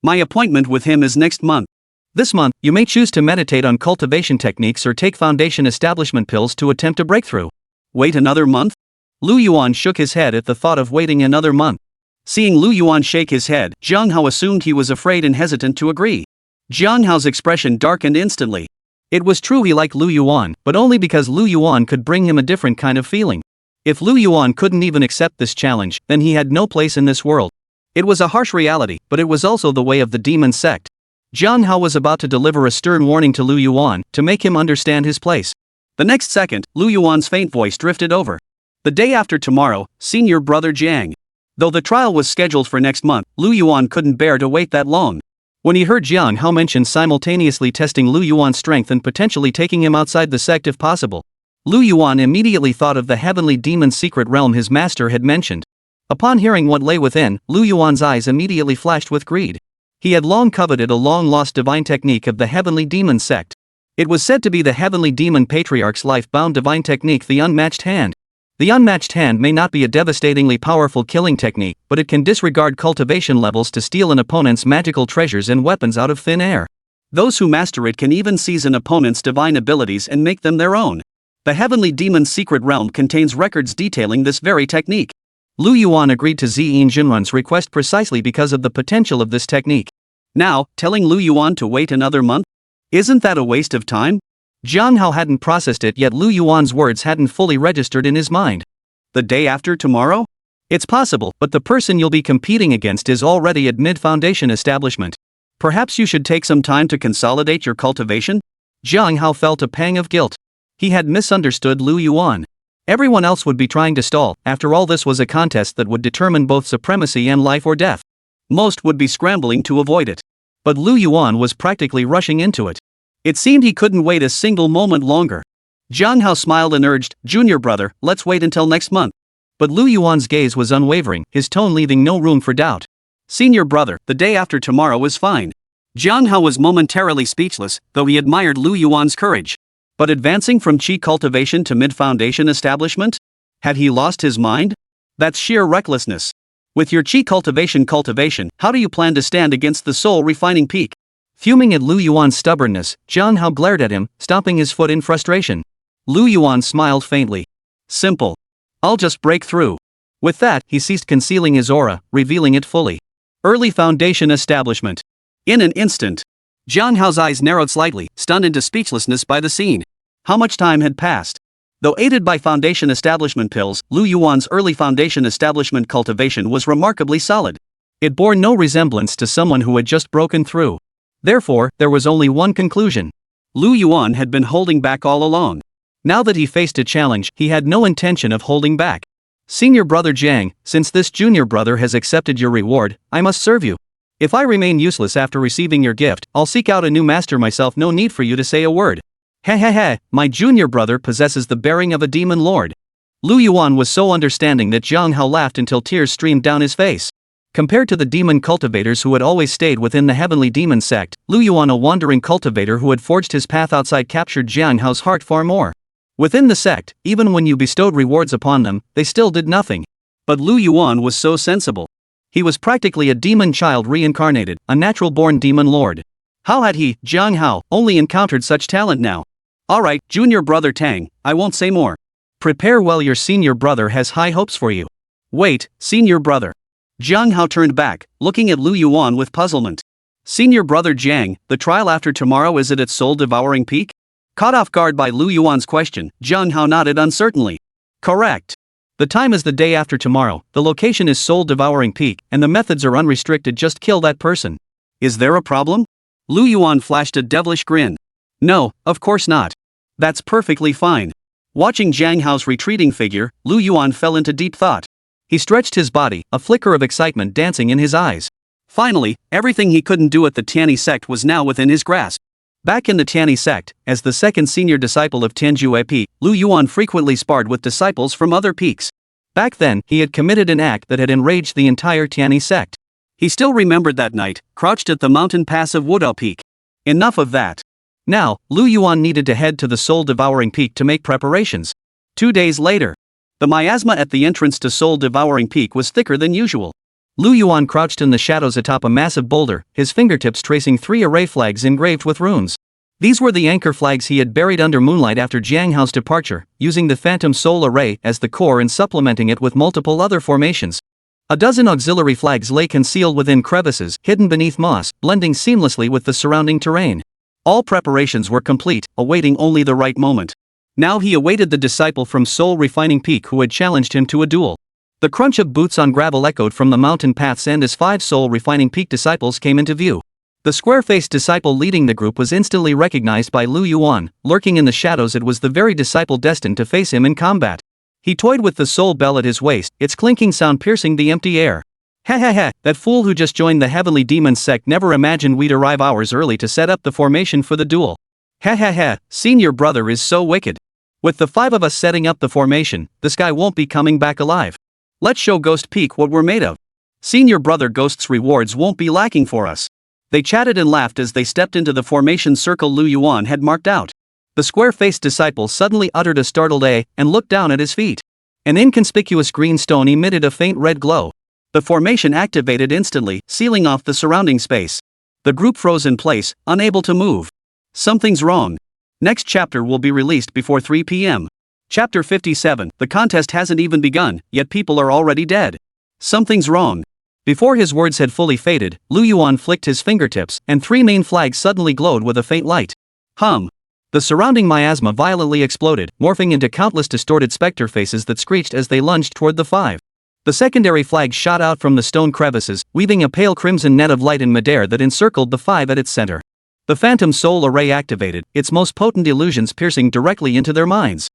My appointment with him is next month. This month, you may choose to meditate on cultivation techniques or take foundation establishment pills to attempt a breakthrough. Wait another month? Lu Yuan shook his head at the thought of waiting another month. Seeing Lu Yuan shake his head, Jiang Hao assumed he was afraid and hesitant to agree. Jiang Hao's expression darkened instantly. It was true he liked Lu Yuan, but only because Lu Yuan could bring him a different kind of feeling. If Lu Yuan couldn't even accept this challenge, then he had no place in this world. It was a harsh reality, but it was also the way of the demon sect. Jiang Hao was about to deliver a stern warning to Lu Yuan, to make him understand his place. The next second, Lu Yuan's faint voice drifted over. The day after tomorrow, senior brother Jiang. Though the trial was scheduled for next month, Lu Yuan couldn't bear to wait that long. When he heard Jiang Hao mention simultaneously testing Lu Yuan's strength and potentially taking him outside the sect if possible, Lu Yuan immediately thought of the heavenly demon's secret realm his master had mentioned. Upon hearing what lay within, Lu Yuan's eyes immediately flashed with greed. He had long coveted a long-lost divine technique of the heavenly demon sect. It was said to be the heavenly demon patriarch's life-bound divine technique, the unmatched hand. The unmatched hand may not be a devastatingly powerful killing technique, but it can disregard cultivation levels to steal an opponent's magical treasures and weapons out of thin air. Those who master it can even seize an opponent's divine abilities and make them their own. The heavenly demon's secret realm contains records detailing this very technique. Lu Yuan agreed to Ziyin Jinrun's request precisely because of the potential of this technique. Now, telling Lu Yuan to wait another month? Isn't that a waste of time? Jiang Hao hadn't processed it yet. Lu Yuan's words hadn't fully registered in his mind. The day after tomorrow? It's possible, but the person you'll be competing against is already at mid-foundation establishment. Perhaps you should take some time to consolidate your cultivation? Jiang Hao felt a pang of guilt. He had misunderstood Lu Yuan. Everyone else would be trying to stall. After all, this was a contest that would determine both supremacy and life or death. Most would be scrambling to avoid it. But Lu Yuan was practically rushing into it. It seemed he couldn't wait a single moment longer. Jiang Hao smiled and urged, Junior brother, let's wait until next month. But Lu Yuan's gaze was unwavering, his tone leaving no room for doubt. Senior brother, the day after tomorrow is fine. Jiang Hao was momentarily speechless, though he admired Lu Yuan's courage. But advancing from Qi cultivation to mid-foundation establishment? Had he lost his mind? That's sheer recklessness. With your Qi cultivation, how do you plan to stand against the Soul Refining Peak? Fuming at Lu Yuan's stubbornness, Jiang Hao glared at him, stomping his foot in frustration. Lu Yuan smiled faintly. Simple. I'll just break through. With that, he ceased concealing his aura, revealing it fully. Early foundation establishment. In an instant, Jiang Hao's eyes narrowed slightly, stunned into speechlessness by the scene. How much time had passed? Though aided by foundation establishment pills, Lu Yuan's early foundation establishment cultivation was remarkably solid. It bore no resemblance to someone who had just broken through. Therefore, there was only one conclusion. Lu Yuan had been holding back all along. Now that he faced a challenge, he had no intention of holding back. Senior brother Jiang, since this junior brother has accepted your reward, I must serve you. If I remain useless after receiving your gift, I'll seek out a new master myself. No need for you to say a word. Heh, my junior brother possesses the bearing of a demon lord. Lu Yuan was so understanding that Jiang Hao laughed until tears streamed down his face. Compared to the demon cultivators who had always stayed within the heavenly demon sect, Lu Yuan, a wandering cultivator who had forged his path outside, captured Jiang Hao's heart far more. Within the sect, even when you bestowed rewards upon them, they still did nothing. But Lu Yuan was so sensible. He was practically a demon child reincarnated, a natural-born demon lord. How had he, Jiang Hao, only encountered such talent now? Alright, junior brother Tang, I won't say more. Prepare well, your senior brother has high hopes for you. Wait, senior brother. Jiang Hao turned back, looking at Lu Yuan with puzzlement. Senior brother Jiang, the trial after tomorrow, is it at soul-devouring peak? Caught off guard by Lu Yuan's question, Jiang Hao nodded uncertainly. Correct. The time is the day after tomorrow, the location is soul-devouring peak, and the methods are unrestricted. Just kill that person. Is there a problem? Lu Yuan flashed a devilish grin. No, of course not. That's perfectly fine. Watching Jiang Hao's retreating figure, Lu Yuan fell into deep thought. He stretched his body, a flicker of excitement dancing in his eyes. Finally, everything he couldn't do at the Tianyi sect was now within his grasp. Back in the Tianyi sect, as the second senior disciple of Tianjue Peak, Lu Yuan frequently sparred with disciples from other peaks. Back then, he had committed an act that had enraged the entire Tianyi sect. He still remembered that night, crouched at the mountain pass of Wudao Peak. Enough of that. Now, Lu Yuan needed to head to the soul-devouring peak to make preparations. 2 days later. The miasma at the entrance to soul-devouring peak was thicker than usual. Lu Yuan crouched in the shadows atop a massive boulder, his fingertips tracing 3 array flags engraved with runes. These were the anchor flags he had buried under moonlight after Jiang Hao's departure, using the Phantom Soul Array as the core and supplementing it with multiple other formations. A dozen auxiliary flags lay concealed within crevices, hidden beneath moss, blending seamlessly with the surrounding terrain. All preparations were complete, awaiting only the right moment. Now he awaited the disciple from Soul Refining Peak who had challenged him to a duel. The crunch of boots on gravel echoed from the mountain path's end as 5 Soul Refining Peak disciples came into view. The square-faced disciple leading the group was instantly recognized by Lu Yuan. Lurking in the shadows, it was the very disciple destined to face him in combat. He toyed with the soul bell at his waist, its clinking sound piercing the empty air. Ha ha ha, that fool who just joined the Heavenly Demon Sect never imagined we'd arrive hours early to set up the formation for the duel. Ha ha ha, senior brother is so wicked. With the 5 of us setting up the formation, this guy won't be coming back alive. Let's show Ghost Peak what we're made of. Senior brother Ghost's rewards won't be lacking for us. They chatted and laughed as they stepped into the formation circle Lu Yuan had marked out. The square-faced disciple suddenly uttered a startled "eh" and looked down at his feet. An inconspicuous green stone emitted a faint red glow. The formation activated instantly, sealing off the surrounding space. The group froze in place, unable to move. Something's wrong. Next chapter will be released before 3 p.m. Chapter 57. The contest hasn't even begun, yet people are already dead. Something's wrong. Before his words had fully faded, Lu Yuan flicked his fingertips, and 3 main flags suddenly glowed with a faint light. Hum. The surrounding miasma violently exploded, morphing into countless distorted specter faces that screeched as they lunged toward the 5. The secondary flags shot out from the stone crevices, weaving a pale crimson net of light in midair that encircled the 5 at its center. The Phantom Soul Array activated, its most potent illusions piercing directly into their minds.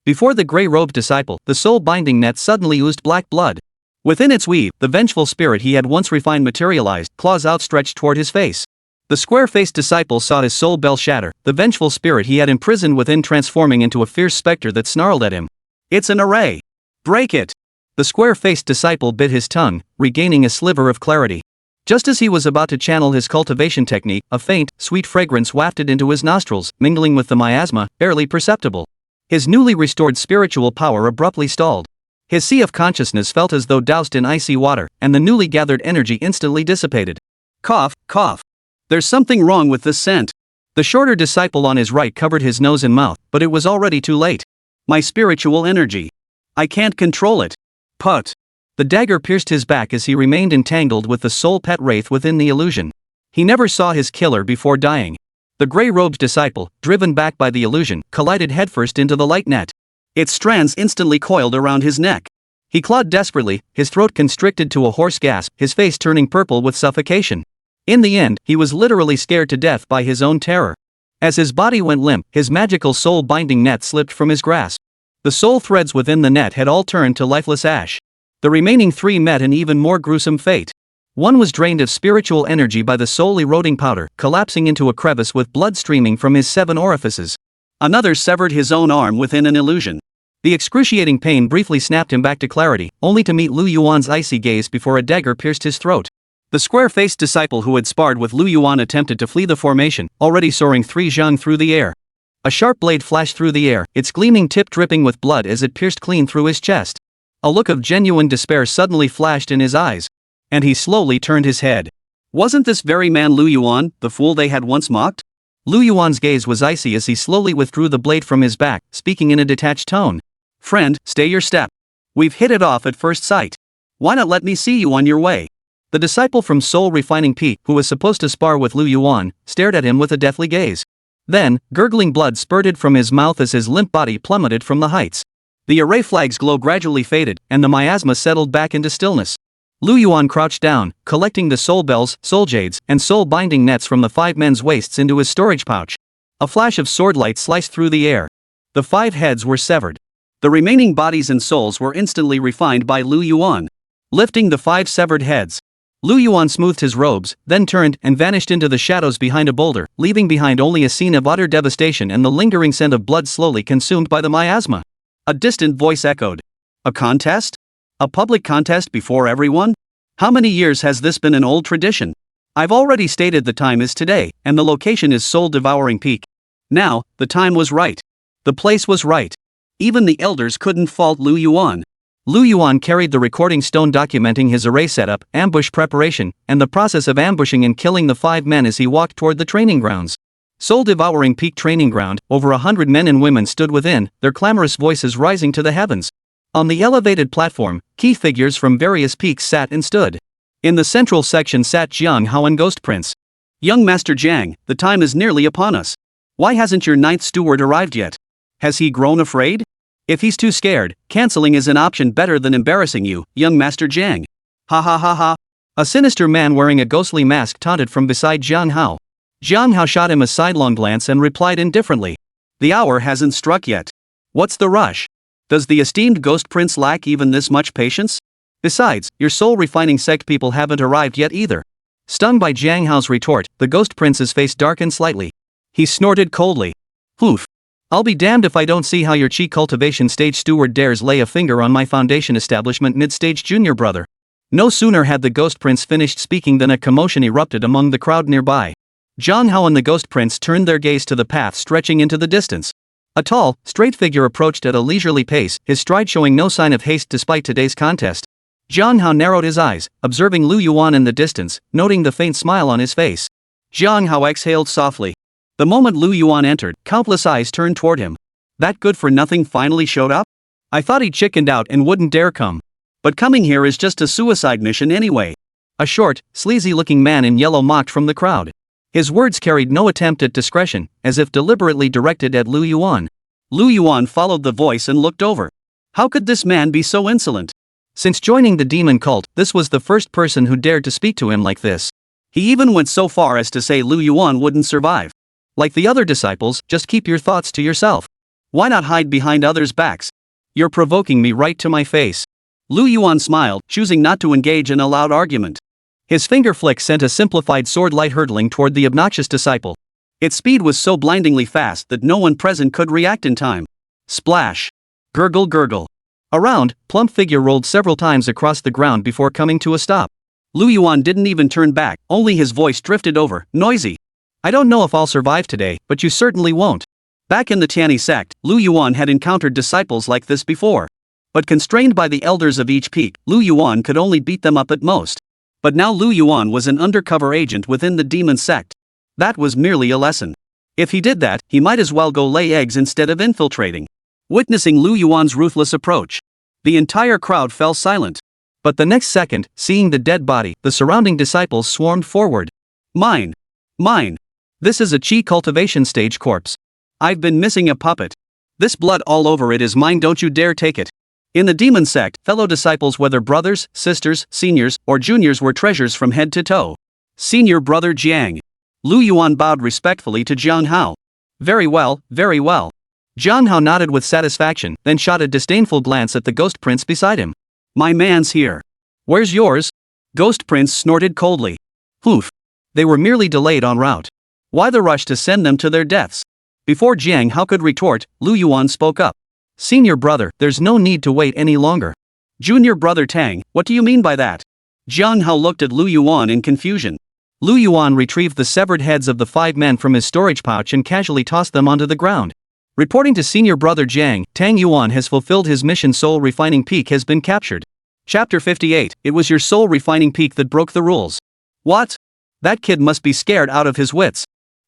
Before the gray-robed disciple, the soul-binding net suddenly oozed black blood. Within its weave, the vengeful spirit he had once refined materialized, claws outstretched toward his face. The square-faced disciple saw his soul bell shatter, the vengeful spirit he had imprisoned within transforming into a fierce specter that snarled at him. It's an array. Break it. The square-faced disciple bit his tongue, regaining a sliver of clarity. Just as he was about to channel his cultivation technique, a faint, sweet fragrance wafted into his nostrils, mingling with the miasma, barely perceptible. His newly restored spiritual power abruptly stalled. His sea of consciousness felt as though doused in icy water, and the newly gathered energy instantly dissipated. Cough, cough. There's something wrong with this scent. The shorter disciple on his right covered his nose and mouth, but it was already too late. My spiritual energy. I can't control it. Put. The dagger pierced his back as he remained entangled with the soul pet wraith within the illusion. He never saw his killer before dying. The gray-robed disciple, driven back by the illusion, collided headfirst into the light net. Its strands instantly coiled around his neck. He clawed desperately, his throat constricted to a hoarse gasp, his face turning purple with suffocation. In the end, he was literally scared to death by his own terror. As his body went limp, his magical soul-binding net slipped from his grasp. The soul threads within the net had all turned to lifeless ash. The remaining 3 met an even more gruesome fate. One was drained of spiritual energy by the soul-eroding powder, collapsing into a crevice with blood streaming from his 7 orifices. Another severed his own arm within an illusion. The excruciating pain briefly snapped him back to clarity, only to meet Lu Yuan's icy gaze before a dagger pierced his throat. The square-faced disciple who had sparred with Lu Yuan attempted to flee the formation, already soaring 3 zhang through the air. A sharp blade flashed through the air, its gleaming tip dripping with blood as it pierced clean through his chest. A look of genuine despair suddenly flashed in his eyes. And he slowly turned his head. Wasn't this very man Lu Yuan, the fool they had once mocked? Lu Yuan's gaze was icy as he slowly withdrew the blade from his back, speaking in a detached tone. Friend, stay your step. We've hit it off at first sight. Why not let me see you on your way? The disciple from Soul Refining Peak, who was supposed to spar with Lu Yuan, stared at him with a deathly gaze. Then, gurgling blood spurted from his mouth as his limp body plummeted from the heights. The array flag's glow gradually faded, and the miasma settled back into stillness. Lu Yuan crouched down, collecting the soul bells, soul jades, and soul binding nets from the 5 men's waists into his storage pouch. A flash of swordlight sliced through the air. The 5 heads were severed. The remaining bodies and souls were instantly refined by Lu Yuan. Lifting the 5 severed heads, Lu Yuan smoothed his robes, then turned and vanished into the shadows behind a boulder, leaving behind only a scene of utter devastation and the lingering scent of blood slowly consumed by the miasma. A distant voice echoed. A contest? A public contest before everyone? How many years has this been an old tradition? I've already stated the time is today, and the location is Soul-Devouring Peak. Now, the time was right. The place was right. Even the elders couldn't fault Lu Yuan. Lu Yuan carried the recording stone documenting his array setup, ambush preparation, and the process of ambushing and killing the 5 men as he walked toward the training grounds. Soul-Devouring Peak Training Ground, over 100 men and women stood within, their clamorous voices rising to the heavens. On the elevated platform, key figures from various peaks sat and stood. In the central section sat Jiang Hao and Ghost Prince. Young Master Jiang, the time is nearly upon us. Why hasn't your 9th steward arrived yet? Has he grown afraid? If he's too scared, canceling is an option better than embarrassing you, young Master Jiang. Ha ha ha ha. A sinister man wearing a ghostly mask taunted from beside Jiang Hao. Jiang Hao shot him a sidelong glance and replied indifferently. The hour hasn't struck yet. What's the rush? Does the esteemed Ghost Prince lack even this much patience? Besides, your Soul Refining Sect people haven't arrived yet either. Stung by Jiang Hao's retort, the Ghost Prince's face darkened slightly. He snorted coldly. Oof. I'll be damned if I don't see how your Chi Cultivation Stage Steward dares lay a finger on my Foundation Establishment Mid-Stage Junior brother. No sooner had the Ghost Prince finished speaking than a commotion erupted among the crowd nearby. Jiang Hao and the Ghost Prince turned their gaze to the path stretching into the distance. A tall, straight figure approached at a leisurely pace, his stride showing no sign of haste despite today's contest. Jiang Hao narrowed his eyes, observing Lu Yuan in the distance, noting the faint smile on his face. Jiang Hao exhaled softly. The moment Lu Yuan entered, countless eyes turned toward him. That good-for-nothing finally showed up? I thought he chickened out and wouldn't dare come. But coming here is just a suicide mission anyway. A short, sleazy-looking man in yellow mocked from the crowd. His words carried no attempt at discretion, as if deliberately directed at Lu Yuan. Lu Yuan followed the voice and looked over. How could this man be so insolent? Since joining the demon cult, this was the first person who dared to speak to him like this. He even went so far as to say Lu Yuan wouldn't survive. Like the other disciples, just keep your thoughts to yourself. Why not hide behind others' backs? You're provoking me right to my face. Lu Yuan smiled, choosing not to engage in a loud argument. His finger flick sent a simplified sword light hurtling toward the obnoxious disciple. Its speed was so blindingly fast that no one present could react in time. Splash. Gurgle gurgle. A round, plump figure rolled several times across the ground before coming to a stop. Lu Yuan didn't even turn back, only his voice drifted over, noisy. I don't know if I'll survive today, but you certainly won't. Back in the Tianyi sect, Lu Yuan had encountered disciples like this before. But constrained by the elders of each peak, Lu Yuan could only beat them up at most. But now Lu Yuan was an undercover agent within the demon sect. That was merely a lesson. If he did that, he might as well go lay eggs instead of infiltrating. Witnessing Lu Yuan's ruthless approach, the entire crowd fell silent. But the next second, seeing the dead body, the surrounding disciples swarmed forward. Mine. Mine. This is a Chi Cultivation Stage corpse. I've been missing a puppet. This blood all over it is mine, don't you dare take it. In the demon sect, fellow disciples, whether brothers, sisters, seniors, or juniors, were treasures from head to toe. Senior brother Jiang. Lu Yuan bowed respectfully to Jiang Hao. Very well, very well. Jiang Hao nodded with satisfaction, then shot a disdainful glance at the Ghost Prince beside him. My man's here. Where's yours? Ghost Prince snorted coldly. Oof. They were merely delayed en route. Why the rush to send them to their deaths? Before Jiang Hao could retort, Lu Yuan spoke up. Senior brother, there's no need to wait any longer. Junior brother Tang, what do you mean by that? Jiang Hao looked at Lu Yuan in confusion. Lu Yuan retrieved the severed heads of the 5 men from his storage pouch and casually tossed them onto the ground. Reporting to senior brother Jiang, Tang Yuan has fulfilled his mission. Soul refining peak has been captured. Chapter 58, it was your soul refining peak that broke the rules. What? That kid must be scared out of his wits.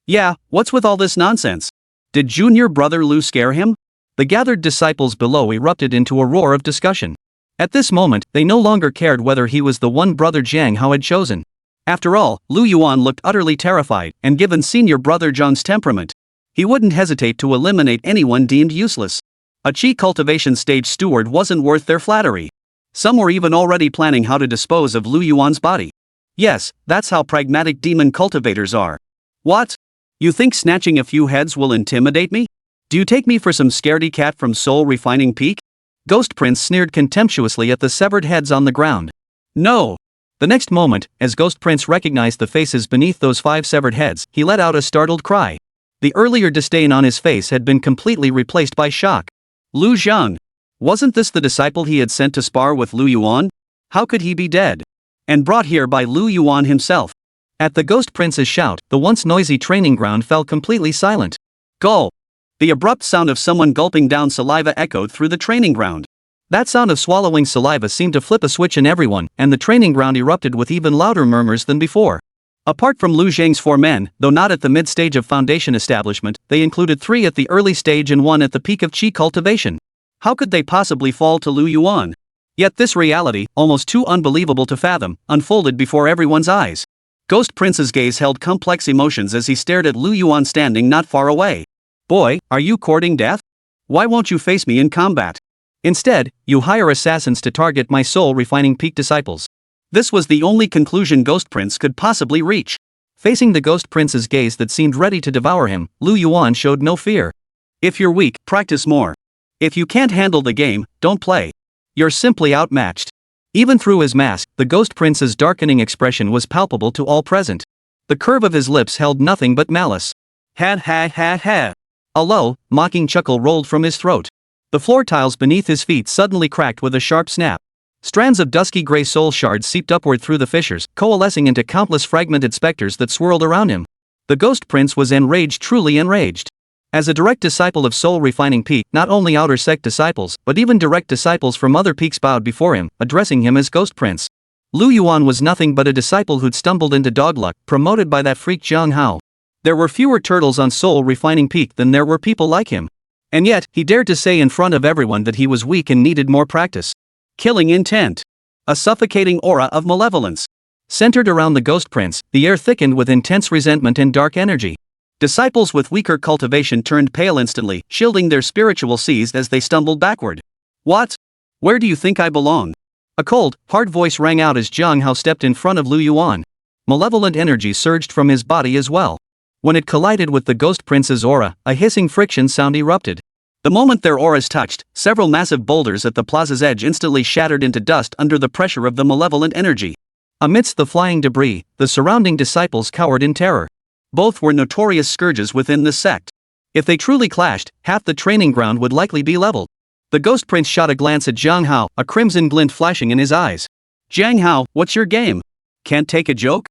Yeah, what's with all this nonsense? Did junior brother Lu scare him? The gathered disciples below erupted into a roar of discussion. At this moment, they no longer cared whether he was the one brother Jiang Hao had chosen. After all, Lu Yuan looked utterly terrified, and given senior brother Zhang's temperament, he wouldn't hesitate to eliminate anyone deemed useless. A chi cultivation stage steward wasn't worth their flattery. Some were even already planning how to dispose of Lu Yuan's body. Yes, that's how pragmatic demon cultivators are. What? You think snatching a few heads will intimidate me? Do you take me for some scaredy cat from Soul Refining Peak? Ghost Prince sneered contemptuously at the severed heads on the ground. No! The next moment, as Ghost Prince recognized the faces beneath those 5 severed heads, he let out a startled cry. The earlier disdain on his face had been completely replaced by shock. Lu Zhang. Wasn't this the disciple he had sent to spar with Lu Yuan? How could he be dead? And brought here by Lu Yuan himself. At the Ghost Prince's shout, the once noisy training ground fell completely silent. Gulp! The abrupt sound of someone gulping down saliva echoed through the training ground. That sound of swallowing saliva seemed to flip a switch in everyone, and the training ground erupted with even louder murmurs than before. Apart from Lu Zhang's 4 men, though not at the mid-stage of foundation establishment, they included 3 at the early stage and 1 at the peak of chi cultivation. How could they possibly fall to Lu Yuan? Yet this reality, almost too unbelievable to fathom, unfolded before everyone's eyes. Ghost Prince's gaze held complex emotions as he stared at Lu Yuan standing not far away. Boy, are you courting death? Why won't you face me in combat? Instead, you hire assassins to target my soul refining peak disciples. This was the only conclusion Ghost Prince could possibly reach. Facing the Ghost Prince's gaze that seemed ready to devour him, Lu Yuan showed no fear. If you're weak, practice more. If you can't handle the game, don't play. You're simply outmatched. Even through his mask, the Ghost Prince's darkening expression was palpable to all present. The curve of his lips held nothing but malice. Ha ha ha ha. A low, mocking chuckle rolled from his throat. The floor tiles beneath his feet suddenly cracked with a sharp snap. Strands of dusky gray soul shards seeped upward through the fissures, coalescing into countless fragmented specters that swirled around him. The Ghost Prince was enraged, truly enraged. As a direct disciple of Soul Refining Peak, not only outer sect disciples, but even direct disciples from other peaks bowed before him, addressing him as Ghost Prince. Lu Yuan was nothing but a disciple who'd stumbled into dog luck, promoted by that freak Jiang Hao. There were fewer turtles on Soul Refining Peak than there were people like him. And yet, he dared to say in front of everyone that he was weak and needed more practice. Killing intent. A suffocating aura of malevolence. Centered around the Ghost Prince, the air thickened with intense resentment and dark energy. Disciples with weaker cultivation turned pale instantly, shielding their spiritual seas as they stumbled backward. What? Where do you think I belong? A cold, hard voice rang out as Jiang Hao stepped in front of Lu Yuan. Malevolent energy surged from his body as well. When it collided with the Ghost Prince's aura, a hissing friction sound erupted. The moment their auras touched, several massive boulders at the plaza's edge instantly shattered into dust under the pressure of the malevolent energy. Amidst the flying debris, the surrounding disciples cowered in terror. Both were notorious scourges within the sect. If they truly clashed, half the training ground would likely be leveled. The Ghost Prince shot a glance at Jiang Hao, a crimson glint flashing in his eyes. Jiang Hao, what's your game? Can't take a joke?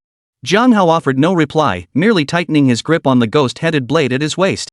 Jiang Hao offered no reply, merely tightening his grip on the ghost-headed blade at his waist.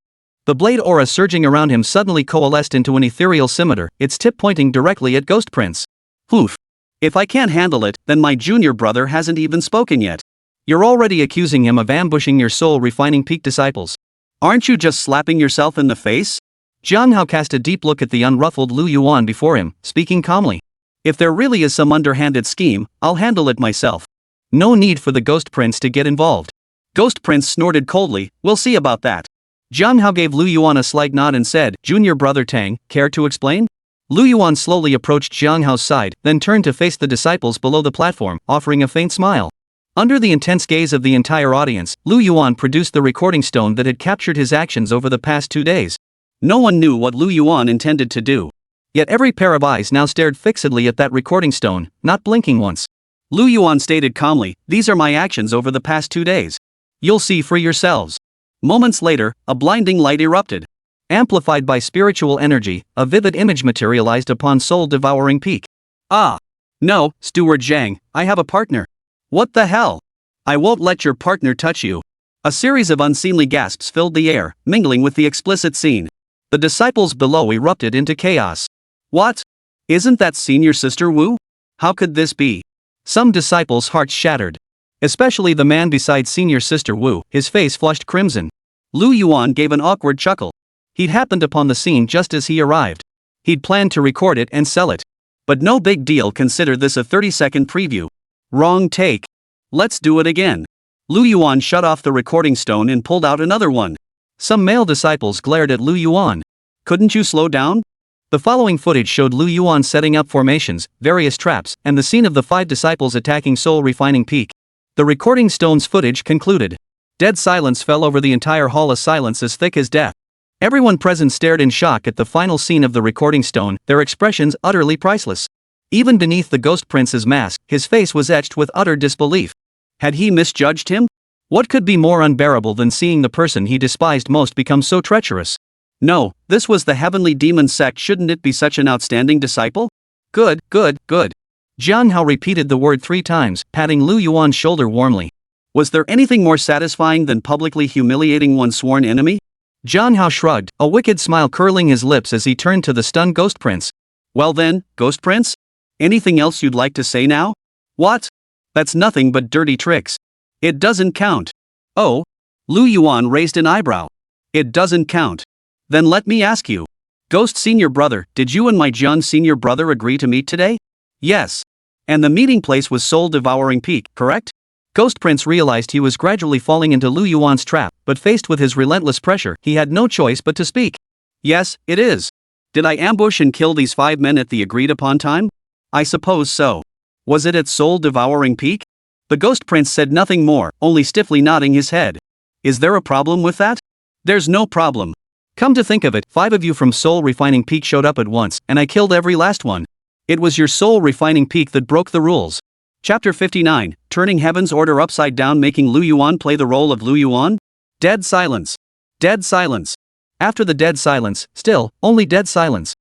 The blade aura surging around him suddenly coalesced into an ethereal scimitar, its tip pointing directly at Ghost Prince. Oof. If I can't handle it, then my junior brother hasn't even spoken yet. You're already accusing him of ambushing your Soul Refining Peak disciples. Aren't you just slapping yourself in the face? Jiang Hao cast a deep look at the unruffled Lu Yuan before him, speaking calmly. If there really is some underhanded scheme, I'll handle it myself. No need for the Ghost Prince to get involved. Ghost Prince snorted coldly, we'll see about that. Jiang Hao gave Lu Yuan a slight nod and said, Junior brother Tang, care to explain? Lu Yuan slowly approached Jiang Hao's side, then turned to face the disciples below the platform, offering a faint smile. Under the intense gaze of the entire audience, Lu Yuan produced the recording stone that had captured his actions over the past 2 days. No one knew what Lu Yuan intended to do. Yet every pair of eyes now stared fixedly at that recording stone, not blinking once. Lu Yuan stated calmly, these are my actions over the past 2 days. You'll see for yourselves. Moments later, a blinding light erupted. Amplified by spiritual energy, a vivid image materialized upon soul-devouring peak. Ah! No, Steward Zhang, I have a partner. What the hell? I won't let your partner touch you. A series of unseemly gasps filled the air, mingling with the explicit scene. The disciples below erupted into chaos. What? Isn't that senior sister Wu? How could this be? Some disciples' hearts shattered. Especially the man beside senior sister Wu, his face flushed crimson. Lu Yuan gave an awkward chuckle. He'd happened upon the scene just as he arrived. He'd planned to record it and sell it. But no big deal, consider this a 30-second preview. Wrong take. Let's do it again. Lu Yuan shut off the recording stone and pulled out another one. Some male disciples glared at Lu Yuan. Couldn't you slow down? The following footage showed Lu Yuan setting up formations, various traps, and the scene of the 5 disciples attacking Soul Refining Peak. The recording stone's footage concluded. Dead silence fell over the entire hall, a silence as thick as death. Everyone present stared in shock at the final scene of the recording stone, their expressions utterly priceless. Even beneath the Ghost Prince's mask, his face was etched with utter disbelief. Had he misjudged him? What could be more unbearable than seeing the person he despised most become so treacherous? No, this was the Heavenly Demon Sect. Shouldn't it be such an outstanding disciple? Good, good, good. Jian Hao repeated the word 3 times, patting Lu Yuan's shoulder warmly. Was there anything more satisfying than publicly humiliating one's sworn enemy? Jian Hao shrugged, a wicked smile curling his lips as he turned to the stunned Ghost Prince. Well then, Ghost Prince? Anything else you'd like to say now? What? That's nothing but dirty tricks. It doesn't count. Oh? Lu Yuan raised an eyebrow. It doesn't count. Then let me ask you. Ghost Senior Brother, did you and my Jian Senior Brother agree to meet today? Yes. And the meeting place was Soul Devouring Peak, correct? Ghost Prince realized he was gradually falling into Lu Yuan's trap, but faced with his relentless pressure, he had no choice but to speak. Yes, it is. Did I ambush and kill these 5 men at the agreed-upon time? I suppose so. Was it at Soul Devouring Peak? The Ghost Prince said nothing more, only stiffly nodding his head. Is there a problem with that? There's no problem. Come to think of it, 5 of you from Soul Refining Peak showed up at once, and I killed every last one. It was your Soul Refining Peak that broke the rules. Chapter 59, Turning Heaven's Order Upside Down, making Lu Yuan play the role of Lu Yuan? Dead silence. Dead silence. After the dead silence, still, only dead silence.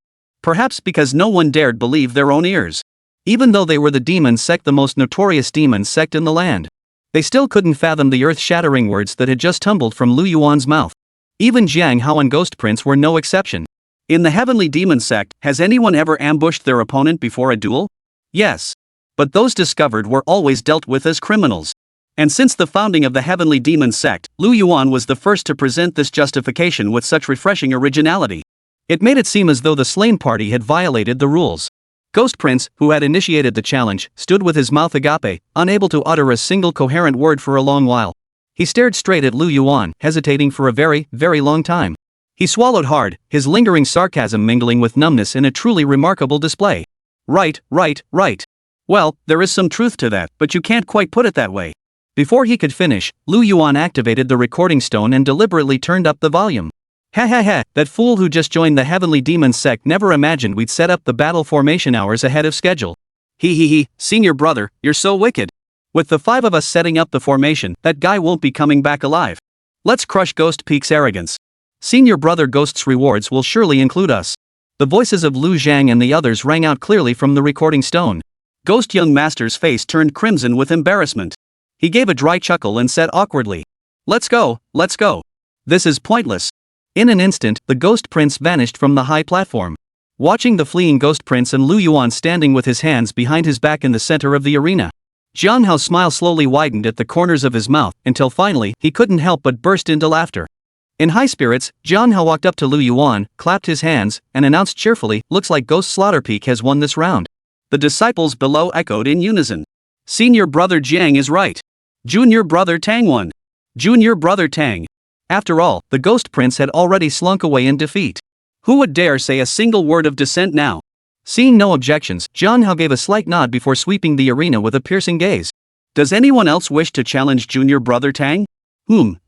Perhaps because no one dared believe their own ears. Even though they were the Demon Sect, the most notorious demon sect in the land. They still couldn't fathom the earth-shattering words that had just tumbled from Lu Yuan's mouth. Even Jiang Hao and Ghost Prince were no exception. In the Heavenly Demon Sect, has anyone ever ambushed their opponent before a duel? Yes. But those discovered were always dealt with as criminals. And since the founding of the Heavenly Demon Sect, Lu Yuan was the first to present this justification with such refreshing originality. It made it seem as though the slain party had violated the rules. Ghost Prince, who had initiated the challenge, stood with his mouth agape, unable to utter a single coherent word for a long while. He stared straight at Lu Yuan, hesitating for a very, very long time. He swallowed hard, his lingering sarcasm mingling with numbness in a truly remarkable display. Right. Well, there is some truth to that, but you can't quite put it that way. Before he could finish, Lu Yuan activated the recording stone and deliberately turned up the volume. Ha, that fool who just joined the Heavenly Demon Sect never imagined we'd set up the battle formation hours ahead of schedule. He, Senior Brother, you're so wicked. With the 5 of us setting up the formation, that guy won't be coming back alive. Let's crush Ghost Peak's arrogance. Senior Brother Ghost's rewards will surely include us. The voices of Lu Zhang and the others rang out clearly from the recording stone. Ghost Young Master's face turned crimson with embarrassment. He gave a dry chuckle and said awkwardly, let's go. This is pointless. In an instant, the Ghost Prince vanished from the high platform. Watching the fleeing Ghost Prince and Lu Yuan standing with his hands behind his back in the center of the arena, Jian Hao's smile slowly widened at the corners of his mouth, until finally, he couldn't help but burst into laughter. In high spirits, Jian Hao walked up to Lu Yuan, clapped his hands, and announced cheerfully, looks like Ghost Slaughter Peak has won this round. The disciples below echoed in unison. Senior Brother Jiang is right. Junior Brother Tang won. Junior Brother Tang. After all, the Ghost Prince had already slunk away in defeat. Who would dare say a single word of dissent now? Seeing no objections, Jian Hao gave a slight nod before sweeping the arena with a piercing gaze. Does anyone else wish to challenge Junior Brother Tang?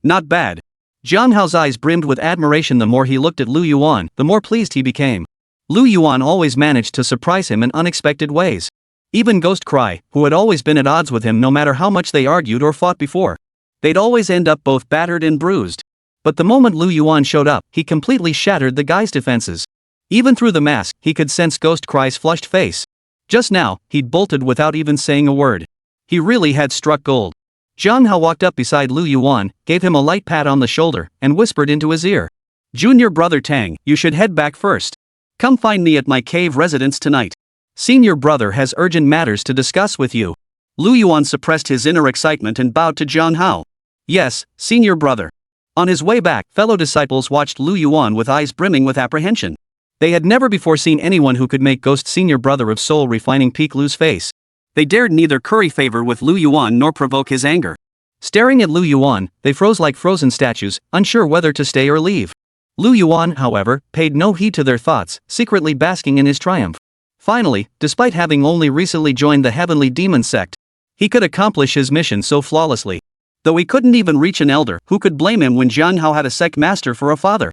Not bad. Jian Hao's eyes brimmed with admiration. The more he looked at Lu Yuan, the more pleased he became. Lu Yuan always managed to surprise him in unexpected ways. Even Ghost Cry, who had always been at odds with him no matter how much they argued or fought before, they'd always end up both battered and bruised. But the moment Lu Yuan showed up, he completely shattered the guy's defenses. Even through the mask, he could sense Ghost Cry's flushed face. Just now, he'd bolted without even saying a word. He really had struck gold. Zhang Hao walked up beside Lu Yuan, gave him a light pat on the shoulder, and whispered into his ear. Junior brother Tang, you should head back first. Come find me at my cave residence tonight. Senior brother has urgent matters to discuss with you. Lu Yuan suppressed his inner excitement and bowed to Zhang Hao. Yes, senior brother. On his way back, fellow disciples watched Lu Yuan with eyes brimming with apprehension. They had never before seen anyone who could make Ghost senior brother of Soul Refining Peak lose face. They dared neither curry favor with Lu Yuan nor provoke his anger. Staring at Lu Yuan, they froze like frozen statues, unsure whether to stay or leave. Lu Yuan, however, paid no heed to their thoughts, secretly basking in his triumph. Finally, despite having only recently joined the Heavenly Demon Sect, he could accomplish his mission so flawlessly. Though he couldn't even reach an elder, who could blame him when Zhang Hao had a sect master for a father?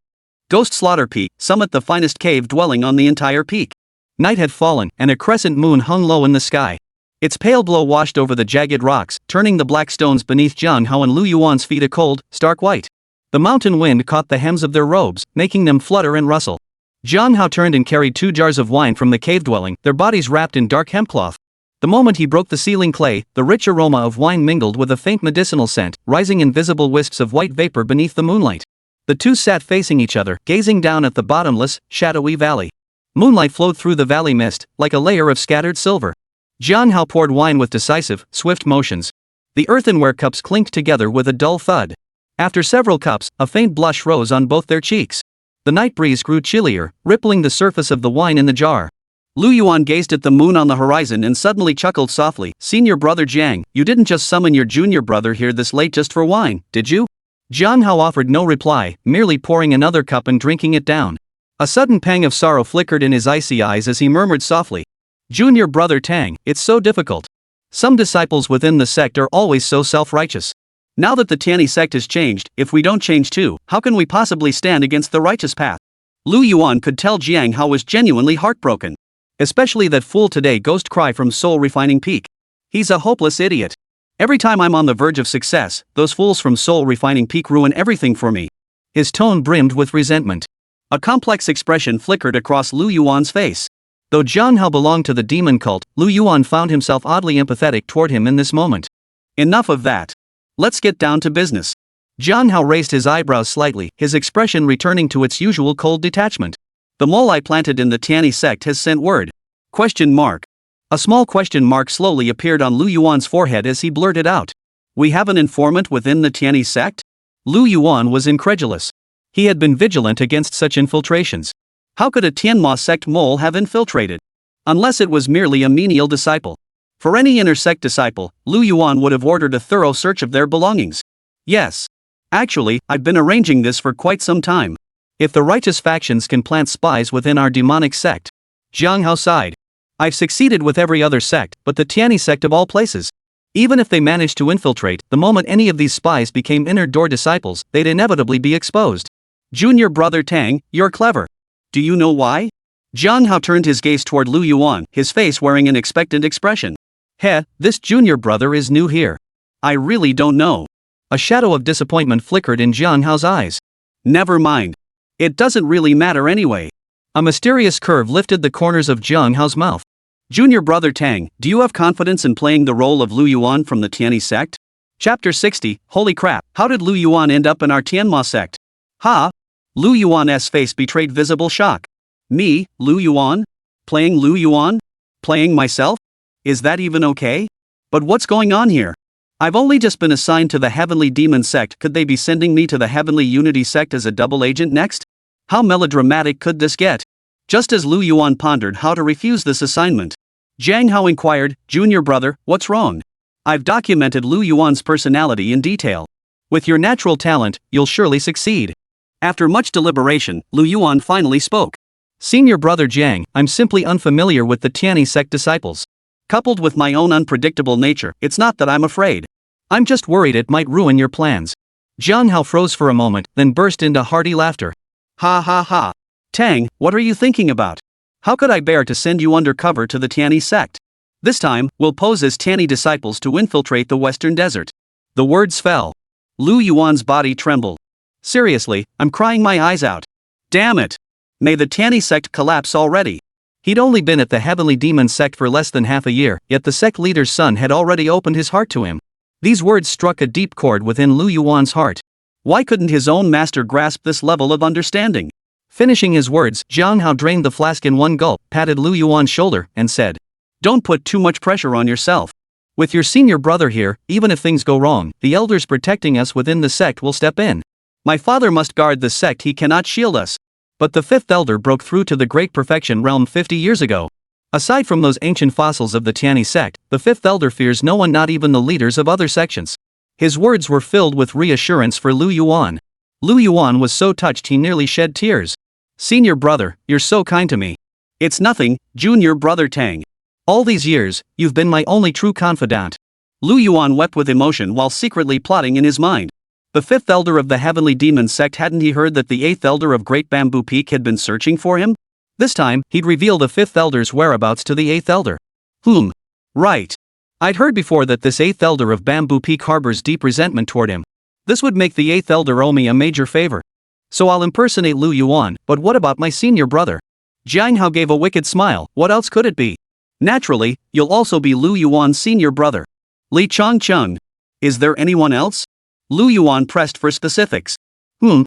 Ghost Slaughter Peak, summit the finest cave dwelling on the entire peak. Night had fallen, and a crescent moon hung low in the sky. Its pale glow washed over the jagged rocks, turning the black stones beneath Zhang Hao and Lu Yuan's feet a cold, stark white. The mountain wind caught the hems of their robes, making them flutter and rustle. Zhang Hao turned and carried 2 jars of wine from the cave dwelling, their bodies wrapped in dark hempcloth. The moment he broke the sealing clay, the rich aroma of wine mingled with a faint medicinal scent, rising in visible wisps of white vapor beneath the moonlight. The two sat facing each other, gazing down at the bottomless, shadowy valley. Moonlight flowed through the valley mist, like a layer of scattered silver. Zhang Hao poured wine with decisive, swift motions. The earthenware cups clinked together with a dull thud. After several cups, a faint blush rose on both their cheeks. The night breeze grew chillier, rippling the surface of the wine in the jar. Lu Yuan gazed at the moon on the horizon and suddenly chuckled softly. Senior brother Jiang, you didn't just summon your junior brother here this late just for wine, did you? Zhang Hao offered no reply, merely pouring another cup and drinking it down. A sudden pang of sorrow flickered in his icy eyes as he murmured softly. Junior brother Tang, it's so difficult. Some disciples within the sect are always so self-righteous. Now that the Tianyi sect has changed, if we don't change too, how can we possibly stand against the righteous path? Lu Yuan could tell Jiang Hao was genuinely heartbroken. Especially that fool today Ghost Cry from Soul Refining Peak. He's a hopeless idiot. Every time I'm on the verge of success, those fools from Soul Refining Peak ruin everything for me. His tone brimmed with resentment. A complex expression flickered across Lu Yuan's face. Though Zhang Hao belonged to the demon cult, Lu Yuan found himself oddly empathetic toward him in this moment. Enough of that. Let's get down to business. Zhang Hao raised his eyebrows slightly, his expression returning to its usual cold detachment. The mole I planted in the Tianyi sect has sent word. ? A small question mark slowly appeared on Lu Yuan's forehead as he blurted out. We have an informant within the Tianyi sect? Lu Yuan was incredulous. He had been vigilant against such infiltrations. How could a Tianma sect mole have infiltrated? Unless it was merely a menial disciple. For any inner sect disciple, Lu Yuan would have ordered a thorough search of their belongings. Yes. Actually, I've been arranging this for quite some time. If the righteous factions can plant spies within our demonic sect. Zhang Hao sighed. I've succeeded with every other sect, but the Tianyi sect of all places. Even if they managed to infiltrate, the moment any of these spies became inner door disciples, they'd inevitably be exposed. Junior brother Tang, you're clever. Do you know why? Zhang Hao turned his gaze toward Lu Yuan, his face wearing an expectant expression. This junior brother is new here. I really don't know. A shadow of disappointment flickered in Zhang Hao's eyes. Never mind. It doesn't really matter anyway. A mysterious curve lifted the corners of Zhang Hao's mouth. Junior brother Tang, do you have confidence in playing the role of Lu Yuan from the Tianyi sect? Chapter 60, Holy crap, how did Lu Yuan end up in our Tianma sect? Ha! Lu Yuan's face betrayed visible shock. Me, Lu Yuan? Playing Lu Yuan? Playing myself? Is that even okay? But what's going on here? I've only just been assigned to the Heavenly Demon Sect. Could they be sending me to the Heavenly Unity Sect as a double agent next? How melodramatic could this get? Just as Lu Yuan pondered how to refuse this assignment, Zhang Hao inquired, Junior brother, what's wrong? I've documented Lu Yuan's personality in detail. With your natural talent, you'll surely succeed. After much deliberation, Lu Yuan finally spoke. Senior brother Jiang, I'm simply unfamiliar with the Tianyi sect disciples. Coupled with my own unpredictable nature, it's not that I'm afraid. I'm just worried it might ruin your plans. Zhang Hao froze for a moment, then burst into hearty laughter. Ha ha ha. Tang, what are you thinking about? How could I bear to send you undercover to the Tianyi sect? This time, we'll pose as Tianyi disciples to infiltrate the western desert. The words fell. Lu Yuan's body trembled. Seriously, I'm crying my eyes out. Damn it! May the Tiani sect collapse already. He'd only been at the Heavenly Demon Sect for less than half a year, yet the sect leader's son had already opened his heart to him. These words struck a deep chord within Lu Yuan's heart. Why couldn't his own master grasp this level of understanding? Finishing his words, Jiang Hao drained the flask in one gulp, patted Lu Yuan's shoulder, and said, "Don't put too much pressure on yourself. With your senior brother here, even if things go wrong, the elders protecting us within the sect will step in. My father must guard the sect, he cannot shield us." But the fifth elder broke through to the Great Perfection realm 50 years ago. Aside from those ancient fossils of the Tiani sect, the fifth elder fears no one, not even the leaders of other sections. His words were filled with reassurance for Lu Yuan. Lu Yuan was so touched he nearly shed tears. "Senior brother, you're so kind to me." "It's nothing, junior brother Tang. All these years, you've been my only true confidant." Lu Yuan wept with emotion while secretly plotting in his mind. The fifth elder of the Heavenly Demon Sect, hadn't he heard that the eighth elder of Great Bamboo Peak had been searching for him? This time, he'd reveal the fifth elder's whereabouts to the eighth elder. Right. I'd heard before that this eighth elder of Bamboo Peak harbors deep resentment toward him. This would make the eighth elder owe me a major favor. So I'll impersonate Lu Yuan, but what about my senior brother? Jiang Hao gave a wicked smile. What else could it be? Naturally, you'll also be Lu Yuan's senior brother. Li Changcheng. Is there anyone else? Lu Yuan pressed for specifics.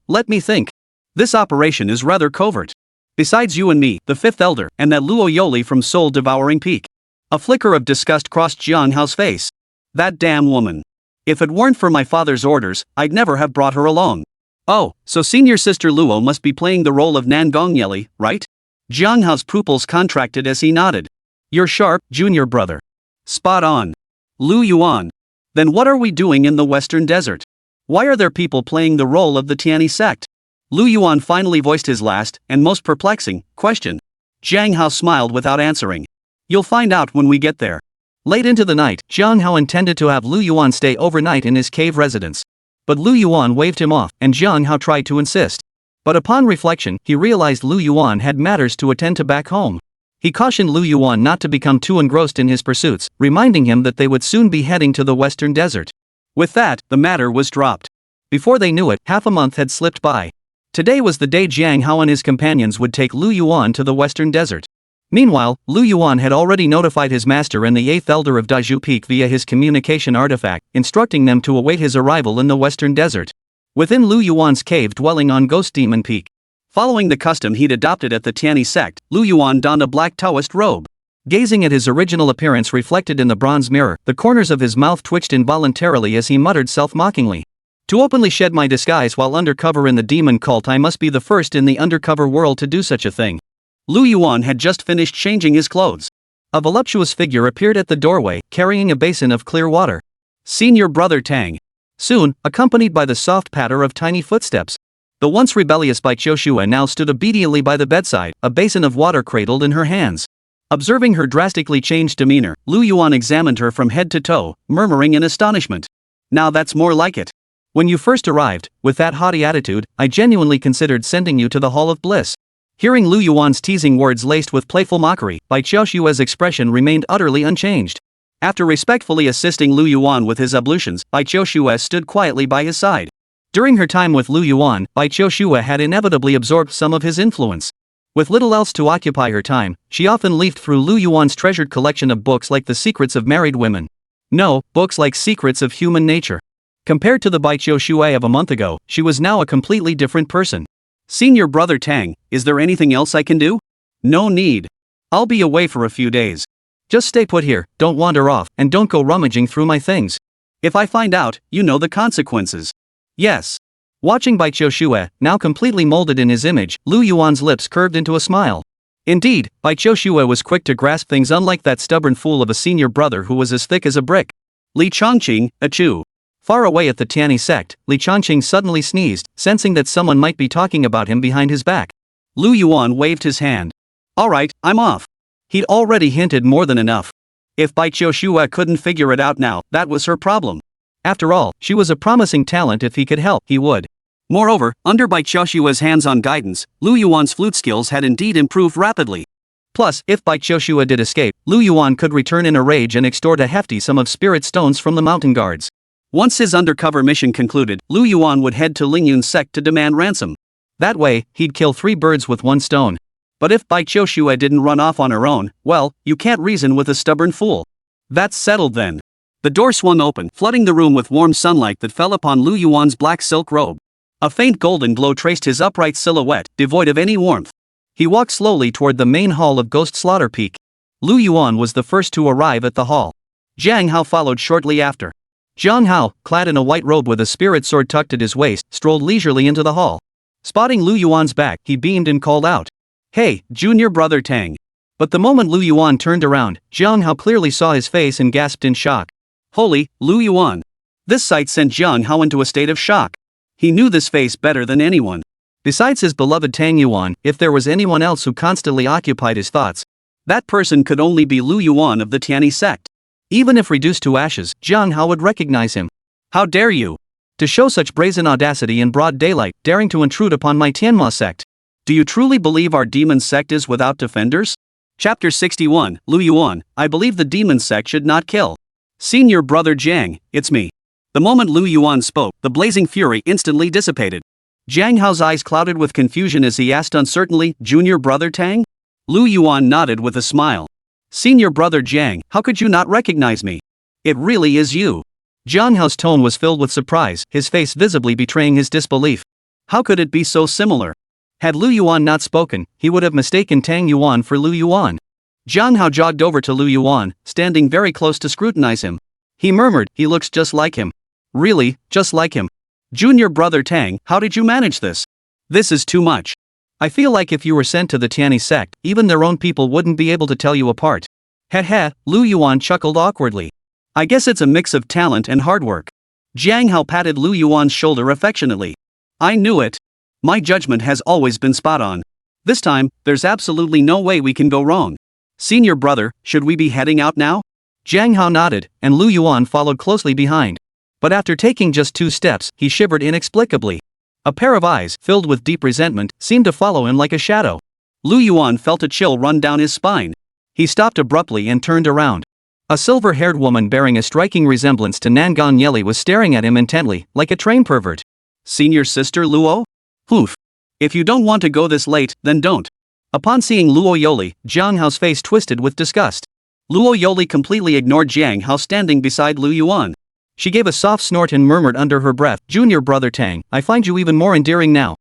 Let me think. This operation is rather covert. Besides you and me, the fifth elder, and that Luo Yoli from Soul Devouring Peak. A flicker of disgust crossed Jiang Hao's face. That damn woman. If it weren't for my father's orders, I'd never have brought her along. Oh, so senior sister Luo must be playing the role of Nangong Yeli, right? Jiang Hao's pupils contracted as he nodded. You're sharp, junior brother. Spot on. Lu Yuan. Then what are we doing in the Western Desert? Why are there people playing the role of the Tiani sect? Lu Yuan finally voiced his last, and most perplexing, question. Jiang Hao smiled without answering. You'll find out when we get there. Late into the night, Jiang Hao intended to have Lu Yuan stay overnight in his cave residence. But Lu Yuan waved him off, and Jiang Hao tried to insist. But upon reflection, he realized Lu Yuan had matters to attend to back home. He cautioned Lu Yuan not to become too engrossed in his pursuits, reminding him that they would soon be heading to the Western Desert. With that, the matter was dropped. Before they knew it, half a month had slipped by. Today was the day Jiang Hao and his companions would take Lu Yuan to the Western Desert. Meanwhile, Lu Yuan had already notified his master and the eighth elder of Daiju Peak via his communication artifact, instructing them to await his arrival in the Western Desert. Within Lu Yuan's cave dwelling on Ghost Demon Peak. Following the custom he'd adopted at the Tiani sect, Lu Yuan donned a black Taoist robe. Gazing at his original appearance reflected in the bronze mirror, the corners of his mouth twitched involuntarily as he muttered self-mockingly. To openly shed my disguise while undercover in the demon cult, I must be the first in the undercover world to do such a thing. Lu Yuan had just finished changing his clothes. A voluptuous figure appeared at the doorway, carrying a basin of clear water. Senior brother Tang. Soon, accompanied by the soft patter of tiny footsteps. The once rebellious Bai Qiushua now stood obediently by the bedside, a basin of water cradled in her hands. Observing her drastically changed demeanor, Lu Yuan examined her from head to toe, murmuring in astonishment. Now that's more like it. When you first arrived, with that haughty attitude, I genuinely considered sending you to the Hall of Bliss. Hearing Lu Yuan's teasing words laced with playful mockery, Bai Qiushua's expression remained utterly unchanged. After respectfully assisting Lu Yuan with his ablutions, Bai Qiushua stood quietly by his side. During her time with Lu Yuan, Bai Qiushua had inevitably absorbed some of his influence. With little else to occupy her time, she often leafed through Lu Yuan's treasured collection of books like The Secrets of Married Women. No, books like Secrets of Human Nature. Compared to the Bai Qiushua of a month ago, she was now a completely different person. Senior brother Tang, is there anything else I can do? No need. I'll be away for a few days. Just stay put here, don't wander off, and don't go rummaging through my things. If I find out, you know the consequences. Yes. Watching Bai Qiushua, now completely molded in his image, Lu Yuan's lips curved into a smile. Indeed, Bai Qiushua was quick to grasp things, unlike that stubborn fool of a senior brother who was as thick as a brick. Li Chongqing, achoo. Far away at the Tiani sect, Li Chongqing suddenly sneezed, sensing that someone might be talking about him behind his back. Lu Yuan waved his hand. Alright, I'm off. He'd already hinted more than enough. If Bai Qiushua couldn't figure it out now, that was her problem. After all, she was a promising talent. If he could help, he would. Moreover, under Bai Qiushua's hands-on guidance, Lu Yuan's flute skills had indeed improved rapidly. Plus, if Bai Qiushua did escape, Lu Yuan could return in a rage and extort a hefty sum of spirit stones from the mountain guards. Once his undercover mission concluded, Lu Yuan would head to Lingyun's sect to demand ransom. That way, he'd kill 3 birds with 1 stone. But if Bai Qiushue didn't run off on her own, well, you can't reason with a stubborn fool. That's settled then. The door swung open, flooding the room with warm sunlight that fell upon Lu Yuan's black silk robe. A faint golden glow traced his upright silhouette, devoid of any warmth. He walked slowly toward the main hall of Ghost Slaughter Peak. Lu Yuan was the first to arrive at the hall. Jiang Hao followed shortly after. Jiang Hao, clad in a white robe with a spirit sword tucked at his waist, strolled leisurely into the hall. Spotting Lu Yuan's back, he beamed and called out, "Hey, junior brother Tang." But the moment Lu Yuan turned around, Jiang Hao clearly saw his face and gasped in shock. Holy, Lu Yuan. This sight sent Jiang Hao into a state of shock. He knew this face better than anyone. Besides his beloved Tang Yuan, if there was anyone else who constantly occupied his thoughts, that person could only be Lu Yuan of the Tianyi sect. Even if reduced to ashes, Jiang Hao would recognize him. How dare you? To show such brazen audacity in broad daylight, daring to intrude upon my Tianhua sect. Do you truly believe our demon sect is without defenders? Chapter 61, Lu Yuan, I believe the demon sect should not kill. Senior brother Jiang, it's me. The moment Lu Yuan spoke, the blazing fury instantly dissipated. Jiang Hao's eyes clouded with confusion as he asked uncertainly, Junior brother Tang? Lu Yuan nodded with a smile. Senior brother Jiang, how could you not recognize me? It really is you. Jiang Hao's tone was filled with surprise, his face visibly betraying his disbelief. How could it be so similar? Had Lu Yuan not spoken, he would have mistaken Tang Yuan for Lu Yuan. Jiang Hao jogged over to Lu Yuan, standing very close to scrutinize him. He murmured, he looks just like him. Really, just like him. Junior brother Tang, how did you manage this? This is too much. I feel like if you were sent to the Tianyi sect, even their own people wouldn't be able to tell you apart. Heh, Lu Yuan chuckled awkwardly. I guess it's a mix of talent and hard work. Jiang Hao patted Lu Yuan's shoulder affectionately. I knew it. My judgment has always been spot on. This time, there's absolutely no way we can go wrong. Senior brother, should we be heading out now? Jiang Hao nodded, and Lu Yuan followed closely behind. But after taking just 2 steps, he shivered inexplicably. A pair of eyes, filled with deep resentment, seemed to follow him like a shadow. Lu Yuan felt a chill run down his spine. He stopped abruptly and turned around. A silver-haired woman bearing a striking resemblance to Nangong Yeli was staring at him intently, like a train pervert. Senior sister Luo? Oof. If you don't want to go this late, then don't. Upon seeing Luo Yoli, Jiang Hao's face twisted with disgust. Luo Yoli completely ignored Jiang Hao standing beside Lu Yuan. She gave a soft snort and murmured under her breath, Junior brother Tang, I find you even more endearing now.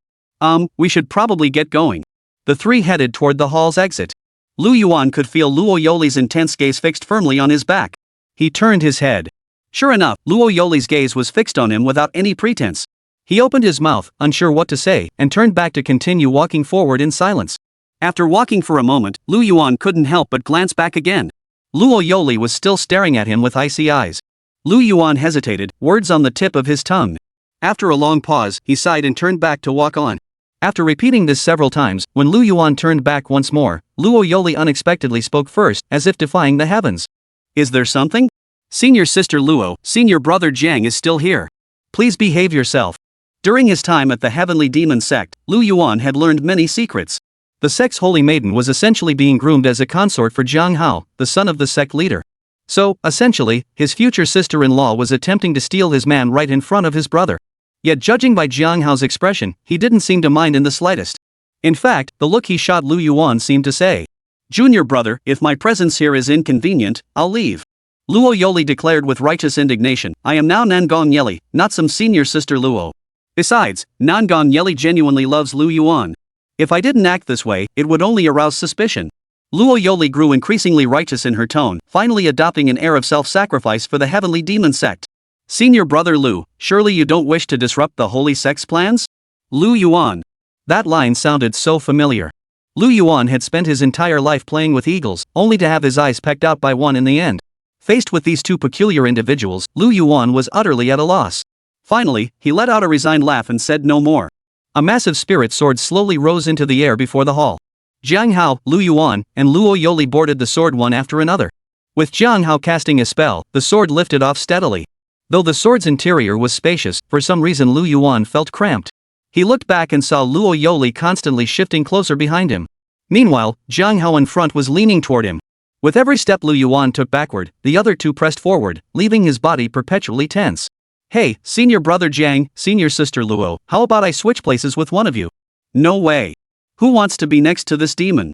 We should probably get going. The 3 headed toward the hall's exit. Lu Yuan could feel Luo Yoli's intense gaze fixed firmly on his back. He turned his head. Sure enough, Luo Yoli's gaze was fixed on him without any pretense. He opened his mouth, unsure what to say, and turned back to continue walking forward in silence. After walking for a moment, Lu Yuan couldn't help but glance back again. Luo Yoli was still staring at him with icy eyes. Lu Yuan hesitated, words on the tip of his tongue. After a long pause, he sighed and turned back to walk on. After repeating this several times, when Lu Yuan turned back once more, Luo Yoli unexpectedly spoke first, as if defying the heavens. Is there something? Senior sister Luo, senior brother Jiang is still here. Please behave yourself. During his time at the Heavenly Demon Sect, Lu Yuan had learned many secrets. The sect's holy maiden was essentially being groomed as a consort for Jiang Hao, the son of the sect leader. So, essentially, his future sister-in-law was attempting to steal his man right in front of his brother. Yet judging by Jiang Hao's expression, he didn't seem to mind in the slightest. In fact, the look he shot Lu Yuan seemed to say, Junior brother, if my presence here is inconvenient, I'll leave. Luo Yoli declared with righteous indignation, I am now Nangong Yeli, not some senior sister Luo. Besides, Nangong Yeli genuinely loves Lu Yuan. If I didn't act this way, it would only arouse suspicion. Luo Yoli grew increasingly righteous in her tone, finally adopting an air of self-sacrifice for the Heavenly Demon Sect. Senior brother Lu, surely you don't wish to disrupt the Holy Sect's plans? Lu Yuan. That line sounded so familiar. Lu Yuan had spent his entire life playing with eagles, only to have his eyes pecked out by one in the end. Faced with these 2 peculiar individuals, Lu Yuan was utterly at a loss. Finally, he let out a resigned laugh and said no more. A massive spirit sword slowly rose into the air before the hall. Jiang Hao, Lu Yuan, and Luo Yoli boarded the sword one after another. With Jiang Hao casting a spell, the sword lifted off steadily. Though the sword's interior was spacious, for some reason Lu Yuan felt cramped. He looked back and saw Luo Yoli constantly shifting closer behind him. Meanwhile, Jiang Hao in front was leaning toward him. With every step Lu Yuan took backward, the other 2 pressed forward, leaving his body perpetually tense. Hey, senior brother Jiang, senior sister Luo, how about I switch places with one of you? No way. Who wants to be next to this demon?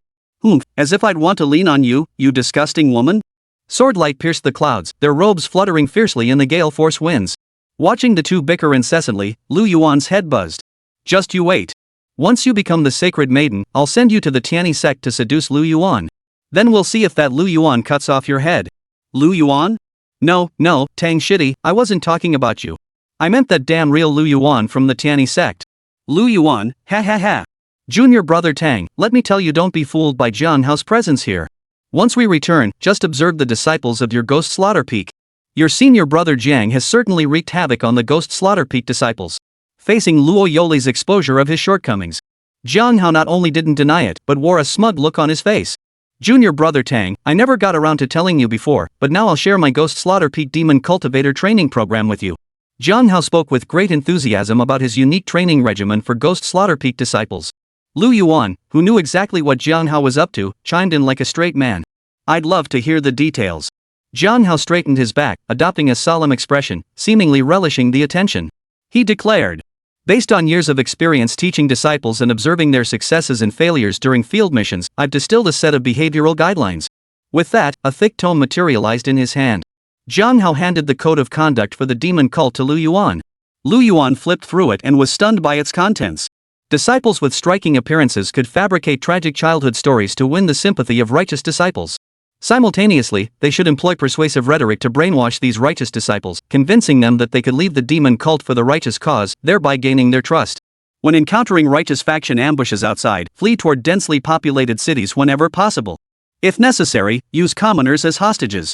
As if I'd want to lean on you, you disgusting woman? Swordlight pierced the clouds, their robes fluttering fiercely in the gale force winds. Watching the two bicker incessantly, Lu Yuan's head buzzed. Just you wait. Once you become the sacred maiden, I'll send you to the Tianyi sect to seduce Lu Yuan. Then we'll see if that Lu Yuan cuts off your head. Lu Yuan? No, Tang Shitty, I wasn't talking about you. I meant that damn real Lu Yuan from the Tianyi sect. Lu Yuan, ha ha ha. Junior brother Tang, let me tell you, don't be fooled by Jiang Hao's presence here. Once we return, just observe the disciples of your Ghost Slaughter Peak. Your senior brother Jiang has certainly wreaked havoc on the Ghost Slaughter Peak disciples. Facing Luo Yoli's exposure of his shortcomings, Jiang Hao not only didn't deny it, but wore a smug look on his face. Junior brother Tang, I never got around to telling you before, but now I'll share my Ghost Slaughter Peak Demon Cultivator training program with you. Jiang Hao spoke with great enthusiasm about his unique training regimen for Ghost Slaughter Peak disciples. Lu Yuan, who knew exactly what Jiang Hao was up to, chimed in like a straight man. I'd love to hear the details. Jiang Hao straightened his back, adopting a solemn expression, seemingly relishing the attention. He declared, based on years of experience teaching disciples and observing their successes and failures during field missions, I've distilled a set of behavioral guidelines. With that, a thick tome materialized in his hand. Jiang Hao handed the code of conduct for the demon cult to Lu Yuan. Lu Yuan flipped through it and was stunned by its contents. Disciples with striking appearances could fabricate tragic childhood stories to win the sympathy of righteous disciples. Simultaneously, they should employ persuasive rhetoric to brainwash these righteous disciples, convincing them that they could leave the demon cult for the righteous cause, thereby gaining their trust. When encountering righteous faction ambushes outside, flee toward densely populated cities whenever possible. If necessary, use commoners as hostages.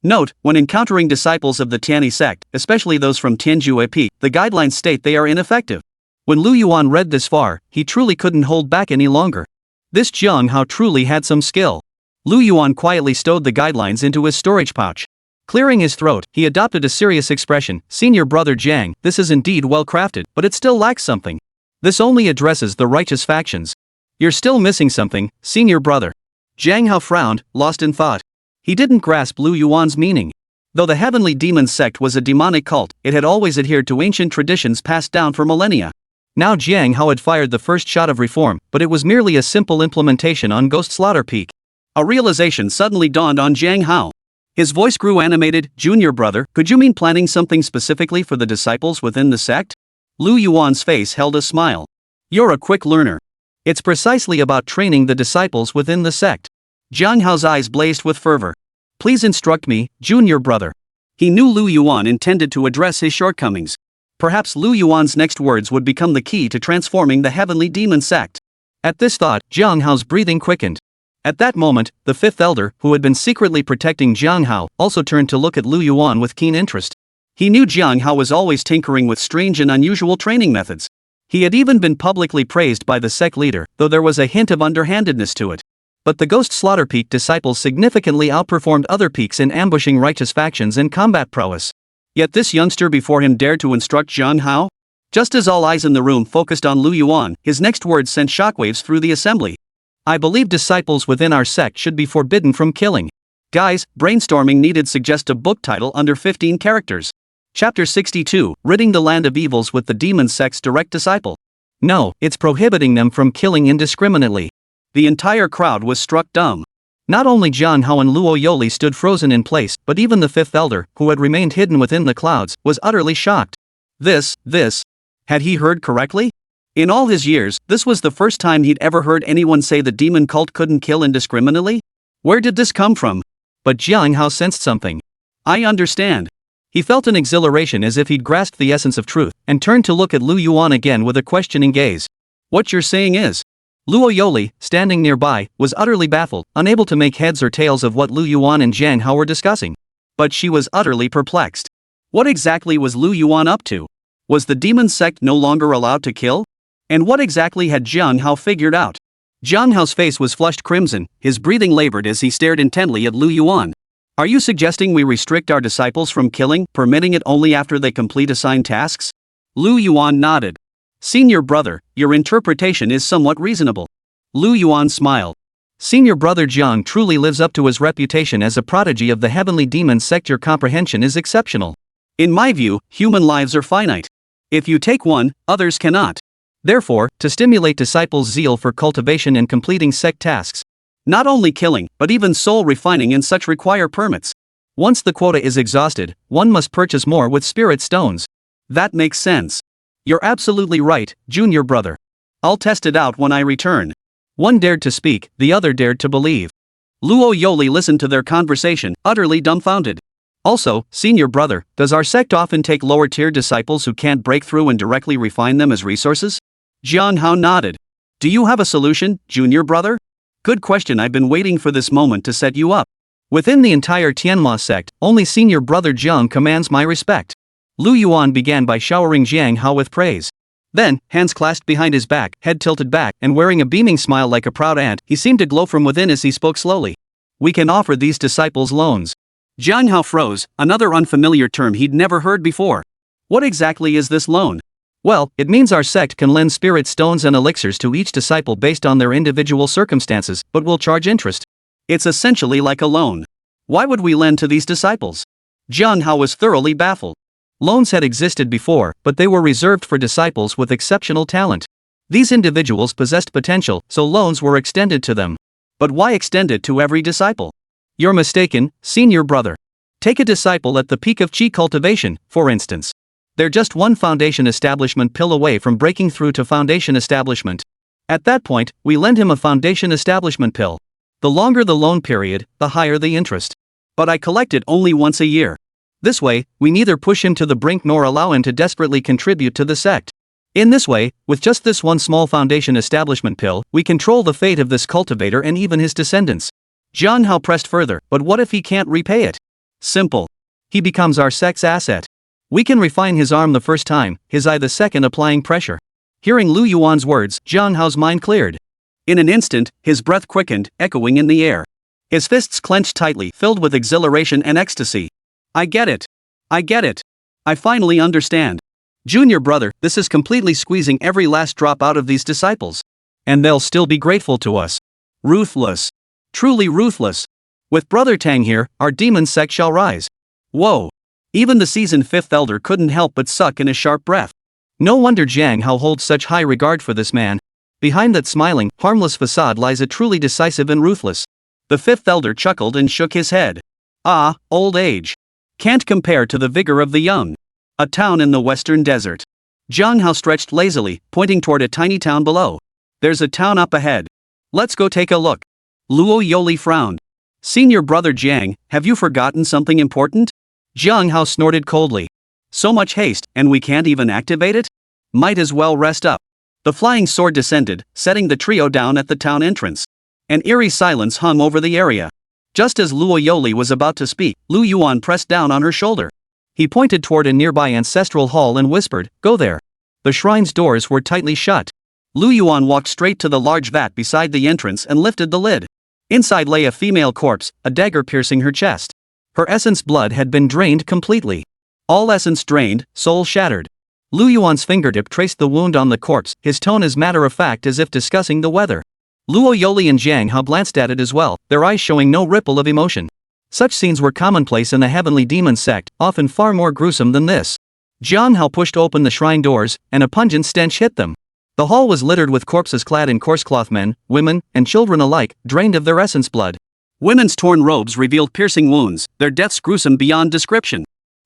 Note, when encountering disciples of the Tianyi sect, especially those from Tianjue Peak, the guidelines state they are ineffective. When Lu Yuan read this far, he truly couldn't hold back any longer. This Jiang Hao truly had some skill. Lu Yuan quietly stowed the guidelines into his storage pouch. Clearing his throat, he adopted a serious expression. Senior brother Jiang, this is indeed well crafted, but it still lacks something. This only addresses the righteous factions. You're still missing something, senior brother. Jiang Hao frowned, lost in thought. He didn't grasp Lu Yuan's meaning. Though the Heavenly Demon Sect was a demonic cult, it had always adhered to ancient traditions passed down for millennia. Now Jiang Hao had fired the first shot of reform, but it was merely a simple implementation on Ghost Slaughter Peak. A realization suddenly dawned on Jiang Hao. His voice grew animated. Junior brother, could you mean planning something specifically for the disciples within the sect? Lu Yuan's face held a smile. You're a quick learner. It's precisely about training the disciples within the sect. Jiang Hao's eyes blazed with fervor. Please instruct me, junior brother. He knew Lu Yuan intended to address his shortcomings. Perhaps Lu Yuan's next words would become the key to transforming the Heavenly Demon Sect. At this thought, Jiang Hao's breathing quickened. At that moment, the fifth elder, who had been secretly protecting Jiang Hao, also turned to look at Lu Yuan with keen interest. He knew Jiang Hao was always tinkering with strange and unusual training methods. He had even been publicly praised by the sect leader, though there was a hint of underhandedness to it. But the Ghost Slaughter Peak disciples significantly outperformed other peaks in ambushing righteous factions and combat prowess. Yet this youngster before him dared to instruct Jiang Hao? Just as all eyes in the room focused on Lu Yuan, his next words sent shockwaves through the assembly. I believe disciples within our sect should be forbidden from killing. Guys, brainstorming needed suggest a book title under 15 characters. Chapter 62, Ridding the Land of Evils with the Demon Sect's direct disciple. No, it's prohibiting them from killing indiscriminately. The entire crowd was struck dumb. Not only Jiang Hao and Luo Yoli stood frozen in place, but even the fifth elder, who had remained hidden within the clouds, was utterly shocked. Had he heard correctly? In all his years, this was the first time he'd ever heard anyone say the demon cult couldn't kill indiscriminately? Where did this come from? But Jiang Hao sensed something. I understand. He felt an exhilaration as if he'd grasped the essence of truth, and turned to look at Lu Yuan again with a questioning gaze. What you're saying is? Luo Yoli, standing nearby, was utterly baffled, unable to make heads or tails of what Lu Yuan and Jiang Hao were discussing. But she was utterly perplexed. What exactly was Lu Yuan up to? Was the demon sect no longer allowed to kill? And what exactly had Jiang Hao figured out? Jiang Hao's face was flushed crimson, his breathing labored as he stared intently at Lu Yuan. Are you suggesting we restrict our disciples from killing, permitting it only after they complete assigned tasks? Lu Yuan nodded. Senior brother, your interpretation is somewhat reasonable. Lu Yuan smiled. Senior brother Jiang truly lives up to his reputation as a prodigy of the Heavenly Demon Sect. Your comprehension is exceptional. In my view, human lives are finite. If you take one, others cannot. Therefore, to stimulate disciples' zeal for cultivation and completing sect tasks, not only killing, but even soul refining and such require permits. Once the quota is exhausted, one must purchase more with spirit stones. That makes sense. You're absolutely right, junior brother. I'll test it out when I return. One dared to speak, the other dared to believe. Luo Yoli listened to their conversation, utterly dumbfounded. Also, senior brother, does our sect often take lower-tier disciples who can't break through and directly refine them as resources? Jian Hao nodded. Do you have a solution, junior brother? Good question. I've been waiting for this moment to set you up. Within the entire Tianma sect, only senior brother Jiang commands my respect. Lu Yuan began by showering Jiang Hao with praise. Then, hands clasped behind his back, head tilted back, and wearing a beaming smile like a proud ant, he seemed to glow from within as he spoke slowly. We can offer these disciples loans. Jiang Hao froze, another unfamiliar term he'd never heard before. What exactly is this loan? Well, it means our sect can lend spirit stones and elixirs to each disciple based on their individual circumstances, but will charge interest. It's essentially like a loan. Why would we lend to these disciples? Jiang Hao was thoroughly baffled. Loans had existed before, but they were reserved for disciples with exceptional talent. These individuals possessed potential, so loans were extended to them. But why extend it to every disciple? You're mistaken, senior brother. Take a disciple at the peak of chi cultivation, for instance. They're just one foundation establishment pill away from breaking through to foundation establishment. At that point, we lend him a foundation establishment pill. The longer the loan period, the higher the interest. But I collect it only once a year. This way, we neither push him to the brink nor allow him to desperately contribute to the sect. In this way, with just this one small foundation establishment pill, we control the fate of this cultivator and even his descendants. Jiang Hao pressed further, but what if he can't repay it? Simple. He becomes our sect's asset. We can refine his arm the first time, his eye the second, applying pressure. Hearing Lu Yuan's words, Jiang Hao's mind cleared. In an instant, his breath quickened, echoing in the air. His fists clenched tightly, filled with exhilaration and ecstasy. I get it. I get it. I finally understand. Junior brother, this is completely squeezing every last drop out of these disciples. And they'll still be grateful to us. Ruthless. Truly ruthless. With Brother Tang here, our demon sect shall rise. Whoa. Even the seasoned fifth elder couldn't help but suck in a sharp breath. No wonder Jiang Hao holds such high regard for this man. Behind that smiling, harmless facade lies a truly decisive and ruthless. The fifth elder chuckled and shook his head. Ah, old age. Can't compare to the vigor of the young. A town in the western desert. Jiang Hao stretched lazily, pointing toward a tiny town below. There's a town up ahead. Let's go take a look. Luo Yoli frowned. Senior brother Jiang, have you forgotten something important? Jiang Hao snorted coldly. So much haste, and we can't even activate it? Might as well rest up. The flying sword descended, setting the trio down at the town entrance. An eerie silence hung over the area. Just as Luo Yoli was about to speak, Lu Yuan pressed down on her shoulder. He pointed toward a nearby ancestral hall and whispered, "Go there." The shrine's doors were tightly shut. Lu Yuan walked straight to the large vat beside the entrance and lifted the lid. Inside lay a female corpse, a dagger piercing her chest. Her essence blood had been drained completely. All essence drained, soul shattered. Lu Yuan's fingertip traced the wound on the corpse, his tone as matter-of-fact as if discussing the weather. Luo Yoli and Jiang Hao glanced at it as well, their eyes showing no ripple of emotion. Such scenes were commonplace in the Heavenly Demon Sect, often far more gruesome than this. Jiang Hao pushed open the shrine doors, and a pungent stench hit them. The hall was littered with corpses clad in coarse cloth, men, women, and children alike, drained of their essence blood. Women's torn robes revealed piercing wounds, their deaths gruesome beyond description.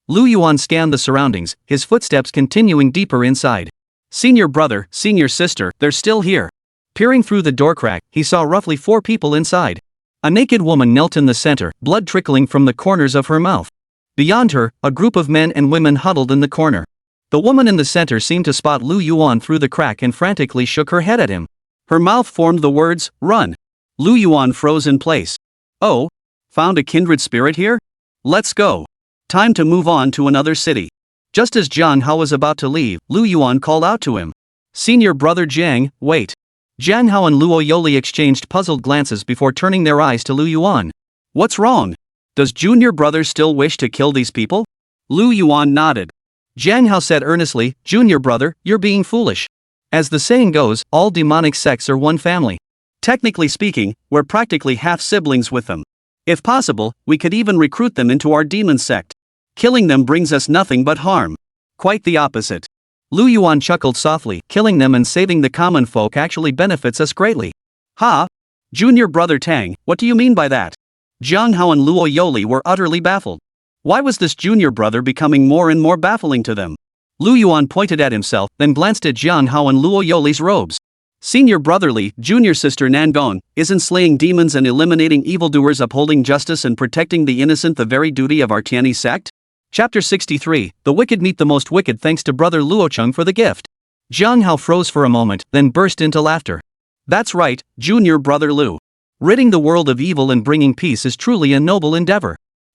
Lu Yuan scanned the surroundings, his footsteps continuing deeper inside. Senior brother, senior sister, they're still here. Peering through the door crack, he saw roughly 4 people inside. A naked woman knelt in the center, blood trickling from the corners of her mouth. Beyond her, a group of men and women huddled in the corner. The woman in the center seemed to spot Lu Yuan through the crack and frantically shook her head at him. Her mouth formed the words, "Run." Lu Yuan froze in place. Oh? Found a kindred spirit here? Let's go. Time to move on to another city. Just as Jiang Hao was about to leave, Lu Yuan called out to him. Senior brother Jiang, wait. Jiang Hao and Luo Yoli exchanged puzzled glances before turning their eyes to Lu Yuan. What's wrong? Does junior brother still wish to kill these people? Lu Yuan nodded. Jiang Hao said earnestly, Junior brother, you're being foolish. As the saying goes, all demonic sects are one family. Technically speaking, we're practically half siblings with them. If possible, we could even recruit them into our demon sect. Killing them brings us nothing but harm. Quite the opposite. Lu Yuan chuckled softly. Killing them and saving the common folk actually benefits us greatly. Ha? Junior brother Tang, what do you mean by that? Jiang Hao and Luo Yoli were utterly baffled. Why was this junior brother becoming more and more baffling to them? Lu Yuan pointed at himself, then glanced at Jiang Hao and Luo Yoli's robes. Senior brotherly, junior sister Nangong, isn't slaying demons and eliminating evildoers, upholding justice and protecting the innocent the very duty of our Tianyi sect? Chapter 63, The Wicked Meet the Most Wicked. Thanks to brother Luocheng for the gift. Jiang Hao froze for a moment, then burst into laughter. That's right, junior brother Lu. Ridding the world of evil and bringing peace is truly a noble endeavor.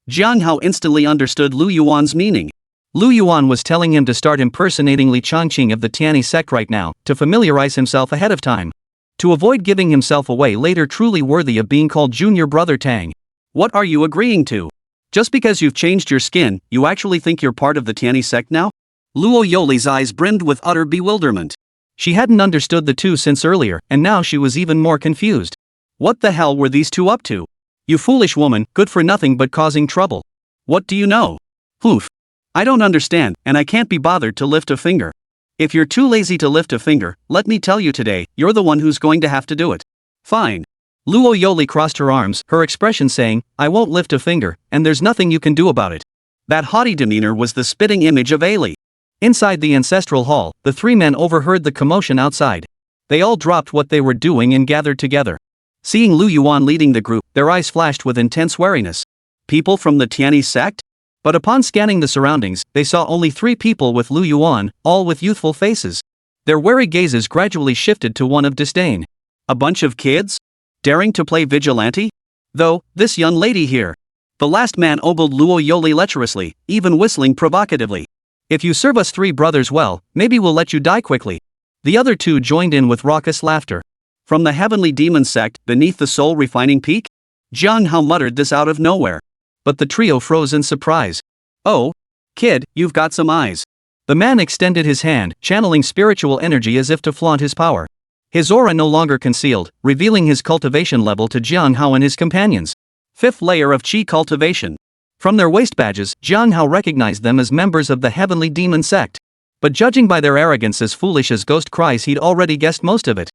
Jiang Hao instantly understood Lu Yuan's meaning. Lu Yuan was telling him to start impersonating Li Chongqing of the Tianyi sect right now, to familiarize himself ahead of time. To avoid giving himself away later, truly worthy of being called junior brother Tang. What are you agreeing to? Just because you've changed your skin, you actually think you're part of the Tianyi sect now? Luo Yoli's eyes brimmed with utter bewilderment. She hadn't understood the two since earlier, and now she was even more confused. What the hell were these two up to? You foolish woman, good for nothing but causing trouble. What do you know? Oof. I don't understand, and I can't be bothered to lift a finger. If you're too lazy to lift a finger, let me tell you today, you're the one who's going to have to do it. Fine. Luo Yoli crossed her arms, her expression saying, I won't lift a finger, and there's nothing you can do about it. That haughty demeanor was the spitting image of Ailey. Inside the ancestral hall, the three men overheard the commotion outside. They all dropped what they were doing and gathered together. Seeing Lu Yuan leading the group, their eyes flashed with intense wariness. People from the Tianyi sect? But upon scanning the surroundings, they saw only 3 people with Lu Yuan, all with youthful faces. Their wary gazes gradually shifted to one of disdain. A bunch of kids? Daring to play vigilante? Though, this young lady here. The last man ogled Luo Yoli lecherously, even whistling provocatively. If you serve us 3 brothers well, maybe we'll let you die quickly. The other 2 joined in with raucous laughter. From the heavenly demon sect, beneath the soul refining peak? Jiang Hao muttered this out of nowhere. But the trio froze in surprise. Oh, kid, you've got some eyes. The man extended his hand, channeling spiritual energy as if to flaunt his power. His aura no longer concealed, revealing his cultivation level to Jiang Hao and his companions. 5th layer of Qi cultivation. From their waist badges, Jiang Hao recognized them as members of the heavenly demon sect. But judging by their arrogance as foolish as ghost cries, he'd already guessed most of it.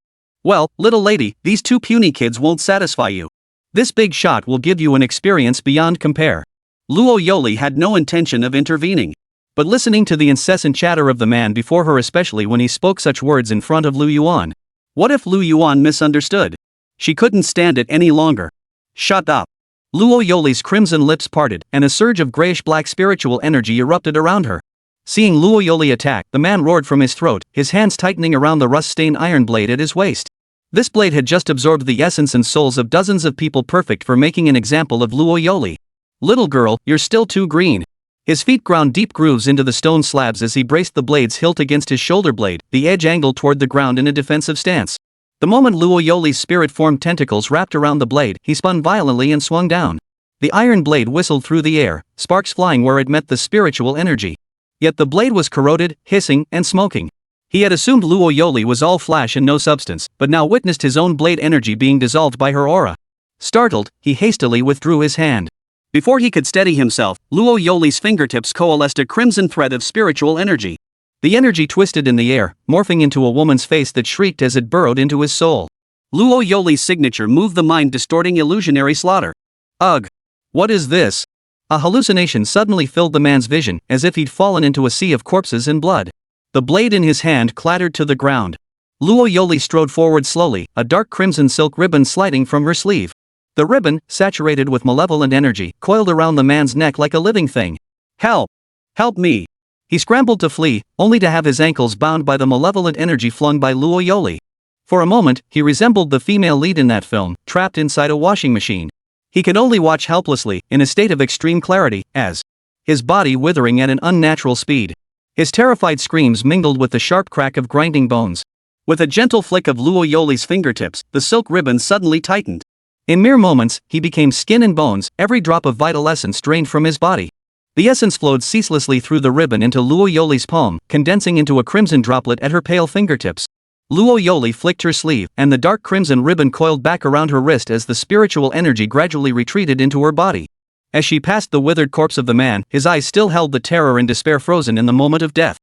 Well, little lady, these 2 puny kids won't satisfy you. This big shot will give you an experience beyond compare. Luo Yoli had no intention of intervening. But listening to the incessant chatter of the man before her, especially when he spoke such words in front of Lu Yuan. What if Lu Yuan misunderstood? She couldn't stand it any longer. Shut up. Luo Yoli's crimson lips parted, and a surge of grayish-black spiritual energy erupted around her. Seeing Luo Yoli attack, the man roared from his throat, his hands tightening around the rust-stained iron blade at his waist. This blade had just absorbed the essence and souls of dozens of people, perfect for making an example of Luo Yoli. Little girl, you're still too green. His feet ground deep grooves into the stone slabs as he braced the blade's hilt against his shoulder blade, the edge angled toward the ground in a defensive stance. The moment Luo Yoli's spirit-formed tentacles wrapped around the blade, he spun violently and swung down. The iron blade whistled through the air, sparks flying where it met the spiritual energy. Yet the blade was corroded, hissing, and smoking. He had assumed Luo Yoli was all flash and no substance, but now witnessed his own blade energy being dissolved by her aura. Startled, he hastily withdrew his hand. Before he could steady himself, Luo Yoli's fingertips coalesced a crimson thread of spiritual energy. The energy twisted in the air, morphing into a woman's face that shrieked as it burrowed into his soul. Luo Yoli's signature moved the mind-distorting illusionary slaughter. Ugh! What is this? A hallucination suddenly filled the man's vision, as if he'd fallen into a sea of corpses and blood. The blade in his hand clattered to the ground. Luo Yoli strode forward slowly, a dark crimson silk ribbon sliding from her sleeve. The ribbon, saturated with malevolent energy, coiled around the man's neck like a living thing. Help! Help me! He scrambled to flee, only to have his ankles bound by the malevolent energy flung by Luo Yoli. For a moment, he resembled the female lead in that film, trapped inside a washing machine. He could only watch helplessly, in a state of extreme clarity, as his body withering at an unnatural speed. His terrified screams mingled with the sharp crack of grinding bones. With a gentle flick of Luo Yoli's fingertips, the silk ribbon suddenly tightened. In mere moments, he became skin and bones, every drop of vital essence drained from his body. The essence flowed ceaselessly through the ribbon into Luo Yoli's palm, condensing into a crimson droplet at her pale fingertips. Luo Yoli flicked her sleeve, and the dark crimson ribbon coiled back around her wrist as the spiritual energy gradually retreated into her body. As she passed the withered corpse of the man, his eyes still held the terror and despair frozen in the moment of death.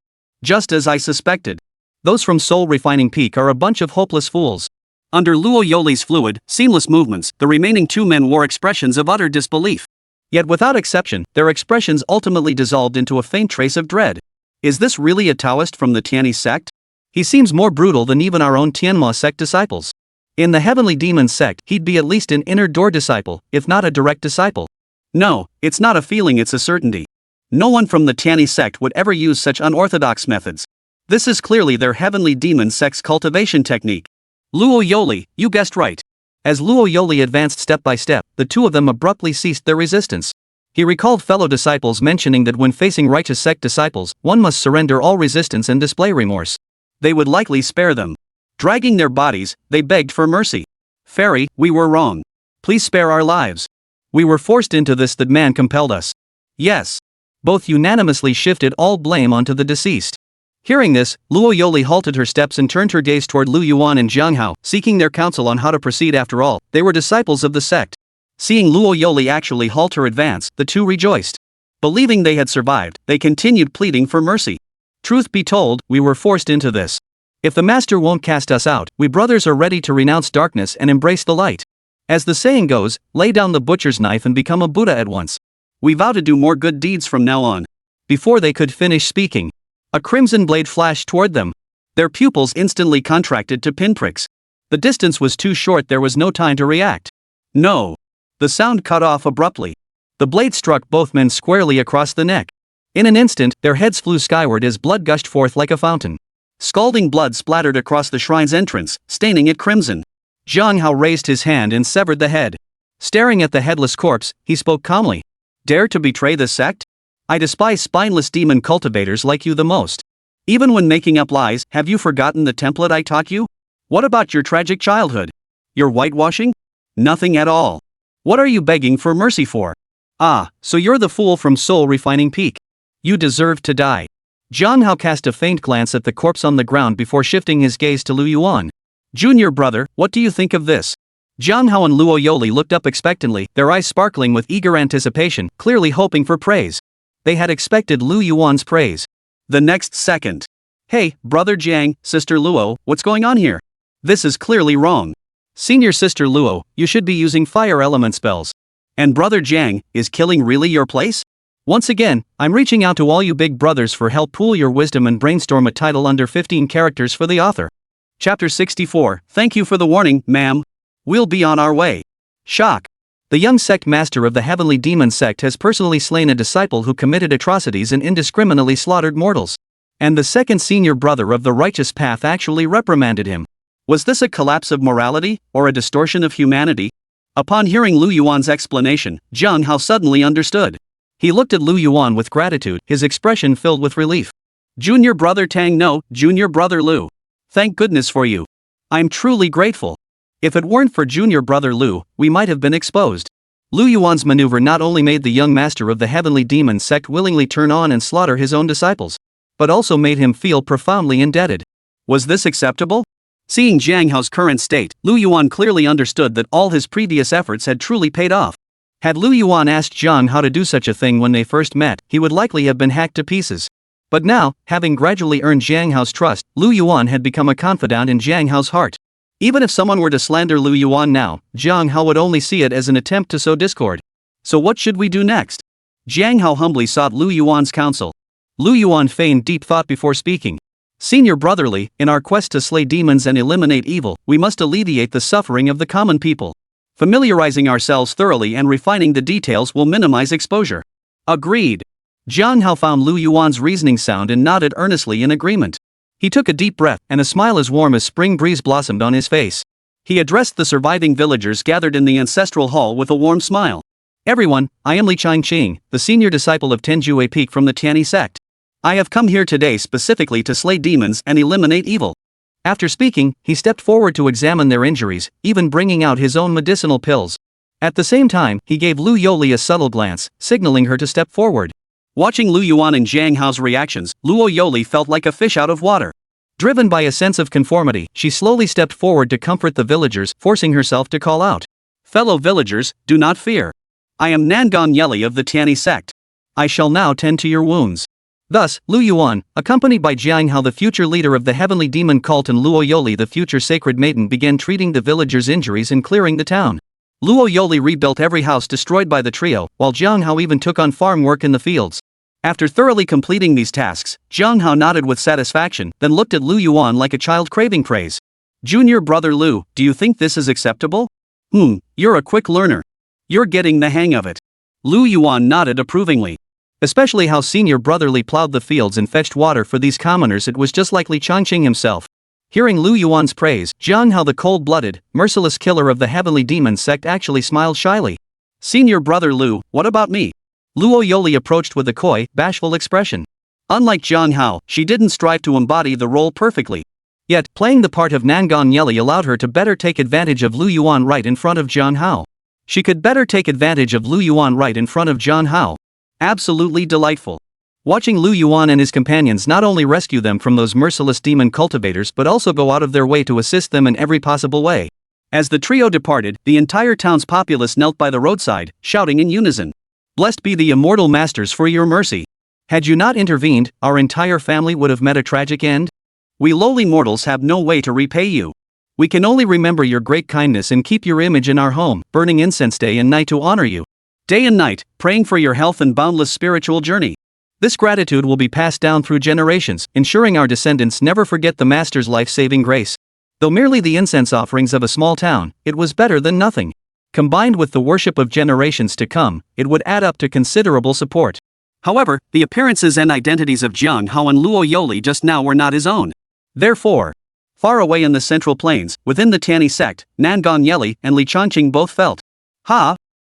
Just as I suspected. Those from Soul Refining Peak are a bunch of hopeless fools. Under Luo Yoli's fluid, seamless movements, the remaining two men wore expressions of utter disbelief. Yet without exception, their expressions ultimately dissolved into a faint trace of dread. Is this really a Taoist from the Tianyi sect? He seems more brutal than even our own Tianma sect disciples. In the Heavenly Demon Sect, he'd be at least an inner door disciple, if not a direct disciple. No, it's not a feeling, it's a certainty. No one from the Tianyi sect would ever use such unorthodox methods. This is clearly their Heavenly Demon Sect's cultivation technique. Luo Yoli, you guessed right. As Luo Yoli advanced step by step, the two of them abruptly ceased their resistance. He recalled fellow disciples mentioning that when facing righteous sect disciples, one must surrender all resistance and display remorse. They would likely spare them. Dragging their bodies, they begged for mercy. Fairy, we were wrong. Please spare our lives. We were forced into this, that man compelled us. Yes. Both unanimously shifted all blame onto the deceased. Hearing this, Luo Yoli halted her steps and turned her gaze toward Lu Yuan and Jiang Hao, seeking their counsel on how to proceed. After all, they were disciples of the sect. Seeing Luo Yoli actually halt her advance, the two rejoiced. Believing they had survived, they continued pleading for mercy. Truth be told, we were forced into this. If the master won't cast us out, we brothers are ready to renounce darkness and embrace the light. As the saying goes, lay down the butcher's knife and become a Buddha at once. We vow to do more good deeds from now on. Before they could finish speaking, a crimson blade flashed toward them. Their pupils instantly contracted to pinpricks. The distance was too short, there was no time to react. No. The sound cut off abruptly. The blade struck both men squarely across the neck. In an instant, their heads flew skyward as blood gushed forth like a fountain. Scalding blood splattered across the shrine's entrance, staining it crimson. Jiang Hao raised his hand and severed the head. Staring at the headless corpse, he spoke calmly. Dare to betray the sect? I despise spineless demon cultivators like you the most. Even when making up lies, have you forgotten the template I taught you? What about your tragic childhood? Your whitewashing? Nothing at all. What are you begging for mercy for? Ah, so you're the fool from Soul Refining Peak. You deserve to die. Jiang Hao cast a faint glance at the corpse on the ground before shifting his gaze to Lu Yuan. Junior brother, what do you think of this? Jiang Hao and Luo Yoli looked up expectantly, their eyes sparkling with eager anticipation, clearly hoping for praise. They had expected Lu Yuan's praise. The next second. Hey, brother Jiang, sister Luo, what's going on here? This is clearly wrong. Senior sister Luo, you should be using fire element spells. And brother Jiang, is killing really your place? Once again, I'm reaching out to all you big brothers for help. Pool your wisdom and brainstorm a title under 15 characters for the author. Chapter 64, Thank you for the warning, ma'am. We'll be on our way. Shock. The young sect master of the Heavenly Demon Sect has personally slain a disciple who committed atrocities and indiscriminately slaughtered mortals. And the second senior brother of the righteous path actually reprimanded him. Was this a collapse of morality, or a distortion of humanity? Upon hearing Lu Yuan's explanation, Jiang Hao suddenly understood. He looked at Lu Yuan with gratitude, his expression filled with relief. Junior brother Tang, no, junior brother Lu. Thank goodness for you. I'm truly grateful. If it weren't for junior brother Lu, we might have been exposed. Lu Yuan's maneuver not only made the young master of the Heavenly Demon Sect willingly turn on and slaughter his own disciples, but also made him feel profoundly indebted. Was this acceptable? Seeing Jiang Hao's current state, Lu Yuan clearly understood that all his previous efforts had truly paid off. Had Lu Yuan asked Jiang how to do such a thing when they first met, he would likely have been hacked to pieces. But now, having gradually earned Jiang Hao's trust, Lu Yuan had become a confidant in Jiang Hao's heart. Even if someone were to slander Lu Yuan now, Jiang Hao would only see it as an attempt to sow discord. So what should we do next? Jiang Hao humbly sought Lu Yuan's counsel. Lu Yuan feigned deep thought before speaking. Senior brotherly, in our quest to slay demons and eliminate evil, we must alleviate the suffering of the common people. Familiarizing ourselves thoroughly and refining the details will minimize exposure. Agreed. Jiang Hao found Lu Yuan's reasoning sound and nodded earnestly in agreement. He took a deep breath, and a smile as warm as spring breeze blossomed on his face. He addressed the surviving villagers gathered in the ancestral hall with a warm smile. Everyone, I am Li Changqing, the senior disciple of Tenjue Peak from the Tianyi sect. I have come here today specifically to slay demons and eliminate evil. After speaking, he stepped forward to examine their injuries, even bringing out his own medicinal pills. At the same time, he gave Lu Yoli a subtle glance, signaling her to step forward. Watching Lu Yuan and Jiang Hao's reactions, Luo Yoli felt like a fish out of water. Driven by a sense of conformity, she slowly stepped forward to comfort the villagers, forcing herself to call out. Fellow villagers, do not fear. I am Nangong Yeli of the Tiani sect. I shall now tend to your wounds. Thus, Lu Yuan, accompanied by Jiang Hao the future leader of the heavenly demon cult and Luo Yoli the future sacred maiden began treating the villagers' injuries and clearing the town. Luo Yoli rebuilt every house destroyed by the trio, while Jiang Hao even took on farm work in the fields. After thoroughly completing these tasks, Jiang Hao nodded with satisfaction, then looked at Lu Yuan like a child craving praise. Junior brother Lu, do you think this is acceptable? You're a quick learner. You're getting the hang of it. Lu Yuan nodded approvingly. Especially how senior brotherly plowed the fields and fetched water for these commoners, it was just like Li Changqing himself. Hearing Lu Yuan's praise, Jiang Hao the cold-blooded, merciless killer of the heavenly demon sect actually smiled shyly. Senior brother Lu, what about me? Luo Yoli approached with a coy, bashful expression. Unlike Jiang Hao, she didn't strive to embody the role perfectly. Yet, playing the part of Nangong Yeli allowed her to better take advantage of Lu Yuan right in front of Jiang Hao. She could better take advantage of Lu Yuan right in front of Jiang Hao. Absolutely delightful. Watching Lu Yuan and his companions not only rescue them from those merciless demon cultivators but also go out of their way to assist them in every possible way. As the trio departed, the entire town's populace knelt by the roadside, shouting in unison. Blessed be the immortal masters for your mercy. Had you not intervened, our entire family would have met a tragic end. We lowly mortals have no way to repay you. We can only remember your great kindness and keep your image in our home, burning incense day and night to honor you. Day and night, praying for your health and boundless spiritual journey. This gratitude will be passed down through generations, ensuring our descendants never forget the Master's life-saving grace. Though merely the incense offerings of a small town, it was better than nothing. Combined with the worship of generations to come, it would add up to considerable support. However, the appearances and identities of Jiang Hao and Luo Yoli just now were not his own. Therefore, far away in the central plains, within the Tiani sect, Nangong Yeli and Li Changqing both felt.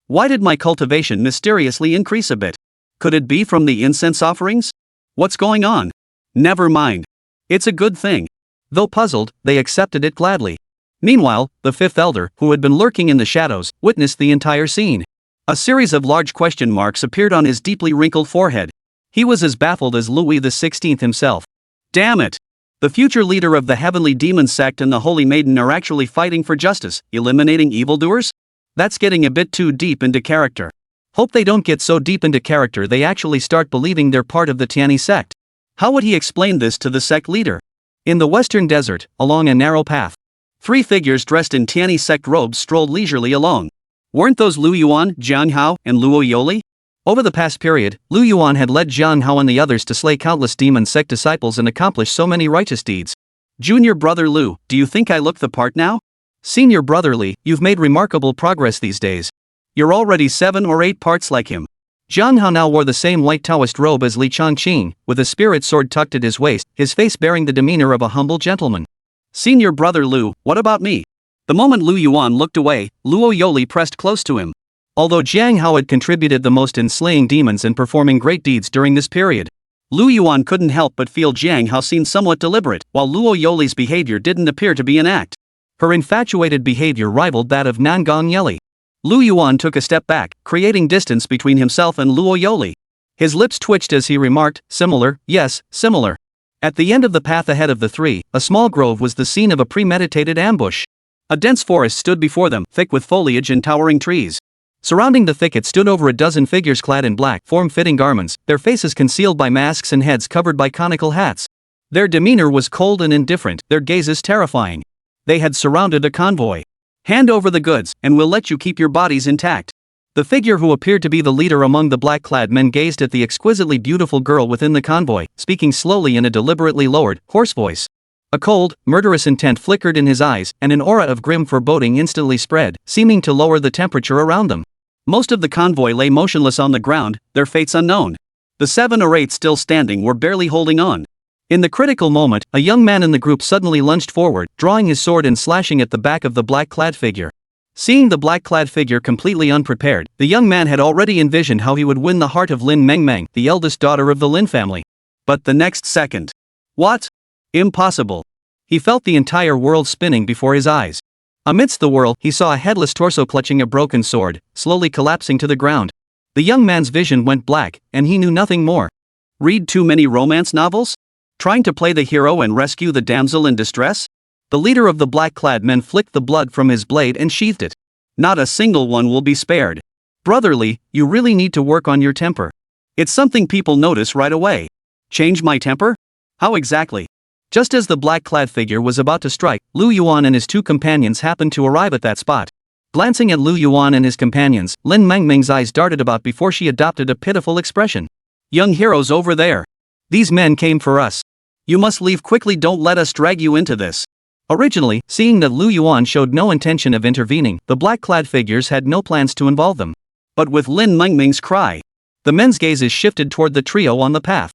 Why did my cultivation mysteriously increase a bit? Could it be from the incense offerings? What's going on? Never mind. It's a good thing. Though puzzled, they accepted it gladly. Meanwhile, the fifth elder, who had been lurking in the shadows, witnessed the entire scene. A series of large question marks appeared on his deeply wrinkled forehead. He was as baffled as Louis XVI himself. Damn it! The future leader of the heavenly demon sect and the holy maiden are actually fighting for justice, eliminating evildoers? That's getting a bit too deep into character. Hope they don't get so deep into character they actually start believing they're part of the Tiani sect. How would he explain this to the sect leader? In the western desert, along a narrow path, 3 figures dressed in Tiani sect robes strolled leisurely along. Weren't those Lu Yuan, Jiang Hao, and Luo Yoli? Over the past period, Lu Yuan had led Jiang Hao and the others to slay countless demon sect disciples and accomplish so many righteous deeds. Junior brother Lu, do you think I look the part now? Senior brother Li, you've made remarkable progress these days. You're already 7 or 8 parts like him. Jiang Hao now wore the same white Taoist robe as Li Changqing, with a spirit sword tucked at his waist, his face bearing the demeanor of a humble gentleman. Senior brother Lu, what about me? The moment Lu Yuan looked away, Luo Yoli pressed close to him. Although Jiang Hao had contributed the most in slaying demons and performing great deeds during this period, Lu Yuan couldn't help but feel Jiang Hao seemed somewhat deliberate, while Luo Yoli's behavior didn't appear to be an act. Her infatuated behavior rivaled that of Nangong Yeli. Lu Yuan took a step back, creating distance between himself and Luo Yoli. His lips twitched as he remarked, similar, yes, similar. At the end of the path ahead of the 3, a small grove was the scene of a premeditated ambush. A dense forest stood before them, thick with foliage and towering trees. Surrounding the thicket stood over a dozen figures clad in black, form-fitting garments, their faces concealed by masks and heads covered by conical hats. Their demeanor was cold and indifferent, their gazes terrifying. They had surrounded a convoy. Hand over the goods, and we'll let you keep your bodies intact. The figure who appeared to be the leader among the black-clad men gazed at the exquisitely beautiful girl within the convoy, speaking slowly in a deliberately lowered, hoarse voice. A cold, murderous intent flickered in his eyes, and an aura of grim foreboding instantly spread, seeming to lower the temperature around them. Most of the convoy lay motionless on the ground, their fates unknown. The 7 or 8 still standing were barely holding on. In the critical moment, a young man in the group suddenly lunged forward, drawing his sword and slashing at the back of the black-clad figure. Seeing the black-clad figure completely unprepared, the young man had already envisioned how he would win the heart of Lin Mengmeng, the eldest daughter of the Lin family. But the next second. What? Impossible. He felt the entire world spinning before his eyes. Amidst the whirl, he saw a headless torso clutching a broken sword, slowly collapsing to the ground. The young man's vision went black, and he knew nothing more. Read too many romance novels? Trying to play the hero and rescue the damsel in distress? The leader of the black-clad men flicked the blood from his blade and sheathed it. Not a single one will be spared. Brotherly, you really need to work on your temper. It's something people notice right away. Change my temper? How exactly? Just as the black-clad figure was about to strike, Lu Yuan and his two companions happened to arrive at that spot. Glancing at Lu Yuan and his companions, Lin Mengmeng's eyes darted about before she adopted a pitiful expression. Young heroes over there. These men came for us. You must leave quickly, don't let us drag you into this. Originally, seeing that Lu Yuan showed no intention of intervening, the black-clad figures had no plans to involve them. But with Lin Mengmeng's cry, the men's gazes shifted toward the trio on the path.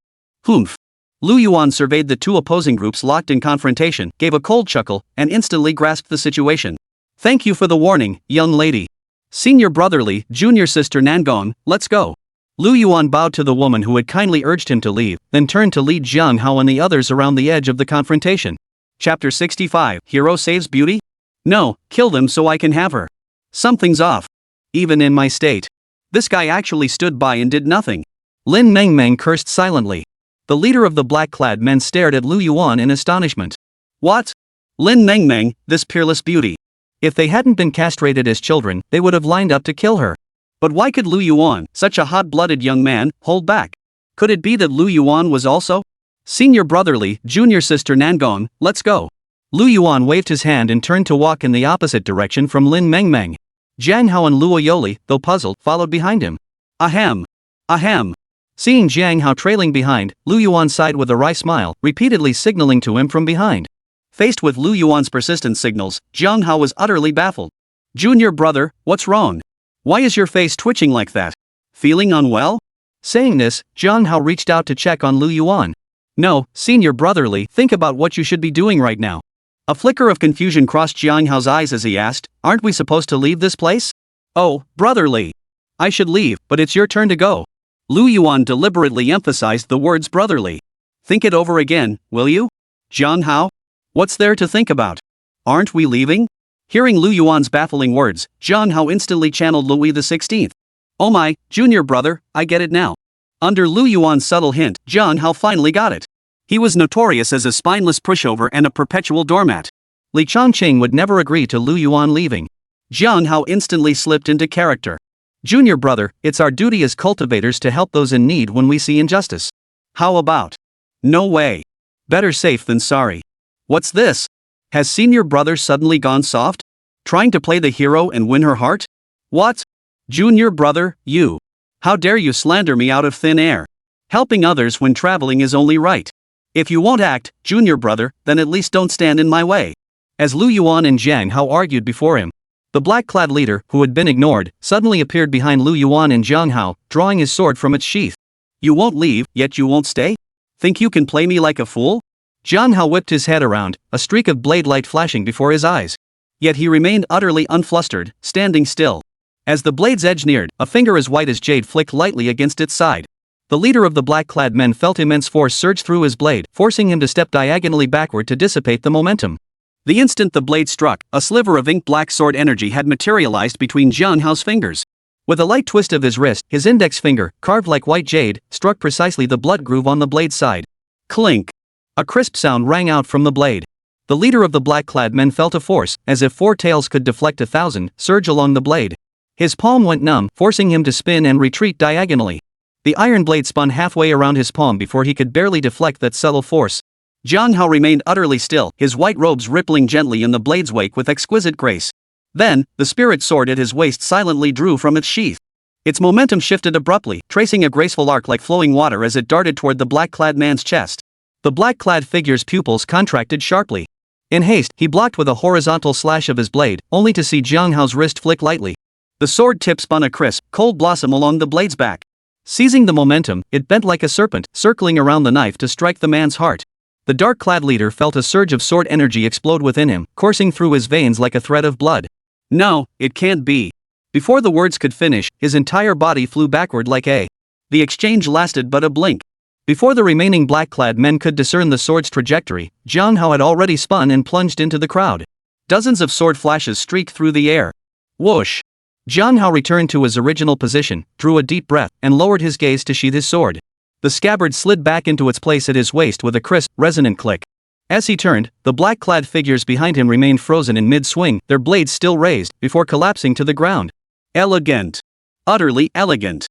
Humph. Lu Yuan surveyed the two opposing groups locked in confrontation, gave a cold chuckle, and instantly grasped the situation. Thank you for the warning, young lady. Senior brotherly, junior sister Nangong, let's go. Lu Yuan bowed to the woman who had kindly urged him to leave, then turned to lead Jiang Hao and the others around the edge of the confrontation. Chapter 65, Hero Saves Beauty? No, kill them so I can have her. Something's off. Even in my state. This guy actually stood by and did nothing. Lin Mengmeng cursed silently. The leader of the black-clad men stared at Lu Yuan in astonishment. What? Lin Mengmeng, this peerless beauty. If they hadn't been castrated as children, they would have lined up to kill her. But why could Lu Yuan, such a hot-blooded young man, hold back? Could it be that Lu Yuan was also? Senior brotherly, junior sister Nangong, let's go. Lu Yuan waved his hand and turned to walk in the opposite direction from Lin Mengmeng. Jiang Hao and Luo Yoli, though puzzled, followed behind him. Ahem. Ahem. Seeing Jiang Hao trailing behind, Lu Yuan sighed with a wry smile, repeatedly signaling to him from behind. Faced with Lu Yuan's persistent signals, Jiang Hao was utterly baffled. Junior brother, what's wrong? Why is your face twitching like that? Feeling unwell? Saying this, Jiang Hao reached out to check on Lu Yuan. No, senior brotherly, think about what you should be doing right now. A flicker of confusion crossed Jiang Hao's eyes as he asked, aren't we supposed to leave this place? Oh, brotherly. I should leave, but it's your turn to go. Lu Yuan deliberately emphasized the words brotherly. Think it over again, will you? Jiang Hao? What's there to think about? Aren't we leaving? Hearing Lu Yuan's baffling words, Jiang Hao instantly channeled Louis XVI. Oh my, junior brother, I get it now. Under Lu Yuan's subtle hint, Jiang Hao finally got it. He was notorious as a spineless pushover and a perpetual doormat. Li Chongqing would never agree to Lu Yuan leaving. Jiang Hao instantly slipped into character. Junior brother, it's our duty as cultivators to help those in need when we see injustice. How about? No way. Better safe than sorry. What's this? Has senior brother suddenly gone soft? Trying to play the hero and win her heart? What? Junior brother, you. How dare you slander me out of thin air? Helping others when traveling is only right. If you won't act, junior brother, then at least don't stand in my way. As Lu Yuan and Jiang Hao argued before him, the black-clad leader, who had been ignored, suddenly appeared behind Lu Yuan and Jiang Hao, drawing his sword from its sheath. You won't leave, yet you won't stay? Think you can play me like a fool? Jiang Hao whipped his head around, a streak of blade light flashing before his eyes. Yet he remained utterly unflustered, standing still. As the blade's edge neared, a finger as white as jade flicked lightly against its side. The leader of the black-clad men felt immense force surge through his blade, forcing him to step diagonally backward to dissipate the momentum. The instant the blade struck, a sliver of ink-black sword energy had materialized between Jiang Hao's fingers. With a light twist of his wrist, his index finger, carved like white jade, struck precisely the blood groove on the blade's side. Clink! A crisp sound rang out from the blade. The leader of the black-clad men felt a force, as if 4 tails could deflect 1,000, surge along the blade. His palm went numb, forcing him to spin and retreat diagonally. The iron blade spun halfway around his palm before he could barely deflect that subtle force. Jiang Hao remained utterly still, his white robes rippling gently in the blade's wake with exquisite grace. Then, the spirit sword at his waist silently drew from its sheath. Its momentum shifted abruptly, tracing a graceful arc like flowing water as it darted toward the black-clad man's chest. The black-clad figure's pupils contracted sharply. In haste, he blocked with a horizontal slash of his blade, only to see Jiang Hao's wrist flick lightly. The sword tip spun a crisp, cold blossom along the blade's back. Seizing the momentum, it bent like a serpent, circling around the knife to strike the man's heart. The dark-clad leader felt a surge of sword energy explode within him, coursing through his veins like a thread of blood. No, it can't be. Before the words could finish, his entire body flew backward like a. The exchange lasted but a blink. Before the remaining black-clad men could discern the sword's trajectory, Jiang Hao had already spun and plunged into the crowd. Dozens of sword flashes streaked through the air. Whoosh! Jiang Hao returned to his original position, drew a deep breath, and lowered his gaze to sheath his sword. The scabbard slid back into its place at his waist with a crisp, resonant click. As he turned, the black-clad figures behind him remained frozen in mid-swing, their blades still raised, before collapsing to the ground. Elegant! Utterly elegant.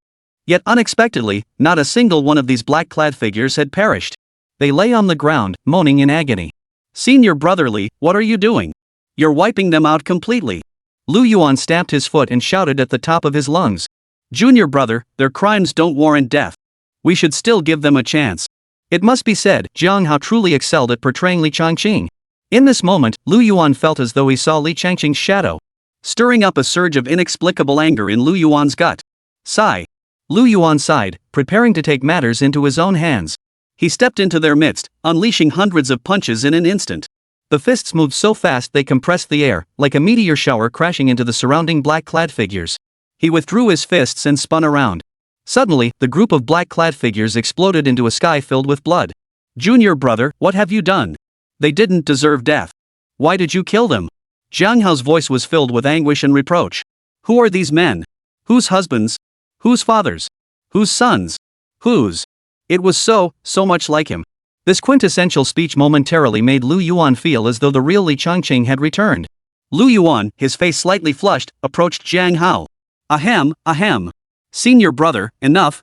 Yet unexpectedly, not a single one of these black-clad figures had perished. They lay on the ground, moaning in agony. Senior brotherly, what are you doing? You're wiping them out completely. Lu Yuan stamped his foot and shouted at the top of his lungs. Junior brother, their crimes don't warrant death. We should still give them a chance. It must be said, Jiang Hao truly excelled at portraying Li Changqing. In this moment, Lu Yuan felt as though he saw Li Changqing's shadow, stirring up a surge of inexplicable anger in Lu Yuan's gut. Sigh. Lu Yuan sighed, preparing to take matters into his own hands. He stepped into their midst, unleashing hundreds of punches in an instant. The fists moved so fast they compressed the air, like a meteor shower crashing into the surrounding black-clad figures. He withdrew his fists and spun around. Suddenly, the group of black-clad figures exploded into a sky filled with blood. Junior brother, what have you done? They didn't deserve death. Why did you kill them? Jiang Hao's voice was filled with anguish and reproach. Who are these men? Whose husbands? Whose fathers? Whose sons? Whose? It was so much like him. This quintessential speech momentarily made Lu Yuan feel as though the real Li Changqing had returned. Lu Yuan, his face slightly flushed, approached Jiang Hao. Ahem. Senior brother, enough.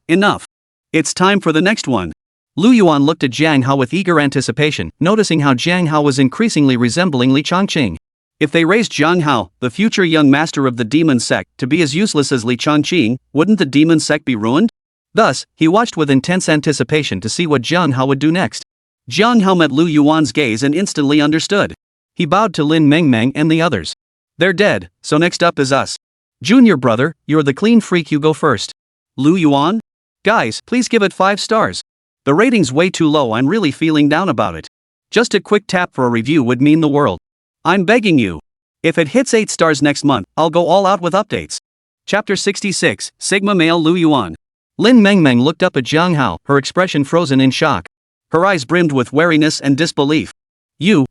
It's time for the next one. Lu Yuan looked at Jiang Hao with eager anticipation, noticing how Jiang Hao was increasingly resembling Li Changqing. If they raised Jiang Hao, the future young master of the Demon Sect, to be as useless as Li Changqing, wouldn't the Demon Sect be ruined? Thus, he watched with intense anticipation to see what Jiang Hao would do next. Jiang Hao met Lu Yuan's gaze and instantly understood. He bowed to Lin Mengmeng and the others. They're dead, so next up is us. Junior brother, you're the clean freak, you go first. Lu Yuan? Guys, please give it 5 stars. The rating's way too low, I'm really feeling down about it. Just a quick tap for a review would mean the world. I'm begging you. If it hits 8 stars next month, I'll go all out with updates. Chapter 66, Sigma Male Lu Yuan. Lin Mengmeng looked up at Jiang Hao, her expression frozen in shock. Her eyes brimmed with wariness and disbelief.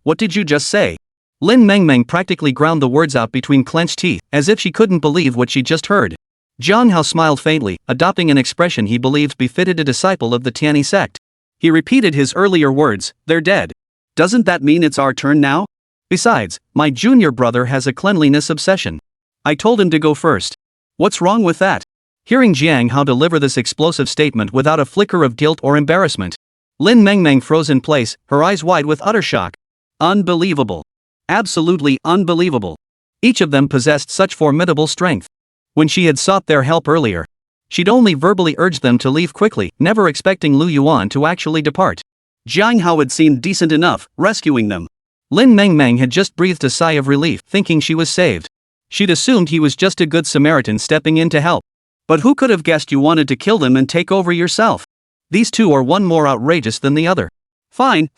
What did you just say? Lin Mengmeng practically ground the words out between clenched teeth, as if she couldn't believe what she just heard. Jiang Hao smiled faintly, adopting an expression he believed befitted a disciple of the Tianyi sect. He repeated his earlier words, they're dead. Doesn't that mean it's our turn now? Besides, my junior brother has a cleanliness obsession. I told him to go first. What's wrong with that? Hearing Jiang Hao deliver this explosive statement without a flicker of guilt or embarrassment, Lin Mengmeng froze in place, her eyes wide with utter shock. Unbelievable. Absolutely unbelievable. Each of them possessed such formidable strength. When she had sought their help earlier, she'd only verbally urged them to leave quickly, never expecting Lu Yuan to actually depart. Jiang Hao had seemed decent enough, rescuing them. Lin Mengmeng had just breathed a sigh of relief, thinking she was saved. She'd assumed he was just a good Samaritan stepping in to help. But who could have guessed you wanted to kill them and take over yourself? These two are one more outrageous than the other. Fine,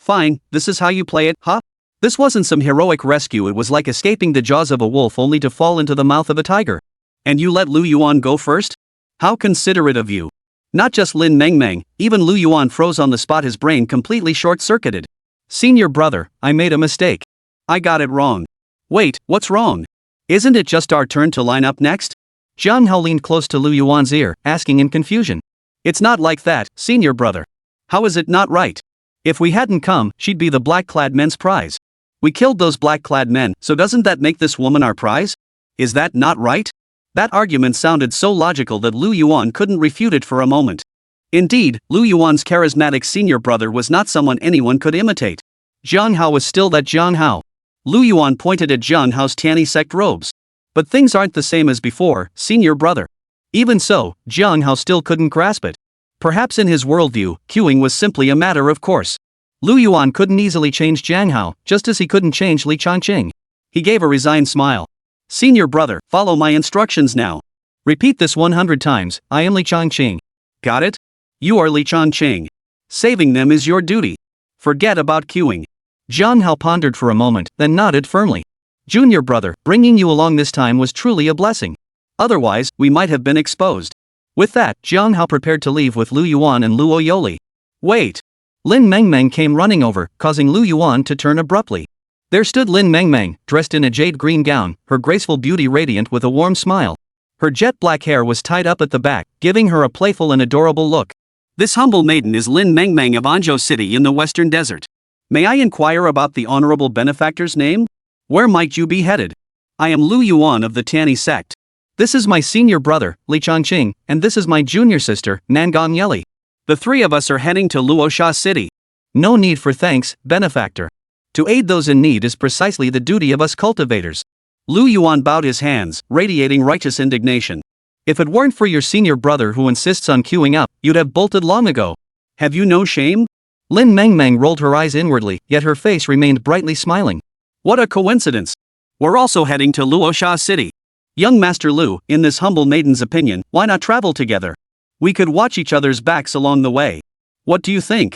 this is how you play it, huh? This wasn't some heroic rescue, it was like escaping the jaws of a wolf only to fall into the mouth of a tiger. And you let Lu Yuan go first? How considerate of you. Not just Lin Mengmeng, even Lu Yuan froze on the spot, his brain completely short-circuited. Senior brother, I made a mistake. I got it wrong. Wait, what's wrong? Isn't it just our turn to line up next? Jiang Hao leaned close to Lu Yuan's ear, asking in confusion. It's not like that, senior brother. How is it not right? If we hadn't come, she'd be the black-clad men's prize. We killed those black-clad men, so doesn't that make this woman our prize? Is that not right? That argument sounded so logical that Lu Yuan couldn't refute it for a moment. Indeed, Lu Yuan's charismatic senior brother was not someone anyone could imitate. Jiang Hao was still that Jiang Hao. Lu Yuan pointed at Jiang Hao's Tianyi sect robes. But things aren't the same as before, senior brother. Even so, Jiang Hao still couldn't grasp it. Perhaps in his worldview, queuing was simply a matter of course. Lu Yuan couldn't easily change Jiang Hao, just as he couldn't change Li Changqing. He gave a resigned smile. Senior brother, follow my instructions now. Repeat this 100 times, I am Li Changqing. Got it? You are Li Changqing. Saving them is your duty. Forget about queuing. Jiang Hao pondered for a moment, then nodded firmly. Junior brother, bringing you along this time was truly a blessing. Otherwise, we might have been exposed. With that, Jiang Hao prepared to leave with Lu Yuan and Lu Yoli. Wait! Lin Mengmeng came running over, causing Lu Yuan to turn abruptly. There stood Lin Mengmeng, dressed in a jade green gown, her graceful beauty radiant with a warm smile. Her jet black hair was tied up at the back, giving her a playful and adorable look. This humble maiden is Lin Mengmeng of Anzhou City in the Western Desert. May I inquire about the honorable benefactor's name? Where might you be headed? I am Lu Yuan of the Tianyi sect. This is my senior brother, Li Changqing, and this is my junior sister, Nangong Yeli. The three of us are heading to Luosha City. No need for thanks, benefactor. To aid those in need is precisely the duty of us cultivators. Lu Yuan bowed his hands, radiating righteous indignation. If it weren't for your senior brother who insists on queuing up, you'd have bolted long ago. Have you no shame? Lin Mengmeng rolled her eyes inwardly, yet her face remained brightly smiling. What a coincidence! We're also heading to Luosha City. Young Master Lu, in this humble maiden's opinion, why not travel together? We could watch each other's backs along the way. What do you think?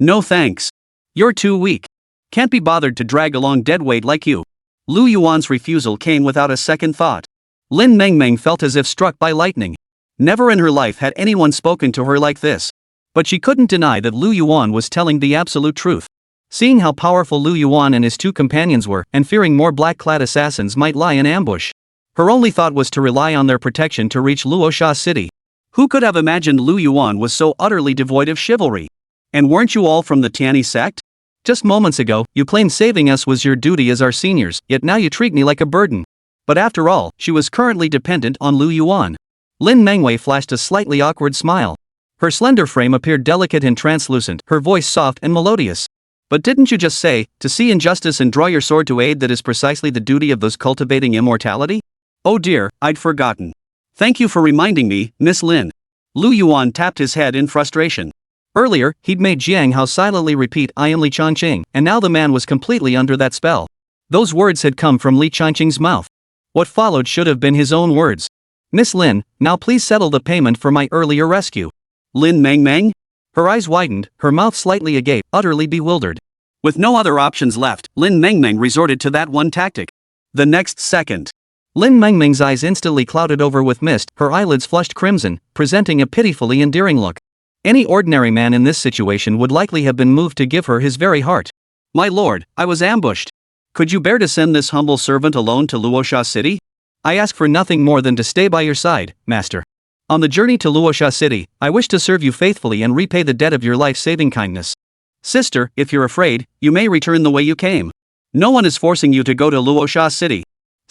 No thanks. You're too weak. Can't be bothered to drag along deadweight like you. Lu Yuan's refusal came without a second thought. Lin Mengmeng felt as if struck by lightning. Never in her life had anyone spoken to her like this. But she couldn't deny that Lu Yuan was telling the absolute truth. Seeing how powerful Lu Yuan and his two companions were, and fearing more black-clad assassins might lie in ambush, her only thought was to rely on their protection to reach Luosha City. Who could have imagined Lu Yuan was so utterly devoid of chivalry? And weren't you all from the Tianyi sect? Just moments ago, you claimed saving us was your duty as our seniors, yet now you treat me like a burden. But after all, she was currently dependent on Lu Yuan. Lin Mengwei flashed a slightly awkward smile. Her slender frame appeared delicate and translucent, her voice soft and melodious. But didn't you just say, to see injustice and draw your sword to aid, that is precisely the duty of those cultivating immortality? Oh dear, I'd forgotten. Thank you for reminding me, Miss Lin. Lu Yuan tapped his head in frustration. Earlier, he'd made Jiang Hao silently repeat I am Li Changqing, and now the man was completely under that spell. Those words had come from Li Changqing's mouth. What followed should have been his own words. Miss Lin, now please settle the payment for my earlier rescue. Lin Mengmeng? Her eyes widened, her mouth slightly agape, utterly bewildered. With no other options left, Lin Mengmeng resorted to that one tactic. The next second, Lin Mengmeng's eyes instantly clouded over with mist, her eyelids flushed crimson, presenting a pitifully endearing look. Any ordinary man in this situation would likely have been moved to give her his very heart. My lord, I was ambushed. Could you bear to send this humble servant alone to Luosha City? I ask for nothing more than to stay by your side, master. On the journey to Luosha City, I wish to serve you faithfully and repay the debt of your life-saving kindness. Sister, if you're afraid, you may return the way you came. No one is forcing you to go to Luosha City.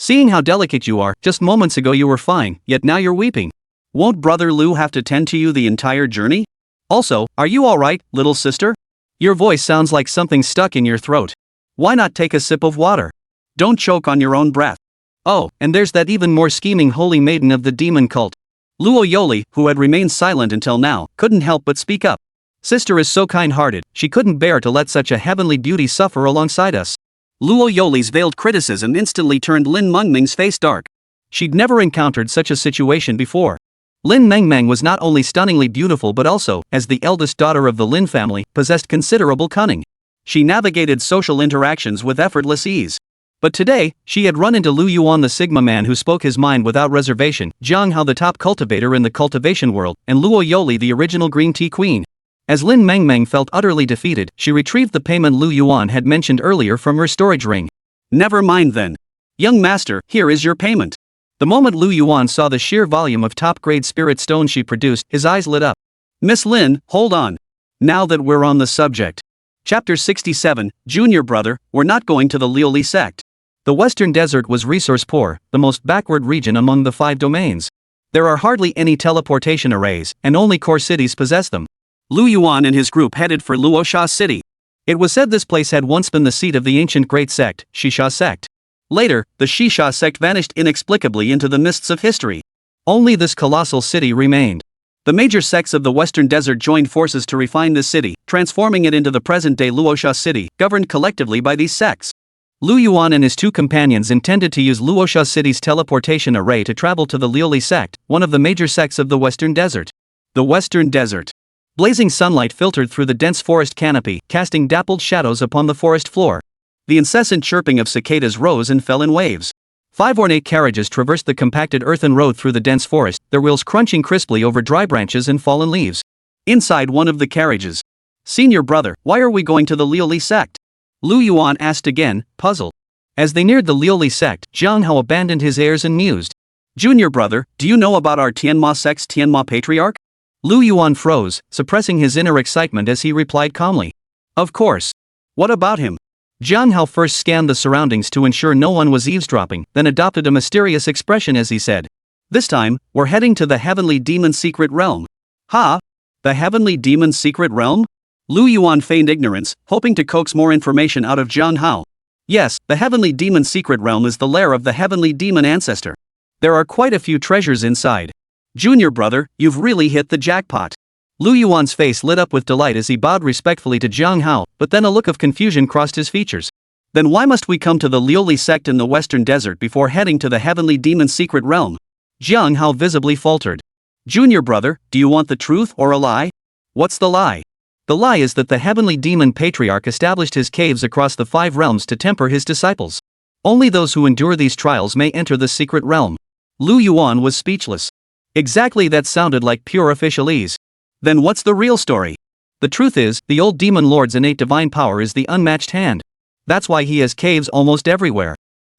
Seeing how delicate you are, just moments ago you were fine, yet now you're weeping. Won't Brother Lu have to tend to you the entire journey? Also, are you alright, little sister? Your voice sounds like something stuck in your throat. Why not take a sip of water? Don't choke on your own breath. Oh, and there's that even more scheming holy maiden of the demon cult. Luo Yoli, who had remained silent until now, couldn't help but speak up. Sister is so kind-hearted, she couldn't bear to let such a heavenly beauty suffer alongside us. Luo Yoli's veiled criticism instantly turned Lin Mengmeng's face dark. She'd never encountered such a situation before. Lin Mengmeng was not only stunningly beautiful but also, as the eldest daughter of the Lin family, possessed considerable cunning. She navigated social interactions with effortless ease. But today, she had run into Lu Yuan, the Sigma man who spoke his mind without reservation, Jiang Hao, the top cultivator in the cultivation world, and Luo Yoli, the original green tea queen. As Lin Mengmeng felt utterly defeated, she retrieved the payment Lu Yuan had mentioned earlier from her storage ring. Never mind then. Young master, here is your payment. The moment Lu Yuan saw the sheer volume of top-grade spirit stones she produced, his eyes lit up. Miss Lin, hold on. Now that we're on the subject. Chapter 67, Junior Brother, we're not going to the Liuli sect. The Western Desert was resource-poor, the most backward region among the 5 domains. There are hardly any teleportation arrays, and only core cities possess them. Lu Yuan and his group headed for Luosha City. It was said this place had once been the seat of the ancient great sect, Shisha sect. Later, the Shisha sect vanished inexplicably into the mists of history. Only this colossal city remained. The major sects of the Western Desert joined forces to refine this city, transforming it into the present-day Luosha City, governed collectively by these sects. Lu Yuan and his 2 companions intended to use Luosha City's teleportation array to travel to the Liuli sect, one of the major sects of the Western Desert. The Western Desert. Blazing sunlight filtered through the dense forest canopy, casting dappled shadows upon the forest floor. The incessant chirping of cicadas rose and fell in waves. 5 ornate carriages traversed the compacted earthen road through the dense forest, their wheels crunching crisply over dry branches and fallen leaves. Inside one of the carriages. Senior brother, why are we going to the Liuli sect? Lu Yuan asked again, puzzled. As they neared the Liuli sect, Jiang Hao abandoned his airs and mused. Junior brother, do you know about our Tianma sect's Tianma patriarch? Lu Yuan froze, suppressing his inner excitement as he replied calmly. Of course. What about him? Jiang Hao first scanned the surroundings to ensure no one was eavesdropping, then adopted a mysterious expression as he said. This time, we're heading to the Heavenly Demon Secret Realm. Ha! The Heavenly Demon Secret Realm? Lu Yuan feigned ignorance, hoping to coax more information out of Jiang Hao. Yes, the Heavenly Demon Secret Realm is the lair of the Heavenly Demon Ancestor. There are quite a few treasures inside. Junior brother, you've really hit the jackpot. Lu Yuan's face lit up with delight as he bowed respectfully to Jiang Hao, but then a look of confusion crossed his features. Then why must we come to the Liuli sect in the Western Desert before heading to the Heavenly Demon Secret Realm? Jiang Hao visibly faltered. Junior brother, do you want the truth or a lie? What's the lie? The lie is that the Heavenly Demon Patriarch established his caves across the 5 realms to temper his disciples. Only those who endure these trials may enter the secret realm. Lu Yuan was speechless. Exactly, that sounded like pure officialese. Then what's the real story? The truth is, the old demon lord's innate divine power is the unmatched hand. That's why he has caves almost everywhere.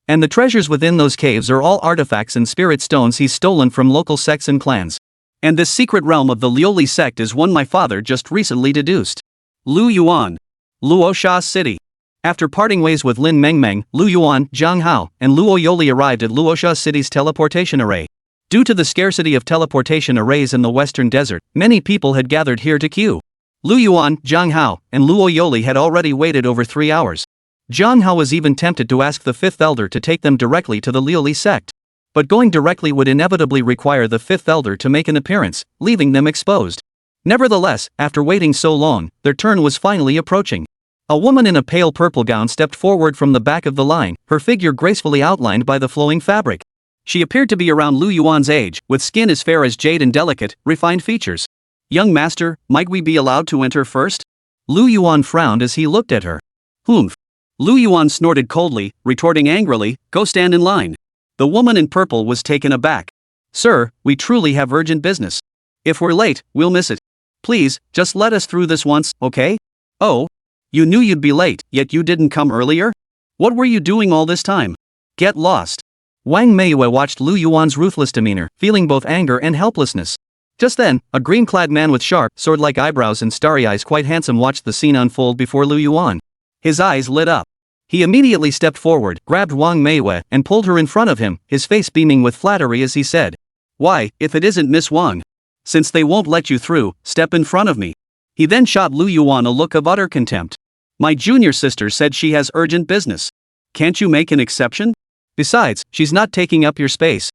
And the treasures within those caves are all artifacts and spirit stones he's stolen from local sects and clans. And this secret realm of the Liuli sect is one my father just recently deduced. Lu Yuan. Luosha City. After parting ways with Lin Mengmeng, Lu Yuan, Jiang Hao, and Luo Yoli arrived at Luosha City's teleportation array. Due to the scarcity of teleportation arrays in the Western Desert, many people had gathered here to queue. Lu Yuan, Jiang Hao, and Luo Yoli had already waited over 3 hours. Jiang Hao was even tempted to ask the 5th elder to take them directly to the Liuli sect. But going directly would inevitably require the 5th elder to make an appearance, leaving them exposed. Nevertheless, after waiting so long, their turn was finally approaching. A woman in a pale purple gown stepped forward from the back of the line, her figure gracefully outlined by the flowing fabric. She appeared to be around Lu Yuan's age, with skin as fair as jade and delicate, refined features. Young master, might we be allowed to enter first? Lu Yuan frowned as he looked at her. Humph. Lu Yuan snorted coldly, retorting angrily, go stand in line. The woman in purple was taken aback. Sir, we truly have urgent business. If we're late, we'll miss it. Please, just let us through this once, okay? Oh? You knew you'd be late, yet you didn't come earlier? What were you doing all this time? Get lost. Wang Meiyue watched Lu Yuan's ruthless demeanor, feeling both anger and helplessness. Just then, a green-clad man with sharp, sword-like eyebrows and starry eyes, quite handsome, watched the scene unfold before Lu Yuan. His eyes lit up. He immediately stepped forward, grabbed Wang Meiyue, and pulled her in front of him, his face beaming with flattery as he said, why, if it isn't Miss Wang? Since they won't let you through, step in front of me. He then shot Lu Yuan a look of utter contempt. My junior sister said she has urgent business. Can't you make an exception? Besides, she's not taking up your space.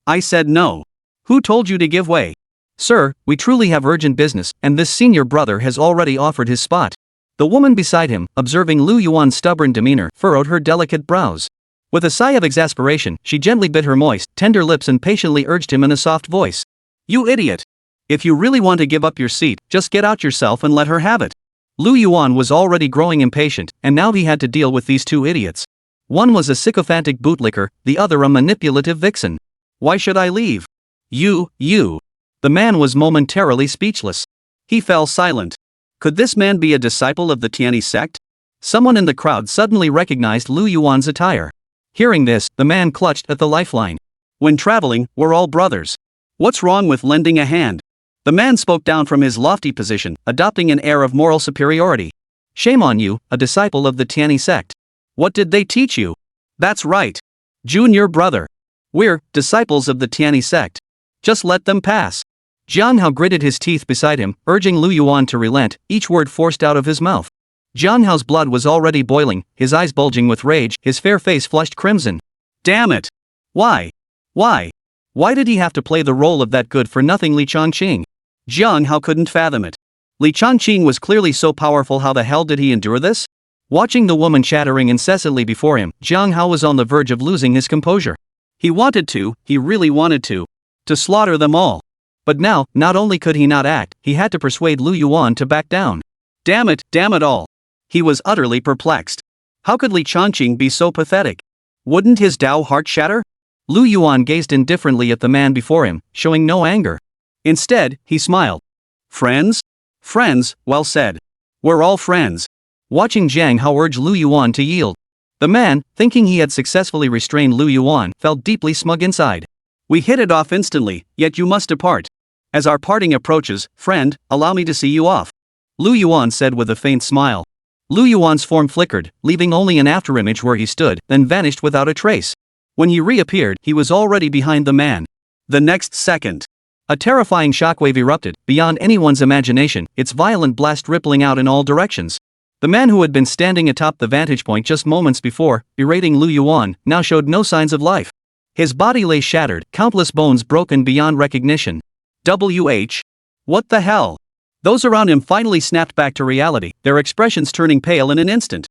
I said no. Who told you to give way? Sir, we truly have urgent business, and this senior brother has already offered his spot. The woman beside him, observing Lu Yuan's stubborn demeanor, furrowed her delicate brows. With a sigh of exasperation, she gently bit her moist, tender lips and patiently urged him in a soft voice. You idiot! If you really want to give up your seat, just get out yourself and let her have it. Lu Yuan was already growing impatient, and now he had to deal with these 2 idiots. One was a sycophantic bootlicker, the other a manipulative vixen. Why should I leave? You. The man was momentarily speechless. He fell silent. Could this man be a disciple of the Tianyi sect? Someone in the crowd suddenly recognized Lu Yuan's attire. Hearing this, the man clutched at the lifeline. When traveling, we're all brothers. What's wrong with lending a hand? The man spoke down from his lofty position, adopting an air of moral superiority. Shame on you, a disciple of the Tianyi sect. What did they teach you? That's right. Junior brother. We're disciples of the Tianyi sect. Just let them pass. Jiang Hao gritted his teeth beside him, urging Lu Yuan to relent, each word forced out of his mouth. Jiang Hao's blood was already boiling, his eyes bulging with rage, his fair face flushed crimson. Damn it! Why? Why did he have to play the role of that good-for-nothing Li Changqing? Jiang Hao couldn't fathom it. Li Changqing was clearly so powerful, how the hell did he endure this? Watching the woman chattering incessantly before him, Jiang Hao was on the verge of losing his composure. He really wanted to slaughter them all. But now, not only could he not act, he had to persuade Lu Yuan to back down. Damn it all. He was utterly perplexed. How could Li Changqing be so pathetic? Wouldn't his Tao heart shatter? Lu Yuan gazed indifferently at the man before him, showing no anger. Instead, he smiled. Friends? Friends, well said. We're all friends. Watching Jiang Hao urge Lu Yuan to yield. The man, thinking he had successfully restrained Lu Yuan, felt deeply smug inside. We hit it off instantly, yet you must depart. As our parting approaches, friend, allow me to see you off. Lu Yuan said with a faint smile. Lu Yuan's form flickered, leaving only an afterimage where he stood, then vanished without a trace. When he reappeared, he was already behind the man. The next second, a terrifying shockwave erupted, beyond anyone's imagination, its violent blast rippling out in all directions. The man who had been standing atop the vantage point just moments before, berating Lu Yuan, now showed no signs of life. His body lay shattered, countless bones broken beyond recognition. What the hell? Those around him finally snapped back to reality, their expressions turning pale in an instant.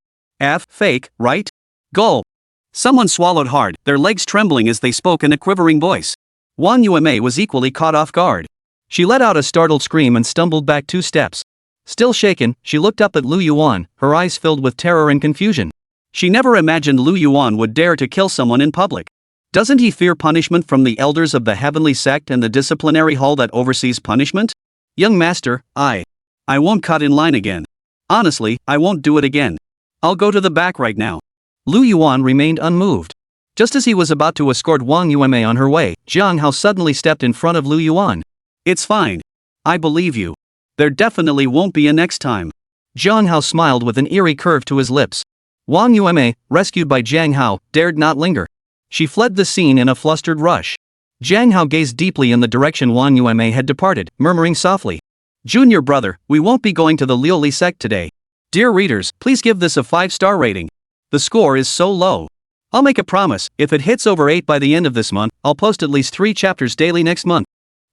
Fake, right? Gulp. Someone swallowed hard, their legs trembling as they spoke in a quivering voice. Wang Yuanmei was equally caught off guard. She let out a startled scream and stumbled back 2 steps. Still shaken, she looked up at Lu Yuan, her eyes filled with terror and confusion. She never imagined Lu Yuan would dare to kill someone in public. Doesn't he fear punishment from the elders of the heavenly sect and the disciplinary hall that oversees punishment? Young master, I won't cut in line again. Honestly, I won't do it again. I'll go to the back right now. Lu Yuan remained unmoved. Just as he was about to escort Wang Yuanmei on her way, Jiang Hao suddenly stepped in front of Lu Yuan. It's fine. I believe you. There definitely won't be a next time. Jiang Hao smiled with an eerie curve to his lips. Wang Yuanmei, rescued by Jiang Hao, dared not linger. She fled the scene in a flustered rush. Jiang Hao gazed deeply in the direction Wang Yuanmei had departed, murmuring softly. Junior brother, we won't be going to the Liuli sect today. Dear readers, please give this a 5-star rating. The score is so low. I'll make a promise, if it hits over 8 by the end of this month, I'll post at least 3 chapters daily next month.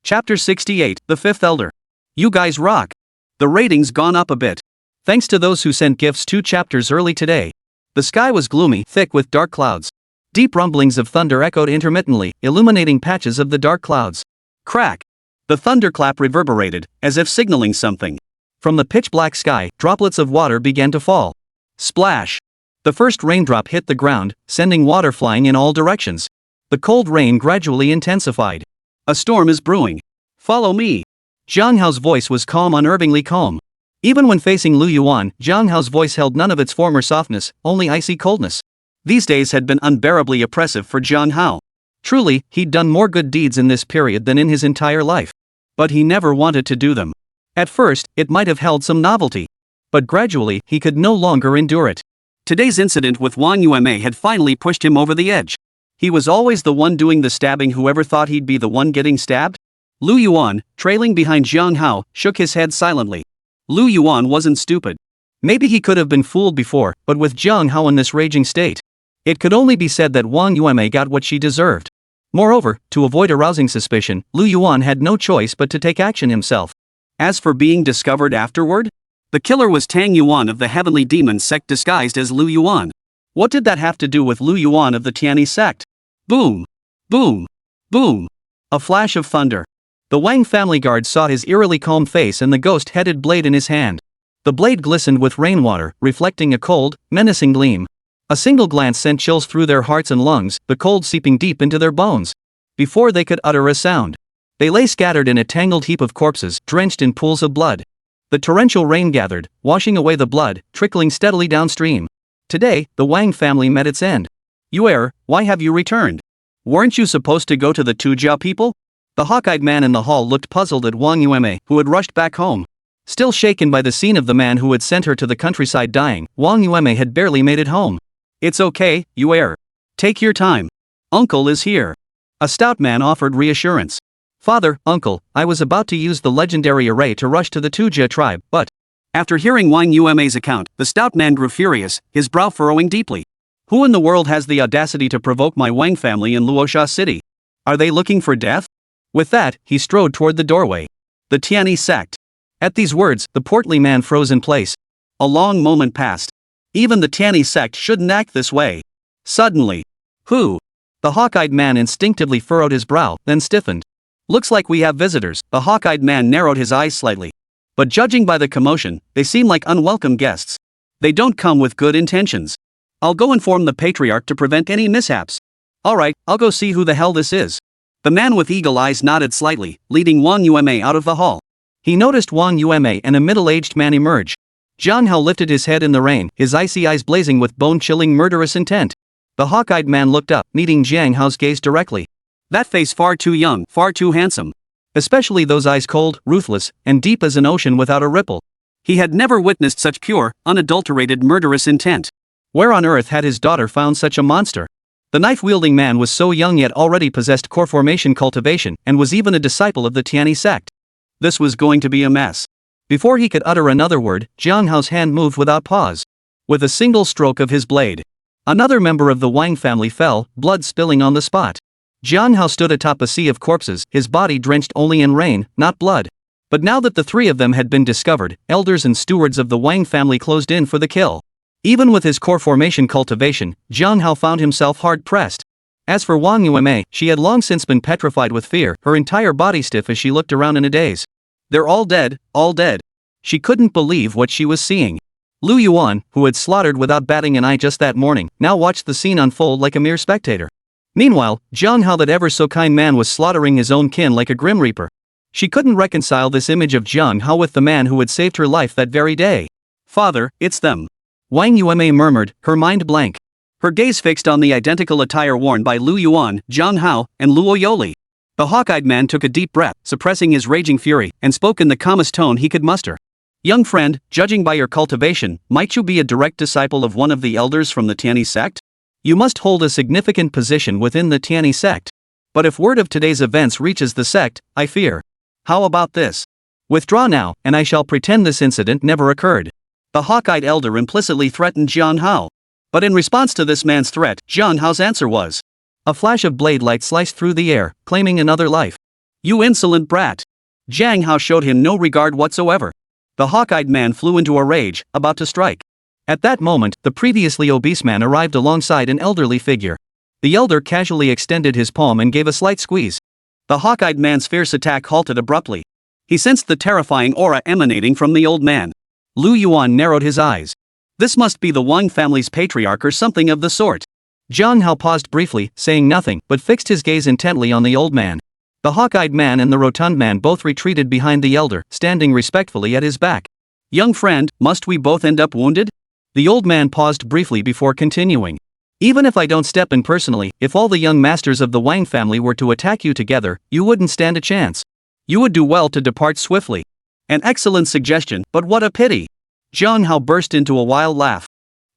Chapter 68, The Fifth Elder. You guys rock. The rating's gone up a bit. Thanks to those who sent gifts 2 chapters early today. The sky was gloomy, thick with dark clouds. Deep rumblings of thunder echoed intermittently, illuminating patches of the dark clouds. Crack! The thunderclap reverberated, as if signaling something. From the pitch-black sky, droplets of water began to fall. Splash! The first raindrop hit the ground, sending water flying in all directions. The cold rain gradually intensified. A storm is brewing. Follow me. Jiang Hao's voice was calm, unnervingly calm. Even when facing Lu Yuan, Jiang Hao's voice held none of its former softness, only icy coldness. These days had been unbearably oppressive for Jiang Hao. Truly, he'd done more good deeds in this period than in his entire life. But he never wanted to do them. At first, it might have held some novelty. But gradually, he could no longer endure it. Today's incident with Wang Yuanmei had finally pushed him over the edge. He was always the one doing the stabbing. Whoever thought he'd be the one getting stabbed? Lu Yuan, trailing behind Jiang Hao, shook his head silently. Lu Yuan wasn't stupid. Maybe he could have been fooled before, but with Jiang Hao in this raging state, it could only be said that Wang Yuanmei got what she deserved. Moreover, to avoid arousing suspicion, Lu Yuan had no choice but to take action himself. As for being discovered afterward? The killer was Tang Yuan of the Heavenly Demon Sect disguised as Lu Yuan. What did that have to do with Lu Yuan of the Tianyi sect? Boom! Boom! Boom! A flash of thunder. The Wang family guard saw his eerily calm face and the ghost-headed blade in his hand. The blade glistened with rainwater, reflecting a cold, menacing gleam. A single glance sent chills through their hearts and lungs, the cold seeping deep into their bones. Before they could utter a sound, they lay scattered in a tangled heap of corpses, drenched in pools of blood. The torrential rain gathered, washing away the blood, trickling steadily downstream. Today, the Wang family met its end. Yuan, why have you returned? Weren't you supposed to go to the Tujia people? The hawk-eyed man in the hall looked puzzled at Wang Yuanmei, who had rushed back home. Still shaken by the scene of the man who had sent her to the countryside dying, Wang Yuanmei had barely made it home. It's okay, Yuan. Take your time. Uncle is here. A stout man offered reassurance. Father, uncle, I was about to use the legendary array to rush to the Tujia tribe, but... After hearing Wang Yuanmei's account, the stout man grew furious, his brow furrowing deeply. Who in the world has the audacity to provoke my Wang family in Luosha City? Are they looking for death? With that, he strode toward the doorway. The Tianyi sect. At these words, the portly man froze in place. A long moment passed. Even the Tianyi sect shouldn't act this way. Suddenly. Who? The hawk-eyed man instinctively furrowed his brow, then stiffened. Looks like we have visitors. The hawk-eyed man narrowed his eyes slightly. But judging by the commotion, they seem like unwelcome guests. They don't come with good intentions. I'll go inform the patriarch to prevent any mishaps. Alright, I'll go see who the hell this is. The man with eagle eyes nodded slightly, leading Wang Yuanmei out of the hall. He noticed Wang Yuanmei and a middle-aged man emerge. Jiang Hao lifted his head in the rain, his icy eyes blazing with bone-chilling murderous intent. The hawk-eyed man looked up, meeting Jiang Hao's gaze directly. That face far too young, far too handsome. Especially those eyes cold, ruthless, and deep as an ocean without a ripple. He had never witnessed such pure, unadulterated murderous intent. Where on earth had his daughter found such a monster? The knife-wielding man was so young yet already possessed core formation cultivation and was even a disciple of the Tianyi sect. This was going to be a mess. Before he could utter another word, Jiang Hao's hand moved without pause. With a single stroke of his blade, another member of the Wang family fell, blood spilling on the spot. Jiang Hao stood atop a sea of corpses, his body drenched only in rain, not blood. But now that the three of them had been discovered, elders and stewards of the Wang family closed in for the kill. Even with his core formation cultivation, Jiang Hao found himself hard-pressed. As for Wang Yuan, she had long since been petrified with fear, her entire body stiff as she looked around in a daze. They're all dead, all dead. She couldn't believe what she was seeing. Lu Yuan, who had slaughtered without batting an eye just that morning, now watched the scene unfold like a mere spectator. Meanwhile, Jiang Hao, that ever so kind man, was slaughtering his own kin like a grim reaper. She couldn't reconcile this image of Jiang Hao with the man who had saved her life that very day. "Father, it's them," Wang Yuan murmured, her mind blank. Her gaze fixed on the identical attire worn by Lu Yuan, Jiang Hao, and Luo Yoli. The hawk-eyed man took a deep breath, suppressing his raging fury, and spoke in the calmest tone he could muster. "Young friend, judging by your cultivation, might you be a direct disciple of one of the elders from the Tianyi sect? You must hold a significant position within the Tianyi sect. But if word of today's events reaches the sect, I fear. How about this? Withdraw now, and I shall pretend this incident never occurred." The hawk-eyed elder implicitly threatened Jiang Hao. But in response to this man's threat, Jiang Hao's answer was, a flash of blade light sliced through the air, claiming another life. "You insolent brat!" Jiang Hao showed him no regard whatsoever. The hawk-eyed man flew into a rage, about to strike. At that moment, the previously obese man arrived alongside an elderly figure. The elder casually extended his palm and gave a slight squeeze. The hawk-eyed man's fierce attack halted abruptly. He sensed the terrifying aura emanating from the old man. Lu Yuan narrowed his eyes. This must be the Wang family's patriarch or something of the sort. Jiang Hao paused briefly, saying nothing, but fixed his gaze intently on the old man. The hawk-eyed man and the rotund man both retreated behind the elder, standing respectfully at his back. "Young friend, must we both end up wounded?" The old man paused briefly before continuing. "Even if I don't step in personally, if all the young masters of the Wang family were to attack you together, you wouldn't stand a chance. You would do well to depart swiftly." "An excellent suggestion, but what a pity!" Jiang Hao burst into a wild laugh.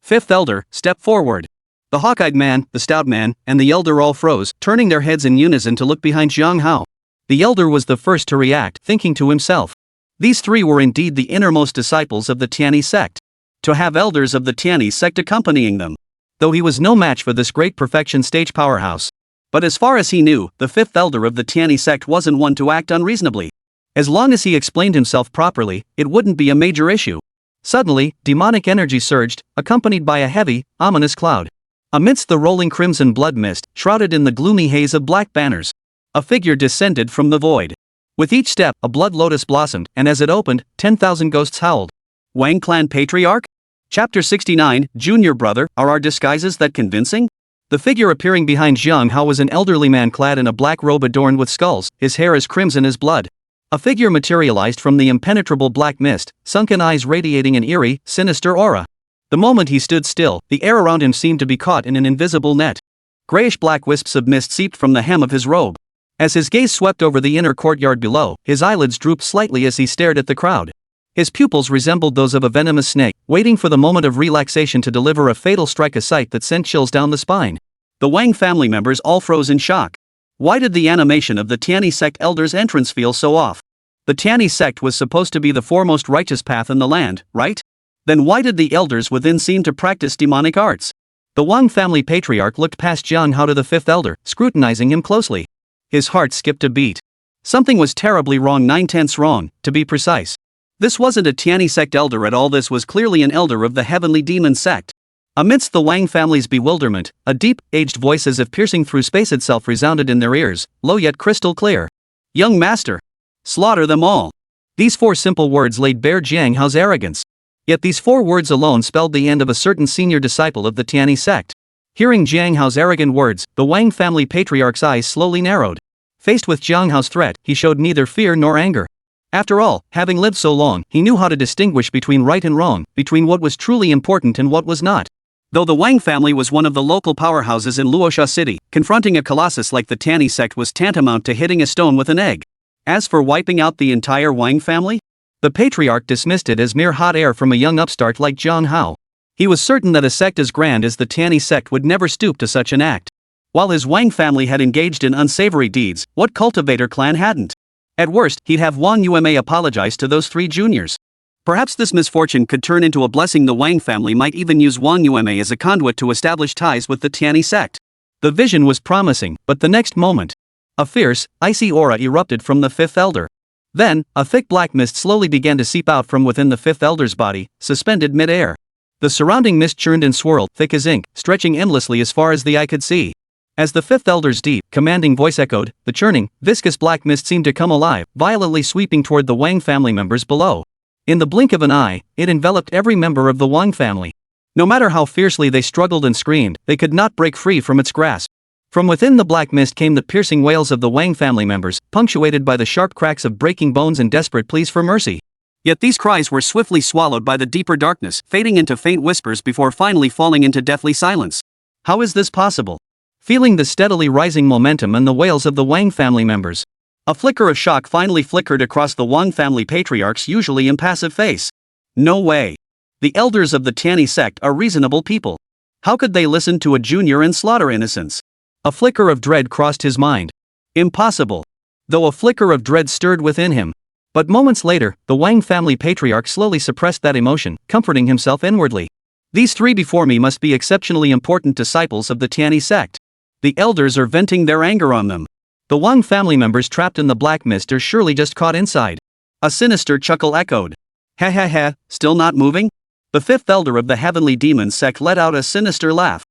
"Fifth elder, step forward." The hawk-eyed man, the stout man, and the elder all froze, turning their heads in unison to look behind Jiang Hao. The elder was the first to react, thinking to himself. These three were indeed the innermost disciples of the Tianyi sect. To have elders of the Tianyi sect accompanying them. Though he was no match for this great perfection stage powerhouse. But as far as he knew, the fifth elder of the Tianyi sect wasn't one to act unreasonably. As long as he explained himself properly, it wouldn't be a major issue. Suddenly, demonic energy surged, accompanied by a heavy, ominous cloud. Amidst the rolling crimson blood mist, shrouded in the gloomy haze of black banners, a figure descended from the void. With each step, a blood lotus blossomed, and as it opened, 10,000 ghosts howled. Wang Clan Patriarch? Chapter 69, Junior Brother, are our disguises that convincing? The figure appearing behind Jiang Hao was an elderly man clad in a black robe adorned with skulls, his hair as crimson as blood. A figure materialized from the impenetrable black mist, sunken eyes radiating an eerie, sinister aura. The moment he stood still, the air around him seemed to be caught in an invisible net. Grayish-black wisps of mist seeped from the hem of his robe. As his gaze swept over the inner courtyard below, his eyelids drooped slightly as he stared at the crowd. His pupils resembled those of a venomous snake, waiting for the moment of relaxation to deliver a fatal strike, a sight that sent chills down the spine. The Wang family members all froze in shock. Why did the animation of the Tianyi sect elder's entrance feel so off? The Tianyi sect was supposed to be the foremost righteous path in the land, right? Then why did the elders within seem to practice demonic arts? The Wang family patriarch looked past Jiang Hao to the fifth elder, scrutinizing him closely. His heart skipped a beat. Something was terribly wrong, 9/10 wrong, to be precise. This wasn't a Tianyi sect elder at all, this was clearly an elder of the heavenly demon sect. Amidst the Wang family's bewilderment, a deep, aged voice as if piercing through space itself resounded in their ears, low yet crystal clear. "Young master! Slaughter them all!" These four simple words laid bare Jiang Hao's arrogance. Yet these four words alone spelled the end of a certain senior disciple of the Tianyi sect. Hearing Jiang Hao's arrogant words, the Wang family patriarch's eyes slowly narrowed. Faced with Jiang Hao's threat, he showed neither fear nor anger. After all, having lived so long, he knew how to distinguish between right and wrong, between what was truly important and what was not. Though the Wang family was one of the local powerhouses in Luosha City, confronting a colossus like the Tianyi sect was tantamount to hitting a stone with an egg. As for wiping out the entire Wang family? The patriarch dismissed it as mere hot air from a young upstart like Jiang Hao. He was certain that a sect as grand as the Tianyi sect would never stoop to such an act. While his Wang family had engaged in unsavory deeds, what cultivator clan hadn't? At worst, he'd have Wang Yuan apologize to those 3 juniors. Perhaps this misfortune could turn into a blessing. The Wang family might even use Wang Yuan as a conduit to establish ties with the Tianyi sect. The vision was promising, but the next moment, a fierce, icy aura erupted from the 5th elder. Then, a thick black mist slowly began to seep out from within the 5th elder's body, suspended mid-air. The surrounding mist churned and swirled, thick as ink, stretching endlessly as far as the eye could see. As the 5th elder's deep, commanding voice echoed, the churning, viscous black mist seemed to come alive, violently sweeping toward the Wang family members below. In the blink of an eye, it enveloped every member of the Wang family. No matter how fiercely they struggled and screamed, they could not break free from its grasp. From within the black mist came the piercing wails of the Wang family members, punctuated by the sharp cracks of breaking bones and desperate pleas for mercy. Yet these cries were swiftly swallowed by the deeper darkness, fading into faint whispers before finally falling into deathly silence. How is this possible? Feeling the steadily rising momentum and the wails of the Wang family members, a flicker of shock finally flickered across the Wang family patriarch's usually impassive face. No way. The elders of the Tianyi sect are reasonable people. How could they listen to a junior and slaughter innocents? A flicker of dread crossed his mind. Impossible. Though a flicker of dread stirred within him. But moments later, the Wang family patriarch slowly suppressed that emotion, comforting himself inwardly. These 3 before me must be exceptionally important disciples of the Tianyi sect. The elders are venting their anger on them. The Wang family members trapped in the black mist are surely just caught inside. A sinister chuckle echoed. Ha ha ha, still not moving? The 5th elder of the Heavenly Demon Sect let out a sinister laugh.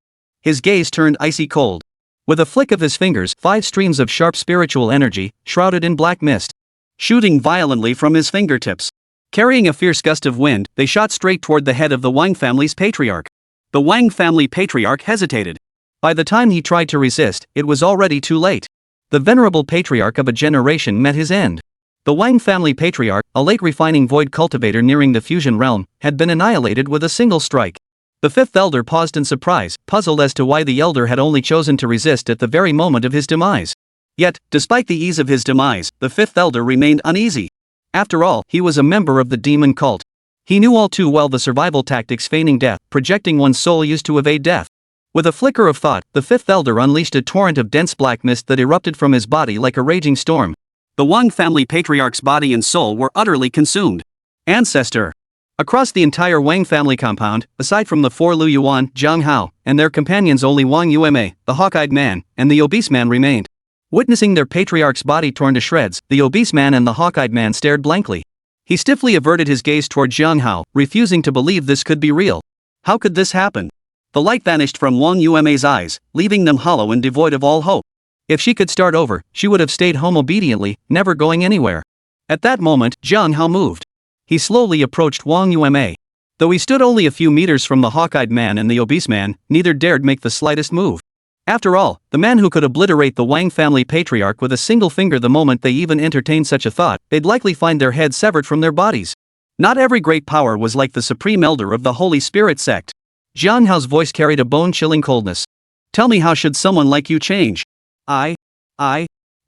His gaze turned icy cold. With a flick of his fingers, 5 streams of sharp spiritual energy, shrouded in black mist, shooting violently from his fingertips. Carrying a fierce gust of wind, they shot straight toward the head of the Wang family's patriarch. The Wang family patriarch hesitated. By the time he tried to resist, it was already too late. The venerable patriarch of a generation met his end. The Wang family patriarch, a late refining void cultivator nearing the fusion realm, had been annihilated with a single strike. The 5th elder paused in surprise, puzzled as to why the elder had only chosen to resist at the very moment of his demise. Yet, despite the ease of his demise, the 5th elder remained uneasy. After all, he was a member of the demon cult. He knew all too well the survival tactics feigning death, projecting one's soul used to evade death. With a flicker of thought, the 5th elder unleashed a torrent of dense black mist that erupted from his body like a raging storm. The Wang family patriarch's body and soul were utterly consumed. Ancestor. Across the entire Wang family compound, aside from the 4 Lu Yuan, Zhang Hao, and their companions, only Wang Yuan, the hawk-eyed man, and the obese man remained. Witnessing their patriarch's body torn to shreds, the obese man and the hawk-eyed man stared blankly. He stiffly averted his gaze toward Zhang Hao, refusing to believe this could be real. How could this happen? The light vanished from Wang Yuan's eyes, leaving them hollow and devoid of all hope. If she could start over, she would have stayed home obediently, never going anywhere. At that moment, Zhang Hao moved. He slowly approached Wang Yuan. Though he stood only a few meters from the hawk-eyed man and the obese man, neither dared make the slightest move. After all, the man who could obliterate the Wang family patriarch with a single finger the moment they even entertained such a thought, they'd likely find their heads severed from their bodies. Not every great power was like the supreme elder of the Holy Spirit sect. Zhang Hao's voice carried a bone-chilling coldness. Tell me, how should someone like you change? I.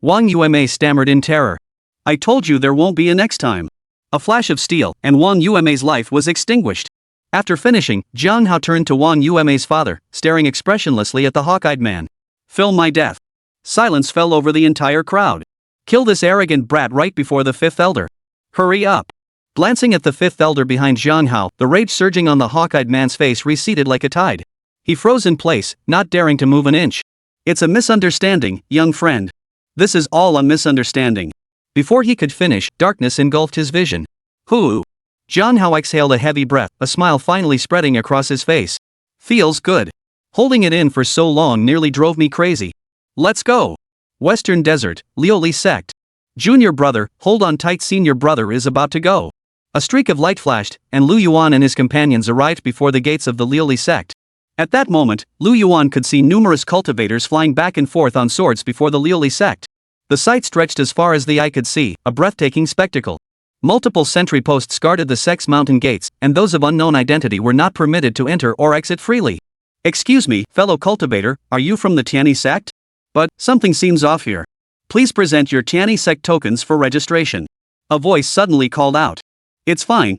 Wang Yuan stammered in terror. I told you there won't be a next time. A flash of steel, and Wang Yuan's life was extinguished. After finishing, Zhang Hao turned to Wang Yuan's father, staring expressionlessly at the hawk-eyed man. Film my death. Silence fell over the entire crowd. Kill this arrogant brat right before the 5th elder. Hurry up. Glancing at the 5th elder behind Zhang Hao, the rage surging on the hawk-eyed man's face receded like a tide. He froze in place, not daring to move an inch. It's a misunderstanding, young friend. This is all a misunderstanding. Before he could finish, darkness engulfed his vision. Who? Zhang Hao exhaled a heavy breath, a smile finally spreading across his face. Feels good. Holding it in for so long nearly drove me crazy. Let's go. Western Desert, Liuli sect. Junior brother, hold on tight, senior brother is about to go. A streak of light flashed, and Lu Yuan and his companions arrived before the gates of the Liuli sect. At that moment, Lu Yuan could see numerous cultivators flying back and forth on swords before the Liuli sect. The sight stretched as far as the eye could see, a breathtaking spectacle. Multiple sentry posts guarded the sect's mountain gates, and those of unknown identity were not permitted to enter or exit freely. Excuse me, fellow cultivator, are you from the Tianyi sect? But, something seems off here. Please present your Tianyi sect tokens for registration. A voice suddenly called out. It's fine.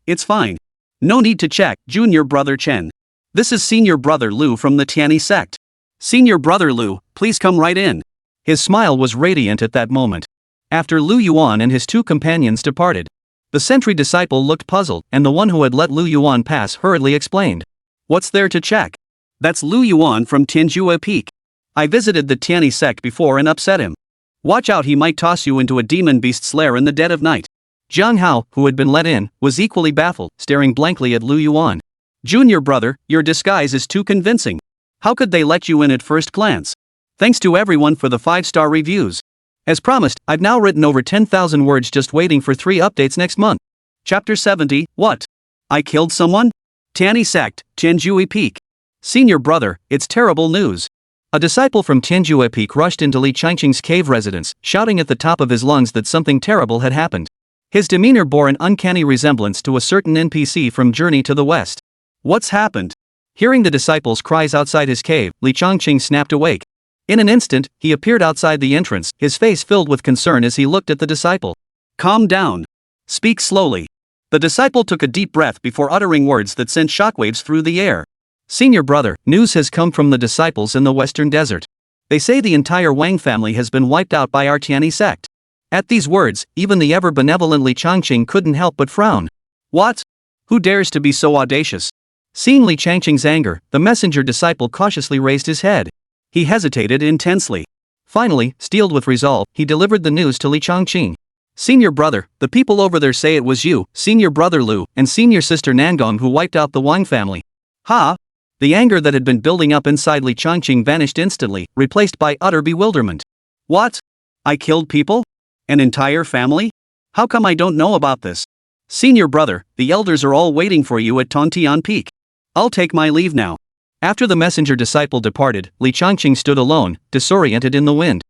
No need to check, junior brother Chen. This is senior brother Lu from the Tianyi sect. Senior brother Lu, please come right in. His smile was radiant at that moment. After Lu Yuan and his two companions departed, the sentry disciple looked puzzled, and the one who had let Lu Yuan pass hurriedly explained. What's there to check? That's Lu Yuan from Tianjue Peak. I visited the Tiani sect before and upset him. Watch out, he might toss you into a demon beast's lair in the dead of night. Jiang Hao, who had been let in, was equally baffled, staring blankly at Lu Yuan. Junior brother, your disguise is too convincing. How could they let you in at first glance? Thanks to everyone for the 5-star reviews. As promised, I've now written over 10,000 words just waiting for 3 updates next month. Chapter 70, What? I killed someone? Tiani sect, Tianjue Peak. Senior brother, it's terrible news. A disciple from Tianjue Peak rushed into Li Changqing's cave residence, shouting at the top of his lungs that something terrible had happened. His demeanor bore an uncanny resemblance to a certain NPC from Journey to the West. What's happened? Hearing the disciple's cries outside his cave, Li Changqing snapped awake. In an instant, he appeared outside the entrance, his face filled with concern as he looked at the disciple. Calm down. Speak slowly. The disciple took a deep breath before uttering words that sent shockwaves through the air. Senior brother, news has come from the disciples in the western desert. They say the entire Wang family has been wiped out by our Tiani sect. At these words, even the ever-benevolent Li Changqing couldn't help but frown. What? Who dares to be so audacious? Seeing Li Changqing's anger, the messenger disciple cautiously raised his head. He hesitated intensely. Finally, steeled with resolve, he delivered the news to Li Changqing. Senior brother, the people over there say it was you, senior brother Lu, and senior sister Nangong who wiped out the Wang family. Ha! The anger that had been building up inside Li Changqing vanished instantly, replaced by utter bewilderment. What? I killed people? An entire family? How come I don't know about this? Senior brother, the elders are all waiting for you at Tontian Peak. I'll take my leave now. After the messenger disciple departed, Li Changqing stood alone, disoriented in the wind.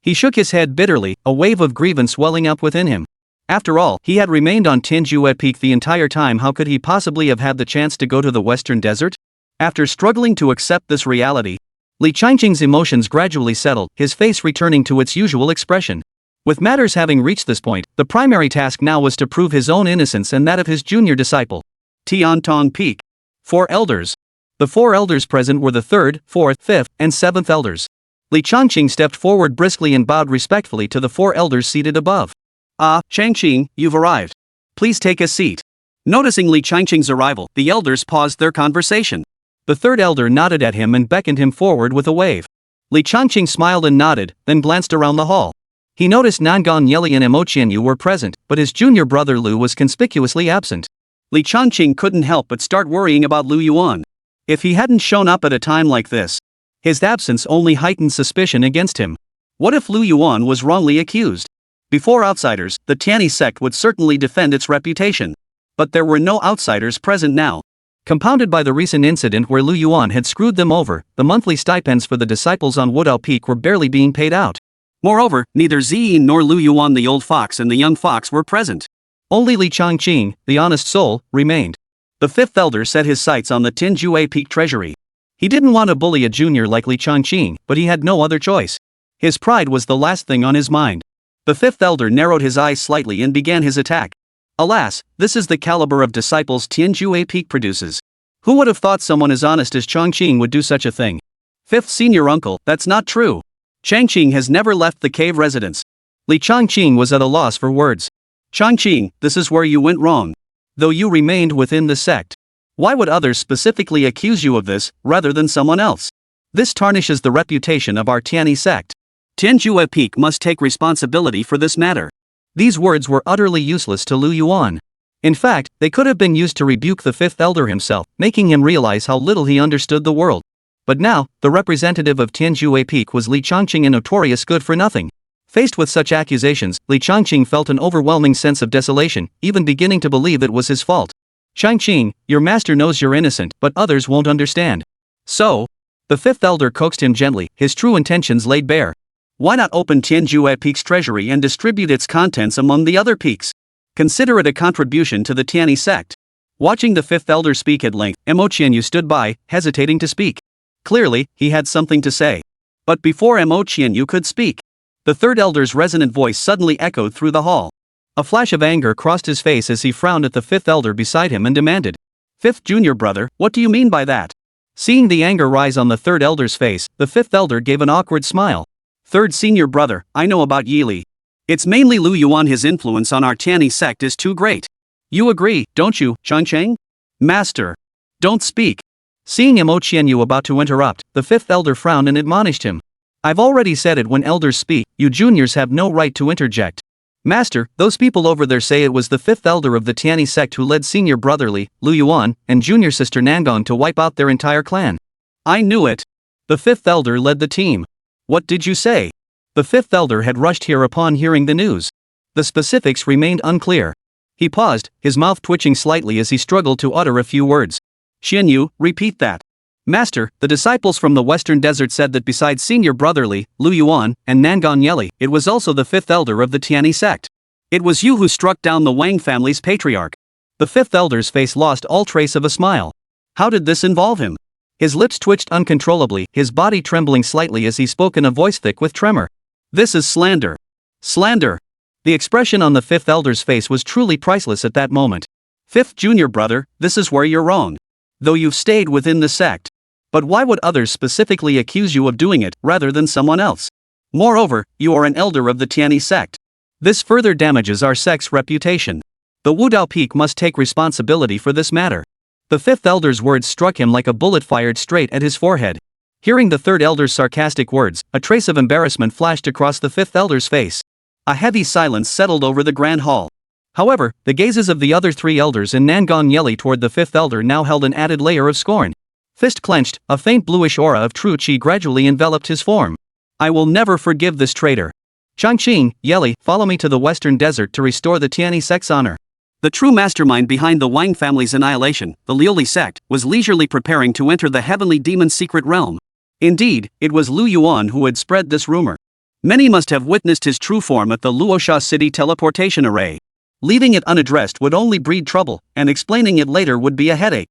He shook his head bitterly, a wave of grievance welling up within him. After all, he had remained on Tianjue Peak the entire time. How could he possibly have had the chance to go to the western desert? After struggling to accept this reality, Li Changqing's emotions gradually settled, his face returning to its usual expression. With matters having reached this point, the primary task now was to prove his own innocence and that of his junior disciple. Tiantan Peak. 4 elders. The 4 elders present were the 3rd, 4th, 5th, and 7th elders. Li Changqing stepped forward briskly and bowed respectfully to the 4 elders seated above. Ah, Changqing, you've arrived. Please take a seat. Noticing Li Changqing's arrival, the elders paused their conversation. The 3rd elder nodded at him and beckoned him forward with a wave. Li Changqing smiled and nodded, then glanced around the hall. He noticed Nangong Yeli and Imoqianyu were present, but his junior brother Lu was conspicuously absent. Li Changqing couldn't help but start worrying about Lu Yuan. If he hadn't shown up at a time like this, his absence only heightened suspicion against him. What if Lu Yuan was wrongly accused? Before outsiders, the Tiani sect would certainly defend its reputation. But there were no outsiders present now. Compounded by the recent incident where Lu Yuan had screwed them over, the monthly stipends for the disciples on Wudao Peak were barely being paid out. Moreover, neither Ziyin nor Lu Yuan the old fox and the young fox were present. Only Li Changqing, the honest soul, remained. The 5th elder set his sights on the Tianjue Peak treasury. He didn't want to bully a junior like Li Changqing, but he had no other choice. His pride was the last thing on his mind. The 5th elder narrowed his eyes slightly and began his attack. Alas, this is the caliber of disciples Tianjue Peak produces. Who would have thought someone as honest as Changqing would do such a thing? 5th senior uncle, that's not true. Changqing has never left the cave residence. Li Changqing was at a loss for words. Changqing, this is where you went wrong. Though you remained within the sect. Why would others specifically accuse you of this, rather than someone else? This tarnishes the reputation of our Tiani sect. Tianjue Peak must take responsibility for this matter. These words were utterly useless to Lu Yuan. In fact, they could have been used to rebuke the 5th elder himself, making him realize how little he understood the world. But now, the representative of Tianjue Peak was Li Changqing, a notorious good-for-nothing. Faced with such accusations, Li Changqing felt an overwhelming sense of desolation, even beginning to believe it was his fault. Changqing, your master knows you're innocent, but others won't understand. So? The 5th elder coaxed him gently, his true intentions laid bare. Why not open Tianjue Peak's treasury and distribute its contents among the other peaks? Consider it a contribution to the Tiani sect. Watching the 5th elder speak at length, Imoqianyu stood by, hesitating to speak. Clearly, he had something to say. But before Imoqianyu could speak, the 3rd elder's resonant voice suddenly echoed through the hall. A flash of anger crossed his face as he frowned at the 5th elder beside him and demanded, 5th junior brother, what do you mean by that? Seeing the anger rise on the third elder's face, the fifth elder gave an awkward smile. Third senior brother, I know about Yeli. It's mainly Lu Yuan. His influence on our Tianyi sect is too great. You agree, don't you, Changcheng? Master. Don't speak. Seeing Mo Qianyu about to interrupt, the fifth elder frowned and admonished him. I've already said it, when elders speak, you juniors have no right to interject. Master, those people over there say it was the fifth elder of the Tianyi sect who led senior brotherly, Lu Yuan, and junior sister Nangong to wipe out their entire clan. I knew it. The fifth elder led the team. What did you say? The fifth elder had rushed here upon hearing the news. The specifics remained unclear. He paused, his mouth twitching slightly as he struggled to utter a few words. Xianyu, repeat that. Master, the disciples from the western desert said that besides senior brotherly, Lu Yuan, and Nangong Yeli, it was also the fifth elder of the Tianyi sect. It was you who struck down the Wang family's patriarch. The fifth elder's face lost all trace of a smile. How did this involve him? His lips twitched uncontrollably, his body trembling slightly as he spoke in a voice thick with tremor. This is slander. Slander. The expression on the fifth elder's face was truly priceless at that moment. Fifth junior brother, this is where you're wrong. Though you've stayed within the sect. But why would others specifically accuse you of doing it, rather than someone else? Moreover, you are an elder of the Tianyi sect. This further damages our sect's reputation. The Wudao Peak must take responsibility for this matter. The fifth elder's words struck him like a bullet fired straight at his forehead. Hearing the third elder's sarcastic words, a trace of embarrassment flashed across the fifth elder's face. A heavy silence settled over the grand hall. However, the gazes of the other three elders and Nangong Yeli toward the fifth elder now held an added layer of scorn. Fist clenched, a faint bluish aura of true qi gradually enveloped his form. I will never forgive this traitor. Changqing, Yeli, follow me to the western desert to restore the Tianyi sect's honor. The true mastermind behind the Wang family's annihilation, the Liuli sect, was leisurely preparing to enter the heavenly demon's secret realm. Indeed, it was Lu Yuan who had spread this rumor. Many must have witnessed his true form at the Luosha city teleportation array. Leaving it unaddressed would only breed trouble, and explaining it later would be a headache.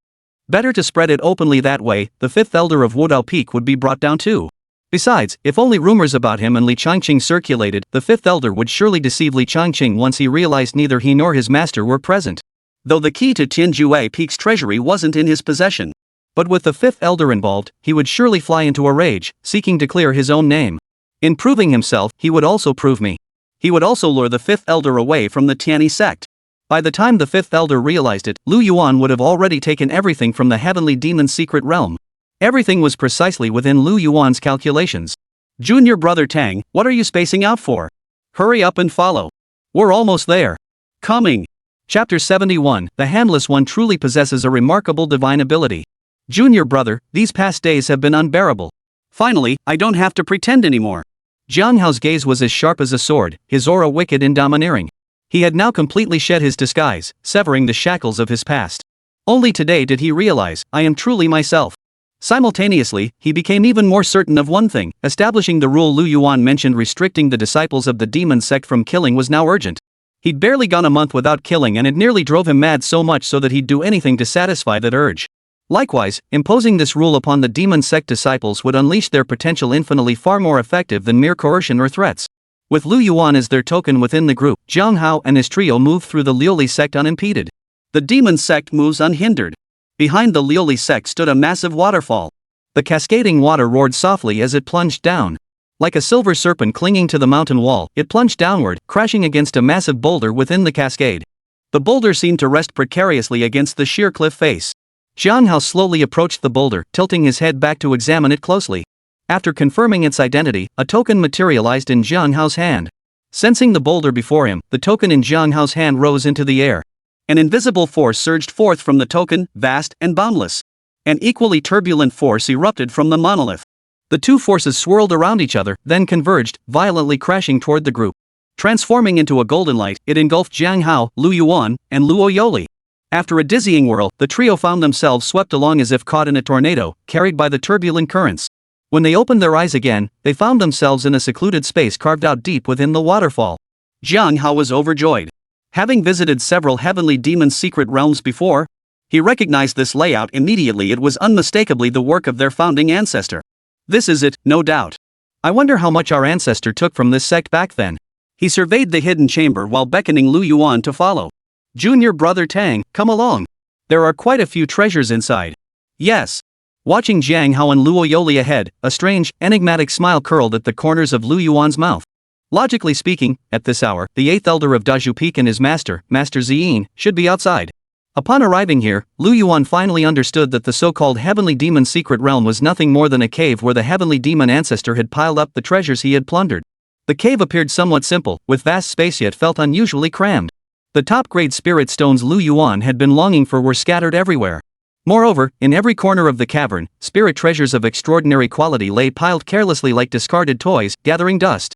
Better to spread it openly, that way, the fifth elder of Wudao Peak would be brought down too. Besides, if only rumors about him and Li Changqing circulated, the fifth elder would surely deceive Li Changqing once he realized neither he nor his master were present. Though the key to Tianjue Peak's treasury wasn't in his possession. But with the fifth elder involved, he would surely fly into a rage, seeking to clear his own name. In proving himself, he would also prove me. He would also lure the fifth elder away from the Tianyi sect. By the time the fifth elder realized it, Lu Yuan would have already taken everything from the heavenly demon's secret realm. Everything was precisely within Lu Yuan's calculations. Junior brother Tang, what are you spacing out for? Hurry up and follow. We're almost there. Coming. Chapter 71, The Handless One truly possesses a remarkable divine ability. Junior brother, these past days have been unbearable. Finally, I don't have to pretend anymore. Jiang Hao's gaze was as sharp as a sword, his aura wicked and domineering. He had now completely shed his disguise, severing the shackles of his past. Only today did he realize, I am truly myself. Simultaneously, he became even more certain of one thing: establishing the rule Lu Yuan mentioned restricting the disciples of the demon sect from killing was now urgent. He'd barely gone a month without killing, and it nearly drove him mad, so much so that he'd do anything to satisfy that urge. Likewise, imposing this rule upon the demon sect disciples would unleash their potential infinitely far more effective than mere coercion or threats. With Lu Yuan as their token within the group, Jiang Hao and his trio moved through the Liuli sect unimpeded. The demon sect moves unhindered. Behind the Liuli sect stood a massive waterfall. The cascading water roared softly as it plunged down. Like a silver serpent clinging to the mountain wall, it plunged downward, crashing against a massive boulder within the cascade. The boulder seemed to rest precariously against the sheer cliff face. Jiang Hao slowly approached the boulder, tilting his head back to examine it closely. After confirming its identity, a token materialized in Jiang Hao's hand. Sensing the boulder before him, the token in Jiang Hao's hand rose into the air. An invisible force surged forth from the token, vast and boundless. An equally turbulent force erupted from the monolith. The two forces swirled around each other, then converged, violently crashing toward the group. Transforming into a golden light, it engulfed Jiang Hao, Lu Yuan, and Luo Yoli. After a dizzying whirl, the trio found themselves swept along as if caught in a tornado, carried by the turbulent currents. When they opened their eyes again, they found themselves in a secluded space carved out deep within the waterfall. Jiang Hao was overjoyed. Having visited several heavenly demons' secret realms before, he recognized this layout immediately. It was unmistakably the work of their founding ancestor. This is it, no doubt. I wonder how much our ancestor took from this sect back then. He surveyed the hidden chamber while beckoning Lu Yuan to follow. Junior brother Tang, come along. There are quite a few treasures inside. Yes. Watching Jiang Hao and Luo Yoli ahead, a strange, enigmatic smile curled at the corners of Lu Yuan's mouth. Logically speaking, at this hour, the 8th elder of Daju Peak and his master, Master Ziyin, should be outside. Upon arriving here, Lu Yuan finally understood that the so-called Heavenly Demon's secret realm was nothing more than a cave where the Heavenly Demon ancestor had piled up the treasures he had plundered. The cave appeared somewhat simple, with vast space yet felt unusually crammed. The top-grade spirit stones Lu Yuan had been longing for were scattered everywhere. Moreover, in every corner of the cavern, spirit treasures of extraordinary quality lay piled carelessly like discarded toys, gathering dust.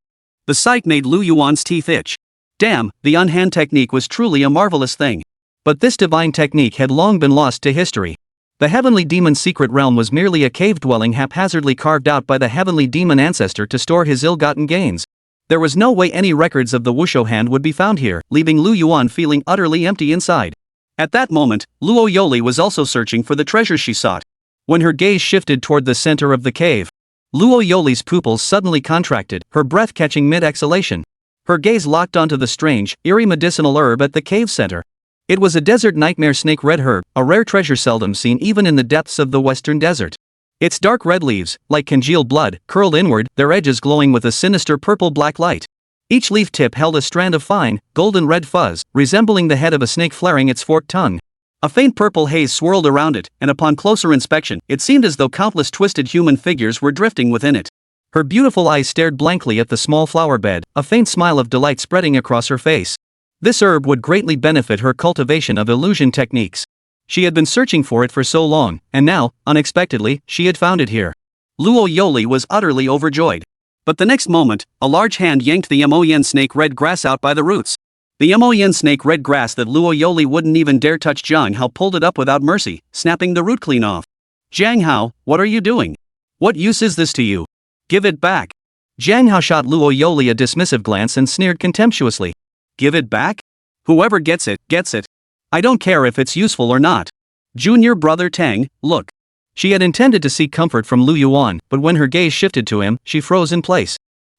The sight made Lu Yuan's teeth itch. Damn, the unhand technique was truly a marvelous thing. But this divine technique had long been lost to history. The Heavenly Demon's secret realm was merely a cave dwelling haphazardly carved out by the Heavenly Demon ancestor to store his ill-gotten gains. There was no way any records of the Wushu hand would be found here, leaving Lu Yuan feeling utterly empty inside. At that moment, Luo Yoli was also searching for the treasure she sought. When her gaze shifted toward the center of the cave, Luo Yoli's pupils suddenly contracted, her breath catching mid-exhalation. Her gaze locked onto the strange, eerie medicinal herb at the cave center. It was a desert nightmare snake red herb, a rare treasure seldom seen even in the depths of the western desert. Its dark red leaves, like congealed blood, curled inward, their edges glowing with a sinister purple-black light. Each leaf tip held a strand of fine, golden-red fuzz, resembling the head of a snake flaring its forked tongue. A faint purple haze swirled around it, and upon closer inspection, it seemed as though countless twisted human figures were drifting within it. Her beautiful eyes stared blankly at the small flower bed, a faint smile of delight spreading across her face. This herb would greatly benefit her cultivation of illusion techniques. She had been searching for it for so long, and now, unexpectedly, she had found it here. Luo Yoli was utterly overjoyed. But the next moment, a large hand yanked the Mon snake red grass out by the roots. The Mon snake red grass that Luo Yoli wouldn't even dare touch. Jiang Hao pulled it up without mercy, snapping the root clean off. Jiang Hao, what are you doing? What use is this to you? Give it back. Jiang Hao shot Luo Yoli a dismissive glance and sneered contemptuously. Give it back? Whoever gets it, gets it. I don't care if it's useful or not. Junior brother Tang, look. She had intended to seek comfort from Lu Yuan, but when her gaze shifted to him, she froze in place.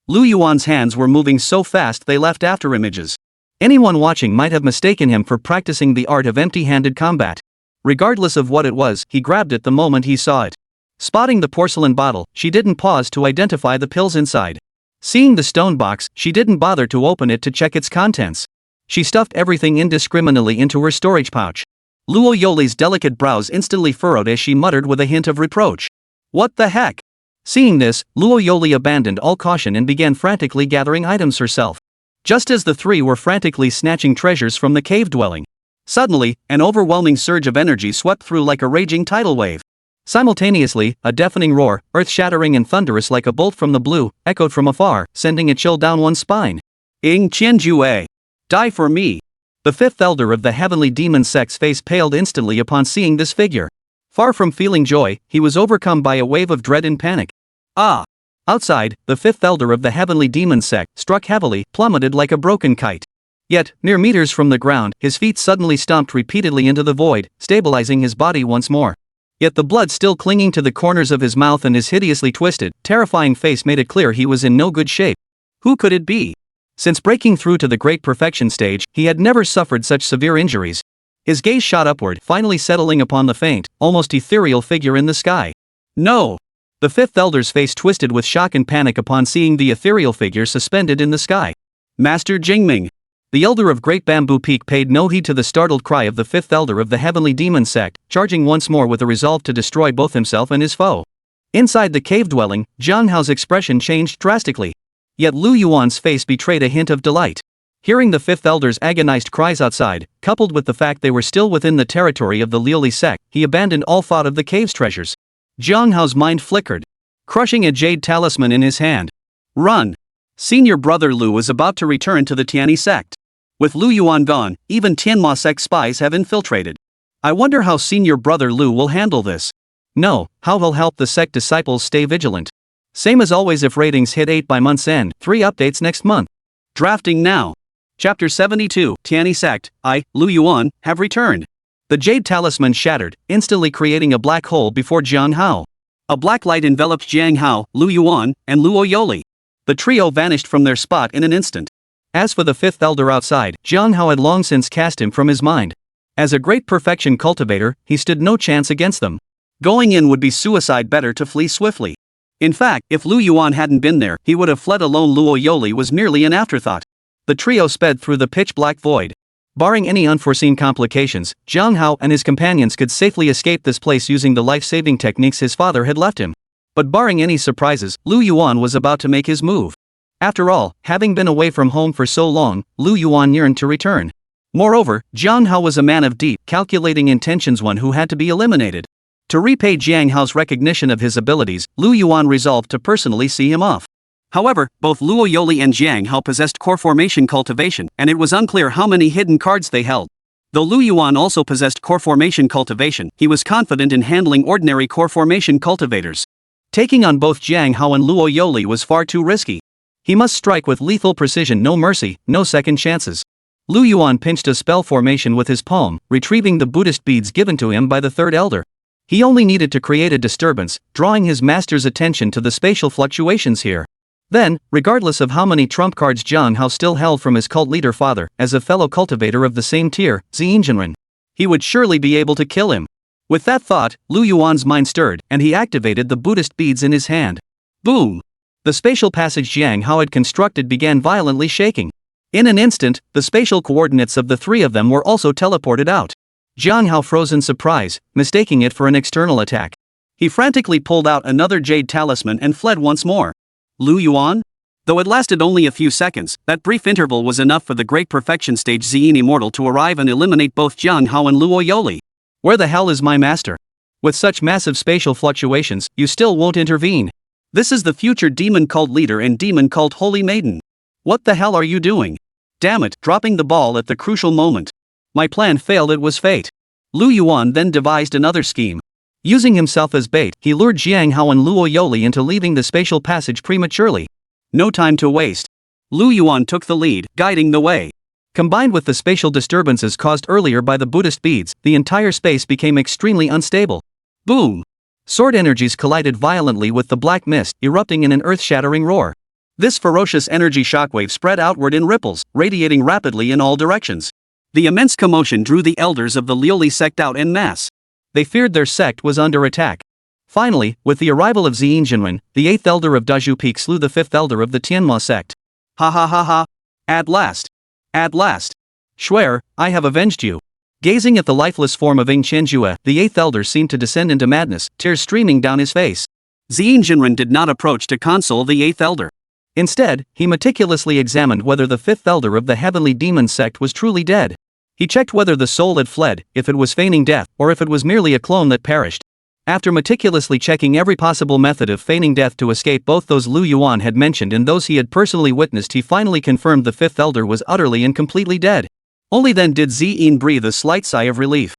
Lu Yuan's hands were moving so fast they left after images. Anyone watching might have mistaken him for practicing the art of empty-handed combat. Regardless of what it was, he grabbed it the moment he saw it. Spotting the porcelain bottle, she didn't pause to identify the pills inside. Seeing the stone box, she didn't bother to open it to check its contents. She stuffed everything indiscriminately into her storage pouch. Luo Yoli's delicate brows instantly furrowed as she muttered with a hint of reproach. What the heck? Seeing this, Luo Yoli abandoned all caution and began frantically gathering items herself. Just as the three were frantically snatching treasures from the cave dwelling, suddenly, an overwhelming surge of energy swept through like a raging tidal wave. Simultaneously, a deafening roar, earth-shattering and thunderous like a bolt from the blue, echoed from afar, sending a chill down one's spine. Ing Qianjue! Die for me! The 5th elder of the Heavenly Demon Sect's face paled instantly upon seeing this figure. Far from feeling joy, he was overcome by a wave of dread and panic. Ah! Outside, the 5th elder of the Heavenly Demon Sect struck heavily, plummeted like a broken kite. Yet, mere meters from the ground, his feet suddenly stomped repeatedly into the void, stabilizing his body once more. Yet the blood still clinging to the corners of his mouth and his hideously twisted, terrifying face made it clear he was in no good shape. Who could it be? Since breaking through to the Great Perfection stage, he had never suffered such severe injuries. His gaze shot upward, finally settling upon the faint, almost ethereal figure in the sky. No! The 5th elder's face twisted with shock and panic upon seeing the ethereal figure suspended in the sky. Master Jingming! The elder of Great Bamboo Peak paid no heed to the startled cry of the 5th elder of the Heavenly Demon Sect, charging once more with a resolve to destroy both himself and his foe. Inside the cave dwelling, Jiang Hao's expression changed drastically. Yet Lu Yuan's face betrayed a hint of delight. Hearing the 5th elder's agonized cries outside, coupled with the fact they were still within the territory of the Liuli sect, he abandoned all thought of the cave's treasures. Jiang Hao's mind flickered, crushing a jade talisman in his hand. Run! Senior brother Lu is about to return to the Tianyi sect. With Lu Yuan gone, even Tianma sect spies have infiltrated. I wonder how senior brother Lu will handle this. No, how he'll help the sect disciples stay vigilant. Same as always if ratings hit 8 by month's end, 3 updates next month. Drafting now. Chapter 72, Tianyi sect, Lu Yuan, have returned. The jade talisman shattered, instantly creating a black hole before Jiang Hao. A black light enveloped Jiang Hao, Lu Yuan, and Luo Yoli. The trio vanished from their spot in an instant. As for the 5th elder outside, Jiang Hao had long since cast him from his mind. As a great perfection cultivator, he stood no chance against them. Going in would be suicide, better to flee swiftly. In fact, if Lu Yuan hadn't been there, he would have fled alone. Luo Yoli was merely an afterthought. The trio sped through the pitch-black void. Barring any unforeseen complications, Jiang Hao and his companions could safely escape this place using the life-saving techniques his father had left him. But barring any surprises, Lu Yuan was about to make his move. After all, having been away from home for so long, Lu Yuan yearned to return. Moreover, Jiang Hao was a man of deep, calculating intentions, one who had to be eliminated. To repay Jiang Hao's recognition of his abilities, Lu Yuan resolved to personally see him off. However, both Luo Yoli and Jiang Hao possessed core formation cultivation, and it was unclear how many hidden cards they held. Though Lu Yuan also possessed core formation cultivation, he was confident in handling ordinary core formation cultivators. Taking on both Jiang Hao and Luo Yoli was far too risky. He must strike with lethal precision, no mercy, no second chances. Lu Yuan pinched a spell formation with his palm, retrieving the Buddhist beads given to him by the third elder. He only needed to create a disturbance, drawing his master's attention to the spatial fluctuations here. Then, regardless of how many trump cards Jiang Hao still held from his cult leader father, as a fellow cultivator of the same tier, Ziinjianren, he would surely be able to kill him. With that thought, Lu Yuan's mind stirred, and he activated the Buddhist beads in his hand. Boom! The spatial passage Jiang Hao had constructed began violently shaking. In an instant, the spatial coordinates of the three of them were also teleported out. Jiang Hao froze in surprise, mistaking it for an external attack. He frantically pulled out another jade talisman and fled once more. Lu Yuan? Though it lasted only a few seconds, that brief interval was enough for the Great Perfection Stage Zien Immortal to arrive and eliminate both Jiang Hao and Luo Yoli. Where the hell is my master? With such massive spatial fluctuations, you still won't intervene. This is the future demon cult leader and demon cult holy maiden. What the hell are you doing? Damn it, dropping the ball at the crucial moment. My plan failed, it was fate. Lu Yuan then devised another scheme. Using himself as bait, he lured Jiang Hao and Luo Yoli into leaving the spatial passage prematurely. No time to waste. Lu Yuan took the lead, guiding the way. Combined with the spatial disturbances caused earlier by the Buddhist beads, the entire space became extremely unstable. Boom! Sword energies collided violently with the black mist, erupting in an earth-shattering roar. This ferocious energy shockwave spread outward in ripples, radiating rapidly in all directions. The immense commotion drew the elders of the Lioli sect out en masse. They feared their sect was under attack. Finally, with the arrival of Ziinjianren, the 8th elder of Daju Peak slew the 5th elder of the Tianma sect. Ha ha ha ha! At last! At last! Shuer, I have avenged you. Gazing at the lifeless form of Ing Qianjue, the 8th elder seemed to descend into madness, tears streaming down his face. Ziinjianren did not approach to console the 8th elder. Instead, he meticulously examined whether the 5th elder of the Heavenly Demon Sect was truly dead. He checked whether the soul had fled, if it was feigning death, or if it was merely a clone that perished. After meticulously checking every possible method of feigning death to escape, both those Lu Yuan had mentioned and those he had personally witnessed, he finally confirmed the 5th elder was utterly and completely dead. Only then did Ziyin breathe a slight sigh of relief.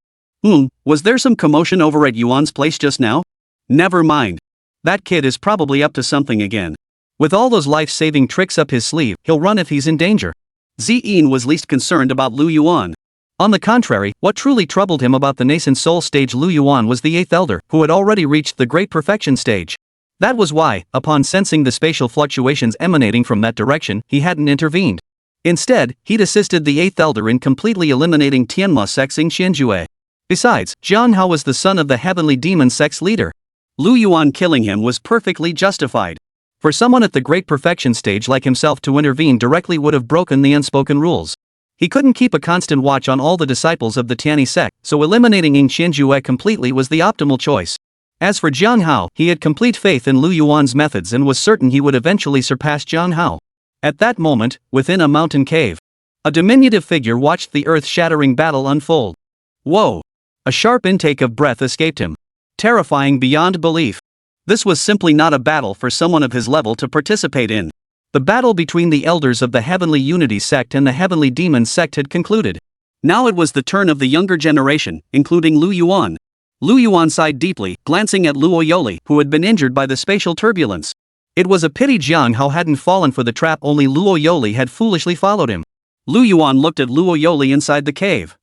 Was there some commotion over at Yuan's place just now? Never mind. That kid is probably up to something again. With all those life-saving tricks up his sleeve, he'll run if he's in danger. Ziyin was least concerned about Lu Yuan. On the contrary, what truly troubled him about the nascent soul stage Lu Yuan was the 8th elder, who had already reached the Great Perfection stage. That was why, upon sensing the spatial fluctuations emanating from that direction, he hadn't intervened. Instead, he'd assisted the 8th elder in completely eliminating Tianma Sect's Ing Qianjue. Besides, Jiang Hao was the son of the Heavenly Demon Sect's leader. Lu Yuan killing him was perfectly justified. For someone at the Great Perfection stage like himself to intervene directly would have broken the unspoken rules. He couldn't keep a constant watch on all the disciples of the Tiani sect, so eliminating Ing Qianjue completely was the optimal choice. As for Jiang Hao, he had complete faith in Lu Yuan's methods and was certain he would eventually surpass Jiang Hao. At that moment, within a mountain cave, a diminutive figure watched the earth-shattering battle unfold. Whoa! A sharp intake of breath escaped him. Terrifying beyond belief. This was simply not a battle for someone of his level to participate in. The battle between the elders of the Heavenly Unity sect and the Heavenly Demon sect had concluded. Now it was the turn of the younger generation, including Lu Yuan. Lu Yuan sighed deeply, glancing at Luo Yoli, who had been injured by the spatial turbulence. It was a pity Jiang Hao hadn't fallen for the trap, only Luo Yoli had foolishly followed him. Lu Yuan looked at Luo Yoli inside the cave.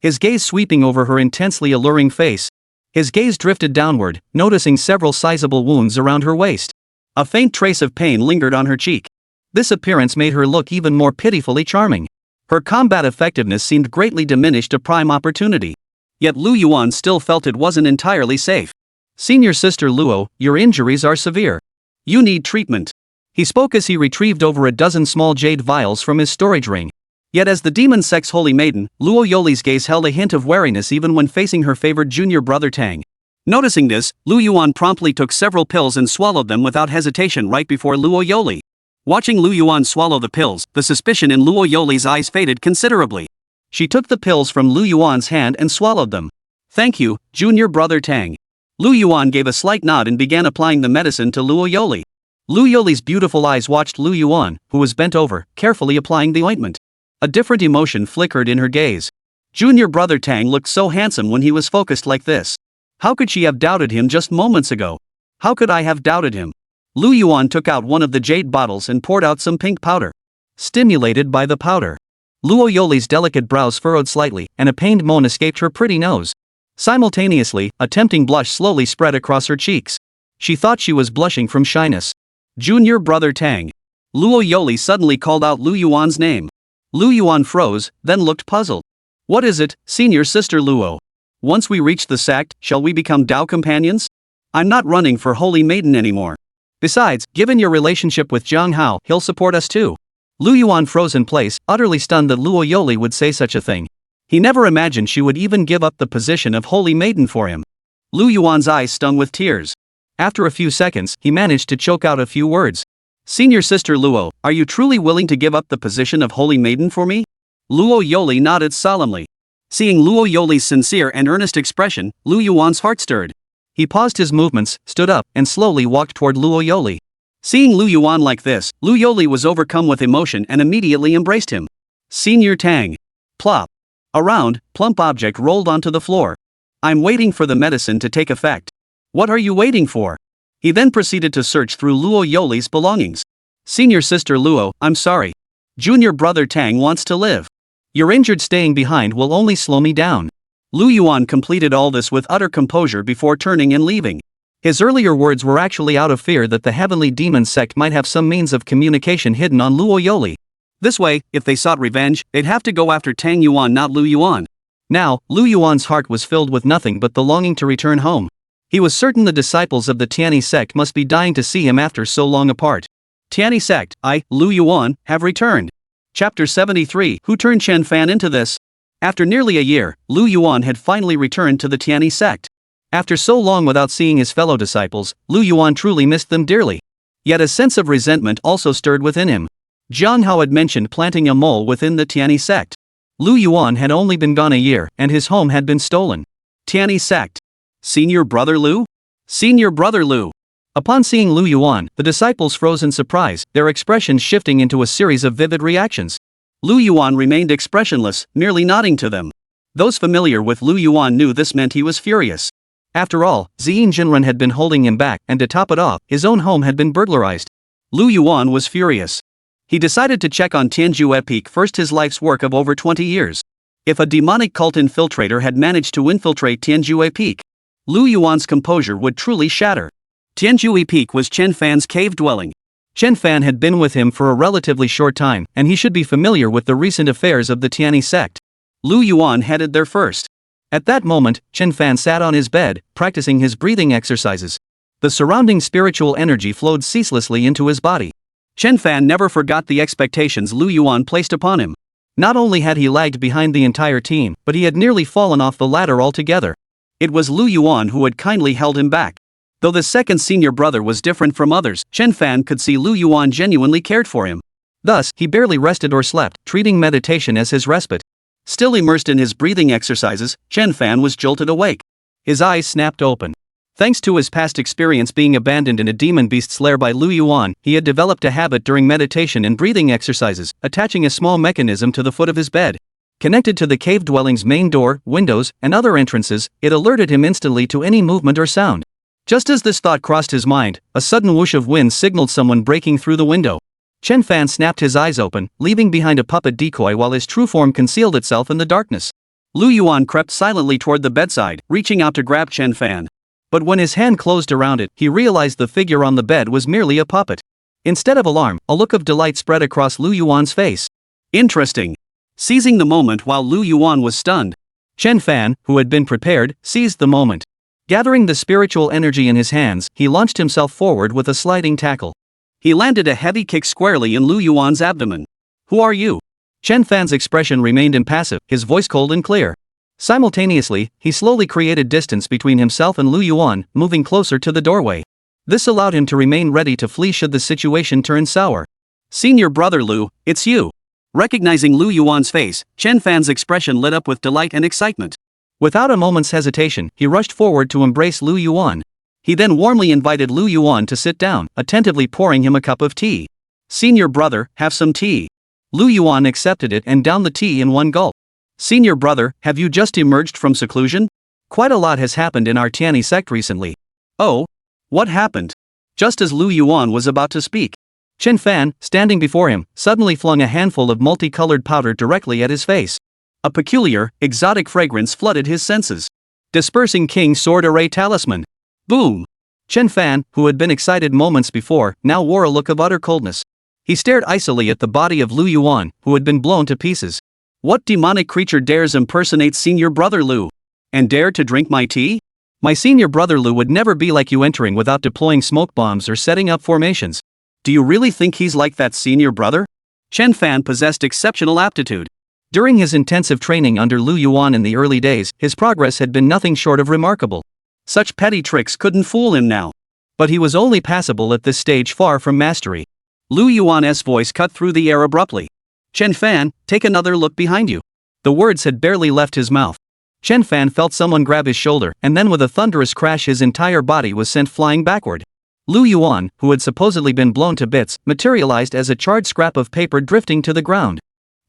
His gaze sweeping over her intensely alluring face. His gaze drifted downward, noticing several sizable wounds around her waist. A faint trace of pain lingered on her cheek. This appearance made her look even more pitifully charming. Her combat effectiveness seemed greatly diminished, a prime opportunity. Yet Lu Yuan still felt it wasn't entirely safe. "Senior Sister Luo, your injuries are severe. You need treatment." He spoke as he retrieved over a dozen small jade vials from his storage ring. Yet as the demon sect's holy maiden, Luo Yoli's gaze held a hint of wariness even when facing her favored junior brother Tang. Noticing this, Lu Yuan promptly took several pills and swallowed them without hesitation right before Luo Yoli. Watching Lu Yuan swallow the pills, the suspicion in Luo Yoli's eyes faded considerably. She took the pills from Lu Yuan's hand and swallowed them. "Thank you, junior brother Tang." Lu Yuan gave a slight nod and began applying the medicine to Luo Yoli. Lu Yoli's beautiful eyes watched Lu Yuan, who was bent over, carefully applying the ointment. A different emotion flickered in her gaze. Junior brother Tang looked so handsome when he was focused like this. How could she have doubted him just moments ago? How could I have doubted him? Lu Yuan took out one of the jade bottles and poured out some pink powder. Stimulated by the powder, Luo Yoli's delicate brows furrowed slightly, and a pained moan escaped her pretty nose. Simultaneously, a tempting blush slowly spread across her cheeks. She thought she was blushing from shyness. "Junior brother Tang." Luo Yoli suddenly called out Lu Yuan's name. Lu Yuan froze, then looked puzzled. "What is it, senior sister Luo? Once we reach the sect, shall we become Dao companions? I'm not running for Holy Maiden anymore. Besides, given your relationship with Jiang Hao, he'll support us too." Lu Yuan froze in place, utterly stunned that Luo Yoli would say such a thing. He never imagined she would even give up the position of Holy Maiden for him. Lu Yuan's eyes stung with tears. After a few seconds, he managed to choke out a few words. "Senior sister Luo, are you truly willing to give up the position of Holy Maiden for me?" Luo Yoli nodded solemnly. Seeing Luo Yoli's sincere and earnest expression, Lu Yuan's heart stirred. He paused his movements, stood up, and slowly walked toward Luo Yoli. Seeing Lu Yuan like this, Lu Yoli was overcome with emotion and immediately embraced him. "Senior Tang." Plop. A round, plump object rolled onto the floor. "I'm waiting for the medicine to take effect." "What are you waiting for?" He then proceeded to search through Luo Yoli's belongings. "Senior sister Luo, I'm sorry. Junior brother Tang wants to live. You're injured. Staying behind will only slow me down." Lu Yuan completed all this with utter composure before turning and leaving. His earlier words were actually out of fear that the heavenly demon sect might have some means of communication hidden on Luo Yoli. This way, if they sought revenge, they'd have to go after Tang Yuan, not Lu Yuan. Now, Lu Yuan's heart was filled with nothing but the longing to return home. He was certain the disciples of the Tianyi sect must be dying to see him after so long apart. Tianyi sect, I, Lu Yuan, have returned. Chapter 73. Who turned Chen Fan into this? After nearly a year, Lu Yuan had finally returned to the Tianyi sect. After so long without seeing his fellow disciples, Lu Yuan truly missed them dearly. Yet a sense of resentment also stirred within him. Jiang Hao had mentioned planting a mole within the Tianyi sect. Lu Yuan had only been gone a year, and his home had been stolen. Tianyi sect. Senior brother Lu? Senior brother Lu. Upon seeing Lu Yuan, the disciples froze in surprise, their expressions shifting into a series of vivid reactions. Lu Yuan remained expressionless, merely nodding to them. Those familiar with Lu Yuan knew this meant he was furious. After all, Ziyin Jinren had been holding him back, and to top it off, his own home had been burglarized. Lu Yuan was furious. He decided to check on Tianjue Peak first, his life's work of over 20 years. If a demonic cult infiltrator had managed to infiltrate Tianjue Peak, Lu Yuan's composure would truly shatter. Tianjue Peak was Chen Fan's cave dwelling. Chen Fan had been with him for a relatively short time, and he should be familiar with the recent affairs of the Tianyi sect. Lu Yuan headed there first. At that moment, Chen Fan sat on his bed, practicing his breathing exercises. The surrounding spiritual energy flowed ceaselessly into his body. Chen Fan never forgot the expectations Lu Yuan placed upon him. Not only had he lagged behind the entire team, but he had nearly fallen off the ladder altogether. It was Lu Yuan who had kindly held him back. Though the second senior brother was different from others, Chen Fan could see Lu Yuan genuinely cared for him. Thus, he barely rested or slept, treating meditation as his respite. Still immersed in his breathing exercises, Chen Fan was jolted awake. His eyes snapped open. Thanks to his past experience being abandoned in a demon beast's lair by Lu Yuan, he had developed a habit during meditation and breathing exercises, attaching a small mechanism to the foot of his bed. Connected to the cave dwelling's main door, windows, and other entrances, it alerted him instantly to any movement or sound. Just as this thought crossed his mind, a sudden whoosh of wind signaled someone breaking through the window. Chen Fan snapped his eyes open, leaving behind a puppet decoy while his true form concealed itself in the darkness. Lu Yuan crept silently toward the bedside, reaching out to grab Chen Fan. But when his hand closed around it, he realized the figure on the bed was merely a puppet. Instead of alarm, a look of delight spread across Lu Yuan's face. Interesting. Seizing the moment while Lu Yuan was stunned, Chen Fan, who had been prepared, seized the moment. Gathering the spiritual energy in his hands, he launched himself forward with a sliding tackle. He landed a heavy kick squarely in Lu Yuan's abdomen. Who are you? Chen Fan's expression remained impassive, his voice cold and clear. Simultaneously, he slowly created distance between himself and Lu Yuan, moving closer to the doorway. This allowed him to remain ready to flee should the situation turn sour. Senior brother Lu, it's you. Recognizing Lu Yuan's face, Chen Fan's expression lit up with delight and excitement. Without a moment's hesitation, he rushed forward to embrace Lu Yuan. He then warmly invited Lu Yuan to sit down, attentively pouring him a cup of tea. Senior brother, have some tea. Lu Yuan accepted it and downed the tea in one gulp. Senior brother, have you just emerged from seclusion? Quite a lot has happened in our Tiani sect recently. Oh? What happened? Just as Lu Yuan was about to speak, Chen Fan, standing before him, suddenly flung a handful of multicolored powder directly at his face. A peculiar, exotic fragrance flooded his senses. Dispersing King Sword Array Talisman. Boom! Chen Fan, who had been excited moments before, now wore a look of utter coldness. He stared icily at the body of Lu Yuan, who had been blown to pieces. What demonic creature dares impersonate Senior Brother Lu? And dare to drink my tea? My Senior Brother Lu would never be like you, entering without deploying smoke bombs or setting up formations. Do you really think he's like that, Senior Brother? Chen Fan possessed exceptional aptitude. During his intensive training under Lu Yuan in the early days, his progress had been nothing short of remarkable. Such petty tricks couldn't fool him now. But he was only passable at this stage, far from mastery. Lu Yuan's voice cut through the air abruptly. Chen Fan, take another look behind you. The words had barely left his mouth. Chen Fan felt someone grab his shoulder, and then with a thunderous crash his entire body was sent flying backward. Lu Yuan, who had supposedly been blown to bits, materialized as a charred scrap of paper drifting to the ground.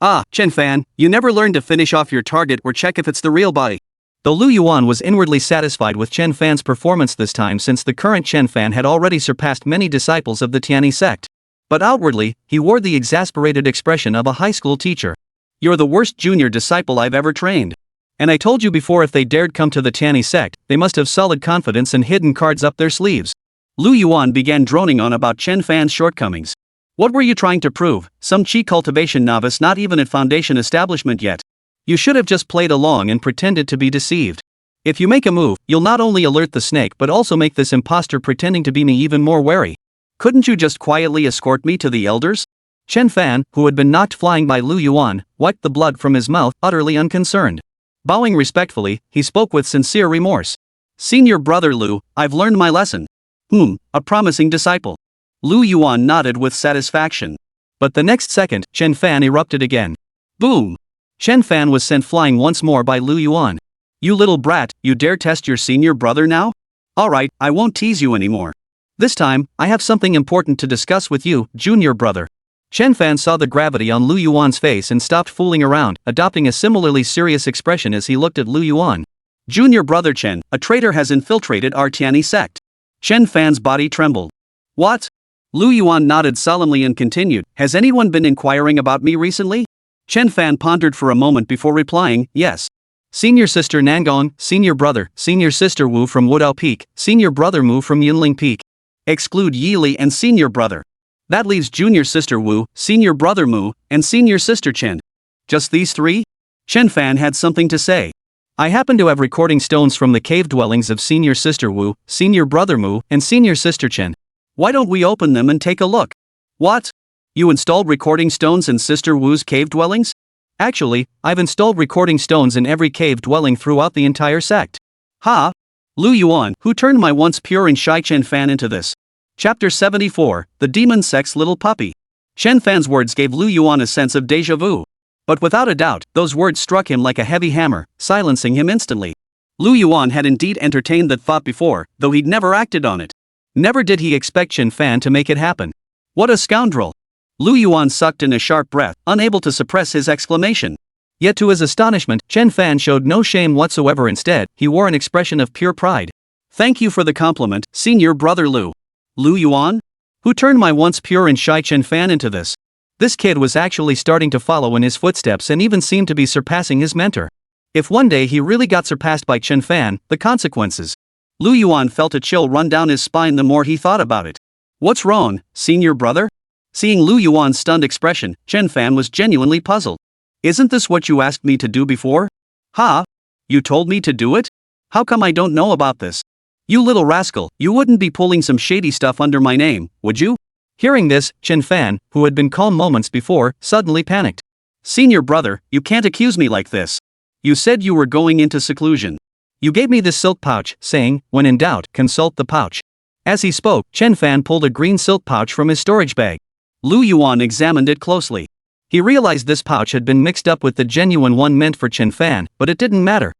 Ah, Chen Fan, you never learned to finish off your target or check if it's the real body. Though Lu Yuan was inwardly satisfied with Chen Fan's performance this time, since the current Chen Fan had already surpassed many disciples of the Tiani sect. But outwardly, he wore the exasperated expression of a high school teacher. You're the worst junior disciple I've ever trained. And I told you before, if they dared come to the Tiani sect, they must have solid confidence and hidden cards up their sleeves. Lu Yuan began droning on about Chen Fan's shortcomings. What were you trying to prove, some chi cultivation novice not even at foundation establishment yet? You should have just played along and pretended to be deceived. If you make a move, you'll not only alert the snake but also make this imposter pretending to be me even more wary. Couldn't you just quietly escort me to the elders? Chen Fan, who had been knocked flying by Lu Yuan, wiped the blood from his mouth, utterly unconcerned. Bowing respectfully, he spoke with sincere remorse. Senior Brother Lu, I've learned my lesson. A promising disciple. Lu Yuan nodded with satisfaction. But the next second, Chen Fan erupted again. Boom! Chen Fan was sent flying once more by Lu Yuan. You little brat, you dare test your senior brother now? Alright, I won't tease you anymore. This time, I have something important to discuss with you, junior brother. Chen Fan saw the gravity on Lu Yuan's face and stopped fooling around, adopting a similarly serious expression as he looked at Lu Yuan. Junior brother Chen, a traitor has infiltrated our Tiani sect. Chen Fan's body trembled. What? Lu Yuan nodded solemnly and continued, has anyone been inquiring about me recently? Chen Fan pondered for a moment before replying, yes. Senior sister Nangong, senior brother, senior sister Wu from Wudao Peak, senior brother Mu from Yunling Peak. Exclude Yili and senior brother. That leaves junior sister Wu, senior brother Mu, and senior sister Chen. Just these three? Chen Fan had something to say. I happen to have recording stones from the cave dwellings of senior sister Wu, senior brother Mu, and senior sister Chen. Why don't we open them and take a look? What? You installed recording stones in Sister Wu's cave dwellings? Actually, I've installed recording stones in every cave dwelling throughout the entire sect. Ha! Lu Yuan, who turned my once pure and shy Chen Fan into this? Chapter 74, The Demon Sect's Little Puppy. Chen Fan's words gave Lu Yuan a sense of déjà vu. But without a doubt, those words struck him like a heavy hammer, silencing him instantly. Lu Yuan had indeed entertained that thought before, though he'd never acted on it. Never did he expect Chen Fan to make it happen. What a scoundrel! Lu Yuan sucked in a sharp breath, unable to suppress his exclamation. Yet to his astonishment, Chen Fan showed no shame whatsoever. Instead, he wore an expression of pure pride. Thank you for the compliment, senior brother Lu. Lu Yuan? Who turned my once pure and shy Chen Fan into this? This kid was actually starting to follow in his footsteps and even seemed to be surpassing his mentor. If one day he really got surpassed by Chen Fan, the consequences. Lu Yuan felt a chill run down his spine the more he thought about it. What's wrong, senior brother? Seeing Lu Yuan's stunned expression, Chen Fan was genuinely puzzled. Isn't this what you asked me to do before? Ha! You told me to do it? How come I don't know about this? You little rascal, you wouldn't be pulling some shady stuff under my name, would you? Hearing this, Chen Fan, who had been calm moments before, suddenly panicked. Senior brother, you can't accuse me like this. You said you were going into seclusion. You gave me this silk pouch, saying, when in doubt, consult the pouch. As he spoke, Chen Fan pulled a green silk pouch from his storage bag. Lu Yuan examined it closely. He realized this pouch had been mixed up with the genuine one meant for Chen Fan, but it didn't matter.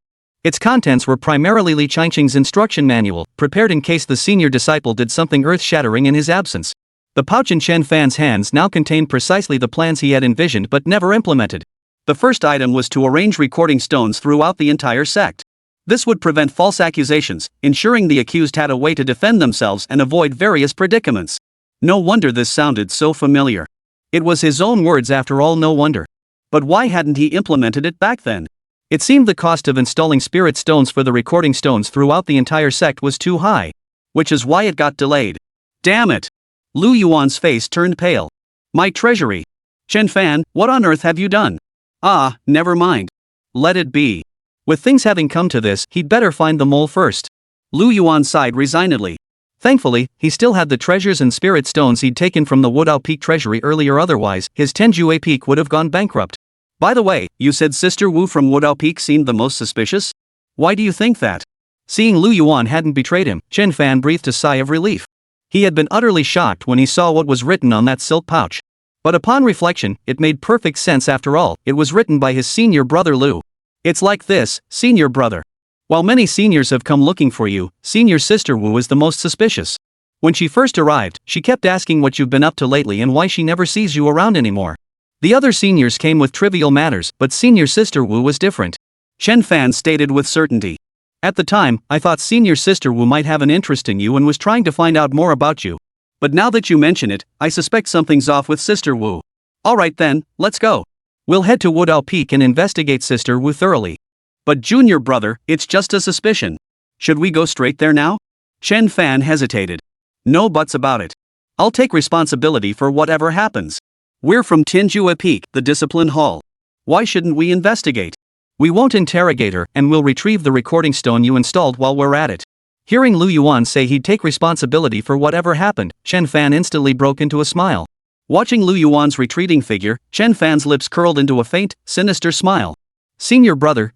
Its contents were primarily Li Changqing's instruction manual, prepared in case the senior disciple did something earth-shattering in his absence. The pouch in Chen Fan's hands now contained precisely the plans he had envisioned but never implemented. The first item was to arrange recording stones throughout the entire sect. This would prevent false accusations, ensuring the accused had a way to defend themselves and avoid various predicaments. No wonder this sounded so familiar. It was his own words after all, no wonder. But why hadn't he implemented it back then? It seemed the cost of installing spirit stones for the recording stones throughout the entire sect was too high. Which is why it got delayed. Damn it! Lu Yuan's face turned pale. My treasury. Chen Fan, what on earth have you done? Ah, never mind. Let it be. With things having come to this, he'd better find the mole first. Lu Yuan sighed resignedly. Thankfully, he still had the treasures and spirit stones he'd taken from the Wudao Peak treasury earlier, otherwise, his Tenjue Peak would have gone bankrupt. By the way, you said Sister Wu from Wudao Peak seemed the most suspicious? Why do you think that? Seeing Lu Yuan hadn't betrayed him, Chen Fan breathed a sigh of relief. He had been utterly shocked when he saw what was written on that silk pouch. But upon reflection, it made perfect sense after all. It was written by his senior brother Lu. It's like this, senior brother. While many seniors have come looking for you, senior sister Wu is the most suspicious. When she first arrived, she kept asking what you've been up to lately and why she never sees you around anymore. The other seniors came with trivial matters, but senior sister Wu was different. Chen Fan stated with certainty. At the time, I thought senior sister Wu might have an interest in you and was trying to find out more about you. But now that you mention it, I suspect something's off with sister Wu. Alright then, let's go. We'll head to Wudao Peak and investigate sister Wu thoroughly. But junior brother, it's just a suspicion. Should we go straight there now? Chen Fan hesitated. No buts about it. I'll take responsibility for whatever happens. We're from Tenjue Peak, the discipline hall. Why shouldn't we investigate? We won't interrogate her, and we'll retrieve the recording stone you installed while we're at it. Hearing Lu Yuan say he'd take responsibility for whatever happened, Chen Fan instantly broke into a smile. Watching Lu Yuan's retreating figure, Chen Fan's lips curled into a faint, sinister smile. Senior brother,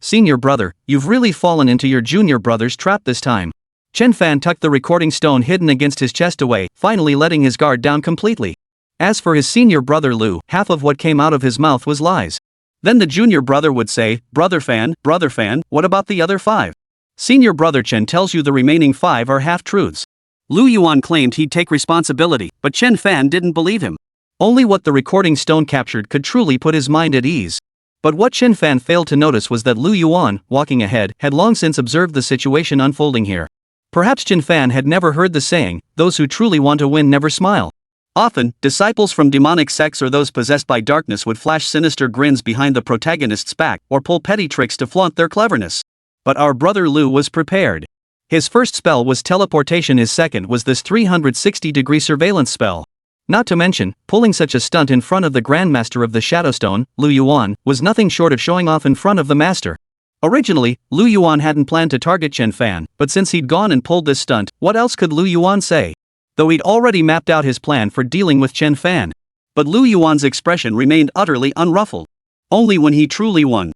you've really fallen into your junior brother's trap this time. Chen Fan tucked the recording stone hidden against his chest away, finally letting his guard down completely. As for his senior brother Lu, half of what came out of his mouth was lies. Then the junior brother would say, brother Fan, what about the other 5? Senior brother Chen tells you the remaining 5 are half-truths. Lu Yuan claimed he'd take responsibility, but Chen Fan didn't believe him. Only what the recording stone captured could truly put his mind at ease. But what Chen Fan failed to notice was that Lu Yuan, walking ahead, had long since observed the situation unfolding here. Perhaps Chen Fan had never heard the saying, those who truly want to win never smile. Often, disciples from demonic sects or those possessed by darkness would flash sinister grins behind the protagonist's back or pull petty tricks to flaunt their cleverness. But our brother Lu was prepared. His first spell was teleportation, his second was this 360-degree surveillance spell. Not to mention, pulling such a stunt in front of the Grandmaster of the Shadowstone, Lu Yuan, was nothing short of showing off in front of the Master. Originally, Lu Yuan hadn't planned to target Chen Fan, but since he'd gone and pulled this stunt, what else could Lu Yuan say? Though he'd already mapped out his plan for dealing with Chen Fan. But Lu Yuan's expression remained utterly unruffled. Only when he truly won.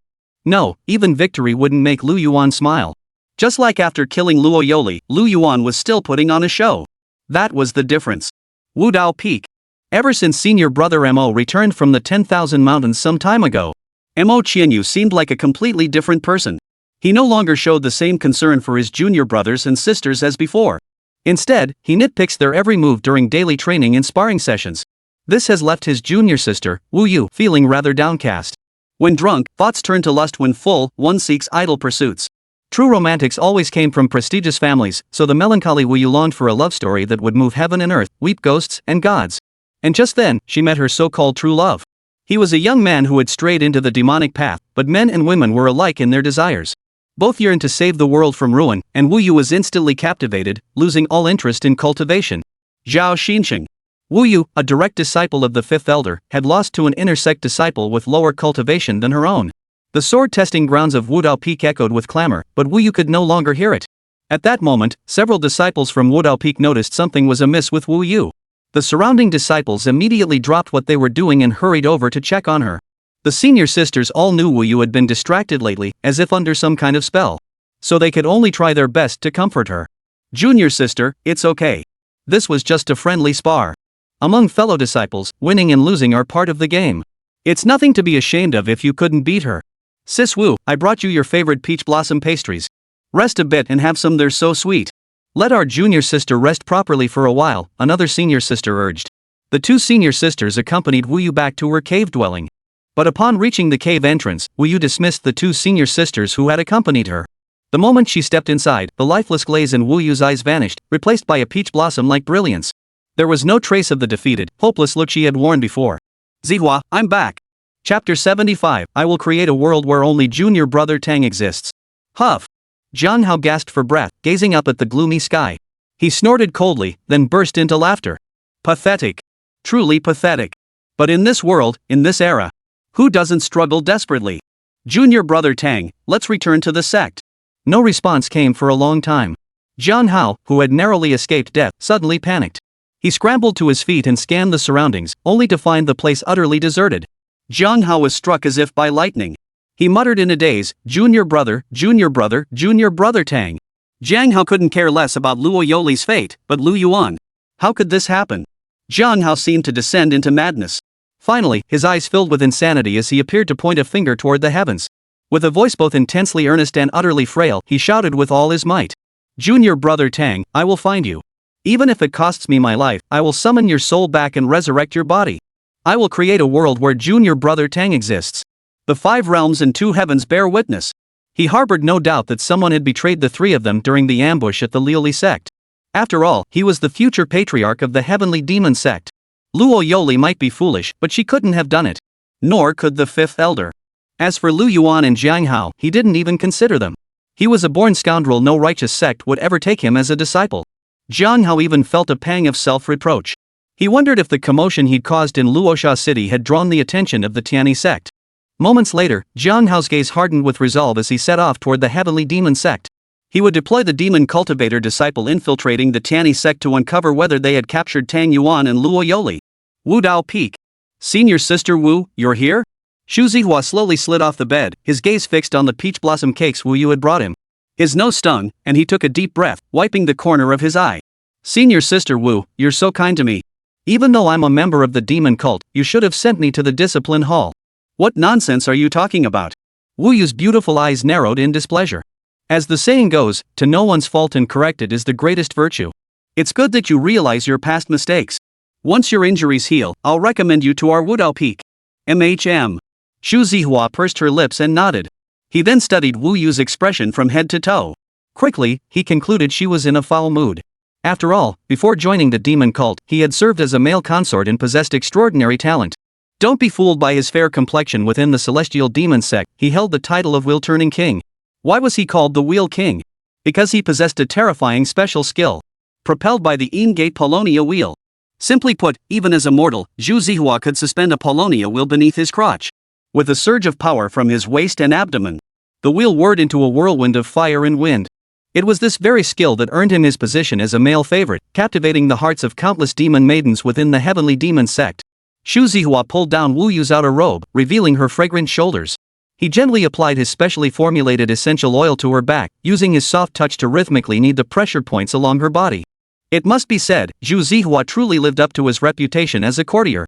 No, even victory wouldn't make Lu Yuan smile. Just like after killing Luo Yoli, Lu Yuan was still putting on a show. That was the difference. Wudao Peak. Ever since senior brother Mo returned from the 10,000 mountains some time ago, Mo Qianyu seemed like a completely different person. He no longer showed the same concern for his junior brothers and sisters as before. Instead, he nitpicks their every move during daily training and sparring sessions. This has left his junior sister, Wu Yu, feeling rather downcast. When drunk, thoughts turn to lust. When full, one seeks idle pursuits. True romantics always came from prestigious families, so the melancholy Wu Yu longed for a love story that would move heaven and earth, weep ghosts and gods. And just then, she met her so-called true love. He was a young man who had strayed into the demonic path, but men and women were alike in their desires. Both yearned to save the world from ruin, and Wu Yu was instantly captivated, losing all interest in cultivation. Zhao Xinsheng. Wu Yu, a direct disciple of the fifth elder, had lost to an inner sect disciple with lower cultivation than her own. The sword testing grounds of Wudao Peak echoed with clamor, but Wu Yu could no longer hear it. At that moment, several disciples from Wudao Peak noticed something was amiss with Wu Yu. The surrounding disciples immediately dropped what they were doing and hurried over to check on her. The senior sisters all knew Wu Yu had been distracted lately, as if under some kind of spell. So they could only try their best to comfort her. Junior sister, it's okay. This was just a friendly spar. Among fellow disciples, winning and losing are part of the game. It's nothing to be ashamed of if you couldn't beat her. Sis Wu, I brought you your favorite peach blossom pastries. Rest a bit and have some, they're so sweet. Let our junior sister rest properly for a while, another senior sister urged. The two senior sisters accompanied Wu Yu back to her cave dwelling. But upon reaching the cave entrance, Wu Yu dismissed the two senior sisters who had accompanied her. The moment she stepped inside, the lifeless glaze in Wu Yu's eyes vanished, replaced by a peach blossom-like brilliance. There was no trace of the defeated, hopeless look she had worn before. Zihua, I'm back. Chapter 75, I will create a world where only junior brother Tang exists. Huff. Jiang Hao gasped for breath, gazing up at the gloomy sky. He snorted coldly, then burst into laughter. Pathetic. Truly pathetic. But in this world, in this era, who doesn't struggle desperately? Junior brother Tang, let's return to the sect. No response came for a long time. Jiang Hao, who had narrowly escaped death, suddenly panicked. He scrambled to his feet and scanned the surroundings, only to find the place utterly deserted. Jiang Hao was struck as if by lightning. He muttered in a daze, junior brother Tang. Jiang Hao couldn't care less about Luo Yoli's fate, but Lu Yuan. How could this happen? Jiang Hao seemed to descend into madness. Finally, his eyes filled with insanity as he appeared to point a finger toward the heavens. With a voice both intensely earnest and utterly frail, he shouted with all his might. Junior brother Tang, I will find you. Even if it costs me my life, I will summon your soul back and resurrect your body. I will create a world where junior brother Tang exists. The 5 realms and 2 heavens bear witness. He harbored no doubt that someone had betrayed the 3 of them during the ambush at the Liuli sect. After all, he was the future patriarch of the heavenly demon sect. Luo Yoli might be foolish, but she couldn't have done it. Nor could the 5th elder. As for Lu Yuan and Jiang Hao, he didn't even consider them. He was a born scoundrel, no righteous sect would ever take him as a disciple. Jiang Hao even felt a pang of self-reproach. He wondered if the commotion he'd caused in Luosha City had drawn the attention of the Tianyi sect. Moments later, Jiang Hao's gaze hardened with resolve as he set off toward the heavenly demon sect. He would deploy the demon cultivator disciple infiltrating the Tianyi sect to uncover whether they had captured Tang Yuan and Luo Yoli. Wudao Peak. Senior sister Wu, you're here? Shu Zihua slowly slid off the bed, his gaze fixed on the peach blossom cakes Wu Yu had brought him. His nose stung, and he took a deep breath, wiping the corner of his eye. Senior sister Wu, you're so kind to me. Even though I'm a member of the demon cult, you should have sent me to the discipline hall. What nonsense are you talking about? Wu Yu's beautiful eyes narrowed in displeasure. As the saying goes, to know one's fault and correct it is the greatest virtue. It's good that you realize your past mistakes. Once your injuries heal, I'll recommend you to our Wudao Peak. MHM. Shu Zihua pursed her lips and nodded. He then studied Wu Yu's expression from head to toe. Quickly, he concluded she was in a foul mood. After all, before joining the demon cult, he had served as a male consort and possessed extraordinary talent. Don't be fooled by his fair complexion within the celestial demon sect, he held the title of Wheel-turning king. Why was he called the Wheel King? Because he possessed a terrifying special skill. Propelled by the Ingate Polonia wheel. Simply put, even as a mortal, Zhu Zihua could suspend a Polonia wheel beneath his crotch. With a surge of power from his waist and abdomen, the wheel whirred into a whirlwind of fire and wind. It was this very skill that earned him his position as a male favorite, captivating the hearts of countless demon maidens within the heavenly demon sect. Shu Zihua pulled down Wu Yu's outer robe, revealing her fragrant shoulders. He gently applied his specially formulated essential oil to her back, using his soft touch to rhythmically knead the pressure points along her body. It must be said, Zhu Zihua truly lived up to his reputation as a courtier.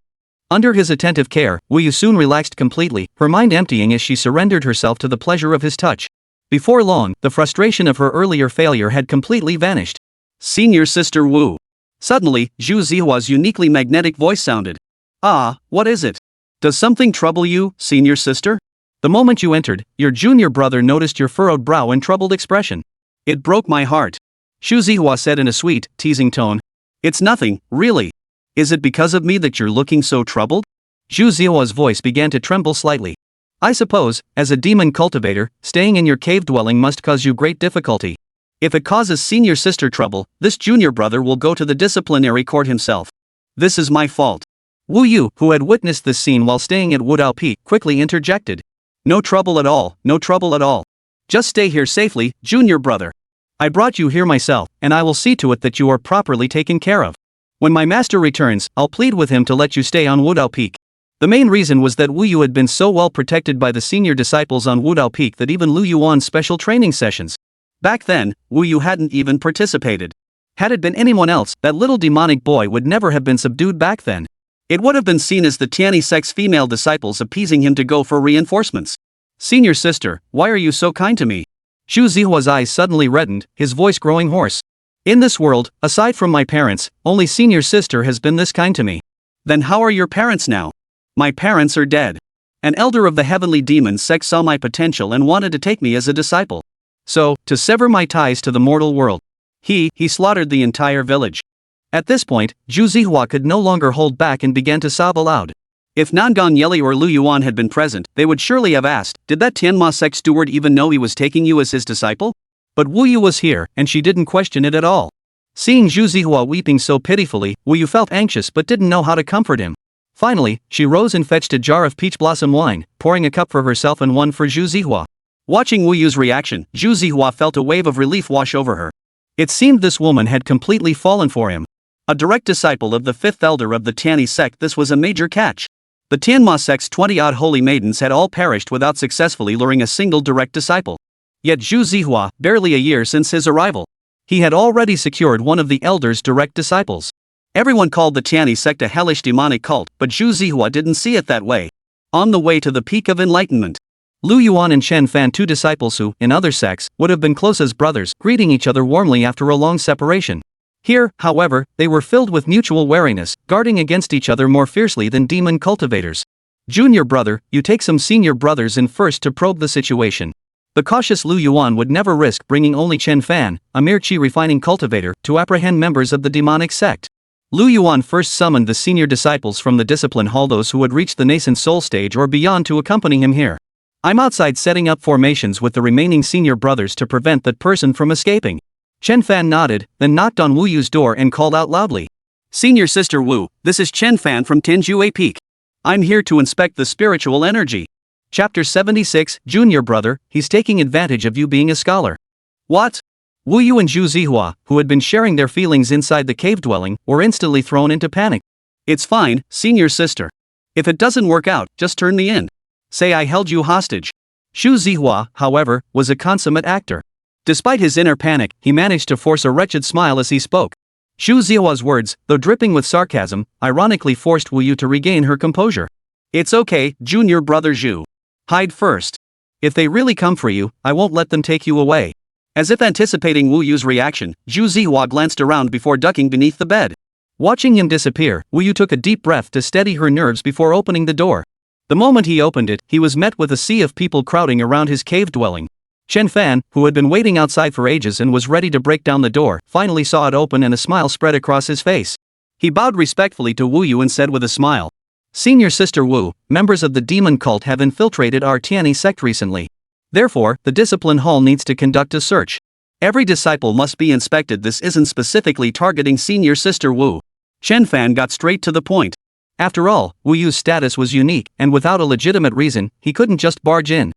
Under his attentive care, Wu Yu soon relaxed completely, her mind emptying as she surrendered herself to the pleasure of his touch. Before long, the frustration of her earlier failure had completely vanished. Senior sister Wu. Suddenly, Zhu Zihua's uniquely magnetic voice sounded. Ah, what is it? Does something trouble you, senior sister? The moment you entered, your junior brother noticed your furrowed brow and troubled expression. It broke my heart. Shu Zihua said in a sweet, teasing tone. It's nothing, really. Is it because of me that you're looking so troubled? Zhu Zihua's voice began to tremble slightly. I suppose, as a demon cultivator, staying in your cave dwelling must cause you great difficulty. If it causes senior sister trouble, this junior brother will go to the disciplinary court himself. This is my fault. Wu Yu, who had witnessed this scene while staying at Wudao Peak, quickly interjected. No trouble at all, no trouble at all. Just stay here safely, junior brother. I brought you here myself, and I will see to it that you are properly taken care of. When my master returns, I'll plead with him to let you stay on Wudao Peak. The main reason was that Wu Yu had been so well protected by the senior disciples on Wudao Peak that even Lu Yuan's special training sessions. Back then, Wu Yu hadn't even participated. Had it been anyone else, that little demonic boy would never have been subdued back then. It would have been seen as the Tianyi sect's female disciples appeasing him to go for reinforcements. Senior sister, why are you so kind to me? Xu Zihua's eyes suddenly reddened, his voice growing hoarse. In this world, aside from my parents, only senior sister has been this kind to me. Then how are your parents now? My parents are dead. An elder of the heavenly demon sect saw my potential and wanted to take me as a disciple. So, to sever my ties to the mortal world, he slaughtered the entire village. At this point, Zhu Zihua could no longer hold back and began to sob aloud. If Nangong Yeli or Lu Yuan had been present, they would surely have asked, did that Tianma sect steward even know he was taking you as his disciple? But Wu Yu was here, and she didn't question it at all. Seeing Zhu Zihua weeping so pitifully, Wu Yu felt anxious but didn't know how to comfort him. Finally, she rose and fetched a jar of peach blossom wine, pouring a cup for herself and one for Zhu Zihua. Watching Wu Yu's reaction, Zhu Zihua felt a wave of relief wash over her. It seemed this woman had completely fallen for him. A direct disciple of the fifth elder of the Tianyi sect, this was a major catch. The Tianma sect's 20-odd holy maidens had all perished without successfully luring a single direct disciple. Yet Zhu Zihua, barely a year since his arrival, he had already secured one of the elder's direct disciples. Everyone called the Tianyi sect a hellish demonic cult, but Zhu Zihua didn't see it that way. On the way to the peak of enlightenment, Lu Yuan and Chen Fan, two disciples who, in other sects, would have been close as brothers, greeting each other warmly after a long separation. Here, however, they were filled with mutual wariness, guarding against each other more fiercely than demon cultivators. Junior brother, you take some senior brothers in first to probe the situation. The cautious Lu Yuan would never risk bringing only Chen Fan, a mere chi refining cultivator, to apprehend members of the demonic sect. Lu Yuan first summoned the senior disciples from the discipline hall, those who had reached the nascent soul stage or beyond, to accompany him here. I'm outside setting up formations with the remaining senior brothers to prevent that person from escaping. Chen Fan nodded, then knocked on Wu Yu's door and called out loudly. Senior sister Wu, this is Chen Fan from Tenjue Peak. I'm here to inspect the spiritual energy. Chapter 76, Junior brother, he's taking advantage of you being a scholar. What? Wu Yu and Zhu Zihua, who had been sharing their feelings inside the cave dwelling, were instantly thrown into panic. It's fine, senior sister. If it doesn't work out, just turn me in. Say I held you hostage. Zhu Zihua, however, was a consummate actor. Despite his inner panic, he managed to force a wretched smile as he spoke. Zhu Zihua's words, though dripping with sarcasm, ironically forced Wu Yu to regain her composure. It's okay, junior brother Zhu. Hide first. If they really come for you, I won't let them take you away. As if anticipating Wu Yu's reaction, Zhu Zihua glanced around before ducking beneath the bed. Watching him disappear, Wu Yu took a deep breath to steady her nerves before opening the door. The moment he opened it, he was met with a sea of people crowding around his cave dwelling. Chen Fan, who had been waiting outside for ages and was ready to break down the door, finally saw it open and a smile spread across his face. He bowed respectfully to Wu Yu and said with a smile, Senior sister Wu, members of the demon cult have infiltrated our Tianyi sect recently. Therefore, the discipline hall needs to conduct a search. Every disciple must be inspected. This isn't specifically targeting senior sister Wu. Chen Fan got straight to the point. After all, Wu Yu's status was unique, and without a legitimate reason, he couldn't just barge in.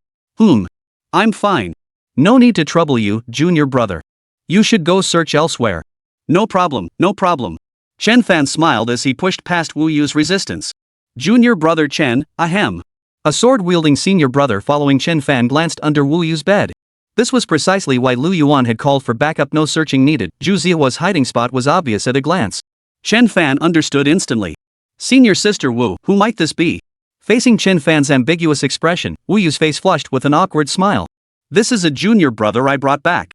I'm fine. No need to trouble you, junior brother. You should go search elsewhere. No problem, no problem. Chen Fan smiled as he pushed past Wu Yu's resistance. Junior brother Chen, ahem. A sword-wielding senior brother following Chen Fan glanced under Wu Yu's bed. This was precisely why Lu Yuan had called for backup. No searching needed. Zhu Zihua's hiding spot was obvious at a glance. Chen Fan understood instantly. Senior sister Wu, who might this be? Facing Chen Fan's ambiguous expression, Wu Yu's face flushed with an awkward smile. This is a junior brother I brought back.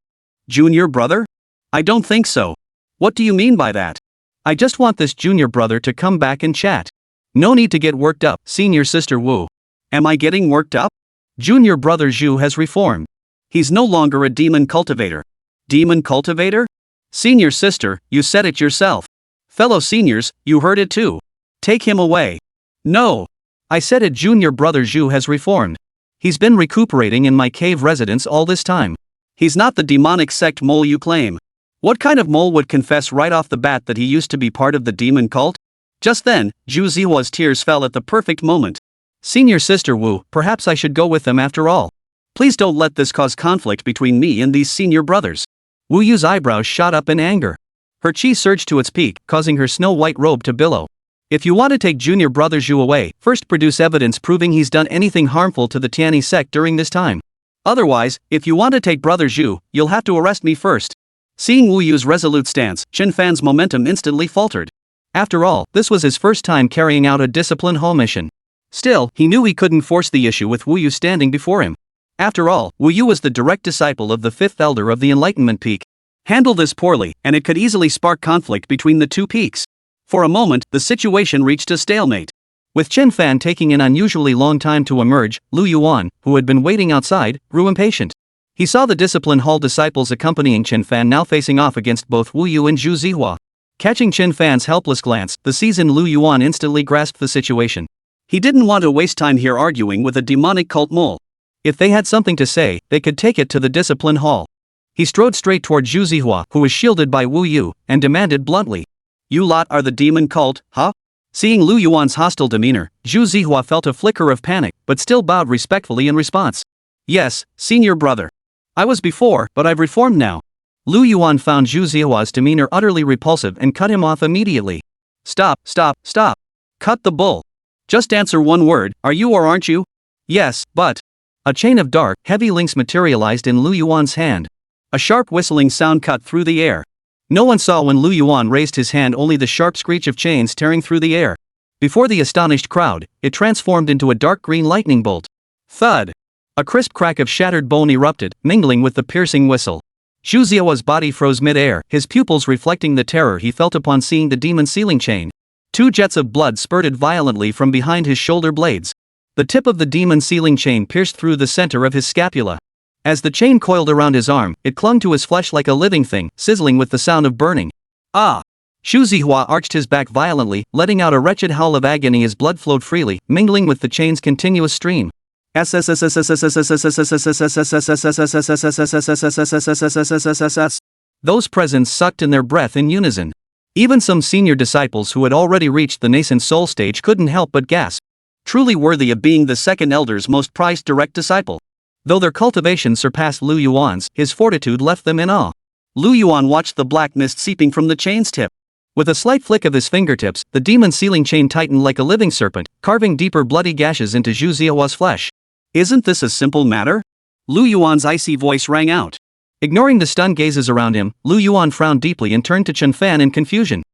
Junior brother? I don't think so. What do you mean by that? I just want this junior brother to come back and chat. No need to get worked up, senior sister Wu. Am I getting worked up? Junior brother Zhu has reformed. He's no longer a demon cultivator. Demon cultivator? Senior sister, you said it yourself. Fellow seniors, you heard it too. Take him away. No. I said it. Junior brother Zhu has reformed. He's been recuperating in my cave residence all this time. He's not the demonic sect mole you claim. What kind of mole would confess right off the bat that he used to be part of the demon cult? Just then, Zhu Zihua's tears fell at the perfect moment. Senior sister Wu, perhaps I should go with them after all. Please don't let this cause conflict between me and these senior brothers. Wu Yu's eyebrows shot up in anger. Her chi surged to its peak, causing her snow-white robe to billow. If you want to take junior brother Zhu away, first produce evidence proving he's done anything harmful to the Tianyi sect during this time. Otherwise, if you want to take brother Zhu, you'll have to arrest me first. Seeing Wu Yu's resolute stance, Chen Fan's momentum instantly faltered. After all, this was his first time carrying out a discipline hall mission. Still, he knew he couldn't force the issue with Wu Yu standing before him. After all, Wu Yu was the direct disciple of the fifth elder of the Enlightenment Peak. Handle this poorly, and it could easily spark conflict between the two peaks. For a moment, the situation reached a stalemate. With Chen Fan taking an unusually long time to emerge, Lu Yuan, who had been waiting outside, grew impatient. He saw the discipline hall disciples accompanying Chen Fan now facing off against both Wu Yu and Zhu Zihua. Catching Chen Fan's helpless glance, the seasoned Lu Yuan instantly grasped the situation. He didn't want to waste time here arguing with a demonic cult mole. If they had something to say, they could take it to the discipline hall. He strode straight toward Zhu Zihua, who was shielded by Wu Yu, and demanded bluntly, "You lot are the demon cult, huh?" Seeing Lu Yuan's hostile demeanor, Zhu Zihua felt a flicker of panic, but still bowed respectfully in response. "Yes, senior brother. I was before, but I've reformed now." Lu Yuan found Zhu Zihua's demeanor utterly repulsive and cut him off immediately. Stop. Cut the bull. Just answer one word, are you or aren't you?" "Yes, but..." A chain of dark, heavy links materialized in Lu Yuan's hand. A sharp whistling sound cut through the air. No one saw when Lu Yuan raised his hand, only the sharp screech of chains tearing through the air. Before the astonished crowd, it transformed into a dark green lightning bolt. Thud! A crisp crack of shattered bone erupted, mingling with the piercing whistle. Zhu Zihua's body froze mid-air, his pupils reflecting the terror he felt upon seeing the demon sealing chain. Two jets of blood spurted violently from behind his shoulder blades. The tip of the demon sealing chain pierced through the center of his scapula. As the chain coiled around his arm, it clung to his flesh like a living thing, sizzling with the sound of burning. Ah! Zhu Zihua arched his back violently, letting out a wretched howl of agony as blood flowed freely, mingling with the chain's continuous stream. Those present sucked in their breath in unison. Even some senior disciples who had already reached the nascent soul stage couldn't help but gasp. Truly worthy of being the second elder's most prized direct disciple. Though their cultivation surpassed Lu Yuan's, his fortitude left them in awe. Lu Yuan watched the black mist seeping from the chain's tip. With a slight flick of his fingertips, the demon sealing chain tightened like a living serpent, carving deeper bloody gashes into Zhu Zihua's flesh. Isn't this a simple matter? Lu Yuan's icy voice rang out. Ignoring the stunned gazes around him, Lu Yuan frowned deeply and turned to Chen Fan in confusion.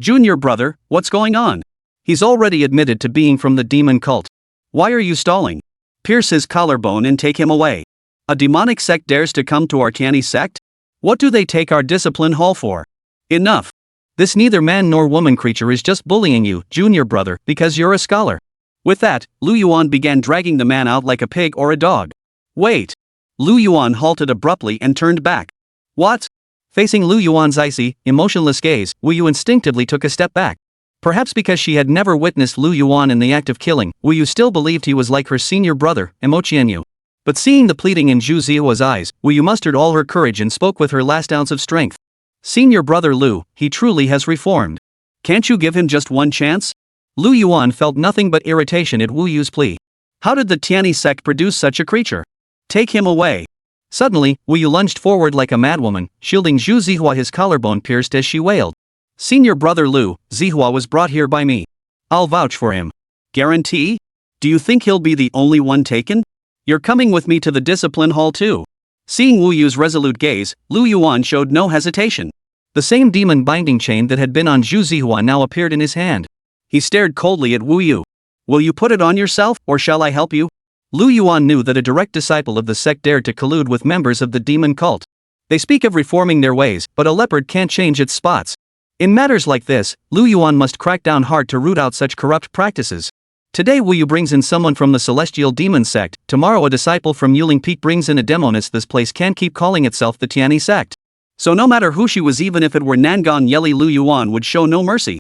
"Junior brother, what's going on? He's already admitted to being from the demon cult. Why are you stalling? Pierce his collarbone and take him away. A demonic sect dares to come to our Tianyi sect? What do they take our discipline hall for? Enough. This neither man nor woman creature is just bullying you, junior brother, because you're a scholar." With that, Lu Yuan began dragging the man out like a pig or a dog. Wait. Lu Yuan halted abruptly and turned back. What? Facing Lu Yuan's icy, emotionless gaze, Wu Yu instinctively took a step back. Perhaps because she had never witnessed Lu Yuan in the act of killing, Wu Yu still believed he was like her senior brother, Emotianyu. But seeing the pleading in Zhu Zihua's eyes, Wu Yu mustered all her courage and spoke with her last ounce of strength. "Senior brother Lu, he truly has reformed. Can't you give him just one chance?" Lu Yuan felt nothing but irritation at Wu Yu's plea. How did the Tianyi sect produce such a creature? Take him away. Suddenly, Wu Yu lunged forward like a madwoman, shielding Zhu Zihua, his collarbone pierced as she wailed. "Senior brother Lu, Zihua was brought here by me. I'll vouch for him." "Guarantee? Do you think he'll be the only one taken? You're coming with me to the discipline hall too." Seeing Wu Yu's resolute gaze, Lu Yuan showed no hesitation. The same demon binding chain that had been on Zhu Zihua now appeared in his hand. He stared coldly at Wu Yu. "Will you put it on yourself, or shall I help you?" Lu Yuan knew that a direct disciple of the sect dared to collude with members of the demon cult. They speak of reforming their ways, but a leopard can't change its spots. In matters like this, Lu Yuan must crack down hard to root out such corrupt practices. Today Wu Yu brings in someone from the Celestial Demon Sect, tomorrow a disciple from Yuling Peak brings in a demoness. This place can't keep calling itself the Tianyi sect. So no matter who she was, even if it were Nangong Yeli, Lu Yuan would show no mercy.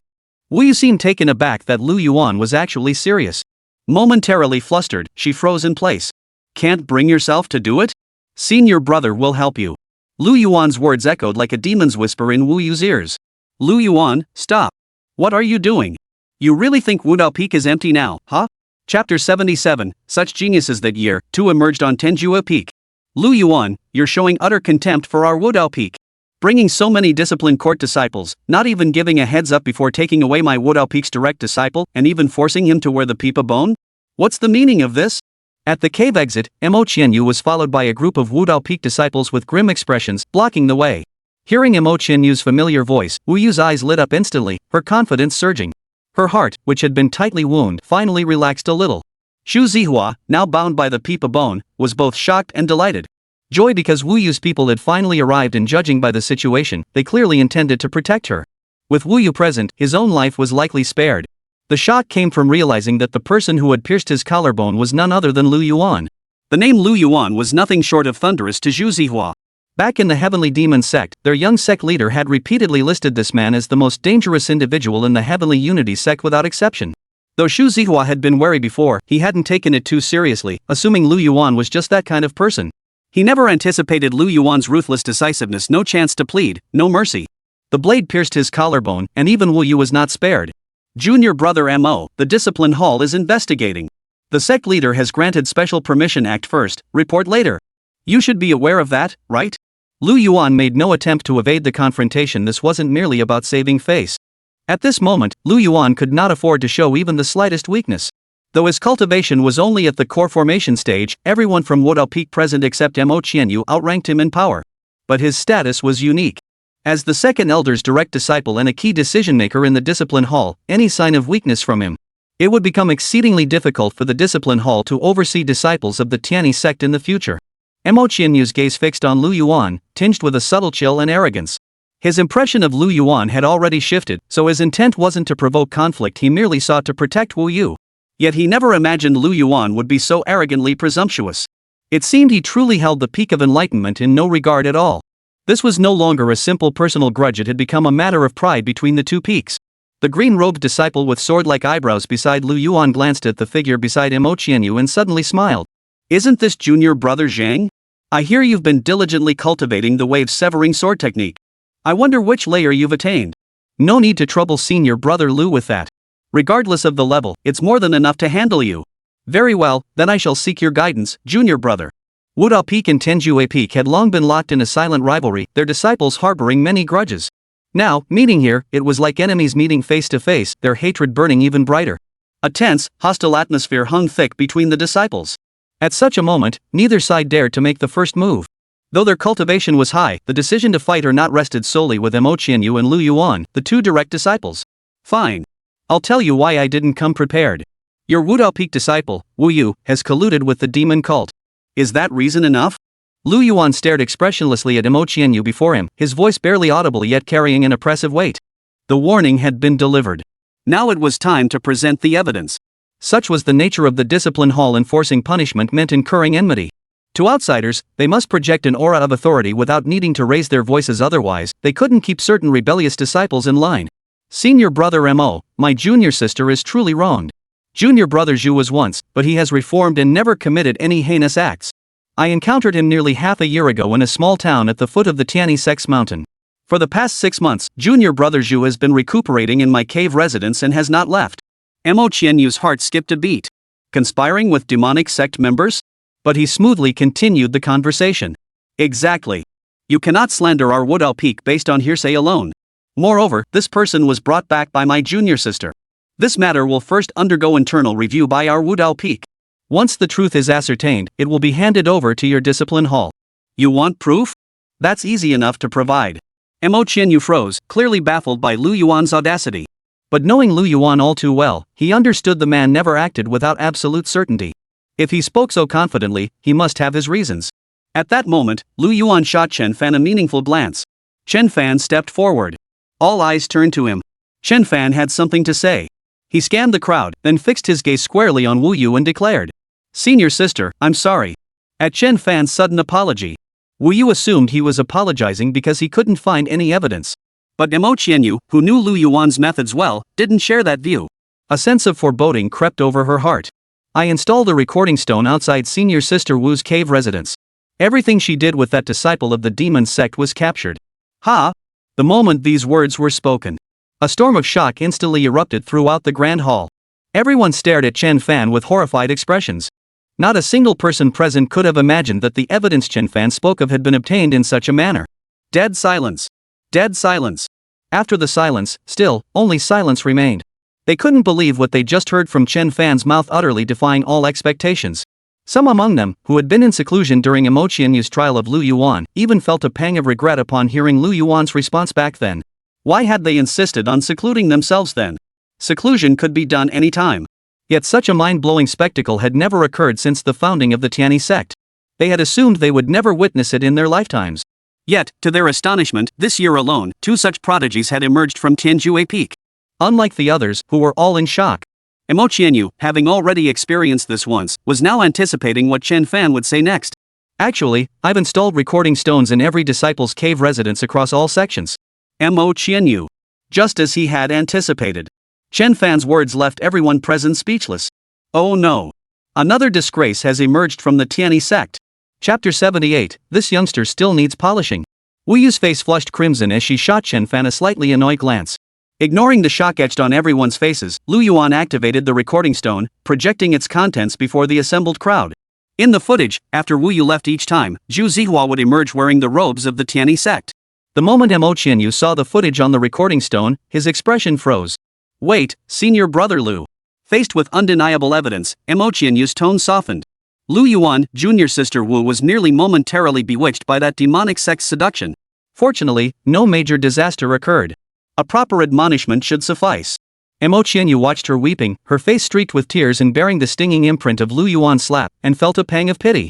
Wu Yu seemed taken aback that Lu Yuan was actually serious. Momentarily flustered, she froze in place. "Can't bring yourself to do it? Senior brother will help you." Lu Yuan's words echoed like a demon's whisper in Wu Yu's ears. "Lu Yuan, stop. What are you doing? You really think Wudao Peak is empty now, huh? Chapter 77, Such Geniuses That Year, 2 emerged on Tenjua Peak. Lu Yuan, you're showing utter contempt for our Wudao Peak. Bringing so many disciplined court disciples, not even giving a heads up before taking away my Wudao Peak's direct disciple, and even forcing him to wear the Peepa bone? What's the meaning of this? At the cave exit, Mo Qianyu was followed by a group of Wudao Peak disciples with grim expressions, blocking the way. Hearing Mo Qianyu's familiar voice, Wu Yu's eyes lit up instantly, her confidence surging. Her heart, which had been tightly wounded, finally relaxed a little. Xu Zihua, now bound by the Peepa bone, was both shocked and delighted. Joy because Wu Yu's people had finally arrived, and judging by the situation, they clearly intended to protect her. With Wu Yu present, his own life was likely spared. The shock came from realizing that the person who had pierced his collarbone was none other than Lu Yuan. The name Lu Yuan was nothing short of thunderous to Xu Zihua. Back in the Heavenly Demon Sect, their young sect leader had repeatedly listed this man as the most dangerous individual in the Heavenly Unity sect without exception. Though Xu Zihua had been wary before, he hadn't taken it too seriously, assuming Lu Yuan was just that kind of person. He never anticipated Lu Yuan's ruthless decisiveness, no chance to plead, no mercy. The blade pierced his collarbone, and even Wu Yu was not spared. Junior brother Mo, the discipline hall is investigating. The sect leader has granted special permission, act first, report later. You should be aware of that, right? Lu Yuan made no attempt to evade the confrontation. This wasn't merely about saving face. At this moment, Lu Yuan could not afford to show even the slightest weakness. Though his cultivation was only at the core formation stage, everyone from Wudao Peak present except Mo Qianyu outranked him in power. But his status was unique. As the second elder's direct disciple and a key decision-maker in the discipline hall, any sign of weakness from him, it would become exceedingly difficult for the discipline hall to oversee disciples of the Tianyi sect in the future. Mo Qianyu's gaze fixed on Lu Yuan, tinged with a subtle chill and arrogance. His impression of Lu Yuan had already shifted, so his intent wasn't to provoke conflict, he merely sought to protect Wu Yu. Yet he never imagined Lu Yuan would be so arrogantly presumptuous. It seemed he truly held the peak of enlightenment in no regard at all. This was no longer a simple personal grudge, it had become a matter of pride between the two peaks. The green-robed disciple with sword-like eyebrows beside Lu Yuan glanced at the figure beside Mo Qianyu and suddenly smiled. Isn't this junior brother Zhang? I hear you've been diligently cultivating the wave-severing sword technique. I wonder which layer you've attained. No need to trouble senior brother Lu with that. Regardless of the level, it's more than enough to handle you. Very well, then I shall seek your guidance, junior brother. Wudao Peak and Tenjue Peak had long been locked in a silent rivalry, their disciples harboring many grudges. Now, meeting here, it was like enemies meeting face to face, their hatred burning even brighter. A tense, hostile atmosphere hung thick between the disciples. At such a moment, neither side dared to make the first move. Though their cultivation was high, the decision to fight or not rested solely with Mo Qianyu and Lu Yuan, the two direct disciples. Fine. I'll tell you why I didn't come prepared. Your Wudao Peak disciple, Wu Yu, has colluded with the demon cult. Is that reason enough? Lu Yuan stared expressionlessly at Mo Qianyu before him, his voice barely audible yet carrying an oppressive weight. The warning had been delivered. Now it was time to present the evidence. Such was the nature of the discipline hall. Enforcing punishment meant incurring enmity. To outsiders, they must project an aura of authority without needing to raise their voices, otherwise, they couldn't keep certain rebellious disciples in line. Senior brother Mo, my junior sister is truly wronged. Junior brother Zhu was once, but he has reformed and never committed any heinous acts. I encountered him nearly half a year ago in a small town at the foot of the Tianyi Sect's mountain. For the past 6 months, junior brother Zhu has been recuperating in my cave residence and has not left. Mo Qianyu's heart skipped a beat. Conspiring with demonic sect members? But he smoothly continued the conversation. Exactly. You cannot slander our Wudao Peak based on hearsay alone. Moreover, this person was brought back by my junior sister. This matter will first undergo internal review by our Wudao Peak. Once the truth is ascertained, it will be handed over to your discipline hall. You want proof? That's easy enough to provide. Mo Qianyu froze, clearly baffled by Lu Yuan's audacity. But knowing Lu Yuan all too well, he understood the man never acted without absolute certainty. If he spoke so confidently, he must have his reasons. At that moment, Lu Yuan shot Chen Fan a meaningful glance. Chen Fan stepped forward. All eyes turned to him. Chen Fan had something to say. He scanned the crowd, then fixed his gaze squarely on Wu Yu and declared, "Senior sister, I'm sorry." At Chen Fan's sudden apology, Wu Yu assumed he was apologizing because he couldn't find any evidence. But Mo Qianyu, who knew Lu Yuan's methods well, didn't share that view. A sense of foreboding crept over her heart. I installed a recording stone outside senior sister Wu's cave residence. Everything she did with that disciple of the demon sect was captured. Ha! The moment these words were spoken, a storm of shock instantly erupted throughout the grand hall. Everyone stared at Chen Fan with horrified expressions. Not a single person present could have imagined that the evidence Chen Fan spoke of had been obtained in such a manner. Dead silence. Dead silence. After the silence, still, only silence remained. They couldn't believe what they just heard from Chen Fan's mouth, utterly defying all expectations. Some among them, who had been in seclusion during Emo Qianyu's trial of Lu Yuan, even felt a pang of regret upon hearing Lu Yuan's response back then. Why had they insisted on secluding themselves then? Seclusion could be done any time. Yet such a mind-blowing spectacle had never occurred since the founding of the Tianyi sect. They had assumed they would never witness it in their lifetimes. Yet, to their astonishment, this year alone, 2 such prodigies had emerged from Tianjue Peak. Unlike the others, who were all in shock. Emo Qianyu, having already experienced this once, was now anticipating what Chen Fan would say next. Actually, I've installed recording stones in every disciple's cave residence across all sections. Emo Qianyu. Just as he had anticipated. Chen Fan's words left everyone present speechless. Oh no. Another disgrace has emerged from the Tianyi sect. Chapter 78, This youngster still needs polishing. Wu Yu's face flushed crimson as she shot Chen Fan a slightly annoyed glance. Ignoring the shock etched on everyone's faces, Lu Yuan activated the recording stone, projecting its contents before the assembled crowd. In the footage, after Wu Yu left each time, Zhu Zihua would emerge wearing the robes of the Tianyi sect. The moment Emo Qianyu saw the footage on the recording stone, his expression froze. Wait, senior brother Lu. Faced with undeniable evidence, Emo Qianyu's tone softened. Lu Yuan, junior sister Wu, was nearly momentarily bewitched by that demonic sect's seduction. Fortunately, no major disaster occurred. A proper admonishment should suffice. Emo Qianyu watched her weeping, her face streaked with tears and bearing the stinging imprint of Lu Yuan's slap, and felt a pang of pity.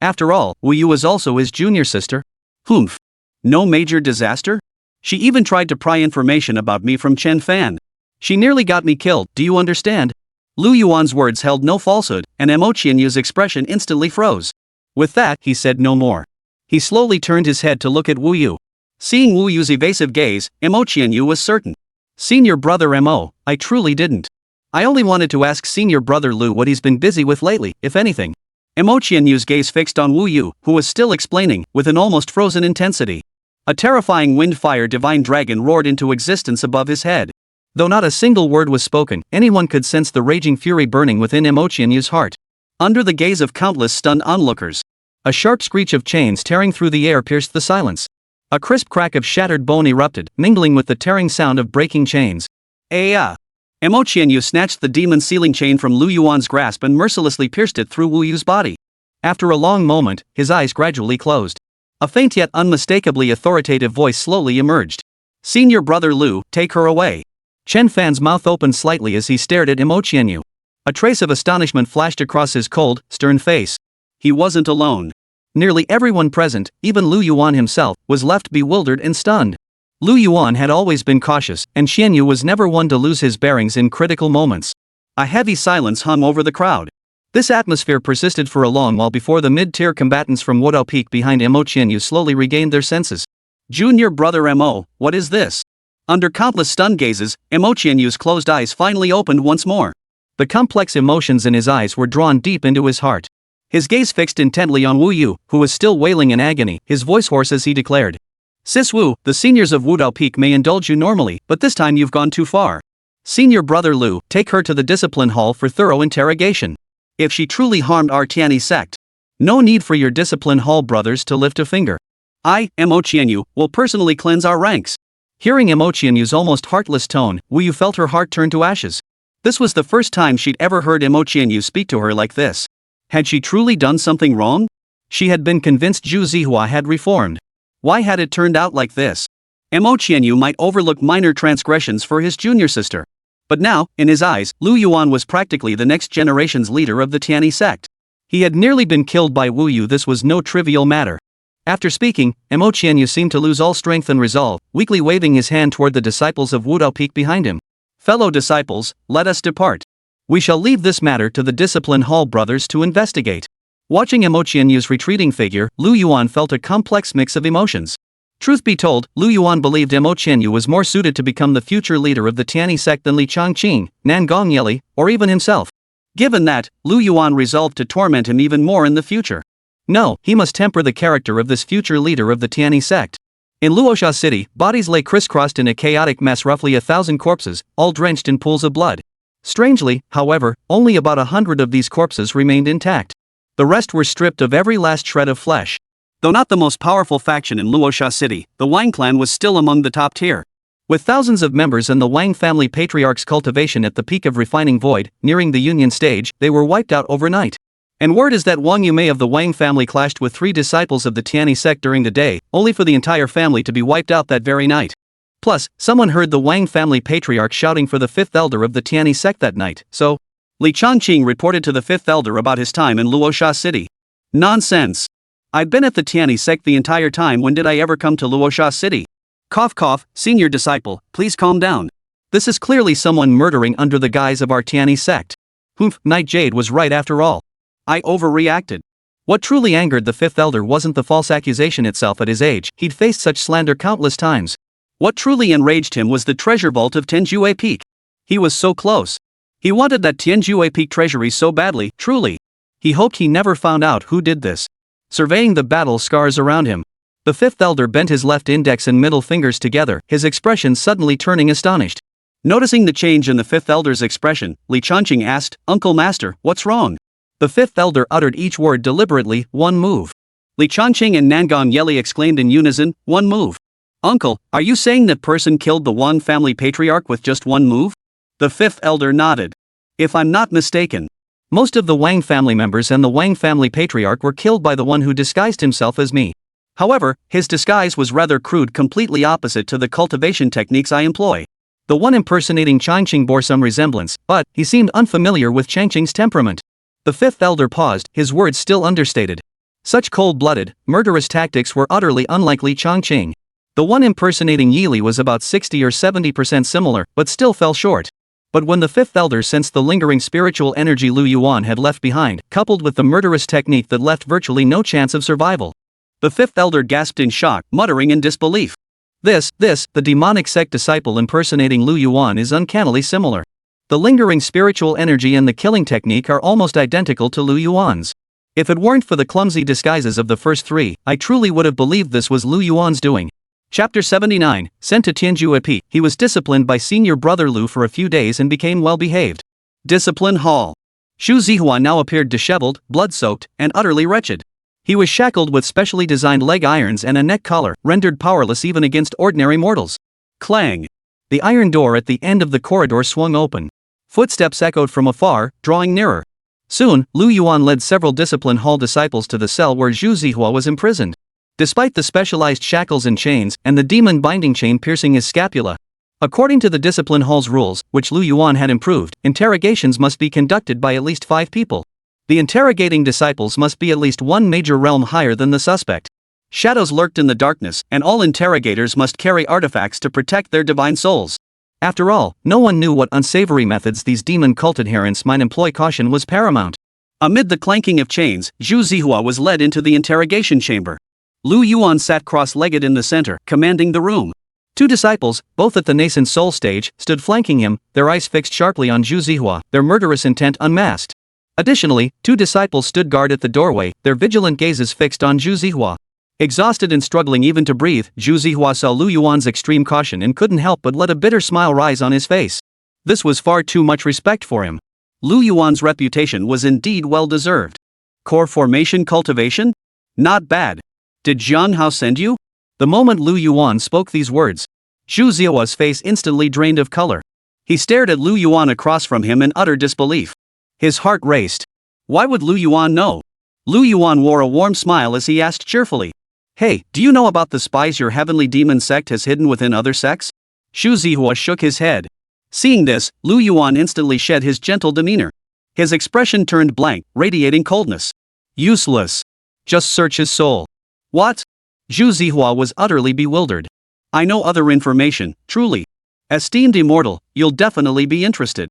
After all, Wu Yu was also his junior sister. Humph. No major disaster? She even tried to pry information about me from Chen Fan. She nearly got me killed, do you understand? Lu Yuan's words held no falsehood, and Emo Qianyu's expression instantly froze. With that, he said no more. He slowly turned his head to look at Wu Yu. Seeing Wu Yu's evasive gaze, Emo Qianyu was certain. Senior brother Emo, I truly didn't. I only wanted to ask senior brother Lu what he's been busy with lately, if anything. Emo Qianyu's gaze fixed on Wu Yu, who was still explaining, with an almost frozen intensity. A terrifying wind-fire divine dragon roared into existence above his head. Though not a single word was spoken, anyone could sense the raging fury burning within Emo Qianyu's heart. Under the gaze of countless stunned onlookers, a sharp screech of chains tearing through the air pierced the silence. A crisp crack of shattered bone erupted, mingling with the tearing sound of breaking chains. Aya! Emo Qianyu snatched the demon sealing chain from Lu Yuan's grasp and mercilessly pierced it through Wu Yu's body. After a long moment, his eyes gradually closed. A faint yet unmistakably authoritative voice slowly emerged. Senior brother Lu, take her away. Chen Fan's mouth opened slightly as he stared at Emo Qianyu. A trace of astonishment flashed across his cold, stern face. He wasn't alone. Nearly everyone present, even Lu Yuan himself, was left bewildered and stunned. Lu Yuan had always been cautious, and Qianyu was never one to lose his bearings in critical moments. A heavy silence hung over the crowd. This atmosphere persisted for a long while before the mid-tier combatants from Wudao Peak behind Emo Qianyu slowly regained their senses. Junior brother Emo, what is this? Under countless stunned gazes, Emo Qianyu's closed eyes finally opened once more. The complex emotions in his eyes were drawn deep into his heart. His gaze fixed intently on Wu Yu, who was still wailing in agony, his voice hoarse as he declared. Sis Wu, the seniors of Wudao Peak may indulge you normally, but this time you've gone too far. Senior brother Lu, take her to the discipline hall for thorough interrogation. If she truly harmed our Tianyi sect, no need for your discipline hall brothers to lift a finger. I, Emo Qianyu, will personally cleanse our ranks. Hearing Emo Qianyu's almost heartless tone, Wu Yu felt her heart turn to ashes. This was the first time she'd ever heard Emo Qianyu speak to her like this. Had she truly done something wrong? She had been convinced Zhu Zihua had reformed. Why had it turned out like this? Emo Qianyu might overlook minor transgressions for his junior sister. But now, in his eyes, Lu Yuan was practically the next generation's leader of the Tianyi sect. He had nearly been killed by Wu Yu. This was no trivial matter. After speaking, Emo Qianyu seemed to lose all strength and resolve, weakly waving his hand toward the disciples of Wudao Peak behind him. Fellow disciples, let us depart. We shall leave this matter to the discipline hall brothers to investigate. Watching Emo Qianyu's retreating figure, Lu Yuan felt a complex mix of emotions. Truth be told, Lu Yuan believed Emo Qianyu was more suited to become the future leader of the Tianyi sect than Li Changqing, Nangong Yeli, or even himself. Given that, Lu Yuan resolved to torment him even more in the future. No, he must temper the character of this future leader of the Tianyi sect. In Luosha City, bodies lay crisscrossed in a chaotic mess, roughly 1,000 corpses, all drenched in pools of blood. Strangely, however, only about 100 of these corpses remained intact. The rest were stripped of every last shred of flesh. Though not the most powerful faction in Luosha City, the Wang clan was still among the top tier. With thousands of members and the Wang family patriarch's cultivation at the peak of refining void, nearing the union stage, they were wiped out overnight. And word is that Wang Yume of the Wang family clashed with 3 disciples of the Tianyi sect during the day, only for the entire family to be wiped out that very night. Plus, someone heard the Wang family patriarch shouting for the 5th elder of the Tianyi sect that night, so Li Changqing reported to the 5th elder about his time in Luosha City. Nonsense. I'd been at the Tianyi sect the entire time. When did I ever come to Luosha City? Cough cough, senior disciple, please calm down. This is clearly someone murdering under the guise of our Tianyi sect. Humph, Night Jade was right after all. I overreacted. What truly angered the 5th elder wasn't the false accusation itself. At his age, he'd faced such slander countless times. What truly enraged him was the treasure vault of Tianjue Peak. He was so close. He wanted that Tianjue Peak treasury so badly, truly. He hoped he never found out who did this. Surveying the battle scars around him, the 5th elder bent his left index and middle fingers together, his expression suddenly turning astonished. Noticing the change in the 5th elder's expression, Li Changqing asked, "Uncle Master, what's wrong?" The 5th elder uttered each word deliberately, "One move." Li Changqing and Nangong Yeli exclaimed in unison, "One move." Uncle, are you saying that person killed the Wang family patriarch with just one move? The 5th elder nodded. If I'm not mistaken, most of the Wang family members and the Wang family patriarch were killed by the one who disguised himself as me. However, his disguise was rather crude, completely opposite to the cultivation techniques I employ. The one impersonating Changqing bore some resemblance, but he seemed unfamiliar with Changqing's temperament. The 5th elder paused, his words still understated. Such cold-blooded, murderous tactics were utterly unlike Li Changqing. The one impersonating Yili was about 60 or 70% similar, but still fell short. But when the 5th elder sensed the lingering spiritual energy Lu Yuan had left behind, coupled with the murderous technique that left virtually no chance of survival, the 5th elder gasped in shock, muttering in disbelief. The demonic sect disciple impersonating Lu Yuan is uncannily similar. The lingering spiritual energy and the killing technique are almost identical to Lu Yuan's. If it weren't for the clumsy disguises of the first 3, I truly would have believed this was Lu Yuan's doing. Chapter 79, sent to Tianjue Peak, he was disciplined by senior brother Lu for a few days and became well-behaved. Discipline Hall. Xu Zihua now appeared disheveled, blood-soaked, and utterly wretched. He was shackled with specially designed leg irons and a neck collar, rendered powerless even against ordinary mortals. Clang! The iron door at the end of the corridor swung open. Footsteps echoed from afar, drawing nearer. Soon, Lu Yuan led several discipline hall disciples to the cell where Xu Zihua was imprisoned. Despite the specialized shackles and chains, and the demon binding chain piercing his scapula, according to the discipline hall's rules, which Lu Yuan had improved, interrogations must be conducted by at least 5 people. The interrogating disciples must be at least 1 major realm higher than the suspect. Shadows lurked in the darkness, and all interrogators must carry artifacts to protect their divine souls. After all, no one knew what unsavory methods these demon cult adherents might employ. Caution was paramount. Amid the clanking of chains, Xu Zihua was led into the interrogation chamber. Lu Yuan sat cross-legged in the center, commanding the room. 2 disciples, both at the nascent soul stage, stood flanking him, their eyes fixed sharply on Xu Zihua, their murderous intent unmasked. Additionally, 2 disciples stood guard at the doorway, their vigilant gazes fixed on Xu Zihua. Exhausted and struggling even to breathe, Xu Zihua saw Lu Yuan's extreme caution and couldn't help but let a bitter smile rise on his face. This was far too much respect for him. Lu Yuan's reputation was indeed well-deserved. Core formation cultivation? Not bad. Did Jian Hao send you? The moment Lu Yuan spoke these words, Xu Zihua's face instantly drained of color. He stared at Lu Yuan across from him in utter disbelief. His heart raced. Why would Lu Yuan know? Lu Yuan wore a warm smile as he asked cheerfully. Hey, do you know about the spies your heavenly demon sect has hidden within other sects? Xu Zihua shook his head. Seeing this, Lu Yuan instantly shed his gentle demeanor. His expression turned blank, radiating coldness. Useless. Just search his soul. What? Xu Zihua was utterly bewildered. I know other information, truly. Esteemed immortal, you'll definitely be interested.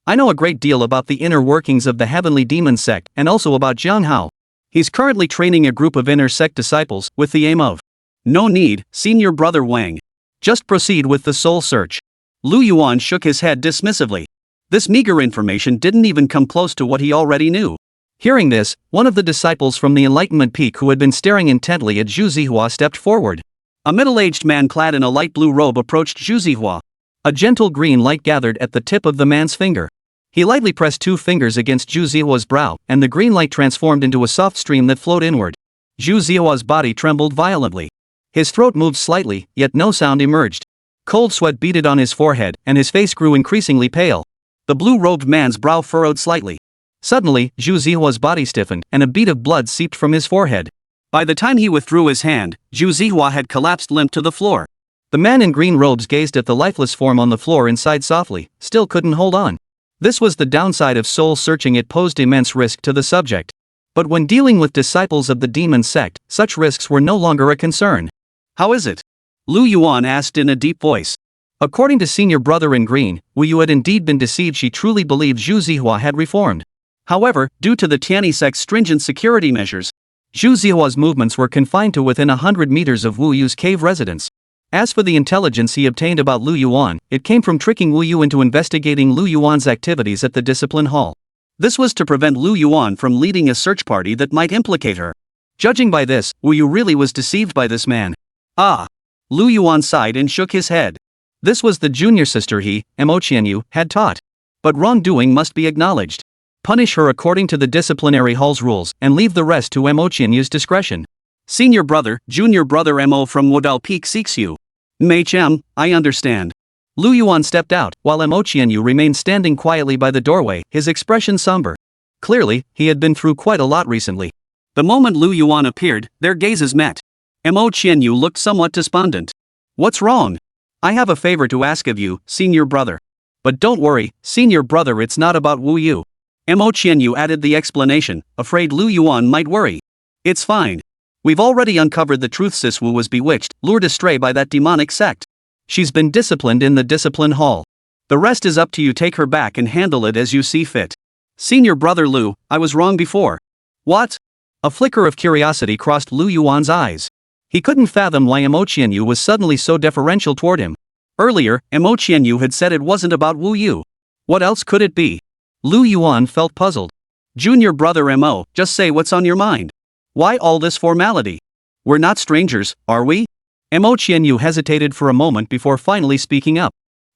I know a great deal about the inner workings of the heavenly demon sect and also about Jiang Hao. He's currently training a group of inner sect disciples with the aim of. No need, senior brother Wang. Just proceed with the soul search. Lu Yuan shook his head dismissively. This meager information didn't even come close to what he already knew. Hearing this, one of the disciples from the Enlightenment Peak who had been staring intently at Xu Zihua stepped forward. A middle-aged man clad in a light blue robe approached Xu Zihua. A gentle green light gathered at the tip of the man's finger. He lightly pressed 2 fingers against Zhu Zihua's brow, and the green light transformed into a soft stream that flowed inward. Zhu Zihua's body trembled violently. His throat moved slightly, yet no sound emerged. Cold sweat beaded on his forehead, and his face grew increasingly pale. The blue-robed man's brow furrowed slightly. Suddenly, Zhu Zihua's body stiffened, and a bead of blood seeped from his forehead. By the time he withdrew his hand, Zhu Zihua had collapsed limp to the floor. The man in green robes gazed at the lifeless form on the floor and sighed softly, still couldn't hold on. This was the downside of soul-searching. It posed immense risk to the subject. But when dealing with disciples of the demon sect, such risks were no longer a concern. How is it? Lu Yuan asked in a deep voice. According to senior brother in green, Wu Yu had indeed been deceived. She truly believed Zhu Zihua had reformed. However, due to the Tianyi sect's stringent security measures, Zhu Zihua's movements were confined to within 100 meters of Wu Yu's cave residence. As for the intelligence he obtained about Lu Yuan, it came from tricking Wu Yu into investigating Lu Yuan's activities at the discipline hall. This was to prevent Lu Yuan from leading a search party that might implicate her. Judging by this, Wu Yu really was deceived by this man. Ah! Lu Yuan sighed and shook his head. This was the junior sister he, Mo Qianyu, had taught. But wrongdoing must be acknowledged. Punish her according to the disciplinary hall's rules, and leave the rest to Mo Qianyu's discretion. Senior brother, junior brother Mo from Wudao Peak seeks you. Mei Chem, I understand. Lu Yuan stepped out, while Mo Qianyu remained standing quietly by the doorway, his expression somber. Clearly, he had been through quite a lot recently. The moment Lu Yuan appeared, their gazes met. Mo Qianyu looked somewhat despondent. What's wrong? I have a favor to ask of you, senior brother. But don't worry, senior brother, it's not about Wu Yu. Mo Qianyu added the explanation, afraid Lu Yuan might worry. It's fine. We've already uncovered the truth. Sis Wu was bewitched, lured astray by that demonic sect. She's been disciplined in the discipline hall. The rest is up to you. Take her back and handle it as you see fit. Senior brother Lu, I was wrong before. What? A flicker of curiosity crossed Lu Yuan's eyes. He couldn't fathom why Mo Qianyu was suddenly so deferential toward him. Earlier, Mo Qianyu had said it wasn't about Wu Yu. What else could it be? Lu Yuan felt puzzled. Junior brother Mo, just say what's on your mind. Why all this formality? We're not strangers, are we? Mo Qianyu hesitated for a moment before finally speaking up.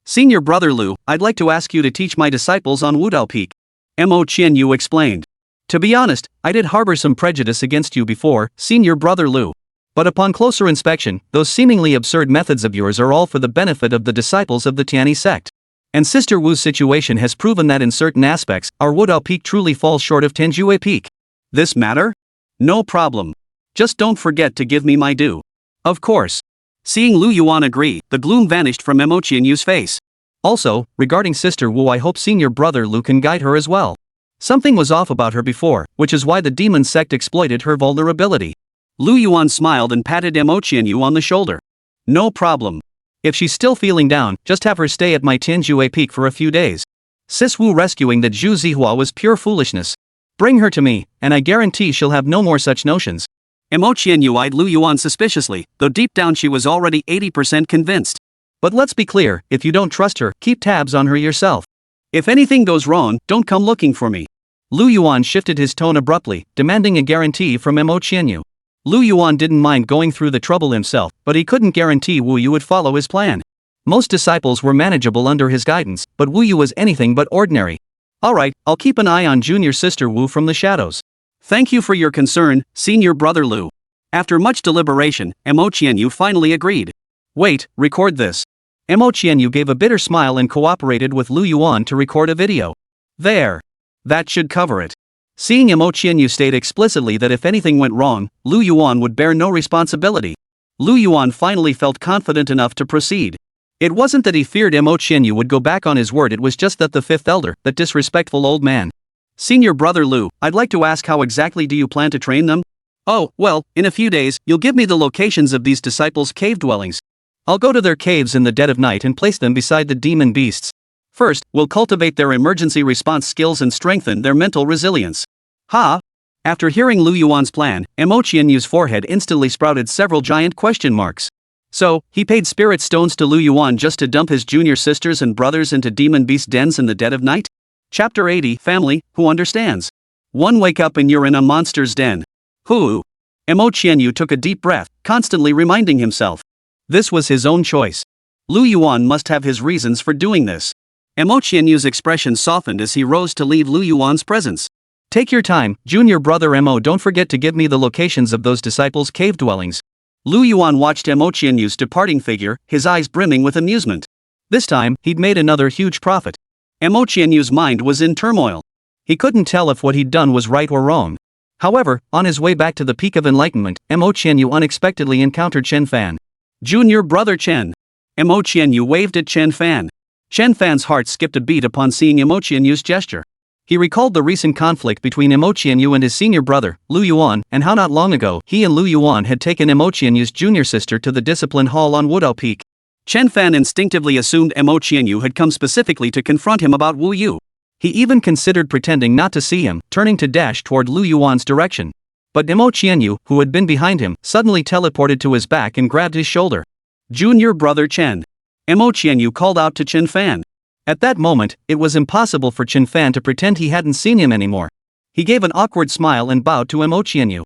Senior brother Lu, I'd like to ask you to teach my disciples on Wudao Peak. Mo Qianyu explained. To be honest, I did harbor some prejudice against you before, senior brother Lu. But upon closer inspection, those seemingly absurd methods of yours are all for the benefit of the disciples of the Tianyi sect. And Sister Wu's situation has proven that in certain aspects, our Wudao Peak truly falls short of Tenjue Peak. This matter? No problem. Just don't forget to give me my due. Of course. Seeing Lu Yuan agree, the gloom vanished from Mo Qianyu's face. Also, regarding Sister Wu, I hope senior brother Lu can guide her as well. Something was off about her before, which is why the demon sect exploited her vulnerability. Lu Yuan smiled and patted Mo Qianyu on the shoulder. No problem. If she's still feeling down, just have her stay at my Tianjue Peak for a few days. Sis Wu rescuing the Zhu Zihua was pure foolishness. Bring her to me, and I guarantee she'll have no more such notions. Mo Qianyu eyed Lu Yuan suspiciously, though deep down she was already 80% convinced. But let's be clear, if you don't trust her, keep tabs on her yourself. If anything goes wrong, don't come looking for me. Lu Yuan shifted his tone abruptly, demanding a guarantee from Mo Qianyu. Lu Yuan didn't mind going through the trouble himself, but he couldn't guarantee Wu Yu would follow his plan. Most disciples were manageable under his guidance, but Wu Yu was anything but ordinary. Alright, I'll keep an eye on junior sister Wu from the shadows. Thank you for your concern, senior brother Lu. After much deliberation, Mo Qianyu finally agreed. Wait, record this. Mo Qianyu gave a bitter smile and cooperated with Lu Yuan to record a video. There. That should cover it. Seeing Mo Qianyu state explicitly that if anything went wrong, Lu Yuan would bear no responsibility, Lu Yuan finally felt confident enough to proceed. It wasn't that he feared Mo Qianyu would go back on his word, it was just that the fifth elder, that disrespectful old man. Senior brother Lu, I'd like to ask, how exactly do you plan to train them? Oh, well, in a few days, you'll give me the locations of these disciples' cave dwellings. I'll go to their caves in the dead of night and place them beside the demon beasts. First, we'll cultivate their emergency response skills and strengthen their mental resilience. Ha! After hearing Lu Yuan's plan, Mo Qianyu's forehead instantly sprouted several giant question marks. So, he paid spirit stones to Lu Yuan just to dump his junior sisters and brothers into demon beast dens in the dead of night? Chapter 80, Family, who understands? One, wake up and you're in a monster's den. Mo Qianyu took a deep breath, constantly reminding himself. This was his own choice. Lu Yuan must have his reasons for doing this. Qianyu's expression softened as he rose to leave Lu Yuan's presence. Take your time, junior brother Mo. Don't forget to give me the locations of those disciples' cave dwellings. Lu Yuan watched Qianyu's departing figure, his eyes brimming with amusement. This time, he'd made another huge profit. Qianyu's mind was in turmoil. He couldn't tell if what he'd done was right or wrong. However, on his way back to the Peak of Enlightenment, Qianyu unexpectedly encountered Chen Fan. Junior brother Chen. Qianyu waved at Chen Fan. Chen Fan's heart skipped a beat upon seeing Qianyu's gesture. He recalled the recent conflict between Qianyu and his senior brother, Lu Yuan, and how not long ago he and Lu Yuan had taken Qianyu's junior sister to the discipline hall on Wudao Peak. Chen Fan instinctively assumed Qianyu had come specifically to confront him about Wu Yu. He even considered pretending not to see him, turning to dash toward Lu Yuan's direction. But Qianyu, who had been behind him, suddenly teleported to his back and grabbed his shoulder. Junior brother Chen. Qianyu called out to Chen Fan. At that moment, it was impossible for Chen Fan to pretend he hadn't seen him anymore. He gave an awkward smile and bowed to Qianyu.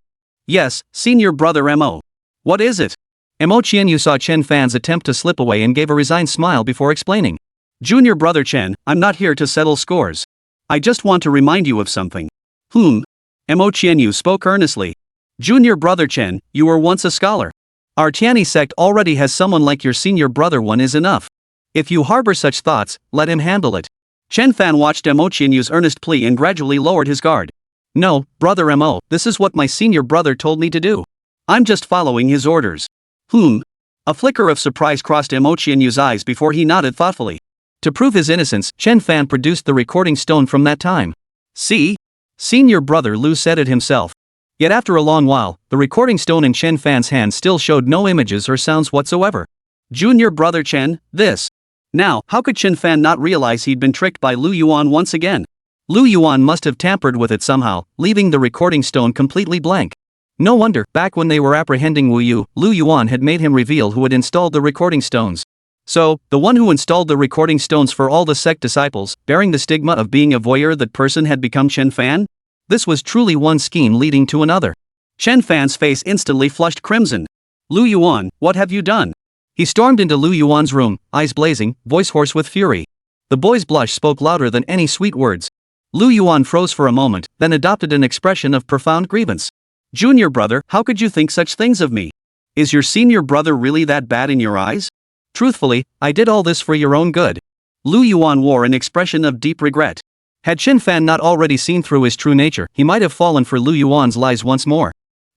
Yes, senior brother Mo. What is it? Qianyu saw Chen Fan's attempt to slip away and gave a resigned smile before explaining. Junior brother Chen, I'm not here to settle scores. I just want to remind you of something. Qianyu spoke earnestly. Junior brother Chen, you were once a scholar. Our Tianyi sect already has someone like your senior brother. One is enough. If you harbor such thoughts, let him handle it. Chen Fan watched Qianyu's earnest plea and gradually lowered his guard. No, brother Mo, this is what my senior brother told me to do. I'm just following his orders. A flicker of surprise crossed Qianyu's eyes before he nodded thoughtfully. To prove his innocence, Chen Fan produced the recording stone from that time. See? Senior brother Lu said it himself. Yet after a long while, the recording stone in Chen Fan's hand still showed no images or sounds whatsoever. Junior brother Chen, this. Now, how could Chen Fan not realize he'd been tricked by Lu Yuan once again? Lu Yuan must have tampered with it somehow, leaving the recording stone completely blank. No wonder, back when they were apprehending Wu Yu, Lu Yuan had made him reveal who had installed the recording stones. So, the one who installed the recording stones for all the sect disciples, bearing the stigma of being a voyeur, that person had become Chen Fan? This was truly one scheme leading to another. Chen Fan's face instantly flushed crimson. Lu Yuan, what have you done? He stormed into Lu Yuan's room, eyes blazing, voice hoarse with fury. The boy's blush spoke louder than any sweet words. Lu Yuan froze for a moment, then adopted an expression of profound grievance. Junior brother, how could you think such things of me? Is your senior brother really that bad in your eyes? Truthfully, I did all this for your own good. Lu Yuan wore an expression of deep regret. Had Chen Fan not already seen through his true nature, he might have fallen for Lu Yuan's lies once more.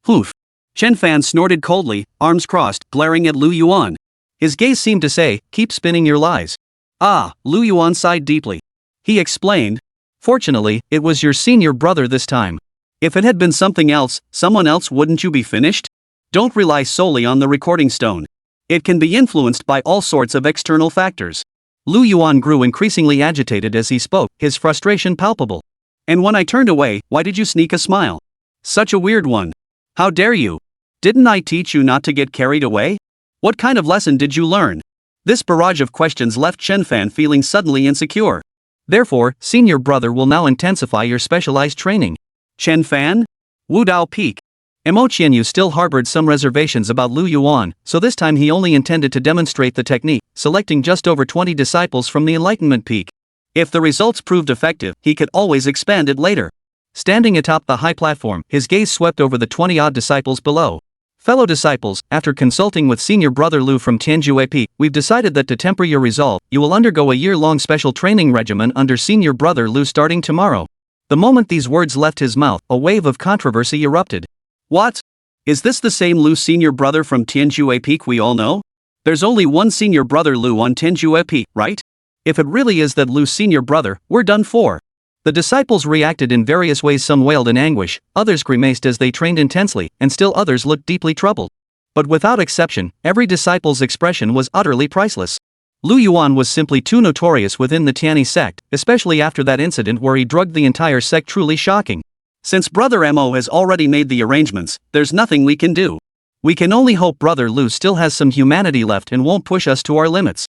Hoof. Chen Fan snorted coldly, arms crossed, glaring at Lu Yuan. His gaze seemed to say, keep spinning your lies. Ah, Lu Yuan sighed deeply. He explained. Fortunately, it was your senior brother this time. If it had been something else, someone else, wouldn't you be finished? Don't rely solely on the recording stone. It can be influenced by all sorts of external factors. Lu Yuan grew increasingly agitated as he spoke, his frustration palpable. And when I turned away, why did you sneak a smile? Such a weird one. How dare you? Didn't I teach you not to get carried away? What kind of lesson did you learn? This barrage of questions left Chen Fan feeling suddenly insecure. Therefore, senior brother will now intensify your specialized training. Chen Fan? Wudao Peak. Qianyu still harbored some reservations about Lu Yuan, so this time he only intended to demonstrate the technique, selecting just over 20 disciples from the Enlightenment Peak. If the results proved effective, he could always expand it later. Standing atop the high platform, his gaze swept over the 20-odd disciples below. Fellow disciples, after consulting with senior brother Lu from Tianjue Peak, we've decided that to temper your resolve, you will undergo a year-long special training regimen under senior brother Lu starting tomorrow. The moment these words left his mouth, a wave of controversy erupted. What? Is this the same Lu senior brother from Tianjue Peak we all know? There's only one senior brother Lu on Tianjue Peak, right? If it really is that Lu senior brother, we're done for. The disciples reacted in various ways. Some wailed in anguish, others grimaced as they trained intensely, and still others looked deeply troubled. But without exception, every disciple's expression was utterly priceless. Lu Yuan was simply too notorious within the Tianyi sect, especially after that incident where he drugged the entire sect. Truly shocking. Since Brother Mo has already made the arrangements, there's nothing we can do. We can only hope Brother Lu still has some humanity left and won't push us to our limits.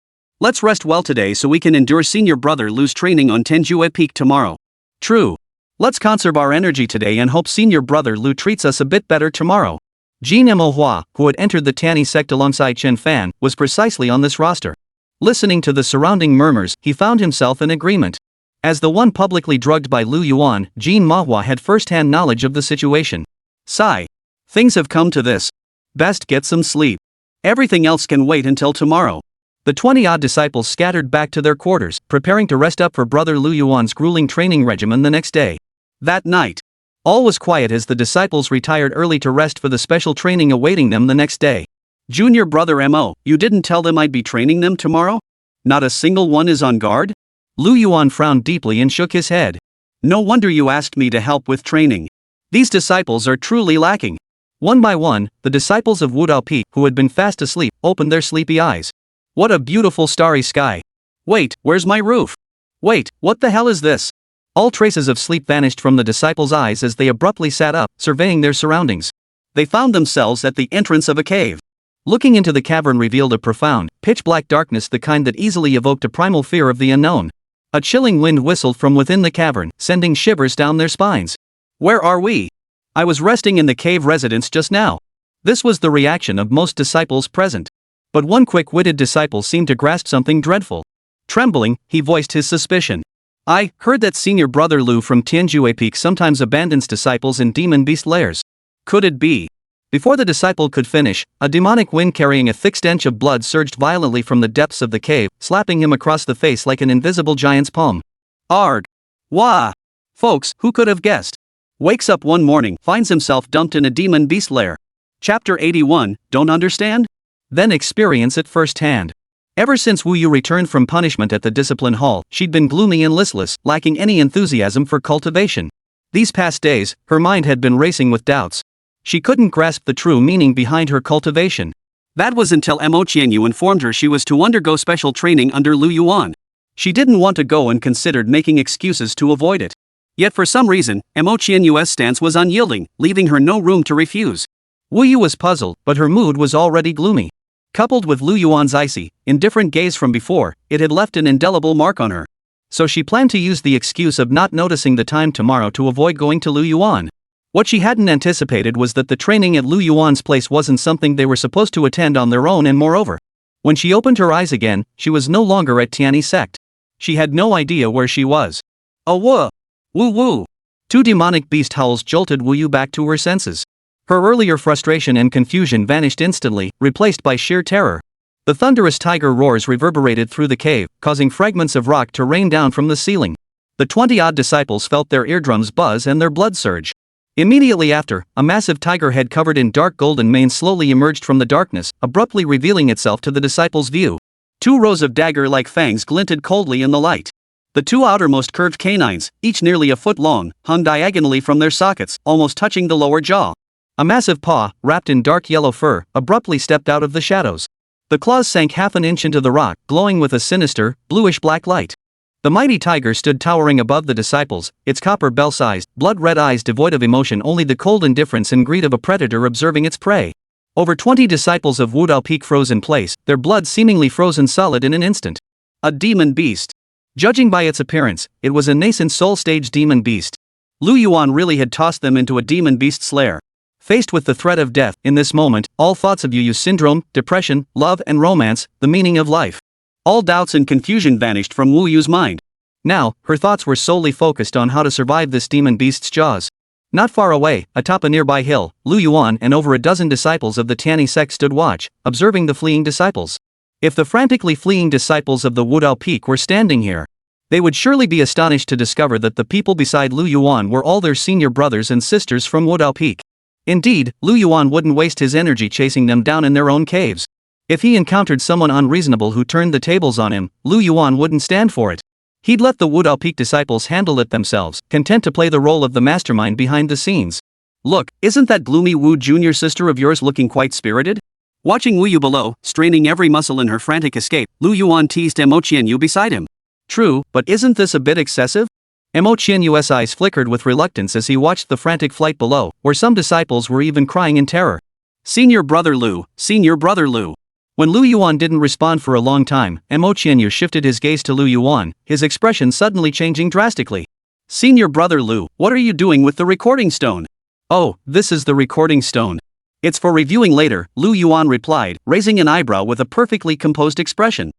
Let's rest well today so we can endure senior Brother Lu's training on Tianjue Peak tomorrow. True. Let's conserve our energy today and hope senior Brother Lu treats us a bit better tomorrow. Jin Manhwa, who had entered the Tianyi sect alongside Chen Fan, was precisely on this roster. Listening to the surrounding murmurs, he found himself in agreement. As the one publicly drugged by Lu Yuan, Jean Manhwa had first-hand knowledge of the situation. Sigh. Things have come to this. Best get some sleep. Everything else can wait until tomorrow. The 20-odd disciples scattered back to their quarters, preparing to rest up for Brother Lu Yuan's grueling training regimen the next day. That night, all was quiet as the disciples retired early to rest for the special training awaiting them the next day. Junior Brother Mo, you didn't tell them I'd be training them tomorrow? Not a single one is on guard? Lu Yuan frowned deeply and shook his head. No wonder you asked me to help with training. These disciples are truly lacking. One by one, the disciples of Wudao Peak, who had been fast asleep, opened their sleepy eyes. What a beautiful starry sky. Wait, where's my roof? Wait, what the hell is this? All traces of sleep vanished from the disciples' eyes as they abruptly sat up, surveying their surroundings. They found themselves at the entrance of a cave. Looking into the cavern revealed a profound, pitch-black darkness, the kind that easily evoked a primal fear of the unknown. A chilling wind whistled from within the cavern, sending shivers down their spines. Where are we? I was resting in the cave residence just now. This was the reaction of most disciples present. But one quick-witted disciple seemed to grasp something dreadful. Trembling, he voiced his suspicion. I heard that Senior Brother Lu from Tianjue Peak sometimes abandons disciples in demon beast lairs. Could it be? Before the disciple could finish, a demonic wind carrying a thick stench of blood surged violently from the depths of the cave, slapping him across the face like an invisible giant's palm. Arg! Wah! Folks, who could have guessed? Wakes up one morning, finds himself dumped in a demon beast lair. Chapter 81, don't understand? Then experience it firsthand. Ever since Wu Yu returned from punishment at the discipline hall, she'd been gloomy and listless, lacking any enthusiasm for cultivation. These past days, her mind had been racing with doubts. She couldn't grasp the true meaning behind her cultivation. That was until Mo Qianyu informed her she was to undergo special training under Lu Yuan. She didn't want to go and considered making excuses to avoid it. Yet for some reason, Mo Qianyu's stance was unyielding, leaving her no room to refuse. Wu Yu was puzzled, but her mood was already gloomy. Coupled with Lu Yuan's icy, indifferent gaze from before, it had left an indelible mark on her. So she planned to use the excuse of not noticing the time tomorrow to avoid going to Lu Yuan. What she hadn't anticipated was that the training at Lu Yuan's place wasn't something they were supposed to attend on their own, and moreover, when she opened her eyes again, she was no longer at Tiani Sect. She had no idea where she was. Oh whoa! Woo woo! Two demonic beast howls jolted Wu Yu back to her senses. Her earlier frustration and confusion vanished instantly, replaced by sheer terror. The thunderous tiger roars reverberated through the cave, causing fragments of rock to rain down from the ceiling. The 20-odd disciples felt their eardrums buzz and their blood surge. Immediately after, a massive tiger head covered in dark golden mane slowly emerged from the darkness, abruptly revealing itself to the disciples' view. 2 rows of dagger-like fangs glinted coldly in the light. The 2 outermost curved canines, each nearly a foot long, hung diagonally from their sockets, almost touching the lower jaw. A massive paw, wrapped in dark yellow fur, abruptly stepped out of the shadows. The claws sank half an inch into the rock, glowing with a sinister, bluish-black light. The mighty tiger stood towering above the disciples, its copper bell-sized, blood-red eyes devoid of emotion, only the cold indifference and greed of a predator observing its prey. Over 20 disciples of Wudao Peak froze in place, their blood seemingly frozen solid in an instant. A demon beast. Judging by its appearance, it was a nascent soul-stage demon beast. Lu Yuan really had tossed them into a demon beast's lair. Faced with the threat of death, in this moment, all thoughts of Yu Yu's syndrome, depression, love and romance, the meaning of life. All doubts and confusion vanished from Wu Yu's mind. Now, her thoughts were solely focused on how to survive this demon beast's jaws. Not far away, atop a nearby hill, Lu Yuan and over a dozen disciples of the Tiani sect stood watch, observing the fleeing disciples. If the frantically fleeing disciples of the Wudao Peak were standing here, they would surely be astonished to discover that the people beside Lu Yuan were all their senior brothers and sisters from Wudao Peak. Indeed, Lu Yuan wouldn't waste his energy chasing them down in their own caves. If he encountered someone unreasonable who turned the tables on him, Lu Yuan wouldn't stand for it. He'd let the Wudao Peak disciples handle it themselves, content to play the role of the mastermind behind the scenes. Look, isn't that gloomy Wu junior sister of yours looking quite spirited? Watching Wu Yu below, straining every muscle in her frantic escape, Lu Yuan teased Mo Qianyu beside him. True, but isn't this a bit excessive? Mo Qianyu's eyes flickered with reluctance as he watched the frantic flight below, where some disciples were even crying in terror. Senior Brother Lu, Senior Brother Lu. When Lu Yuan didn't respond for a long time, Mo Qianyu shifted his gaze to Lu Yuan, his expression suddenly changing drastically. Senior Brother Lu, what are you doing with the recording stone? Oh, this is the recording stone. It's for reviewing later, Lu Yuan replied, raising an eyebrow with a perfectly composed expression.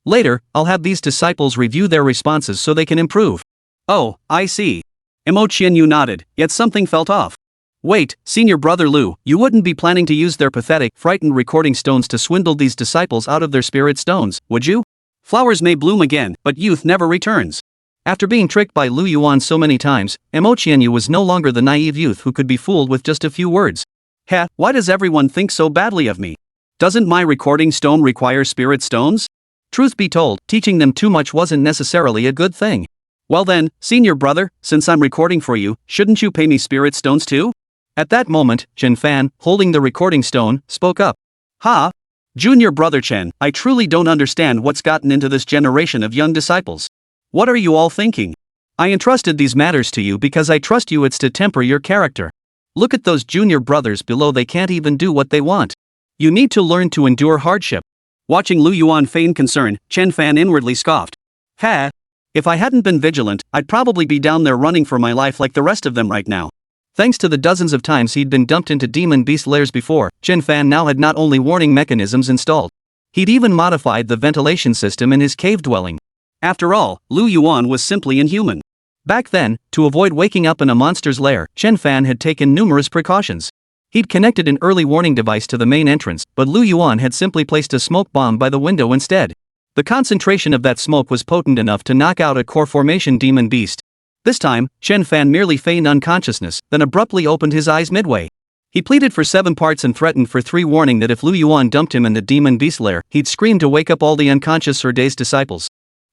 Later, I'll have these disciples review their responses so they can improve. Oh, I see. Yu nodded, yet something felt off. Wait, senior brother Lu, you wouldn't be planning to use their pathetic, frightened recording stones to swindle these disciples out of their spirit stones, would you? Flowers may bloom again, but youth never returns. After being tricked by Lu Yuan so many times, Yu was no longer the naive youth who could be fooled with just a few words. Heh, why does everyone think so badly of me? Doesn't my recording stone require spirit stones? Truth be told, teaching them too much wasn't necessarily a good thing. Well then, senior brother, since I'm recording for you, shouldn't you pay me spirit stones too? At that moment, Chen Fan, holding the recording stone, spoke up. Ha! Junior brother Chen, I truly don't understand what's gotten into this generation of young disciples. What are you all thinking? I entrusted these matters to you because I trust you. It's to temper your character. Look at those junior brothers below, they can't even do what they want. You need to learn to endure hardship. Watching Lu Yuan feign concern, Chen Fan inwardly scoffed. Ha! If I hadn't been vigilant, I'd probably be down there running for my life like the rest of them right now. Thanks to the dozens of times he'd been dumped into demon beast lairs before, Chen Fan now had not only warning mechanisms installed. He'd even modified the ventilation system in his cave dwelling. After all, Lu Yuan was simply inhuman. Back then, to avoid waking up in a monster's lair, Chen Fan had taken numerous precautions. He'd connected an early warning device to the main entrance, but Lu Yuan had simply placed a smoke bomb by the window instead. The concentration of that smoke was potent enough to knock out a core formation demon beast. This time, Chen Fan merely feigned unconsciousness, then abruptly opened his eyes midway. He pleaded for 7 parts and threatened for 3, warning that if Lu Yuan dumped him in the demon beast lair, he'd scream to wake up all the unconscious or dazed disciples.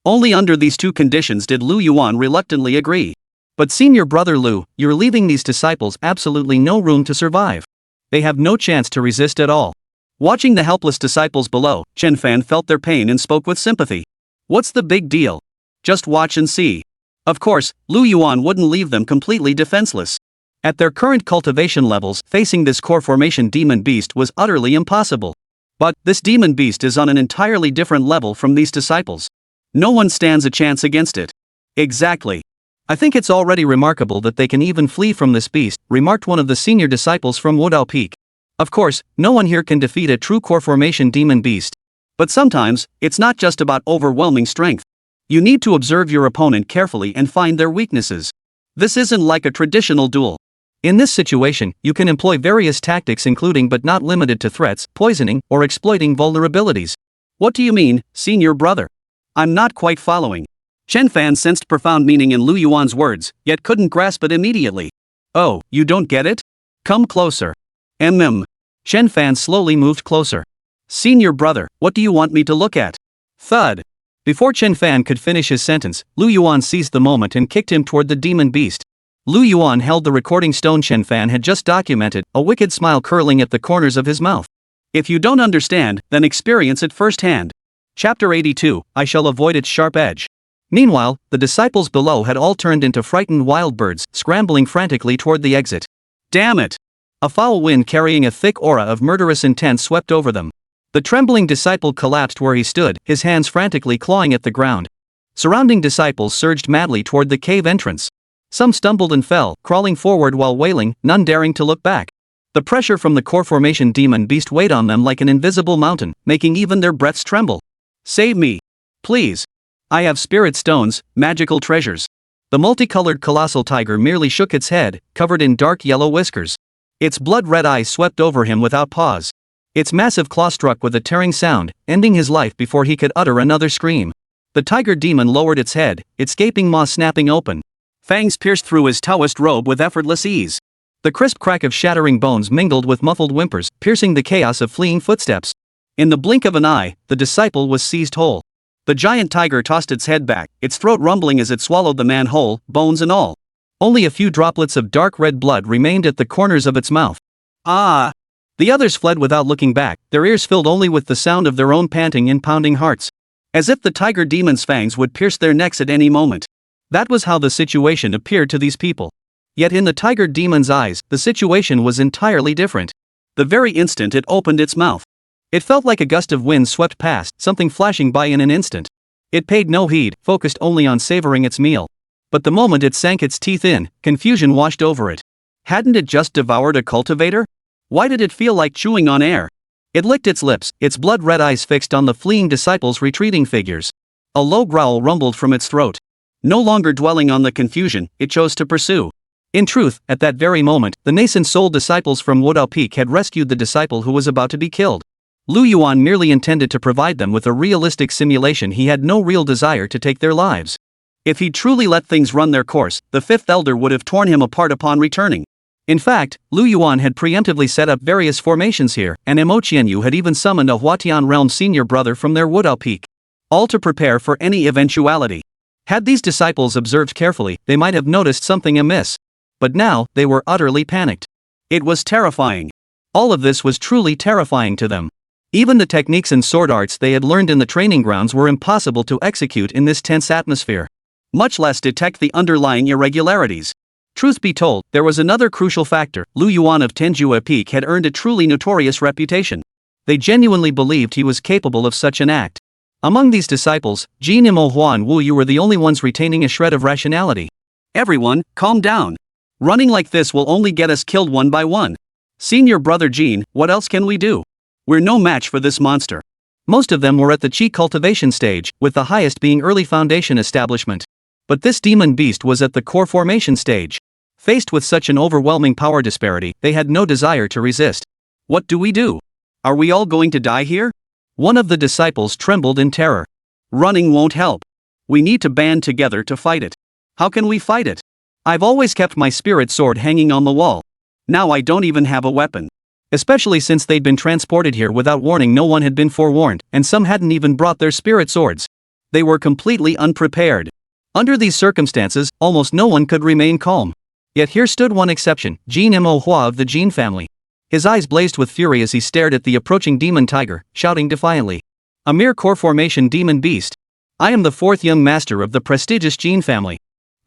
Only under these 2 conditions did Lu Yuan reluctantly agree. But senior brother Lu, you're leaving these disciples absolutely no room to survive. They have no chance to resist at all. Watching the helpless disciples below, Chen Fan felt their pain and spoke with sympathy. What's the big deal? Just watch and see. Of course, Lu Yuan wouldn't leave them completely defenseless. At their current cultivation levels, facing this core formation demon beast was utterly impossible. But this demon beast is on an entirely different level from these disciples. No one stands a chance against it. Exactly. I think it's already remarkable that they can even flee from this beast, remarked one of the senior disciples from Wudao Peak. Of course, no one here can defeat a true core formation demon beast. But sometimes, it's not just about overwhelming strength. You need to observe your opponent carefully and find their weaknesses. This isn't like a traditional duel. In this situation, you can employ various tactics including but not limited to threats, poisoning, or exploiting vulnerabilities. What do you mean, senior brother? I'm not quite following. Chen Fan sensed profound meaning in Lu Yuan's words, yet couldn't grasp it immediately. Oh, you don't get it? Come closer. Chen Fan slowly moved closer. Senior brother, what do you want me to look at? Thud. Before Chen Fan could finish his sentence, Lu Yuan seized the moment and kicked him toward the demon beast. Lu Yuan held the recording stone Chen Fan had just documented, a wicked smile curling at the corners of his mouth. If you don't understand, then experience it firsthand. Chapter 82, I shall avoid its sharp edge. Meanwhile, the disciples below had all turned into frightened wild birds, scrambling frantically toward the exit. Damn it! A foul wind carrying a thick aura of murderous intent swept over them. The trembling disciple collapsed where he stood, his hands frantically clawing at the ground. Surrounding disciples surged madly toward the cave entrance. Some stumbled and fell, crawling forward while wailing, none daring to look back. The pressure from the core formation demon beast weighed on them like an invisible mountain, making even their breaths tremble. Save me! Please! I have spirit stones, magical treasures. The multicolored colossal tiger merely shook its head, covered in dark yellow whiskers. Its blood-red eyes swept over him without pause. Its massive claw struck with a tearing sound, ending his life before he could utter another scream. The tiger demon lowered its head, its gaping maw snapping open. Fangs pierced through his Taoist robe with effortless ease. The crisp crack of shattering bones mingled with muffled whimpers, piercing the chaos of fleeing footsteps. In the blink of an eye, the disciple was seized whole. The giant tiger tossed its head back, its throat rumbling as it swallowed the man whole, bones and all. Only a few droplets of dark red blood remained at the corners of its mouth. Ah! The others fled without looking back, their ears filled only with the sound of their own panting and pounding hearts. As if the tiger demon's fangs would pierce their necks at any moment. That was how the situation appeared to these people. Yet in the tiger demon's eyes, the situation was entirely different. The very instant it opened its mouth. It felt like a gust of wind swept past, something flashing by in an instant. It paid no heed, focused only on savoring its meal. But the moment it sank its teeth in, confusion washed over it. Hadn't it just devoured a cultivator? Why did it feel like chewing on air? It licked its lips, its blood-red eyes fixed on the fleeing disciples' retreating figures. A low growl rumbled from its throat. No longer dwelling on the confusion, it chose to pursue. In truth, at that very moment, the nascent soul disciples from Wudao Peak had rescued the disciple who was about to be killed. Lu Yuan merely intended to provide them with a realistic simulation. He had no real desire to take their lives. If he'd truly let things run their course, the fifth elder would have torn him apart upon returning. In fact, Lu Yuan had preemptively set up various formations here, and Imoqianyu had even summoned a Huatian realm senior brother from their Wudao Peak. All to prepare for any eventuality. Had these disciples observed carefully, they might have noticed something amiss. But now, they were utterly panicked. It was terrifying. All of this was truly terrifying to them. Even the techniques and sword arts they had learned in the training grounds were impossible to execute in this tense atmosphere. Much less detect the underlying irregularities. Truth be told, there was another crucial factor. Lu Yuan of Tenjue Peak had earned a truly notorious reputation. They genuinely believed he was capable of such an act. Among these disciples, Jin Imo Huan Wu Yu were the only ones retaining a shred of rationality. Everyone, calm down. Running like this will only get us killed one by one. Senior brother Jin, what else can we do? We're no match for this monster. Most of them were at the chi cultivation stage, with the highest being early foundation establishment. But this demon beast was at the core formation stage. Faced with such an overwhelming power disparity, they had no desire to resist. What do we do? Are we all going to die here? One of the disciples trembled in terror. Running won't help. We need to band together to fight it. How can we fight it? I've always kept my spirit sword hanging on the wall. Now I don't even have a weapon. Especially since they'd been transported here without warning. No one had been forewarned, and some hadn't even brought their spirit swords. They were completely unprepared. Under these circumstances, almost no one could remain calm. Yet here stood one exception, Jin Mo Hua of the Jin family. His eyes blazed with fury as he stared at the approaching demon tiger, shouting defiantly. A mere core formation demon beast. I am the fourth young master of the prestigious Jin family.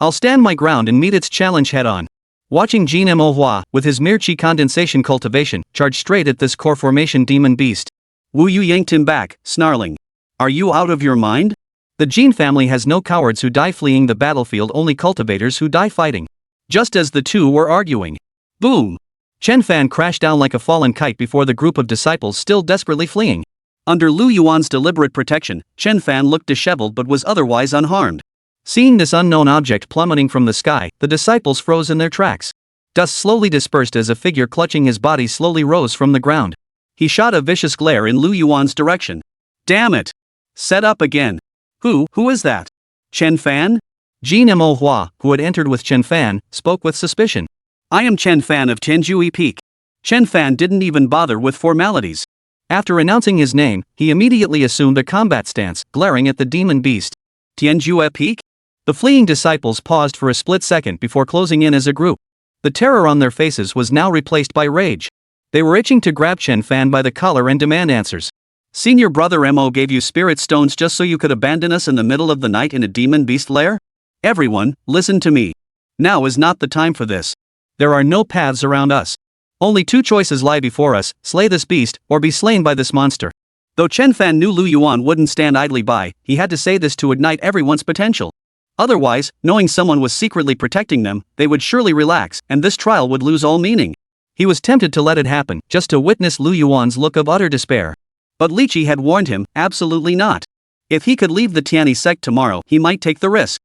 I'll stand my ground and meet its challenge head-on. Watching Jin Mo Hua, with his mere chi condensation cultivation, charge straight at this core formation demon beast. Wu Yu yanked him back, snarling. Are you out of your mind? The Jin family has no cowards who die fleeing the battlefield, only cultivators who die fighting. Just as the two were arguing. Boom! Chen Fan crashed down like a fallen kite before the group of disciples still desperately fleeing. Under Lu Yuan's deliberate protection, Chen Fan looked disheveled but was otherwise unharmed. Seeing this unknown object plummeting from the sky, the disciples froze in their tracks. Dust slowly dispersed as a figure clutching his body slowly rose from the ground. He shot a vicious glare in Lu Yuan's direction. Damn it! Set up again. Who is that? Chen Fan? Jin Mo Hua, who had entered with Chen Fan, spoke with suspicion. I am Chen Fan of Tenjue Peak. Chen Fan didn't even bother with formalities. After announcing his name, he immediately assumed a combat stance, glaring at the demon beast. Tenjue Peak? The fleeing disciples paused for a split second before closing in as a group. The terror on their faces was now replaced by rage. They were itching to grab Chen Fan by the collar and demand answers. Senior brother Mo gave you spirit stones just so you could abandon us in the middle of the night in a demon beast lair? Everyone, listen to me. Now is not the time for this. There are no paths around us. Only two choices lie before us, slay this beast, or be slain by this monster. Though Chen Fan knew Lu Yuan wouldn't stand idly by, he had to say this to ignite everyone's potential. Otherwise, knowing someone was secretly protecting them, they would surely relax, and this trial would lose all meaning. He was tempted to let it happen, just to witness Lu Yuan's look of utter despair. But Li Qi had warned him, absolutely not. If he could leave the Tianyi sect tomorrow, he might take the risk.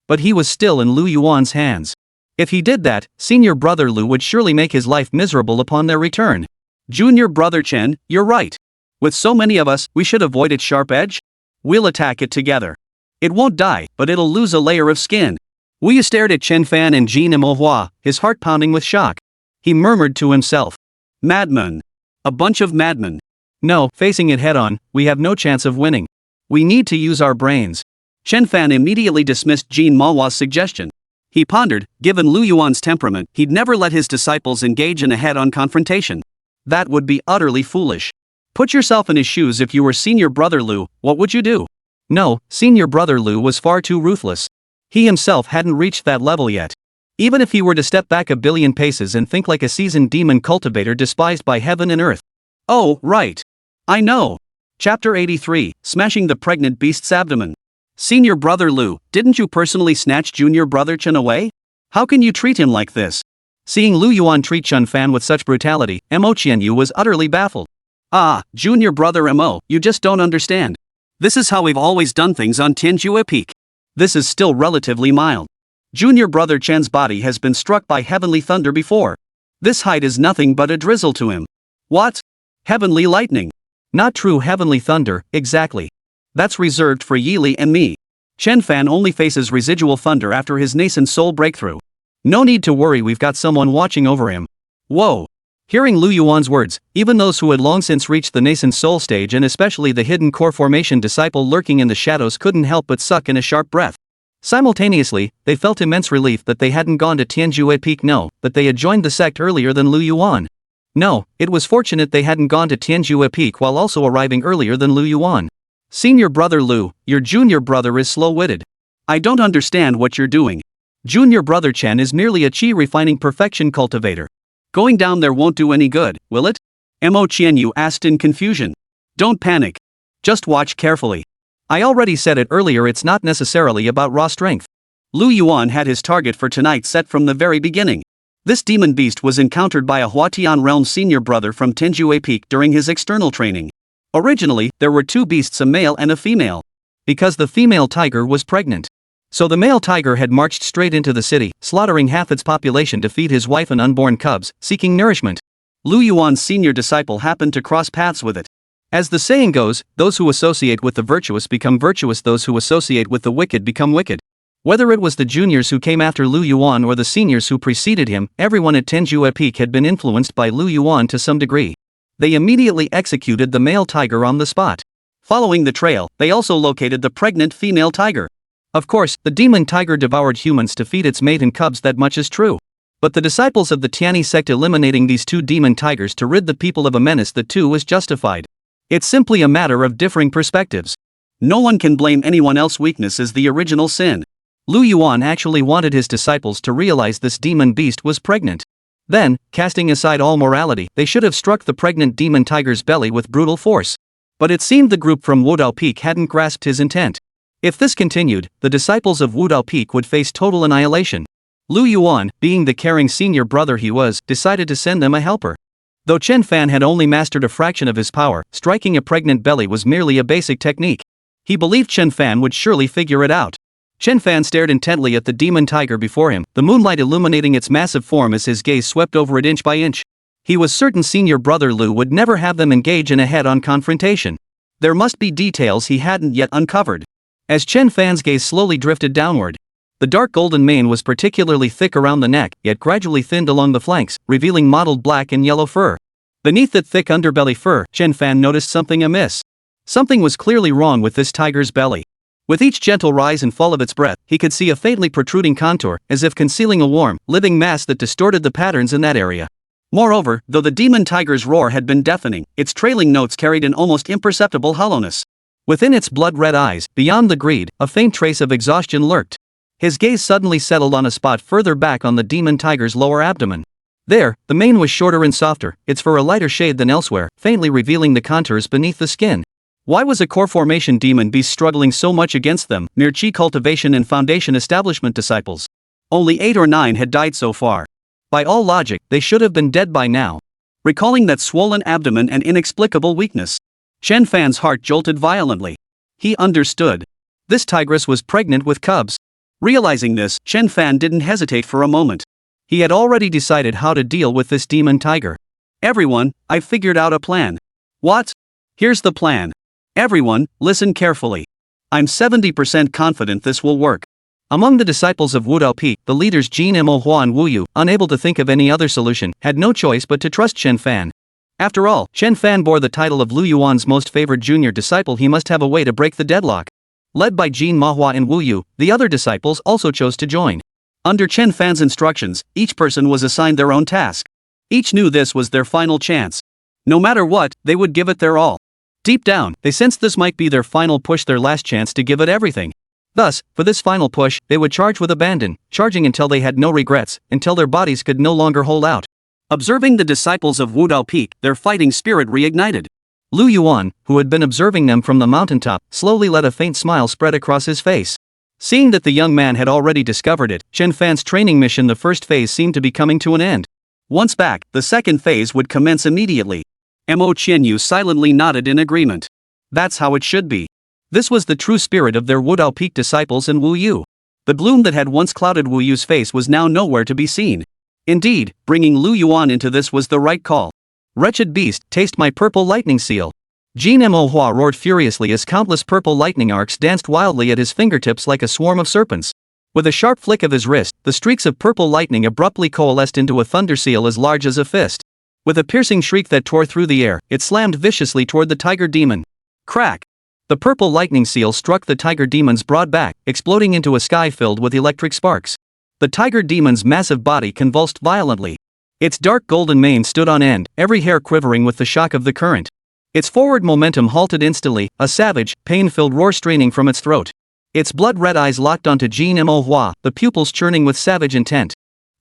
But he was still in Lu Yuan's hands. If he did that, senior brother Lu would surely make his life miserable upon their return. Junior brother Chen, you're right. With so many of us, we should avoid its sharp edge. We'll attack it together. It won't die, but it'll lose a layer of skin. Wu Yu stared at Chen Fan and Jin Mo Hua, his heart pounding with shock. He murmured to himself. Madmen. A bunch of madmen. No, facing it head-on, we have no chance of winning. We need to use our brains. Chen Fan immediately dismissed Jin Mo Hua's suggestion. He pondered, given Lu Yuan's temperament, he'd never let his disciples engage in a head-on confrontation. That would be utterly foolish. Put yourself in his shoes. If you were senior brother Lu, what would you do? No, senior brother Lu was far too ruthless. He himself hadn't reached that level yet. Even if he were to step back a billion paces and think like a seasoned demon cultivator despised by heaven and earth. Oh, right. I know. Chapter 83, Smashing the Pregnant Beast's Abdomen. Senior brother Lu, didn't you personally snatch junior brother Chen away? How can you treat him like this? Seeing Lu Yuan treat Chen Fan with such brutality, Mo Qianyu was utterly baffled. Ah, junior brother Mo, you just don't understand. This is how we've always done things on Tianjue Peak. This is still relatively mild. Junior brother Chen's body has been struck by heavenly thunder before. This height is nothing but a drizzle to him. What? Heavenly lightning. Not true heavenly thunder, exactly. That's reserved for Yili and me. Chen Fan only faces residual thunder after his nascent soul breakthrough. No need to worry, we've got someone watching over him. Whoa. Hearing Lu Yuan's words, even those who had long since reached the nascent soul stage and especially the hidden core formation disciple lurking in the shadows couldn't help but suck in a sharp breath. Simultaneously, they felt immense relief that they hadn't gone to Tianjue Peak, no, that they had joined the sect earlier than Lu Yuan. No, it was fortunate they hadn't gone to Tianjue Peak while also arriving earlier than Lu Yuan. Senior brother Lu, your junior brother is slow-witted. I don't understand what you're doing. Junior brother Chen is merely a chi refining perfection cultivator. Going down there won't do any good, will it? Mo Qianyu asked in confusion. Don't panic. Just watch carefully. I already said it earlier, it's not necessarily about raw strength. Lu Yuan had his target for tonight set from the very beginning. This demon beast was encountered by a Huatian realm senior brother from Tianjue Peak during his external training. Originally, there were two beasts, a male and a female. Because the female tiger was pregnant. So the male tiger had marched straight into the city, slaughtering half its population to feed his wife and unborn cubs, seeking nourishment. Lu Yuan's senior disciple happened to cross paths with it. As the saying goes, those who associate with the virtuous become virtuous, those who associate with the wicked become wicked. Whether it was the juniors who came after Lu Yuan or the seniors who preceded him, everyone at Tianjue Peak had been influenced by Lu Yuan to some degree. They immediately executed the male tiger on the spot. Following the trail, they also located the pregnant female tiger. Of course, the demon tiger devoured humans to feed its mate and cubs, that much is true. But the disciples of the Tiani sect eliminating these two demon tigers to rid the people of a menace that too was justified. It's simply a matter of differing perspectives. No one can blame anyone else's weakness as the original sin. Lu Yuan actually wanted his disciples to realize this demon beast was pregnant. Then, casting aside all morality, they should have struck the pregnant demon tiger's belly with brutal force. But it seemed the group from Wudao Peak hadn't grasped his intent. If this continued, the disciples of Wudao Peak would face total annihilation. Lu Yuan, being the caring senior brother he was, decided to send them a helper. Though Chen Fan had only mastered a fraction of his power, striking a pregnant belly was merely a basic technique. He believed Chen Fan would surely figure it out. Chen Fan stared intently at the demon tiger before him, the moonlight illuminating its massive form as his gaze swept over it inch by inch. He was certain senior brother Lu would never have them engage in a head-on confrontation. There must be details he hadn't yet uncovered. As Chen Fan's gaze slowly drifted downward, the dark golden mane was particularly thick around the neck, yet gradually thinned along the flanks, revealing mottled black and yellow fur. Beneath that thick underbelly fur, Chen Fan noticed something amiss. Something was clearly wrong with this tiger's belly. With each gentle rise and fall of its breath, he could see a faintly protruding contour, as if concealing a warm, living mass that distorted the patterns in that area. Moreover, though the demon tiger's roar had been deafening, its trailing notes carried an almost imperceptible hollowness. Within its blood-red eyes, beyond the greed, a faint trace of exhaustion lurked. His gaze suddenly settled on a spot further back on the demon tiger's lower abdomen. There, the mane was shorter and softer, its fur a lighter shade than elsewhere, faintly revealing the contours beneath the skin. Why was a core formation demon beast struggling so much against them, mere chi cultivation and foundation establishment disciples? Only 8 or 9 had died so far. By all logic, they should have been dead by now. Recalling that swollen abdomen and inexplicable weakness, Chen Fan's heart jolted violently. He understood. This tigress was pregnant with cubs. Realizing this, Chen Fan didn't hesitate for a moment. He had already decided how to deal with this demon tiger. Everyone, I've figured out a plan. What? Here's the plan. Everyone, listen carefully. I'm 70% confident this will work. Among the disciples of Wudao Peak, the leaders Jin Mo Hua and Wu Yu, unable to think of any other solution, had no choice but to trust Chen Fan. After all, Chen Fan bore the title of Lu Yuan's most favored junior disciple. He must have a way to break the deadlock. Led by Jin Mahua and Wu Yu, the other disciples also chose to join. Under Chen Fan's instructions, each person was assigned their own task. Each knew this was their final chance. No matter what, they would give it their all. Deep down, they sensed this might be their final push, their last chance to give it everything. Thus, for this final push, they would charge with abandon, charging until they had no regrets, until their bodies could no longer hold out. Observing the disciples of Wudao Peak, their fighting spirit reignited. Lu Yuan, who had been observing them from the mountaintop, slowly let a faint smile spread across his face. Seeing that the young man had already discovered it, Chen Fan's training mission, the first phase, seemed to be coming to an end. Once back, the second phase would commence immediately. Mo Qianyu silently nodded in agreement. That's how it should be. This was the true spirit of their Wudao Peak disciples and Wu Yu. The bloom that had once clouded Wu Yu's face was now nowhere to be seen. Indeed, bringing Lu Yuan into this was the right call. Wretched beast, taste my purple lightning seal. Jin Manhwa roared furiously as countless purple lightning arcs danced wildly at his fingertips like a swarm of serpents. With a sharp flick of his wrist, the streaks of purple lightning abruptly coalesced into a thunder seal as large as a fist. With a piercing shriek that tore through the air, it slammed viciously toward the tiger demon. Crack! The purple lightning seal struck the tiger demon's broad back, exploding into a sky filled with electric sparks. The tiger demon's massive body convulsed violently. Its dark golden mane stood on end, every hair quivering with the shock of the current. Its forward momentum halted instantly, a savage, pain-filled roar straining from its throat. Its blood-red eyes locked onto Jin Manhwa, the pupils churning with savage intent.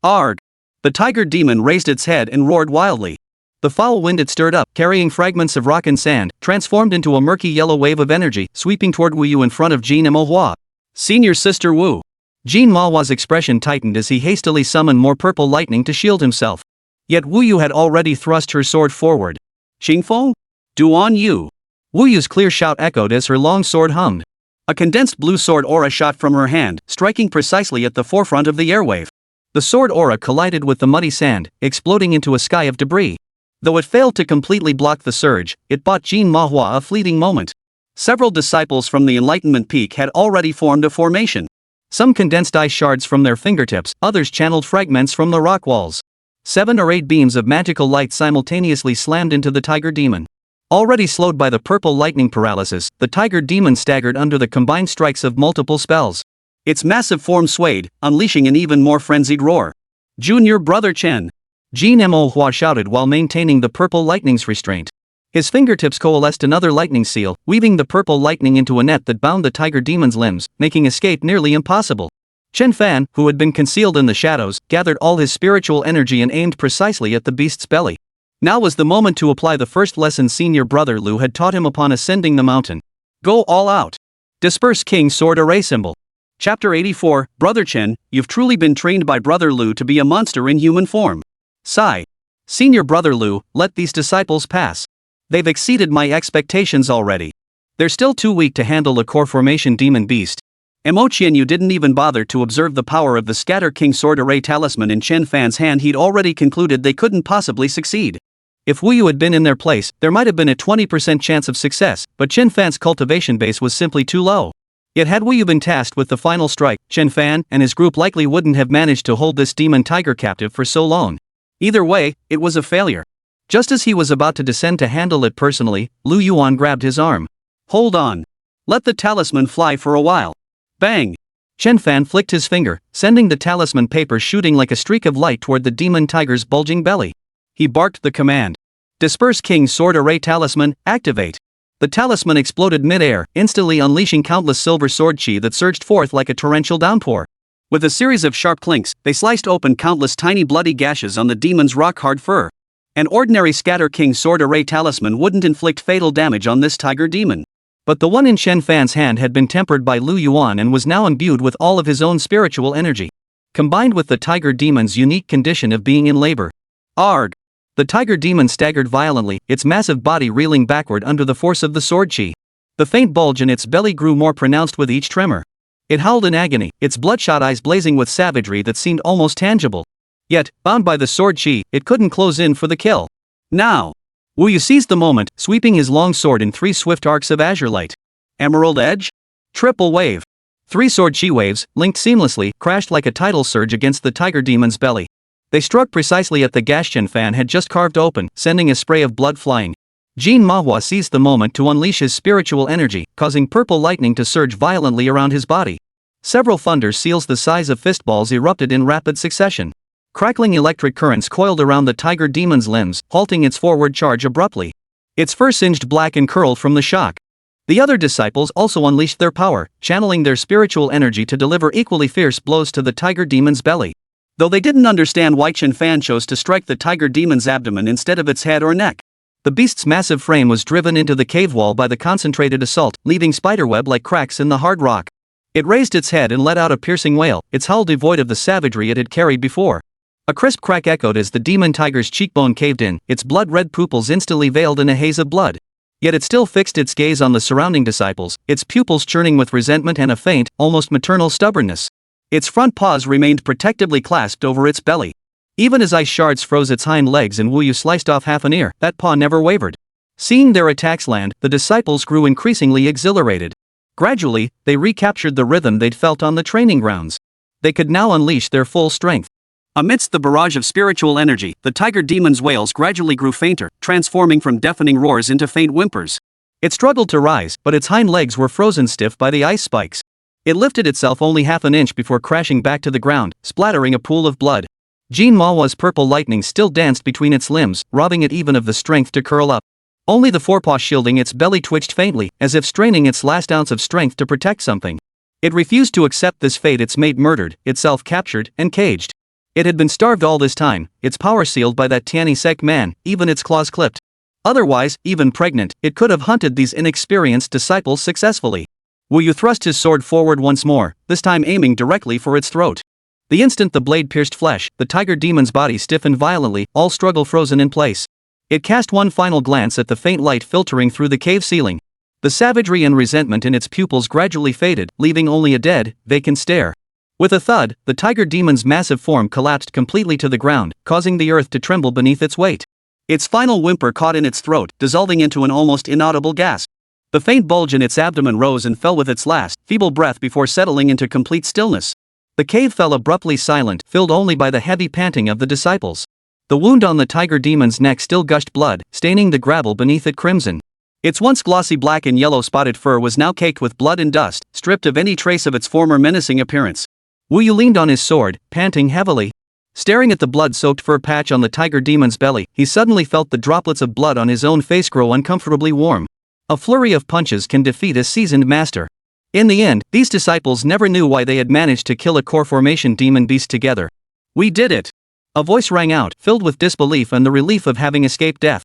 Arg! The tiger demon raised its head and roared wildly. The foul wind it stirred up, carrying fragments of rock and sand, transformed into a murky yellow wave of energy, sweeping toward Wu Yu in front of Jin Manhwa. Senior Sister Wu. Jin Manhwa's expression tightened as he hastily summoned more purple lightning to shield himself. Yet Wu Yu had already thrust her sword forward. Xingfeng? Duan Yu. Wu Yu's clear shout echoed as her long sword hummed. A condensed blue sword aura shot from her hand, striking precisely at the forefront of the airwave. The sword aura collided with the muddy sand, exploding into a sky of debris. Though it failed to completely block the surge, it bought Jin Manhwa a fleeting moment. Several disciples from the Enlightenment Peak had already formed a formation. Some condensed ice shards from their fingertips, others channeled fragments from the rock walls. 7 or 8 beams of magical light simultaneously slammed into the tiger demon. Already slowed by the purple lightning paralysis, the tiger demon staggered under the combined strikes of multiple spells. Its massive form swayed, unleashing an even more frenzied roar. Junior Brother Chen! Jin Manhwa shouted while maintaining the purple lightning's restraint. His fingertips coalesced another lightning seal, weaving the purple lightning into a net that bound the tiger demon's limbs, making escape nearly impossible. Chen Fan, who had been concealed in the shadows, gathered all his spiritual energy and aimed precisely at the beast's belly. Now was the moment to apply the first lesson senior brother Lu had taught him upon ascending the mountain. Go all out. Disperse King Sword Array Symbol. Chapter 84, Brother Chen, you've truly been trained by Brother Lu to be a monster in human form. Sigh. Senior Brother Lu, let these disciples pass. They've exceeded my expectations already. They're still too weak to handle a core formation demon beast. Mo Qianyu didn't even bother to observe the power of the Scatter King Sword Array talisman in Chen Fan's hand. He'd already concluded they couldn't possibly succeed. If Wu Yu had been in their place, there might have been a 20% chance of success, but Chen Fan's cultivation base was simply too low. Yet had Wu Yu been tasked with the final strike, Chen Fan and his group likely wouldn't have managed to hold this demon tiger captive for so long. Either way, it was a failure. Just as he was about to descend to handle it personally, Lu Yuan grabbed his arm. Hold on. Let the talisman fly for a while. Bang! Chen Fan flicked his finger, sending the talisman paper shooting like a streak of light toward the demon tiger's bulging belly. He barked the command. Disperse King Sword Array Talisman, activate. The talisman exploded mid-air, instantly unleashing countless silver sword chi that surged forth like a torrential downpour. With a series of sharp clinks, they sliced open countless tiny bloody gashes on the demon's rock-hard fur. An ordinary Scatter King Sword Array talisman wouldn't inflict fatal damage on this tiger demon. But the one in Chen Fan's hand had been tempered by Lu Yuan and was now imbued with all of his own spiritual energy. Combined with the tiger demon's unique condition of being in labor. Arg! The tiger demon staggered violently, its massive body reeling backward under the force of the sword chi. The faint bulge in its belly grew more pronounced with each tremor. It howled in agony, its bloodshot eyes blazing with savagery that seemed almost tangible. Yet, bound by the sword chi, it couldn't close in for the kill. Now! Wu Yu seized the moment, sweeping his long sword in 3 swift arcs of azure light. Emerald Edge? Triple Wave. 3 sword chi waves, linked seamlessly, crashed like a tidal surge against the tiger demon's belly. They struck precisely at the gash Chen Fan had just carved open, sending a spray of blood flying. Jin Manhwa seized the moment to unleash his spiritual energy, causing purple lightning to surge violently around his body. Several thunder seals the size of fistballs erupted in rapid succession. Crackling electric currents coiled around the tiger demon's limbs, halting its forward charge abruptly. Its fur singed black and curled from the shock. The other disciples also unleashed their power, channeling their spiritual energy to deliver equally fierce blows to the tiger demon's belly. Though they didn't understand why Chen Fan chose to strike the tiger demon's abdomen instead of its head or neck. The beast's massive frame was driven into the cave wall by the concentrated assault, leaving spiderweb-like cracks in the hard rock. It raised its head and let out a piercing wail, its howl devoid of the savagery it had carried before. A crisp crack echoed as the demon tiger's cheekbone caved in, its blood-red pupils instantly veiled in a haze of blood. Yet it still fixed its gaze on the surrounding disciples, its pupils churning with resentment and a faint, almost maternal stubbornness. Its front paws remained protectively clasped over its belly. Even as ice shards froze its hind legs and Wu Yu sliced off half an ear, that paw never wavered. Seeing their attacks land, the disciples grew increasingly exhilarated. Gradually, they recaptured the rhythm they'd felt on the training grounds. They could now unleash their full strength. Amidst the barrage of spiritual energy, the tiger demon's wails gradually grew fainter, transforming from deafening roars into faint whimpers. It struggled to rise, but its hind legs were frozen stiff by the ice spikes. It lifted itself only half an inch before crashing back to the ground, splattering a pool of blood. Jean Mawa's purple lightning still danced between its limbs, robbing it even of the strength to curl up. Only the forepaw shielding its belly twitched faintly, as if straining its last ounce of strength to protect something. It refused to accept this fate its mate murdered, itself captured, and caged. It had been starved all this time, its power sealed by that Tiani Sect man, even its claws clipped. Otherwise, even pregnant, it could have hunted these inexperienced disciples successfully. Wu Yu thrust his sword forward once more, this time aiming directly for its throat. The instant the blade pierced flesh, the tiger demon's body stiffened violently, all struggle frozen in place. It cast one final glance at the faint light filtering through the cave ceiling. The savagery and resentment in its pupils gradually faded, leaving only a dead, vacant stare. With a thud, the tiger demon's massive form collapsed completely to the ground, causing the earth to tremble beneath its weight. Its final whimper caught in its throat, dissolving into an almost inaudible gasp. The faint bulge in its abdomen rose and fell with its last, feeble breath before settling into complete stillness. The cave fell abruptly silent, filled only by the heavy panting of the disciples. The wound on the tiger demon's neck still gushed blood, staining the gravel beneath it crimson. Its once glossy black and yellow spotted fur was now caked with blood and dust, stripped of any trace of its former menacing appearance. Wu Yu leaned on his sword, panting heavily. Staring at the blood-soaked fur patch on the tiger demon's belly, he suddenly felt the droplets of blood on his own face grow uncomfortably warm. A flurry of punches can defeat a seasoned master. In the end, these disciples never knew why they had managed to kill a core formation demon beast together. "We did it!" A voice rang out, filled with disbelief and the relief of having escaped death.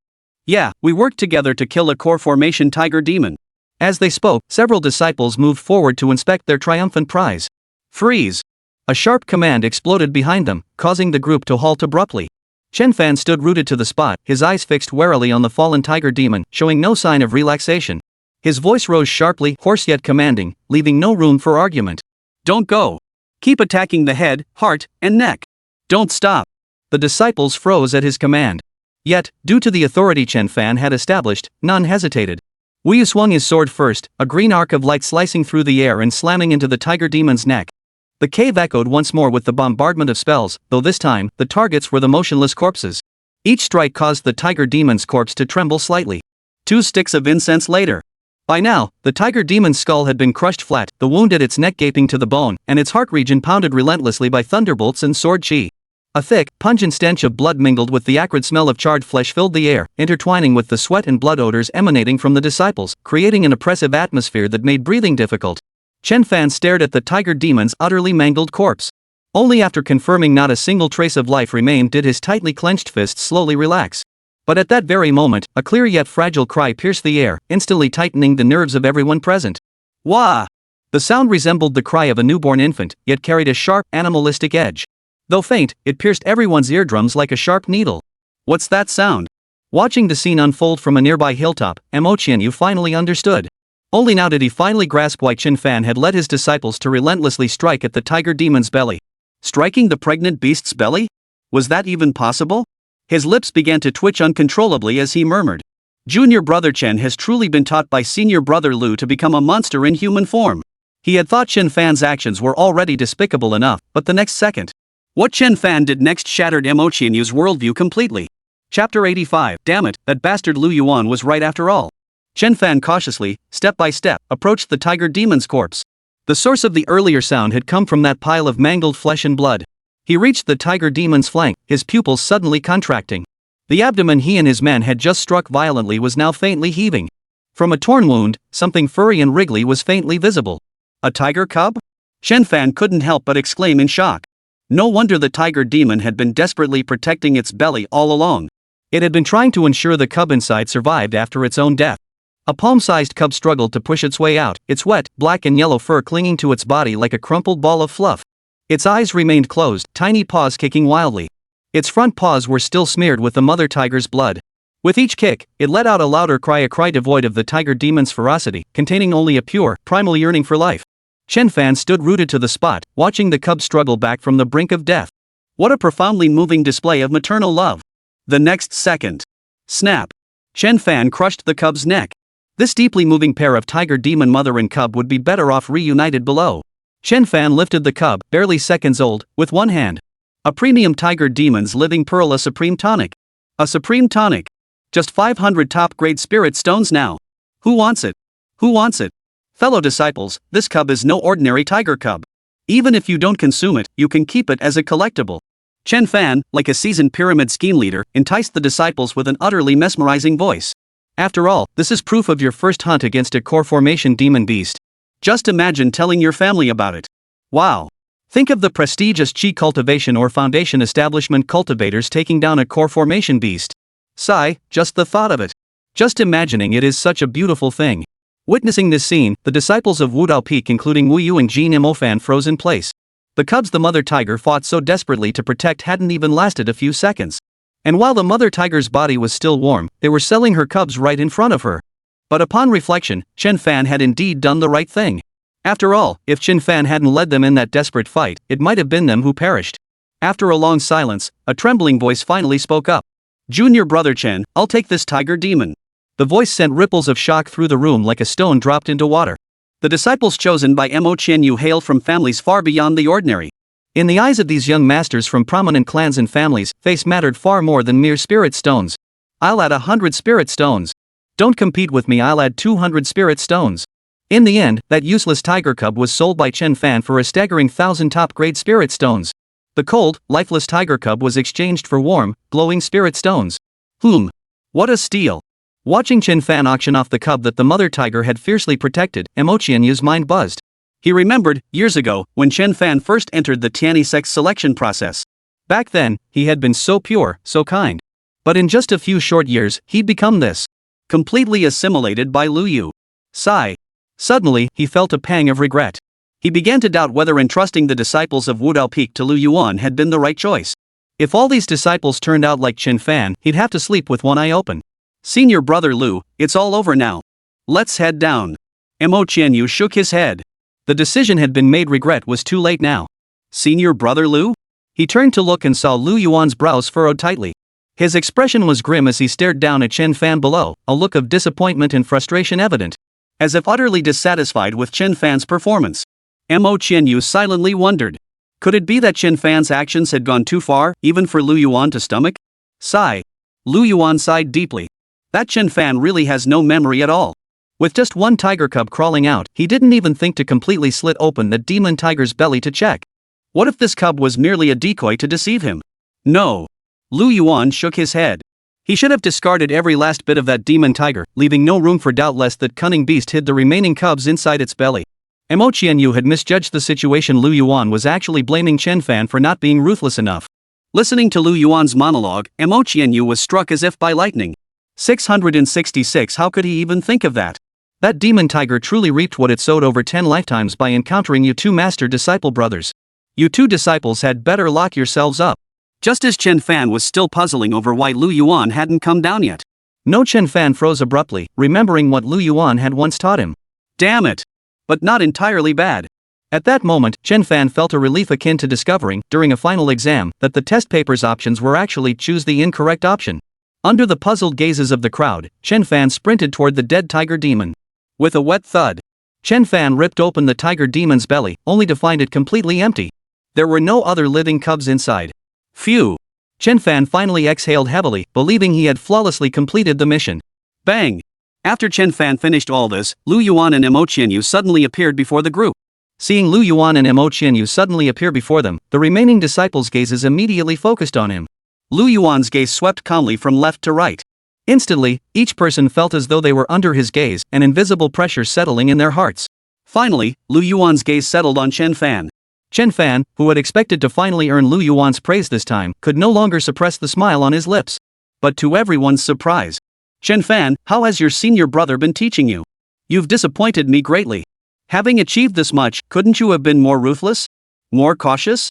"Yeah, we worked together to kill a core formation tiger demon." As they spoke, several disciples moved forward to inspect their triumphant prize. "Freeze!" A sharp command exploded behind them, causing the group to halt abruptly. Chen Fan stood rooted to the spot, his eyes fixed warily on the fallen tiger demon, showing no sign of relaxation. His voice rose sharply, hoarse yet commanding, leaving no room for argument. "Don't go. Keep attacking the head, heart, and neck. Don't stop." The disciples froze at his command. Yet, due to the authority Chen Fan had established, none hesitated. Wu Yu swung his sword first, a green arc of light slicing through the air and slamming into the tiger demon's neck. The cave echoed once more with the bombardment of spells, though this time, the targets were the motionless corpses. Each strike caused the tiger demon's corpse to tremble slightly. 2 sticks of incense later. By now, the tiger demon's skull had been crushed flat, the wound at its neck gaping to the bone, and its heart region pounded relentlessly by thunderbolts and sword chi. A thick, pungent stench of blood mingled with the acrid smell of charred flesh filled the air, intertwining with the sweat and blood odors emanating from the disciples, creating an oppressive atmosphere that made breathing difficult. Chen Fan stared at the tiger demon's utterly mangled corpse. Only after confirming not a single trace of life remained did his tightly clenched fists slowly relax. But at that very moment, a clear yet fragile cry pierced the air, instantly tightening the nerves of everyone present. "Wah!" The sound resembled the cry of a newborn infant, yet carried a sharp, animalistic edge. Though faint, it pierced everyone's eardrums like a sharp needle. "What's that sound?" Watching the scene unfold from a nearby hilltop, Mo Qianyu finally understood. Only now did he finally grasp why Chen Fan had led his disciples to relentlessly strike at the tiger demon's belly. Striking the pregnant beast's belly? Was that even possible? His lips began to twitch uncontrollably as he murmured. Junior brother Chen has truly been taught by senior brother Lu to become a monster in human form. He had thought Chen Fan's actions were already despicable enough, but the next second, what Chen Fan did next shattered Mo Qianyu's worldview completely. Chapter 85. Damn it, that bastard Lu Yuan was right after all. Chen Fan cautiously, step by step, approached the tiger demon's corpse. The source of the earlier sound had come from that pile of mangled flesh and blood. He reached the tiger demon's flank, his pupils suddenly contracting. The abdomen he and his men had just struck violently was now faintly heaving. From a torn wound, something furry and wriggly was faintly visible. A tiger cub? Chen Fan couldn't help but exclaim in shock. No wonder the tiger demon had been desperately protecting its belly all along. It had been trying to ensure the cub inside survived after its own death. A palm-sized cub struggled to push its way out, its wet, black and yellow fur clinging to its body like a crumpled ball of fluff. Its eyes remained closed, tiny paws kicking wildly. Its front paws were still smeared with the mother tiger's blood. With each kick, it let out a louder cry, a cry devoid of the tiger demon's ferocity, containing only a pure, primal yearning for life. Chen Fan stood rooted to the spot, watching the cub struggle back from the brink of death. What a profoundly moving display of maternal love. The next second. Snap. Chen Fan crushed the cub's neck. This deeply moving pair of tiger demon mother and cub would be better off reunited below. Chen Fan lifted the cub, barely seconds old, with one hand. A premium tiger demon's living pearl, a supreme tonic. A supreme tonic. Just 500 top-grade spirit stones now. Who wants it? Who wants it? Fellow disciples, this cub is no ordinary tiger cub. Even if you don't consume it, you can keep it as a collectible. Chen Fan, like a seasoned pyramid scheme leader, enticed the disciples with an utterly mesmerizing voice. After all, this is proof of your first hunt against a core formation demon beast. Just imagine telling your family about it. Wow. Think of the prestigious Chi cultivation or foundation establishment cultivators taking down a core formation beast. Sigh, just the thought of it. Just imagining it is such a beautiful thing. Witnessing this scene, the disciples of Wudao Peak including Wu Yu and Jin Imofan froze in place. The cubs the mother tiger fought so desperately to protect hadn't even lasted a few seconds. And while the mother tiger's body was still warm, they were selling her cubs right in front of her. But upon reflection, Chen Fan had indeed done the right thing. After all, if Chen Fan hadn't led them in that desperate fight, it might have been them who perished. After a long silence, a trembling voice finally spoke up. Junior brother Chen, I'll take this tiger demon. The voice sent ripples of shock through the room like a stone dropped into water. The disciples chosen by Mo Qianyu hailed from families far beyond the ordinary. In the eyes of these young masters from prominent clans and families, face mattered far more than mere spirit stones. I'll add 100 spirit stones. Don't compete with me, I'll add 200 spirit stones. In the end, that useless tiger cub was sold by Chen Fan for a staggering 1,000 top-grade spirit stones. The cold, lifeless tiger cub was exchanged for warm, glowing spirit stones. What a steal! Watching Chen Fan auction off the cub that the mother tiger had fiercely protected, Mo Qianyu's mind buzzed. He remembered, years ago, when Chen Fan first entered the Tianyi sect's selection process. Back then, he had been so pure, so kind. But in just a few short years, he'd become this. Completely assimilated by Lu Yu. Sigh. Suddenly, he felt a pang of regret. He began to doubt whether entrusting the disciples of Wudao Peak to Lu Yuan had been the right choice. If all these disciples turned out like Chen Fan, he'd have to sleep with one eye open. Senior brother Lu, it's all over now. Let's head down. Mo Qianyu shook his head. The decision had been made, regret was too late now. Senior brother Lu? He turned to look and saw Lu Yuan's brows furrowed tightly. His expression was grim as he stared down at Chen Fan below, a look of disappointment and frustration evident. As if utterly dissatisfied with Chen Fan's performance. Mo Qianyu silently wondered. Could it be that Chen Fan's actions had gone too far, even for Lu Yuan to stomach? Sigh. Lu Yuan sighed deeply. That Chen Fan really has no memory at all. With just one tiger cub crawling out, he didn't even think to completely slit open the demon tiger's belly to check. What if this cub was merely a decoy to deceive him? No. Lu Yuan shook his head. He should have discarded every last bit of that demon tiger, leaving no room for doubt lest that cunning beast hid the remaining cubs inside its belly. Mo Qianyu had misjudged the situation. Lu Yuan was actually blaming Chen Fan for not being ruthless enough. Listening to Lu Yuan's monologue, Mo Qianyu was struck as if by lightning. 666, how could he even think of that? That demon tiger truly reaped what it sowed over 10 lifetimes by encountering you two master-disciple brothers. You two disciples had better lock yourselves up. Just as Chen Fan was still puzzling over why Lu Yuan hadn't come down yet. No, Chen Fan froze abruptly, remembering what Lu Yuan had once taught him. Damn it! But not entirely bad. At that moment, Chen Fan felt a relief akin to discovering, during a final exam, that the test paper's options were actually choose the incorrect option. Under the puzzled gazes of the crowd, Chen Fan sprinted toward the dead tiger demon. With a wet thud, Chen Fan ripped open the tiger demon's belly, only to find it completely empty. There were no other living cubs inside. Phew! Chen Fan finally exhaled heavily, believing he had flawlessly completed the mission. Bang! After Chen Fan finished all this, Lu Yuan and Mo Qianyu suddenly appeared before the group. Seeing Lu Yuan and Mo Qianyu suddenly appear before them, the remaining disciples' gazes immediately focused on him. Lu Yuan's gaze swept calmly from left to right. Instantly, each person felt as though they were under his gaze, an invisible pressure settling in their hearts. Finally, Lu Yuan's gaze settled on Chen Fan. Chen Fan, who had expected to finally earn Lu Yuan's praise this time, could no longer suppress the smile on his lips. But to everyone's surprise, Chen Fan, how has your senior brother been teaching you? You've disappointed me greatly. Having achieved this much, couldn't you have been more ruthless? More cautious?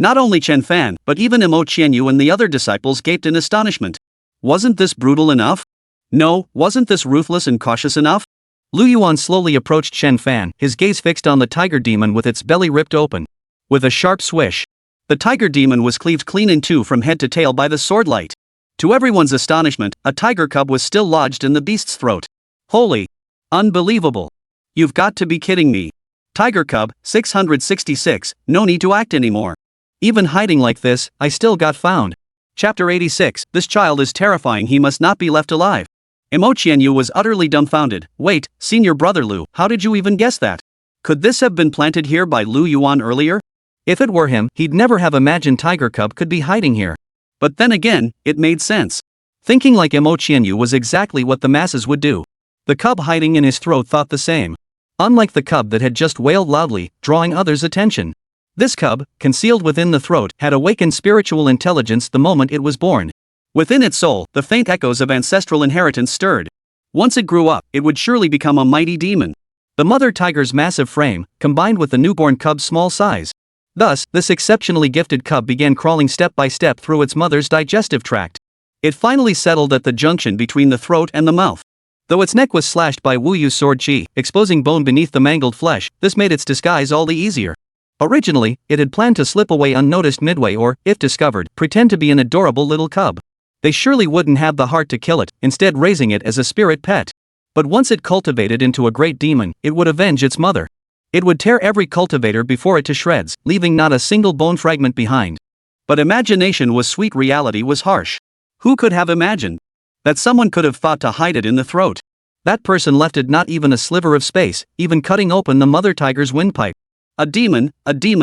Not only Chen Fan, but even Imo Qianyu and the other disciples gaped in astonishment. Wasn't this brutal enough? No, wasn't this ruthless and cautious enough? Lu Yuan slowly approached Chen Fan, his gaze fixed on the tiger demon with its belly ripped open. With a sharp swish, the tiger demon was cleaved clean in two from head to tail by the sword light. To everyone's astonishment, a tiger cub was still lodged in the beast's throat. Holy! Unbelievable! You've got to be kidding me. Tiger cub, 666, no need to act anymore. Even hiding like this, I still got found. Chapter 86, this child is terrifying, he must not be left alive. Imo Qianyu was utterly dumbfounded. Wait, senior brother Lu, how did you even guess that? Could this have been planted here by Lu Yuan earlier? If it were him, he'd never have imagined tiger cub could be hiding here. But then again, it made sense. Thinking like Imo Qianyu was exactly what the masses would do. The cub hiding in his throat thought the same. Unlike the cub that had just wailed loudly, drawing others' attention. This cub, concealed within the throat, had awakened spiritual intelligence the moment it was born. Within its soul, the faint echoes of ancestral inheritance stirred. Once it grew up, it would surely become a mighty demon. The mother tiger's massive frame, combined with the newborn cub's small size. Thus, this exceptionally gifted cub began crawling step by step through its mother's digestive tract. It finally settled at the junction between the throat and the mouth. Though its neck was slashed by Wu Yu's sword chi, exposing bone beneath the mangled flesh, this made its disguise all the easier. Originally, it had planned to slip away unnoticed midway or, if discovered, pretend to be an adorable little cub. They surely wouldn't have the heart to kill it, instead raising it as a spirit pet. But once it cultivated into a great demon, it would avenge its mother. It would tear every cultivator before it to shreds, leaving not a single bone fragment behind. But imagination was sweet, reality was harsh. Who could have imagined that someone could have thought to hide it in the throat? That person left it not even a sliver of space, even cutting open the mother tiger's windpipe. A demon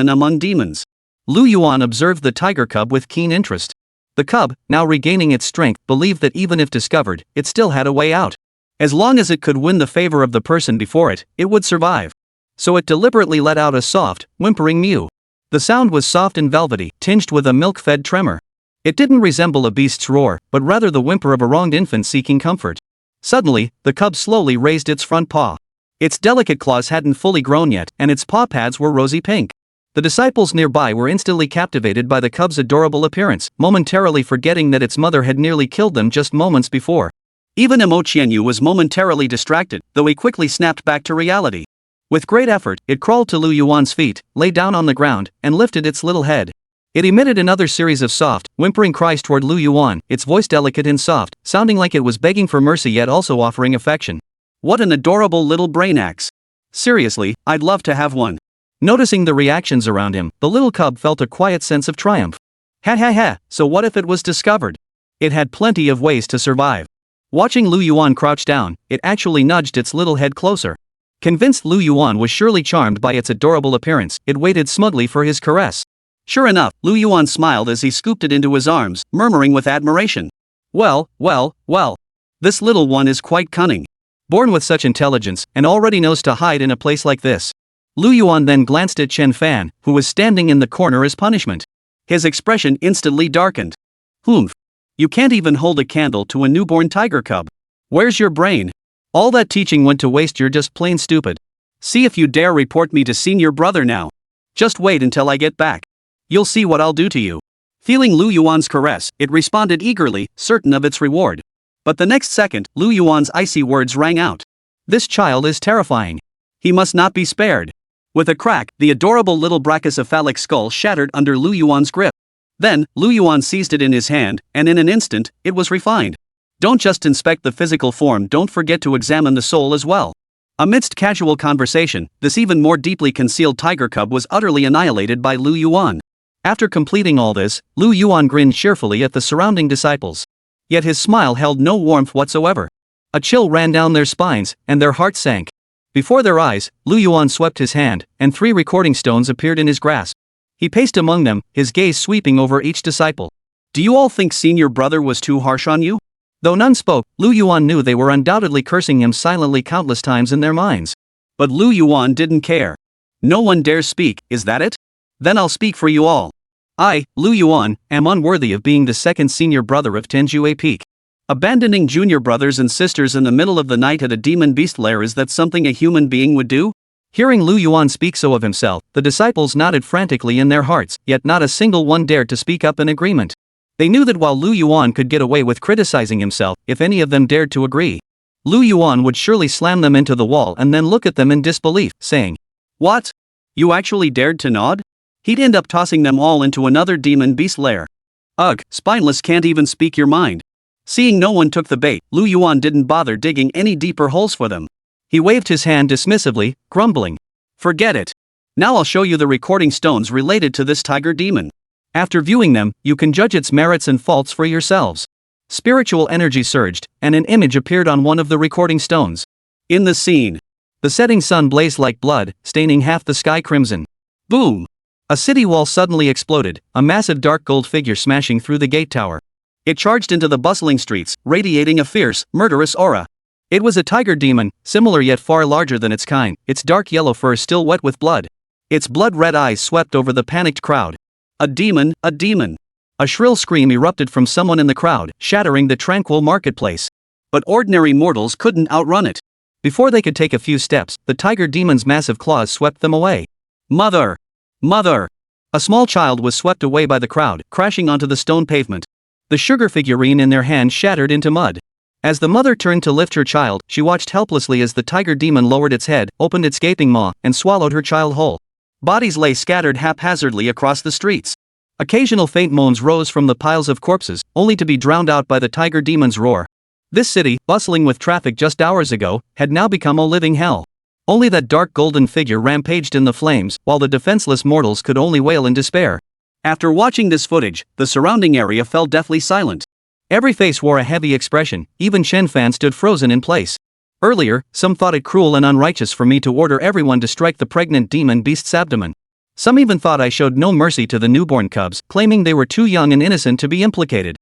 among demons. Lu Yuan observed the tiger cub with keen interest. The cub, now regaining its strength, believed that even if discovered, it still had a way out. As long as it could win the favor of the person before it, it would survive. So it deliberately let out a soft, whimpering mew. The sound was soft and velvety, tinged with a milk-fed tremor. It didn't resemble a beast's roar, but rather the whimper of a wronged infant seeking comfort. Suddenly, the cub slowly raised its front paw. Its delicate claws hadn't fully grown yet, and its paw pads were rosy pink. The disciples nearby were instantly captivated by the cub's adorable appearance, momentarily forgetting that its mother had nearly killed them just moments before. Even Imo Qianyu was momentarily distracted, though he quickly snapped back to reality. With great effort, it crawled to Lu Yuan's feet, lay down on the ground, and lifted its little head. It emitted another series of soft, whimpering cries toward Lu Yuan, its voice delicate and soft, sounding like it was begging for mercy yet also offering affection. What an adorable little brain axe. Seriously, I'd love to have one. Noticing the reactions around him, the little cub felt a quiet sense of triumph. Ha ha ha, so what if it was discovered? It had plenty of ways to survive. Watching Lu Yuan crouch down, it actually nudged its little head closer. Convinced Lu Yuan was surely charmed by its adorable appearance, it waited smugly for his caress. Sure enough, Lu Yuan smiled as he scooped it into his arms, murmuring with admiration. Well, this little one is quite cunning. Born with such intelligence, and already knows to hide in a place like this. Lu Yuan then glanced at Chen Fan, who was standing in the corner as punishment. His expression instantly darkened. Humph. You can't even hold a candle to a newborn tiger cub. Where's your brain? All that teaching went to waste, you're just plain stupid. See if you dare report me to senior brother now. Just wait until I get back. You'll see what I'll do to you. Feeling Lu Yuan's caress, it responded eagerly, certain of its reward. But the next second, Lu Yuan's icy words rang out. This child is terrifying. He must not be spared. With a crack, the adorable little brachycephalic skull shattered under Lu Yuan's grip. Then, Lu Yuan seized it in his hand, and in an instant, it was refined. Don't just inspect the physical form, don't forget to examine the soul as well. Amidst casual conversation, this even more deeply concealed tiger cub was utterly annihilated by Lu Yuan. After completing all this, Lu Yuan grinned cheerfully at the surrounding disciples. Yet his smile held no warmth whatsoever. A chill ran down their spines, and their hearts sank. Before their eyes, Lu Yuan swept his hand, and 3 recording stones appeared in his grasp. He paced among them, his gaze sweeping over each disciple. Do you all think senior brother was too harsh on you? Though none spoke, Lu Yuan knew they were undoubtedly cursing him silently countless times in their minds. But Lu Yuan didn't care. No one dares speak, is that it? Then I'll speak for you all. I, Lu Yuan, am unworthy of being the second senior brother of Tenjue Peak. Abandoning junior brothers and sisters in the middle of the night at a demon beast lair, is that something a human being would do? Hearing Lu Yuan speak so of himself, the disciples nodded frantically in their hearts, yet not a single one dared to speak up in agreement. They knew that while Lu Yuan could get away with criticizing himself, if any of them dared to agree, Lu Yuan would surely slam them into the wall and then look at them in disbelief, saying, "What? You actually dared to nod?" He'd end up tossing them all into another demon beast lair. Ugh, spineless, can't even speak your mind. Seeing no one took the bait, Lu Yuan didn't bother digging any deeper holes for them. He waved his hand dismissively, grumbling, "Forget it. Now I'll show you the recording stones related to this tiger demon. After viewing them, you can judge its merits and faults for yourselves." Spiritual energy surged, and an image appeared on one of the recording stones. In the scene, the setting sun blazed like blood, staining half the sky crimson. Boom! A city wall suddenly exploded, a massive dark gold figure smashing through the gate tower. It charged into the bustling streets, radiating a fierce, murderous aura. It was a tiger demon, similar yet far larger than its kind, its dark yellow fur still wet with blood. Its blood-red eyes swept over the panicked crowd. A demon, a demon! A shrill scream erupted from someone in the crowd, shattering the tranquil marketplace. But ordinary mortals couldn't outrun it. Before they could take a few steps, the tiger demon's massive claws swept them away. Mother! Mother! A small child was swept away by the crowd, crashing onto the stone pavement. The sugar figurine in their hand shattered into mud. As the mother turned to lift her child, she watched helplessly as the tiger demon lowered its head, opened its gaping maw, and swallowed her child whole. Bodies lay scattered haphazardly across the streets. Occasional faint moans rose from the piles of corpses, only to be drowned out by the tiger demon's roar. This city, bustling with traffic just hours ago, had now become a living hell. Only that dark golden figure rampaged in the flames, while the defenseless mortals could only wail in despair. After watching this footage, the surrounding area fell deathly silent. Every face wore a heavy expression, even Shen Fan stood frozen in place. Earlier, some thought it cruel and unrighteous for me to order everyone to strike the pregnant demon beast's abdomen. Some even thought I showed no mercy to the newborn cubs, claiming they were too young and innocent to be implicated.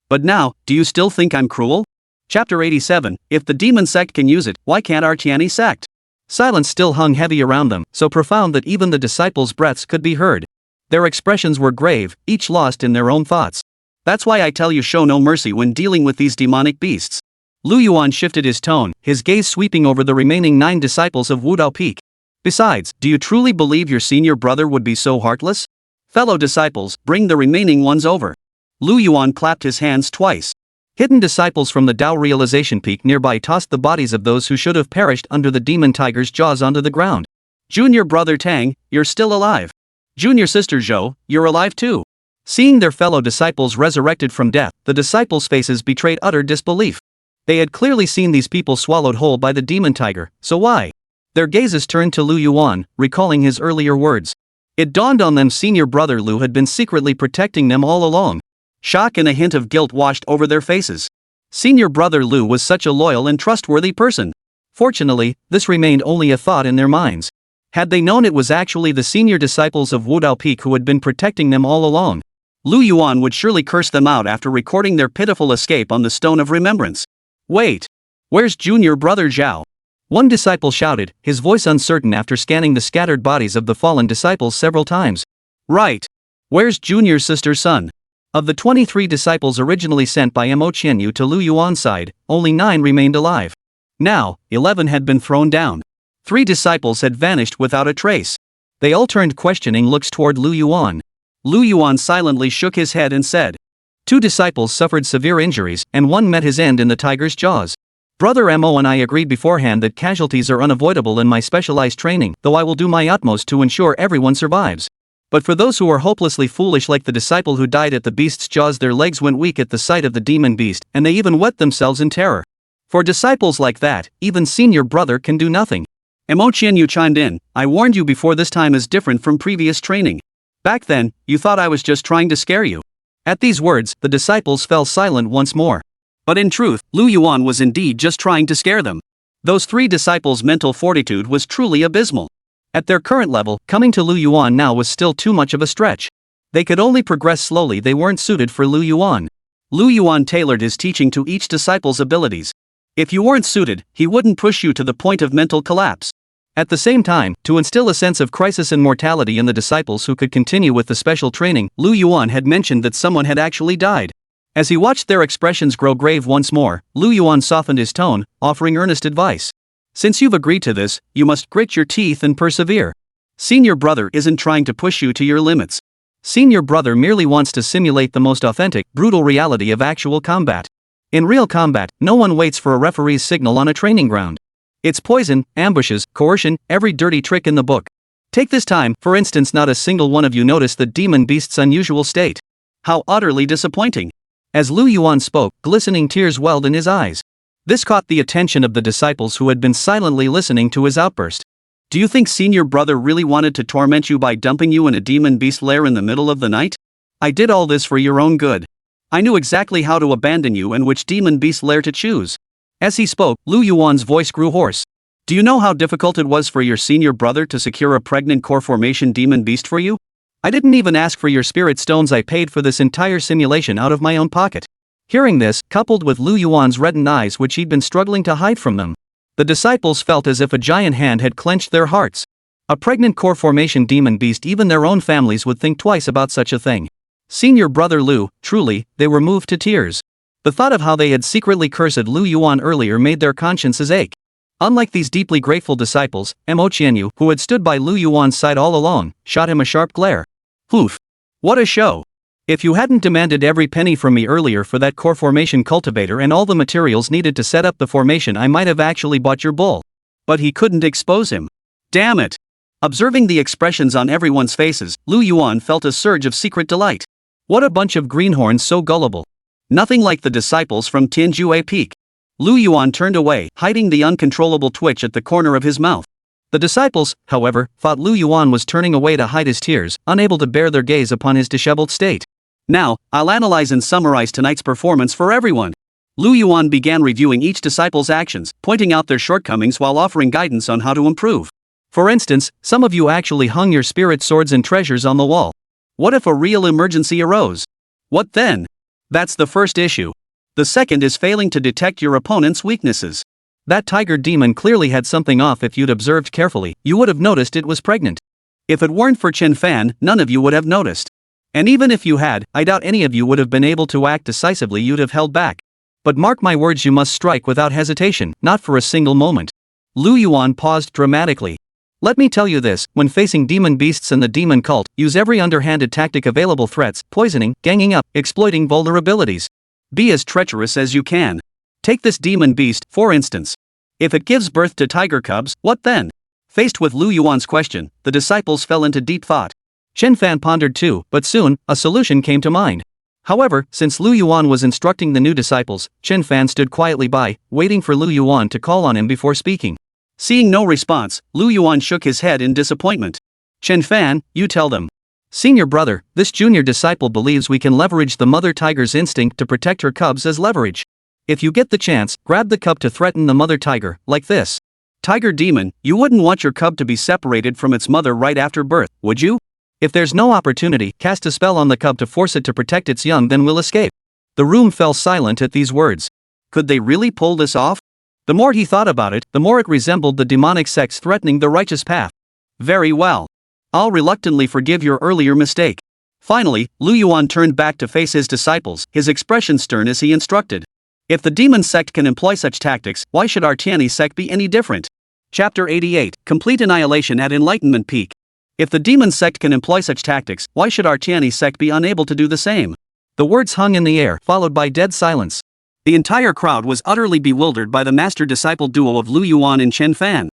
But now, do you still think I'm cruel? Chapter 87, If the Demon Sect can use it, why can't our Tiani sect? Silence still hung heavy around them, so profound that even the disciples' breaths could be heard. Their expressions were grave, each lost in their own thoughts. That's why I tell you, show no mercy when dealing with these demonic beasts. Lu Yuan shifted his tone, his gaze sweeping over the remaining 9 disciples of Wudao Peak. Besides, do you truly believe your senior brother would be so heartless? Fellow disciples, bring the remaining ones over. Lu Yuan clapped his hands twice. Hidden disciples from the Dao realization peak nearby tossed the bodies of those who should have perished under the demon tiger's jaws onto the ground. Junior brother Tang, you're still alive. Junior sister Zhou, you're alive too. Seeing their fellow disciples resurrected from death, the disciples' faces betrayed utter disbelief. They had clearly seen these people swallowed whole by the demon tiger, so why? Their gazes turned to Lu Yuan, recalling his earlier words. It dawned on them senior brother Lu had been secretly protecting them all along. Shock and a hint of guilt washed over their faces. Senior brother Lu was such a loyal and trustworthy person. Fortunately, this remained only a thought in their minds. Had they known it was actually the senior disciples of Wudao Peak who had been protecting them all along, Lu Yuan would surely curse them out after recording their pitiful escape on the Stone of Remembrance. Wait! Where's junior brother Zhao? One disciple shouted, his voice uncertain after scanning the scattered bodies of the fallen disciples several times. Right! Where's junior sister Sun? Of the 23 disciples originally sent by Mo Qianyu to Lu Yuan's side, only 9 remained alive. Now, 11 had been thrown down. 3 disciples had vanished without a trace. They all turned questioning looks toward Lu Yuan. Lu Yuan silently shook his head and said, 2 disciples suffered severe injuries, and 1 met his end in the tiger's jaws. Brother Mo and I agreed beforehand that casualties are unavoidable in my specialized training, though I will do my utmost to ensure everyone survives. But for those who are hopelessly foolish like the disciple who died at the beast's jaws, their legs went weak at the sight of the demon beast, and they even wet themselves in terror. For disciples like that, even senior brother can do nothing. Mo Qianyu chimed in, I warned you before, this time is different from previous training. Back then, you thought I was just trying to scare you. At these words, the disciples fell silent once more. But in truth, Lu Yuan was indeed just trying to scare them. Those 3 disciples' mental fortitude was truly abysmal. At their current level, coming to Lu Yuan now was still too much of a stretch. They could only progress slowly, they weren't suited for Lu Yuan. Lu Yuan tailored his teaching to each disciple's abilities. If you weren't suited, he wouldn't push you to the point of mental collapse. At the same time, to instill a sense of crisis and mortality in the disciples who could continue with the special training, Lu Yuan had mentioned that someone had actually died. As he watched their expressions grow grave once more, Lu Yuan softened his tone, offering earnest advice. Since you've agreed to this, you must grit your teeth and persevere. Senior brother isn't trying to push you to your limits. Senior brother merely wants to simulate the most authentic, brutal reality of actual combat. In real combat, no one waits for a referee's signal on a training ground. It's poison, ambushes, coercion, every dirty trick in the book. Take this time, for instance, not a single one of you noticed the demon beast's unusual state. How utterly disappointing. As Lu Yuan spoke, glistening tears welled in his eyes. This caught the attention of the disciples who had been silently listening to his outburst. Do you think senior brother really wanted to torment you by dumping you in a demon beast lair in the middle of the night? I did all this for your own good. I knew exactly how to abandon you and which demon beast lair to choose. As he spoke, Lu Yuan's voice grew hoarse. Do you know how difficult it was for your senior brother to secure a pregnant core formation demon beast for you? I didn't even ask for your spirit stones. I paid for this entire simulation out of my own pocket. Hearing this, coupled with Lu Yuan's reddened eyes which he'd been struggling to hide from them, the disciples felt as if a giant hand had clenched their hearts. A pregnant core formation demon beast, even their own families would think twice about such a thing. Senior brother Lu, truly, they were moved to tears. The thought of how they had secretly cursed Lu Yuan earlier made their consciences ache. Unlike these deeply grateful disciples, Mo Qianyu, who had stood by Lu Yuan's side all along, shot him a sharp glare. Oof. What a show. If you hadn't demanded every penny from me earlier for that core formation cultivator and all the materials needed to set up the formation, I might have actually bought your bull. But he couldn't expose him. Damn it. Observing the expressions on everyone's faces, Lu Yuan felt a surge of secret delight. What a bunch of greenhorns, so gullible. Nothing like the disciples from Tianjue Peak. Lu Yuan turned away, hiding the uncontrollable twitch at the corner of his mouth. The disciples, however, thought Lu Yuan was turning away to hide his tears, unable to bear their gaze upon his disheveled state. Now, I'll analyze and summarize tonight's performance for everyone. Lu Yuan began reviewing each disciple's actions, pointing out their shortcomings while offering guidance on how to improve. For instance, some of you actually hung your spirit swords and treasures on the wall. What if a real emergency arose? What then? That's the first issue. The second is failing to detect your opponent's weaknesses. That tiger demon clearly had something off. If you'd observed carefully, you would have noticed it was pregnant. If it weren't for Chen Fan, none of you would have noticed. And even if you had, I doubt any of you would have been able to act decisively. You'd have held back. But mark my words, you must strike without hesitation, not for a single moment. Lu Yuan paused dramatically. Let me tell you this, when facing demon beasts and the demon cult, use every underhanded tactic available: threats, poisoning, ganging up, exploiting vulnerabilities. Be as treacherous as you can. Take this demon beast, for instance. If it gives birth to tiger cubs, what then? Faced with Lu Yuan's question, the disciples fell into deep thought. Chen Fan pondered too, but soon, a solution came to mind. However, since Lu Yuan was instructing the new disciples, Chen Fan stood quietly by, waiting for Lu Yuan to call on him before speaking. Seeing no response, Lu Yuan shook his head in disappointment. Chen Fan, you tell them. Senior brother, this junior disciple believes we can leverage the mother tiger's instinct to protect her cubs as leverage. If you get the chance, grab the cub to threaten the mother tiger, like this. Tiger demon, you wouldn't want your cub to be separated from its mother right after birth, would you? If there's no opportunity, cast a spell on the cub to force it to protect its young, then we'll escape. The room fell silent at these words. Could they really pull this off? The more he thought about it, the more it resembled the demonic sects threatening the righteous path. Very well. I'll reluctantly forgive your earlier mistake. Finally, Lu Yuan turned back to face his disciples, his expression stern as he instructed. If the demon sect can employ such tactics, why should our Tianyi sect be any different? Chapter 88, Complete Annihilation at Enlightenment Peak. If the demon sect can employ such tactics, why should our Tianyi sect be unable to do the same? The words hung in the air, followed by dead silence. The entire crowd was utterly bewildered by the master-disciple duo of Lu Yuan and Chen Fan.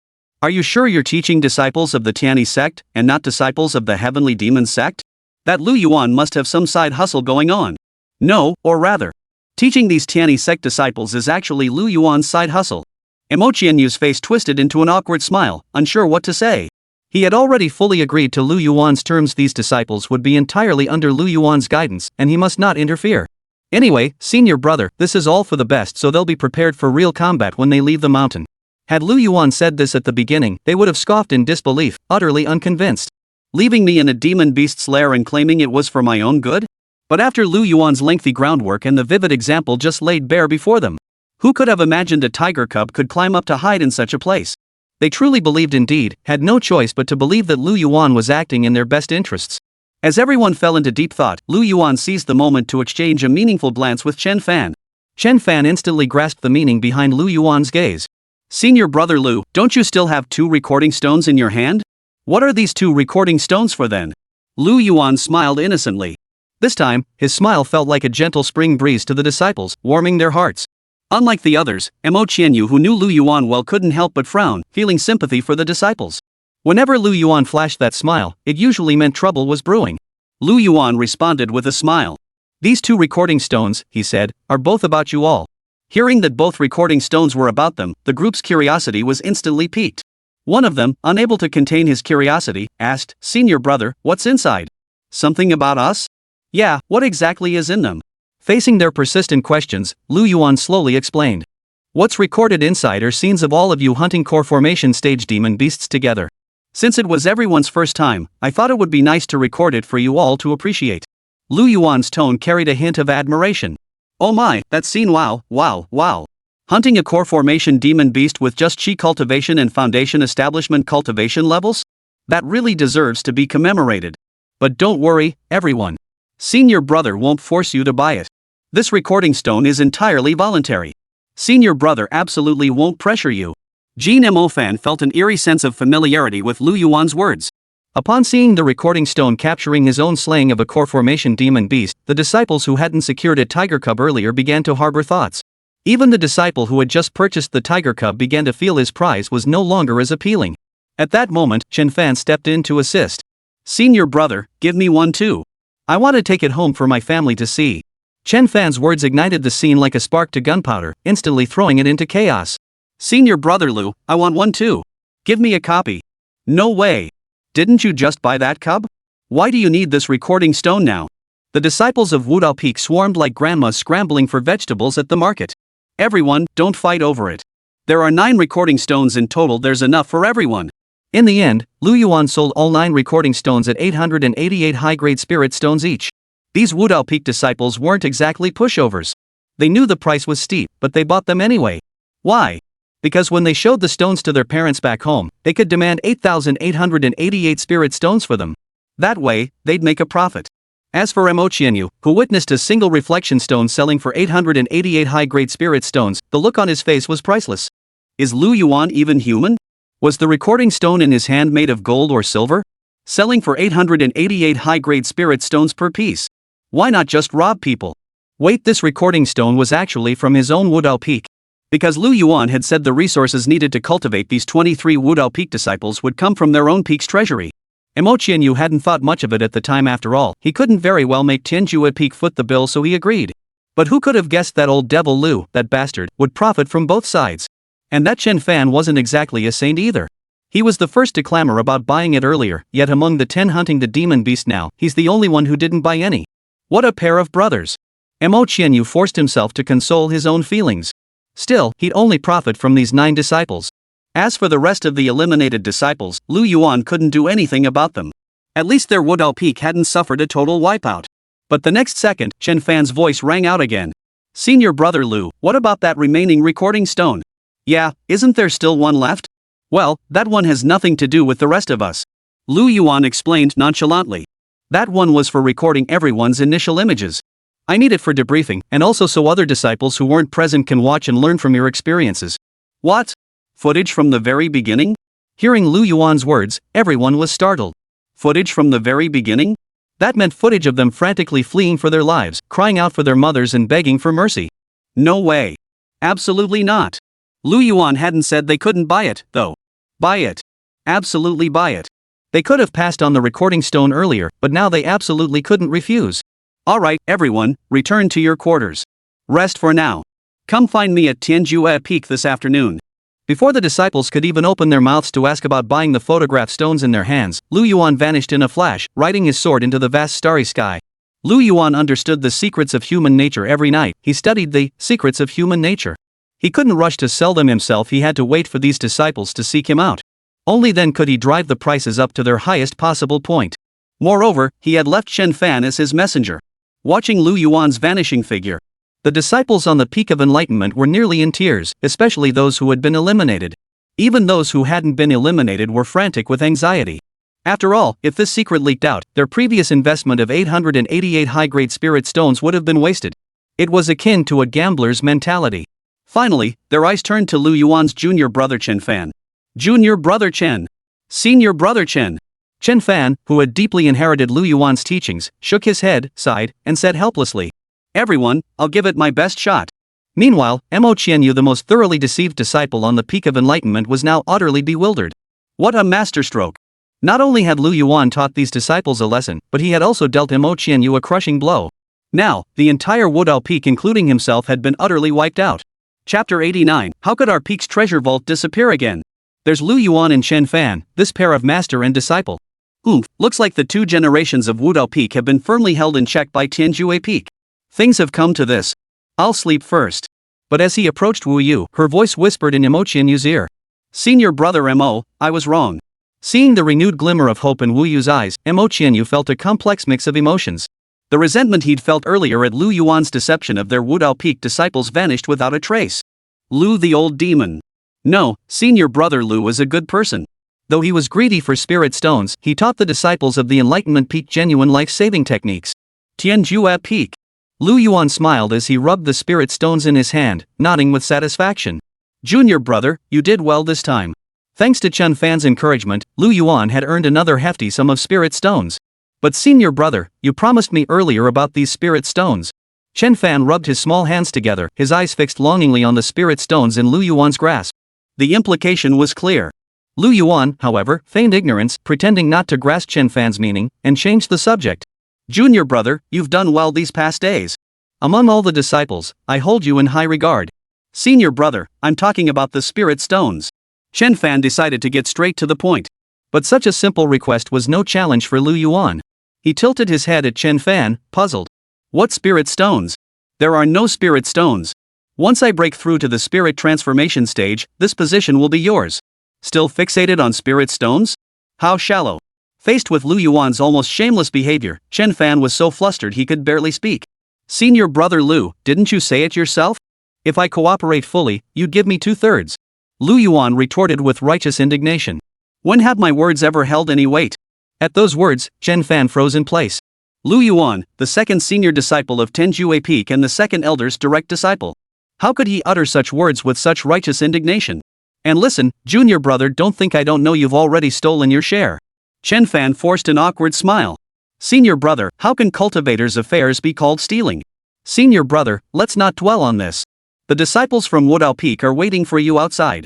Are you sure you're teaching disciples of the Tianyi sect, and not disciples of the heavenly demon sect? That Lu Yuan must have some side hustle going on. No, or rather, teaching these Tianyi sect disciples is actually Lu Yuan's side hustle. Mo Qianyu's face twisted into an awkward smile, unsure what to say. He had already fully agreed to Lu Yuan's terms. These disciples would be entirely under Lu Yuan's guidance, and he must not interfere. Anyway, senior brother, this is all for the best, so they'll be prepared for real combat when they leave the mountain. Had Lu Yuan said this at the beginning, they would have scoffed in disbelief, utterly unconvinced. Leaving me in a demon beast's lair and claiming it was for my own good? But after Lu Yuan's lengthy groundwork and the vivid example just laid bare before them, who could have imagined a tiger cub could climb up to hide in such a place? They truly believed, indeed, had no choice but to believe that Lu Yuan was acting in their best interests. As everyone fell into deep thought, Lu Yuan seized the moment to exchange a meaningful glance with Chen Fan. Chen Fan instantly grasped the meaning behind Lu Yuan's gaze. Senior brother Lu, don't you still have 2 recording stones in your hand? What are these 2 recording stones for then? Lu Yuan smiled innocently. This time, his smile felt like a gentle spring breeze to the disciples, warming their hearts. Unlike the others, Mo Qianyu, who knew Lu Yuan well, couldn't help but frown, feeling sympathy for the disciples. Whenever Lu Yuan flashed that smile, it usually meant trouble was brewing. Lu Yuan responded with a smile. These 2 recording stones, he said, are both about you all. Hearing that both recording stones were about them, the group's curiosity was instantly piqued. One of them, unable to contain his curiosity, asked, "Senior brother, what's inside? Something about us?" "Yeah, what exactly is in them?" Facing their persistent questions, Lu Yuan slowly explained. "What's recorded inside are scenes of all of you hunting core formation stage demon beasts together. Since it was everyone's first time, I thought it would be nice to record it for you all to appreciate." Lu Yuan's tone carried a hint of admiration. "Oh my, that scene, wow. Hunting a core formation demon beast with just chi cultivation and foundation establishment cultivation levels? That really deserves to be commemorated. But don't worry, everyone. Senior brother won't force you to buy it. This recording stone is entirely voluntary. Senior brother absolutely won't pressure you." Jin Mo Fan felt an eerie sense of familiarity with Lu Yuan's words. Upon seeing the recording stone capturing his own slaying of a core formation demon beast, the disciples who hadn't secured a tiger cub earlier began to harbor thoughts. Even the disciple who had just purchased the tiger cub began to feel his prize was no longer as appealing. At that moment, Chen Fan stepped in to assist. "Senior brother, give me one too. I want to take it home for my family to see." Chen Fan's words ignited the scene like a spark to gunpowder, instantly throwing it into chaos. "Senior brother Lu, I want one too. Give me a copy." "No way. Didn't you just buy that cub? Why do you need this recording stone now?" The disciples of Wudao Peak swarmed like grandmas scrambling for vegetables at the market. "Everyone, don't fight over it. There are 9 recording stones in total, there's enough for everyone." In the end, Lu Yuan sold all 9 recording stones at 888 high-grade spirit stones each. These Wudao Peak disciples weren't exactly pushovers. They knew the price was steep, but they bought them anyway. Why? Because when they showed the stones to their parents back home, they could demand 8,888 spirit stones for them. That way, they'd make a profit. As for Mo Qianyu, who witnessed a single reflection stone selling for 888 high-grade spirit stones, the look on his face was priceless. Is Lu Yuan even human? Was the recording stone in his hand made of gold or silver? Selling for 888 high-grade spirit stones per piece. Why not just rob people? Wait, this recording stone was actually from his own Wudao Peak. Because Lu Yuan had said the resources needed to cultivate these 23 Wudao Peak disciples would come from their own peak's treasury. Mo Qianyu hadn't thought much of it at the time after all, he couldn't very well make Tianju at Peak foot the bill, so he agreed. But who could have guessed that old devil Lu, that bastard, would profit from both sides? And that Chen Fan wasn't exactly a saint either. He was the first to clamor about buying it earlier, yet among the 10 hunting the demon beast now, he's the only one who didn't buy any. What a pair of brothers. Mo Qianyu forced himself to console his own feelings. Still, he'd only profit from these 9 disciples. As for the rest of the eliminated disciples, Lu Yuan couldn't do anything about them. At least their Wudao Peak hadn't suffered a total wipeout. But the next second, Chen Fan's voice rang out again. "Senior brother Lu, what about that remaining recording stone? Yeah, isn't there still one left?" "Well, that one has nothing to do with the rest of us," Lu Yuan explained nonchalantly. "That one was for recording everyone's initial images. I need it for debriefing, and also so other disciples who weren't present can watch and learn from your experiences." "What? Footage from the very beginning?" Hearing Lu Yuan's words, everyone was startled. Footage from the very beginning? That meant footage of them frantically fleeing for their lives, crying out for their mothers and begging for mercy. No way. Absolutely not. Lu Yuan hadn't said they couldn't buy it, though. Buy it. Absolutely buy it. They could have passed on the recording stone earlier, but now they absolutely couldn't refuse. "Alright, everyone, return to your quarters. Rest for now. Come find me at Tianjue Peak this afternoon." Before the disciples could even open their mouths to ask about buying the photograph stones in their hands, Lu Yuan vanished in a flash, riding his sword into the vast starry sky. Lu Yuan understood the secrets of human nature every night. He studied the secrets of human nature. He couldn't rush to sell them himself, he had to wait for these disciples to seek him out. Only then could he drive the prices up to their highest possible point. Moreover, he had left Chen Fan as his messenger. Watching Lu Yuan's vanishing figure, the disciples on the peak of enlightenment were nearly in tears, especially those who had been eliminated. Even those who hadn't been eliminated were frantic with anxiety. After all, if this secret leaked out, their previous investment of 888 high-grade spirit stones would have been wasted. It was akin to a gambler's mentality. Finally, their eyes turned to Lu Yuan's junior brother Chen Fan. Junior brother Chen. Senior brother Chen. Chen Fan, who had deeply inherited Lu Yuan's teachings, shook his head, sighed, and said helplessly, "Everyone, I'll give it my best shot." Meanwhile, Mo Qianyu, the most thoroughly deceived disciple on the peak of enlightenment, was now utterly bewildered. What a masterstroke! Not only had Lu Yuan taught these disciples a lesson, but he had also dealt Mo Qianyu a crushing blow. Now, the entire Wudao Peak including himself had been utterly wiped out. Chapter 89. How could our peak's treasure vault disappear again? There's Lu Yuan and Chen Fan, this pair of master and disciple. Oomph, looks like the two generations of Wudao Peak have been firmly held in check by Tianjue Peak. Things have come to this. I'll sleep first. But as he approached Wu Yu, her voice whispered in Mo Qianyu's ear. Senior brother Mo, I was wrong. Seeing the renewed glimmer of hope in Wu Yu's eyes, Mo Qianyu felt a complex mix of emotions. The resentment he'd felt earlier at Lu Yuan's deception of their Wudao Peak disciples vanished without a trace. Lu the old demon. No, senior brother Lu was a good person. Though he was greedy for spirit stones, he taught the disciples of the Enlightenment Peak genuine life-saving techniques. Tianjue Peak. Lu Yuan smiled as he rubbed the spirit stones in his hand, nodding with satisfaction. Junior brother, you did well this time. Thanks to Chen Fan's encouragement, Lu Yuan had earned another hefty sum of spirit stones. But senior brother, you promised me earlier about these spirit stones. Chen Fan rubbed his small hands together, his eyes fixed longingly on the spirit stones in Lu Yuan's grasp. The implication was clear. Lu Yuan, however, feigned ignorance, pretending not to grasp Chen Fan's meaning, and changed the subject. Junior brother, you've done well these past days. Among all the disciples, I hold you in high regard. Senior brother, I'm talking about the spirit stones. Chen Fan decided to get straight to the point. But such a simple request was no challenge for Lu Yuan. He tilted his head at Chen Fan, puzzled. What spirit stones? There are no spirit stones. Once I break through to the spirit transformation stage, this position will be yours. Still fixated on spirit stones? How shallow. Faced with Lu Yuan's almost shameless behavior, Chen Fan was so flustered he could barely speak. Senior brother Lu, didn't you say it yourself? If I cooperate fully, you'd give me 2/3. Lu Yuan retorted with righteous indignation. When have my words ever held any weight? At those words, Chen Fan froze in place. Lu Yuan, the second senior disciple of Tianjue Peak and the second elder's direct disciple. How could he utter such words with such righteous indignation? And listen, junior brother, don't think I don't know you've already stolen your share. Chen Fan forced an awkward smile. Senior brother, how can cultivators' affairs be called stealing? Senior brother, let's not dwell on this. The disciples from Wudao Peak are waiting for you outside.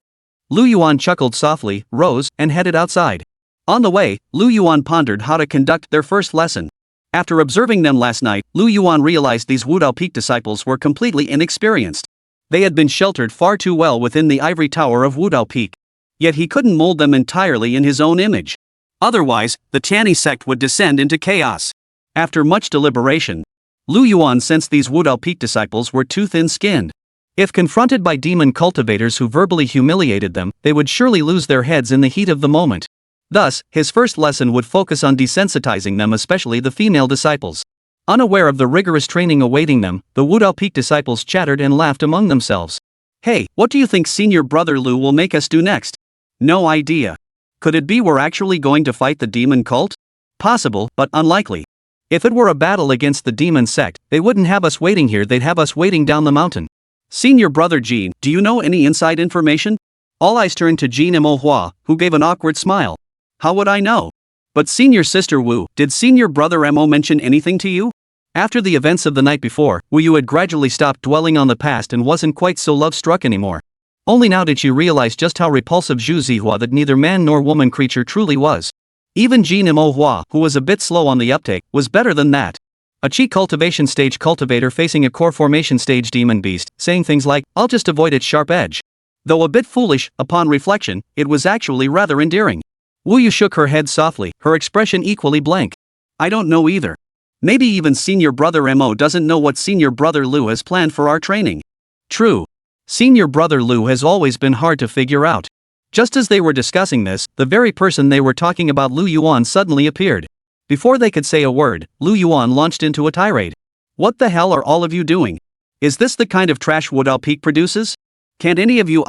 Lu Yuan chuckled softly, rose, and headed outside. On the way, Lu Yuan pondered how to conduct their first lesson. After observing them last night, Lu Yuan realized these Wudao Peak disciples were completely inexperienced. They had been sheltered far too well within the ivory tower of Wudao Peak. Yet he couldn't mold them entirely in his own image. Otherwise, the Tianjue sect would descend into chaos. After much deliberation, Lu Yuan sensed these Wudao Peak disciples were too thin-skinned. If confronted by demon cultivators who verbally humiliated them, they would surely lose their heads in the heat of the moment. Thus, his first lesson would focus on desensitizing them, especially the female disciples. Unaware of the rigorous training awaiting them, the Wudao Peak disciples chattered and laughed among themselves. Hey, what do you think senior brother Lu will make us do next? No idea. Could it be we're actually going to fight the demon cult? Possible, but unlikely. If it were a battle against the demon sect, they wouldn't have us waiting here, they'd have us waiting down the mountain. Senior brother Jean, do you know any inside information? All eyes turned to Jean Manhwa, who gave an awkward smile. How would I know? But senior sister Wu, did senior brother Mo mention anything to you? After the events of the night before, Wu Yu had gradually stopped dwelling on the past and wasn't quite so love-struck anymore. Only now did she realize just how repulsive Zhu Zihua that neither man nor woman creature truly was. Even Jean Manhwa, who was a bit slow on the uptake, was better than that. A chi cultivation stage cultivator facing a core formation stage demon beast, saying things like, I'll just avoid its sharp edge. Though a bit foolish, upon reflection, it was actually rather endearing. Wu Yu shook her head softly, her expression equally blank. I don't know either. Maybe even senior brother Mo doesn't know what senior brother Lu has planned for our training. True. Senior brother Lu has always been hard to figure out. Just as they were discussing this, the very person they were talking about, Lu Yuan, suddenly appeared. Before they could say a word, Lu Yuan launched into a tirade. What the hell are all of you doing? Is this the kind of trash Wudao Peak produces? Can't any of you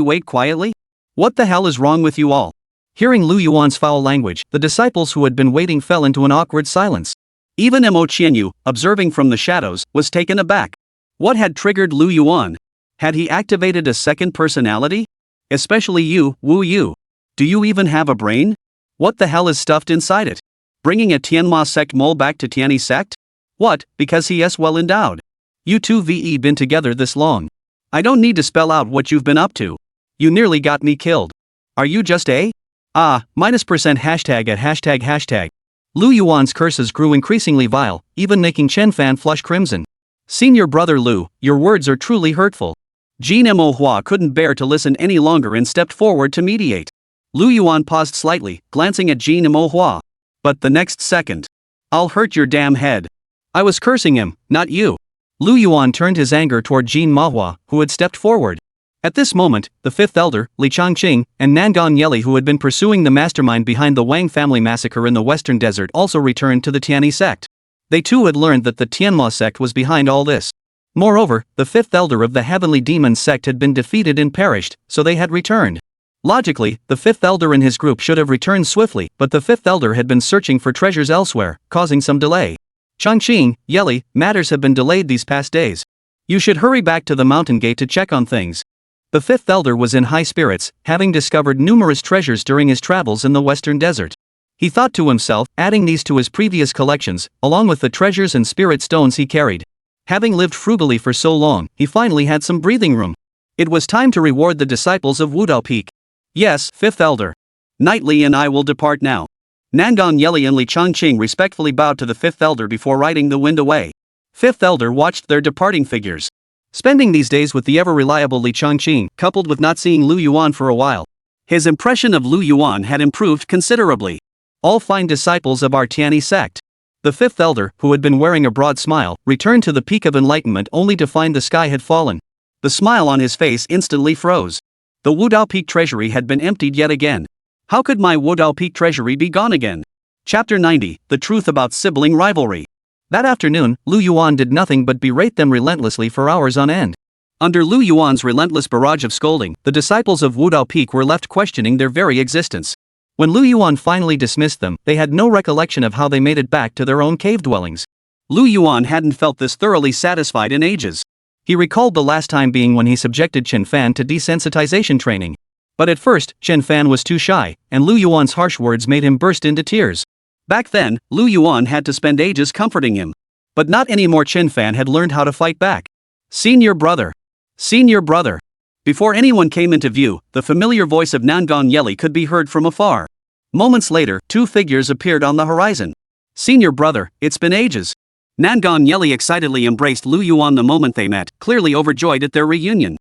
wait quietly? What the hell is wrong with you all? Hearing Lu Yuan's foul language, the disciples who had been waiting fell into an awkward silence. Even Mo Qianyu, observing from the shadows, was taken aback. What had triggered Lu Yuan? Had he activated a second personality? Especially you, Wu Yu. Do you even have a brain? What the hell is stuffed inside it? Bringing a Tianma sect mole back to Tiani sect? What, because he is well endowed? You two VE been together this long. I don't need to spell out what you've been up to. You nearly got me killed. Are you just a? -% hashtag at hashtag. Lu Yuan's curses grew increasingly vile, even making Chen Fan flush crimson. Senior brother Lu, your words are truly hurtful. Jin Mo couldn't bear to listen any longer and stepped forward to mediate. Lu Yuan paused slightly, glancing at Jin Mo. But the next second. I'll hurt your damn head. I was cursing him, not you. Lu Yuan turned his anger toward Jin Mahua, who had stepped forward. At this moment, the fifth elder, Li Changqing, and Nangong Yeli, who had been pursuing the mastermind behind the Wang family massacre in the western desert, also returned to the Tiani sect. They too had learned that the Tianma sect was behind all this. Moreover, the fifth elder of the Heavenly Demon Sect had been defeated and perished, so they had returned. Logically, the fifth elder and his group should have returned swiftly, but the fifth elder had been searching for treasures elsewhere, causing some delay. Changqing, Yeli, matters have been delayed these past days. You should hurry back to the mountain gate to check on things. The fifth elder was in high spirits, having discovered numerous treasures during his travels in the western desert. He thought to himself, adding these to his previous collections, along with the treasures and spirit stones he carried. Having lived frugally for so long, he finally had some breathing room. It was time to reward the disciples of Wudao Peak. Yes, fifth elder. Knightley and I will depart now. Nangong Yeli and Li Changqing respectfully bowed to the fifth elder before riding the wind away. Fifth elder watched their departing figures. Spending these days with the ever-reliable Li Changqing, coupled with not seeing Lu Yuan for a while, his impression of Lu Yuan had improved considerably. All fine disciples of our Tiani sect. The fifth elder, who had been wearing a broad smile, returned to the peak of enlightenment only to find the sky had fallen. The smile on his face instantly froze. The Wudao Peak treasury had been emptied yet again. How could my Wudao Peak treasury be gone again? Chapter 90, The Truth About Sibling Rivalry. That afternoon, Lu Yuan did nothing but berate them relentlessly for hours on end. Under Lu Yuan's relentless barrage of scolding, the disciples of Wudao Peak were left questioning their very existence. When Lu Yuan finally dismissed them, they had no recollection of how they made it back to their own cave dwellings. Lu Yuan hadn't felt this thoroughly satisfied in ages. He recalled the last time being when he subjected Chen Fan to desensitization training. But at first, Chen Fan was too shy, and Lu Yuan's harsh words made him burst into tears. Back then, Lu Yuan had to spend ages comforting him. But not anymore. Chen Fan had learned how to fight back. Senior brother. Senior brother. Before anyone came into view, the familiar voice of Nangong Yeli could be heard from afar. Moments later, two figures appeared on the horizon. Senior brother, it's been ages. Nangong Yeli excitedly embraced Lu Yuan the moment they met, clearly overjoyed at their reunion.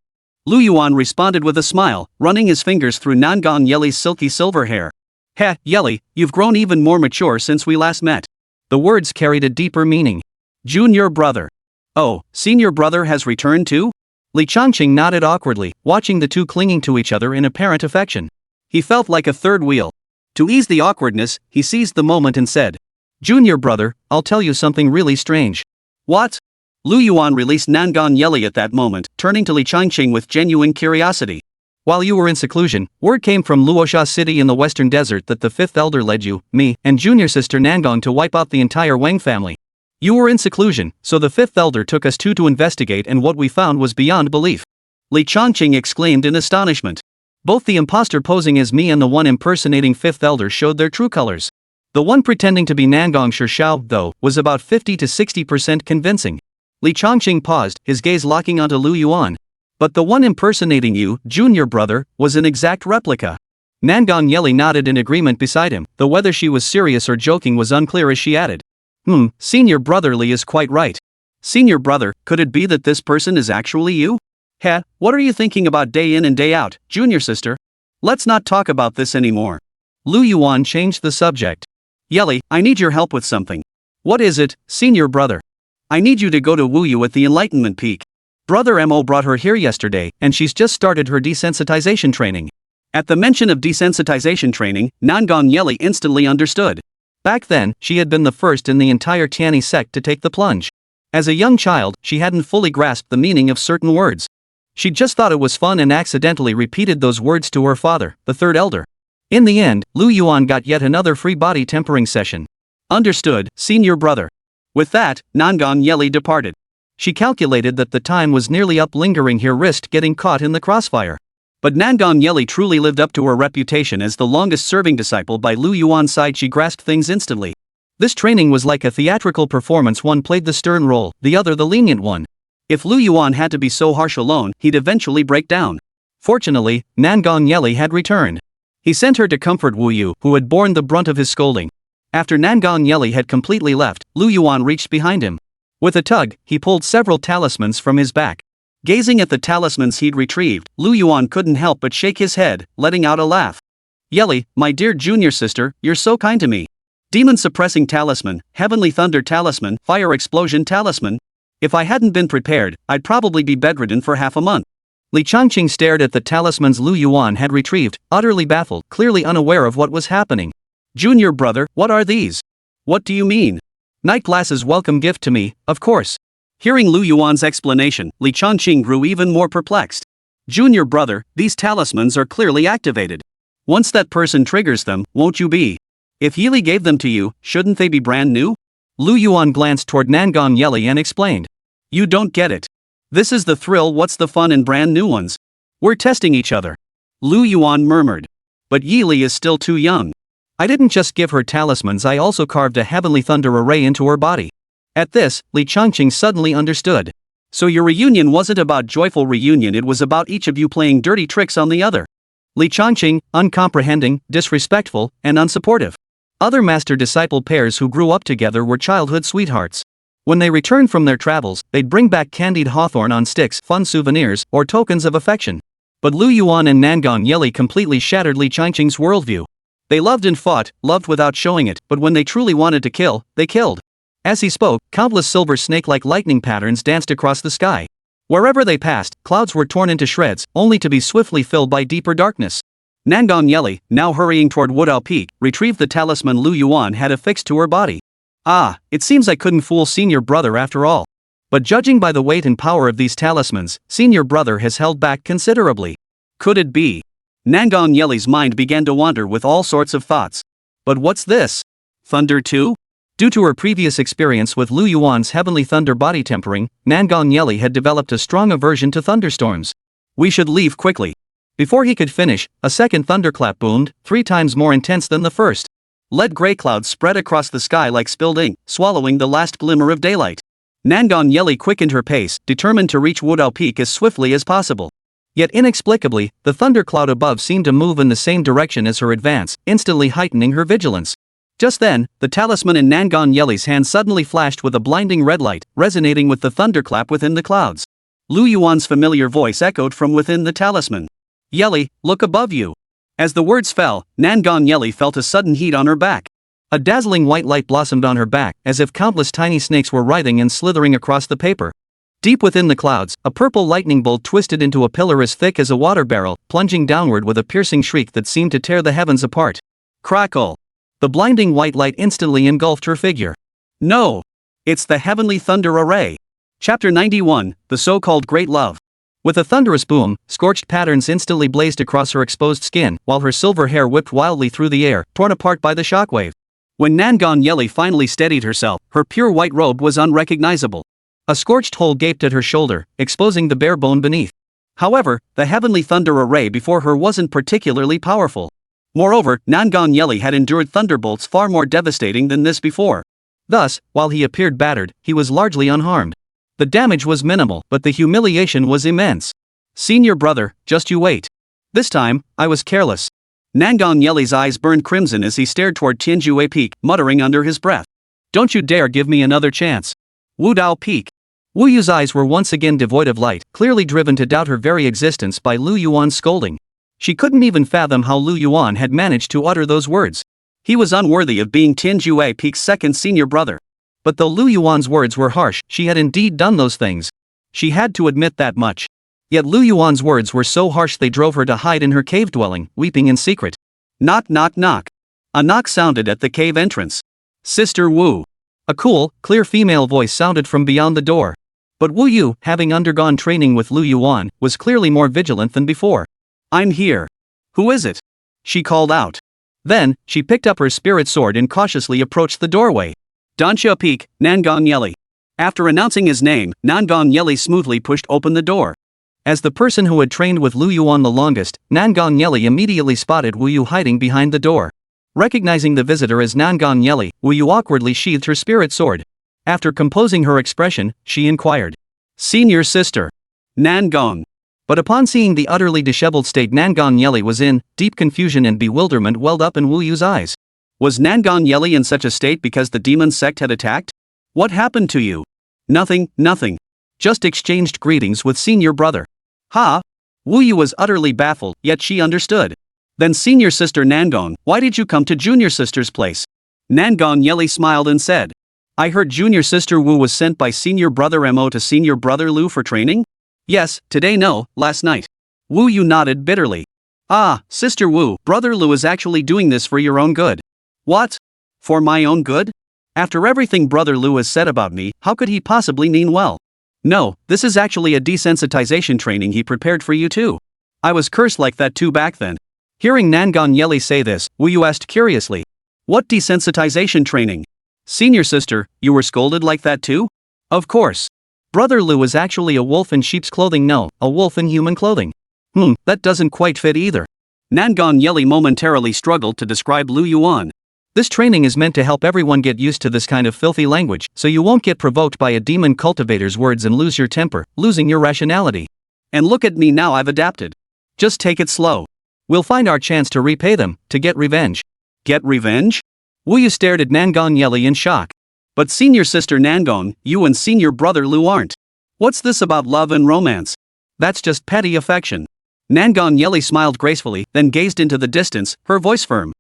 Lu Yuan responded with a smile, running his fingers through Nangong Yeli's silky silver hair. Heh, Yeli, you've grown even more mature since we last met. The words carried a deeper meaning. Junior brother. Oh, senior brother has returned too? Li Changqing nodded awkwardly, watching the two clinging to each other in apparent affection. He felt like a third wheel. To ease the awkwardness, he seized the moment and said, Junior brother, I'll tell you something really strange. What? Lu Yuan released Nangong Yeli at that moment, turning to Li Changqing with genuine curiosity. While you were in seclusion, word came from Luosha City in the western desert that the fifth elder led you, me, and junior sister Nangong to wipe out the entire Wang family. You were in seclusion, so the fifth elder took us to investigate, and what we found was beyond belief. Li Changqing exclaimed in astonishment. Both the imposter posing as me and the one impersonating fifth elder showed their true colors. The one pretending to be Nangong Shishao, though, was about 50 to 60% convincing. Li Changqing paused, his gaze locking onto Lu Yuan. But the one impersonating you, junior brother, was an exact replica. Nangong Yeli nodded in agreement beside him, though whether she was serious or joking was unclear as she added. Senior brother Li is quite right. Senior brother, could it be that this person is actually you? Heh, what are you thinking about day in and day out, junior sister? Let's not talk about this anymore. Lu Yuan changed the subject. Yeli, I need your help with something. What is it, senior brother? I need you to go to Wu Yu at the Enlightenment Peak. Brother Mo brought her here yesterday, and she's just started her desensitization training. At the mention of desensitization training, Nangong Yeli instantly understood. Back then, she had been the first in the entire Tiani sect to take the plunge. As a young child, she hadn't fully grasped the meaning of certain words. She just thought it was fun and accidentally repeated those words to her father, the third elder. In the end, Lu Yuan got yet another free body tempering session. Understood, senior brother. With that, Nangong Yeli departed. She calculated that the time was nearly up. Lingering here risked getting caught in the crossfire. But Nangong Yeli truly lived up to her reputation as the longest-serving disciple. By Lu Yuan's side, she grasped things instantly. This training was like a theatrical performance. One played the stern role, the other the lenient one. If Lu Yuan had to be so harsh alone, he'd eventually break down. Fortunately, Nangong Yeli had returned. He sent her to comfort Wu Yu, who had borne the brunt of his scolding. After Nangong Yeli had completely left, Lu Yuan reached behind him. With a tug, he pulled several talismans from his back. Gazing at the talismans he'd retrieved, Lu Yuan couldn't help but shake his head, letting out a laugh. Yeli, my dear junior sister, you're so kind to me. Demon Suppressing Talisman, Heavenly Thunder Talisman, Fire Explosion Talisman. If I hadn't been prepared, I'd probably be bedridden for half a month. Li Changqing stared at the talismans Lu Yuan had retrieved, utterly baffled, clearly unaware of what was happening. Junior brother, what are these? What do you mean? Night glasses, welcome gift to me, of course. Hearing Lu Yuan's explanation, Li Changqing grew even more perplexed. Junior brother, these talismans are clearly activated. Once that person triggers them, won't you be? If Yeli gave them to you, shouldn't they be brand new? Lu Yuan glanced toward Nangong Yeli and explained. You don't get it. This is the thrill. What's the fun in brand new ones? We're testing each other. Lu Yuan murmured. But Yeli is still too young. I didn't just give her talismans, I also carved a Heavenly Thunder array into her body. At this, Li Changqing suddenly understood. So your reunion wasn't about joyful reunion, it was about each of you playing dirty tricks on the other. Li Changqing, uncomprehending, disrespectful, and unsupportive. Other master-disciple pairs who grew up together were childhood sweethearts. When they returned from their travels, they'd bring back candied hawthorn on sticks, fun souvenirs, or tokens of affection. But Lu Yuan and Nangong Yeli completely shattered Li Changqing's worldview. They loved and fought, loved without showing it, but when they truly wanted to kill, they killed. As he spoke, countless silver snake-like lightning patterns danced across the sky. Wherever they passed, clouds were torn into shreds, only to be swiftly filled by deeper darkness. Nangong Yeli, now hurrying toward Wudao Peak, retrieved the talisman Lu Yuan had affixed to her body. Ah, it seems I couldn't fool senior brother after all. But judging by the weight and power of these talismans, senior brother has held back considerably. Could it be? Nangong Yeli's mind began to wander with all sorts of thoughts. But what's this? Thunder too? Due to her previous experience with Lu Yuan's Heavenly Thunder body tempering, Nangong Yeli had developed a strong aversion to thunderstorms. We should leave quickly. Before he could finish, a second thunderclap boomed, 3 times more intense than the first. Lead gray clouds spread across the sky like spilled ink, swallowing the last glimmer of daylight. Nangong Yeli quickened her pace, determined to reach Wudao Peak as swiftly as possible. Yet inexplicably, the thundercloud above seemed to move in the same direction as her advance, instantly heightening her vigilance. Just then, the talisman in Nangong Yeli's hand suddenly flashed with a blinding red light, resonating with the thunderclap within the clouds. Lu Yuan's familiar voice echoed from within the talisman. Yeli, look above you. As the words fell, Nangong Yeli felt a sudden heat on her back. A dazzling white light blossomed on her back, as if countless tiny snakes were writhing and slithering across the paper. Deep within the clouds, a purple lightning bolt twisted into a pillar as thick as a water barrel, plunging downward with a piercing shriek that seemed to tear the heavens apart. Crackle! The blinding white light instantly engulfed her figure. No! It's the Heavenly Thunder Array! Chapter 91, The So-Called Great Love. With a thunderous boom, scorched patterns instantly blazed across her exposed skin, while her silver hair whipped wildly through the air, torn apart by the shockwave. When Nangong Yeli finally steadied herself, her pure white robe was unrecognizable. A scorched hole gaped at her shoulder, exposing the bare bone beneath. However, the Heavenly Thunder Array before her wasn't particularly powerful. Moreover, Nangong Yeli had endured thunderbolts far more devastating than this before. Thus, while he appeared battered, he was largely unharmed. The damage was minimal, but the humiliation was immense. Senior brother, just you wait. This time, I was careless. Nangong Yeli's eyes burned crimson as he stared toward Tianjue Peak, muttering under his breath. Don't you dare give me another chance. Wudao Peak. Wu Yu's eyes were once again devoid of light, clearly driven to doubt her very existence by Lu Yuan's scolding. She couldn't even fathom how Lu Yuan had managed to utter those words. He was unworthy of being Tianjue Peak's second senior brother. But though Lu Yuan's words were harsh, she had indeed done those things. She had to admit that much. Yet Lu Yuan's words were so harsh they drove her to hide in her cave dwelling, weeping in secret. Knock knock knock. A knock sounded at the cave entrance. Sister Wu. A cool, clear female voice sounded from beyond the door. But Wu Yu, having undergone training with Lu Yuan, was clearly more vigilant than before. I'm here. Who is it? She called out. Then, she picked up her spirit sword and cautiously approached the doorway. Dansha Peak, Nangong Yeli. After announcing his name, Nangong Yeli smoothly pushed open the door. As the person who had trained with Lu Yuan the longest, Nangong Yeli immediately spotted Wu Yu hiding behind the door. Recognizing the visitor as Nangong Yeli, Wu Yu awkwardly sheathed her spirit sword. After composing her expression, she inquired, "Senior sister, Nangong." But upon seeing the utterly disheveled state Nangong Yeli was in, deep confusion and bewilderment welled up in Wu Yu's eyes. Was Nangong Yeli in such a state because the demon sect had attacked? "What happened to you?" Nothing. Just exchanged greetings with senior brother." "Ha?" Wu Yu was utterly baffled, yet she understood. "Then senior sister Nangong, why did you come to junior sister's place?" Nangong Yeli smiled and said, "I heard junior sister Wu was sent by senior brother Mo to senior brother Lu for training?" "Yes, today no, last night." Wu Yu nodded bitterly. "Ah, sister Wu, brother Lu is actually doing this for your own good." "What? For my own good? After everything brother Lu has said about me, how could he possibly mean well?" "No, this is actually a desensitization training he prepared for you too. I was cursed like that too back then." Hearing Nangong Yeli say this, Wu Yu asked curiously, "What desensitization training? Senior sister, you were scolded like that too?" "Of course. Brother Lu is actually a wolf in sheep's clothing, no, a wolf in human clothing." That doesn't quite fit either." Nangong Yeli momentarily struggled to describe Lu Yuan. "This training is meant to help everyone get used to this kind of filthy language, so you won't get provoked by a demon cultivator's words and lose your temper, losing your rationality. And look at me now, I've adapted. Just take it slow. We'll find our chance to repay them, to get revenge." "Get revenge?" Wu Yu stared at Nangong Yeli in shock. "But senior sister Nangong, you and senior brother Lu aren't. What's this about love and romance?" "That's just petty affection." Nangong Yeli smiled gracefully, then gazed into the distance, her voice firm.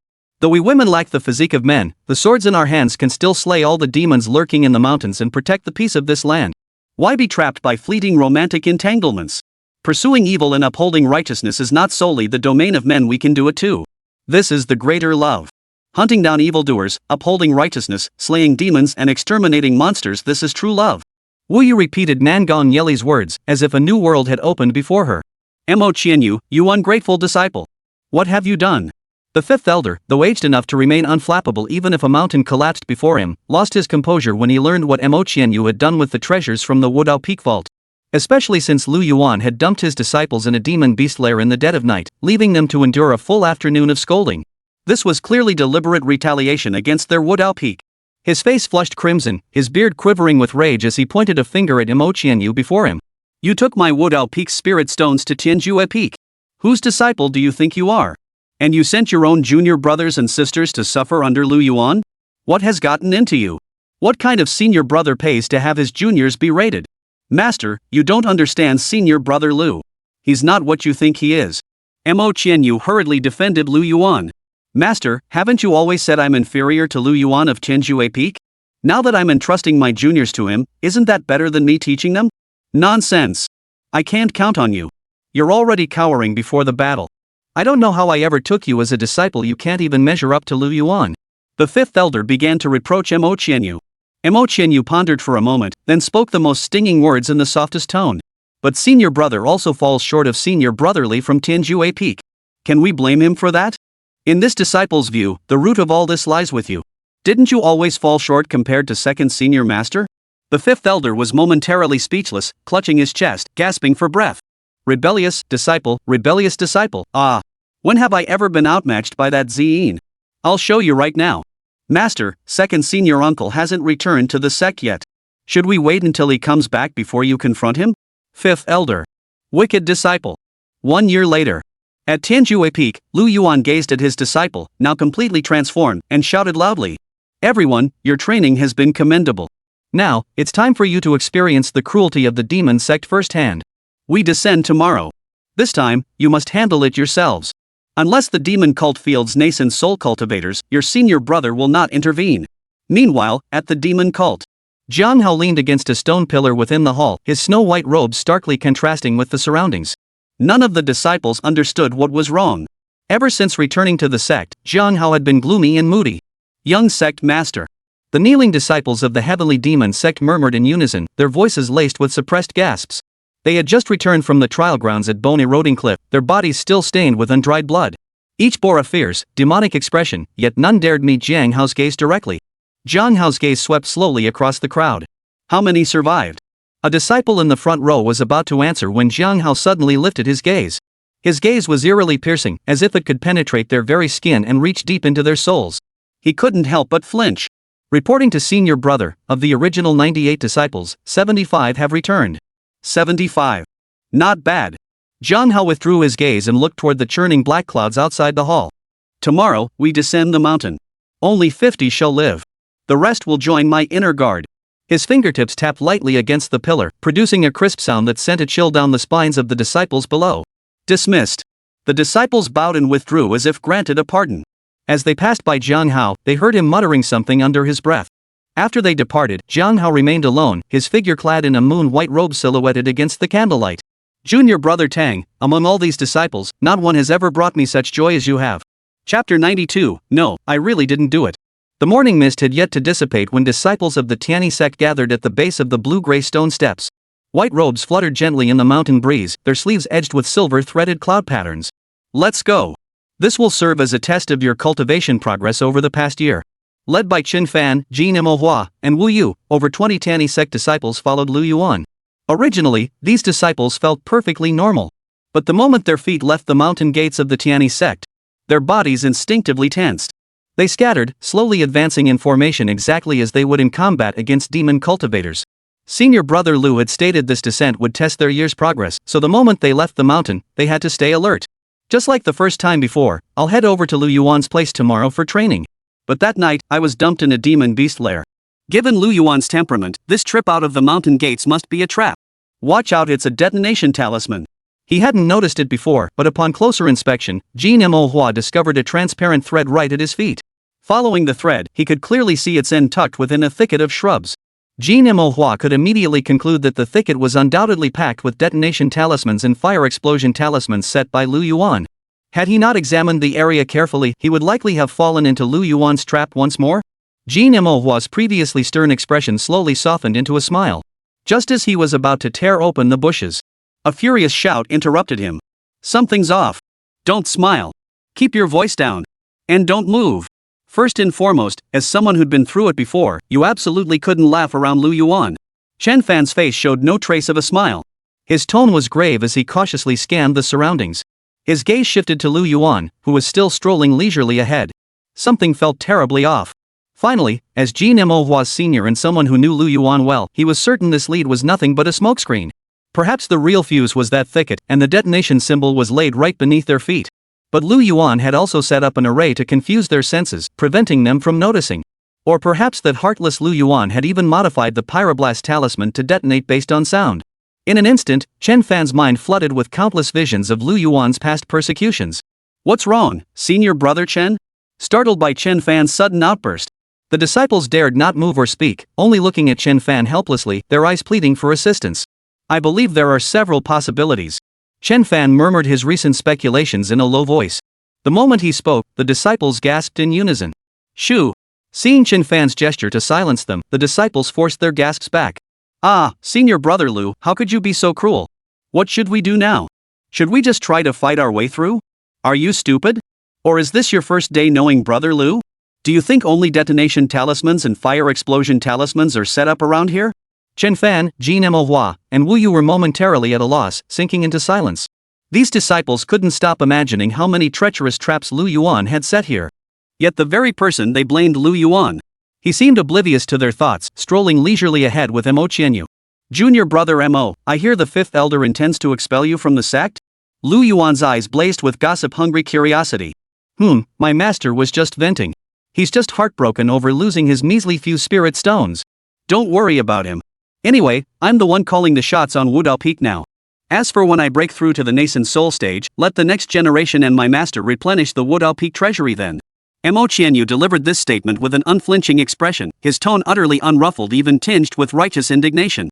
"Though we women lack the physique of men, the swords in our hands can still slay all the demons lurking in the mountains and protect the peace of this land. Why be trapped by fleeting romantic entanglements? Pursuing evil and upholding righteousness is not solely the domain of men, we can do it too. This is the greater love. Hunting down evildoers, upholding righteousness, slaying demons and exterminating monsters, this is true love." Wu Yu repeated Nangong Yeli's words, as if a new world had opened before her. "Mo Qianyu, you ungrateful disciple. What have you done?" The fifth elder, though aged enough to remain unflappable even if a mountain collapsed before him, lost his composure when he learned what Mo Qianyu had done with the treasures from the Wudao Peak Vault. Especially since Lu Yuan had dumped his disciples in a demon beast lair in the dead of night, leaving them to endure a full afternoon of scolding. This was clearly deliberate retaliation against their Wudao Peak. His face flushed crimson, his beard quivering with rage as he pointed a finger at Mo Qianyu before him. "You took my Wudao Peak spirit stones to Tianjue Peak. Whose disciple do you think you are? And you sent your own junior brothers and sisters to suffer under Lu Yuan? What has gotten into you? What kind of senior brother pays to have his juniors berated? Master, you don't understand senior brother Lu. He's not what you think he is." Mo Qianyu hurriedly defended Lu Yuan. "Master, haven't you always said I'm inferior to Lu Yuan of Tianjue Peak? Now that I'm entrusting my juniors to him, isn't that better than me teaching them?" "Nonsense. I can't count on you. You're already cowering before the battle. I don't know how I ever took you as a disciple, you can't even measure up to Lu Yuan." The fifth elder began to reproach Mo Qianyu. Mo Qianyu pondered for a moment, then spoke the most stinging words in the softest tone. "But senior brother also falls short of senior brotherly from Tianjue Peak. Can we blame him for that? In this disciple's view, the root of all this lies with you. Didn't you always fall short compared to second senior master?" The fifth elder was momentarily speechless, clutching his chest, gasping for breath. Rebellious disciple, ah! When have I ever been outmatched by that Ziyin? I'll show you right now. Master, second senior uncle hasn't returned to the sect yet. Should we wait until he comes back before you confront him? Fifth elder. Wicked disciple. 1 year later. At Tianjue Peak, Lu Yuan gazed at his disciple, now completely transformed, and shouted loudly. "Everyone, your training has been commendable. Now, it's time for you to experience the cruelty of the demon sect firsthand. We descend tomorrow. This time, you must handle it yourselves. Unless the demon cult fields nascent soul cultivators, your senior brother will not intervene." Meanwhile, at the demon cult, Jiang Hao leaned against a stone pillar within the hall, his snow-white robes starkly contrasting with the surroundings. None of the disciples understood what was wrong. Ever since returning to the sect, Jiang Hao had been gloomy and moody. "Young sect master." The kneeling disciples of the heavenly demon sect murmured in unison, their voices laced with suppressed gasps. They had just returned from the trial grounds at Bone Eroding Cliff, their bodies still stained with undried blood. Each bore a fierce, demonic expression, yet none dared meet Jiang Hao's gaze directly. Jiang Hao's gaze swept slowly across the crowd. How many survived? A disciple in the front row was about to answer when Jiang Hao suddenly lifted his gaze. His gaze was eerily piercing, as if it could penetrate their very skin and reach deep into their souls. He couldn't help but flinch. Reporting to senior brother, of the original 98 disciples, 75 have returned. 75. Not bad. Jiang Hao withdrew his gaze and looked toward the churning black clouds outside the hall. Tomorrow, we descend the mountain. Only 50 shall live. The rest will join my inner guard. His fingertips tapped lightly against the pillar, producing a crisp sound that sent a chill down the spines of the disciples below. Dismissed. The disciples bowed and withdrew as if granted a pardon. As they passed by Jiang Hao, they heard him muttering something under his breath. After they departed, Jiang Hao remained alone, his figure clad in a moon-white robe silhouetted against the candlelight. Junior brother Tang, among all these disciples, not one has ever brought me such joy as you have. Chapter 92. No, I really didn't do it. The morning mist had yet to dissipate when disciples of the Tianyi sect gathered at the base of the blue-gray stone steps. White robes fluttered gently in the mountain breeze, their sleeves edged with silver-threaded cloud patterns. Let's go. This will serve as a test of your cultivation progress over the past year. Led by Qin Fan, Jin Imohua, and Wu Yu, over 20 Tianyi sect disciples followed Lu Yuan. Originally, these disciples felt perfectly normal. But the moment their feet left the mountain gates of the Tianyi sect, their bodies instinctively tensed. They scattered, slowly advancing in formation exactly as they would in combat against demon cultivators. Senior brother Lu had stated this descent would test their year's progress, so the moment they left the mountain, they had to stay alert. Just like the first time before, I'll head over to Lu Yuan's place tomorrow for training. But that night, I was dumped in a demon beast lair. Given Lu Yuan's temperament, this trip out of the mountain gates must be a trap. Watch out, it's a detonation talisman. He hadn't noticed it before, but upon closer inspection, Jin Imohua discovered a transparent thread right at his feet. Following the thread, he could clearly see its end tucked within a thicket of shrubs. Jin Imohua could immediately conclude that the thicket was undoubtedly packed with detonation talismans and fire explosion talismans set by Lu Yuan. Had he not examined the area carefully, he would likely have fallen into Lu Yuan's trap once more. Jin Imohua's previously stern expression slowly softened into a smile. Just as he was about to tear open the bushes, a furious shout interrupted him. Something's off. Don't smile. Keep your voice down. And don't move. First and foremost, as someone who'd been through it before, you absolutely couldn't laugh around Lu Yuan. Chen Fan's face showed no trace of a smile. His tone was grave as he cautiously scanned the surroundings. His gaze shifted to Lu Yuan, who was still strolling leisurely ahead. Something felt terribly off. Finally, as Jin Imohua's senior and someone who knew Lu Yuan well, he was certain this lead was nothing but a smokescreen. Perhaps the real fuse was that thicket, and the detonation symbol was laid right beneath their feet. But Lu Yuan had also set up an array to confuse their senses, preventing them from noticing. Or perhaps that heartless Lu Yuan had even modified the pyroblast talisman to detonate based on sound. In an instant, Chen Fan's mind flooded with countless visions of Lu Yuan's past persecutions. What's wrong, senior brother Chen? Startled by Chen Fan's sudden outburst, the disciples dared not move or speak, only looking at Chen Fan helplessly, their eyes pleading for assistance. I believe there are several possibilities. Chen Fan murmured his recent speculations in a low voice. The moment he spoke, the disciples gasped in unison. Shoo! Seeing Chen Fan's gesture to silence them, the disciples forced their gasps back. Ah, senior brother Lu, how could you be so cruel? What should we do now? Should we just try to fight our way through? Are you stupid? Or is this your first day knowing brother Lu? Do you think only detonation talismans and fire explosion talismans are set up around here? Chen Fan, Jin Imohua, and Wu Yu were momentarily at a loss, sinking into silence. These disciples couldn't stop imagining how many treacherous traps Lu Yuan had set here. Yet the very person they blamed Lu Yuan. He seemed oblivious to their thoughts, strolling leisurely ahead with Mo Qianyu. Junior brother Mo, I hear the fifth elder intends to expel you from the sect? Lu Yuan's eyes blazed with gossip-hungry curiosity. My master was just venting. He's just heartbroken over losing his measly few spirit stones. Don't worry about him. Anyway, I'm the one calling the shots on Wudao Peak now. As for when I break through to the nascent soul stage, let the next generation and my master replenish the Wudao Peak treasury then. Mo Qianyu delivered this statement with an unflinching expression, his tone utterly unruffled, even tinged with righteous indignation.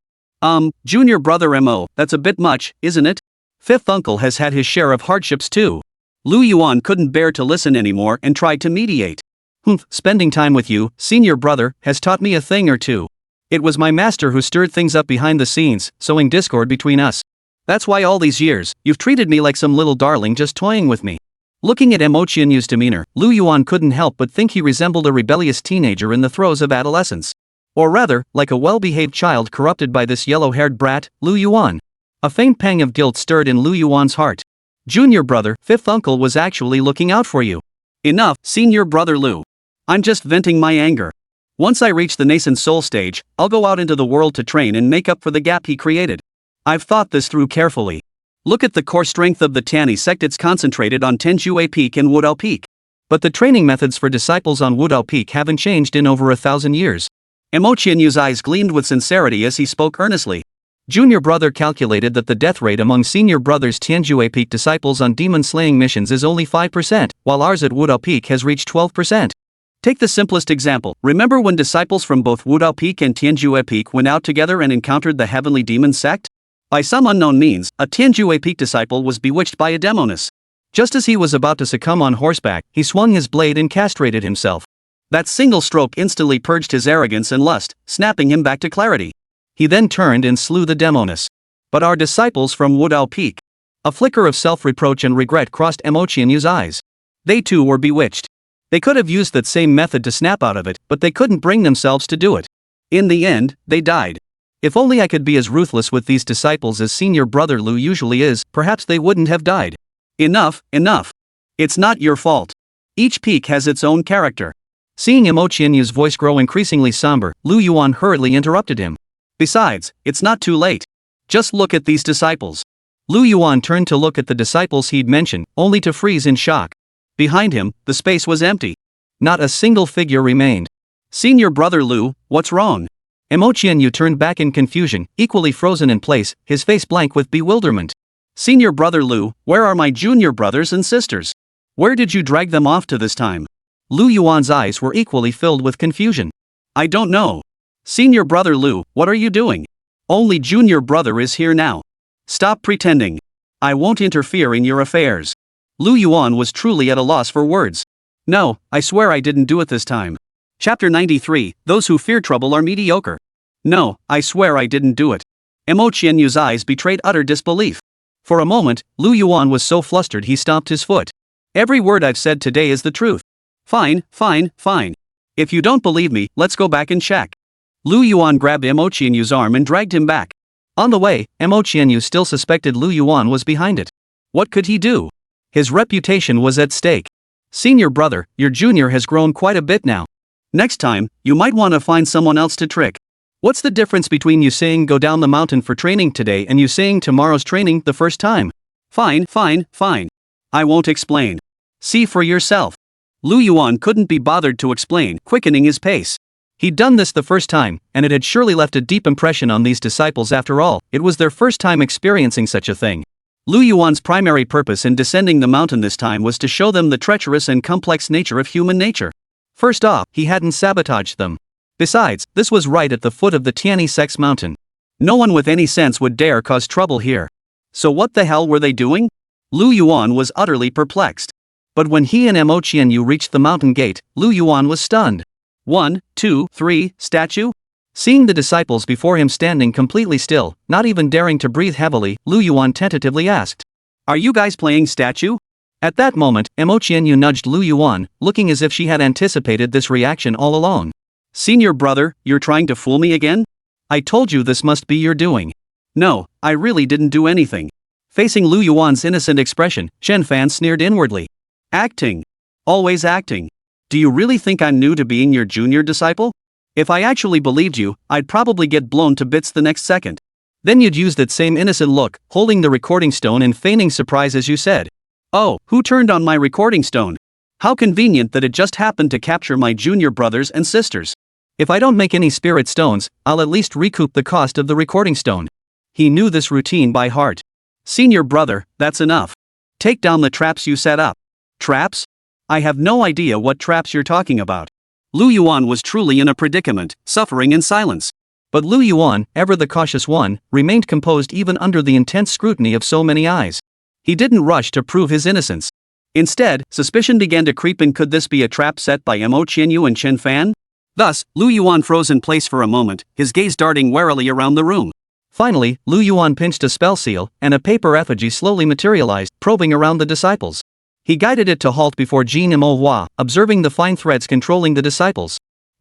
Junior brother Mo, that's a bit much, isn't it? Fifth uncle has had his share of hardships too. Lu Yuan couldn't bear to listen anymore and tried to mediate. Spending time with you, senior brother, has taught me a thing or two. It was my master who stirred things up behind the scenes, sowing discord between us. That's why all these years, you've treated me like some little darling just toying with me. Looking at Mo Qianyu's demeanor, Lu Yuan couldn't help but think he resembled a rebellious teenager in the throes of adolescence. Or rather, like a well-behaved child corrupted by this yellow-haired brat, Lu Yuan. A faint pang of guilt stirred in Lu Yuan's heart. Junior brother, fifth uncle was actually looking out for you. Enough, senior brother Lu. I'm just venting my anger. Once I reach the nascent soul stage, I'll go out into the world to train and make up for the gap he created. I've thought this through carefully. Look at the core strength of the Tani sect, it's concentrated on Tenjue Peak and Wudao Peak. But the training methods for disciples on Wudao Peak haven't changed in over 1,000 years. Imochianyu's eyes gleamed with sincerity as he spoke earnestly. Junior brother calculated that the death rate among senior brother's Tianjue Peak disciples on demon-slaying missions is only 5%, while ours at Wudao Peak has reached 12%. Take the simplest example. Remember when disciples from both Wudao Peak and Tianjue Peak went out together and encountered the Heavenly Demon Sect? By some unknown means, a Tianjue Peak disciple was bewitched by a demoness. Just as he was about to succumb on horseback, he swung his blade and castrated himself. That single stroke instantly purged his arrogance and lust, snapping him back to clarity. He then turned and slew the demoness. But our disciples from Wudao Peak. A flicker of self-reproach and regret crossed Imochianyu's eyes. They too were bewitched. They could have used that same method to snap out of it, but they couldn't bring themselves to do it. In the end, they died. If only I could be as ruthless with these disciples as senior brother Lu usually is, perhaps they wouldn't have died. Enough, enough. It's not your fault. Each peak has its own character. Seeing Imochianyu's voice grow increasingly somber, Lu Yuan hurriedly interrupted him. Besides, it's not too late. Just look at these disciples. Lu Yuan turned to look at the disciples he'd mentioned, only to freeze in shock. Behind him, the space was empty. Not a single figure remained. Senior brother Lu, what's wrong? Imochianyu turned back in confusion, equally frozen in place, his face blank with bewilderment. Senior brother Lu, where are my junior brothers and sisters? Where did you drag them off to this time? Lu Yuan's eyes were equally filled with confusion. I don't know. Senior brother Lu, what are you doing? Only junior brother is here now. Stop pretending. I won't interfere in your affairs. Lu Yuan was truly at a loss for words. No, I swear I didn't do it this time. Chapter 93, Those who fear trouble are mediocre. No, I swear I didn't do it. Imochianyu's eyes betrayed utter disbelief. For a moment, Lu Yuan was so flustered he stomped his foot. Every word I've said today is the truth. Fine, fine, fine. If you don't believe me, let's go back and check. Lu Yuan grabbed Imochianyu's arm and dragged him back. On the way, Imochianyu still suspected Lu Yuan was behind it. What could he do? His reputation was at stake. Senior brother, your junior has grown quite a bit now. Next time, you might want to find someone else to trick. What's the difference between you saying go down the mountain for training today and you saying tomorrow's training the first time? Fine, fine, fine. I won't explain. See for yourself. Lu Yuan couldn't be bothered to explain, quickening his pace. He'd done this the first time, and it had surely left a deep impression on these disciples after all. It was their first time experiencing such a thing. Lu Yuan's primary purpose in descending the mountain this time was to show them the treacherous and complex nature of human nature. First off, he hadn't sabotaged them. Besides, this was right at the foot of the Tiani Sect's mountain. No one with any sense would dare cause trouble here. So what the hell were they doing? Lu Yuan was utterly perplexed. But when he and Imochianyu reached the mountain gate, Lu Yuan was stunned. 1, 2, 3, statue? Seeing the disciples before him standing completely still, not even daring to breathe heavily, Lu Yuan tentatively asked, "Are you guys playing statue?" At that moment, Imochianyu nudged Lu Yuan, looking as if she had anticipated this reaction all along. "Senior brother, you're trying to fool me again? I told you this must be your doing." "No, I really didn't do anything." Facing Lu Yuan's innocent expression, Chen Fan sneered inwardly. "Acting. Always acting. Do you really think I'm new to being your junior disciple? If I actually believed you, I'd probably get blown to bits the next second. Then you'd use that same innocent look, holding the recording stone and feigning surprise as you said. Oh, who turned on my recording stone? How convenient that it just happened to capture my junior brothers and sisters. If I don't make any spirit stones, I'll at least recoup the cost of the recording stone." He knew this routine by heart. "Senior brother, that's enough. Take down the traps you set up." "Traps? I have no idea what traps you're talking about." Lu Yuan was truly in a predicament, suffering in silence. But Lu Yuan, ever the cautious one, remained composed even under the intense scrutiny of so many eyes. He didn't rush to prove his innocence. Instead, suspicion began to creep in. Could this be a trap set by Imochianyu and Chen Fan? Thus, Lu Yuan froze in place for a moment, his gaze darting warily around the room. Finally, Lu Yuan pinched a spell seal, and a paper effigy slowly materialized, probing around the disciples. He guided it to halt before Jin and Manhwa, observing the fine threads controlling the disciples.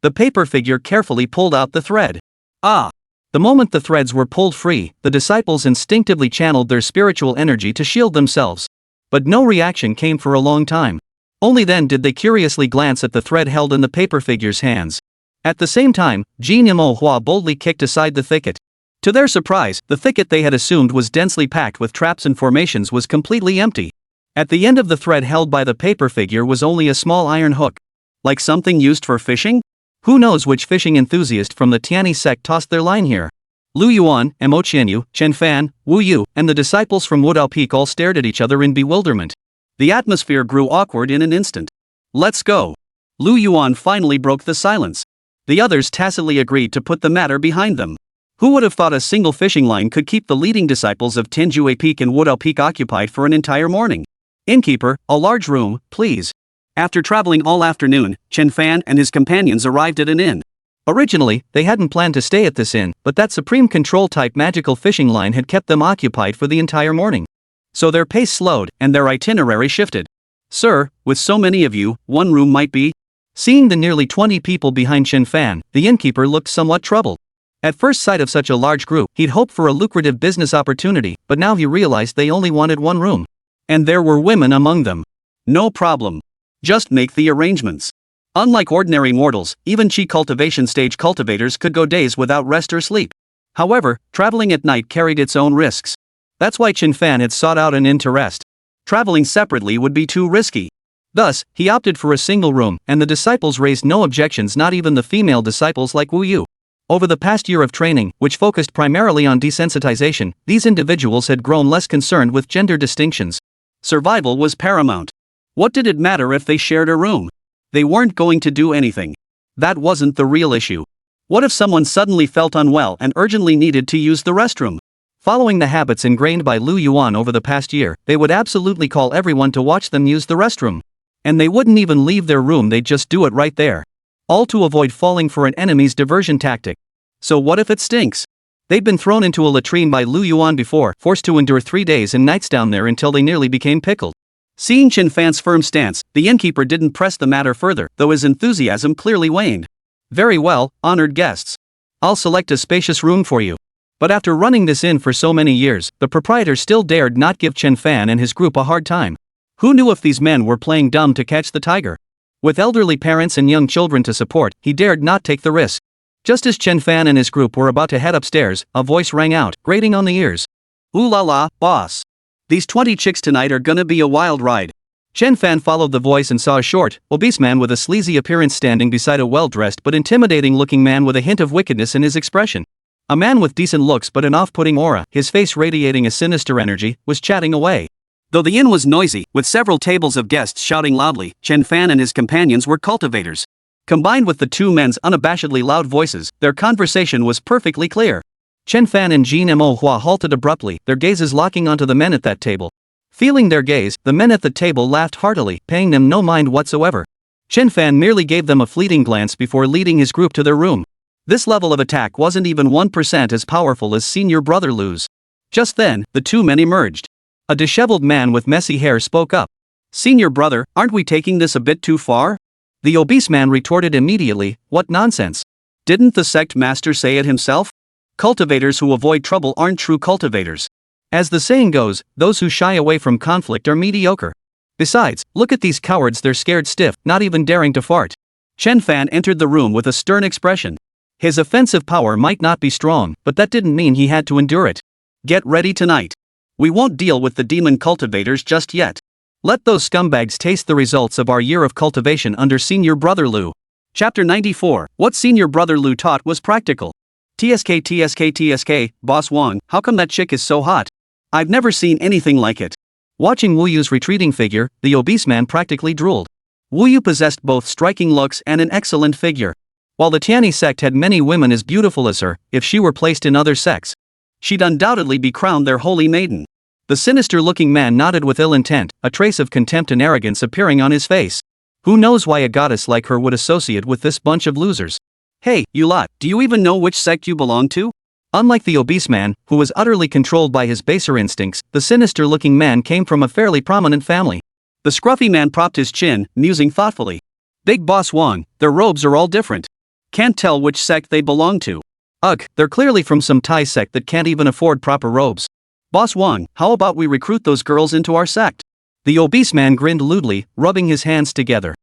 The paper figure carefully pulled out the thread. Ah! The moment the threads were pulled free, the disciples instinctively channeled their spiritual energy to shield themselves. But no reaction came for a long time. Only then did they curiously glance at the thread held in the paper figure's hands. At the same time, Jin and Manhwa boldly kicked aside the thicket. To their surprise, the thicket they had assumed was densely packed with traps and formations was completely empty. At the end of the thread held by the paper figure was only a small iron hook. Like something used for fishing? Who knows which fishing enthusiast from the Tianyi sect tossed their line here? Lu Yuan, Mo Qianyu, Chen Fan, Wu Yu, and the disciples from Wudao Peak all stared at each other in bewilderment. The atmosphere grew awkward in an instant. Let's go. Lu Yuan finally broke the silence. The others tacitly agreed to put the matter behind them. Who would have thought a single fishing line could keep the leading disciples of Tianjue Peak and Wudao Peak occupied for an entire morning? Innkeeper, a large room, please. After traveling all afternoon, Chen Fan and his companions arrived at an inn. Originally, they hadn't planned to stay at this inn, but that supreme control-type magical fishing line had kept them occupied for the entire morning. So their pace slowed, and their itinerary shifted. Sir, with so many of you, one room might be? Seeing the nearly 20 people behind Chen Fan, the innkeeper looked somewhat troubled. At first sight of such a large group, he'd hoped for a lucrative business opportunity, but now he realized they only wanted one room. And there were women among them. No problem. Just make the arrangements. Unlike ordinary mortals, even Qi cultivation stage cultivators could go days without rest or sleep. However, traveling at night carried its own risks. That's why Chen Fan had sought out an inn to rest. Traveling separately would be too risky. Thus, he opted for a single room, and the disciples raised no objections, not even the female disciples like Wu Yu. Over the past year of training, which focused primarily on desensitization, these individuals had grown less concerned with gender distinctions. Survival was paramount. What did it matter if they shared a room? They weren't going to do anything. That wasn't the real issue. What if someone suddenly felt unwell and urgently needed to use the restroom? Following the habits ingrained by Lu Yuan over the past year, they would absolutely call everyone to watch them use the restroom. And they wouldn't even leave their room, they'd just do it right there. All to avoid falling for an enemy's diversion tactic. So what if it stinks? They'd been thrown into a latrine by Lu Yuan before, forced to endure 3 days and nights down there until they nearly became pickled. Seeing Chen Fan's firm stance, the innkeeper didn't press the matter further, though his enthusiasm clearly waned. Very well, honored guests. I'll select a spacious room for you. But after running this inn for so many years, the proprietor still dared not give Chen Fan and his group a hard time. Who knew if these men were playing dumb to catch the tiger? With elderly parents and young children to support, he dared not take the risk. Just as Chen Fan and his group were about to head upstairs, a voice rang out, grating on the ears. Ooh la la, boss. These 20 chicks tonight are gonna be a wild ride. Chen Fan followed the voice and saw a short, obese man with a sleazy appearance standing beside a well-dressed but intimidating-looking man with a hint of wickedness in his expression. A man with decent looks but an off-putting aura, his face radiating a sinister energy, was chatting away. Though the inn was noisy, with several tables of guests shouting loudly, Chen Fan and his companions were cultivators. Combined with the two men's unabashedly loud voices, their conversation was perfectly clear. Chen Fan and Jin and Manhwa halted abruptly, their gazes locking onto the men at that table. Feeling their gaze, the men at the table laughed heartily, paying them no mind whatsoever. Chen Fan merely gave them a fleeting glance before leading his group to their room. This level of attack wasn't even 1% as powerful as senior brother Lu's. Just then, the two men emerged. A disheveled man with messy hair spoke up. Senior brother, aren't we taking this a bit too far? The obese man retorted immediately, what nonsense. Didn't the sect master say it himself? Cultivators who avoid trouble aren't true cultivators. As the saying goes, those who shy away from conflict are mediocre. Besides, look at these cowards, they're scared stiff, not even daring to fart. Chen Fan entered the room with a stern expression. His offensive power might not be strong, but that didn't mean he had to endure it. Get ready tonight. We won't deal with the demon cultivators just yet. Let those scumbags taste the results of our year of cultivation under Senior Brother Lu. Chapter 94. What Senior Brother Lu taught was practical. TSK, Boss Wang, how come that chick is so hot? I've never seen anything like it. Watching Wu Yu's retreating figure, the obese man practically drooled. Wu Yu possessed both striking looks and an excellent figure. While the Tianyi sect had many women as beautiful as her, if she were placed in other sects, she'd undoubtedly be crowned their holy maiden. The sinister-looking man nodded with ill intent, a trace of contempt and arrogance appearing on his face. Who knows why a goddess like her would associate with this bunch of losers? Hey, you lot, do you even know which sect you belong to? Unlike the obese man, who was utterly controlled by his baser instincts, the sinister-looking man came from a fairly prominent family. The scruffy man propped his chin, musing thoughtfully. Big Boss Wang, their robes are all different. Can't tell which sect they belong to. Ugh, they're clearly from some Thai sect that can't even afford proper robes. Boss Wang, how about we recruit those girls into our sect? The obese man grinned lewdly, rubbing his hands together.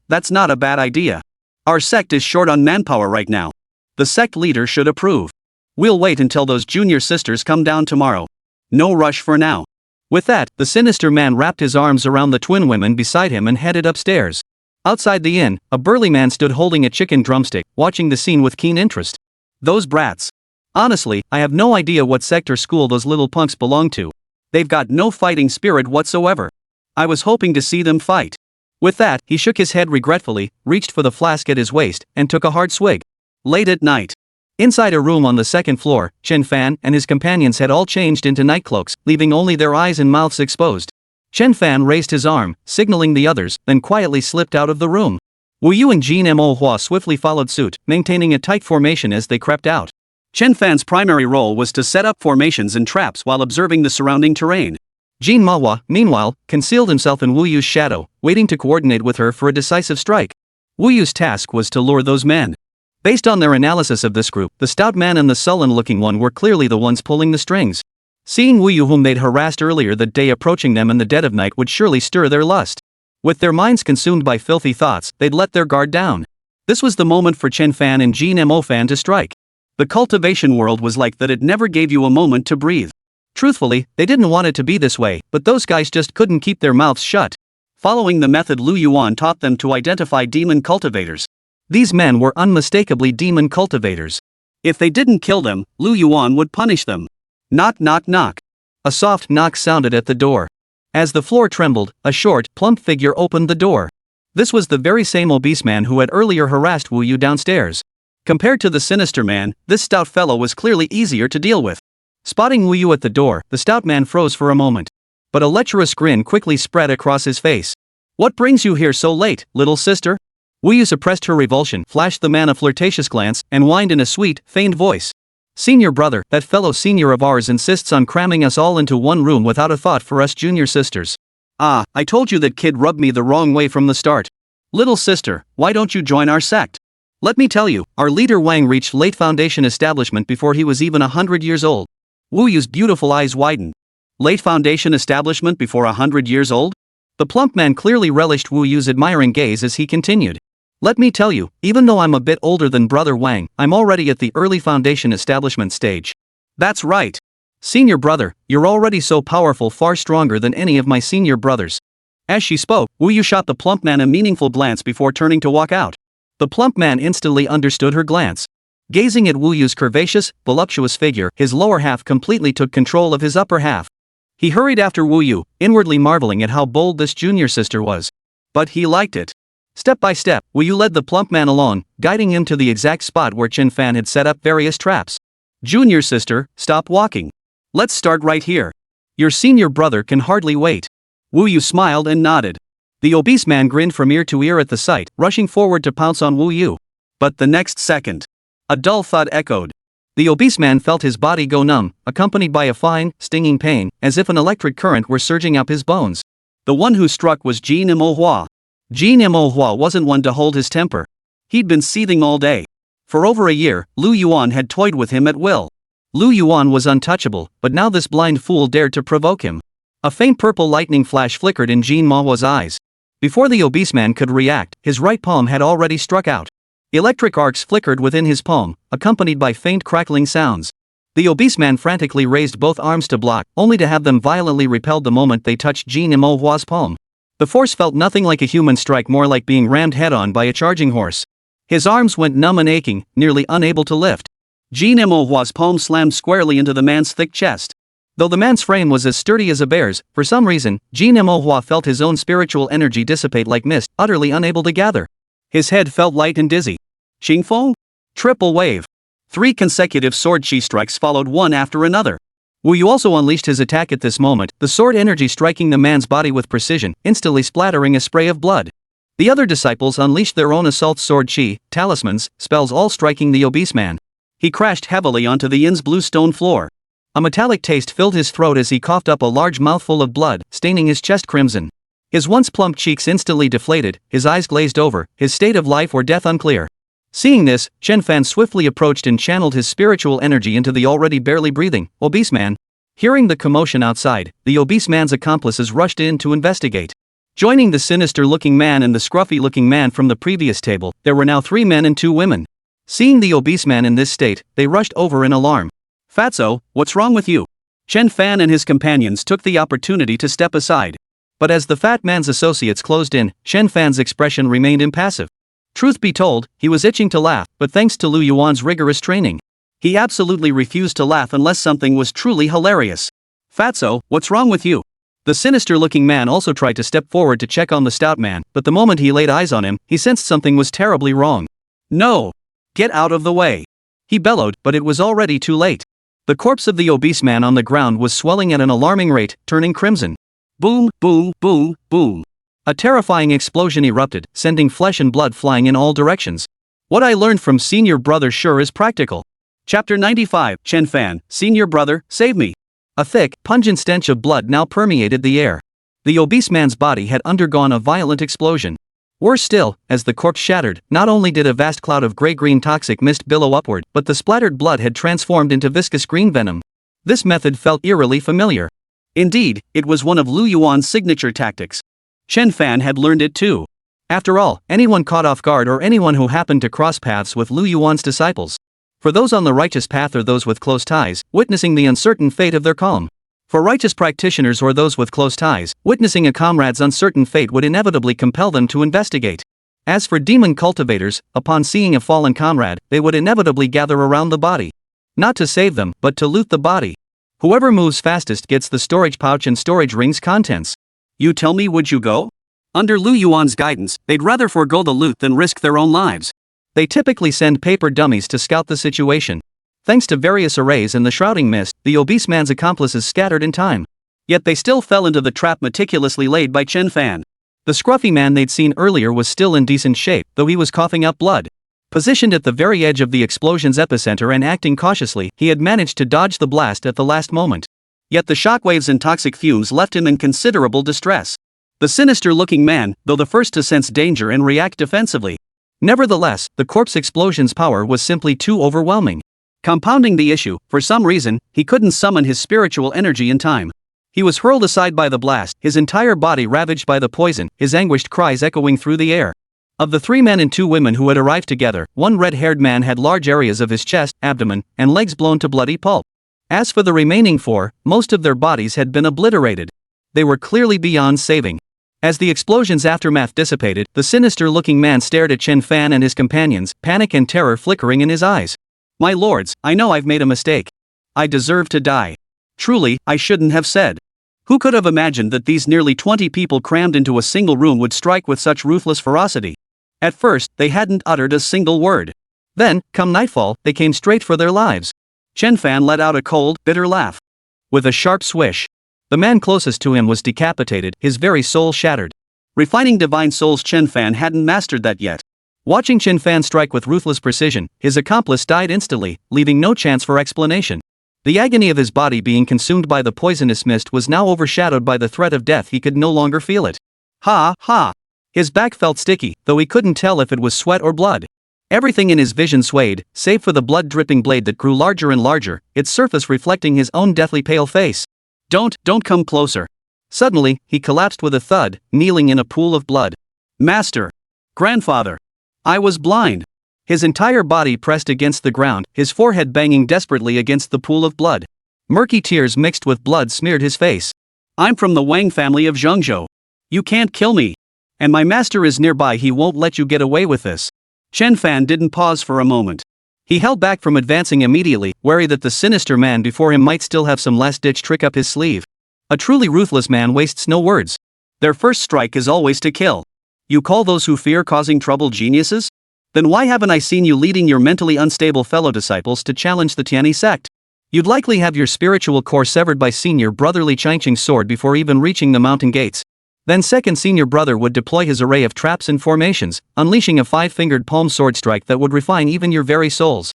That's not a bad idea. Our sect is short on manpower right now. The sect leader should approve. We'll wait until those junior sisters come down tomorrow. No rush for now. With that, the sinister man wrapped his arms around the twin women beside him and headed upstairs. Outside the inn, a burly man stood holding a chicken drumstick, watching the scene with keen interest. Those brats. Honestly, I have no idea what sect or school those little punks belong to. They've got no fighting spirit whatsoever. I was hoping to see them fight. With that, he shook his head regretfully, reached for the flask at his waist, and took a hard swig. Late at night. Inside a room on the second floor, Chen Fan and his companions had all changed into nightcloaks, leaving only their eyes and mouths exposed. Chen Fan raised his arm, signaling the others, then quietly slipped out of the room. Wu Yu and Jin Mo Hua swiftly followed suit, maintaining a tight formation as they crept out. Chen Fan's primary role was to set up formations and traps while observing the surrounding terrain. Jin Mahua, meanwhile, concealed himself in Wu Yu's shadow, waiting to coordinate with her for a decisive strike. Wu Yu's task was to lure those men. Based on their analysis of this group, the stout man and the sullen-looking one were clearly the ones pulling the strings. Seeing Wu Yu whom they'd harassed earlier that day approaching them in the dead of night would surely stir their lust. With their minds consumed by filthy thoughts, they'd let their guard down. This was the moment for Chen Fan and Jin Mo Fan to strike. The cultivation world was like that, it never gave you a moment to breathe. Truthfully, they didn't want it to be this way, but those guys just couldn't keep their mouths shut. Following the method Lu Yuan taught them to identify demon cultivators. These men were unmistakably demon cultivators. If they didn't kill them, Lu Yuan would punish them. Knock knock knock. A soft knock sounded at the door. As the floor trembled, a short, plump figure opened the door. This was the very same obese man who had earlier harassed Wu Yu downstairs. Compared to the sinister man, this stout fellow was clearly easier to deal with. Spotting Wu Yu at the door, the stout man froze for a moment. But a lecherous grin quickly spread across his face. What brings you here so late, little sister? Wu Yu suppressed her revulsion, flashed the man a flirtatious glance, and whined in a sweet, feigned voice. Senior brother, that fellow senior of ours insists on cramming us all into one room without a thought for us junior sisters. Ah, I told you that kid rubbed me the wrong way from the start. Little sister, why don't you join our sect? Let me tell you, our leader Wang reached late foundation establishment before he was even 100 years old. Wu Yu's beautiful eyes widened. Late foundation establishment before 100 years old? The plump man clearly relished Wu Yu's admiring gaze as he continued. Let me tell you, even though I'm a bit older than brother Wang, I'm already at the early foundation establishment stage. That's right. Senior brother, you're already so powerful, far stronger than any of my senior brothers. As she spoke, Wu Yu shot the plump man a meaningful glance before turning to walk out. The plump man instantly understood her glance. Gazing at Wu Yu's curvaceous, voluptuous figure, his lower half completely took control of his upper half. He hurried after Wu Yu, inwardly marveling at how bold this junior sister was. But he liked it. Step by step, Wu Yu led the plump man along, guiding him to the exact spot where Chen Fan had set up various traps. Junior sister, stop walking. Let's start right here. Your senior brother can hardly wait. Wu Yu smiled and nodded. The obese man grinned from ear to ear at the sight, rushing forward to pounce on Wu Yu. But the next second, a dull thud echoed. The obese man felt his body go numb, accompanied by a fine, stinging pain, as if an electric current were surging up his bones. The one who struck was Jin Mo Hua. Jin Mo Hua wasn't one to hold his temper. He'd been seething all day. For over a year, Lu Yuan had toyed with him at will. Lu Yuan was untouchable, but now this blind fool dared to provoke him. A faint purple lightning flash flickered in Jin Mo Hua's eyes. Before the obese man could react, his right palm had already struck out. Electric arcs flickered within his palm, accompanied by faint crackling sounds. The obese man frantically raised both arms to block, only to have them violently repelled the moment they touched Jin Mo Hua's palm. The force felt nothing like a human strike, more like being rammed head-on by a charging horse. His arms went numb and aching, nearly unable to lift. Jin Mo Hua's palm slammed squarely into the man's thick chest. Though the man's frame was as sturdy as a bear's, for some reason, Jin Mo Hua felt his own spiritual energy dissipate like mist, utterly unable to gather. His head felt light and dizzy. Xingfeng? Triple wave. 3 consecutive sword chi strikes followed one after another. Wu Yu also unleashed his attack at this moment, the sword energy striking the man's body with precision, instantly splattering a spray of blood. The other disciples unleashed their own assault sword chi, talismans, spells, all striking the obese man. He crashed heavily onto the inn's blue stone floor. A metallic taste filled his throat as he coughed up a large mouthful of blood, staining his chest crimson. His once plump cheeks instantly deflated, his eyes glazed over, his state of life or death unclear. Seeing this, Chen Fan swiftly approached and channeled his spiritual energy into the already barely breathing, obese man. Hearing the commotion outside, the obese man's accomplices rushed in to investigate. Joining the sinister-looking man and the scruffy-looking man from the previous table, there were now 3 men and 2 women. Seeing the obese man in this state, they rushed over in alarm. "Fatso, what's wrong with you?" Chen Fan and his companions took the opportunity to step aside. But as the fat man's associates closed in, Chen Fan's expression remained impassive. Truth be told, he was itching to laugh, but thanks to Lu Yuan's rigorous training, he absolutely refused to laugh unless something was truly hilarious. "Fatso, what's wrong with you?" The sinister-looking man also tried to step forward to check on the stout man, but the moment he laid eyes on him, he sensed something was terribly wrong. "No! Get out of the way!" he bellowed, but it was already too late. The corpse of the obese man on the ground was swelling at an alarming rate, turning crimson. Boom, boom, boom, boom. A terrifying explosion erupted, sending flesh and blood flying in all directions. What I learned from senior brother sure is practical. Chapter 95, Chen Fan, Senior Brother, Save Me. A thick, pungent stench of blood now permeated the air. The obese man's body had undergone a violent explosion. Worse still, as the corpse shattered, not only did a vast cloud of gray-green toxic mist billow upward, but the splattered blood had transformed into viscous green venom. This method felt eerily familiar. Indeed, it was one of Lu Yuan's signature tactics. Chen Fan had learned it too. After all, anyone caught off guard or anyone who happened to cross paths with Lu Yuan's disciples. For those on the righteous path or those with close ties, witnessing the uncertain fate of their calm. For righteous practitioners or those with close ties, witnessing a comrade's uncertain fate would inevitably compel them to investigate. As for demon cultivators, upon seeing a fallen comrade, they would inevitably gather around the body. Not to save them, but to loot the body. Whoever moves fastest gets the storage pouch and storage ring's contents. You tell me, would you go? Under Lu Yuan's guidance, they'd rather forego the loot than risk their own lives. They typically send paper dummies to scout the situation. Thanks to various arrays and the shrouding mist, the obese man's accomplices scattered in time. Yet they still fell into the trap meticulously laid by Chen Fan. The scruffy man they'd seen earlier was still in decent shape, though he was coughing up blood. Positioned at the very edge of the explosion's epicenter and acting cautiously, he had managed to dodge the blast at the last moment. Yet the shockwaves and toxic fumes left him in considerable distress. The sinister-looking man, though the first to sense danger and react defensively. Nevertheless, the corpse explosion's power was simply too overwhelming. Compounding the issue, for some reason, he couldn't summon his spiritual energy in time. He was hurled aside by the blast, his entire body ravaged by the poison, his anguished cries echoing through the air. Of the 3 men and 2 women who had arrived together, one red-haired man had large areas of his chest, abdomen, and legs blown to bloody pulp. As for the remaining 4, most of their bodies had been obliterated. They were clearly beyond saving. As the explosion's aftermath dissipated, the sinister-looking man stared at Chen Fan and his companions, panic and terror flickering in his eyes. My lords, I know I've made a mistake. I deserve to die. Truly, I shouldn't have said. Who could have imagined that these nearly 20 people crammed into a single room would strike with such ruthless ferocity? At first, they hadn't uttered a single word. Then, come nightfall, they came straight for their lives. Chen Fan let out a cold, bitter laugh. With a sharp swish, the man closest to him was decapitated, his very soul shattered. Refining divine souls, Chen Fan hadn't mastered that yet. Watching Chen Fan strike with ruthless precision, his accomplice died instantly, leaving no chance for explanation. The agony of his body being consumed by the poisonous mist was now overshadowed by the threat of death. He could no longer feel it. Ha, ha! His back felt sticky, though he couldn't tell if it was sweat or blood. Everything in his vision swayed, save for the blood-dripping blade that grew larger and larger, its surface reflecting his own deathly pale face. Don't come closer. Suddenly, he collapsed with a thud, kneeling in a pool of blood. Master! Grandfather! I was blind. His entire body pressed against the ground, his forehead banging desperately against the pool of blood. Murky tears mixed with blood smeared his face. I'm from the Wang family of Zhengzhou. You can't kill me. And my master is nearby. He won't let you get away with this. Chen Fan didn't pause for a moment. He held back from advancing immediately, wary that the sinister man before him might still have some last-ditch trick up his sleeve. A truly ruthless man wastes no words. Their first strike is always to kill. You call those who fear causing trouble geniuses? Then why haven't I seen you leading your mentally unstable fellow disciples to challenge the Tianyi sect? You'd likely have your spiritual core severed by senior brotherly Changqing's sword before even reaching the mountain gates. Then second senior brother would deploy his array of traps and formations, unleashing a 5-fingered palm sword strike that would refine even your very souls.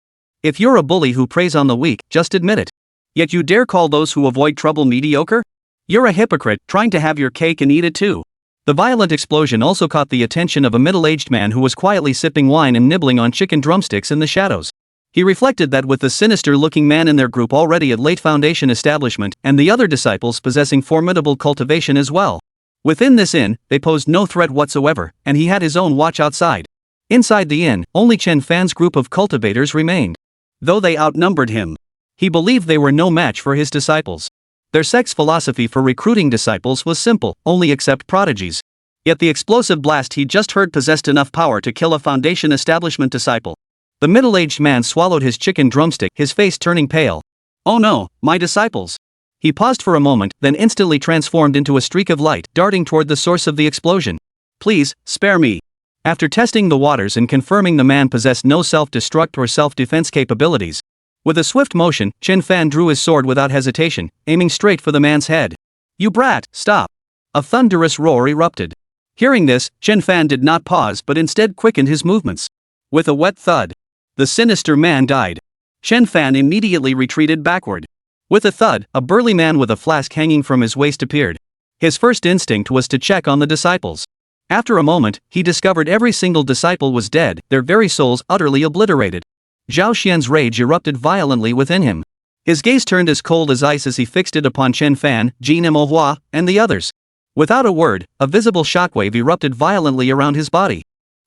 If you're a bully who preys on the weak, just admit it. Yet you dare call those who avoid trouble mediocre? You're a hypocrite, trying to have your cake and eat it too. The violent explosion also caught the attention of a middle-aged man who was quietly sipping wine and nibbling on chicken drumsticks in the shadows. He reflected that with the sinister-looking man in their group already at late foundation establishment and the other disciples possessing formidable cultivation as well. Within this inn, they posed no threat whatsoever, and he had his own watch outside. Inside the inn, only Chen Fan's group of cultivators remained. Though they outnumbered him, he believed they were no match for his disciples. Their sect's philosophy for recruiting disciples was simple: only accept prodigies. Yet the explosive blast he just heard possessed enough power to kill a foundation establishment disciple. The middle-aged man swallowed his chicken drumstick, his face turning pale. Oh no, my disciples. He paused for a moment, then instantly transformed into a streak of light, darting toward the source of the explosion. Please, spare me. After testing the waters and confirming the man possessed no self-destruct or self-defense capabilities, with a swift motion, Chen Fan drew his sword without hesitation, aiming straight for the man's head. You brat, stop! A thunderous roar erupted. Hearing this, Chen Fan did not pause but instead quickened his movements. With a wet thud, the sinister man died. Chen Fan immediately retreated backward. With a thud, a burly man with a flask hanging from his waist appeared. His first instinct was to check on the disciples. After a moment, he discovered every single disciple was dead, their very souls utterly obliterated. Zhao Xian's rage erupted violently within him. His gaze turned as cold as ice as he fixed it upon Chen Fan, Jin Manhwa, and the others. Without a word, a visible shockwave erupted violently around his body.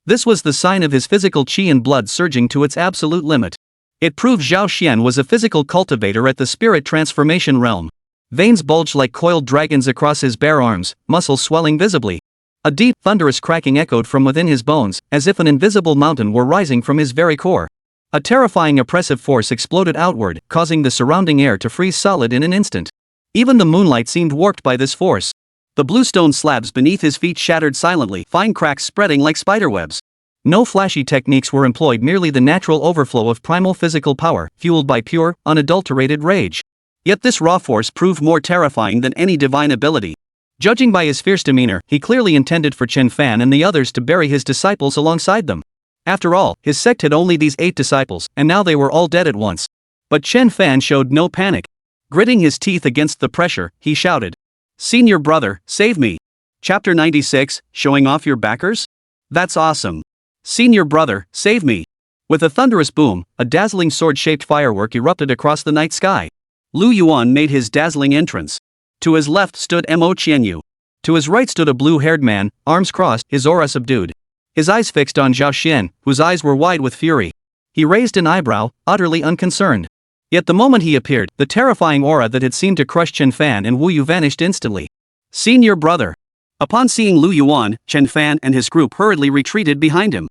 This was the sign of his physical qi and blood surging to its absolute limit. It proved Zhao Xian was a physical cultivator at the spirit transformation realm. Veins bulged like coiled dragons across his bare arms, muscles swelling visibly. A deep, thunderous cracking echoed from within his bones, as if an invisible mountain were rising from his very core. A terrifying oppressive force exploded outward, causing the surrounding air to freeze solid in an instant. Even the moonlight seemed warped by this force. The bluestone slabs beneath his feet shattered silently, fine cracks spreading like spiderwebs. No flashy techniques were employed, merely the natural overflow of primal physical power, fueled by pure, unadulterated rage. Yet this raw force proved more terrifying than any divine ability. Judging by his fierce demeanor, he clearly intended for Chen Fan and the others to bury his disciples alongside them. After all, his sect had only these 8 disciples, and now they were all dead at once. But Chen Fan showed no panic. Gritting his teeth against the pressure, he shouted, "Senior brother, save me." Chapter 96, Showing Off Your Backers? That's awesome. Senior brother, save me. With a thunderous boom, a dazzling sword-shaped firework erupted across the night sky. Lu Yuan made his dazzling entrance. To his left stood Mo Qianyu. To his right stood a blue-haired man, arms crossed, his aura subdued. His eyes fixed on Zhao Xian, whose eyes were wide with fury. He raised an eyebrow, utterly unconcerned. Yet the moment he appeared, the terrifying aura that had seemed to crush Chen Fan and Wu Yu vanished instantly. Senior brother. Upon seeing Lu Yuan, Chen Fan and his group hurriedly retreated behind him.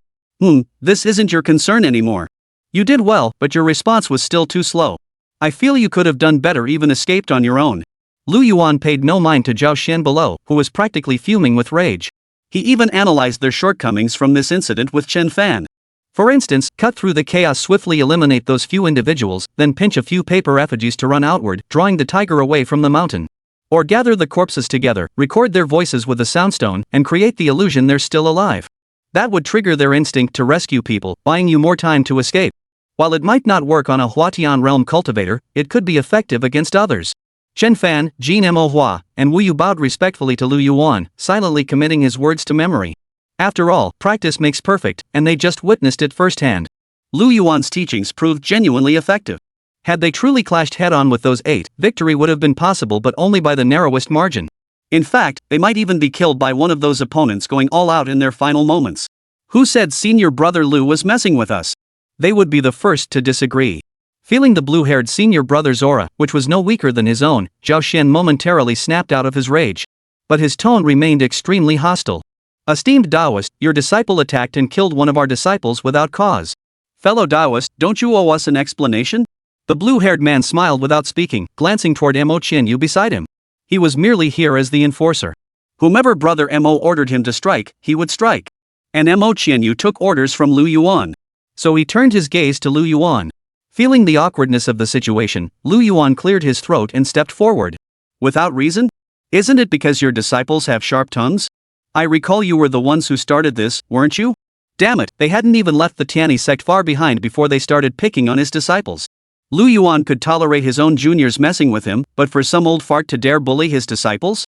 This isn't your concern anymore. You did well, but your response was still too slow. I feel you could have done better, even escaped on your own. Lu Yuan paid no mind to Zhao Xian below, who was practically fuming with rage. He even analyzed their shortcomings from this incident with Chen Fan. For instance, cut through the chaos, swiftly eliminate those few individuals, then pinch a few paper effigies to run outward, drawing the tiger away from the mountain. Or gather the corpses together, record their voices with a soundstone, and create the illusion they're still alive. That would trigger their instinct to rescue people, buying you more time to escape. While it might not work on a Huatian realm cultivator, it could be effective against others. Chen Fan, Jin Manhwa, and Wu Yu bowed respectfully to Lu Yuan, silently committing his words to memory. After all, practice makes perfect, and they just witnessed it firsthand. Lu Yuan's teachings proved genuinely effective. Had they truly clashed head-on with those 8, victory would have been possible, but only by the narrowest margin. In fact, they might even be killed by one of those opponents going all out in their final moments. Who said senior brother Lu was messing with us? They would be the first to disagree. Feeling the blue-haired senior brother's aura, which was no weaker than his own, Zhao Xian momentarily snapped out of his rage. But his tone remained extremely hostile. Esteemed Taoist, your disciple attacked and killed one of our disciples without cause. Fellow Taoist, don't you owe us an explanation? The blue-haired man smiled without speaking, glancing toward Mo Qianyu beside him. He was merely here as the enforcer. Whomever brother Mo ordered him to strike, he would strike. And Mo Qianyu took orders from Lu Yuan. So he turned his gaze to Lu Yuan. Feeling the awkwardness of the situation, Lu Yuan cleared his throat and stepped forward. Without reason? Isn't it because your disciples have sharp tongues? I recall you were the ones who started this, weren't you? Damn it, they hadn't even left the Tianyi sect far behind before they started picking on his disciples. Lu Yuan could tolerate his own juniors messing with him, but for some old fart to dare bully his disciples?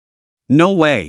No way.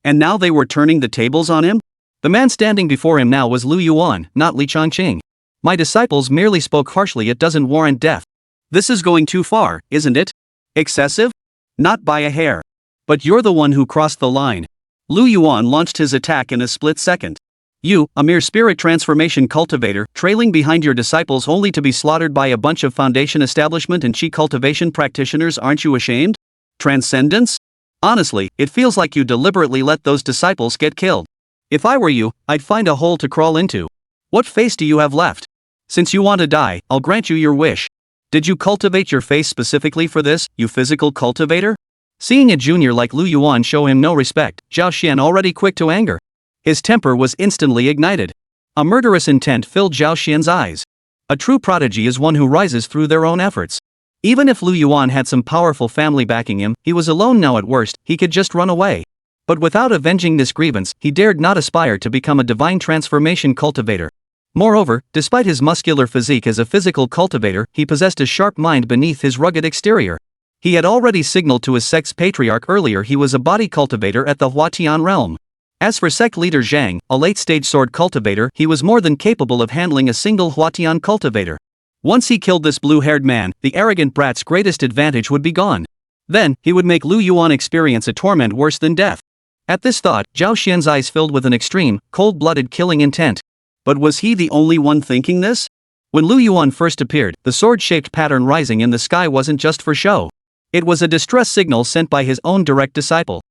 And now they were turning the tables on him? The man standing before him now was Lu Yuan, not Li Chongqing. My disciples merely spoke harshly, it doesn't warrant death. This is going too far, isn't it? Excessive? Not by a hair. But you're the one who crossed the line. Lu Yuan launched his attack in a split second. You, a mere spirit transformation cultivator, trailing behind your disciples only to be slaughtered by a bunch of foundation establishment and chi cultivation practitioners, aren't you ashamed? Transcendence? Honestly, it feels like you deliberately let those disciples get killed. If I were you, I'd find a hole to crawl into. What face do you have left? Since you want to die, I'll grant you your wish. Did you cultivate your face specifically for this, you physical cultivator? Seeing a junior like Lu Yuan show him no respect, Zhao Xian, already quick to anger. His temper was instantly ignited. A murderous intent filled Zhao Xian's eyes. A true prodigy is one who rises through their own efforts. Even if Lu Yuan had some powerful family backing him, he was alone now. At worst, he could just run away. But without avenging this grievance, he dared not aspire to become a divine transformation cultivator. Moreover, despite his muscular physique as a physical cultivator, he possessed a sharp mind beneath his rugged exterior. He had already signaled to his sect's patriarch earlier he was a body cultivator at the Huatian realm. As for sect leader Zhang, a late-stage sword cultivator, he was more than capable of handling a single Huatian cultivator. Once he killed this blue-haired man, the arrogant brat's greatest advantage would be gone. Then, he would make Lu Yuan experience a torment worse than death. At this thought, Zhao Xian's eyes filled with an extreme, cold-blooded killing intent. But was he the only one thinking this? When Lu Yuan first appeared, the sword-shaped pattern rising in the sky wasn't just for show. It was a distress signal sent by his own direct disciple.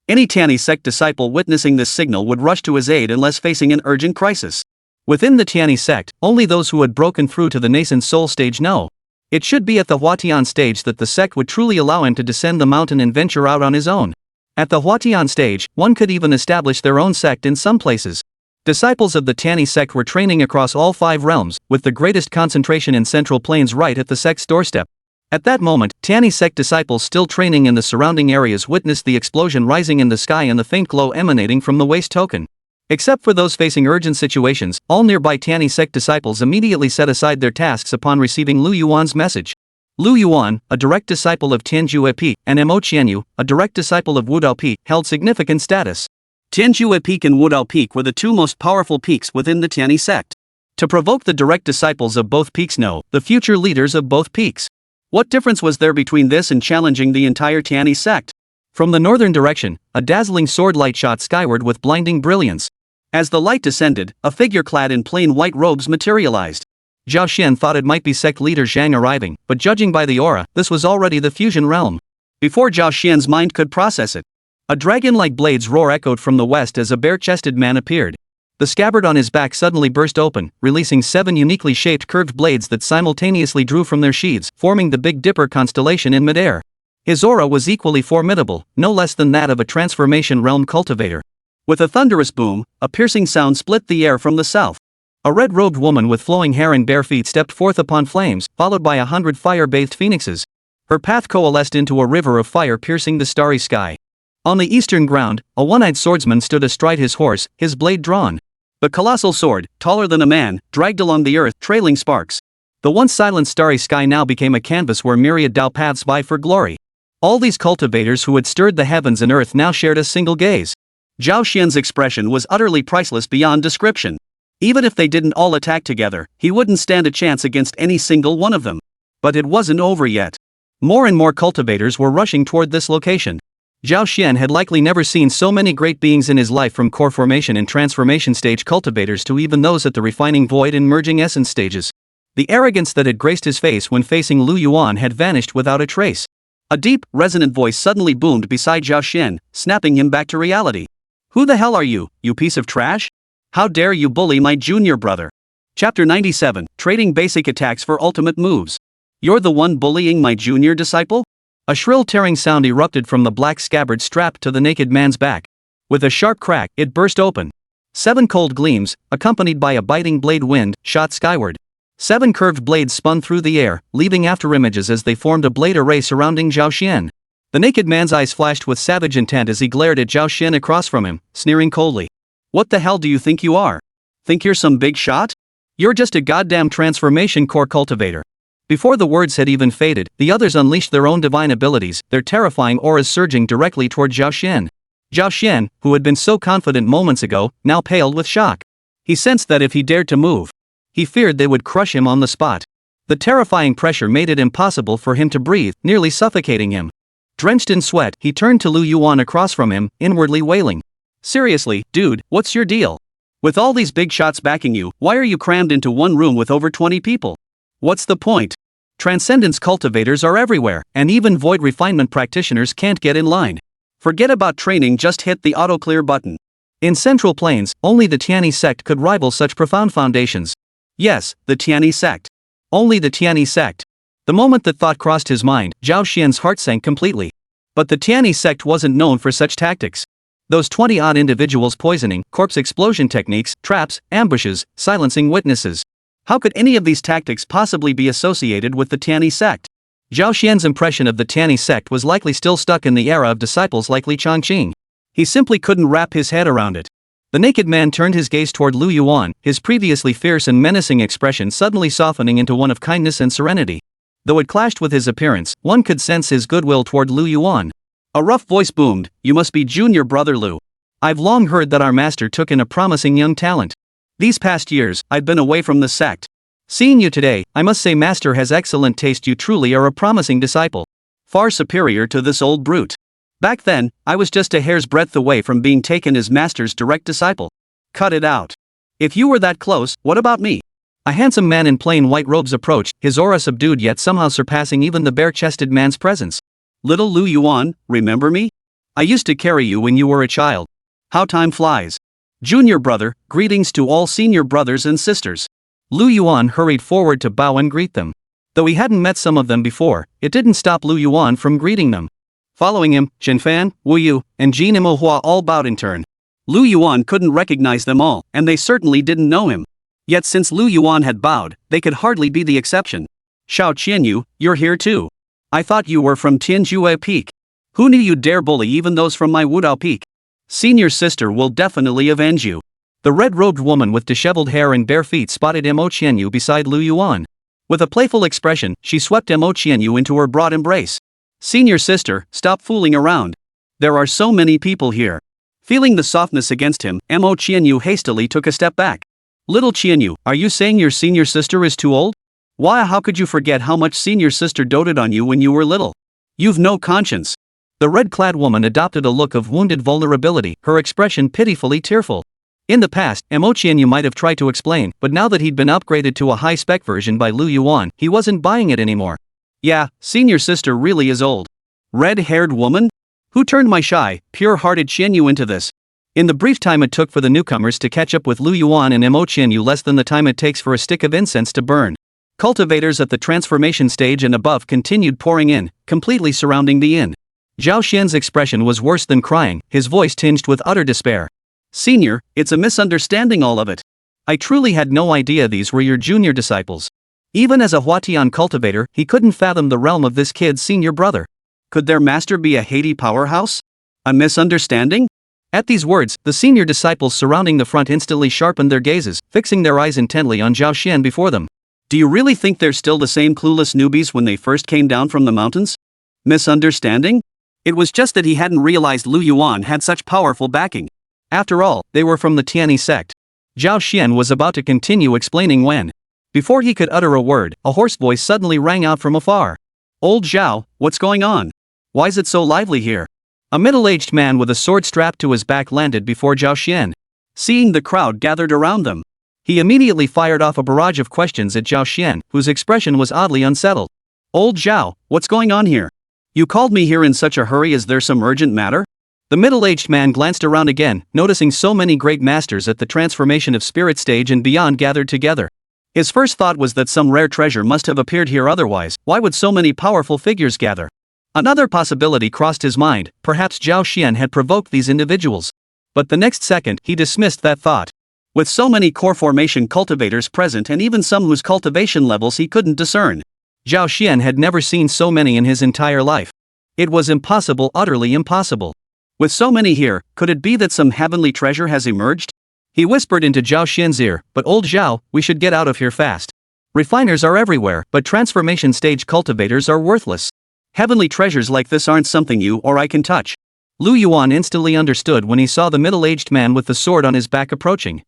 Any Tianyi sect disciple witnessing this signal would rush to his aid unless facing an urgent crisis. Within the Tianyi sect, only those who had broken through to the nascent soul stage know. It should be at the Huatian stage that the sect would truly allow him to descend the mountain and venture out on his own. At the Huatian stage, one could even establish their own sect in some places. Disciples of the Tianyi sect were training across all 5 realms, with the greatest concentration in Central Plains right at the sect's doorstep. At that moment, Tianyi sect disciples still training in the surrounding areas witnessed the explosion rising in the sky and the faint glow emanating from the waste token. Except for those facing urgent situations, all nearby Tianyi sect disciples immediately set aside their tasks upon receiving Lu Yuan's message. Lu Yuan, a direct disciple of Tianjue Peak, and Mo Qianyu, a direct disciple of Wudao Peak, held significant status. Tianjue Peak and Wudao Peak were the 2 most powerful peaks within the Tianyi sect. To provoke the direct disciples of both peaks, no, the future leaders of both peaks. What difference was there between this and challenging the entire Tianyi sect? From the northern direction, a dazzling sword light shot skyward with blinding brilliance. As the light descended, a figure clad in plain white robes materialized. Zhao Xian thought it might be sect leader Zhang arriving, but judging by the aura, this was already the fusion realm. Before Zhao Xian's mind could process it, a dragon-like blade's roar echoed from the west as a bare-chested man appeared. The scabbard on his back suddenly burst open, releasing 7 uniquely shaped curved blades that simultaneously drew from their sheaths, forming the Big Dipper constellation in midair. His aura was equally formidable, no less than that of a transformation realm cultivator. With a thunderous boom, a piercing sound split the air from the south. A red-robed woman with flowing hair and bare feet stepped forth upon flames, followed by 100 fire-bathed phoenixes. Her path coalesced into a river of fire piercing the starry sky. On the eastern ground, a one-eyed swordsman stood astride his horse, his blade drawn. The colossal sword, taller than a man, dragged along the earth, trailing sparks. The once silent starry sky now became a canvas where myriad Dao paths vie for glory. All these cultivators who had stirred the heavens and earth now shared a single gaze. Zhao Xian's expression was utterly priceless beyond description. Even if they didn't all attack together, he wouldn't stand a chance against any single one of them. But it wasn't over yet. More and more cultivators were rushing toward this location. Zhao Xian had likely never seen so many great beings in his life, from core formation and transformation stage cultivators to even those at the refining void and merging essence stages. The arrogance that had graced his face when facing Lu Yuan had vanished without a trace. A deep, resonant voice suddenly boomed beside Zhao Xian, snapping him back to reality. "Who the hell are you, you piece of trash? How dare you bully my junior brother?" Chapter 97, Trading Basic Attacks for Ultimate Moves. "You're the one bullying my junior disciple?" A shrill tearing sound erupted from the black scabbard strapped to the naked man's back. With a sharp crack, it burst open. 7 cold gleams, accompanied by a biting blade wind, shot skyward. 7 curved blades spun through the air, leaving afterimages as they formed a blade array surrounding Zhao Xian. The naked man's eyes flashed with savage intent as he glared at Zhao Xian across from him, sneering coldly. "What the hell do you think you are? Think you're some big shot? You're just a goddamn transformation core cultivator." Before the words had even faded, the others unleashed their own divine abilities, their terrifying auras surging directly toward Zhao Xian. Zhao Xian, who had been so confident moments ago, now paled with shock. He sensed that if he dared to move, he feared they would crush him on the spot. The terrifying pressure made it impossible for him to breathe, nearly suffocating him. Drenched in sweat, he turned to Lu Yuan across from him, inwardly wailing. Seriously, dude, what's your deal? With all these big shots backing you, why are you crammed into one room with over 20 people? What's the point? Transcendence cultivators are everywhere, and even void refinement practitioners can't get in line. Forget about training, just hit the auto-clear button. In Central Plains, only the Tianyi sect could rival such profound foundations. Yes, the Tianyi sect. Only the Tianyi sect. The moment that thought crossed his mind, Zhao Xian's heart sank completely. But the Tianyi sect wasn't known for such tactics. Those 20-odd individuals poisoning, corpse explosion techniques, traps, ambushes, silencing witnesses. How could any of these tactics possibly be associated with the Tianyi sect? Zhao Xian's impression of the Tianyi sect was likely still stuck in the era of disciples like Li Chongqing. He simply couldn't wrap his head around it. The naked man turned his gaze toward Lu Yuan, his previously fierce and menacing expression suddenly softening into one of kindness and serenity. Though it clashed with his appearance, one could sense his goodwill toward Lu Yuan. A rough voice boomed, "You must be junior brother Lu. I've long heard that our master took in a promising young talent. These past years, I've been away from the sect. Seeing you today, I must say master has excellent taste. You truly are a promising disciple. Far superior to this old brute. Back then, I was just a hair's breadth away from being taken as master's direct disciple. Cut it out. If you were that close, what about me?" A handsome man in plain white robes approached, his aura subdued yet somehow surpassing even the bare-chested man's presence. "Little Lu Yuan, remember me? I used to carry you when you were a child. How time flies. Junior brother, greetings to all senior brothers and sisters." Lu Yuan hurried forward to bow and greet them. Though he hadn't met some of them before, it didn't stop Lu Yuan from greeting them. Following him, Zhenfan, Wu Yu, and Jin Imohua all bowed in turn. Lu Yuan couldn't recognize them all, and they certainly didn't know him. Yet since Lu Yuan had bowed, they could hardly be the exception. "Xiao Qianyu, you're here too. I thought you were from Tianjue Peak. Who knew you'd dare bully even those from my Wudao Peak? Senior sister will definitely avenge you." The red-robed woman with disheveled hair and bare feet spotted Mo Qianyu beside Lu Yuan. With a playful expression, she swept Mo Qianyu into her broad embrace. "Senior sister, stop fooling around. There are so many people here." Feeling the softness against him, Mo Qianyu hastily took a step back. "Little Qianyu, are you saying your senior sister is too old? Why, how could you forget how much senior sister doted on you when you were little? You've no conscience." The red-clad woman adopted a look of wounded vulnerability, her expression pitifully tearful. In the past, Mo Qianyu might have tried to explain, but now that he'd been upgraded to a high-spec version by Lu Yuan, he wasn't buying it anymore. "Yeah, senior sister really is old. Red-haired woman? Who turned my shy, pure-hearted Qianyu into this?" In the brief time it took for the newcomers to catch up with Lu Yuan and Mo Qianyu, less than the time it takes for a stick of incense to burn. Cultivators at the transformation stage and above continued pouring in, completely surrounding the inn. Zhao Xian's expression was worse than crying, his voice tinged with utter despair. "Senior, it's a misunderstanding, all of it. I truly had no idea these were your junior disciples." Even as a Huatian cultivator, he couldn't fathom the realm of this kid's senior brother. Could their master be a Haiti powerhouse? A misunderstanding? At these words, the senior disciples surrounding the front instantly sharpened their gazes, fixing their eyes intently on Zhao Xian before them. "Do you really think they're still the same clueless newbies when they first came down from the mountains? Misunderstanding? It was just that he hadn't realized Lu Yuan had such powerful backing. After all, they were from the Tianyi sect." Zhao Xian was about to continue explaining when, before he could utter a word, a hoarse voice suddenly rang out from afar. "Old Zhao, what's going on? Why's it so lively here?" A middle-aged man with a sword strapped to his back landed before Zhao Xian. Seeing the crowd gathered around them, he immediately fired off a barrage of questions at Zhao Xian, whose expression was oddly unsettled. "Old Zhao, what's going on here? You called me here in such a hurry. Is there some urgent matter?" The middle-aged man glanced around again, noticing so many great masters at the transformation of spirit stage and beyond gathered together. His first thought was that some rare treasure must have appeared here, otherwise, why would so many powerful figures gather? Another possibility crossed his mind, perhaps Zhao Xian had provoked these individuals. But the next second, he dismissed that thought. With so many core formation cultivators present and even some whose cultivation levels he couldn't discern, Zhao Xian had never seen so many in his entire life. It was impossible, utterly impossible. With so many here, could it be that some heavenly treasure has emerged? He whispered into Zhao Xian's ear, "But old Zhao, we should get out of here fast. Refiners are everywhere, but transformation stage cultivators are worthless. Heavenly treasures like this aren't something you or I can touch." Lu Yuan instantly understood when he saw the middle-aged man with the sword on his back approaching.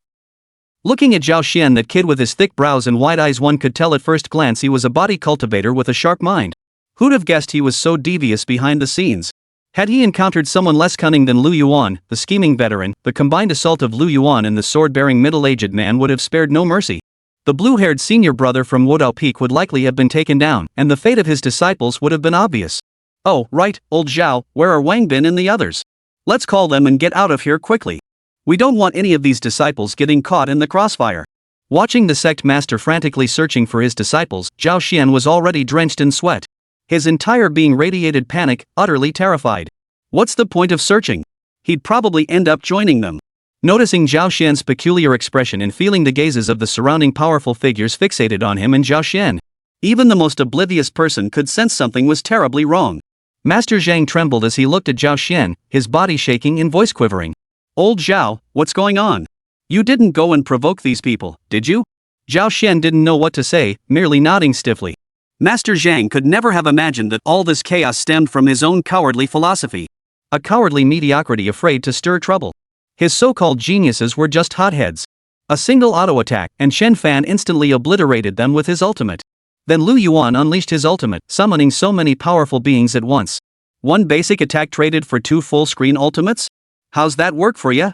Looking at Zhao Xian, that kid with his thick brows and wide eyes, one could tell at first glance he was a body cultivator with a sharp mind. Who'd have guessed he was so devious behind the scenes? Had he encountered someone less cunning than Lu Yuan, the scheming veteran, the combined assault of Lu Yuan and the sword-bearing middle-aged man would have spared no mercy. The blue-haired senior brother from Wodao Peak would likely have been taken down, and the fate of his disciples would have been obvious. Oh, right, old Zhao, where are Wang Bin and the others? Let's call them and get out of here quickly. We don't want any of these disciples getting caught in the crossfire. Watching the sect master frantically searching for his disciples, Zhao Xian was already drenched in sweat. His entire being radiated panic, utterly terrified. What's the point of searching? He'd probably end up joining them. Noticing Zhao Xian's peculiar expression and feeling the gazes of the surrounding powerful figures fixated on him and Zhao Xian, even the most oblivious person could sense something was terribly wrong. Master Zhang trembled as he looked at Zhao Xian, his body shaking and voice quivering. Old Zhao, what's going on? You didn't go and provoke these people, did you? Zhao Xian didn't know what to say, merely nodding stiffly. Master Zhang could never have imagined that all this chaos stemmed from his own cowardly philosophy. A cowardly mediocrity afraid to stir trouble. His so-called geniuses were just hotheads. A single auto attack, and Shen Fan instantly obliterated them with his ultimate. Then Lu Yuan unleashed his ultimate, summoning so many powerful beings at once. One basic attack traded for 2 full-screen ultimates? How's that work for ya?